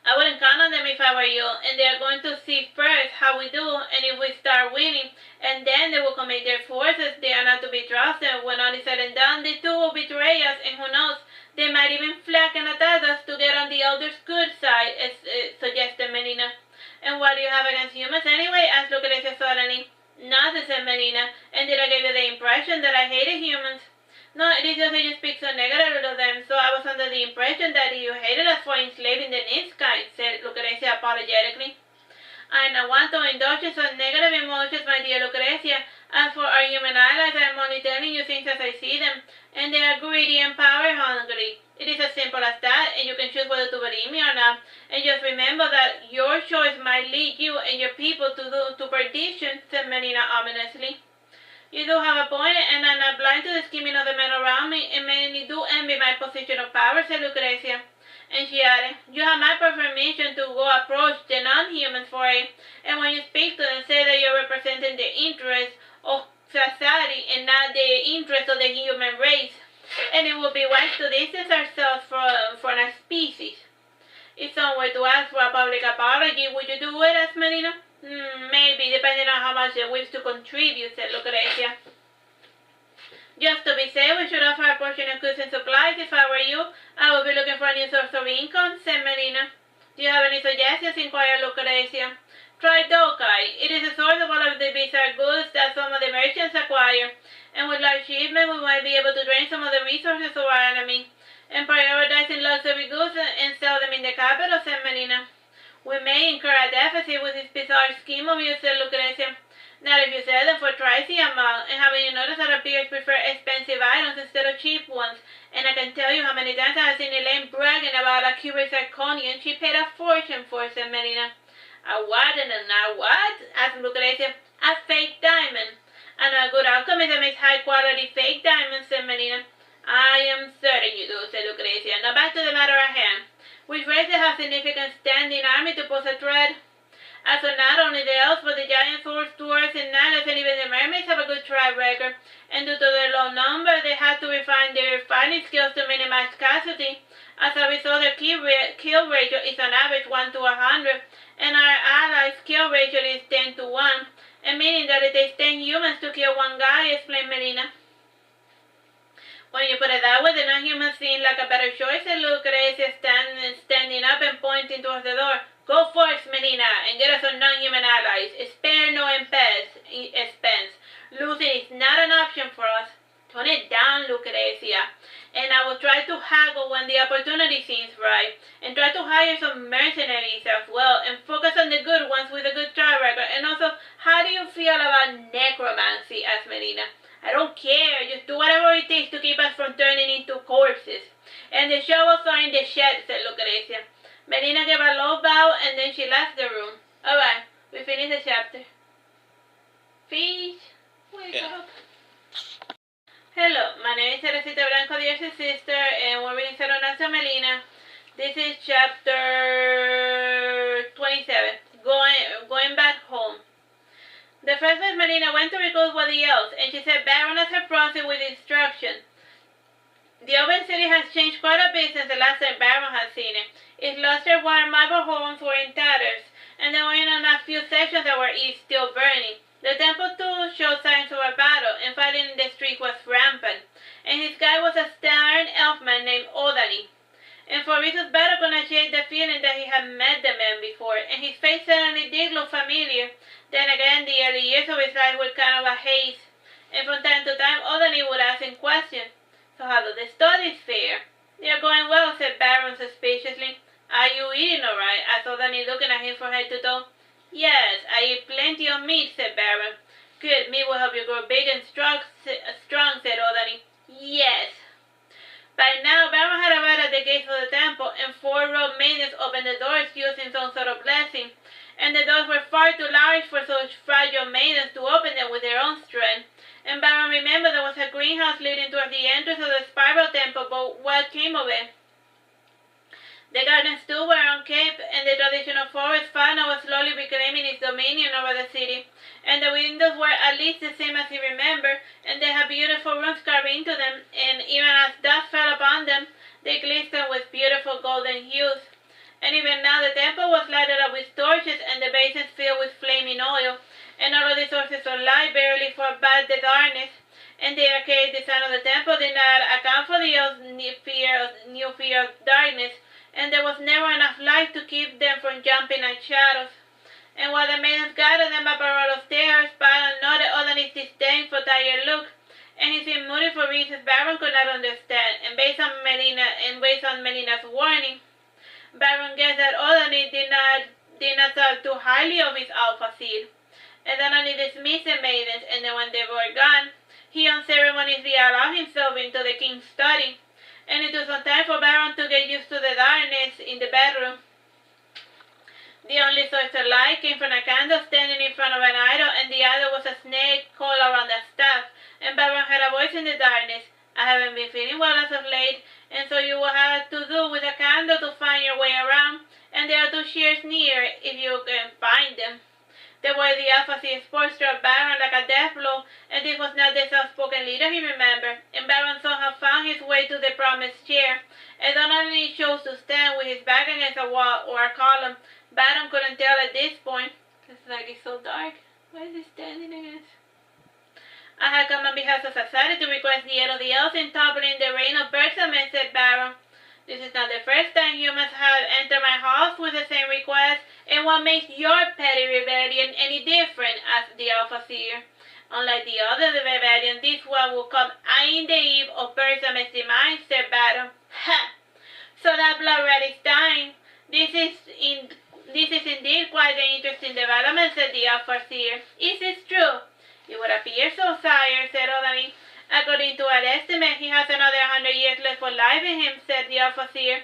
"I wouldn't count on them if I were you, and they are going to see first how we do, and if we start winning, and then they will commit their forces. They are not to be trusted. When all is said and done, the two will betray us, and who knows, they might even flank and attack us to get on the elders' good side," suggested Melina. "And what do you have against humans anyway?" asked Lucrezia suddenly. "Nothing," said Melina. "And did I give you the impression that I hated humans?" "No, it is just that you speak so negatively of them, so I was under the impression that you hated us for enslaving the Ninskai," said Lucrezia apologetically. "I don't want to indulge in such negative emotions, my dear Lucrezia. As for our human allies, I am only telling you things as I see them, and they are greedy and power-hungry. It is as simple as that, and you can choose whether to believe me or not. And just remember that your choice might lead you and your people to perdition," said Melina ominously. You do have a point, and I'm not blind to the scheming of the men around me, and many do envy my position of power, said Lucrezia. And she added, you have my permission to go approach the non-humans for it, and when you speak to them, say that you're representing the interests of Sassari and not the interests of the human race. And it would be wise to distance ourselves from our species. If someone were to ask for a public apology, would you do it, asked Melina? Maybe, depending on how much they wish to contribute, said Lucrezia. Just to be safe, we should offer a portion of goods and supplies. If I were you, I would be looking for a new source of income, said Melina. Do you have any suggestions? Inquired Lucrezia. Try Dokai. It is a source of all of the bizarre goods that some of the merchants acquire, and with large shipments we might be able to drain some of the resources of our enemy, and prioritizing luxury goods and sell them in the capital, said Melina. We may incur a deficit with this bizarre scheme of yours, said Lucrezia. Not if you sell them for twice the amount, and haven't you noticed that our peers prefer expensive items instead of cheap ones? And I can tell you how many times I have seen Elaine bragging about a cubic zirconium she paid a fortune for, said Melina. A what and a what? Asked Lucrezia. A fake diamond. And a good alchemist that makes high-quality fake diamonds, said Melina. I am certain you do, said Lucrezia. Now back to the matter at hand. Which races have significant standing army to pose a threat? As for not only the elves, but the giant swords, dwarves, and nagas, and even the mermaids have a good track record, and due to their low number, they have to refine their fighting skills to minimize casualty. As a result, their kill ratio is on average 1 to 100, and our allies' kill ratio is 10 to 1, and meaning that it takes 10 humans to kill one guy, explained Melina. When you put it that way, the non-humans seem like a better choice, said Lucrezia, standing up and pointing towards the door. Go forth, Melina, and get us some non-human allies. Spare no expense. Losing is not an option for us. Tone it down, Lucrezia, and I will try to haggle when the opportunity seems right, and try to hire some mercenaries as well, and focus on the good ones with a good track record. And also, how do you feel about necromancy, asked Melina. I don't care, just do whatever it takes to keep us from turning into corpses. And the shovels are in the shed, said Lucrezia. Melina gave a low bow, and then she left the room. Alright, we finished the chapter. Fish, wake up. Hello, my name is Teresita Blanco, the Artsy Sister, and we're reading Saturnastra Melina. This is chapter 27, going back home. The Preface Melina went to recruit with the elves, and she said Baroness had proceeded with instruction. The open city has changed quite a bit since the last time Baron had seen it. Its luster white marble homes were in tatters, and there were a few sections that were still burning. The temple too showed signs of a battle, and fighting in the streets was rampant, and his guide was a stern elfman named Odani. And for reasons better could not shake the feeling that he had met the man before, and his face certainly did look familiar. Then again, the early years of his life were kind of a haze, and from time to time, Odani would ask him questions. So how do the studies fare? They are going well, said Baron suspiciously. Are you eating all right? Asked Odani, looking at him from head to toe. Yes, I eat plenty of meat, said Baron. Good, meat will help you grow big and strong, said Odani. Yes. By now, Baron had arrived at the gates of the temple, and 4 robed maidens opened the doors using some sort of blessing, and the doors were far too large for such fragile maidens to open them with their own strength. And Baron remembered there was a greenhouse leading towards the entrance of the spiral temple, but what came of it? The gardens too were unkept, and the traditional forest fauna was slowly reclaiming its dominion over the city, and the windows were at least the same as he remembered, and they had beautiful runes carved into them, and even as dust fell upon them, they glistened with beautiful golden hues. And even now the temple was lighted up with torches, and the basins filled with flaming oil, and all of the sources of light barely forbade the darkness, and the archaic design of the temple did not account for the elves' new fear of darkness, and there was never enough light to keep them from jumping at shadows. And while the maidens guided them up a roll of stairs, Baron noted Odani's disdainful tired look, and he seemed moody for reasons Baron could not understand, and based on Melina's warning, Baron guessed that Odani did not talk too highly of his alpha seed. And then Odani dismissed the maidens, and then when they were gone, he unceremoniously allowed himself into the king's study, and it took some time for Baron to get used to the darkness in the bedroom. The only source of light came from a candle standing in front of an idol, and the idol was a snake coiled around a staff. works in the darkness. I haven't been feeling well as of late, and so you will have to do with a candle to find your way around, and there are 2 chairs near if you can find them. The way the Alpha Seer sports struck Baron like a death blow, and this was not the soft-spoken leader he remembered, and Baron somehow found his way to the promised chair, and not only chose to stand with his back against a wall or a column. Baron couldn't tell at this point. It's like it's so dark. Why is he standing against? I had come on behalf of Sassari to request the aid of the elves in toppling the reign of Bersamen, said Baron. This is not the first time humans have entered my halls with the same request, and what makes your petty rebellion any different, asked the Alpha Seer. Unlike the other rebellion, this one will come eyeing the eve of Bersamen's demise, said Baron. Ha! So that blood-red is dying. This is indeed quite an interesting development, said the Alpha Seer. Is this true? It would appear so, sire, said Odani. According to our estimate, he has another 100 years left for life in him, said the Alpha Seer.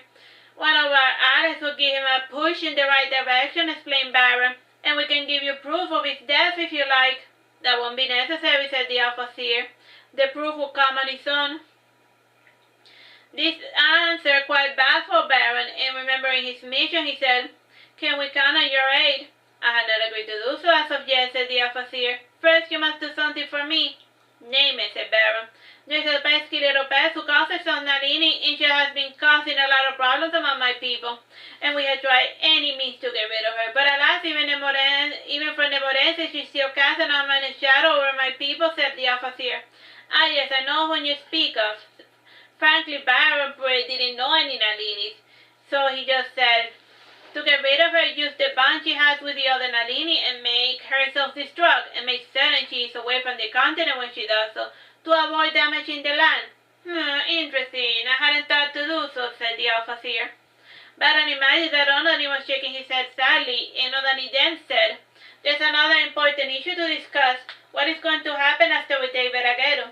One of our allies will give him a push in the right direction, explained Baron, and we can give you proof of his death if you like. That won't be necessary, said the Alpha Seer. The proof will come on its own. This answer quite baffled Baron, and remembering his mission, he said, Can we count on your aid? I had not agreed to do so as of yet, said the Alpha Seer. First, you must do something for me. Name it, said Baron. There's a pesky little pest who causes some Nalini, and she has been causing a lot of problems among my people, and we have tried any means to get rid of her. But alas, even from the Morense, she still casts an ominous shadow over my people, said the Alpha Seer. Ah, yes, I know whom you speak of. Frankly, Baron didn't know any Nalinis, so he just said, to get rid of her, use the bond she has with the other Nalini and make her self-destruct, and make certain she is away from the continent when she does so, to avoid damaging the land. Interesting. I hadn't thought to do so, said the Alpha Seer. Baron imagined that Onani was shaking his head sadly, and Onani then said, There's another important issue to discuss. What is going to happen after we take Veraguero?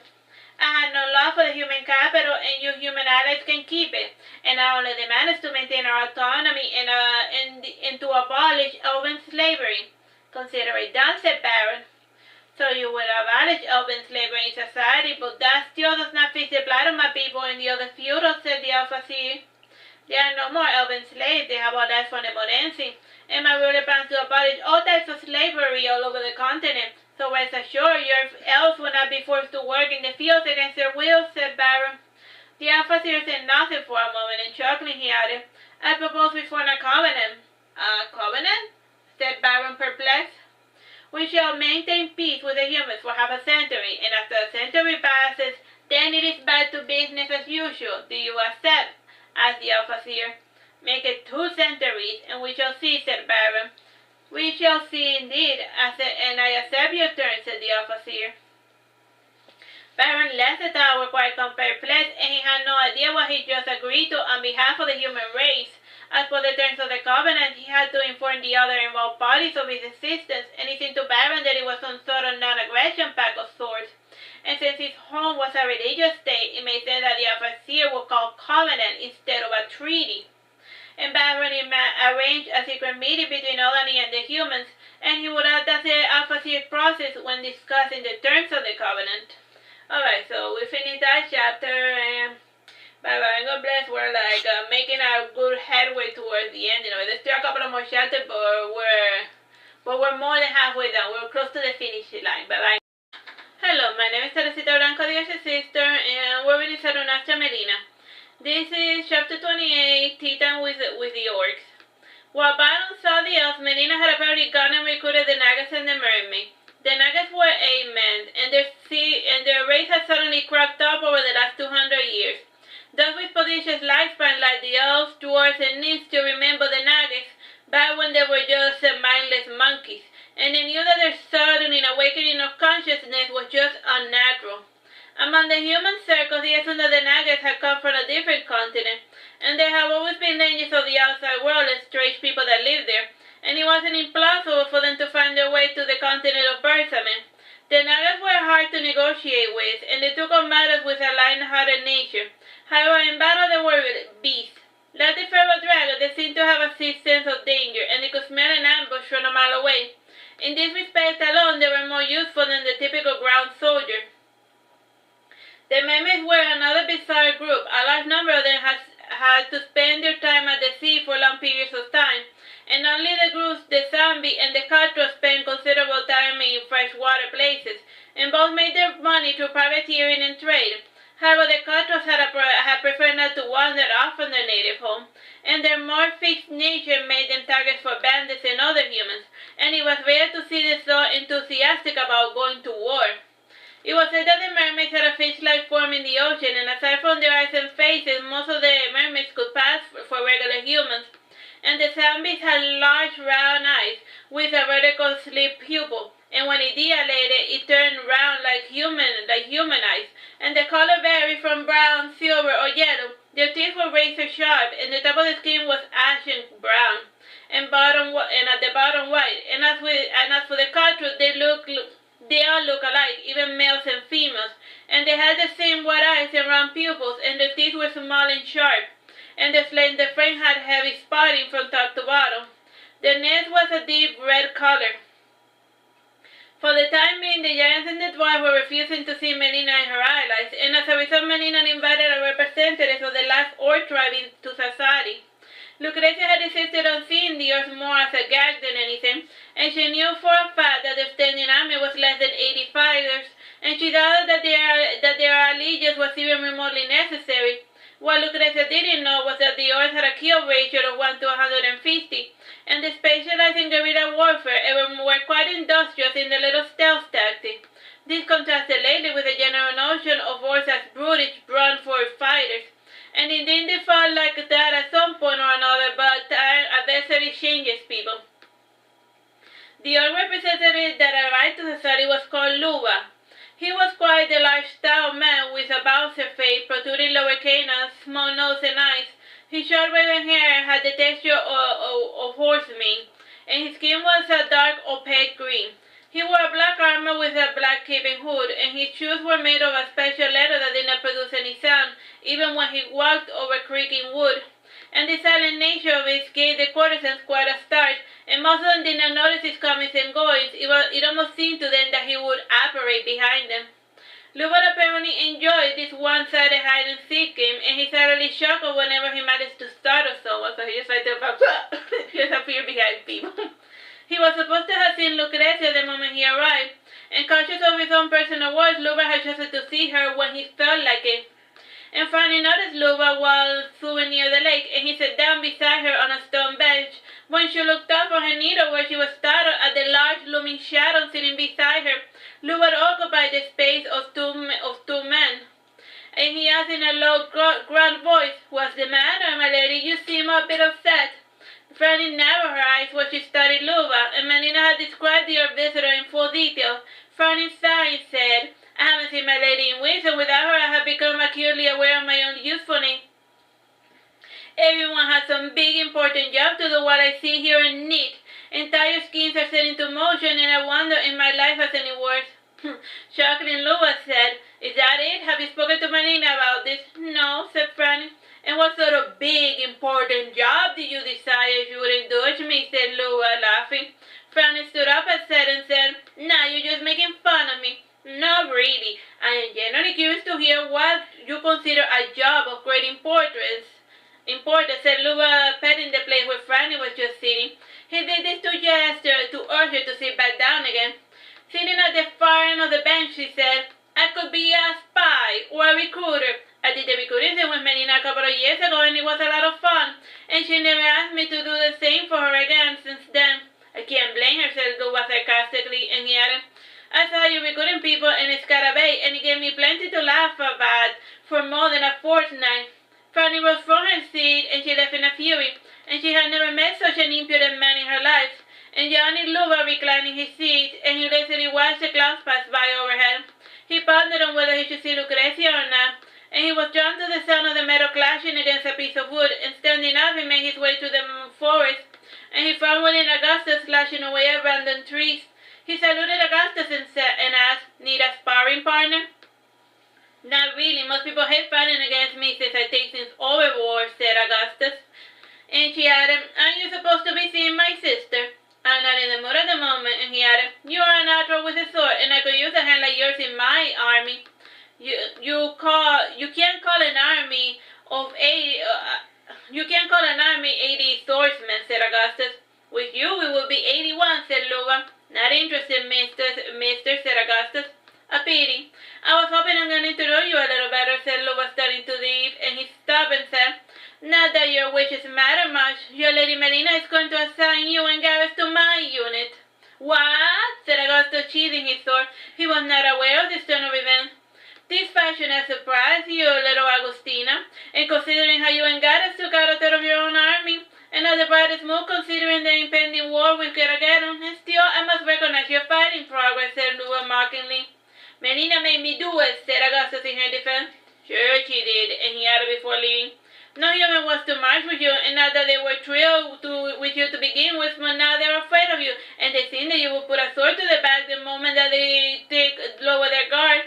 I had no love for the human capital, and you human allies can keep it. And our only demand is to maintain our autonomy and to abolish elven slavery. Consider it done, said Baron. So you will abolish elven slavery in society, but that still does not fix the plight of my people and the other feudals, said the Alpha Seer. There are no more elven slaves, they have all left from the Morense, and my ruler plans to abolish all types of slavery all over the continent. So rest assured, your elves will not be forced to work in the fields against their will, said Baron. The Alpha Seer said nothing for a moment, and chuckling he added, I propose we form a covenant. A covenant? Said Baron, perplexed. We shall maintain peace with the humans for half a century, and after a century passes, then it is back to business as usual. Do you accept? Asked the Alpha Seer. Make it 2 centuries, and we shall see, said Baron. We shall see indeed, and I accept your terms, said the Alpha Seer. Baron left the tower quite perplexed, and he had no idea what he just agreed to on behalf of the human race. As for the terms of the covenant, he had to inform the other involved parties of his existence, and it seemed to Baron that it was some sort of non-aggression pact of sorts. And since his home was a religious state, it made sense that the Alpha Seer would call covenant instead of a treaty. And Baron arranged a secret meeting between Odani and the humans, and he would act as the Alpha Seer process when discussing the terms of the covenant. Alright, so we finished that chapter, and bye-bye, God bless, we're like making a good headway towards the end. You know, there's still a couple of more chapters, but we're more than halfway done. We're close to the finish line. Bye-bye. Hello, my name is Teresita, Blanco, the Artsy Sister, and we're reading Saturnastra Melina. This is chapter 28, Titan with the Orcs. While Baron saw the elves, Melina had apparently gone and recruited the Nagas and the Mermaid. The Nagas were 8 men, and their race had suddenly cropped up over the last 200 years. Those with prodigious lifespan like the elves, dwarves, and nymphs still remember the Nagas, back when they were just mindless monkeys, and they knew that their sudden awakening of consciousness was just unnatural. Among the human circles, they assumed that the Nagas had come from a different continent, and there have always been legends of the outside world and strange people that live there, and it wasn't implausible for them to find their way to the continent of Bersamen. The Nagas were hard to negotiate with, and they took on matters with a light-hearted nature. However, in battle they were beasts. Like the feral dragon, they seemed to have a sixth sense of danger, and they could smell an ambush from a mile away. In this respect alone, they were more useful than the typical ground soldier. The mermaids were another bizarre group. A large number of them had to spend their time at the sea for long periods of time, and only the groups, the zombie and the cutthroat, spent considerable time in freshwater places, and both made their money through privateering and trade. However, the cutthroats had preferred not to wander off from their native home, and their more fixed nature made them targets for bandits and other humans, and it was rare to see them so enthusiastic about going to war. It was said that the mermaids had a fish-like form in the ocean, and aside from their eyes and faces, most of the mermaids could pass for regular humans. And the zombies had large round eyes with a vertical slit pupil, and when it dilated, it turned round like human eyes, and the color varied from brown, silver, or yellow. Their teeth were razor sharp, and the top of the skin was ashen brown, and at the bottom white. And as for the cutthroat, they all look alike, even males and females, and they had the same white eyes and round pupils, and their teeth were small and sharp, and the frame had heavy spotting from top to bottom. The nest was a deep red color. For the time being, the giants and the dwarfs were refusing to see Melina and her allies, and as a result, Melina invited a representative of the last orc tribe to Sassari. Lucrezia had insisted on seeing the orcs more as a gag than anything, and she knew for a fact that their standing army was less than 80 fighters, and she doubted that their allegiance was even remotely necessary. What Lucrezia didn't know was that the orcs had a kill ratio of 1 to 150, and they specialized in guerrilla warfare and were quite industrious in the little stealth tactic. This contrasted lately with the general notion of orcs as brutish, blunt-force fighters, and indeed they felt like that at some point or another, but adversity changes people. The orc representative that arrived to Sassari was called Luba. He was quite a large, stout man with a Bowser face, protruding lower canines, small nose and eyes. His short raven hair had the texture of horse mane, and his skin was a dark, opaque green. He wore a black armor with a black cape and hood, and his shoes were made of a special leather that did not produce any sound, even when he walked over creaking wood. And the silent nature of it gave the courtesans quite a start, and most of them did not notice his comings and goings. It almost seemed to them that he would apparate behind them. Lubot apparently enjoyed this one-sided hide-and-seek game, and he suddenly chuckled whenever he managed to startle someone, so he just like to just appear behind people. He was supposed to have seen Lucrezia the moment he arrived, and conscious of his own personal words, Luba had chosen to see her when he felt like it. And finally noticed Luba while swimming near the lake, and he sat down beside her on a stone bench. When she looked up from her needlework, she was startled at the large looming shadow sitting beside her. Luba occupied the space of two men, and he asked in a low, gruff voice, "What's the matter, my lady? You seem a bit upset." Franny narrowed her eyes while she studied Luba, and Melina had described your visitor in full detail. Franny sighed and said, "I haven't seen my lady in weeks, and without her I have become acutely aware of my own usefulness. Everyone has some big important job to do while I sit here and knit. Entire schemes are set into motion, and I wonder if my life has any worth." Chuckling, Luba said, "Is that it? Have you spoken to Melina about this?" "No," said Franny. "And what sort of big, important job do you desire you would indulge me?" said Luba, laughing. Franny stood up and said, "Nah, you're just making fun of me." "No, really. I am genuinely curious to hear what you consider a job of great importance," said Luba, petting the place where Franny was just sitting. He did this to gesture to urge her to sit back down again. Sitting at the far end of the bench, she said, "I could be a spy or a recruiter. I did the recruiting thing with Melina a couple of years ago, and it was a lot of fun, and she never asked me to do the same for her again since then." "I can't blame her," said Luba sarcastically, and he added, "I saw you recruiting people in Scarabay, and it gave me plenty to laugh about for more than a fortnight." Fanny rose from her seat, and she left in a fury, and she had never met such an impudent man in her life. And Johnny Luba reclined in his seat, and he lazily watched the clouds pass by overhead. He pondered on whether he should see Lucrezia or not, and he was drawn to the sound of the metal clashing against a piece of wood, and standing up he made his way through the forest, and he found within Augustus slashing away at random trees. He saluted Augustus and asked, "Need a sparring partner?" "Not really. Most people hate fighting against me since I take things overboard," said Augustus. And she added, "Aren't you supposed to be seeing my sister?" "I'm not in the mood at the moment," and he added, "You are a natural with a sword, and I could use a hand like yours in my army." You can't call an army of 80. You can't call an army 80 swordsmen," said Augustus. "With you, we will be 81," said Luba. "Not interested, mister," said Augustus. "A pity. I was hoping I'm going to know you a little better," said Luba, starting to leave, and he stopped and said, "Not that your wishes matter much. Your Lady Melina is going to assign you and Gareth to my unit." "What?" said Augustus, sheathing his sword. He was not aware of this turn of events. "This fashion has surprised you, little Agustina, and considering how you and Gareth took out a third of your own army, and not the brightest move considering the impending war with Garagedon, and still I must recognize your fighting progress," said Luba mockingly. "Melina made me do it," said Augustus in her defense. "Sure she did," and he added before leaving. "No human wants to march with you, and not that they were thrilled with you to begin with, but now they're afraid of you, and they think that you will put a sword to their back the moment that they lower their guard."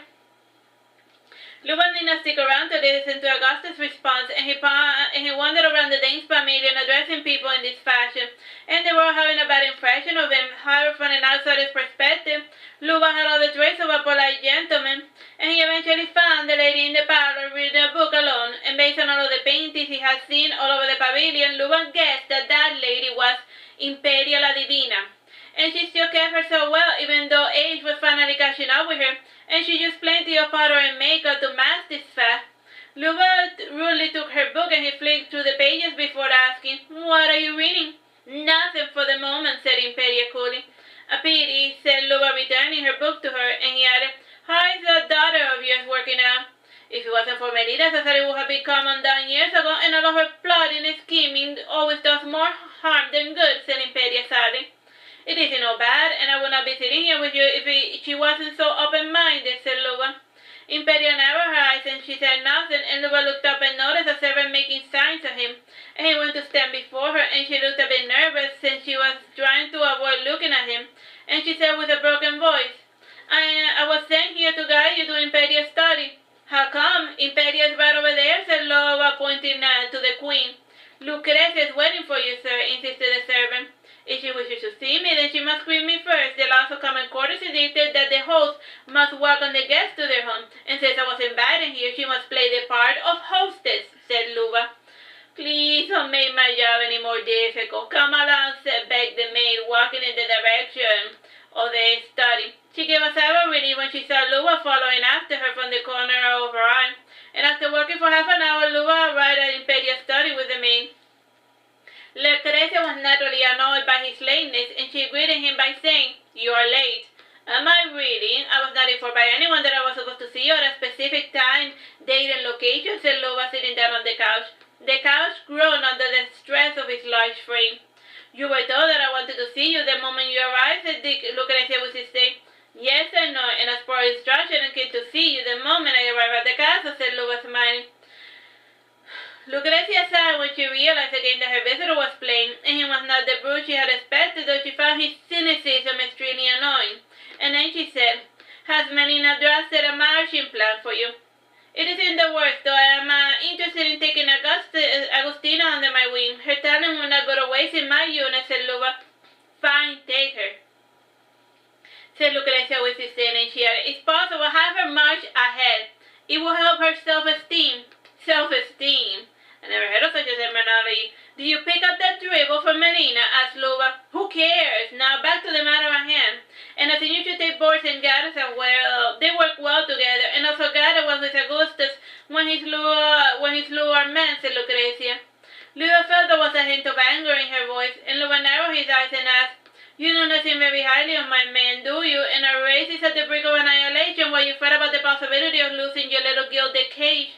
Luban did not stick around to listen to Augustus' response, and he wandered around the Danes' pavilion addressing people in this fashion, and they were all having a bad impression of him. However, from an outsider's perspective, Luba had all the traits of a polite gentleman, and he eventually found the lady in the parlor reading a book alone, and based on all of the paintings he had seen all over the pavilion, Luban guessed that that lady was Imperia la Divina. And she still kept herself well, even though age was finally catching up with her, and she used plenty of powder and makeup to mask this fact. Luba rudely took her book and he flicked through the pages before asking, "What are you reading?" "Nothing for the moment," said Imperia coolly. "A pity," said Luba, returning her book to her, and he added, "How is that daughter of yours working out?" "If it wasn't for Melina, Sassari would have become undone years ago, and all of her plotting and scheming always does more harm than good," said Imperia sadly. "It isn't all bad, and I would not be sitting here with you if she wasn't so open-minded," said Luba. Imperia narrowed her eyes and she said nothing, and Luba looked up and noticed a servant making signs at him, and he went to stand before her, and she looked a bit nervous since she was trying to avoid looking at him, and she said with a broken voice, I was sent here to guide you to Imperia's study." "How come? Imperia is right over there," said Luba, pointing to the queen. "Lucrezia is waiting for you, sir," insisted the servant. "If she wishes to see me, then she must greet me first. The laws of common courtesy dictate that the host must welcome the guest to their home, and since I was invited here, she must play the part of hostess," said Luba. "Please don't make my job any more difficult. Come along," begged the maid, walking in the direction of the study. She gave a sigh of relief when she saw Luba following after her from the corner of her eye, and after walking for half an hour, Luba arrived at Imperia's study with the maid. Lucrezia was naturally annoyed by his lateness, and she greeted him by saying, "You are late." "Am I really? I was not informed by anyone that I was supposed to see you at a specific time, date, and location," said Luba, sitting down on the couch. The couch groaned under the stress of his large frame. "You were told that I wanted to see you the moment you arrived," said Lucrezia with his say. "Yes, I know, and as per instruction, I came to see you the moment I arrived at the castle," said Luba, smiling. Lucrezia sighed when she realized again that her visitor was plain, and he was not the brute she had expected, though she found his cynicism extremely annoying. And then she said, "Has Melina drafted a marching plan for you?" "It is in the works, though I am interested in taking Agustina under my wing. Her talent will not go to waste in my unit," said Luba. "Fine, take her," said Lucrezia with disdain, and she added, "It's possible, have her march ahead. It will help her self-esteem." "Self-esteem? I never heard of such a terminology. Do you pick up that dribble from Melina?" asked Luba. "Who cares? Now back to the matter at hand. And I think you should take Boris and Gareth as well. They work well together, and also Gareth was with Augustus when he slew our men," said Lucrezia. Luba felt there was a hint of anger in her voice, and Luba narrowed his eyes and asked, "You do not think very highly of my men, do you? And our race is at the brink of annihilation while you fret about the possibility of losing your little gilded cage.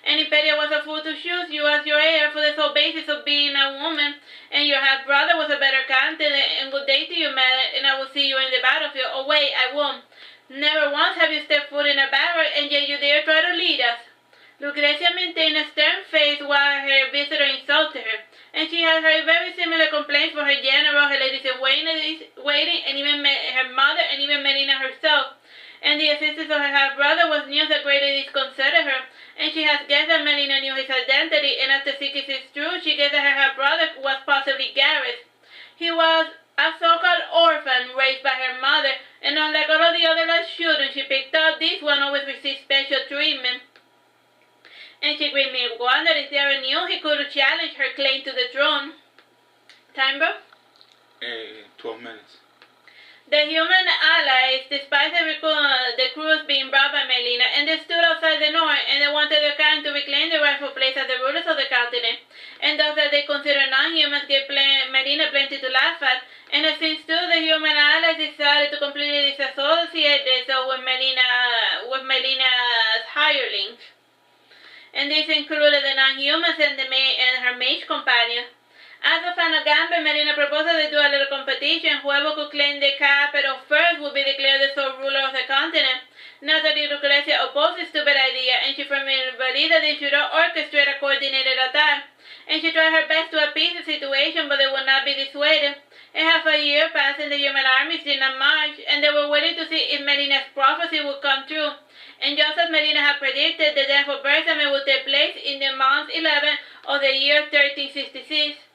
And Imperia was a fool to choose you as your heir for the sole basis of being a woman, and your half-brother was a better candidate, and good day to you, madam, and I will see you in the battlefield. Oh, wait, I won't. Never once have you stepped foot in a barrack, and yet you dare try to lead us." Lucrezia maintained a stern face while her visitor insulted her, and she had heard very similar complaints from her general, her ladies in waiting, and even her mother, and even Melina herself. And the existence of her half-brother was news that greatly disconcerted her, and she had guessed that Melina knew his identity, and after seeking his truth, she guessed that her half-brother was possibly Gareth. He was a so-called orphan raised by her mother, And unlike all of the other lost children she picked up, this one always received special treatment. And she greatly wondered if they ever knew he could challenge her claim to the throne. Time, bro? 12 minutes. The human allies despised the crews being brought by Melina, and they stood outside the north, and they wanted their kind to reclaim their rightful place as the rulers of the continent. And those that they considered non-humans gave Melina plenty to laugh at. And it seems too the human allies decided to completely disassociate themselves with Melina's hirelings. And this included the non-humans and her mage companion. As a final gamble, Melina proposed that they do a little competition. Whoever could claim the capital first would be declared the sole ruler of the continent. Naturally, Lucrezia opposed this stupid idea, and she firmly believed that they should orchestrate a coordinated attack. And she tried her best to appease the situation, but they would not be dissuaded. And half a year passed, and the human armies did not march, and they were waiting to see if Melina's prophecy would come true. And just as Melina had predicted, the death of Bersamin would take place in the month 11 of the year 1366.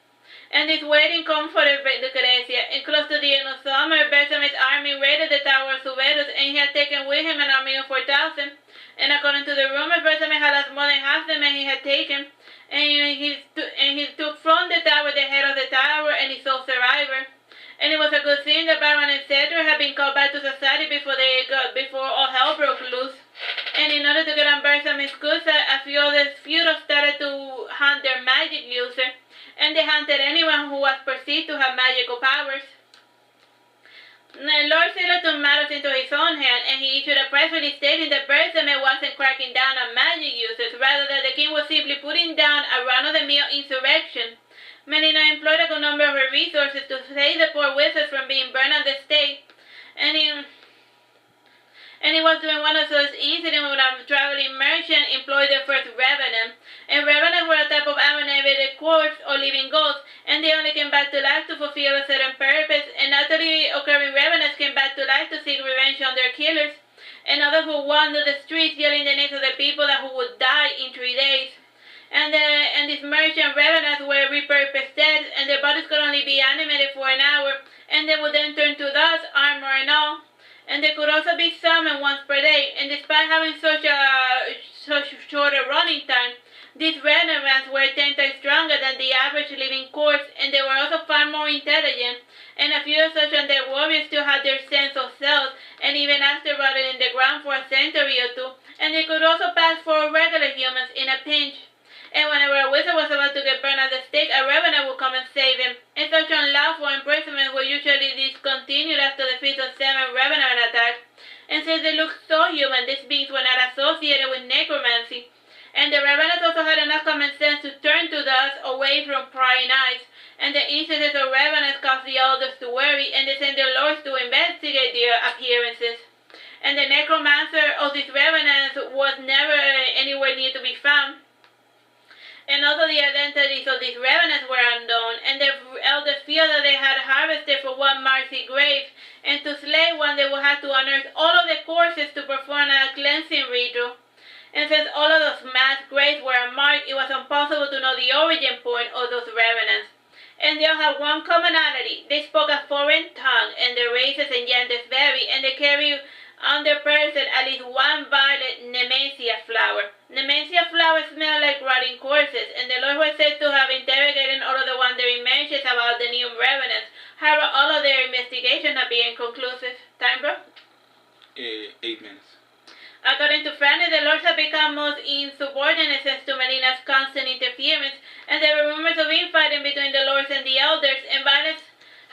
And this waiting comforted Lucrezia, and close to the end of summer, Bersamin's army raided the tower of Suberus, and he had taken with him an army of 4,000. And according to the rumors, Bersamin had lost more than half the men he had taken, and he took from the tower the head of the tower and his sole survivor. And it was a good thing that Baron and Cedric had been called back to Sassari before all hell broke loose. And in order to get on Bersamin's good side, a few of the feudals started to hunt their magic user, and they hunted anyone who was perceived to have magical powers. Lord Sailor took matters into his own hand, and he issued a press release stating that Bersamin wasn't cracking down on magic users, rather that the king was simply putting down a run-of-the-mill insurrection. Melina employed a good number of her resources to save the poor wizards from being burned at the stake, and he was during one of those incidents when a traveling merchant employed their first revenant. And revenants were a type of animated corpse or living ghost, and they only came back to life to fulfill a certain purpose, and naturally occurring revenants came back to life to seek revenge on their killers, and others who wandered the streets yelling the names of the people who would die in 3 days. And these merchant revenants were repurposed dead, and their bodies could only be animated for an hour, and they would then turn to dust, armor and all. And they could also be summoned once per day, and despite having such shorter running time, these revenants were 10 times stronger than the average living corpse, and they were also far more intelligent. And a few such undead warriors still had their sense of self, and even after rotting in the ground for a century or two, and they could also pass for regular humans in a pinch. And whenever a wizard was about to get burned at the stake, a revenant would come and save him. And such unlawful imprisonments were usually discontinued after the 5th or 7th revenant attack. And since they looked so human, these beings were not associated with necromancy. And the revenants also had enough common sense to turn to dust away from prying eyes. And the incidents of revenants caused the elders to worry, and they sent their lords to investigate their appearances. And the necromancer of these revenants was never anywhere near to be found. And also the identities of these revenants were unknown, and the elders feared that they had harvested for one Marcy grave, and to slay one they would have to unearth all of the corpses to perform a cleansing ritual. And since all of those mass graves were unmarked, it was impossible to know the origin point of those revenants. And they all had one commonality: they spoke a foreign tongue, and their races and genders vary, and they carry on their person at least one violet nemesia flower. Nemesia flowers smell like rotting corpses, and the Lord was said to have interrogated all of the wandering mentions about the new revenants. However, all of their investigations have been inconclusive. Time, bro? 8 minutes. According to Franny, the lords had become most insubordinate thanks to Melina's constant interference, and there were rumors of infighting between the lords and the elders, and violence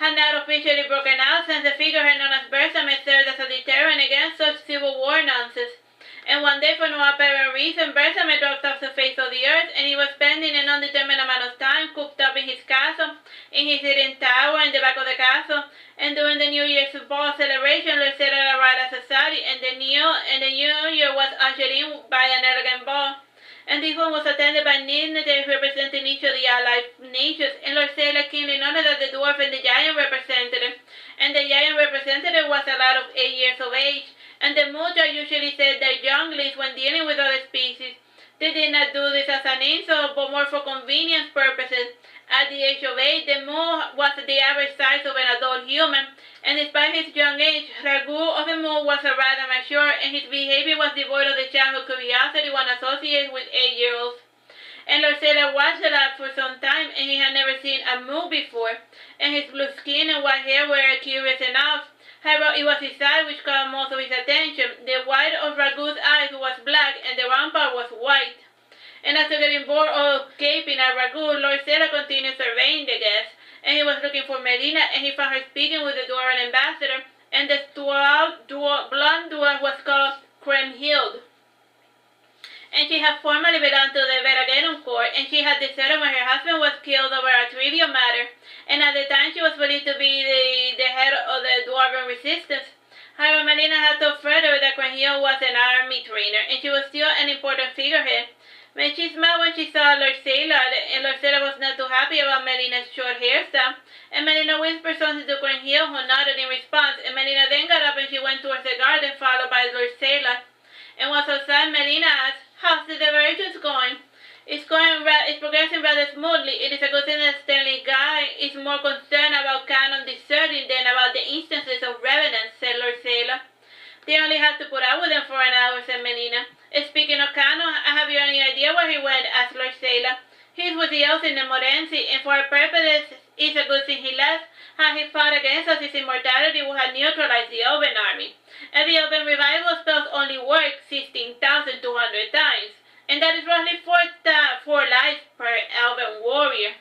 had not officially broken out since the figurehead known as Bersamin served as a deterrent against such civil war nonsense. And one day, for no apparent reason, Bersamin dropped off the face of the earth, and he was spending an undetermined amount of time cooped up in his castle, in his hidden tower in the back of the castle. And during the New Year's ball celebration, Lord Sailor arrived at Sassari, and the New Year was ushered in by an elegant ball. And this one was attended by dignitaries representing each of the allied nations, and Lord Sailor keenly noted that the dwarf and the giant representative, and the giant representative was a lad of 8 years of age, and the Mudra usually said that younglings, when dealing with other species, they did not do this as an insult, but more for convenience purposes, At the age of 8, the mule was the average size of an adult human, and despite his young age, Ragu of the mule was rather mature, and his behavior was devoid of the childhood curiosity one associates with 8-year-olds. And Lorcella watched the lad for some time, and he had never seen a mule before, and his blue skin and white hair were curious enough. However, it was his eye which caught most of his attention. The white of Ragu's eyes was black, and the round part was white. And after getting bored of gaping at Ragu, Lorcella continued surveying the guest, and he was looking for Melina, and he found her speaking with the dwarven ambassador, and the blonde dwarf was called Kriemhild. And she had formerly belonged to the Veragenum court, and she had deserted when her husband was killed over a trivial matter, and at the time she was believed to be the head of the dwarven resistance. However, Melina had told further that Kriemhild was an army trainer, and she was still an important figurehead. When she smiled when she saw Lorcella, and Lorcella was not too happy about Melina's short hairstyle, and Melina whispered something to Kriemhild, who nodded in response, and Melina then got up and she went towards the garden, followed by Lorcella. And once outside, Melina asked, "How's the divergence going?" It's progressing rather smoothly. It is a good thing that Stanley Guy is more concerned about canon deserting than about the instances of revenants, said Lorcella. They only had to put up with them for an hour, said Melina. Speaking of canon, have you any idea where he went? Asked Lorcella. He's with the elves in the Morenci, and for our purposes, it's a good thing he left. Had he fought against us, his immortality would have neutralized the Elven army. And the Elven revival spells only work 16,200 times, and that is roughly 4 lives per Elven warrior.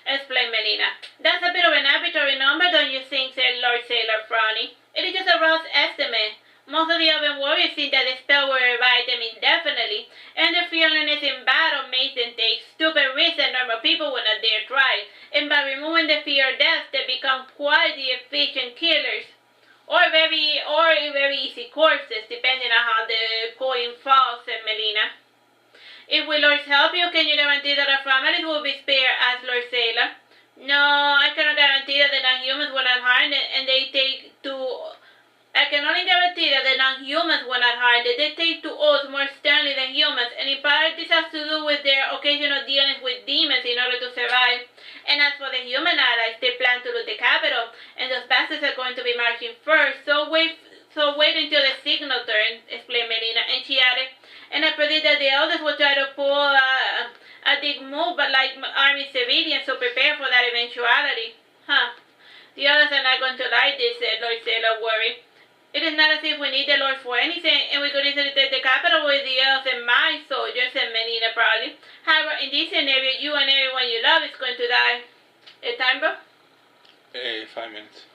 Explained Melina. That's a bit of an arbitrary number, don't you think, said Lorcella, frowning. It is just a rough estimate. Most of the Elven warriors think that the spell will revive them indefinitely, and their fearlessness in battle makes them take stupid risks that normal people would not dare try, and by removing the fear of death, they become quite the efficient killers. Or very easy corpses, depending on how the coin falls, said Melina. If we lords help you, can you guarantee that our families will be spared? Asked Lorcella. No, I cannot guarantee that the non-humans will not harm it, and they take to... I can only guarantee that the non-humans will not harm it. They take to oaths more sternly than humans, and in part this has to do with their occasional dealings with demons in order to survive. And as for the human allies, they plan to loot the capital, and those bastards are going to be marching first. So wait until the signal turn, explained Melina, and she added, and I predict that the elders will try to pull a big move, but like army civilians, so prepare for that eventuality. Huh. The others are not going to like this, said Lorcella, worried. It is not as if we need the Lord for anything, and we could easily take the capital with the elves and my soldiers, said Melina proudly. However, in this scenario, you and everyone you love is going to die. A time, bro? 5 minutes.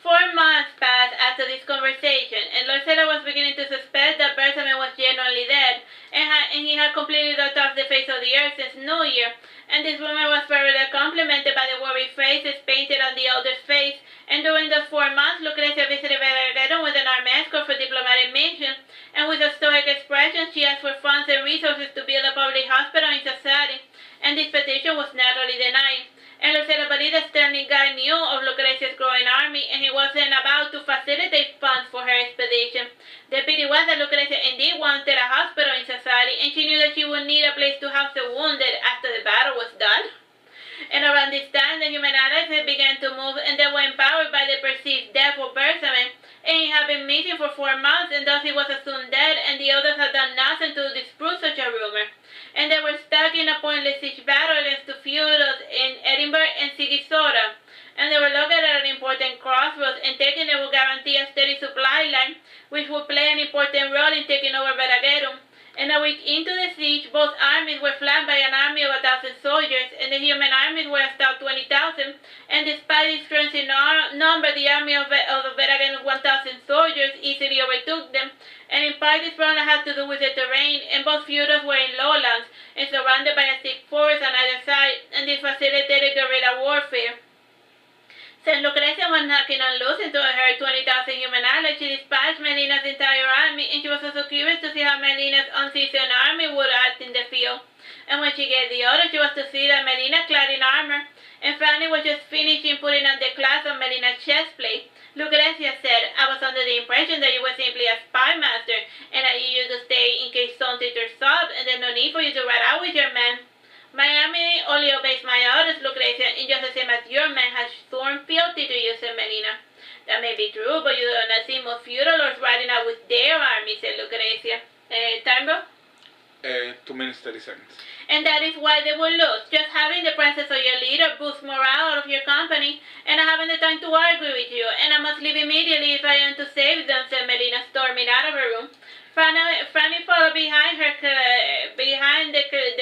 4 months passed after this conversation, and Lorcella was beginning to suspect that Bersamin was genuinely dead, and he had completely dropped off the face of the earth since New Year, and this rumor was further complemented by the worried faces painted on the elder's face, and during those 4 months, Lucrecia visited Veragenum with an armed escort for diplomatic mission, and with a stoic expression, she asked for funds and resources to build a public hospital in Sassari, and this petition was naturally denied. And Lorcella believed that Stanley Guy knew of Lucrecia's growing army, and he wasn't about to facilitate funds for her expedition. The pity was that Lucrecia indeed wanted a hospital in Sassari, and she knew that she would need a place to house the wounded after the battle was done. And around this time, the human allies had begun to move, and they were empowered by the perceived death of Bersamin, and he had been missing for 4 months, and thus he was assumed dead, and the others had done nothing to disprove such a rumor. And they were stuck in a pointless siege battle against the feudos in Edinburgh and Sigisora, and they were located at an important crossroads, and taking them would guarantee a steady supply line, which would play an important role in taking over Veragenum. And a week into the siege, both armies were flanked by an army of 1,000 soldiers, and the human armies were a stout 20,000, and despite its strength in number, the army of Veragenum's 1,000 soldiers easily overtook them, and in part this problem had to do with the terrain, and both feudos were in lowlands, and surrounded by a thick forest on either side, and this facilitated guerrilla warfare. Since Lucrecia was knocking on loose into her 20,000 human allies, she dispatched Melina's entire army, and she was also curious to see how Melina's unseasoned army would act in the field. And when she gave the order, she was to see that Melina, clad in armor, and Franny was just finishing putting on the clasp on Melina's chest plate. Lucrecia said, I was under the impression that you were simply a spy master, and that you used to stay in case something turns up, and there's no need for you to ride most feudal lords riding out with their army, said Lucrezia. Time, bro? 2 minutes, 30 seconds. And that is why they will lose. Just having the presence of your leader boosts morale out of your company, and not having the time to argue with you. And I must leave immediately if I am to save them, said Melina, storming out of her room. Franny followed behind the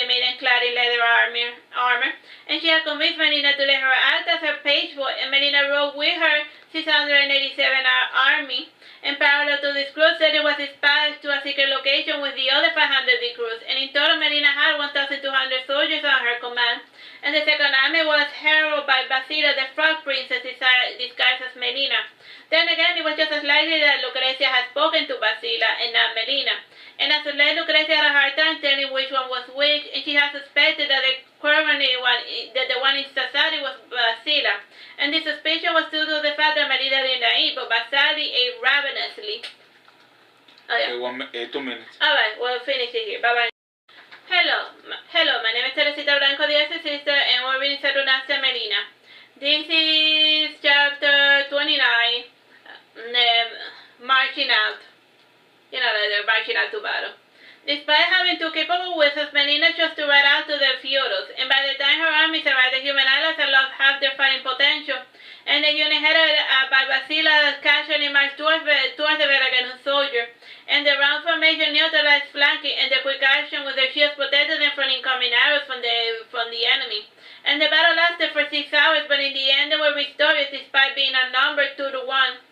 maiden clad in leather armor, and she had convinced Melina to let her act as her page boy, and Melina rode with her 687 army. And parallel to this cruise, Celia was dispatched to a secret location with the other 500 recruits, and in total Melina had 1,200 soldiers on her command. And the second army was heralded by Basila, the frog princess disguised as Melina. Then again, it was just as likely that Lucrezia had spoken to Basila and not Melina. And as of late, Lucrezia had a hard time telling which one was which, and she had suspected that the one in Sassari was Basila. And this suspicion was due to the fact that Melina didn't eat, but Basali ate ravenously. Oh, yeah. 2 minutes. Alright, we'll finish it here. Bye-bye. Hello, my name is Teresita, Blanco, the Artsy Sister, and we're reading Saturnastra Melina. This is chapter 29, marching out. You know, they're marching out to battle. Despite having two capable wizards, Melina chose to ride out to the feudals, and by the time her armies arrived, the human allies had lost half their fighting potential, and the unit headed by Basila casually marched towards the Veraganu soldier, and the round formation neutralized flanking, and the quick action with their shields protected them from incoming arrows from the enemy. And the battle lasted for 6 hours, but in the end they were victorious despite being outnumbered 2 to 1.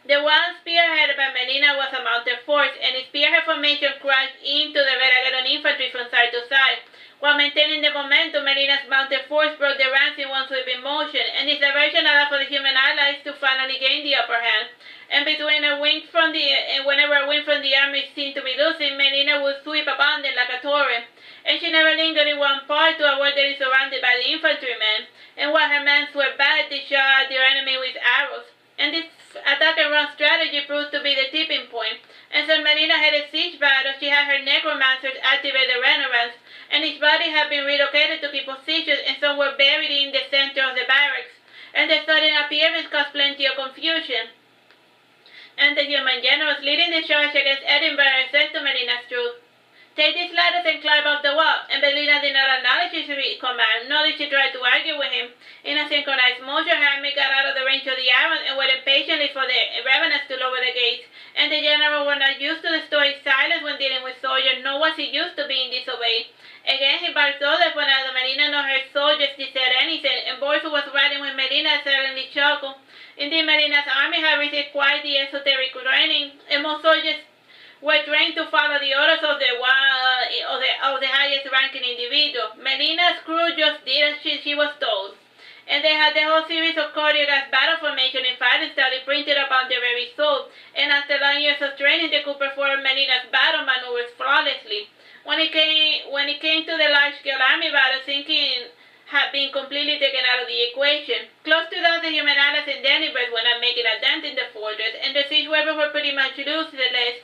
The one spearheaded by Melina was a mounted force, and its spearhead formation crashed into the Veraganu infantry from side to side. While maintaining the momentum, Melina's mounted force broke the ranks in one sweeping motion, and this diversion allowed for the human allies to finally gain the upper hand. And whenever a wing from the army seemed to be losing, Melina would sweep upon them like a torrent. And she never lingered in one part to avoid getting surrounded by the infantrymen. And while her men swept back, they shot their enemy with arrows. And this attack and run strategy proved to be the tipping point. And so Melina had a siege battle, she had her necromancers activate the renovance, and each body had been relocated to key positions, and some were buried in the center of the barracks. And the sudden appearance caused plenty of confusion. And the human generals leading the charge against Edinburgh said to Melina's troops, "Take these ladders and climb up the wall." And Melina did not acknowledge his command, nor did she try to argue with him. In a synchronized motion, her army got out of the range of the arrows and waited patiently for the revenants to lower the gates. And the general were not used to the stoic silence when dealing with soldiers, nor was he used to being disobeyed. Again he barked orders, but neither Melina nor her soldiers said anything, and Boris, who was riding with Melina, suddenly chuckled. Indeed, Melina's army had received quite the esoteric training, and most soldiers were trained to follow the orders of the highest ranking individual. Melina's crew just did as she was told. And they had the whole series of choreographed battle formation and fighting style printed upon their very soul, and after long years of training they could perform Melina's battle maneuvers flawlessly. When it came to the large-scale army battle, thinking had been completely taken out of the equation. Close to that, the human allies and Denibers were not making a dent in the fortress, and the siege weapons were pretty much useless.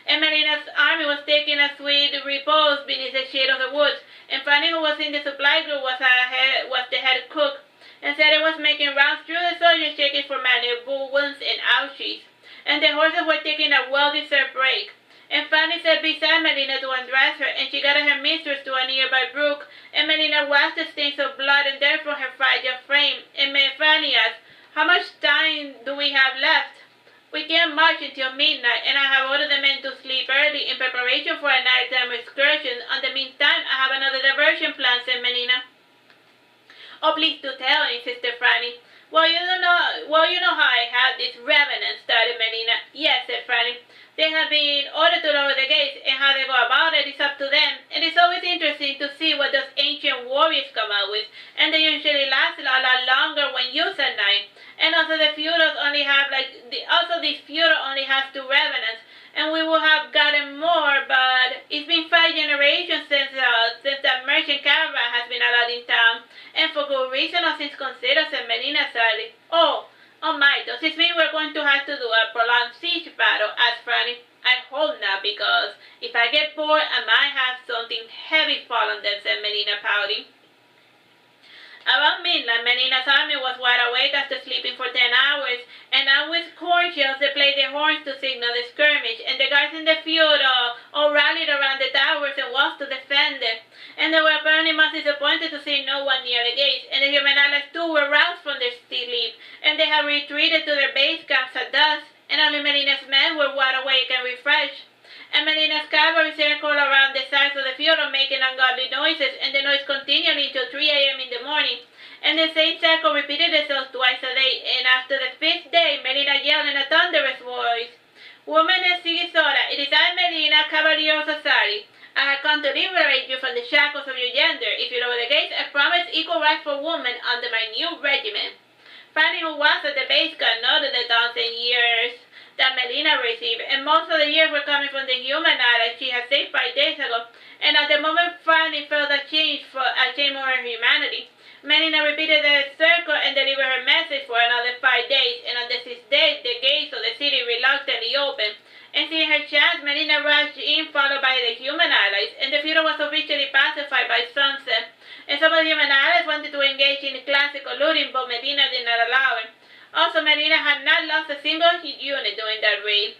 And Melina's army was taking a sweet repose beneath the shade of the woods, and Fanny, who was in the supply group, was the head cook, and said it was making rounds through the soldiers checking for minor wounds and ouchies, and the horses were taking a well-deserved break. And Fanny sat beside Melina to undress her, and she guided her mistress to a nearby brook, and Melina washed the stains of blood and dirt from her fragile frame, and Fanny asked, "How much time do we have left?" "We can't march until midnight, and I have ordered the men to sleep early in preparation for a nighttime excursion. In the meantime, I have another diversion plan," said Melina. "Oh, please do tell me," Sister Franny. Well, you know how I have this revenant," started Melina. "Yes," said Franny. "They have been ordered to lower the gates, and how they go about it is up to them. And it's always interesting to see what those ancient warriors come out with, and they usually last a lot longer when used at night. And also the feudals only have this feudal only has 2 revenants, and we would have gotten more, but it's been 5 generations since that merchant caravan has been allowed in town, and for good reason, or since considered," said Melina sadly. Oh my, does this mean we're going to have to do a prolonged siege battle?" asked Franny. "I hope not, because if I get bored, I might have something heavy fall on them," said Melina, pouting. Around midnight, Melina's army was wide awake after sleeping for 10 hours, and out with corn shells they played their horns to signal the skirmish, and the guards in the field all rallied around the towers and walls to defend them. And they were apparently much disappointed to see no one near the gates, and the human allies too were roused from their sleep, and they had retreated to their base camps at dusk, and only Melina's men were wide awake and refreshed. And Melina's cavalry circled around the sides of the field making ungodly noises, and the noise continued until 3 a.m. in the morning. And the same cycle repeated itself twice a day, and after the 5th day, Melina yelled in a thunderous voice, "Woman of Sigisora, it is I, Melina, Cavalier of Sassari. I have come to liberate you from the shackles of your gender. If you lower the gates, I promise equal rights for women under my new regiment." Fanny, who was at the base camp, noted the 1,000 years that Melina received, and most of the years were coming from the human allies she had saved 5 days ago. And at the moment Fanny felt a shame over her humanity. Melina repeated the circle and delivered her message for another 5 days, and on the 6th day the gates of the city reluctantly opened. And seeing her chance, Melina rushed in, followed by the human allies, and the field was officially pacified by sunset. And some of the human allies wanted to engage in classical looting, but Melina did not allow it. Also, Melina had not lost a single unit during that raid.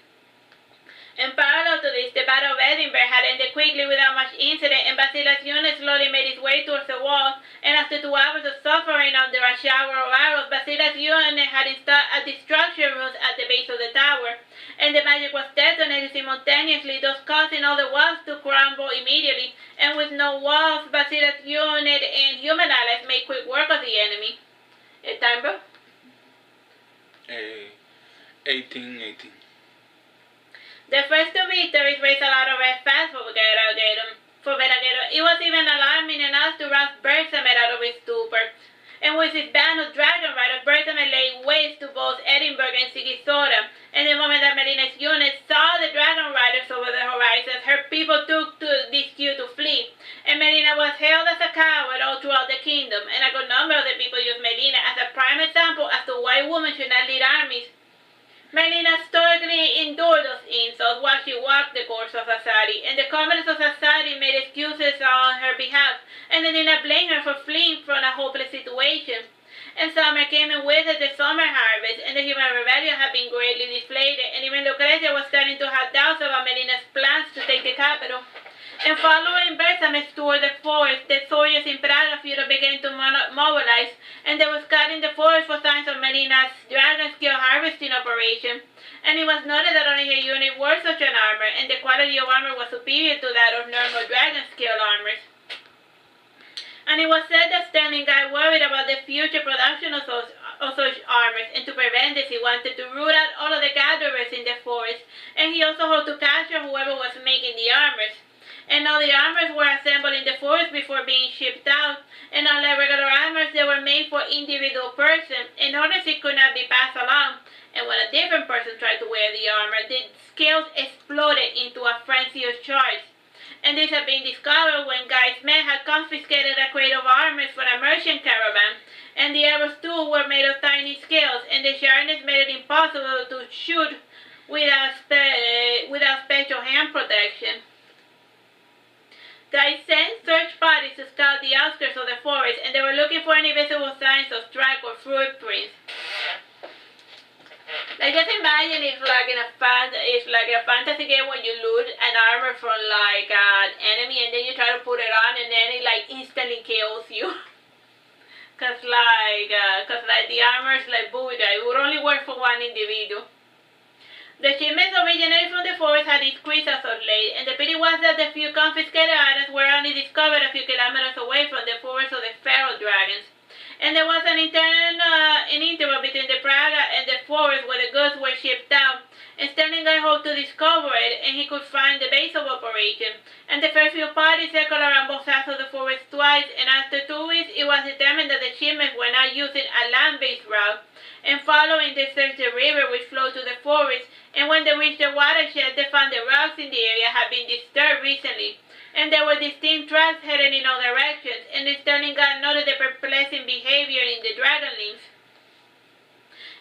In parallel to this, the Battle of Edinburgh had ended quickly without much incident, and Basila's unit slowly made its way towards the wall, and after 2 hours of suffering under a shower of arrows, Basila's unit had installed a destruction rune at the base of the tower, and the magic was detonated simultaneously, thus causing all the walls to crumble immediately, and with no walls, Basila's unit and human allies made quick work of the enemy. Time, bro? 18. The first 2 victories raised a lot of red flags for Veragero. It was even alarming enough to rouse Bersamet out of his stupor. And with his band of dragon riders, Bersamet laid waste to both Edinburgh and Sigisora. And the moment that Melina's unit saw the dragon riders over the horizon, her people took to this cue to flee. And Melina was hailed as a coward all throughout the kingdom, and a good number of the people used Melina as a prime example as to why women should not lead armies. Melina stoically endured those insults while she walked the course of Sassari, and the commoners of Sassari made excuses on her behalf, and they did not blame her for fleeing from a hopeless situation. And summer came and with it the summer harvest, and the human rebellion had been greatly deflated, and even Lucrezia was starting to have doubts about Melina's plans to take the capital. And following Bersamet's tour the forest, the soldiers in Praga began to mobilize, and they were scouting the forest for signs of Melina's dragon skill harvesting operation. And it was noted that only her unit wore such an armor, and the quality of armor was superior to that of normal dragon skill armors. And it was said that Sterling Guy worried about the future production of such armors, and to prevent this he wanted to root out all of the gatherers in the forest, and he also hoped to capture whoever was making the armors. And all the armors were assembled in the forest before being shipped out, and unlike regular armors, they were made for individual persons, in order it could not be passed along. And when a different person tried to wear the armor, the scales exploded into a frenzy of charge. And this had been discovered when Guy's men had confiscated a crate of armors from a merchant caravan, and the arrows too were made of tiny scales, and the sharpness made it impossible to shoot without special hand protection. Guy sent search parties to scout the outskirts of the forest, and they were looking for any visible signs of track or footprints. Like, just imagine it's like a fantasy game when you loot an armor from like an enemy, and then you try to put it on, and then it like instantly kills you. cause the armor is like Buddha. It would only work for one individual. The shipments originating from the forest had increased as of late, and the pity was that the few confiscated items were only discovered a few kilometers away from the forest of the feral dragons. And there was an interval between the Praga and the forest where the goods were shipped out, and Sterling Guy hoped to discover it, and he could find the base of operation. And the first few parties circled around both sides of the forest twice, and after 2 weeks it was determined that the shipments were not using a land-based route, and following they searched the river which flowed to the forest, and when they reached the watershed they found the rocks in the area had been disturbed recently, and there were distinct tracks heading in all directions, and the Sterling Guy noted the perplexing behavior in the dragonlings.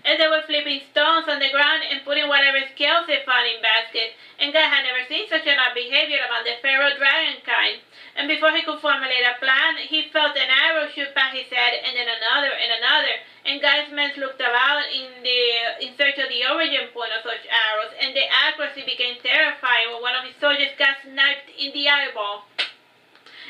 And they were flipping stones on the ground and putting whatever scales they found in baskets, and Guy had never seen such an odd behavior among the feral dragon kind. And before he could formulate a plan, he felt an arrow shoot past his head, and then another and another, and Guy's men looked about in search of the origin point of such arrows, and the he became terrified when one of his soldiers got sniped in the eyeball.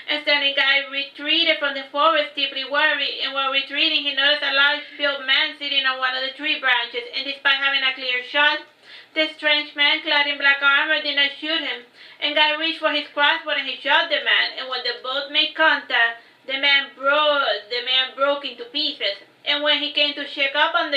And Sterling Guy retreated from the forest, deeply worried, and while retreating he noticed a large-built man sitting on one of the tree branches, and despite having a clear shot, the strange man clad in black armor did not shoot him, and Guy reached for his crossbow and he shot the man, and when the both made contact, the man broke into pieces. And when he came to check up on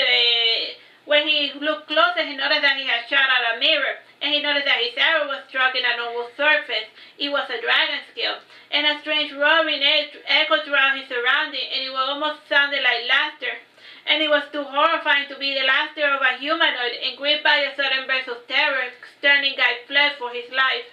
when he looked closer, he noticed that he had shot out a mirror, and he noticed that his arrow was struck in a normal surface. It was a dragon skill, and a strange roaring echoed throughout his surroundings, and it almost sounded like laughter. And it was too horrifying to be the laughter of a humanoid, and gripped by a sudden burst of terror, Sterling Guy fled for his life.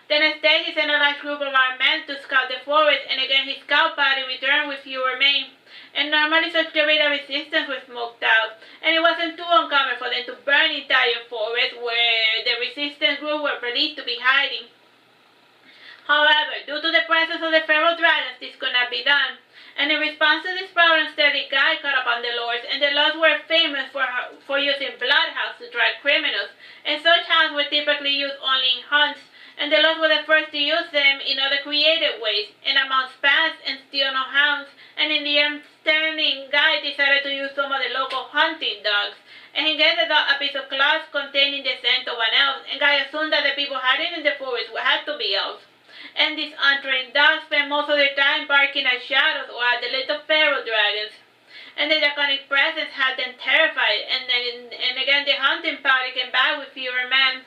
The next day he sent a large group of armed men to scout the forest, and again his scout party returned with few remains. And normally such guerrilla resistance was smoked out, and it wasn't too uncommon for them to burn entire forests where the resistance group were believed to be hiding. However, due to the presence of the feral dragons, this could not be done. And in response to this problem, Sterling Guy caught upon the lords, and the lords were famous for using bloodhounds to track criminals, and such hounds were typically used only in hunts, and the lords were the first to use them in other creative ways, and among spans and steel-no hounds, and in the end, Sterling Guy decided to use some of the local hunting dogs, and he gave the dog a piece of cloth containing the scent of an elf, and Guy assumed that the people hiding in the forest had to be elves. And these untrained dogs spent most of their time barking at shadows or at the little feral dragons. And the draconic presence had them terrified, and again the hunting party came back with fewer men.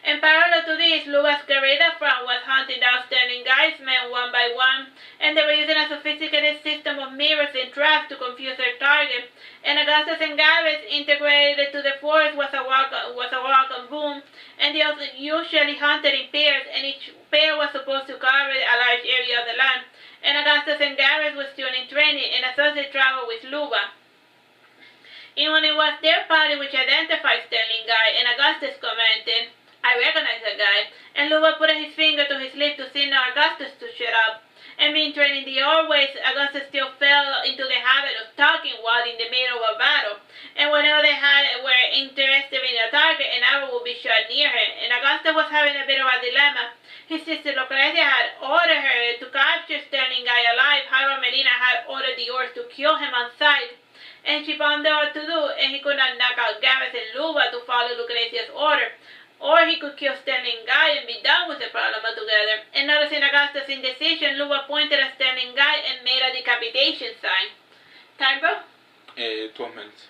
And parallel to this, Luba's guerrilla front was hunting down Sterling Guy's men one by one, and they were using a sophisticated system of mirrors and traps to confuse their target. And Augustus and Gareth integrated to the forest was a welcome boom, and they also usually hunted in pairs, and each pair was supposed to cover a large area of the land. And Augustus and Gareth were still in training, and so they traveled with Luba. And when it was their party which identified Sterling Guy, and Augustus commented, "I recognize that guy," and Luba put his finger to his lips to signal Augustus to shut up. And being trained in the old ways, Augustus still fell into the habit of talking while in the middle of a battle. And whenever they were interested in a target, an arrow would be shot near her. And Augustus was having a bit of a dilemma. His sister Lucretia had ordered her to capture Sterling Guy alive. However, Melina had ordered the Orcs to kill him on sight. And she pondered what to do, and he could not knock out Gareth and Luba to follow Lucretia's order. Or he could kill Sterling Guy and be done with the problem altogether. And noticing Augustus' indecision, Luba pointed at Sterling Guy and made a decapitation sign. Time, bro? 12 minutes.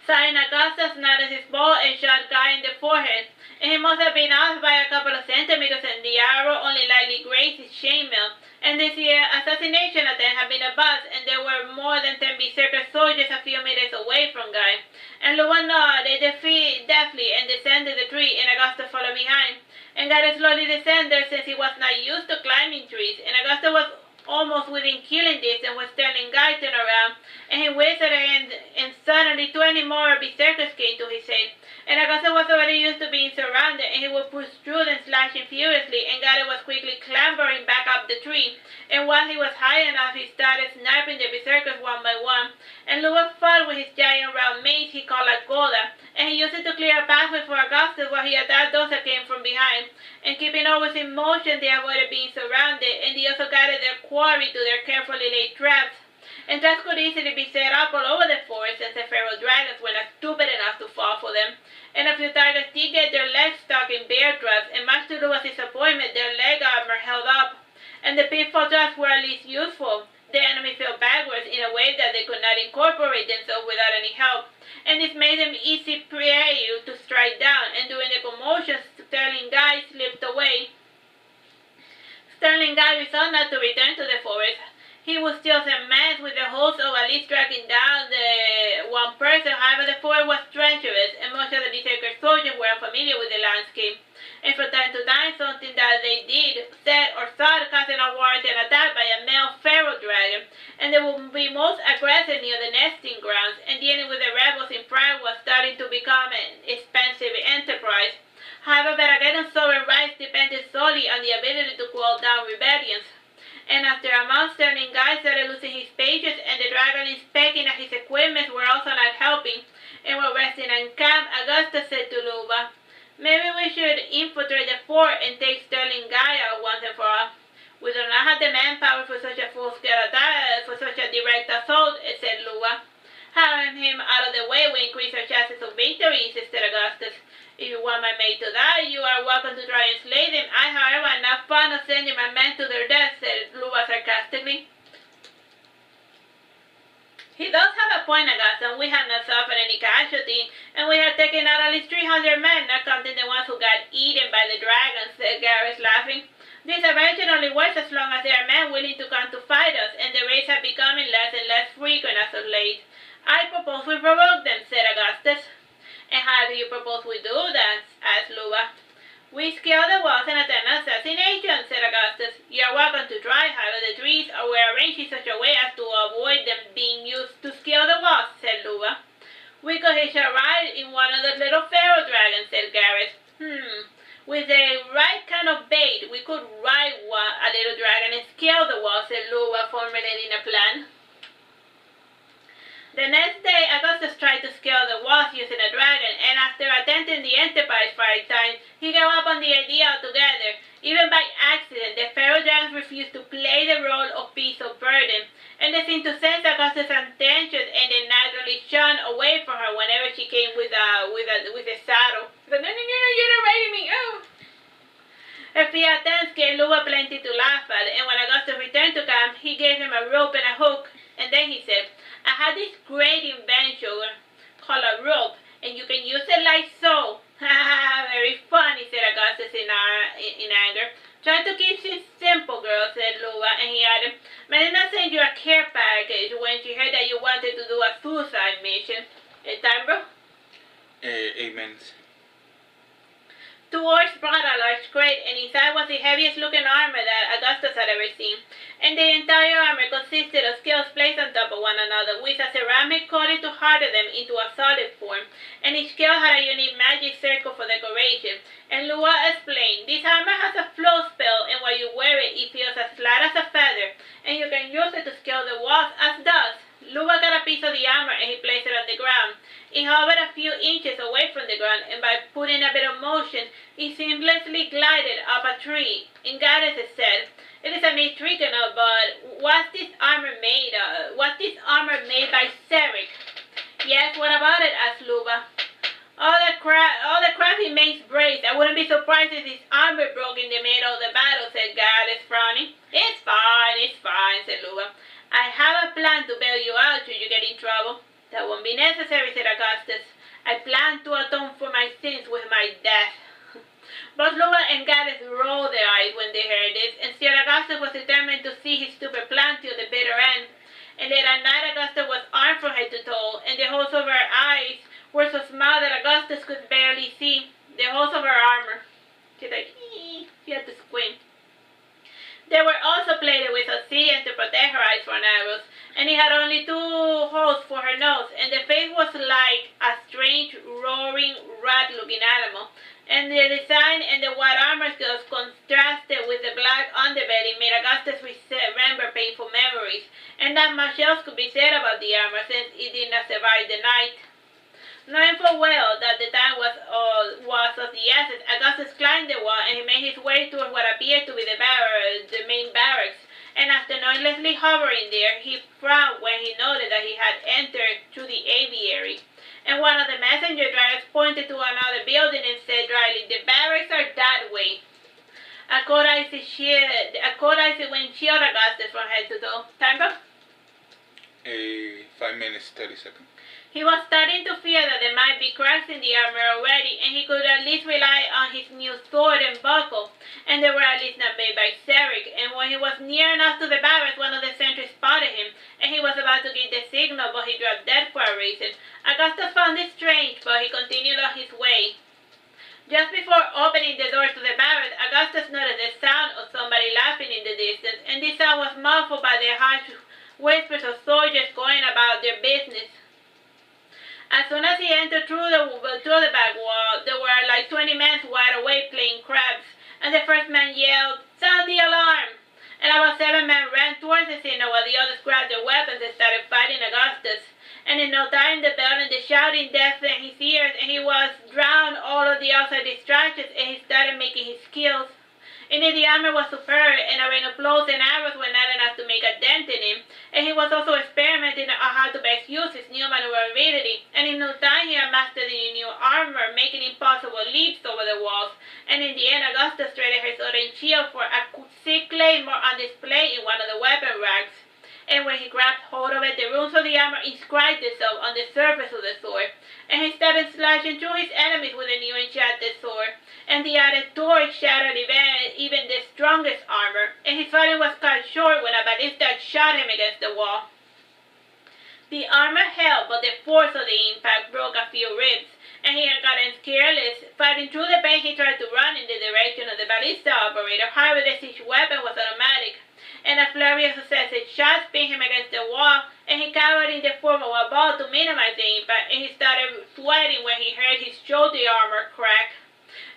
Sighing, Augustus nodded his bow and shot Guy in the forehead. And he must have been off by a couple of centimeters, and the arrow only lightly grazed his chainmail. And this assassination attempt had been a bust, and there were more than 10 berserker soldiers a few meters away from Guy. And Luba nodded deftly and descended the tree, and Augustus followed behind. And Guy slowly descended since he was not used to climbing trees, and Augustus was almost within killing distance when Sterling Guy turned around, and he whistled and suddenly 20 more berserkers came to his aid. And Augustus was already used to being surrounded, and he would push through them, slashing furiously, and Gary was quickly clambering back up the tree. And while he was high enough, he started sniping the berserkers one by one. And Luba fought with his giant round mace he called a Goda, and he used it to clear a pathway for Augustus while he attacked those that came from behind. And keeping always in motion, they avoided being surrounded, and they also guided their quarry to their carefully laid traps. And traps could easily be set up all over the forest, since the feral dragons were not stupid enough to fall for them. And a few targets did get their legs stuck in bear traps, and much to Luba's disappointment, their leg armor held up. And the pitfall traps were at least useful. The enemy fell backwards in a way that they could not incorporate themselves without any help. And this made them easy prey to strike down, and during the commotion, Sterling Guy slipped away. Sterling Guy resolved not to return to the forest. He would still send men with the hopes of at least tracking down the one person. However, the forest was treacherous, and most of the berserker soldiers were unfamiliar with the landscape. And from time to time, something that they did, said, or saw caused an unwarranted attack by a male feral dragon, and they would be most aggressive near the nesting grounds, and dealing with the rebels in pride was starting to become an expensive enterprise. However, Veraghetto's sovereign rights depended solely on the ability to quell down rebellions. And after a month, Sterling Guy started losing his patience, and the dragon inspecting at his equipment were also not helping. And while resting in camp, Augustus said to Luba, Maybe we should infiltrate the fort and take Sterling Guy out once and for all. We do not have the manpower for such a full-scale attack, for such a direct assault, said Lua. Having him out of the way will increase our chances of victory, Sister Augustus. If you want my maid to die, you are welcome to try and slay them. I, however, am not fond of sending my men to their death, said Lua sarcastically. He does have a point, Augustus. We have not suffered any casualty, and we have taken out at least 300 men, not counting the ones who got eaten by the dragons, said Garrus, laughing. This aversion only works as long as there are men willing to come to fight us, and the raids have become less and less frequent as of late. I propose we provoke them, said Augustus. And how do you propose we do that? Asked Lua. We scale the walls and attempt assassination, said Augustus. You are welcome to try, however the trees are arranged in such a way as to avoid them being used to scale the walls, said Lua. We could hitch a ride in one of those little pharaoh dragons, said Garrus. With the right kind of bait, we could ride a little dragon and scale the walls, said Lua, formulating a plan. The next day, Augustus tried to scale the walls using a dragon, and after attempting the enterprise 5 times, he gave up on the idea altogether. Even by accident, the pharaoh dragons refused to play the role of beast of burden, and they seemed to sense Augustus' intentions and they naturally shunned away from her whenever she came with a saddle. But no, you're not riding me. Oh. Her few attempts gave Lua plenty to laugh at, and when Augustus returned to camp, he gave him a rope and a hook, and then he said, I had this great invention called a rope, and you can use it like so. Very funny, said Augustus in anger. Try to keep things simple, girl, said Lua, and he added, Melina sent you a care package when she heard that you wanted to do a suicide mission. Time, bro? 8 minutes. 2 orcs brought a large crate, and inside was the heaviest looking armor that Augustus had ever seen. And the entire armor consisted of scales placed on top of one another, with a ceramic coating to harden them into a solid form, and each scale had a unique magic circle for decoration. And Lua explained, this armor has a flow spell, and while you wear it, it feels as light as a feather, and you can use it to scale the walls as dust. Lua got a piece of the armor and he placed it on the ground. It hovered a few inches away from the ground, and by putting a bit of motion, it seamlessly glided up a tree. And Garrus said, it is a neat trick and all, but what's this armor made of? What's this armor made by Ceric? Yes, what about it? Asked Lua. All the crap he makes breaks. I wouldn't be surprised if his armor broke in the middle of the battle, said Garrus, frowning. It's fine, said Lua. I have a plan to bail you out should you get in trouble. That won't be necessary, said Augustus. I plan to atone for my sins with my death. Both Lua and Garrus rolled their eyes when they heard this, and still Augustus was determined to see his stupid plan till the bitter end. And late at night, Augustus was armed from head to toe, and the holes of her eyes were so small that Augustus could barely see the holes of her armor. She's like, she had to squint. They were also plated with obsidian to protect her eyes from arrows, and it had only 2 holes for her nose, and the face was like a strange, roaring, rat-looking animal. And the design and the white armor scales contrasted with the black underbelly made Augustus remember painful memories, and not much else could be said about the armor since it did not survive the night. Knowing full well that the time was of the essence, Augustus climbed the wall and he made his way towards what appeared to be the main barracks. And after noiselessly hovering there, he frowned when he noted that he had entered through the aviary. And one of the messenger drivers pointed to another building and said dryly, the barracks are that way. A cold icy wind chilled Augustus from head to toe. Time, bro? 5 minutes, 30 seconds. He was starting to fear that there might be cracks in the armor already, and he could at least rely on his new sword and buckle, and they were at least not made by Ceric. And when he was near enough to the barracks, one of the sentries spotted him, and he was about to give the signal, but he dropped dead for a reason. Augustus found this strange, but he continued on his way. Just before opening the door to the barracks, Augustus noticed the sound of somebody laughing in the distance, and this sound was muffled by the harsh whispers of soldiers going about their business. As soon as he entered through the back wall, there were like 20 men wide awake playing craps, and the first man yelled, "Sound the alarm!" And about 7 men ran towards the scene while the others grabbed their weapons and started fighting Augustus. And in no time the bell and the shouting deafened his ears, and he was drowned all of the outside distractions, and he started making his skills. And the armor was superior, and a rain of blows and arrows were not enough to make a dent in him. And he was also experimenting on how to best use his new maneuverability. And in no time he had mastered the new armor, making impossible leaps over the walls. And in the end, Augustus traded his orange shield for a sick claymore on display in one of the weapon racks. And when he grabbed hold of it, the runes of the armor inscribed themselves on the surface of the sword. And he started slashing through his enemies with the new enchanted sword. And the added torch shattered even the strongest armor. And his fighting was cut short when a ballista shot him against the wall. The armor held, but the force of the impact broke a few ribs. And he had gotten careless. Fighting through the pain, he tried to run in the direction of the ballista operator. However, the siege weapon was automatic. And a flurry of successive shots pinned him against the wall, and he cowered in the form of a ball to minimize the impact, and he started sweating when he heard his shoulder armor crack.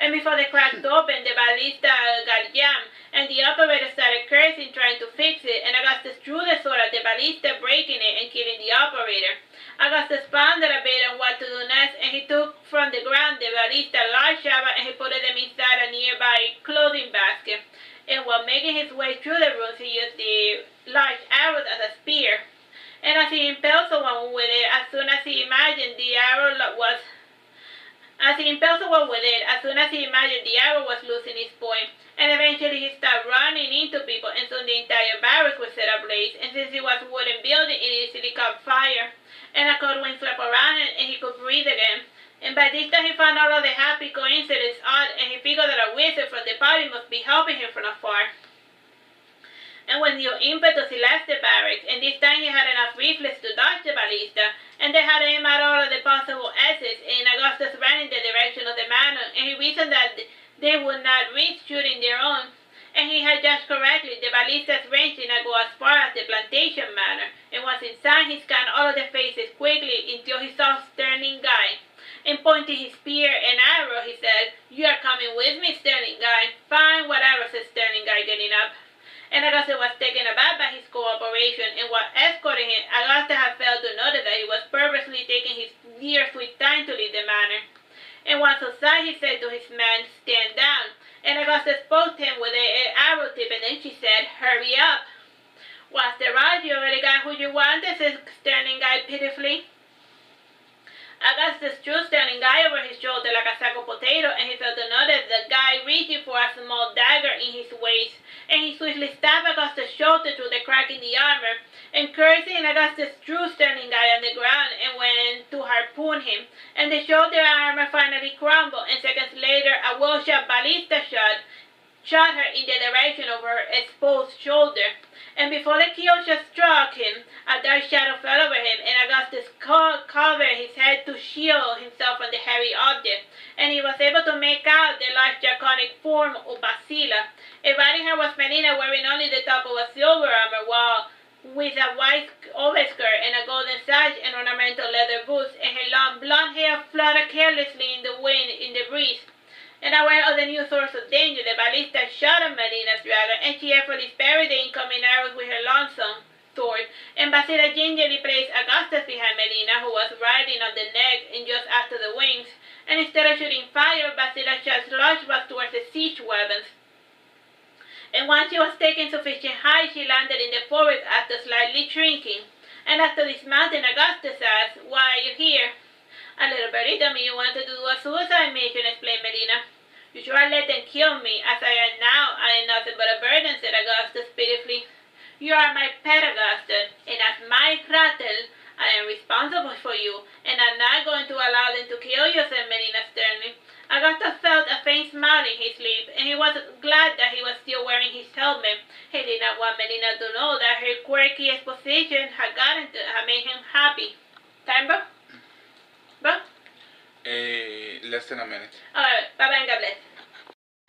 And before the crack opened, the ballista got jammed, and the operator started cursing, trying to fix it, and Augustus threw the sword at the ballista, breaking it and killing the operator. Augustus pondered a bit on what to do next, and he took from the ground the ballista large shovel, and he put them inside a nearby clothing basket. And while making his way through the rooms, he used the large arrows as a spear. And as he impaled someone with it, as soon as he imagined the arrow was losing its point. And eventually he started running into people, and soon the entire barracks was set ablaze. And since it was a wooden building, it easily caught fire. And a cold wind swept around him, and he could breathe again. And by this time he found all of the happy coincidence odd, and he figured that a wizard from the party must be helping him from afar. And with new impetus he left the barracks, and this time he had enough reflex to dodge the ballista, and they had aimed at all of the possible exits, and Augustus ran in the direction of the manor, and he reasoned that they would not risk shooting their own. And he had judged correctly. The ballista's range did not go as far as the plantation manor, and once inside he scanned all of the faces quickly until he saw Sterling Guy. And pointing his spear and arrow, he said, "You are coming with me, Sterling Guy." "Fine, whatever," said Sterling Guy, getting up. And Augustus was taken aback by his cooperation, and while escorting him, Augustus had failed to notice that he was purposely taking his dear sweet time to leave the manor. And once outside, he said to his man, "Stand down." And Augustus poked him with an arrow tip, and then she said, "Hurry up." "What's the rush? You already got who you wanted," said Sterling Guy pitifully. Augustus threw Sterling Guy over his shoulder like a sack of potatoes, and he felt to notice the guy reaching for a small dagger in his waist. And he swiftly stabbed Augustus' shoulder through the crack in the armor. And cursing, Augustus threw Sterling Guy on the ground and went to harpoon him. And the shoulder armor finally crumbled, and seconds later a well-shot ballista shot her in the direction of her exposed shoulder. And before the kill shot struck him, a dark shadow fell over him, and Augustus covered his head to shield himself from the heavy object. And he was able to make out the large draconic form of Basila. And riding her was Melina, wearing only the top of a silver armor, while with a white overskirt and a golden sash and ornamental leather boots, and her long blonde hair fluttered carelessly in the wind in the breeze. And aware of the new source of danger, the ballista shot at Melina's dragon, and she effortlessly parried the incoming arrows with her long sword. And Basila gingerly placed Augustus behind Melina, who was riding on the neck and just after the wings. And instead of shooting fire, Basila shot slashbacks towards the siege weapons. And once she was taken sufficient height, she landed in the forest after slightly shrinking. And after dismounting, Augustus asked, "Why are you here?" "A little birdie told me you wanted to do a suicide mission," explained Melina. "You should have let them kill me. As I am now, I am nothing but a burden," said Augustus pitifully. "You are my pet, Augustus, and as my Kratel, I am responsible for you, and I'm not going to allow them to kill you," said Melina sternly. Augustus felt a faint smile in his lips, and he was glad that he was still wearing his helmet. He did not want Melina to know that her quirky exposition had made him happy. Time, bro? Less than a minute. Alright, bye-bye and God bless.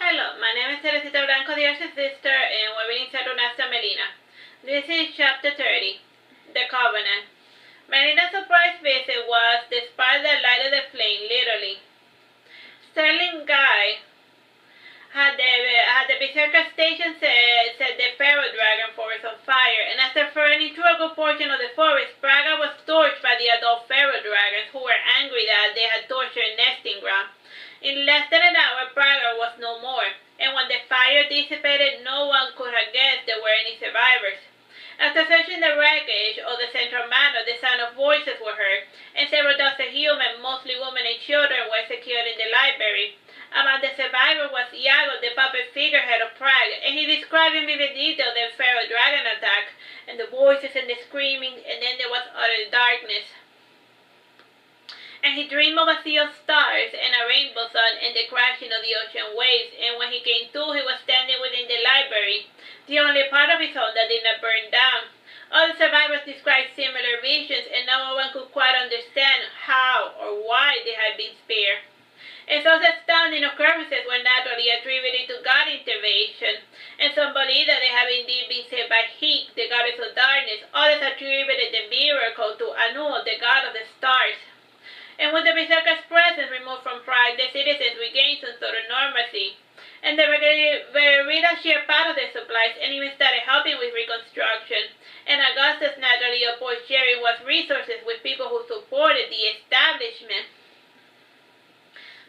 Hello, my name is Teresita Blanco, the Artsy Sister, and we're reading Saturnastra Melina. This is chapter 30, The Covenant. Melina's surprise visit was the spark that lighted the flame, literally. Sterling Guy had the Berserker station set the Pharaoh Dragon forest on fire, and after burning through a good portion of the forest, Praga was torched by the adult no more, and when the fire dissipated, no one could have guessed there were any survivors. After searching the wreckage of the central manor, the sound of voices were heard, and several dozen humans, mostly women and children, were secured in the library. Among the survivors was Iago, the puppet figurehead of Prague, and he described in vivid detail the feral dragon attack, and the voices and the screaming, and then there was utter darkness. And he dreamed of a sea of stars and a rainbow sun and the crashing of the ocean waves, and when he came to, he was standing within the library, the only part of his home that did not burn down. All the survivors described similar visions, and no one could quite understand how or why they had been spared. And those astounding occurrences were naturally attributed to God's intervention, and some believed that they had indeed been saved by Hik, the goddess of darkness. Others attributed the miracle to Anu, the god of the stars. And with the Berserker's presence removed from Prague, the citizens regained some sort of normalcy. And they were rid of sheer part of their supplies and even started helping with reconstruction. And Augustus naturally opposed sharing what resources with people who supported the establishment.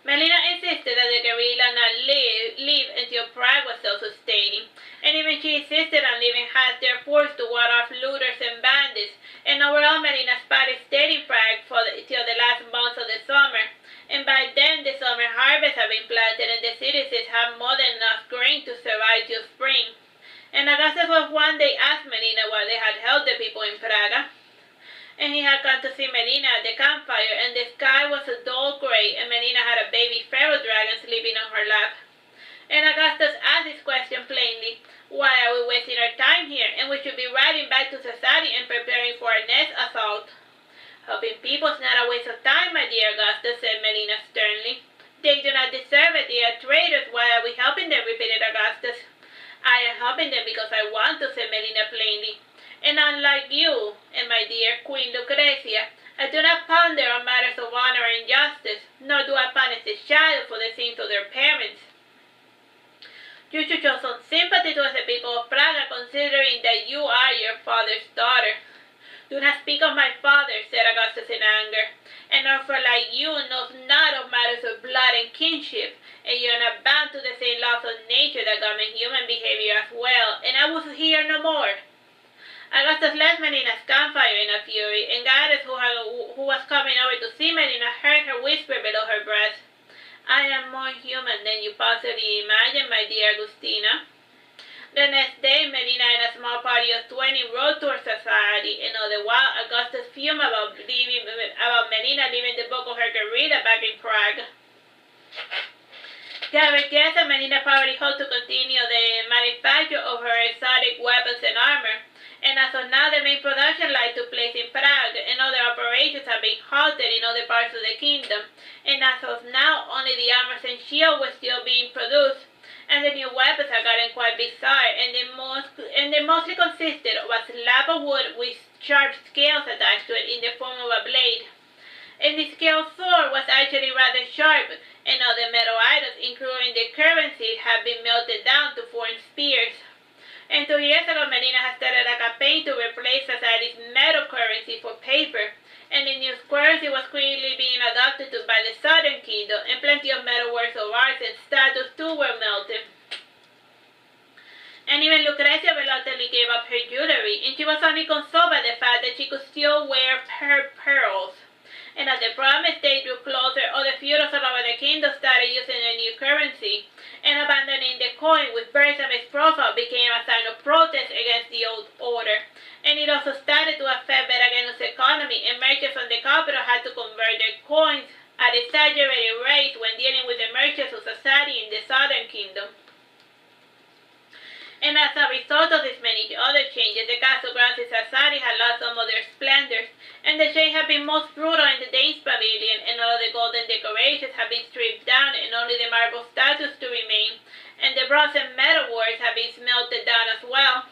Melina insisted that the guerrilla not live until Prague was self-sustaining, and even she insisted on leaving half their force to ward off looters and bandits, and overall Melina's party stayed in Prague till the last months of the summer, and by then the summer harvest had been planted and the citizens had more than enough grain to survive till spring. And Augustus was one day asked Melina why they had held the people in Praga. And he had come to see Melina at the campfire, and the sky was a dull gray, and Melina had a baby feral dragon sleeping on her lap. And Augustus asked this question plainly: why are we wasting our time here, and we should be riding back to Sassari and preparing for our next assault? Helping people is not a waste of time, my dear Augustus, said Melina sternly. They do not deserve it, they are traitors, why are we helping them, repeated Augustus. I am helping them because I want to, said Melina plainly. And unlike you, and my dear Queen Lucrezia, I do not ponder on matters of honor and justice, nor do I punish the child for the sins of their parents. You should show some sympathy towards the people of Praga, considering that you are your father's daughter. Do not speak of my father, said Augustus in anger. An orphan like you knows not of matters of blood and kinship, and you are not bound to the same laws of nature that govern human behavior as well, and I will hear no more. Augustus left Melina's campfire in a fury, and Gaius, who was coming over to see Melina, heard her whisper below her breath, I am more human than you possibly imagine, my dear Agustina. The next day, Melina and a small party of 20 rode towards Sassari, and all the while Augustus fumed about Melina leaving the bulk of her guerrilla back in Prague. Gaius guessed that Melina probably hoped to continue the manufacture of her exotic weapons and armor. And as of now, the main production line took place in Prague, and other operations have been halted in other parts of the kingdom. And as of now, only the armors and shield were still being produced, and the new weapons have gotten quite bizarre, and they mostly consisted of a slab of wood with sharp scales attached to it in the form of a blade. And the scale sword was actually rather sharp, and other metal items, including the currency, have been melted down to form spears. And 2 years ago, Melina has started a campaign to replace Sassari's metal currency for paper, and the new currency was quickly being adopted to by the southern kingdom, and plenty of metal works of art and statues too were melted. And even Lucrezia reluctantly gave up her jewelry, and she was only consoled by the fact that she could still wear her pearls. And as the promised date drew closer, other feudals all over the kingdom started using a new currency, and abandoning the coin with Bersame's profile became a sign of protest against the old order. And it also started to affect Berganu's economy, and merchants from the capital had to convert their coins at exaggerated rates when dealing with the merchants of Sassari in the southern kingdom. And as a result of these many other changes, the castle grounds in Sassari had lost some of their splendors, and the shade had been most brutal in the Danes' pavilion, and all the golden decorations had been stripped down, and only the marble statues to remain, and the bronze and metal works had been melted down as well.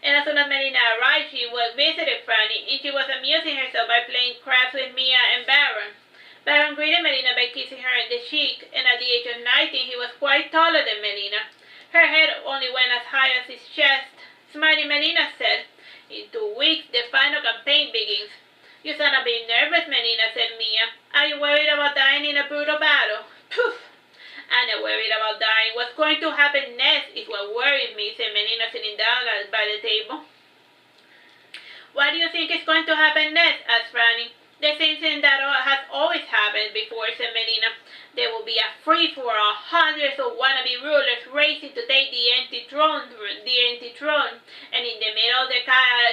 And as soon as Melina arrived, she was visited Franny, and she was amusing herself by playing craps with Mia and Baron. Baron greeted Melina by kissing her in the cheek, and at the age of 19 he was quite taller than Melina. Her head only went as high as his chest. Smiling, Melina said, In 2 weeks, the final campaign begins. You sound a bit nervous, Melina, said Mia. Are you worried about dying in a brutal battle? Poof! I'm not worried about dying. What's going to happen next is what worries me, said Melina, sitting down by the table. What do you think is going to happen next? Asked Franny. The same thing that has always happened before, said Melina. There will be a free-for-all, hundreds of wannabe rulers racing to take the empty throne, and in the middle of the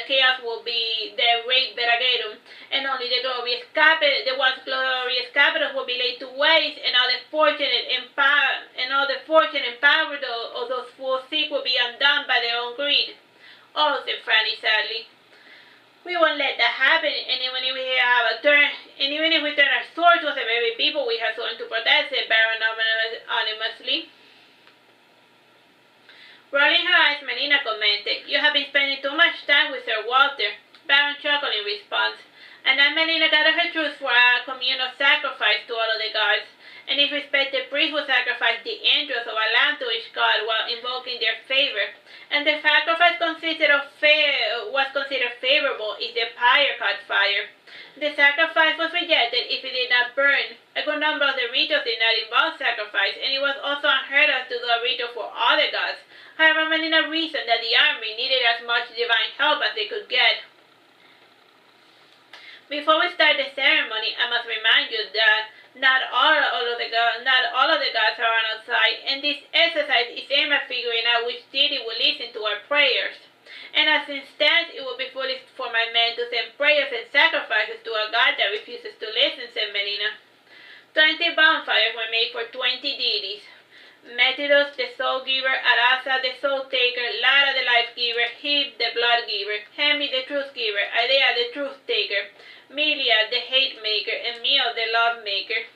chaos will be the great Veragerum, and only the once glorious capitals will be laid to waste, and all the fortunate and powered of those fools seek will be undone by their own greed. Oh, said Franny sadly. We won't let that happen, and even if we turn our swords to the very people we have sworn to protect, said Baron anonymously. Rolling her eyes, Melina commented, You have been spending too much time with Sir Walter. Baron chuckled in response. And then Melina gathered her troops for a communal sacrifice to all of the gods, and if respected priests would sacrifice the entrails of a lamb to each god while invoking their favor. And the sacrifice was considered favorable if the pyre caught fire. The sacrifice was rejected if it did not burn. A good number of the rituals did not involve sacrifice, and it was also unheard of to do a ritual for other gods. However, Melina reasoned that the army needed as much divine help as they could get. Before we start the ceremony, I must remind you that not all of the gods are on our side, and this exercise is aimed at figuring out which deity will listen to our prayers. And as it stands, it would be foolish for my men to send prayers and sacrifices to a god that refuses to listen, said Melina. 20 bonfires were made for 20 deities. Methodus, the soul giver, Arasa, the soul taker, Lara, the life giver, Hib, the blood giver, Hemi, the truth giver, Idea, the truth taker, Milia, the hate maker, and Mio, the love maker.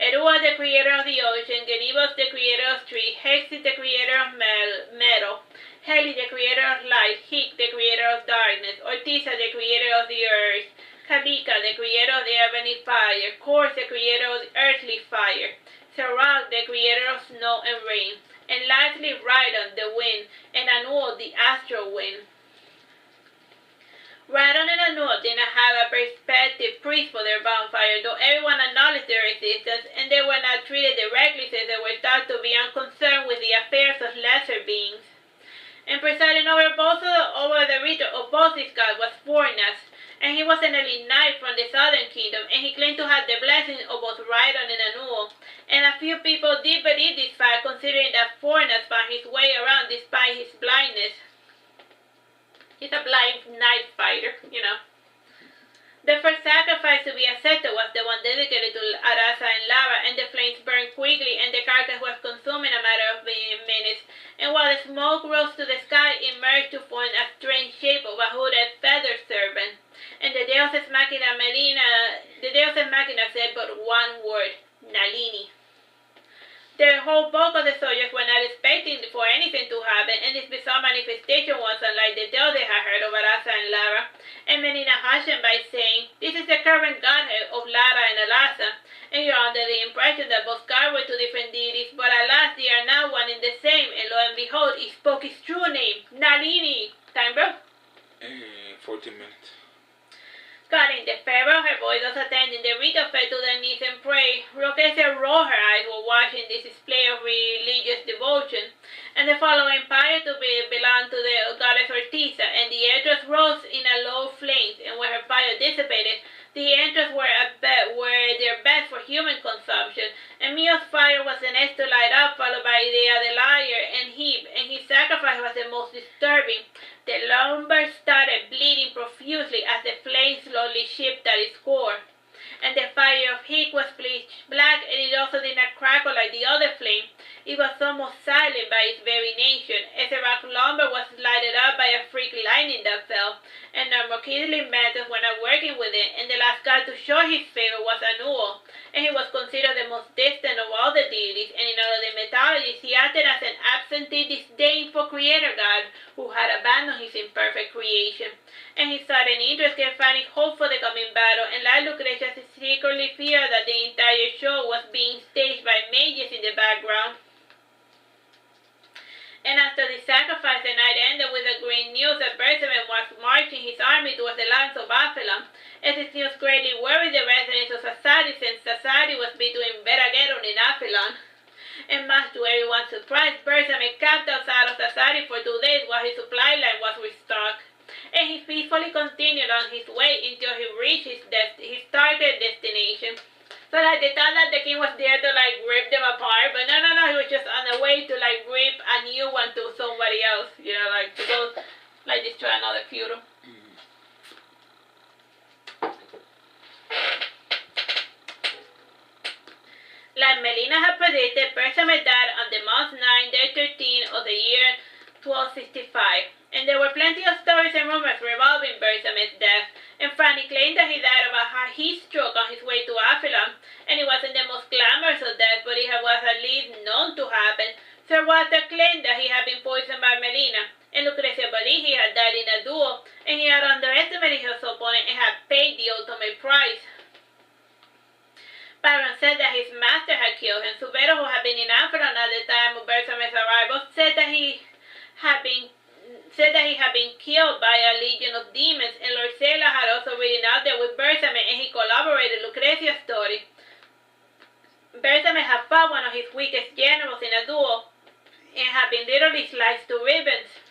Erua, the creator of the ocean, Genibus, the creator of trees, Hexi, the creator of metal, Heli, the creator of light, Hik, the creator of darkness, Ortiza, the creator of the earth, Kalika, the creator of the ebony fire, Kors, the creator of the earthly fire, Serag, the creator of snow and rain, and lastly Rhydon, the wind, and Anul, the astral wind. Rhydon and Anul did not have a prospective priest for their bonfire, though everyone acknowledged their existence, and they were not treated directly since they were thought to be unconcerned with the affairs of lesser beings. And presiding over the ritual of both these gods was Fornas, and he was an elite knight from the southern kingdom, and he claimed to have the blessing of both Rhydon and Anul. And a few people did believe this fact, considering that Fornas found his way around despite his blindness. He's a blind knight fighter, you know. The first sacrifice to be accepted was the one dedicated to Arasa and Lara, and the flames burned quickly, and the carcass was consumed in a matter of minutes. And while the smoke rose to the sky, it emerged to form a strange shape of a hooded feather serpent. And the Deus Machina said but one word, Nalini. The whole bulk of the soldiers were not expecting for anything to happen, and this bizarre manifestation was unlike the tales they had heard of Arasa and Lara. And Melina hastened by saying, This is the current godhead of Lara and Arasa, and you're under the impression that both gods were two different deities, but alas, they are now one and the same, and lo and behold, he spoke his true name, Nalini. Time, bro? 14 minutes. Scarring the fervor, her voice was attending the ritual fell to their knees and prayed. Roquesa rolled her eyes while watching this display of religious devotion, and the following pyre belonged to the goddess Ortiza, and the entrails rose in a low flames, and when her fire dissipated, the entrails were their best for human consumption, and Mio's fire was the next to light up, followed by Idea the liar and Hebe, and his sacrifice was the most disturbing. The lumber started bleeding profusely as the flames slowly shifted at its core, and the fire of Hik was bleached black, and it also did not crackle like the other flame. It was almost silent by its very nature, as the rock lumber was lighted up by a freak lightning that fell, and Normokiddly methods were not working with it, and the last god to show his favor was Anul, and he was considered the most distant of all the deities, and in all of the mythologies he acted as an absentee, disdainful creator god who had abandoned his imperfect creation. And his sudden interest kept finding hope for the coming battle, and like Lucretia secretly feared that the entire show was being staged by mages in the background. And after the sacrifice, the night ended with the great news that Persephone was marching his army towards the lands of Aphelon. And this news greatly worried the residents of Sassari, since Sassari was between Veragerum and Aphelon. And much to everyone's surprise, Bersame camped outside of Sassari for 2 days while his supply line was restocked. And he peacefully continued on his way until he reached his target destination. So like they thought that the king was there to like rip them apart, but no, he was just on the way to like rip a new one to somebody else, you know, like to go like destroy another feudal. Like Melina had predicted, Bersame died on the month 9, day 13 of the year 1265, and there were plenty of stories and rumors revolving Bersame's death, and Franny claimed that he died of a heat stroke on his way to Aphilon, and it wasn't the most glamorous of deaths, but it was at least known to happen. Sir Walter claimed that he had been poisoned by Melina, and Lucrezia believed he had died in a duel, and he had underestimated his opponent and had paid the ultimate price. Byron said that his master had killed him. Subero, who had been in Aphrodon at the time of Bersame's arrival, said that he had been killed by a legion of demons, and Lord Sela had also ridden out there with Bersame, and he corroborated Lucrezia's story. Bersame had fought one of his weakest generals in a duel, and had been literally sliced to ribbons.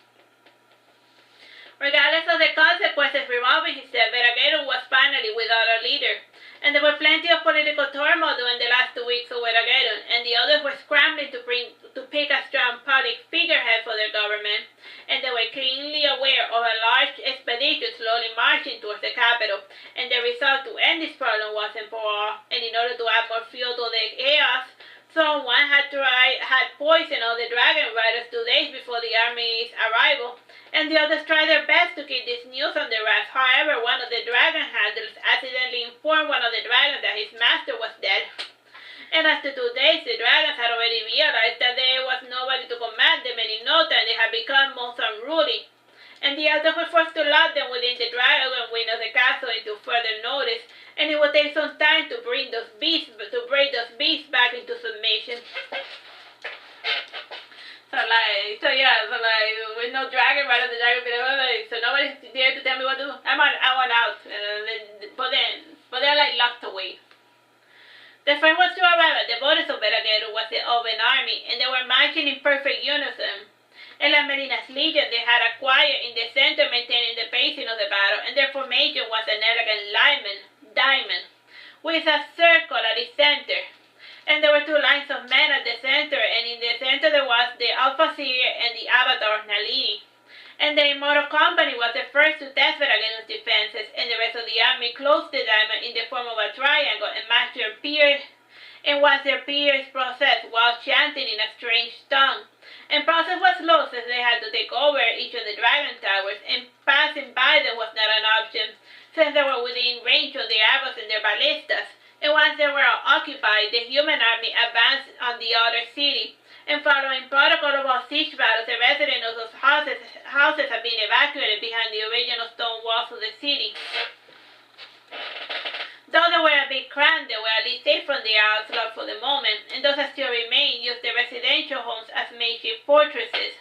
Regardless of the consequences revolving his death, Veragero was finally without a leader. And there were plenty of political turmoil during the last 2 weeks of Veragero, and the others were scrambling to pick a strong public figurehead for their government, and they were keenly aware of a large expedition slowly marching towards the capital, and the result to end this problem wasn't far, and in order to add more fuel to the chaos, someone had poisoned all the dragon riders 2 days before the army's arrival, and the others tried their best to keep this news on the wraps. However, one of the dragon handlers accidentally informed one of the dragons that his master was dead. And after 2 days, the dragons had already realized that there was nobody to command them, and in no time they had become most unruly. And the elders were forced to lock them within the dragon wing of the castle until further notice, and it would take some time to break those beasts back into submission. So with no dragon right on the dragon, so nobody's there to tell me what to do. I want out, but they're like locked away. The friend was to arrive at the borders of Veragero was the open army, and they were marching in perfect unison. And like Melina's legion, they had a choir in the center maintaining the pacing of the battle, and their formation was an elegant diamond, with a circle at its center. And there were 2 lines of men at the center, and in the center there was the Alpha Seer and the Avatar Nalini. And the Immortal Company was the first to test Veragero's defenses, and the rest of the army closed the diamond in the form of a triangle and watched their peers process while chanting in a strange tongue. And process was slow since they had to take over each of the dragon towers, and passing by them was not an option since they were within range of their arrows and their ballistas. And once they were occupied, the human army advanced on the other city. And following protocol of all siege battles, the residents of those houses had been evacuated behind the original stone walls of the city. Though they were a bit cramped, they were at least safe from the onslaught for the moment, and those that still remained used the residential homes as makeshift fortresses.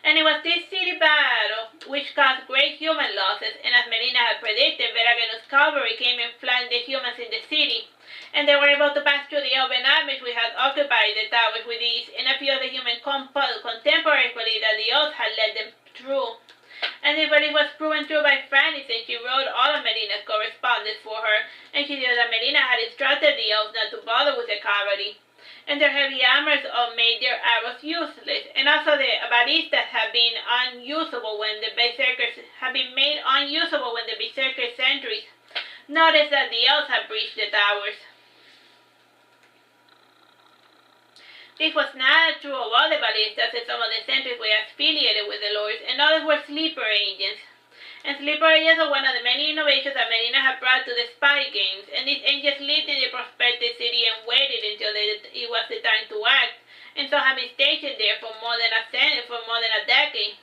And it was this city battle which caused great human losses, and as Melina had predicted, Veragero's cavalry came and flanked the humans in the city, and they were able to pass through the open armies which had occupied the towers with ease, and a few of the human contemporaries believed that the oath had led them through. And this belief was proven true by Franny, since she wrote all of Melina's correspondence for her, and she knew that Melina had instructed the oath not to bother with the cavalry. And their heavy armors made their arrows useless, and also the ballistas had been unusable when the berserkers sentries noticed that the elves had breached the towers. This was not true of all the ballistas, as some of the sentries were affiliated with the lords, and others were sleeper agents. And sleeper agents are one of the many innovations that Melina had brought to the spy games, and these agents lived in the prospective city and waited until it was the time to act, and so had been stationed there for more than a decade.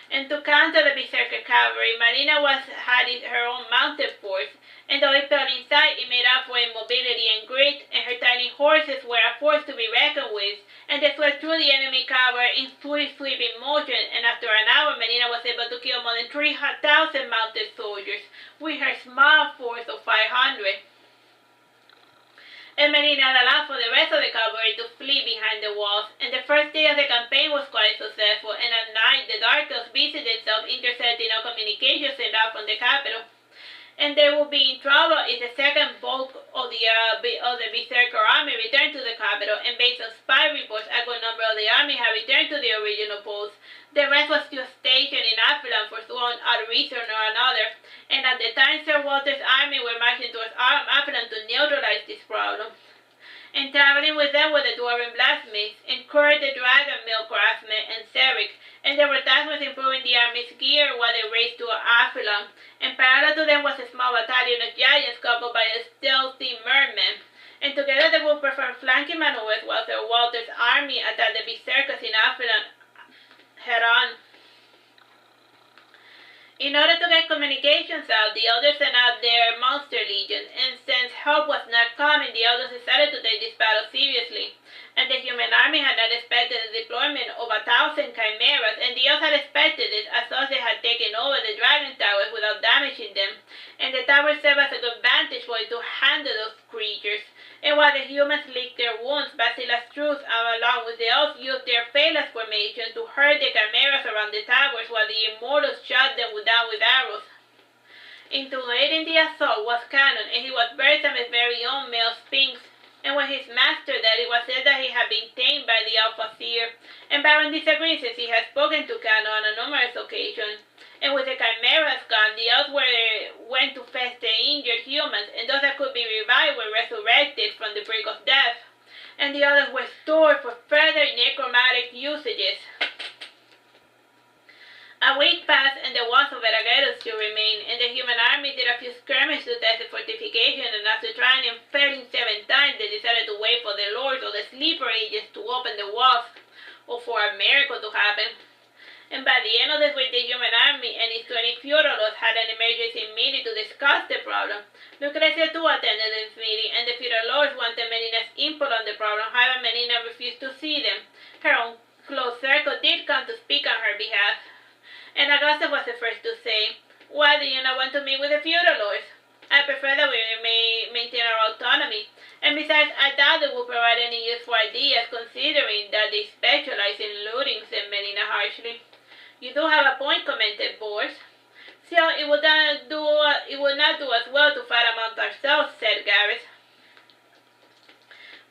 And to counter the berserker cavalry, Melina had her own mounted force, and though it fell in sight, it made up for in mobility and grit, and her tiny horses were a force to be reckoned with, and they swept through the enemy cavalry in sweeping motion, and after an hour, Melina was able to kill more than 3,000 mounted soldiers with her small force of 500. and Melina allowed for the rest of the cavalry to flee behind the walls, and the first day of the campaign was quite successful, and at night the Dark Elves busied themselves intercepting all communications sent out from the capital. And they will be in trouble if the second bulk of the Berserker army returned to the capital, and based on spy reports, a good number of the army had returned to the original post. The rest was still stationed in Afilan for one odd reason or another, and at the time Sir Walter's army were marching towards Afilan to neutralize this problem. And traveling with them were the Dwarven blacksmiths, and Kurt the dragon milk craftsman, and Serik, and they were tasked with improving the army's gear while they raced to Afilan, and parallel to them was a small battalion of giants coupled by a stealthy merman, and together they would perform flanking maneuvers while Sir Walter's army attacked the Berserkers in Afilan head-on. In order to get communications out, the elders sent out their monster legions, and since help was not coming, the elders decided to take this battle seriously. And the human army had not expected the deployment of 1,000 chimeras, and the elves had expected it, as thus they had taken over the dragon towers without damaging them, and the towers served as a good vantage point to handle those creatures. And while the humans licked their wounds, Basila's troops, along with the elves, used their Phalas formation to herd the chimeras around the towers, while the immortals shot them down with arrows. Instigating the assault was Canon, and he was Bersame's very own male Sphinx. And when his master died, it was said that he had been tamed by the Alpha Seer, and Baron disagrees since he had spoken to Canon on a numerous occasions. And with the chimeras gone, the elves went to fetch the injured humans, and those that could be revived were resurrected from the brink of death, and the others were stored for further necromantic usages. A week passed, and the walls of Verageros still remained, and the human army did a few skirmishes to test the fortification, and after trying and failing 7 times, they decided to wait for the lords or the sleeper agents to open the walls, or for a miracle to happen. And by the end of this week, the human army and its 20 feudal lords had an emergency meeting to discuss the problem. Lucrecia too attended this meeting, and the feudal lords wanted Melina's input on the problem. However, Melina refused to see them. Her own close circle did come to speak on her behalf, and Augusta was the first to say, "Why do you not want to meet with the feudal lords? I prefer that we may maintain our autonomy, and besides, I doubt they will provide any useful ideas, considering that they specialize in looting," said Melina harshly. "You do have a point," commented Bors. "Still, it would not do us well to fight amongst ourselves," said Gareth.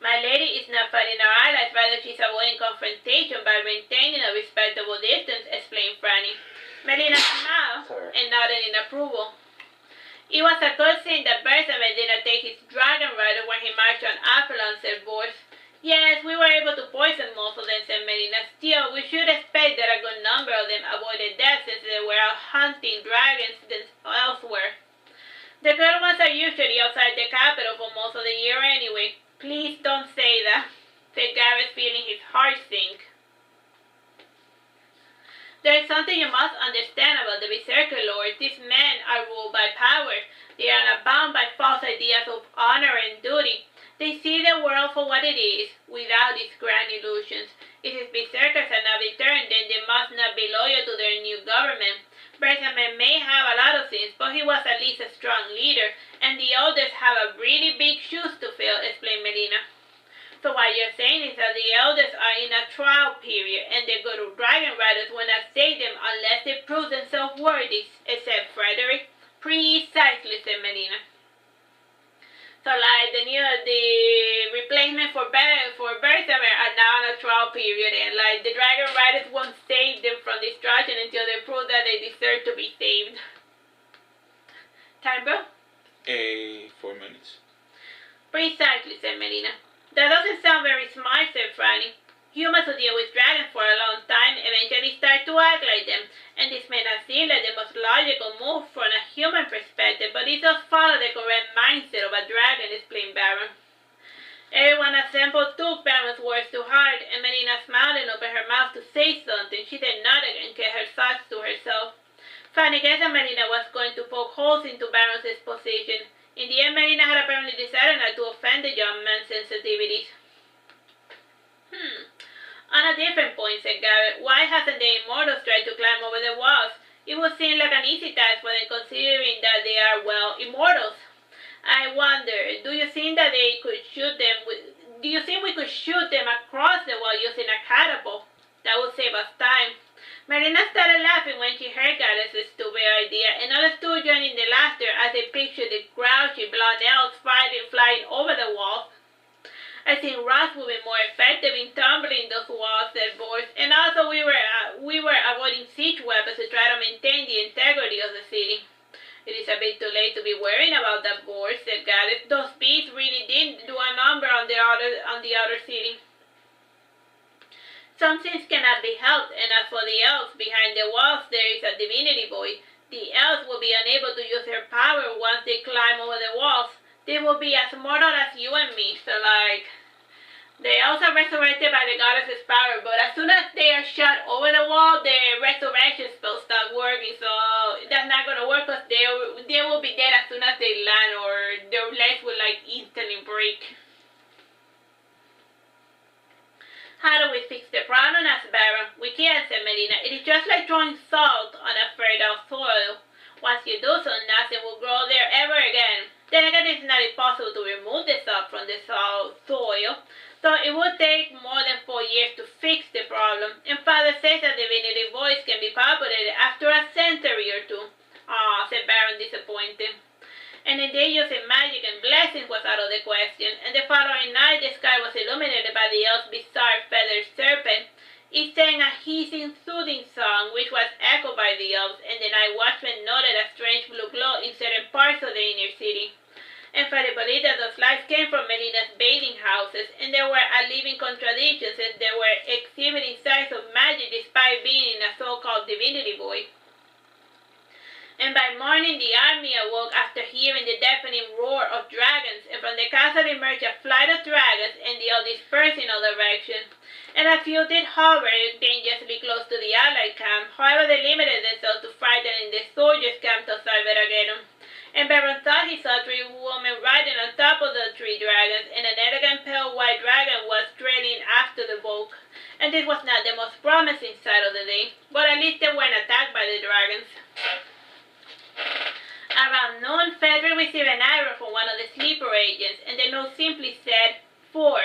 "My lady is not fighting our allies, rather she is avoiding confrontation by maintaining a respectable distance," explained Franny. Melina smiled and nodded in approval. "It was a good thing that Bersame did not take his dragon rider when he marched on Apollon," said Bors. "Yes, we were able to poison most of them," said Melina. "Still, we should expect that a good number of them avoided death since they were out hunting dragons elsewhere. The good ones are usually outside the capital for most of the year anyway." "Please don't say that," said Gareth, feeling his heart sink. "There is something you must understand about the Berserker Lords. These men are ruled by power. They are not bound by false ideas of honor and duty. They see the world for what it is, without these grand illusions. If his Berserkers have not returned, then they must not be loyal to their new government. Bersame may have a lot of things, but he was at least a strong leader, and the elders have a really big shoes to fill," explained Melina. "So what you're saying is that the elders are in a trial period, and the good dragon riders will not save them unless they prove themselves worthy," said Frederick. "Precisely," said Melina. "So like the replacement for Bersamer are now in a trial period, and like the dragon riders won't save them from destruction until they prove that they deserve to be saved." "Time, bro?" 4 minutes. "Precisely," said Melina. "That doesn't sound very smart," said Franny. "Humans who deal with dragons for a long time eventually start to act like them, and this may not seem like the most logical move from a human perspective, but it does follow the correct mindset of a dragon," explained Baron. Everyone assembled took Baron's words to heart, and Melina smiled and opened her mouth to say something. She then nodded and kept her thoughts to herself. Franny guessed that Melina was going to poke holes into Baron's exposition. In the end, Melina had apparently decided not to offend the young man's sensitivities. "On a different point," said Garrett, "why hasn't the immortals tried to climb over the walls? It would seem like an easy task for them, considering that they are, well, immortals. I wonder, do you think that they could shoot the save us time. Melina started laughing when she heard Godliness's stupid idea, and others too joined in the laughter as they pictured the grouchy blonde elves flying over the walls. I think rocks would be more effective in tumbling those walls, said Boris, and also we were avoiding siege weapons to try to maintain the integrity of the city. It is a bit too late to be worrying about that, Boris, said Godliness. Those beasts really did do a number on the other city. Some things cannot be helped, and as for the elves behind the walls, there is a divinity boy. The elves will be unable to use their power once they climb over the walls. They will be as mortal as you and me, so they also resurrected by the goddess's power, but as soon as they are shot over the wall, their resurrection spell starts working, so that's not gonna work because they will be dead as soon as they land, or their legs will instantly break. How do we fix the problem? asked Baron. We can't, said Melina. It is just like throwing salt on a fertile soil. Once you do so, nothing will grow there ever again. Then again, it's not impossible to remove the salt from the soil, so it would take more than 4 years to fix the problem. And Father says that divinity voice can be populated after a century or two. Ah, said Baron, disappointed. And indeed, using magic and blessings was out of the question, and the following night the sky was illuminated by the elf's bizarre feathered serpent. It sang a hissing, soothing song, which was echoed by the elves, and the night watchman noted a strange blue glow in certain parts of the inner city. And Father believed that those lights came from Melina's bathing houses, and they were a living contradiction since they were exhibiting signs of magic despite being in a so-called divinity void. And by morning the army awoke after hearing the deafening roar of dragons, and from the castle emerged a flight of dragons, and they all dispersed in all directions. And a few did hover dangerously close to the allied camp. However, they limited themselves to frightening the soldiers' camp outside Verageddon. And Baron thought he saw 3 women riding on top of the 3 dragons, and an elegant pale white dragon was trailing after the bulk. And this was not the most promising sight of the day, but at least they weren't attacked by the dragons. Around noon, Frederick received an arrow from one of the sleeper agents, and the note simply said, 4.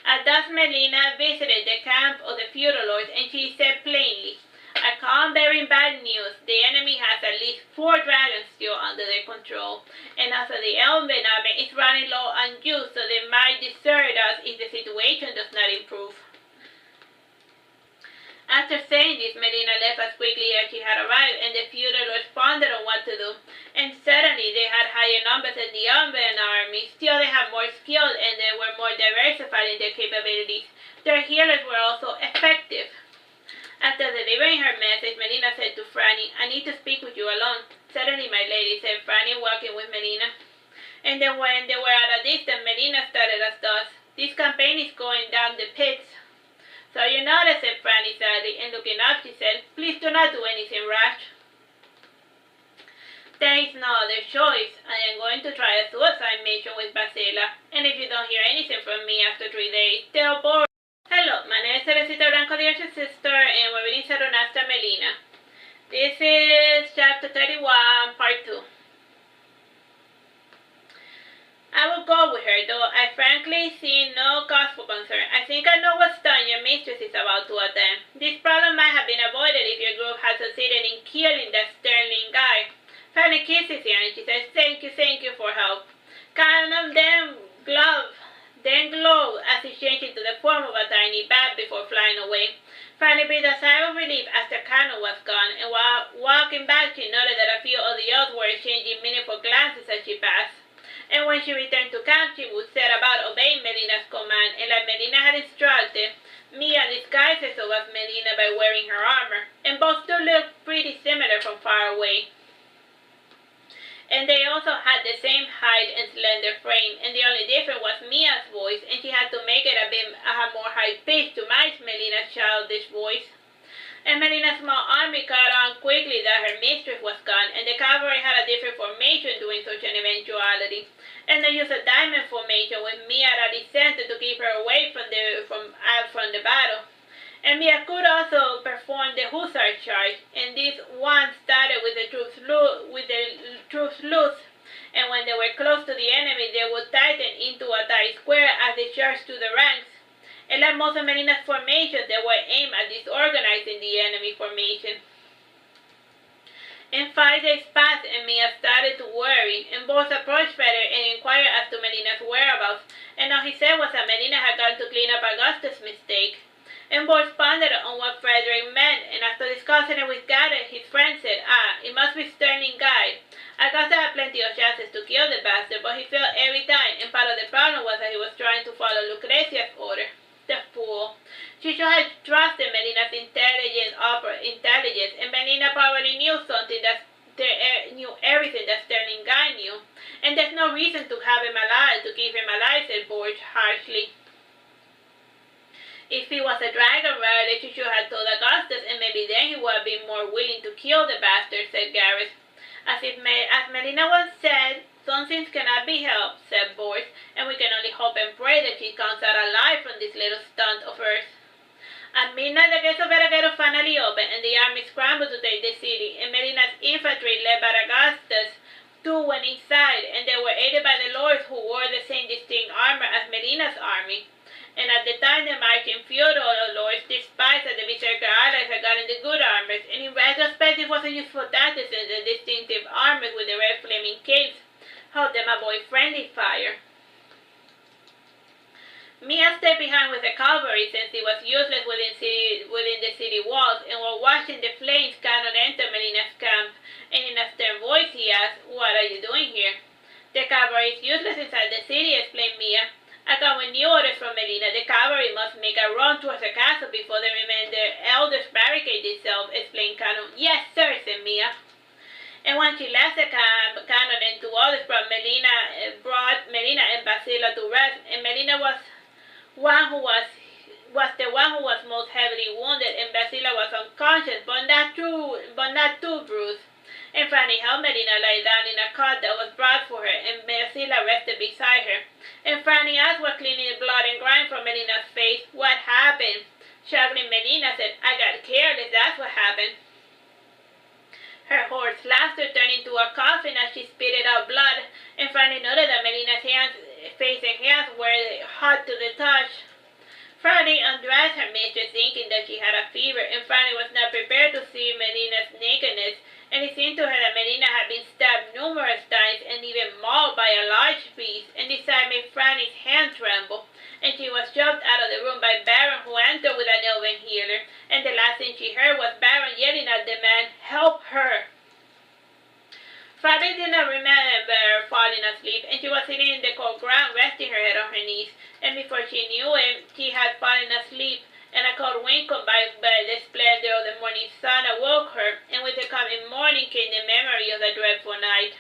At dusk, Melina visited the camp of the feudal lords, and she said plainly, I come bearing bad news. The enemy has at least 4 dragons still under their control, and also the elven army is running low on juice, so they might desert us if the situation does not improve. After saying this, Melina left as quickly as she had arrived, and the feudal lords pondered on what to do. And suddenly they had higher numbers than the elven army. Still, they had more skill, and they were more diversified in their capabilities. Their healers were also effective. After delivering her message, Melina said to Franny, I need to speak with you alone. Certainly, my lady, said Franny, walking with Melina. And then when they were at a distance, Melina started as thus, This campaign is going down the pits. So you notice, said Franny sadly, and looking up, she said, Please do not do anything rash. There is no other choice. I am going to try a suicide mission with Basila, and if you don't hear anything from me after 3 days, tell Boris. Hello, my name is Teresita, Blanco, the Artsy Sister, and we're reading Saturnastra Melina. This is chapter 31, part 2. I will go with her, though I frankly see no cause for concern. I think I know what stone your mistress is about to attempt. This problem might have been avoided if your group had succeeded in killing that sterling guy. Fanny kisses her and she says, Thank you for help. Cannon then glowed as he changed into the form of a tiny bat before flying away. Fanny breathed a sigh of relief as the cannon was gone, and while walking back she noted that a few of the elves were exchanging meaningful glances as she passed. And when she returned to camp, she would set about obeying Melina's command, and like Melina had instructed, Mia disguised herself as Melina by wearing her armor, and both still looked pretty similar from far away. And they also had the same height and slender frame, and the only difference was Mia's voice, and she had to make it a bit more high-pitched to match Melina's childish voice. And Melina's small army caught on quickly that her mistress was gone, and the cavalry had a different formation during such an eventuality. And they used a diamond formation with Mia at the center to keep her away from the battle. And Mia could also perform the hussar charge, and this one started with the troops loose, and when they were close to the enemy, they would tighten into a tight square as they charged to the ranks. And like most of Melina's formations, they were aimed at disorganized the enemy formation. And 5 days passed, and Mia started to worry, and both approached Frederick and inquired as to Melina's whereabouts, and all he said was that Melina had gone to clean up Augustus' mistake. And Boris pondered on what Frederick meant, and after discussing it with Garrett, his friend said, it must be Sterling Guy. Augusta had plenty of chances to kill the bastard, but he failed every time, and part of the problem was that he was trying to follow Lucrezia's order. The fool. She should have trusted Melina's intelligence, and Melina probably knew something knew everything that Sterling Guy knew. And there's no reason to have him alive, to keep him alive, said Borch harshly. If he was a dragon rider, she should have told Augustus, and maybe then he would have been more willing to kill the bastard, said Gareth. As Melina once said, some things cannot be helped, said Boris, and we can only hope and pray that she comes out alive from this little stunt of hers. At midnight, the gates of Veragero finally opened, and the army scrambled to take the city, and Melina's infantry, led by Augustus, too went inside, and they were aided by the lords who wore the same distinct armor as Melina's army. And at the time, the marching feudal lords despised that the Berserker allies had gotten the good armors, and in retrospect, it wasn't useful tactics, and the distinctive armors with the red flaming capes helped them avoid friendly fire. Mia stayed behind with the cavalry since it was useless within the city walls, and while watching the flames, Canon entered Melina's camp, and in a stern voice he asked, "What are you doing here?" "The cavalry is useless inside the city," explained Mia. "I come with new orders from Melina. The cavalry must make a run towards the castle before the remainder elders barricade themselves," explained Canon. "Yes, sir," said Mia. And when she left the camp, Canon and 2 others brought Melina and Basila to rest, and Melina was the one who was most heavily wounded, and Basila was unconscious, but not too bruised. And Fanny helped Melina lie down in a cot that was brought for her, and Basila rested beside her. And Fanny asked what cleaning the blood and grime from Melina's face. "What happened?" Struggling, Melina said, "I got careless, that's what happened." Her hoarse laughter turned into a coughing as she spitted out blood, and Fanny noted that Melina's face and hands were hot to the touch. Fanny undressed her mistress, thinking that she had a fever, and Fanny was not prepared to see Melina's nakedness, and it seemed to her that Melina had been stabbed numerous times and even mauled by a large beast, and this sight made Fanny's hand tremble, and she was shoved out of the room by Baron, who entered with an elven healer, and the last thing she heard was Baron yelling at the man, "Help her!" Fanny did not remember falling asleep, and she was sitting in the cold ground, resting her head on her knees, and before she knew it, she had fallen asleep, and a cold wind combined by the splendor of the morning sun awoke her, and with the coming morning came the memory of the dreadful night.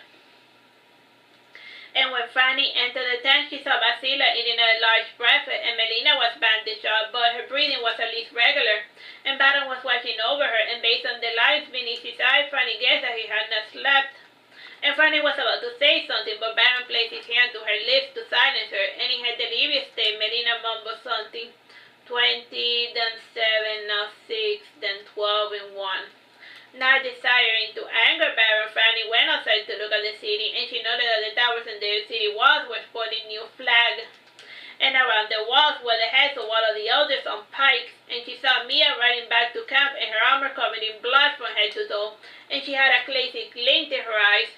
And when Fanny entered the tent, she saw Basila eating a large breakfast, and Melina was bandaged up, but her breathing was at least regular, and Baron was watching over her, and based on the lines beneath his eyes, Fanny guessed that he had not slept. And Fanny was about to say something, but Baron placed his hand to her lips to silence her, and in her delirious state, Melina mumbled something. 20, then 7, now 6, then 12, and 1. Not desiring to anger Baron, Fanny went outside to look at the city, and she noted that the towers and the city walls were sporting new flags. And around the walls were the heads of all of the elders on pikes, and she saw Mia riding back to camp, and her armor covered in blood from head to toe, and she had a crazy glint in her eyes.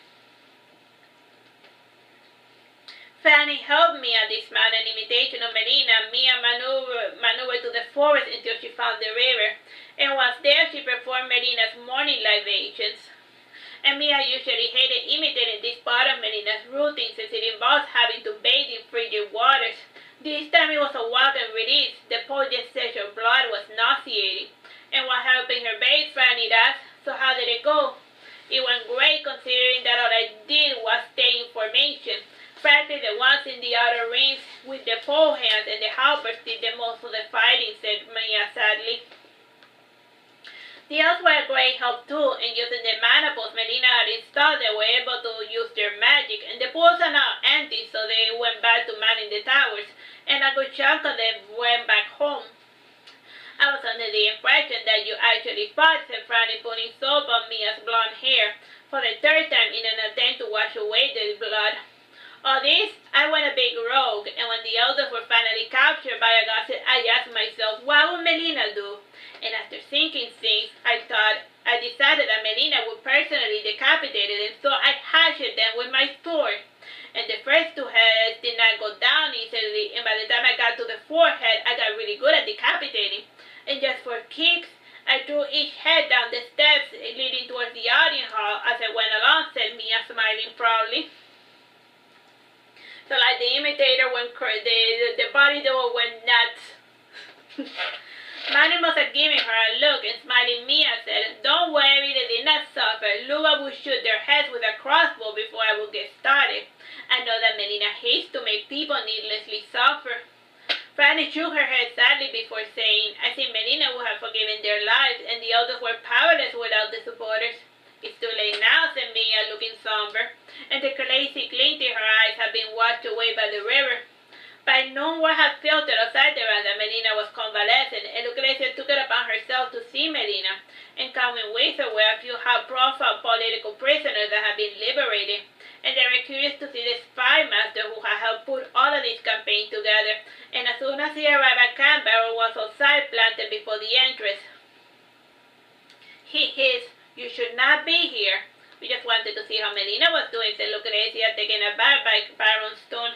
Fanny helped Mia dismount, an imitation of Melina. Mia maneuvered to the forest until she found the river, and once there she performed Melina's morning libations. And Mia usually hated imitating this part of Melina's routine since it involves having to bathe in frigid waters. This time it was a welcome release. The potent stench of blood was nauseating. And while helping her bathe, Fanny asked, "So how did it go?" "It went great, considering that all I did was stay in formation. Frankly, the ones in the outer rings with the pole hands and the halberds did the most of the fighting," said Mia sadly. The elves were a great help too, and using the mana pools Melina had installed, they were able to use their magic, and the pools are now empty, so they went back to manning the towers, and a good chunk of them went back home. "I was under the impression that you actually fought," said Franny, putting soap on Mia's blonde hair for the 3rd time in an attempt to wash away the blood. All this, I went a big rogue, and when the elders were finally captured by Augustus, I asked myself, what would Melina do? And after thinking things, I decided that Melina would personally decapitate it, and so I hashed them with my sword. And the first two heads did not go down easily, and by the time I got to the fourth head, I got really good at decapitating. And just for kicks, I threw each head down the steps leading towards the audience hall as I went along, said Mia, smiling proudly. So like the imitator went the body double went nuts. Manny must have given her a look, and smiling Mia said, don't worry, they did not suffer. Luba would shoot their heads with a crossbow before I would get started. I know that Melina hates to make people needlessly suffer. Franny shook her head sadly before saying, I think Melina would have forgiven their lives, and the elders were powerless without the supporters. It's too late now, said Mia, looking somber, and the crazy glint in her eyes had been washed away by the river. By noon, word had filtered outside the round that Melina was convalescent, and Lucrezia took it upon herself to see Melina, and coming with her were a few high-profile political prisoners that had been liberated, and they were curious to see the spy master who had helped put all of this campaign together, and as soon as he arrived at camp, Baron was outside planted before the entrance. He hissed, you should not be here. We just wanted to see how Melina was doing, said Lucrezia, taken aback by Baron's tone.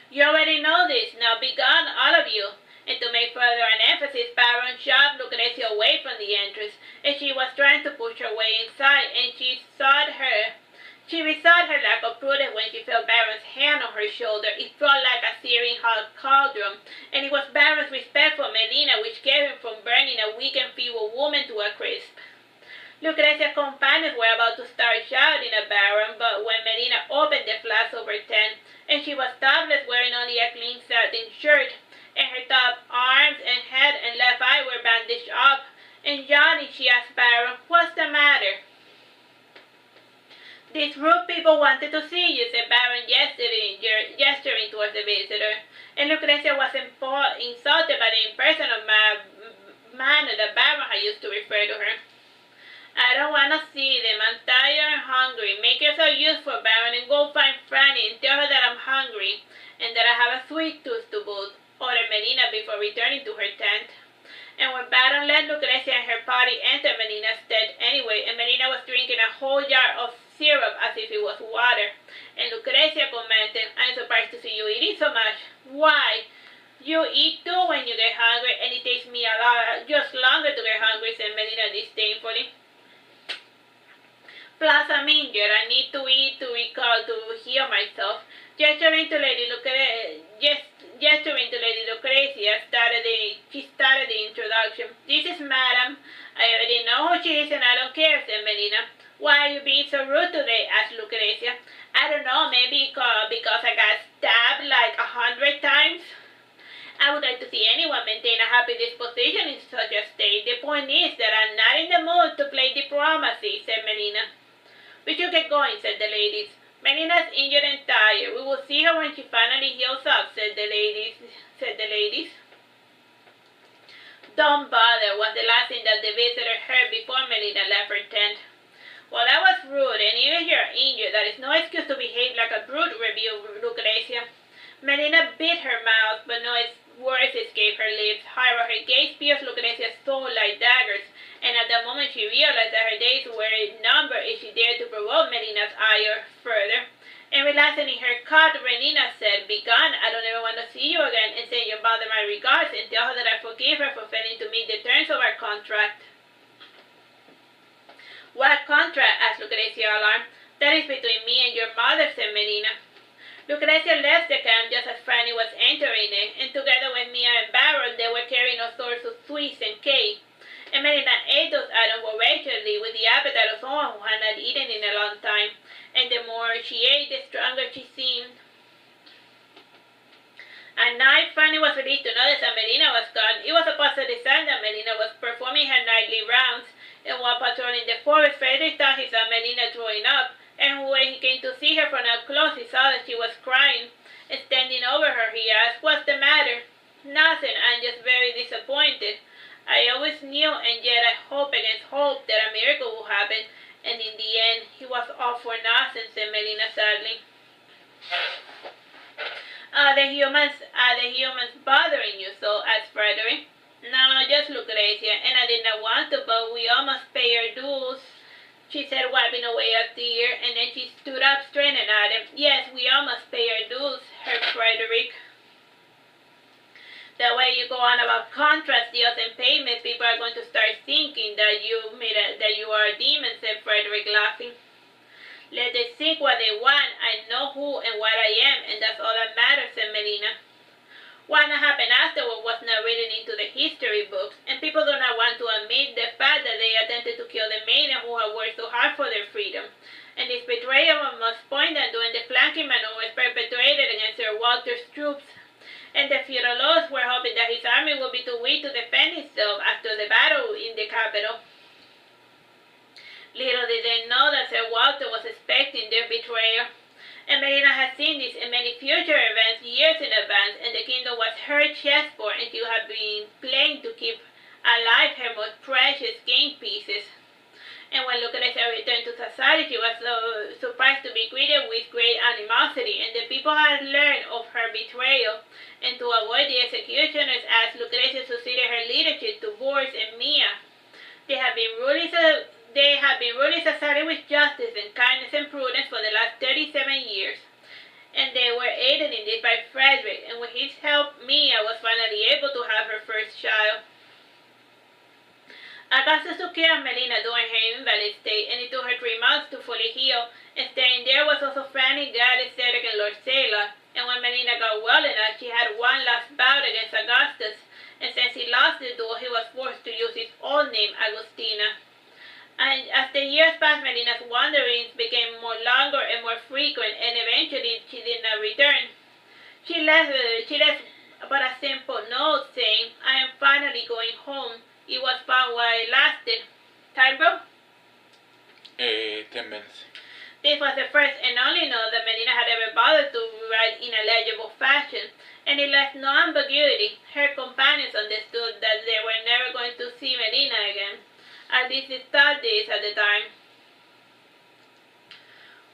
You already know this. Now be gone, all of you. And to make further an emphasis, Baron shoved Lucrezia away from the entrance, and she was trying to push her way inside, and she besought her lack of prudence when she felt Baron's hand on her shoulder. It felt like a searing hot cauldron, and it was Baron's respect for Melina which kept him from burning a weak and feeble woman to a crisp. Lucrezia's companions were about to start shouting at Baron, but when Melina opened the flask over 10, and she was topless, wearing only a clean satin shirt, and her top, arms, and head and left eye were bandaged up, and yawning, she asked Baron, what's the matter? These rude people wanted to see you, said Baron, gesturing towards the visitor, and Lucrezia was insulted by the impersonal manner that Baron had used to refer to her. I don't want to see them. I'm tired and hungry. Make yourself useful, Baron, and go find Franny and tell her that I'm hungry and that I have a sweet tooth to boot, ordered Melina before returning to her tent. And when Baron let Lucrezia and her party enter Melina's tent anyway, and Melina was drinking a whole jar of syrup as if it was water, and Lucrezia commented, I'm surprised to see you eating so much. Why? You eat too when you get hungry, and it takes me just longer to get hungry, said Melina disdainfully. Plus, I'm injured. I need to eat to heal myself. Gesturing to Lady Lucrezia, she started the introduction. This is Madam. I already know who she is and I don't care, said Melina. Why are you being so rude today? Asked Lucrezia. I don't know, maybe because I got stabbed like 100 times. I would like to see anyone maintain a happy disposition in such a state. The point is that I'm not in the mood to play diplomacy, said Melina. We should get going, said the ladies. Melina's injured and tired. We will see her when she finally heals up, said the ladies. Don't bother, was the last thing that the visitor heard before Melina left her tent. Well, that was rude, and even if you're injured, that is no excuse to behave like a brute, rebuked Lucrezia. Melina bit her mouth, but no words escaped her lips. However, her gaze pierced Lucrezia's soul like daggers, and at that moment she realized that her days were numbered if she dared to provoke Melina's ire further. And relaxing in her cot, Melina said, Begone, I don't ever want to see you again, and send your mother my regards, and tell her that I forgive her for failing to meet the terms of our contract. What contract? Asked Lucrezia, alarmed. That is between me and your mother, said Melina. Lucrezia left the camp just as Franny was entering it, and together with Mia and Baron, they were carrying all sorts of sweets and cake. And Melina ate those items voraciously with the appetite of someone who had not eaten in a long time, and the more she ate, the stronger she seemed. At night, Franny was relieved to notice that Melina was gone. It was a positive sign that Melina was performing her nightly rounds, and while patrolling the forest, Frederick thought he saw Melina throwing up, and when he came to see her from up close, he saw that she was crying, and standing over her, he asked, What's the matter? Nothing, I'm just very disappointed. I always knew, and yet I hope against hope that a miracle will happen, and in the end, he was all for nothing, said Melina sadly. Are the humans bothering you so? Asked Frederick. No, just Lucrezia, and I did not want to, but we all must pay our dues, she said, wiping away a tear, and then she stood up, straining at him. Yes, we all must pay our dues, heard Frederick. The way you go on about contrast deals and payments, people are going to start thinking that you are a demon, said Frederick, laughing. Let them think what they want. I know who and what I am, and that's all that matters, said Melina. What happened afterward was not written into the history books, and people do not want to admit the fact that they attempted to kill the maiden who had worked so hard for their freedom. And this betrayal must point that during the flanking maneuvers perpetrated against Sir Walter's troops, and the feudal lords were hoping that his army would be too weak to defend itself after the battle in the capital. Little did they know that Sir Walter was expecting their betrayal. And Melina had seen this in many future events years in advance, and the kingdom was her chessboard, and she had been playing to keep alive her most precious game pieces. And when Lucrezia returned to Sassari, she was surprised to be greeted with great animosity, and the people had learned of her betrayal. And to avoid the executioners, as Lucrezia succeeded her leadership to Boris and Mia, they had been ruling Sassari with justice and kindness and prudence for the last 37 years. And they were aided in this by Frederick, and with his help, Mia was finally able to have her first child. Augustus took care of Melina during her invalid state, and it took her 3 months to fully heal, and staying there was also Franny, Gladys, Cedric, and Lord Sailor. And when Melina got well enough, she had one last bout against Augustus, and since he lost the duel, he was forced to use his old name, Agustina. And as the years passed, Melina's wanderings became more longer and more frequent, and eventually she did not return. She left but a simple note saying, I am finally going home. It was fun while it lasted. Time, bro? 10 minutes. This was the first and only note that Melina had ever bothered to write in a legible fashion, and it left no ambiguity. Her companions understood that they were never going to see Melina again. At least they thought this at the time.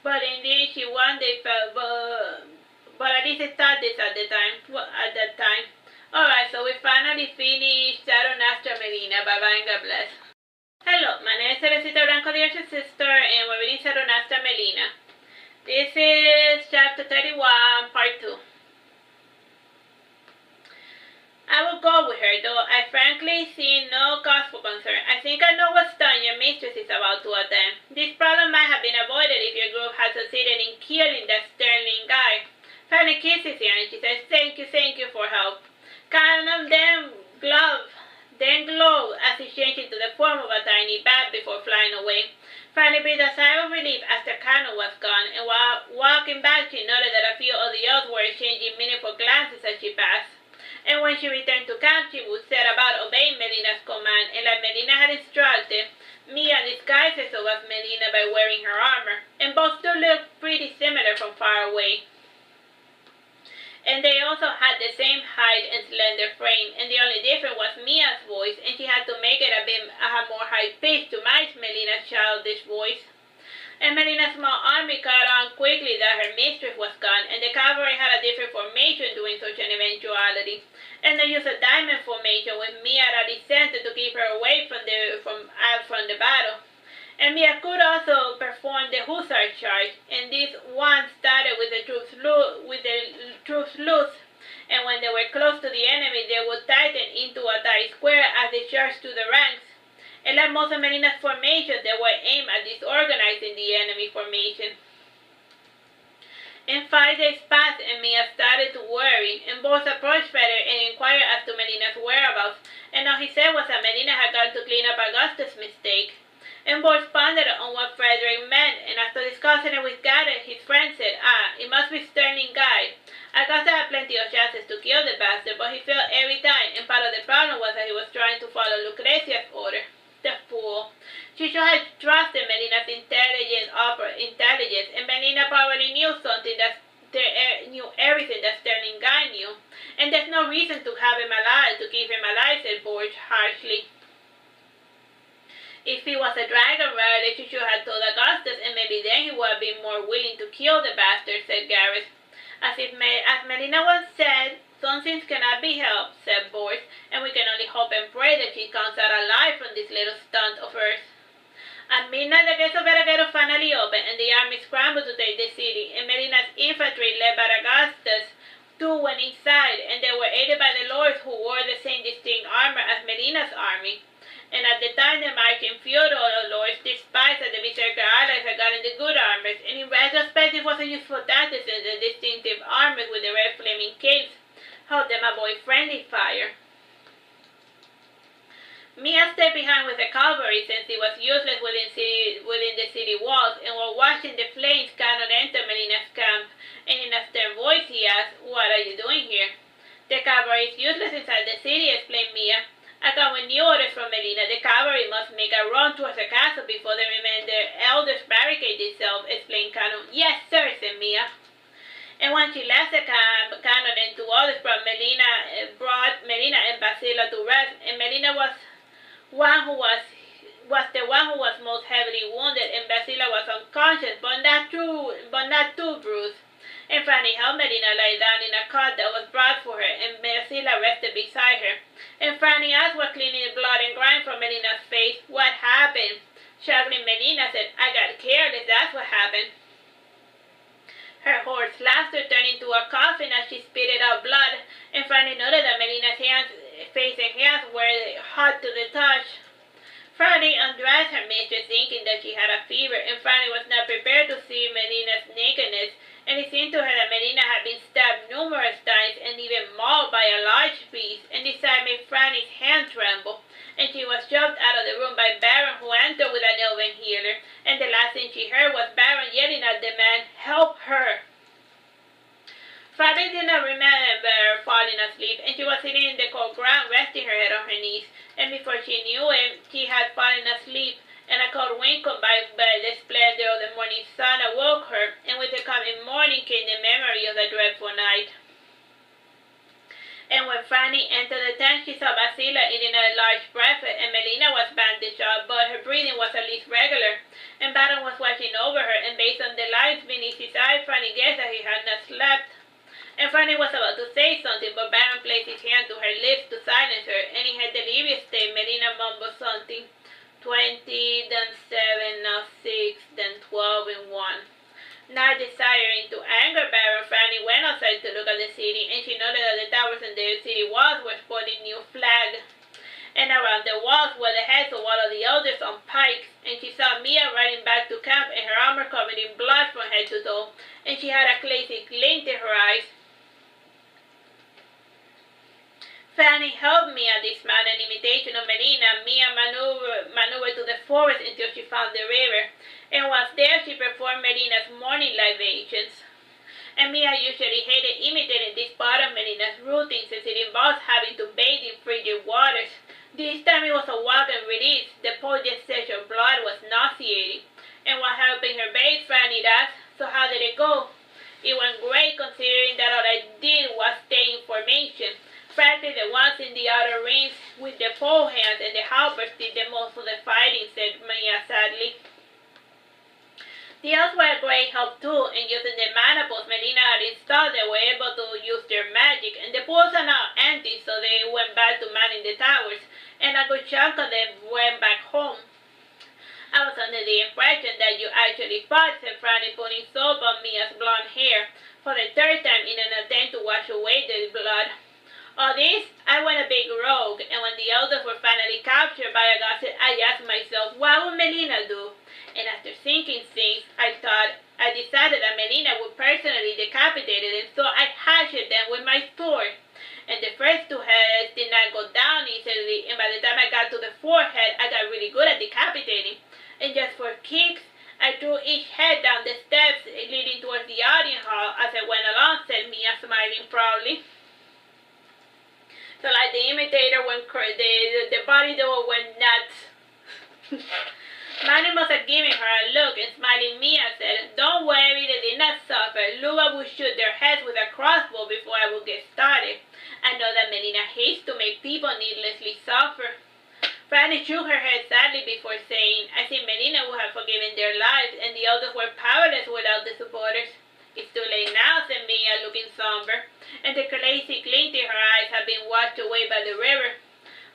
But indeed, she one day felt, but at least they thought this at the time. At that time. Alright, so we finally finished Saturnastra Melina. Bye-bye and God bless. Hello, my name is Teresita, Blanco, the Artsy Sister, and we're reading Saturnastra Melina. This is chapter 31, part 2. I will go with her, though I frankly see no cause for concern. I think I know what stone your mistress is about to attempt. This problem might have been avoided if your group had succeeded in killing that sterling guy. Fanny kisses her and she says, thank you for help. Cannon then glowed as he changed into the form of a tiny bat before flying away. Fanny breathed a sigh of relief as the cannon was gone, and while walking back she noted that a few of the others were exchanging meaningful glances as she passed. And when she returned to camp, she would set about obeying Melina's command, and like Melina had instructed, Mia disguised herself as Melina by wearing her armor, and both still looked pretty similar from far away. And they also had the same height and slender frame, and the only difference was Mia's voice, and she had to make it a more high-pitched to match Melina's childish voice. And Melina's small army caught on quickly that her mistress was gone, and the cavalry had a different formation during such an eventuality. And they used a diamond formation with Mia at the center to keep her away from the battle. And Mia could also perform the hussar charge, and this one started with the troops loose, and when they were close to the enemy, they would tighten into a tight square as they charged to the ranks. And like most of Melina's formations, they were aimed at disorganizing the enemy formation. And 5 days passed, and Mia started to worry, and Boris approached Frederick and inquired as to Melina's whereabouts, and all he said was that Melina had gone to clean up Augustus' mistake. And Boris pondered on what Frederick meant, and after discussing it with Gareth, his friend said, it must be Sterling Guy. Augustus had plenty of chances to kill the bastard, but he failed every time, and part of the problem was that he was trying to follow Lucrezia's order. The fool. She should have trusted Melina's intelligence, and Melina probably knew everything that Sterling Guy knew. And there's no reason to keep him alive, said Boris harshly. If he was a dragon rider, she should have told Augustus, and maybe then he would have been more willing to kill the bastard, said Gareth. As Melina once said, some things cannot be helped, said Boris, and we can only hope and pray that she comes out alive from this little stunt of hers. At midnight, the gates of Veragero finally opened, and the army scrambled to take the city, and Melina's infantry, led by Agustus, too went inside, and they were aided by the lords who wore the same distinct armor as Melina's army. And at the time, the marching feudal lords despised that the Berserker allies had gotten the good armors, and in retrospect, it wasn't useful tactics, and the distinctive armors with the red flaming capes helped them avoid friendly fire. Mia stayed behind with the cavalry since it was useless within the city walls, and while watching the flames, Canon entered Melina's camp, and in a stern voice he asked, "What are you doing here?" "The cavalry is useless inside the city," explained Mia. "I come with new orders from Melina. The cavalry must make a run towards the castle before the remainder elders barricade themselves," explained Canon. "Yes, sir," said Mia. And when she left the camp, Canon and two others brought Melina and Basila to rest, and Melina was the one who was most heavily wounded, and Basila was unconscious, but not too bruised. And Franny helped Melina lie down in a cot that was brought for her, and Basila rested beside her. And Franny asked what cleaning the blood and grime from Melina's face. "What happened?" Struggling, Melina said, "I got careless, that's what happened." Her hoarse laughter turned into a coughing as she spitted out blood, and Franny noted that Melina's face and hands were hot to the touch. Franny undressed her mistress, thinking that she had a fever, and Franny was not prepared to see Melina's nakedness, and it seemed to her that Melina had been stabbed numerous times and even mauled by a large beast, and this sight made Franny's hand tremble, and she was shoved out of the room by Baron, who entered with an elven healer, and the last thing she heard was Baron yelling at the man, "Help her!" Franny did not remember falling asleep, and she was sitting in the cold ground, resting her head on her knees, and before she knew it, she had fallen asleep, and a cold wind combined by the splendor of the morning sun awoke her, and with the coming morning came the memory of the dreadful night. And when Franny entered the tent, she saw Basila eating a large breakfast, and Melina was bandaged up, but her breathing was at least regular, and Baron was watching over her, and based on the lines beneath his eyes, Franny guessed that he had not slept. And Franny was about to say something, but Baron placed his hand to her lips to silence her, and in her delirious state, Melina mumbled something. 20, then 7, now 6, then 12, and 1. Not desiring to anger Baron, Franny went outside to look at the city, and she noted that the towers and the city walls were sporting new flags, and around the walls were the heads of all of the elders on pikes, and she saw Mia riding back to camp, and her armor covered in blood from head to toe, and she had a crazy glint in her eyes. Franny helped Mia dismount an imitation of Melina. Mia maneuvered to the forest until she found the river, and once there she performed Melina's morning libations. And Mia usually hated imitating this part of Melina's routine since it involves having to bathe in frigid waters. This time it was a welcome release. The potent stench of blood was nauseating. And while helping her bathe, Franny asked, "So how did it go?" "It went great, considering that all I did was stay in formation. Frankly, the ones in the outer rings with the pole hands and the halberds did the most of the fighting," said Mia sadly. The elves were a great help too, and using the mana pools Melina had installed, they were able to use their magic, and the pools are now empty, so they went back to manning the towers, and a good chunk of them went back home. "I was under the impression that you actually fought," said Franny, putting soap on Mia's blonde hair for the third time in an attempt to wash away the blood. "All this, I went a big rogue, and when the elders were finally captured by Augustus, I asked myself, what would Melina do? And after thinking things, I decided that Melina would personally decapitate them, so I hashed them with my sword. And the first two heads did not go down easily, and by the time I got to the fourth head, I got really good at decapitating. And just for kicks, I threw each head down the steps leading towards the audience hall as I went along," said Mia, smiling proudly. So like the imitator when the body double went nuts. Manny must have given her a look, and smiling Mia said, "Don't worry, they did not suffer. Luba would shoot their heads with a crossbow before I would get started. I know that Melina hates to make people needlessly suffer." Franny shook her head sadly before saying, "I think Melina would have forgiven their lives, and the elders were powerless without the supporters." It's too late now, said Mia, looking somber, and the crazy glint in her eyes had been washed away by the river.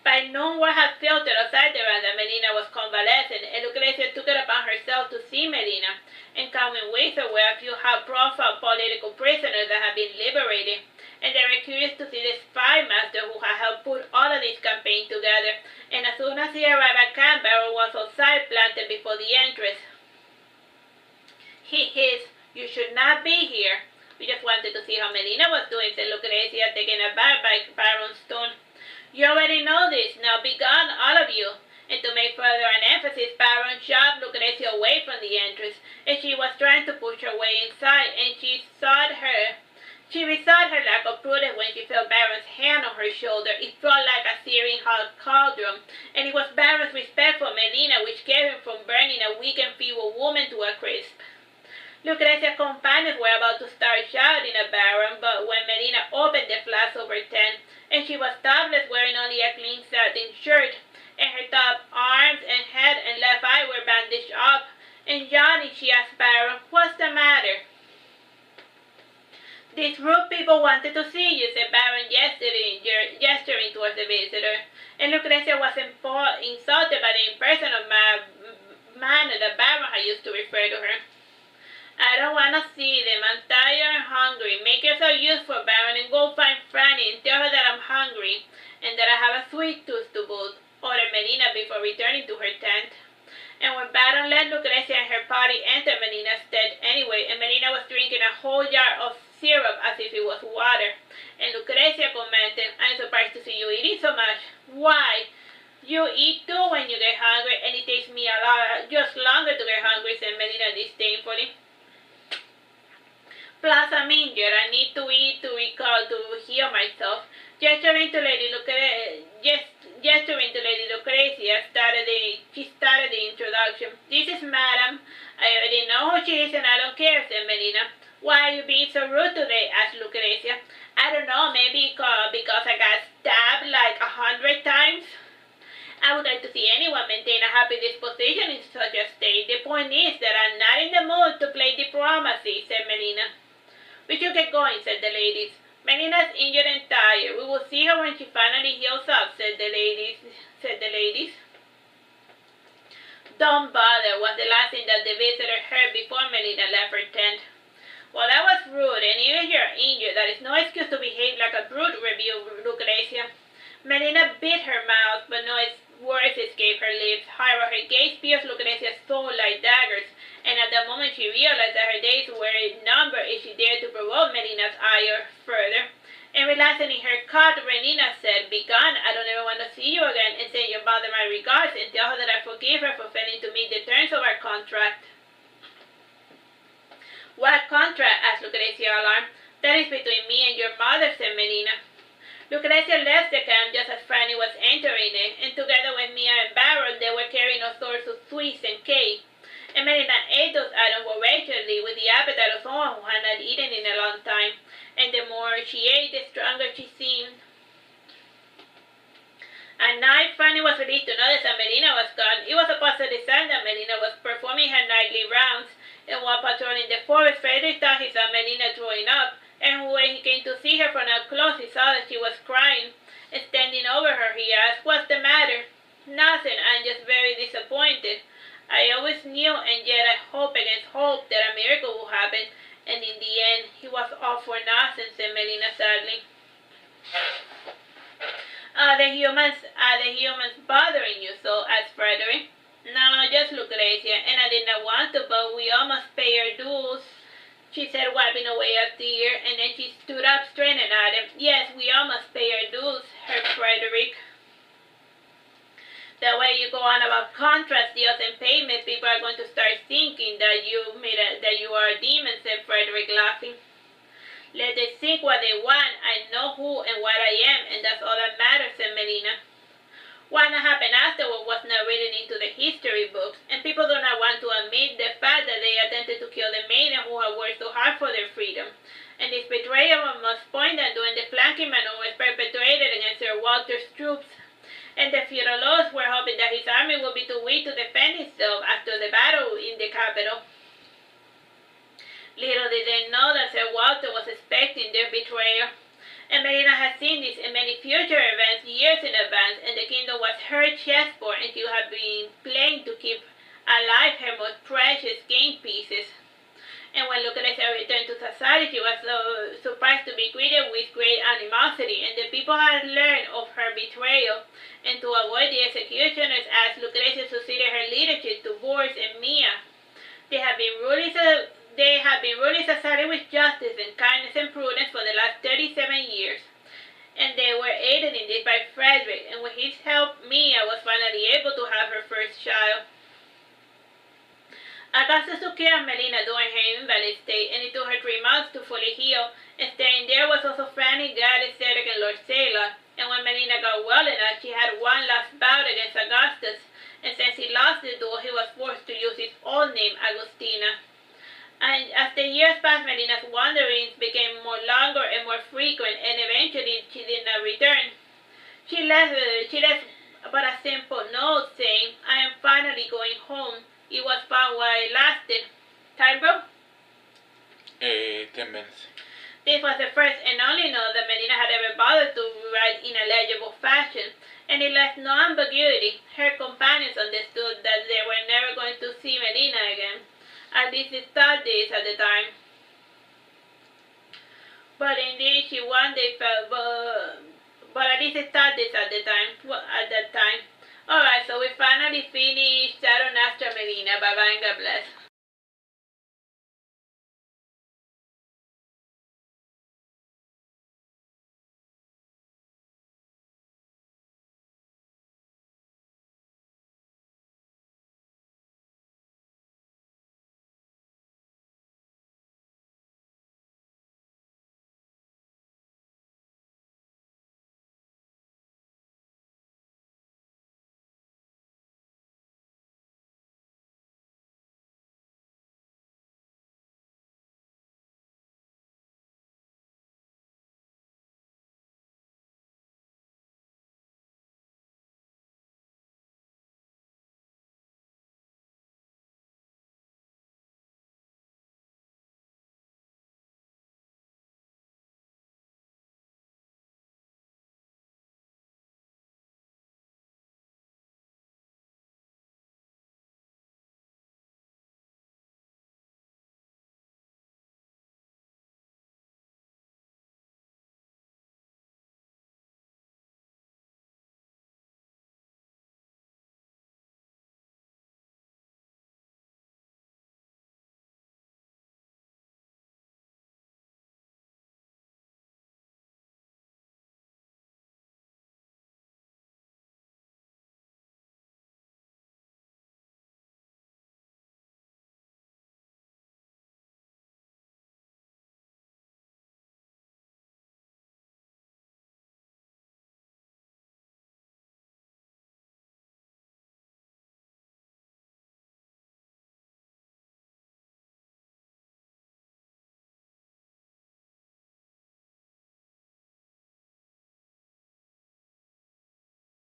By noon war had filtered aside the round that Melina was convalescent, and Lucrezia took it upon herself to see Melina, and coming with her were a few high-profile political prisoners that had been liberated, and they were curious to see the spy master who had helped put all of this campaign together, and as soon as he arrived at camp, Baron was outside planted before the entrance. He hissed, "You should not be here." "We just wanted to see how Melina was doing," said Lucrezia, taken aback by Baron's tone. "You already know this. Now be gone, all of you." And to make further an emphasis, Baron shoved Lucrezia away from the entrance, and she was trying to push her way inside, and she resought her lack of prudence when she felt Baron's hand on her shoulder. It felt like a searing hot cauldron, and it was Baron's respect for Melina which kept him from burning a weak and feeble woman to a crisp. Lucrezia's companions were about to start shouting at Baron, but when Melina opened the flask of her tent, and she was topless, wearing only a clean satin shirt, and her top arms and head and left eye were bandaged up, and yawning, she asked Baron, "What's the matter?" "These rude people wanted to see you," said Baron, gesturing towards the visitor, and Lucrezia was insulted by the impersonal manner that Baron had used to refer to her. "I don't want to see them. I'm tired and hungry. Make yourself useful, Baron, and go find Franny and tell her that I'm hungry, and that I have a sweet tooth to boot," ordered Melina before returning to her tent. And when Baron let Lucrezia and her party enter Melina's tent anyway, and Melina was drinking a whole jar of syrup as if it was water, and Lucrezia commented, "I'm surprised to see you eating so much." "Why? You eat too when you get hungry, and it takes me just longer to get hungry," said Melina disdainfully. "Plus, I'm injured. I need to eat to heal myself." Gesturing to Lady Lucrezia, she started the introduction. "This is Madam. I already know who she is and I don't care," said Melina. "Why are you being so rude today?" asked Lucrezia. "I don't know, maybe because I got stabbed like 100 times. I would like to see anyone maintain a happy disposition in such a state. The point is that I'm not in the mood to play diplomacy," said Melina. "We should get going," said the ladies. "Melina's injured and tired. We will see her when she finally heals up," said the ladies. "Don't bother," was the last thing that the visitor heard before Melina left her tent. "Well, that was rude, and even if you're injured, that is no excuse to behave like a brute," rebuked Lucrezia. Melina bit her mouth, but no words escaped her lips. However, her gaze pierced Lucrezia's soul like daggers, and at that moment she realized that her days were numbered if she dared to provoke Melina's ire further. And relaxing in her cot, Melina said, "Be gone, I don't ever want to see you again, and send your mother my regards, and tell her that I forgive her for failing to meet the terms of our contract." "What contract?" asked Lucrezia, alarmed. "That is between me and your mother," said Melina. Lucrezia left the camp just as Franny was entering it, and together with Mia and Baron, they were carrying all sorts of sweets and cake. And Melina ate those items voraciously with the appetite of someone who had not eaten in a long time, and the more she ate, the stronger she seemed. At night, Franny was relieved to notice that Melina was gone. It was a positive sign that Melina was performing her nightly rounds, and while patrolling the forest, Frederick thought he saw Melina throwing up, and when he came to see her from up close, he saw that she was crying, and standing over her, he asked, "What's the matter?" "Nothing, I'm just very disappointed. I always knew, and yet I hope against hope that a miracle will happen, and in the end, he was all for nothing," said Melina sadly. Are the humans bothering you so?" asked Frederick. "No, just Lucrezia, and I did not want to, but we all must pay our dues," she said, wiping away a tear, and then she stood up, straining at him. "Yes, we all must pay our dues, Herr Frederick. The way you go on about contracts, deals, and payments, people are going to start thinking that you are a demon," said Frederick, laughing. "Let them think what they want. I know who and what I am, and that's all that matters," said Melina. What happened afterward was not written into the history books, and people do not want to admit the fact that they attempted to kill the maiden who had worked so hard for their freedom. And this betrayal must point that during the flanking maneuvers perpetrated against Sir Walter's troops, and the feudal lords were hoping that his army would be too weak to defend itself after the battle in the capital. Little did they know that Sir Walter was expecting their betrayal. And Melina had seen this in many future events years in advance, and the kingdom was her chessboard, and she had been playing to keep alive her most precious game pieces. And when Lucrezia returned to Sassari, she was so surprised to be greeted with great animosity, and the people had learned of her betrayal. And to avoid the executioners, as Lucrezia succeeded her leadership to Boris and Mia, they had been ruling Sassari with justice and kindness and prudence for the last 37 years. And they were aided in this by Frederick, and with his help, Mia was finally able to have her first child. Augustus took care of Melina during her invalid state, and it took her 3 months to fully heal, and staying there was also Franny, Gallus, Cedric, and Lord Sailor. And when Melina got well enough, she had one last bout against Augustus, and since he lost the duel, he was forced to use his old name, Agustina. And as the years passed, Melina's wanderings became more longer and more frequent, and eventually she did not return. She left but a simple note saying, "I am finally going home. It was fun while it lasted." Time, bro? 10 minutes. This was the first and only note that Melina had ever bothered to write in a legible fashion, and it left no ambiguity. Her companions understood that they were never going to see Melina again. At least they thought this at the time. But indeed, she one day felt, but at least they thought this at that time. Alright, so we finally finished Saturnastra Melina. Bye-bye and God bless.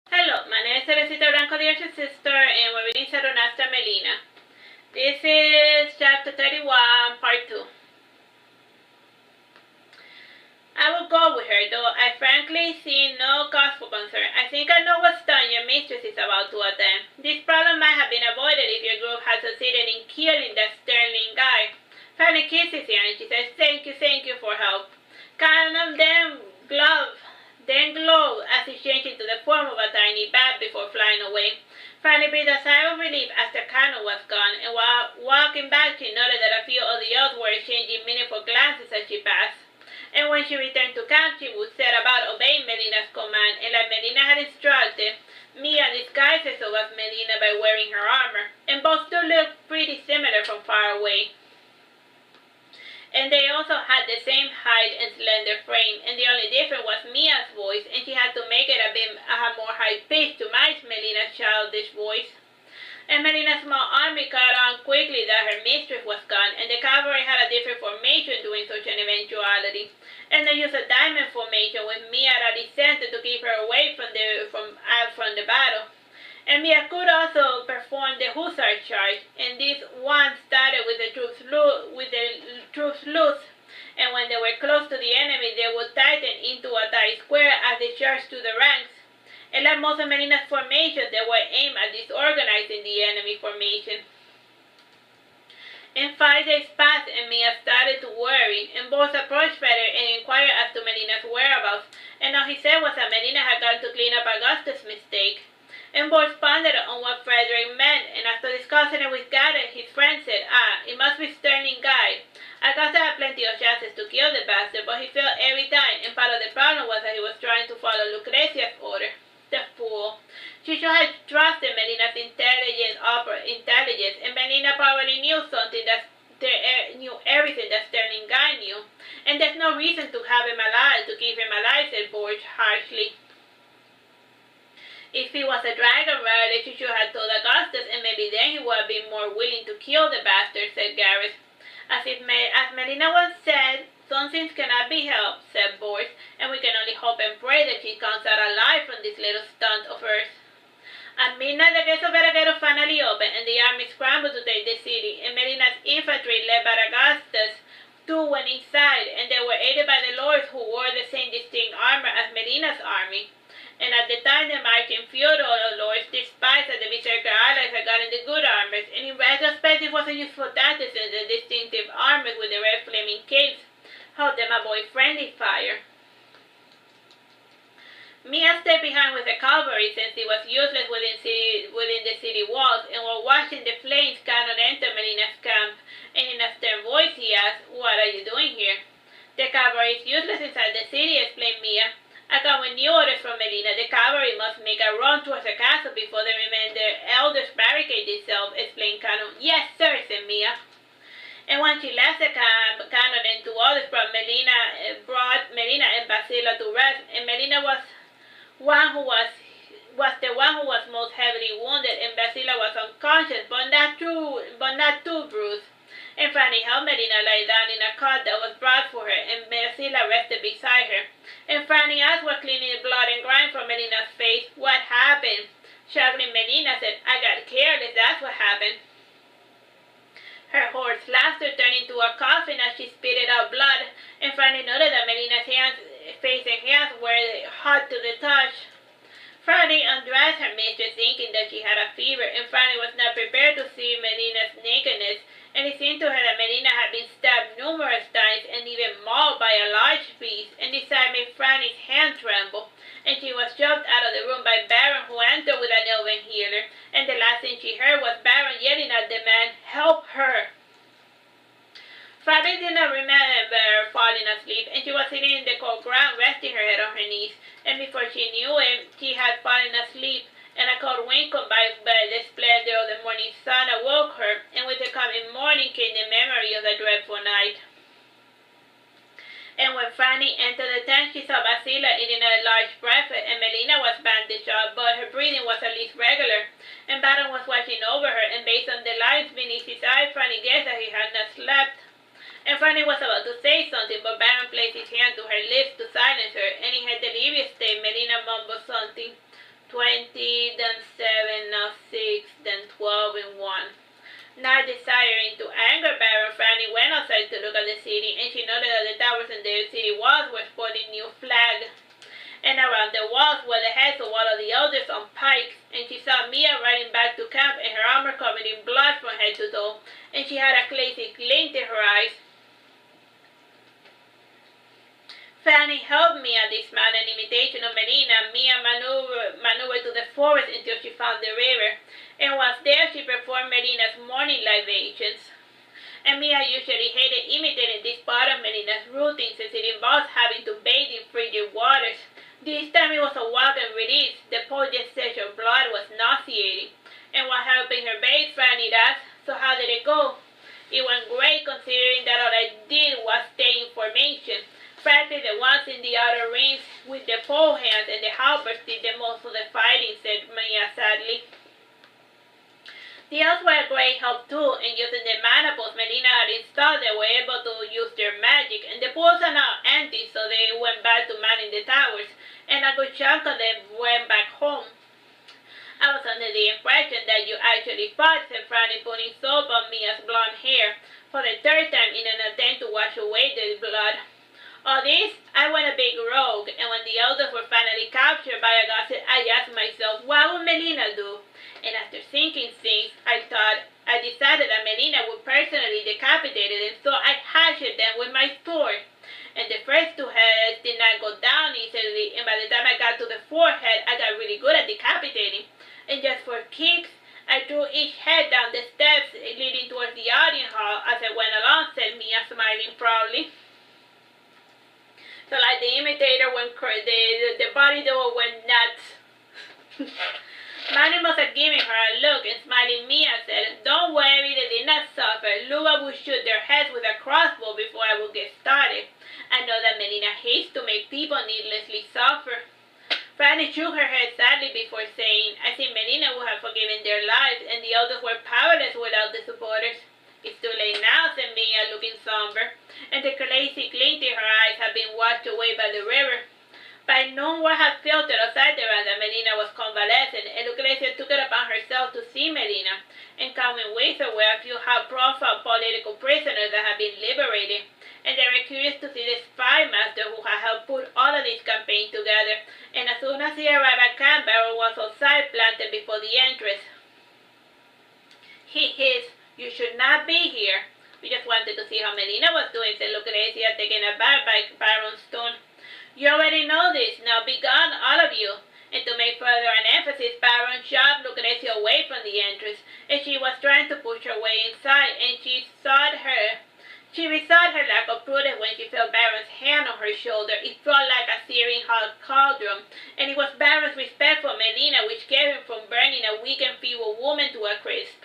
Hello, my name is Teresita Blanco, the Artsy Sister, and we're reading Saturnastra Melina. This is chapter 31, part 2. I will go with her, though I frankly see no cause for concern. I think I know what stun your mistress is about to attempt. This problem might have been avoided if your group had succeeded in killing that sterling guy. Fanny kisses her and she says, thank you for help. Cannon then glowed as he changed into the form of a tiny bat before flying away. Fanny breathed a sigh of relief as the cannon was gone, and while walking back she noted that a few of the others were exchanging meaningful glances as she passed. And when she returned to camp, she would set about obeying Melina's command, and like Melina had instructed, Mia disguised herself as Melina by wearing her armor, and both still looked pretty similar from far away. And they also had the same height and slender frame, and the only difference was Mia's voice, and she had to make it a bit more high-pitched to match Melina's childish voice. And Melina's small army caught on quickly that her mistress was gone, and the cavalry had a different formation during such an eventuality. And they used a diamond formation with Mia at the center to keep her away from the battle. And Mia could also perform the hussar charge, and this one started with the troops loose, and when they were close to the enemy, they would tighten into a tight square as they charged through the ranks. And like most of Melina's formations, they were aimed at disorganizing the enemy formation. And 5 days passed, and Mia started to worry, and Boris approached Frederick and inquired as to Melina's whereabouts, and all he said was that Melina had gone to clean up Augustus' mistake. And Boris pondered on what Frederick meant, and after discussing it with Garrett, his friend said, it must be Sterling Guy. Augusta had plenty of chances to kill the bastard, but he failed every time, and part of the problem was that he was trying to follow Lucrezia's order. The fool. She should have trusted Melina's intelligence, and Melina probably knew something that knew everything that Sterling Guy knew. And there's no reason to have him alive, to keep him alive, said Borch harshly. If he was a dragon rider, she should have told Augustus, and maybe then he would have been more willing to kill the bastard, said Gareth. As Melina once said, some things cannot be helped, said Borch, and we can only hope and pray that she comes out alive from this little stunt of hers. At midnight, the gates of Veragero finally opened, and the army scrambled to take the city, and Melina's infantry, led by Augustus, too went inside, and they were aided by the lords who wore the same distinct armor as Melina's army. And at the time, the marching feudal lords despised that the Berserker allies had gotten the good armors, and in retrospect, it was a useful tactic since the distinctive armors with the red flaming capes helped them avoid friendly fire. Mia stayed behind with the cavalry since it was useless within the city walls, and while watching the flames, Canon entered Melina's camp, and in a stern voice he asked, "What are you doing here?" "The cavalry is useless inside the city," explained Mia. "I come with new orders from Melina. The cavalry must make a run towards the castle before the remainder elders barricade themselves," explained Canon. "Yes, sir," said Mia. And when she left the camp, Canon and 2 others brought Melina and Basila to rest, and Melina was the one who was most heavily wounded, and Basila was unconscious, but not too bruised. And Franny helped Melina lie down in a cot that was brought for her, and Basila rested beside her. And Franny asked what cleaning the blood and grime from Melina's face. "What happened?" Struggling, Melina said, "I got careless, that's what happened." Her hoarse laughter turned into a coughing as she spitted out blood, and Franny noted that Melina's face and hands were hot to the touch. Franny undressed her mistress, thinking that she had a fever, and Franny was not prepared to see Melina's nakedness, and it seemed to her that Melina had been stabbed numerous times and even mauled by a large beast, and this sight made Franny's hand tremble, and she was shoved out of the room by Baron, who entered with an elven healer, and the last thing she heard was Baron yelling at the man, "Help her!" Franny did not remember falling asleep, and she was sitting in the cold ground, resting her head on her knees, and before she knew it, she had fallen asleep, and a cold wind combined by the splendor of the morning sun awoke her, and with the coming morning came the memory of the dreadful night. And when Franny entered the tent, she saw Basila eating a large breakfast, and Melina was bandaged up, but her breathing was at least regular, and Baron was watching over her, and based on the lines beneath his eyes, Franny guessed that he had not slept. And Franny was about to say something, but Baron placed his hand to her lips to silence her, and in her delirious state, Melina mumbled something. 20, then 7, now 6, then 12, and 1. Not desiring to anger Baron, Franny went outside to look at the city, and she noted that the towers and the city walls were sporting new flags. And around the walls were the heads of all of the elders on pikes, and she saw Mia riding back to camp, and her armor covered in blood from head to toe, and she had a crazy glint in her eyes. Franny helped Mia dismount, an imitation of Melina. Mia maneuvered to the forest until she found the river, and once there she performed Melina's morning libations. And Mia usually hated imitating this part of Melina's routine since it involves having to bathe in frigid waters. This time it was a welcome release. The potent stench of blood was nauseating. And while helping her bathe, Franny asked, "So how did it go?" "It went great, considering that all I did was stay in formation. Frankly, the ones in the outer rings with the pole hands and the halberds did the most of the fighting," said Mia sadly. The elves were a great help too, and using the mana pools Melina had installed, they were able to use their magic, and the pools are now empty, so they went back to manning the towers, and a good chunk of them went back home. "I was under the impression that you actually fought," said Franny, putting soap on Mia's blonde hair. for the third time in an attempt to wash away the blood. All this, I went a big rogue, and when the elders were finally captured by Augustus, I asked myself, what would Melina do? And after thinking things, I decided that Melina would personally decapitate them, so I hashed them with my sword. And the first two heads did not go down easily, and by the time I got to the fourth head, I got really good at decapitating. And just for kicks, I threw each head down the steps leading towards the audience hall as I went along, said Mia, smiling proudly. So like the imitator when the body double went nuts. Manny must have given her a look, and smiling Mia said, don't worry, they did not suffer. Luba would shoot their heads with a crossbow before I would get started. I know that Melina hates to make people needlessly suffer. Franny shook her head sadly before saying, I think Melina would have forgiven their lives, and the elders were powerless without the supporters. It's too late now, said Mia, looking somber, and the crazy glint in her eyes had been washed away by the river. By noon, word had filtered outside the round that Melina was convalescent, and Lucrezia took it upon herself to see Melina, and coming with her were a few high-profile political prisoners that had been liberated, and they were curious to see the spy master who had helped put all of this campaign together, and as soon as he arrived at camp, Baron was outside planted before the entrance. He hissed, you should not be here. We just wanted to see how Melina was doing, said Lucrezia, taken aback by Baron's tone. You already know this. Now be gone, all of you. And to make further an emphasis, Baron shoved Lucrezia away from the entrance, and she was trying to push her way inside, and she besought her lack of prudence when she felt Baron's hand on her shoulder. It felt like a searing hot cauldron, and it was Baron's respect for Melina which kept him from burning a weak and feeble woman to a crisp.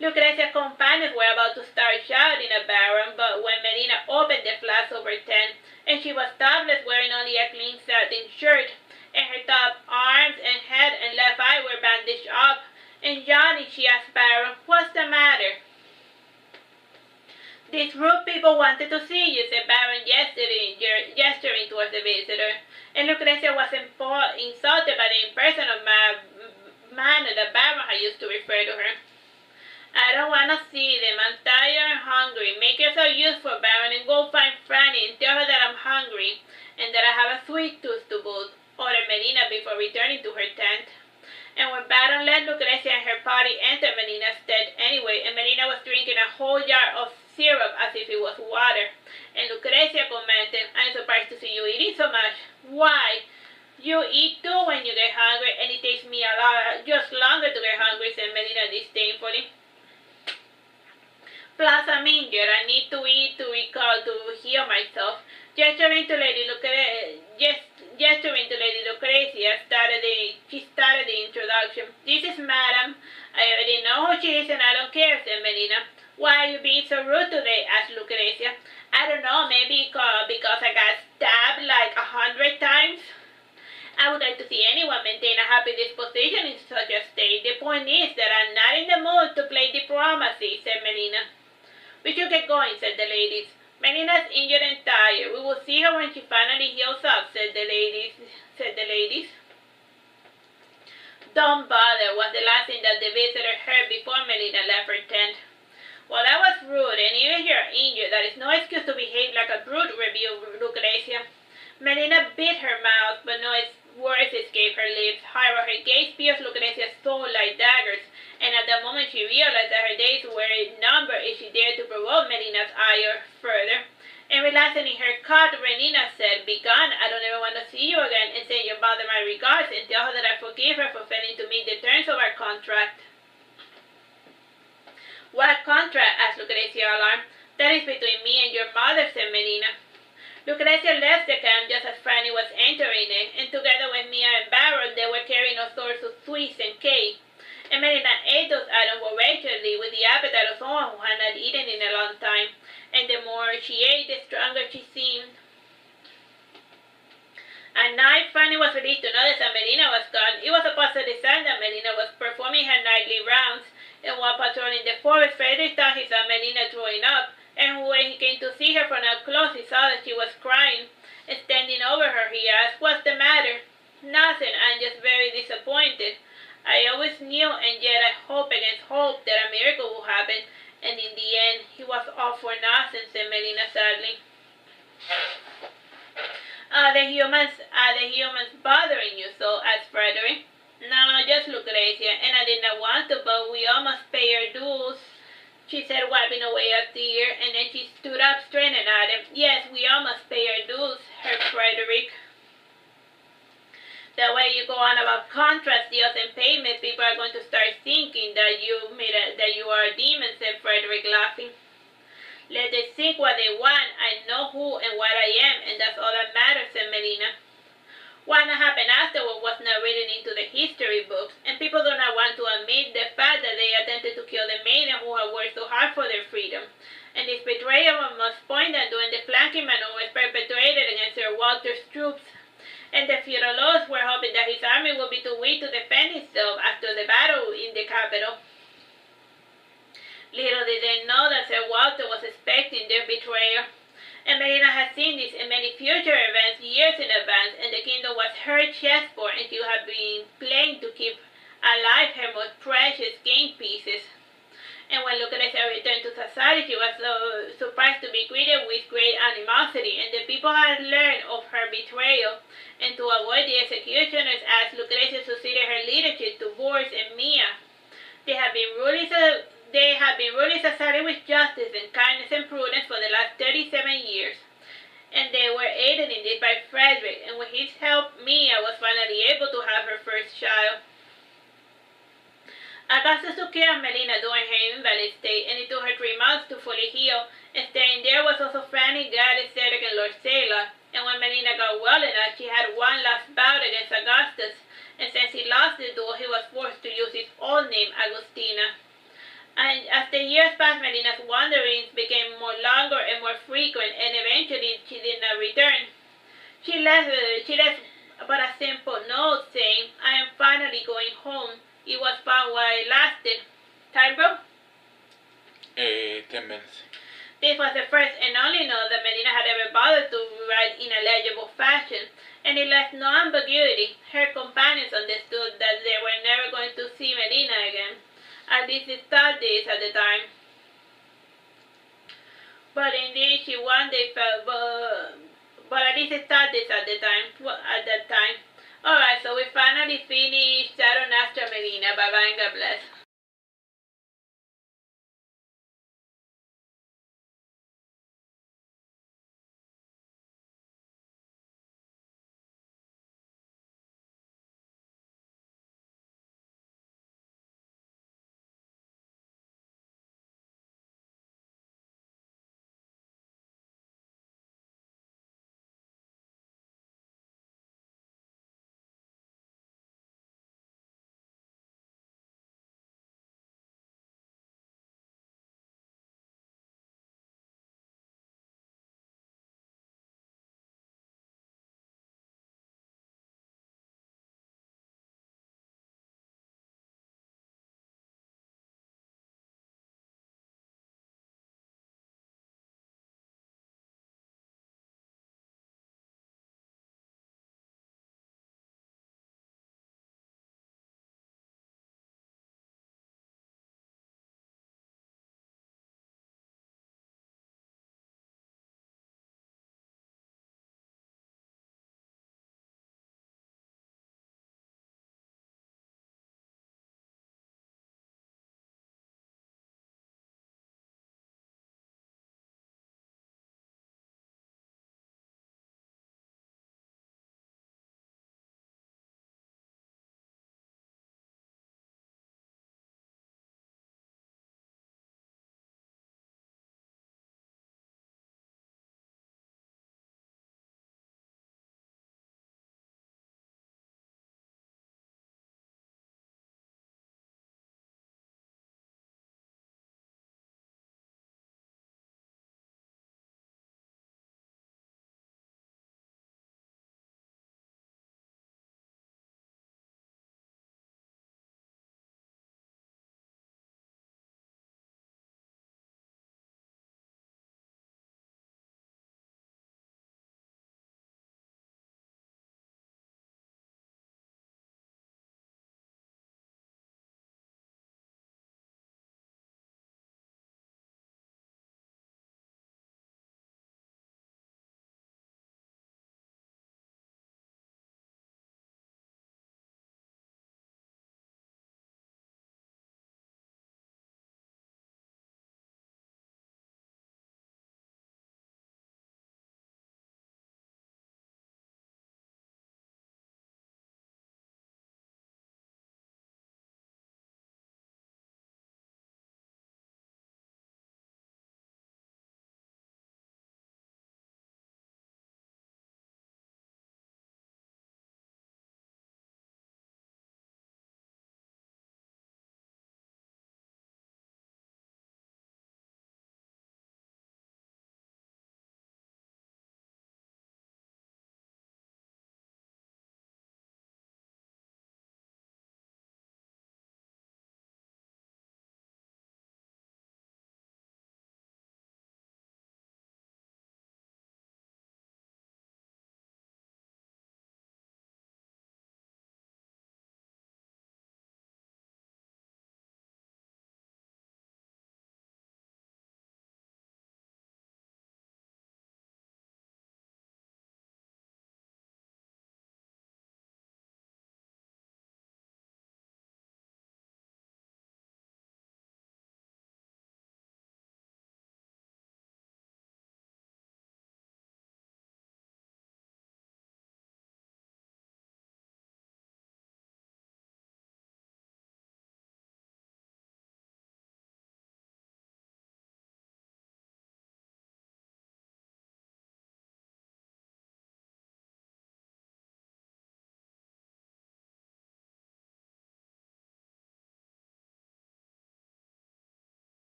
Lucrezia's companions were about to start shouting at Baron, but when Melina opened the flash over tent, and she was topless, wearing only a clean satin shirt, and her top arms and head and left eye were bandaged up, and yawning, she asked Baron, what's the matter? These rude people wanted to see you, said Baron, gesturing towards the visitor, and Lucrezia was insulted by the impersonal manner that Baron had used to refer to her. I don't want to see them. I'm tired and hungry. Make yourself useful, Baron, and go find Franny and tell her that I'm hungry and that I have a sweet tooth to boot, ordered Melina before returning to her tent. And when Baron let Lucrezia and her party enter Melina's tent anyway, and Melina was drinking a whole jar of syrup as if it was water, and Lucrezia commented, I'm surprised to see you eating so much. Why? You eat too when you get hungry, and it takes me just longer to get hungry, said Melina disdainfully. Plus, I'm injured. I need to eat to heal myself. Gesturing to Lady Lucrezia, she started the introduction. This is Madam. I already know who she is and I don't care, said Melina. Why are you being so rude today? Asked Lucrezia. I don't know, maybe because I got stabbed like 100 times. I would like to see anyone maintain a happy disposition in such a state. The point is that I'm not in the mood to play diplomacy, said Melina. We should get going, said the ladies. Melina's injured and tired. We will see her when she finally heals up, said the ladies. Don't bother, was the last thing that the visitor heard before Melina left her tent. Well, that was rude, and even if you're injured, that is no excuse to behave like a brute, rebuked Lucrezia. Melina bit her mouth, but no words escaped her lips. However, her gaze pierced Lucrezia's soul like daggers, and at that moment she realized that her days were numbered if she dared to provoke Melina's ire further. And relaxing in her cot, Melina said, Begone, I don't ever want to see you again, and send your mother my regards, and tell her that I forgive her for failing to meet the terms of our contract. What contract? Asked Lucrezia, alarmed. That is between me and your mother, said Melina. Lucrezia left the camp just as Franny was entering it, and together with Mia and Baron, they were carrying all sorts of sweets and cake. And Melina ate those items voraciously with the appetite of someone who had not eaten in a long time, and the more she ate, the stronger she seemed. At night, Franny was relieved to notice that Melina was gone. It was a positive sign that Melina was performing her nightly rounds, and while patrolling the forest, Frederick thought he saw Melina throwing up, and when he came to see her from up close, he saw that she was crying, and standing over her, he asked, What's the matter? Nothing, I'm just very disappointed. I always knew, and yet I hope against hope, that a miracle will happen, and in the end, he was all for nothing, said Melina sadly. Are the humans bothering you so? Asked Frederick. No, just Lucrezia, and I did not want to, but we all must pay our dues, she said, wiping away a tear, and then she stood up, straining at him. Yes, we all must pay our dues, heard Frederick. The way you go on about contrast, deals, and payment, people are going to start thinking that you are a demon, said Frederick, laughing. Let them think what they want. I know who and what I am, and that's all that matters, said Melina. What happened afterward was not written into the history books, and people do not want to admit the fact that they attempted to kill the maiden who had worked so hard for their freedom. And this betrayal must point that during the flanking maneuvers perpetrated against Sir Walter's troops, and the feudal lords were hoping that his army would be too weak to defend itself after the battle in the capital. Little did they know that Sir Walter was expecting their betrayal, and Melina had seen this in many future events years in advance, and the kingdom was her chessboard, and she had been playing to keep alive her most precious game pieces. And when Lucrezia returned to Sassari, she was surprised to be greeted with great animosity, and the people had learned of her betrayal, and to avoid the executioners, as Lucrezia succeeded her leadership to Boris and Mia. They had been ruling Sassari with justice and kindness and prudence for the last 37 years, and they were aided in this by Frederick, and with his help, Mia was finally able to have her first child. Augustus took care of Melina during her invalid state, and it took her 3 months to fully heal, and staying there was also Franny, Gladys, Cedric, and Lord Sailor. And when Melina got well enough, she had one last bout against Augustus, and since he lost the duel, he was forced to use his old name, Agustina. And as the years passed, Melina's wanderings became more longer and more frequent, and eventually she did not return. She left but a simple note saying, I am finally going home. It was fun while it lasted. Time, bro? 10 minutes. This was the first and only note that Melina had ever bothered to write in a legible fashion, and it left no ambiguity. Her companions understood that they were never going to see Melina again. At least they thought this at the time. But indeed, she one day felt, but at least they thought this at the time. At that time. Alright, so we finally finished Saturnastra Melina. Bye bye and God bless.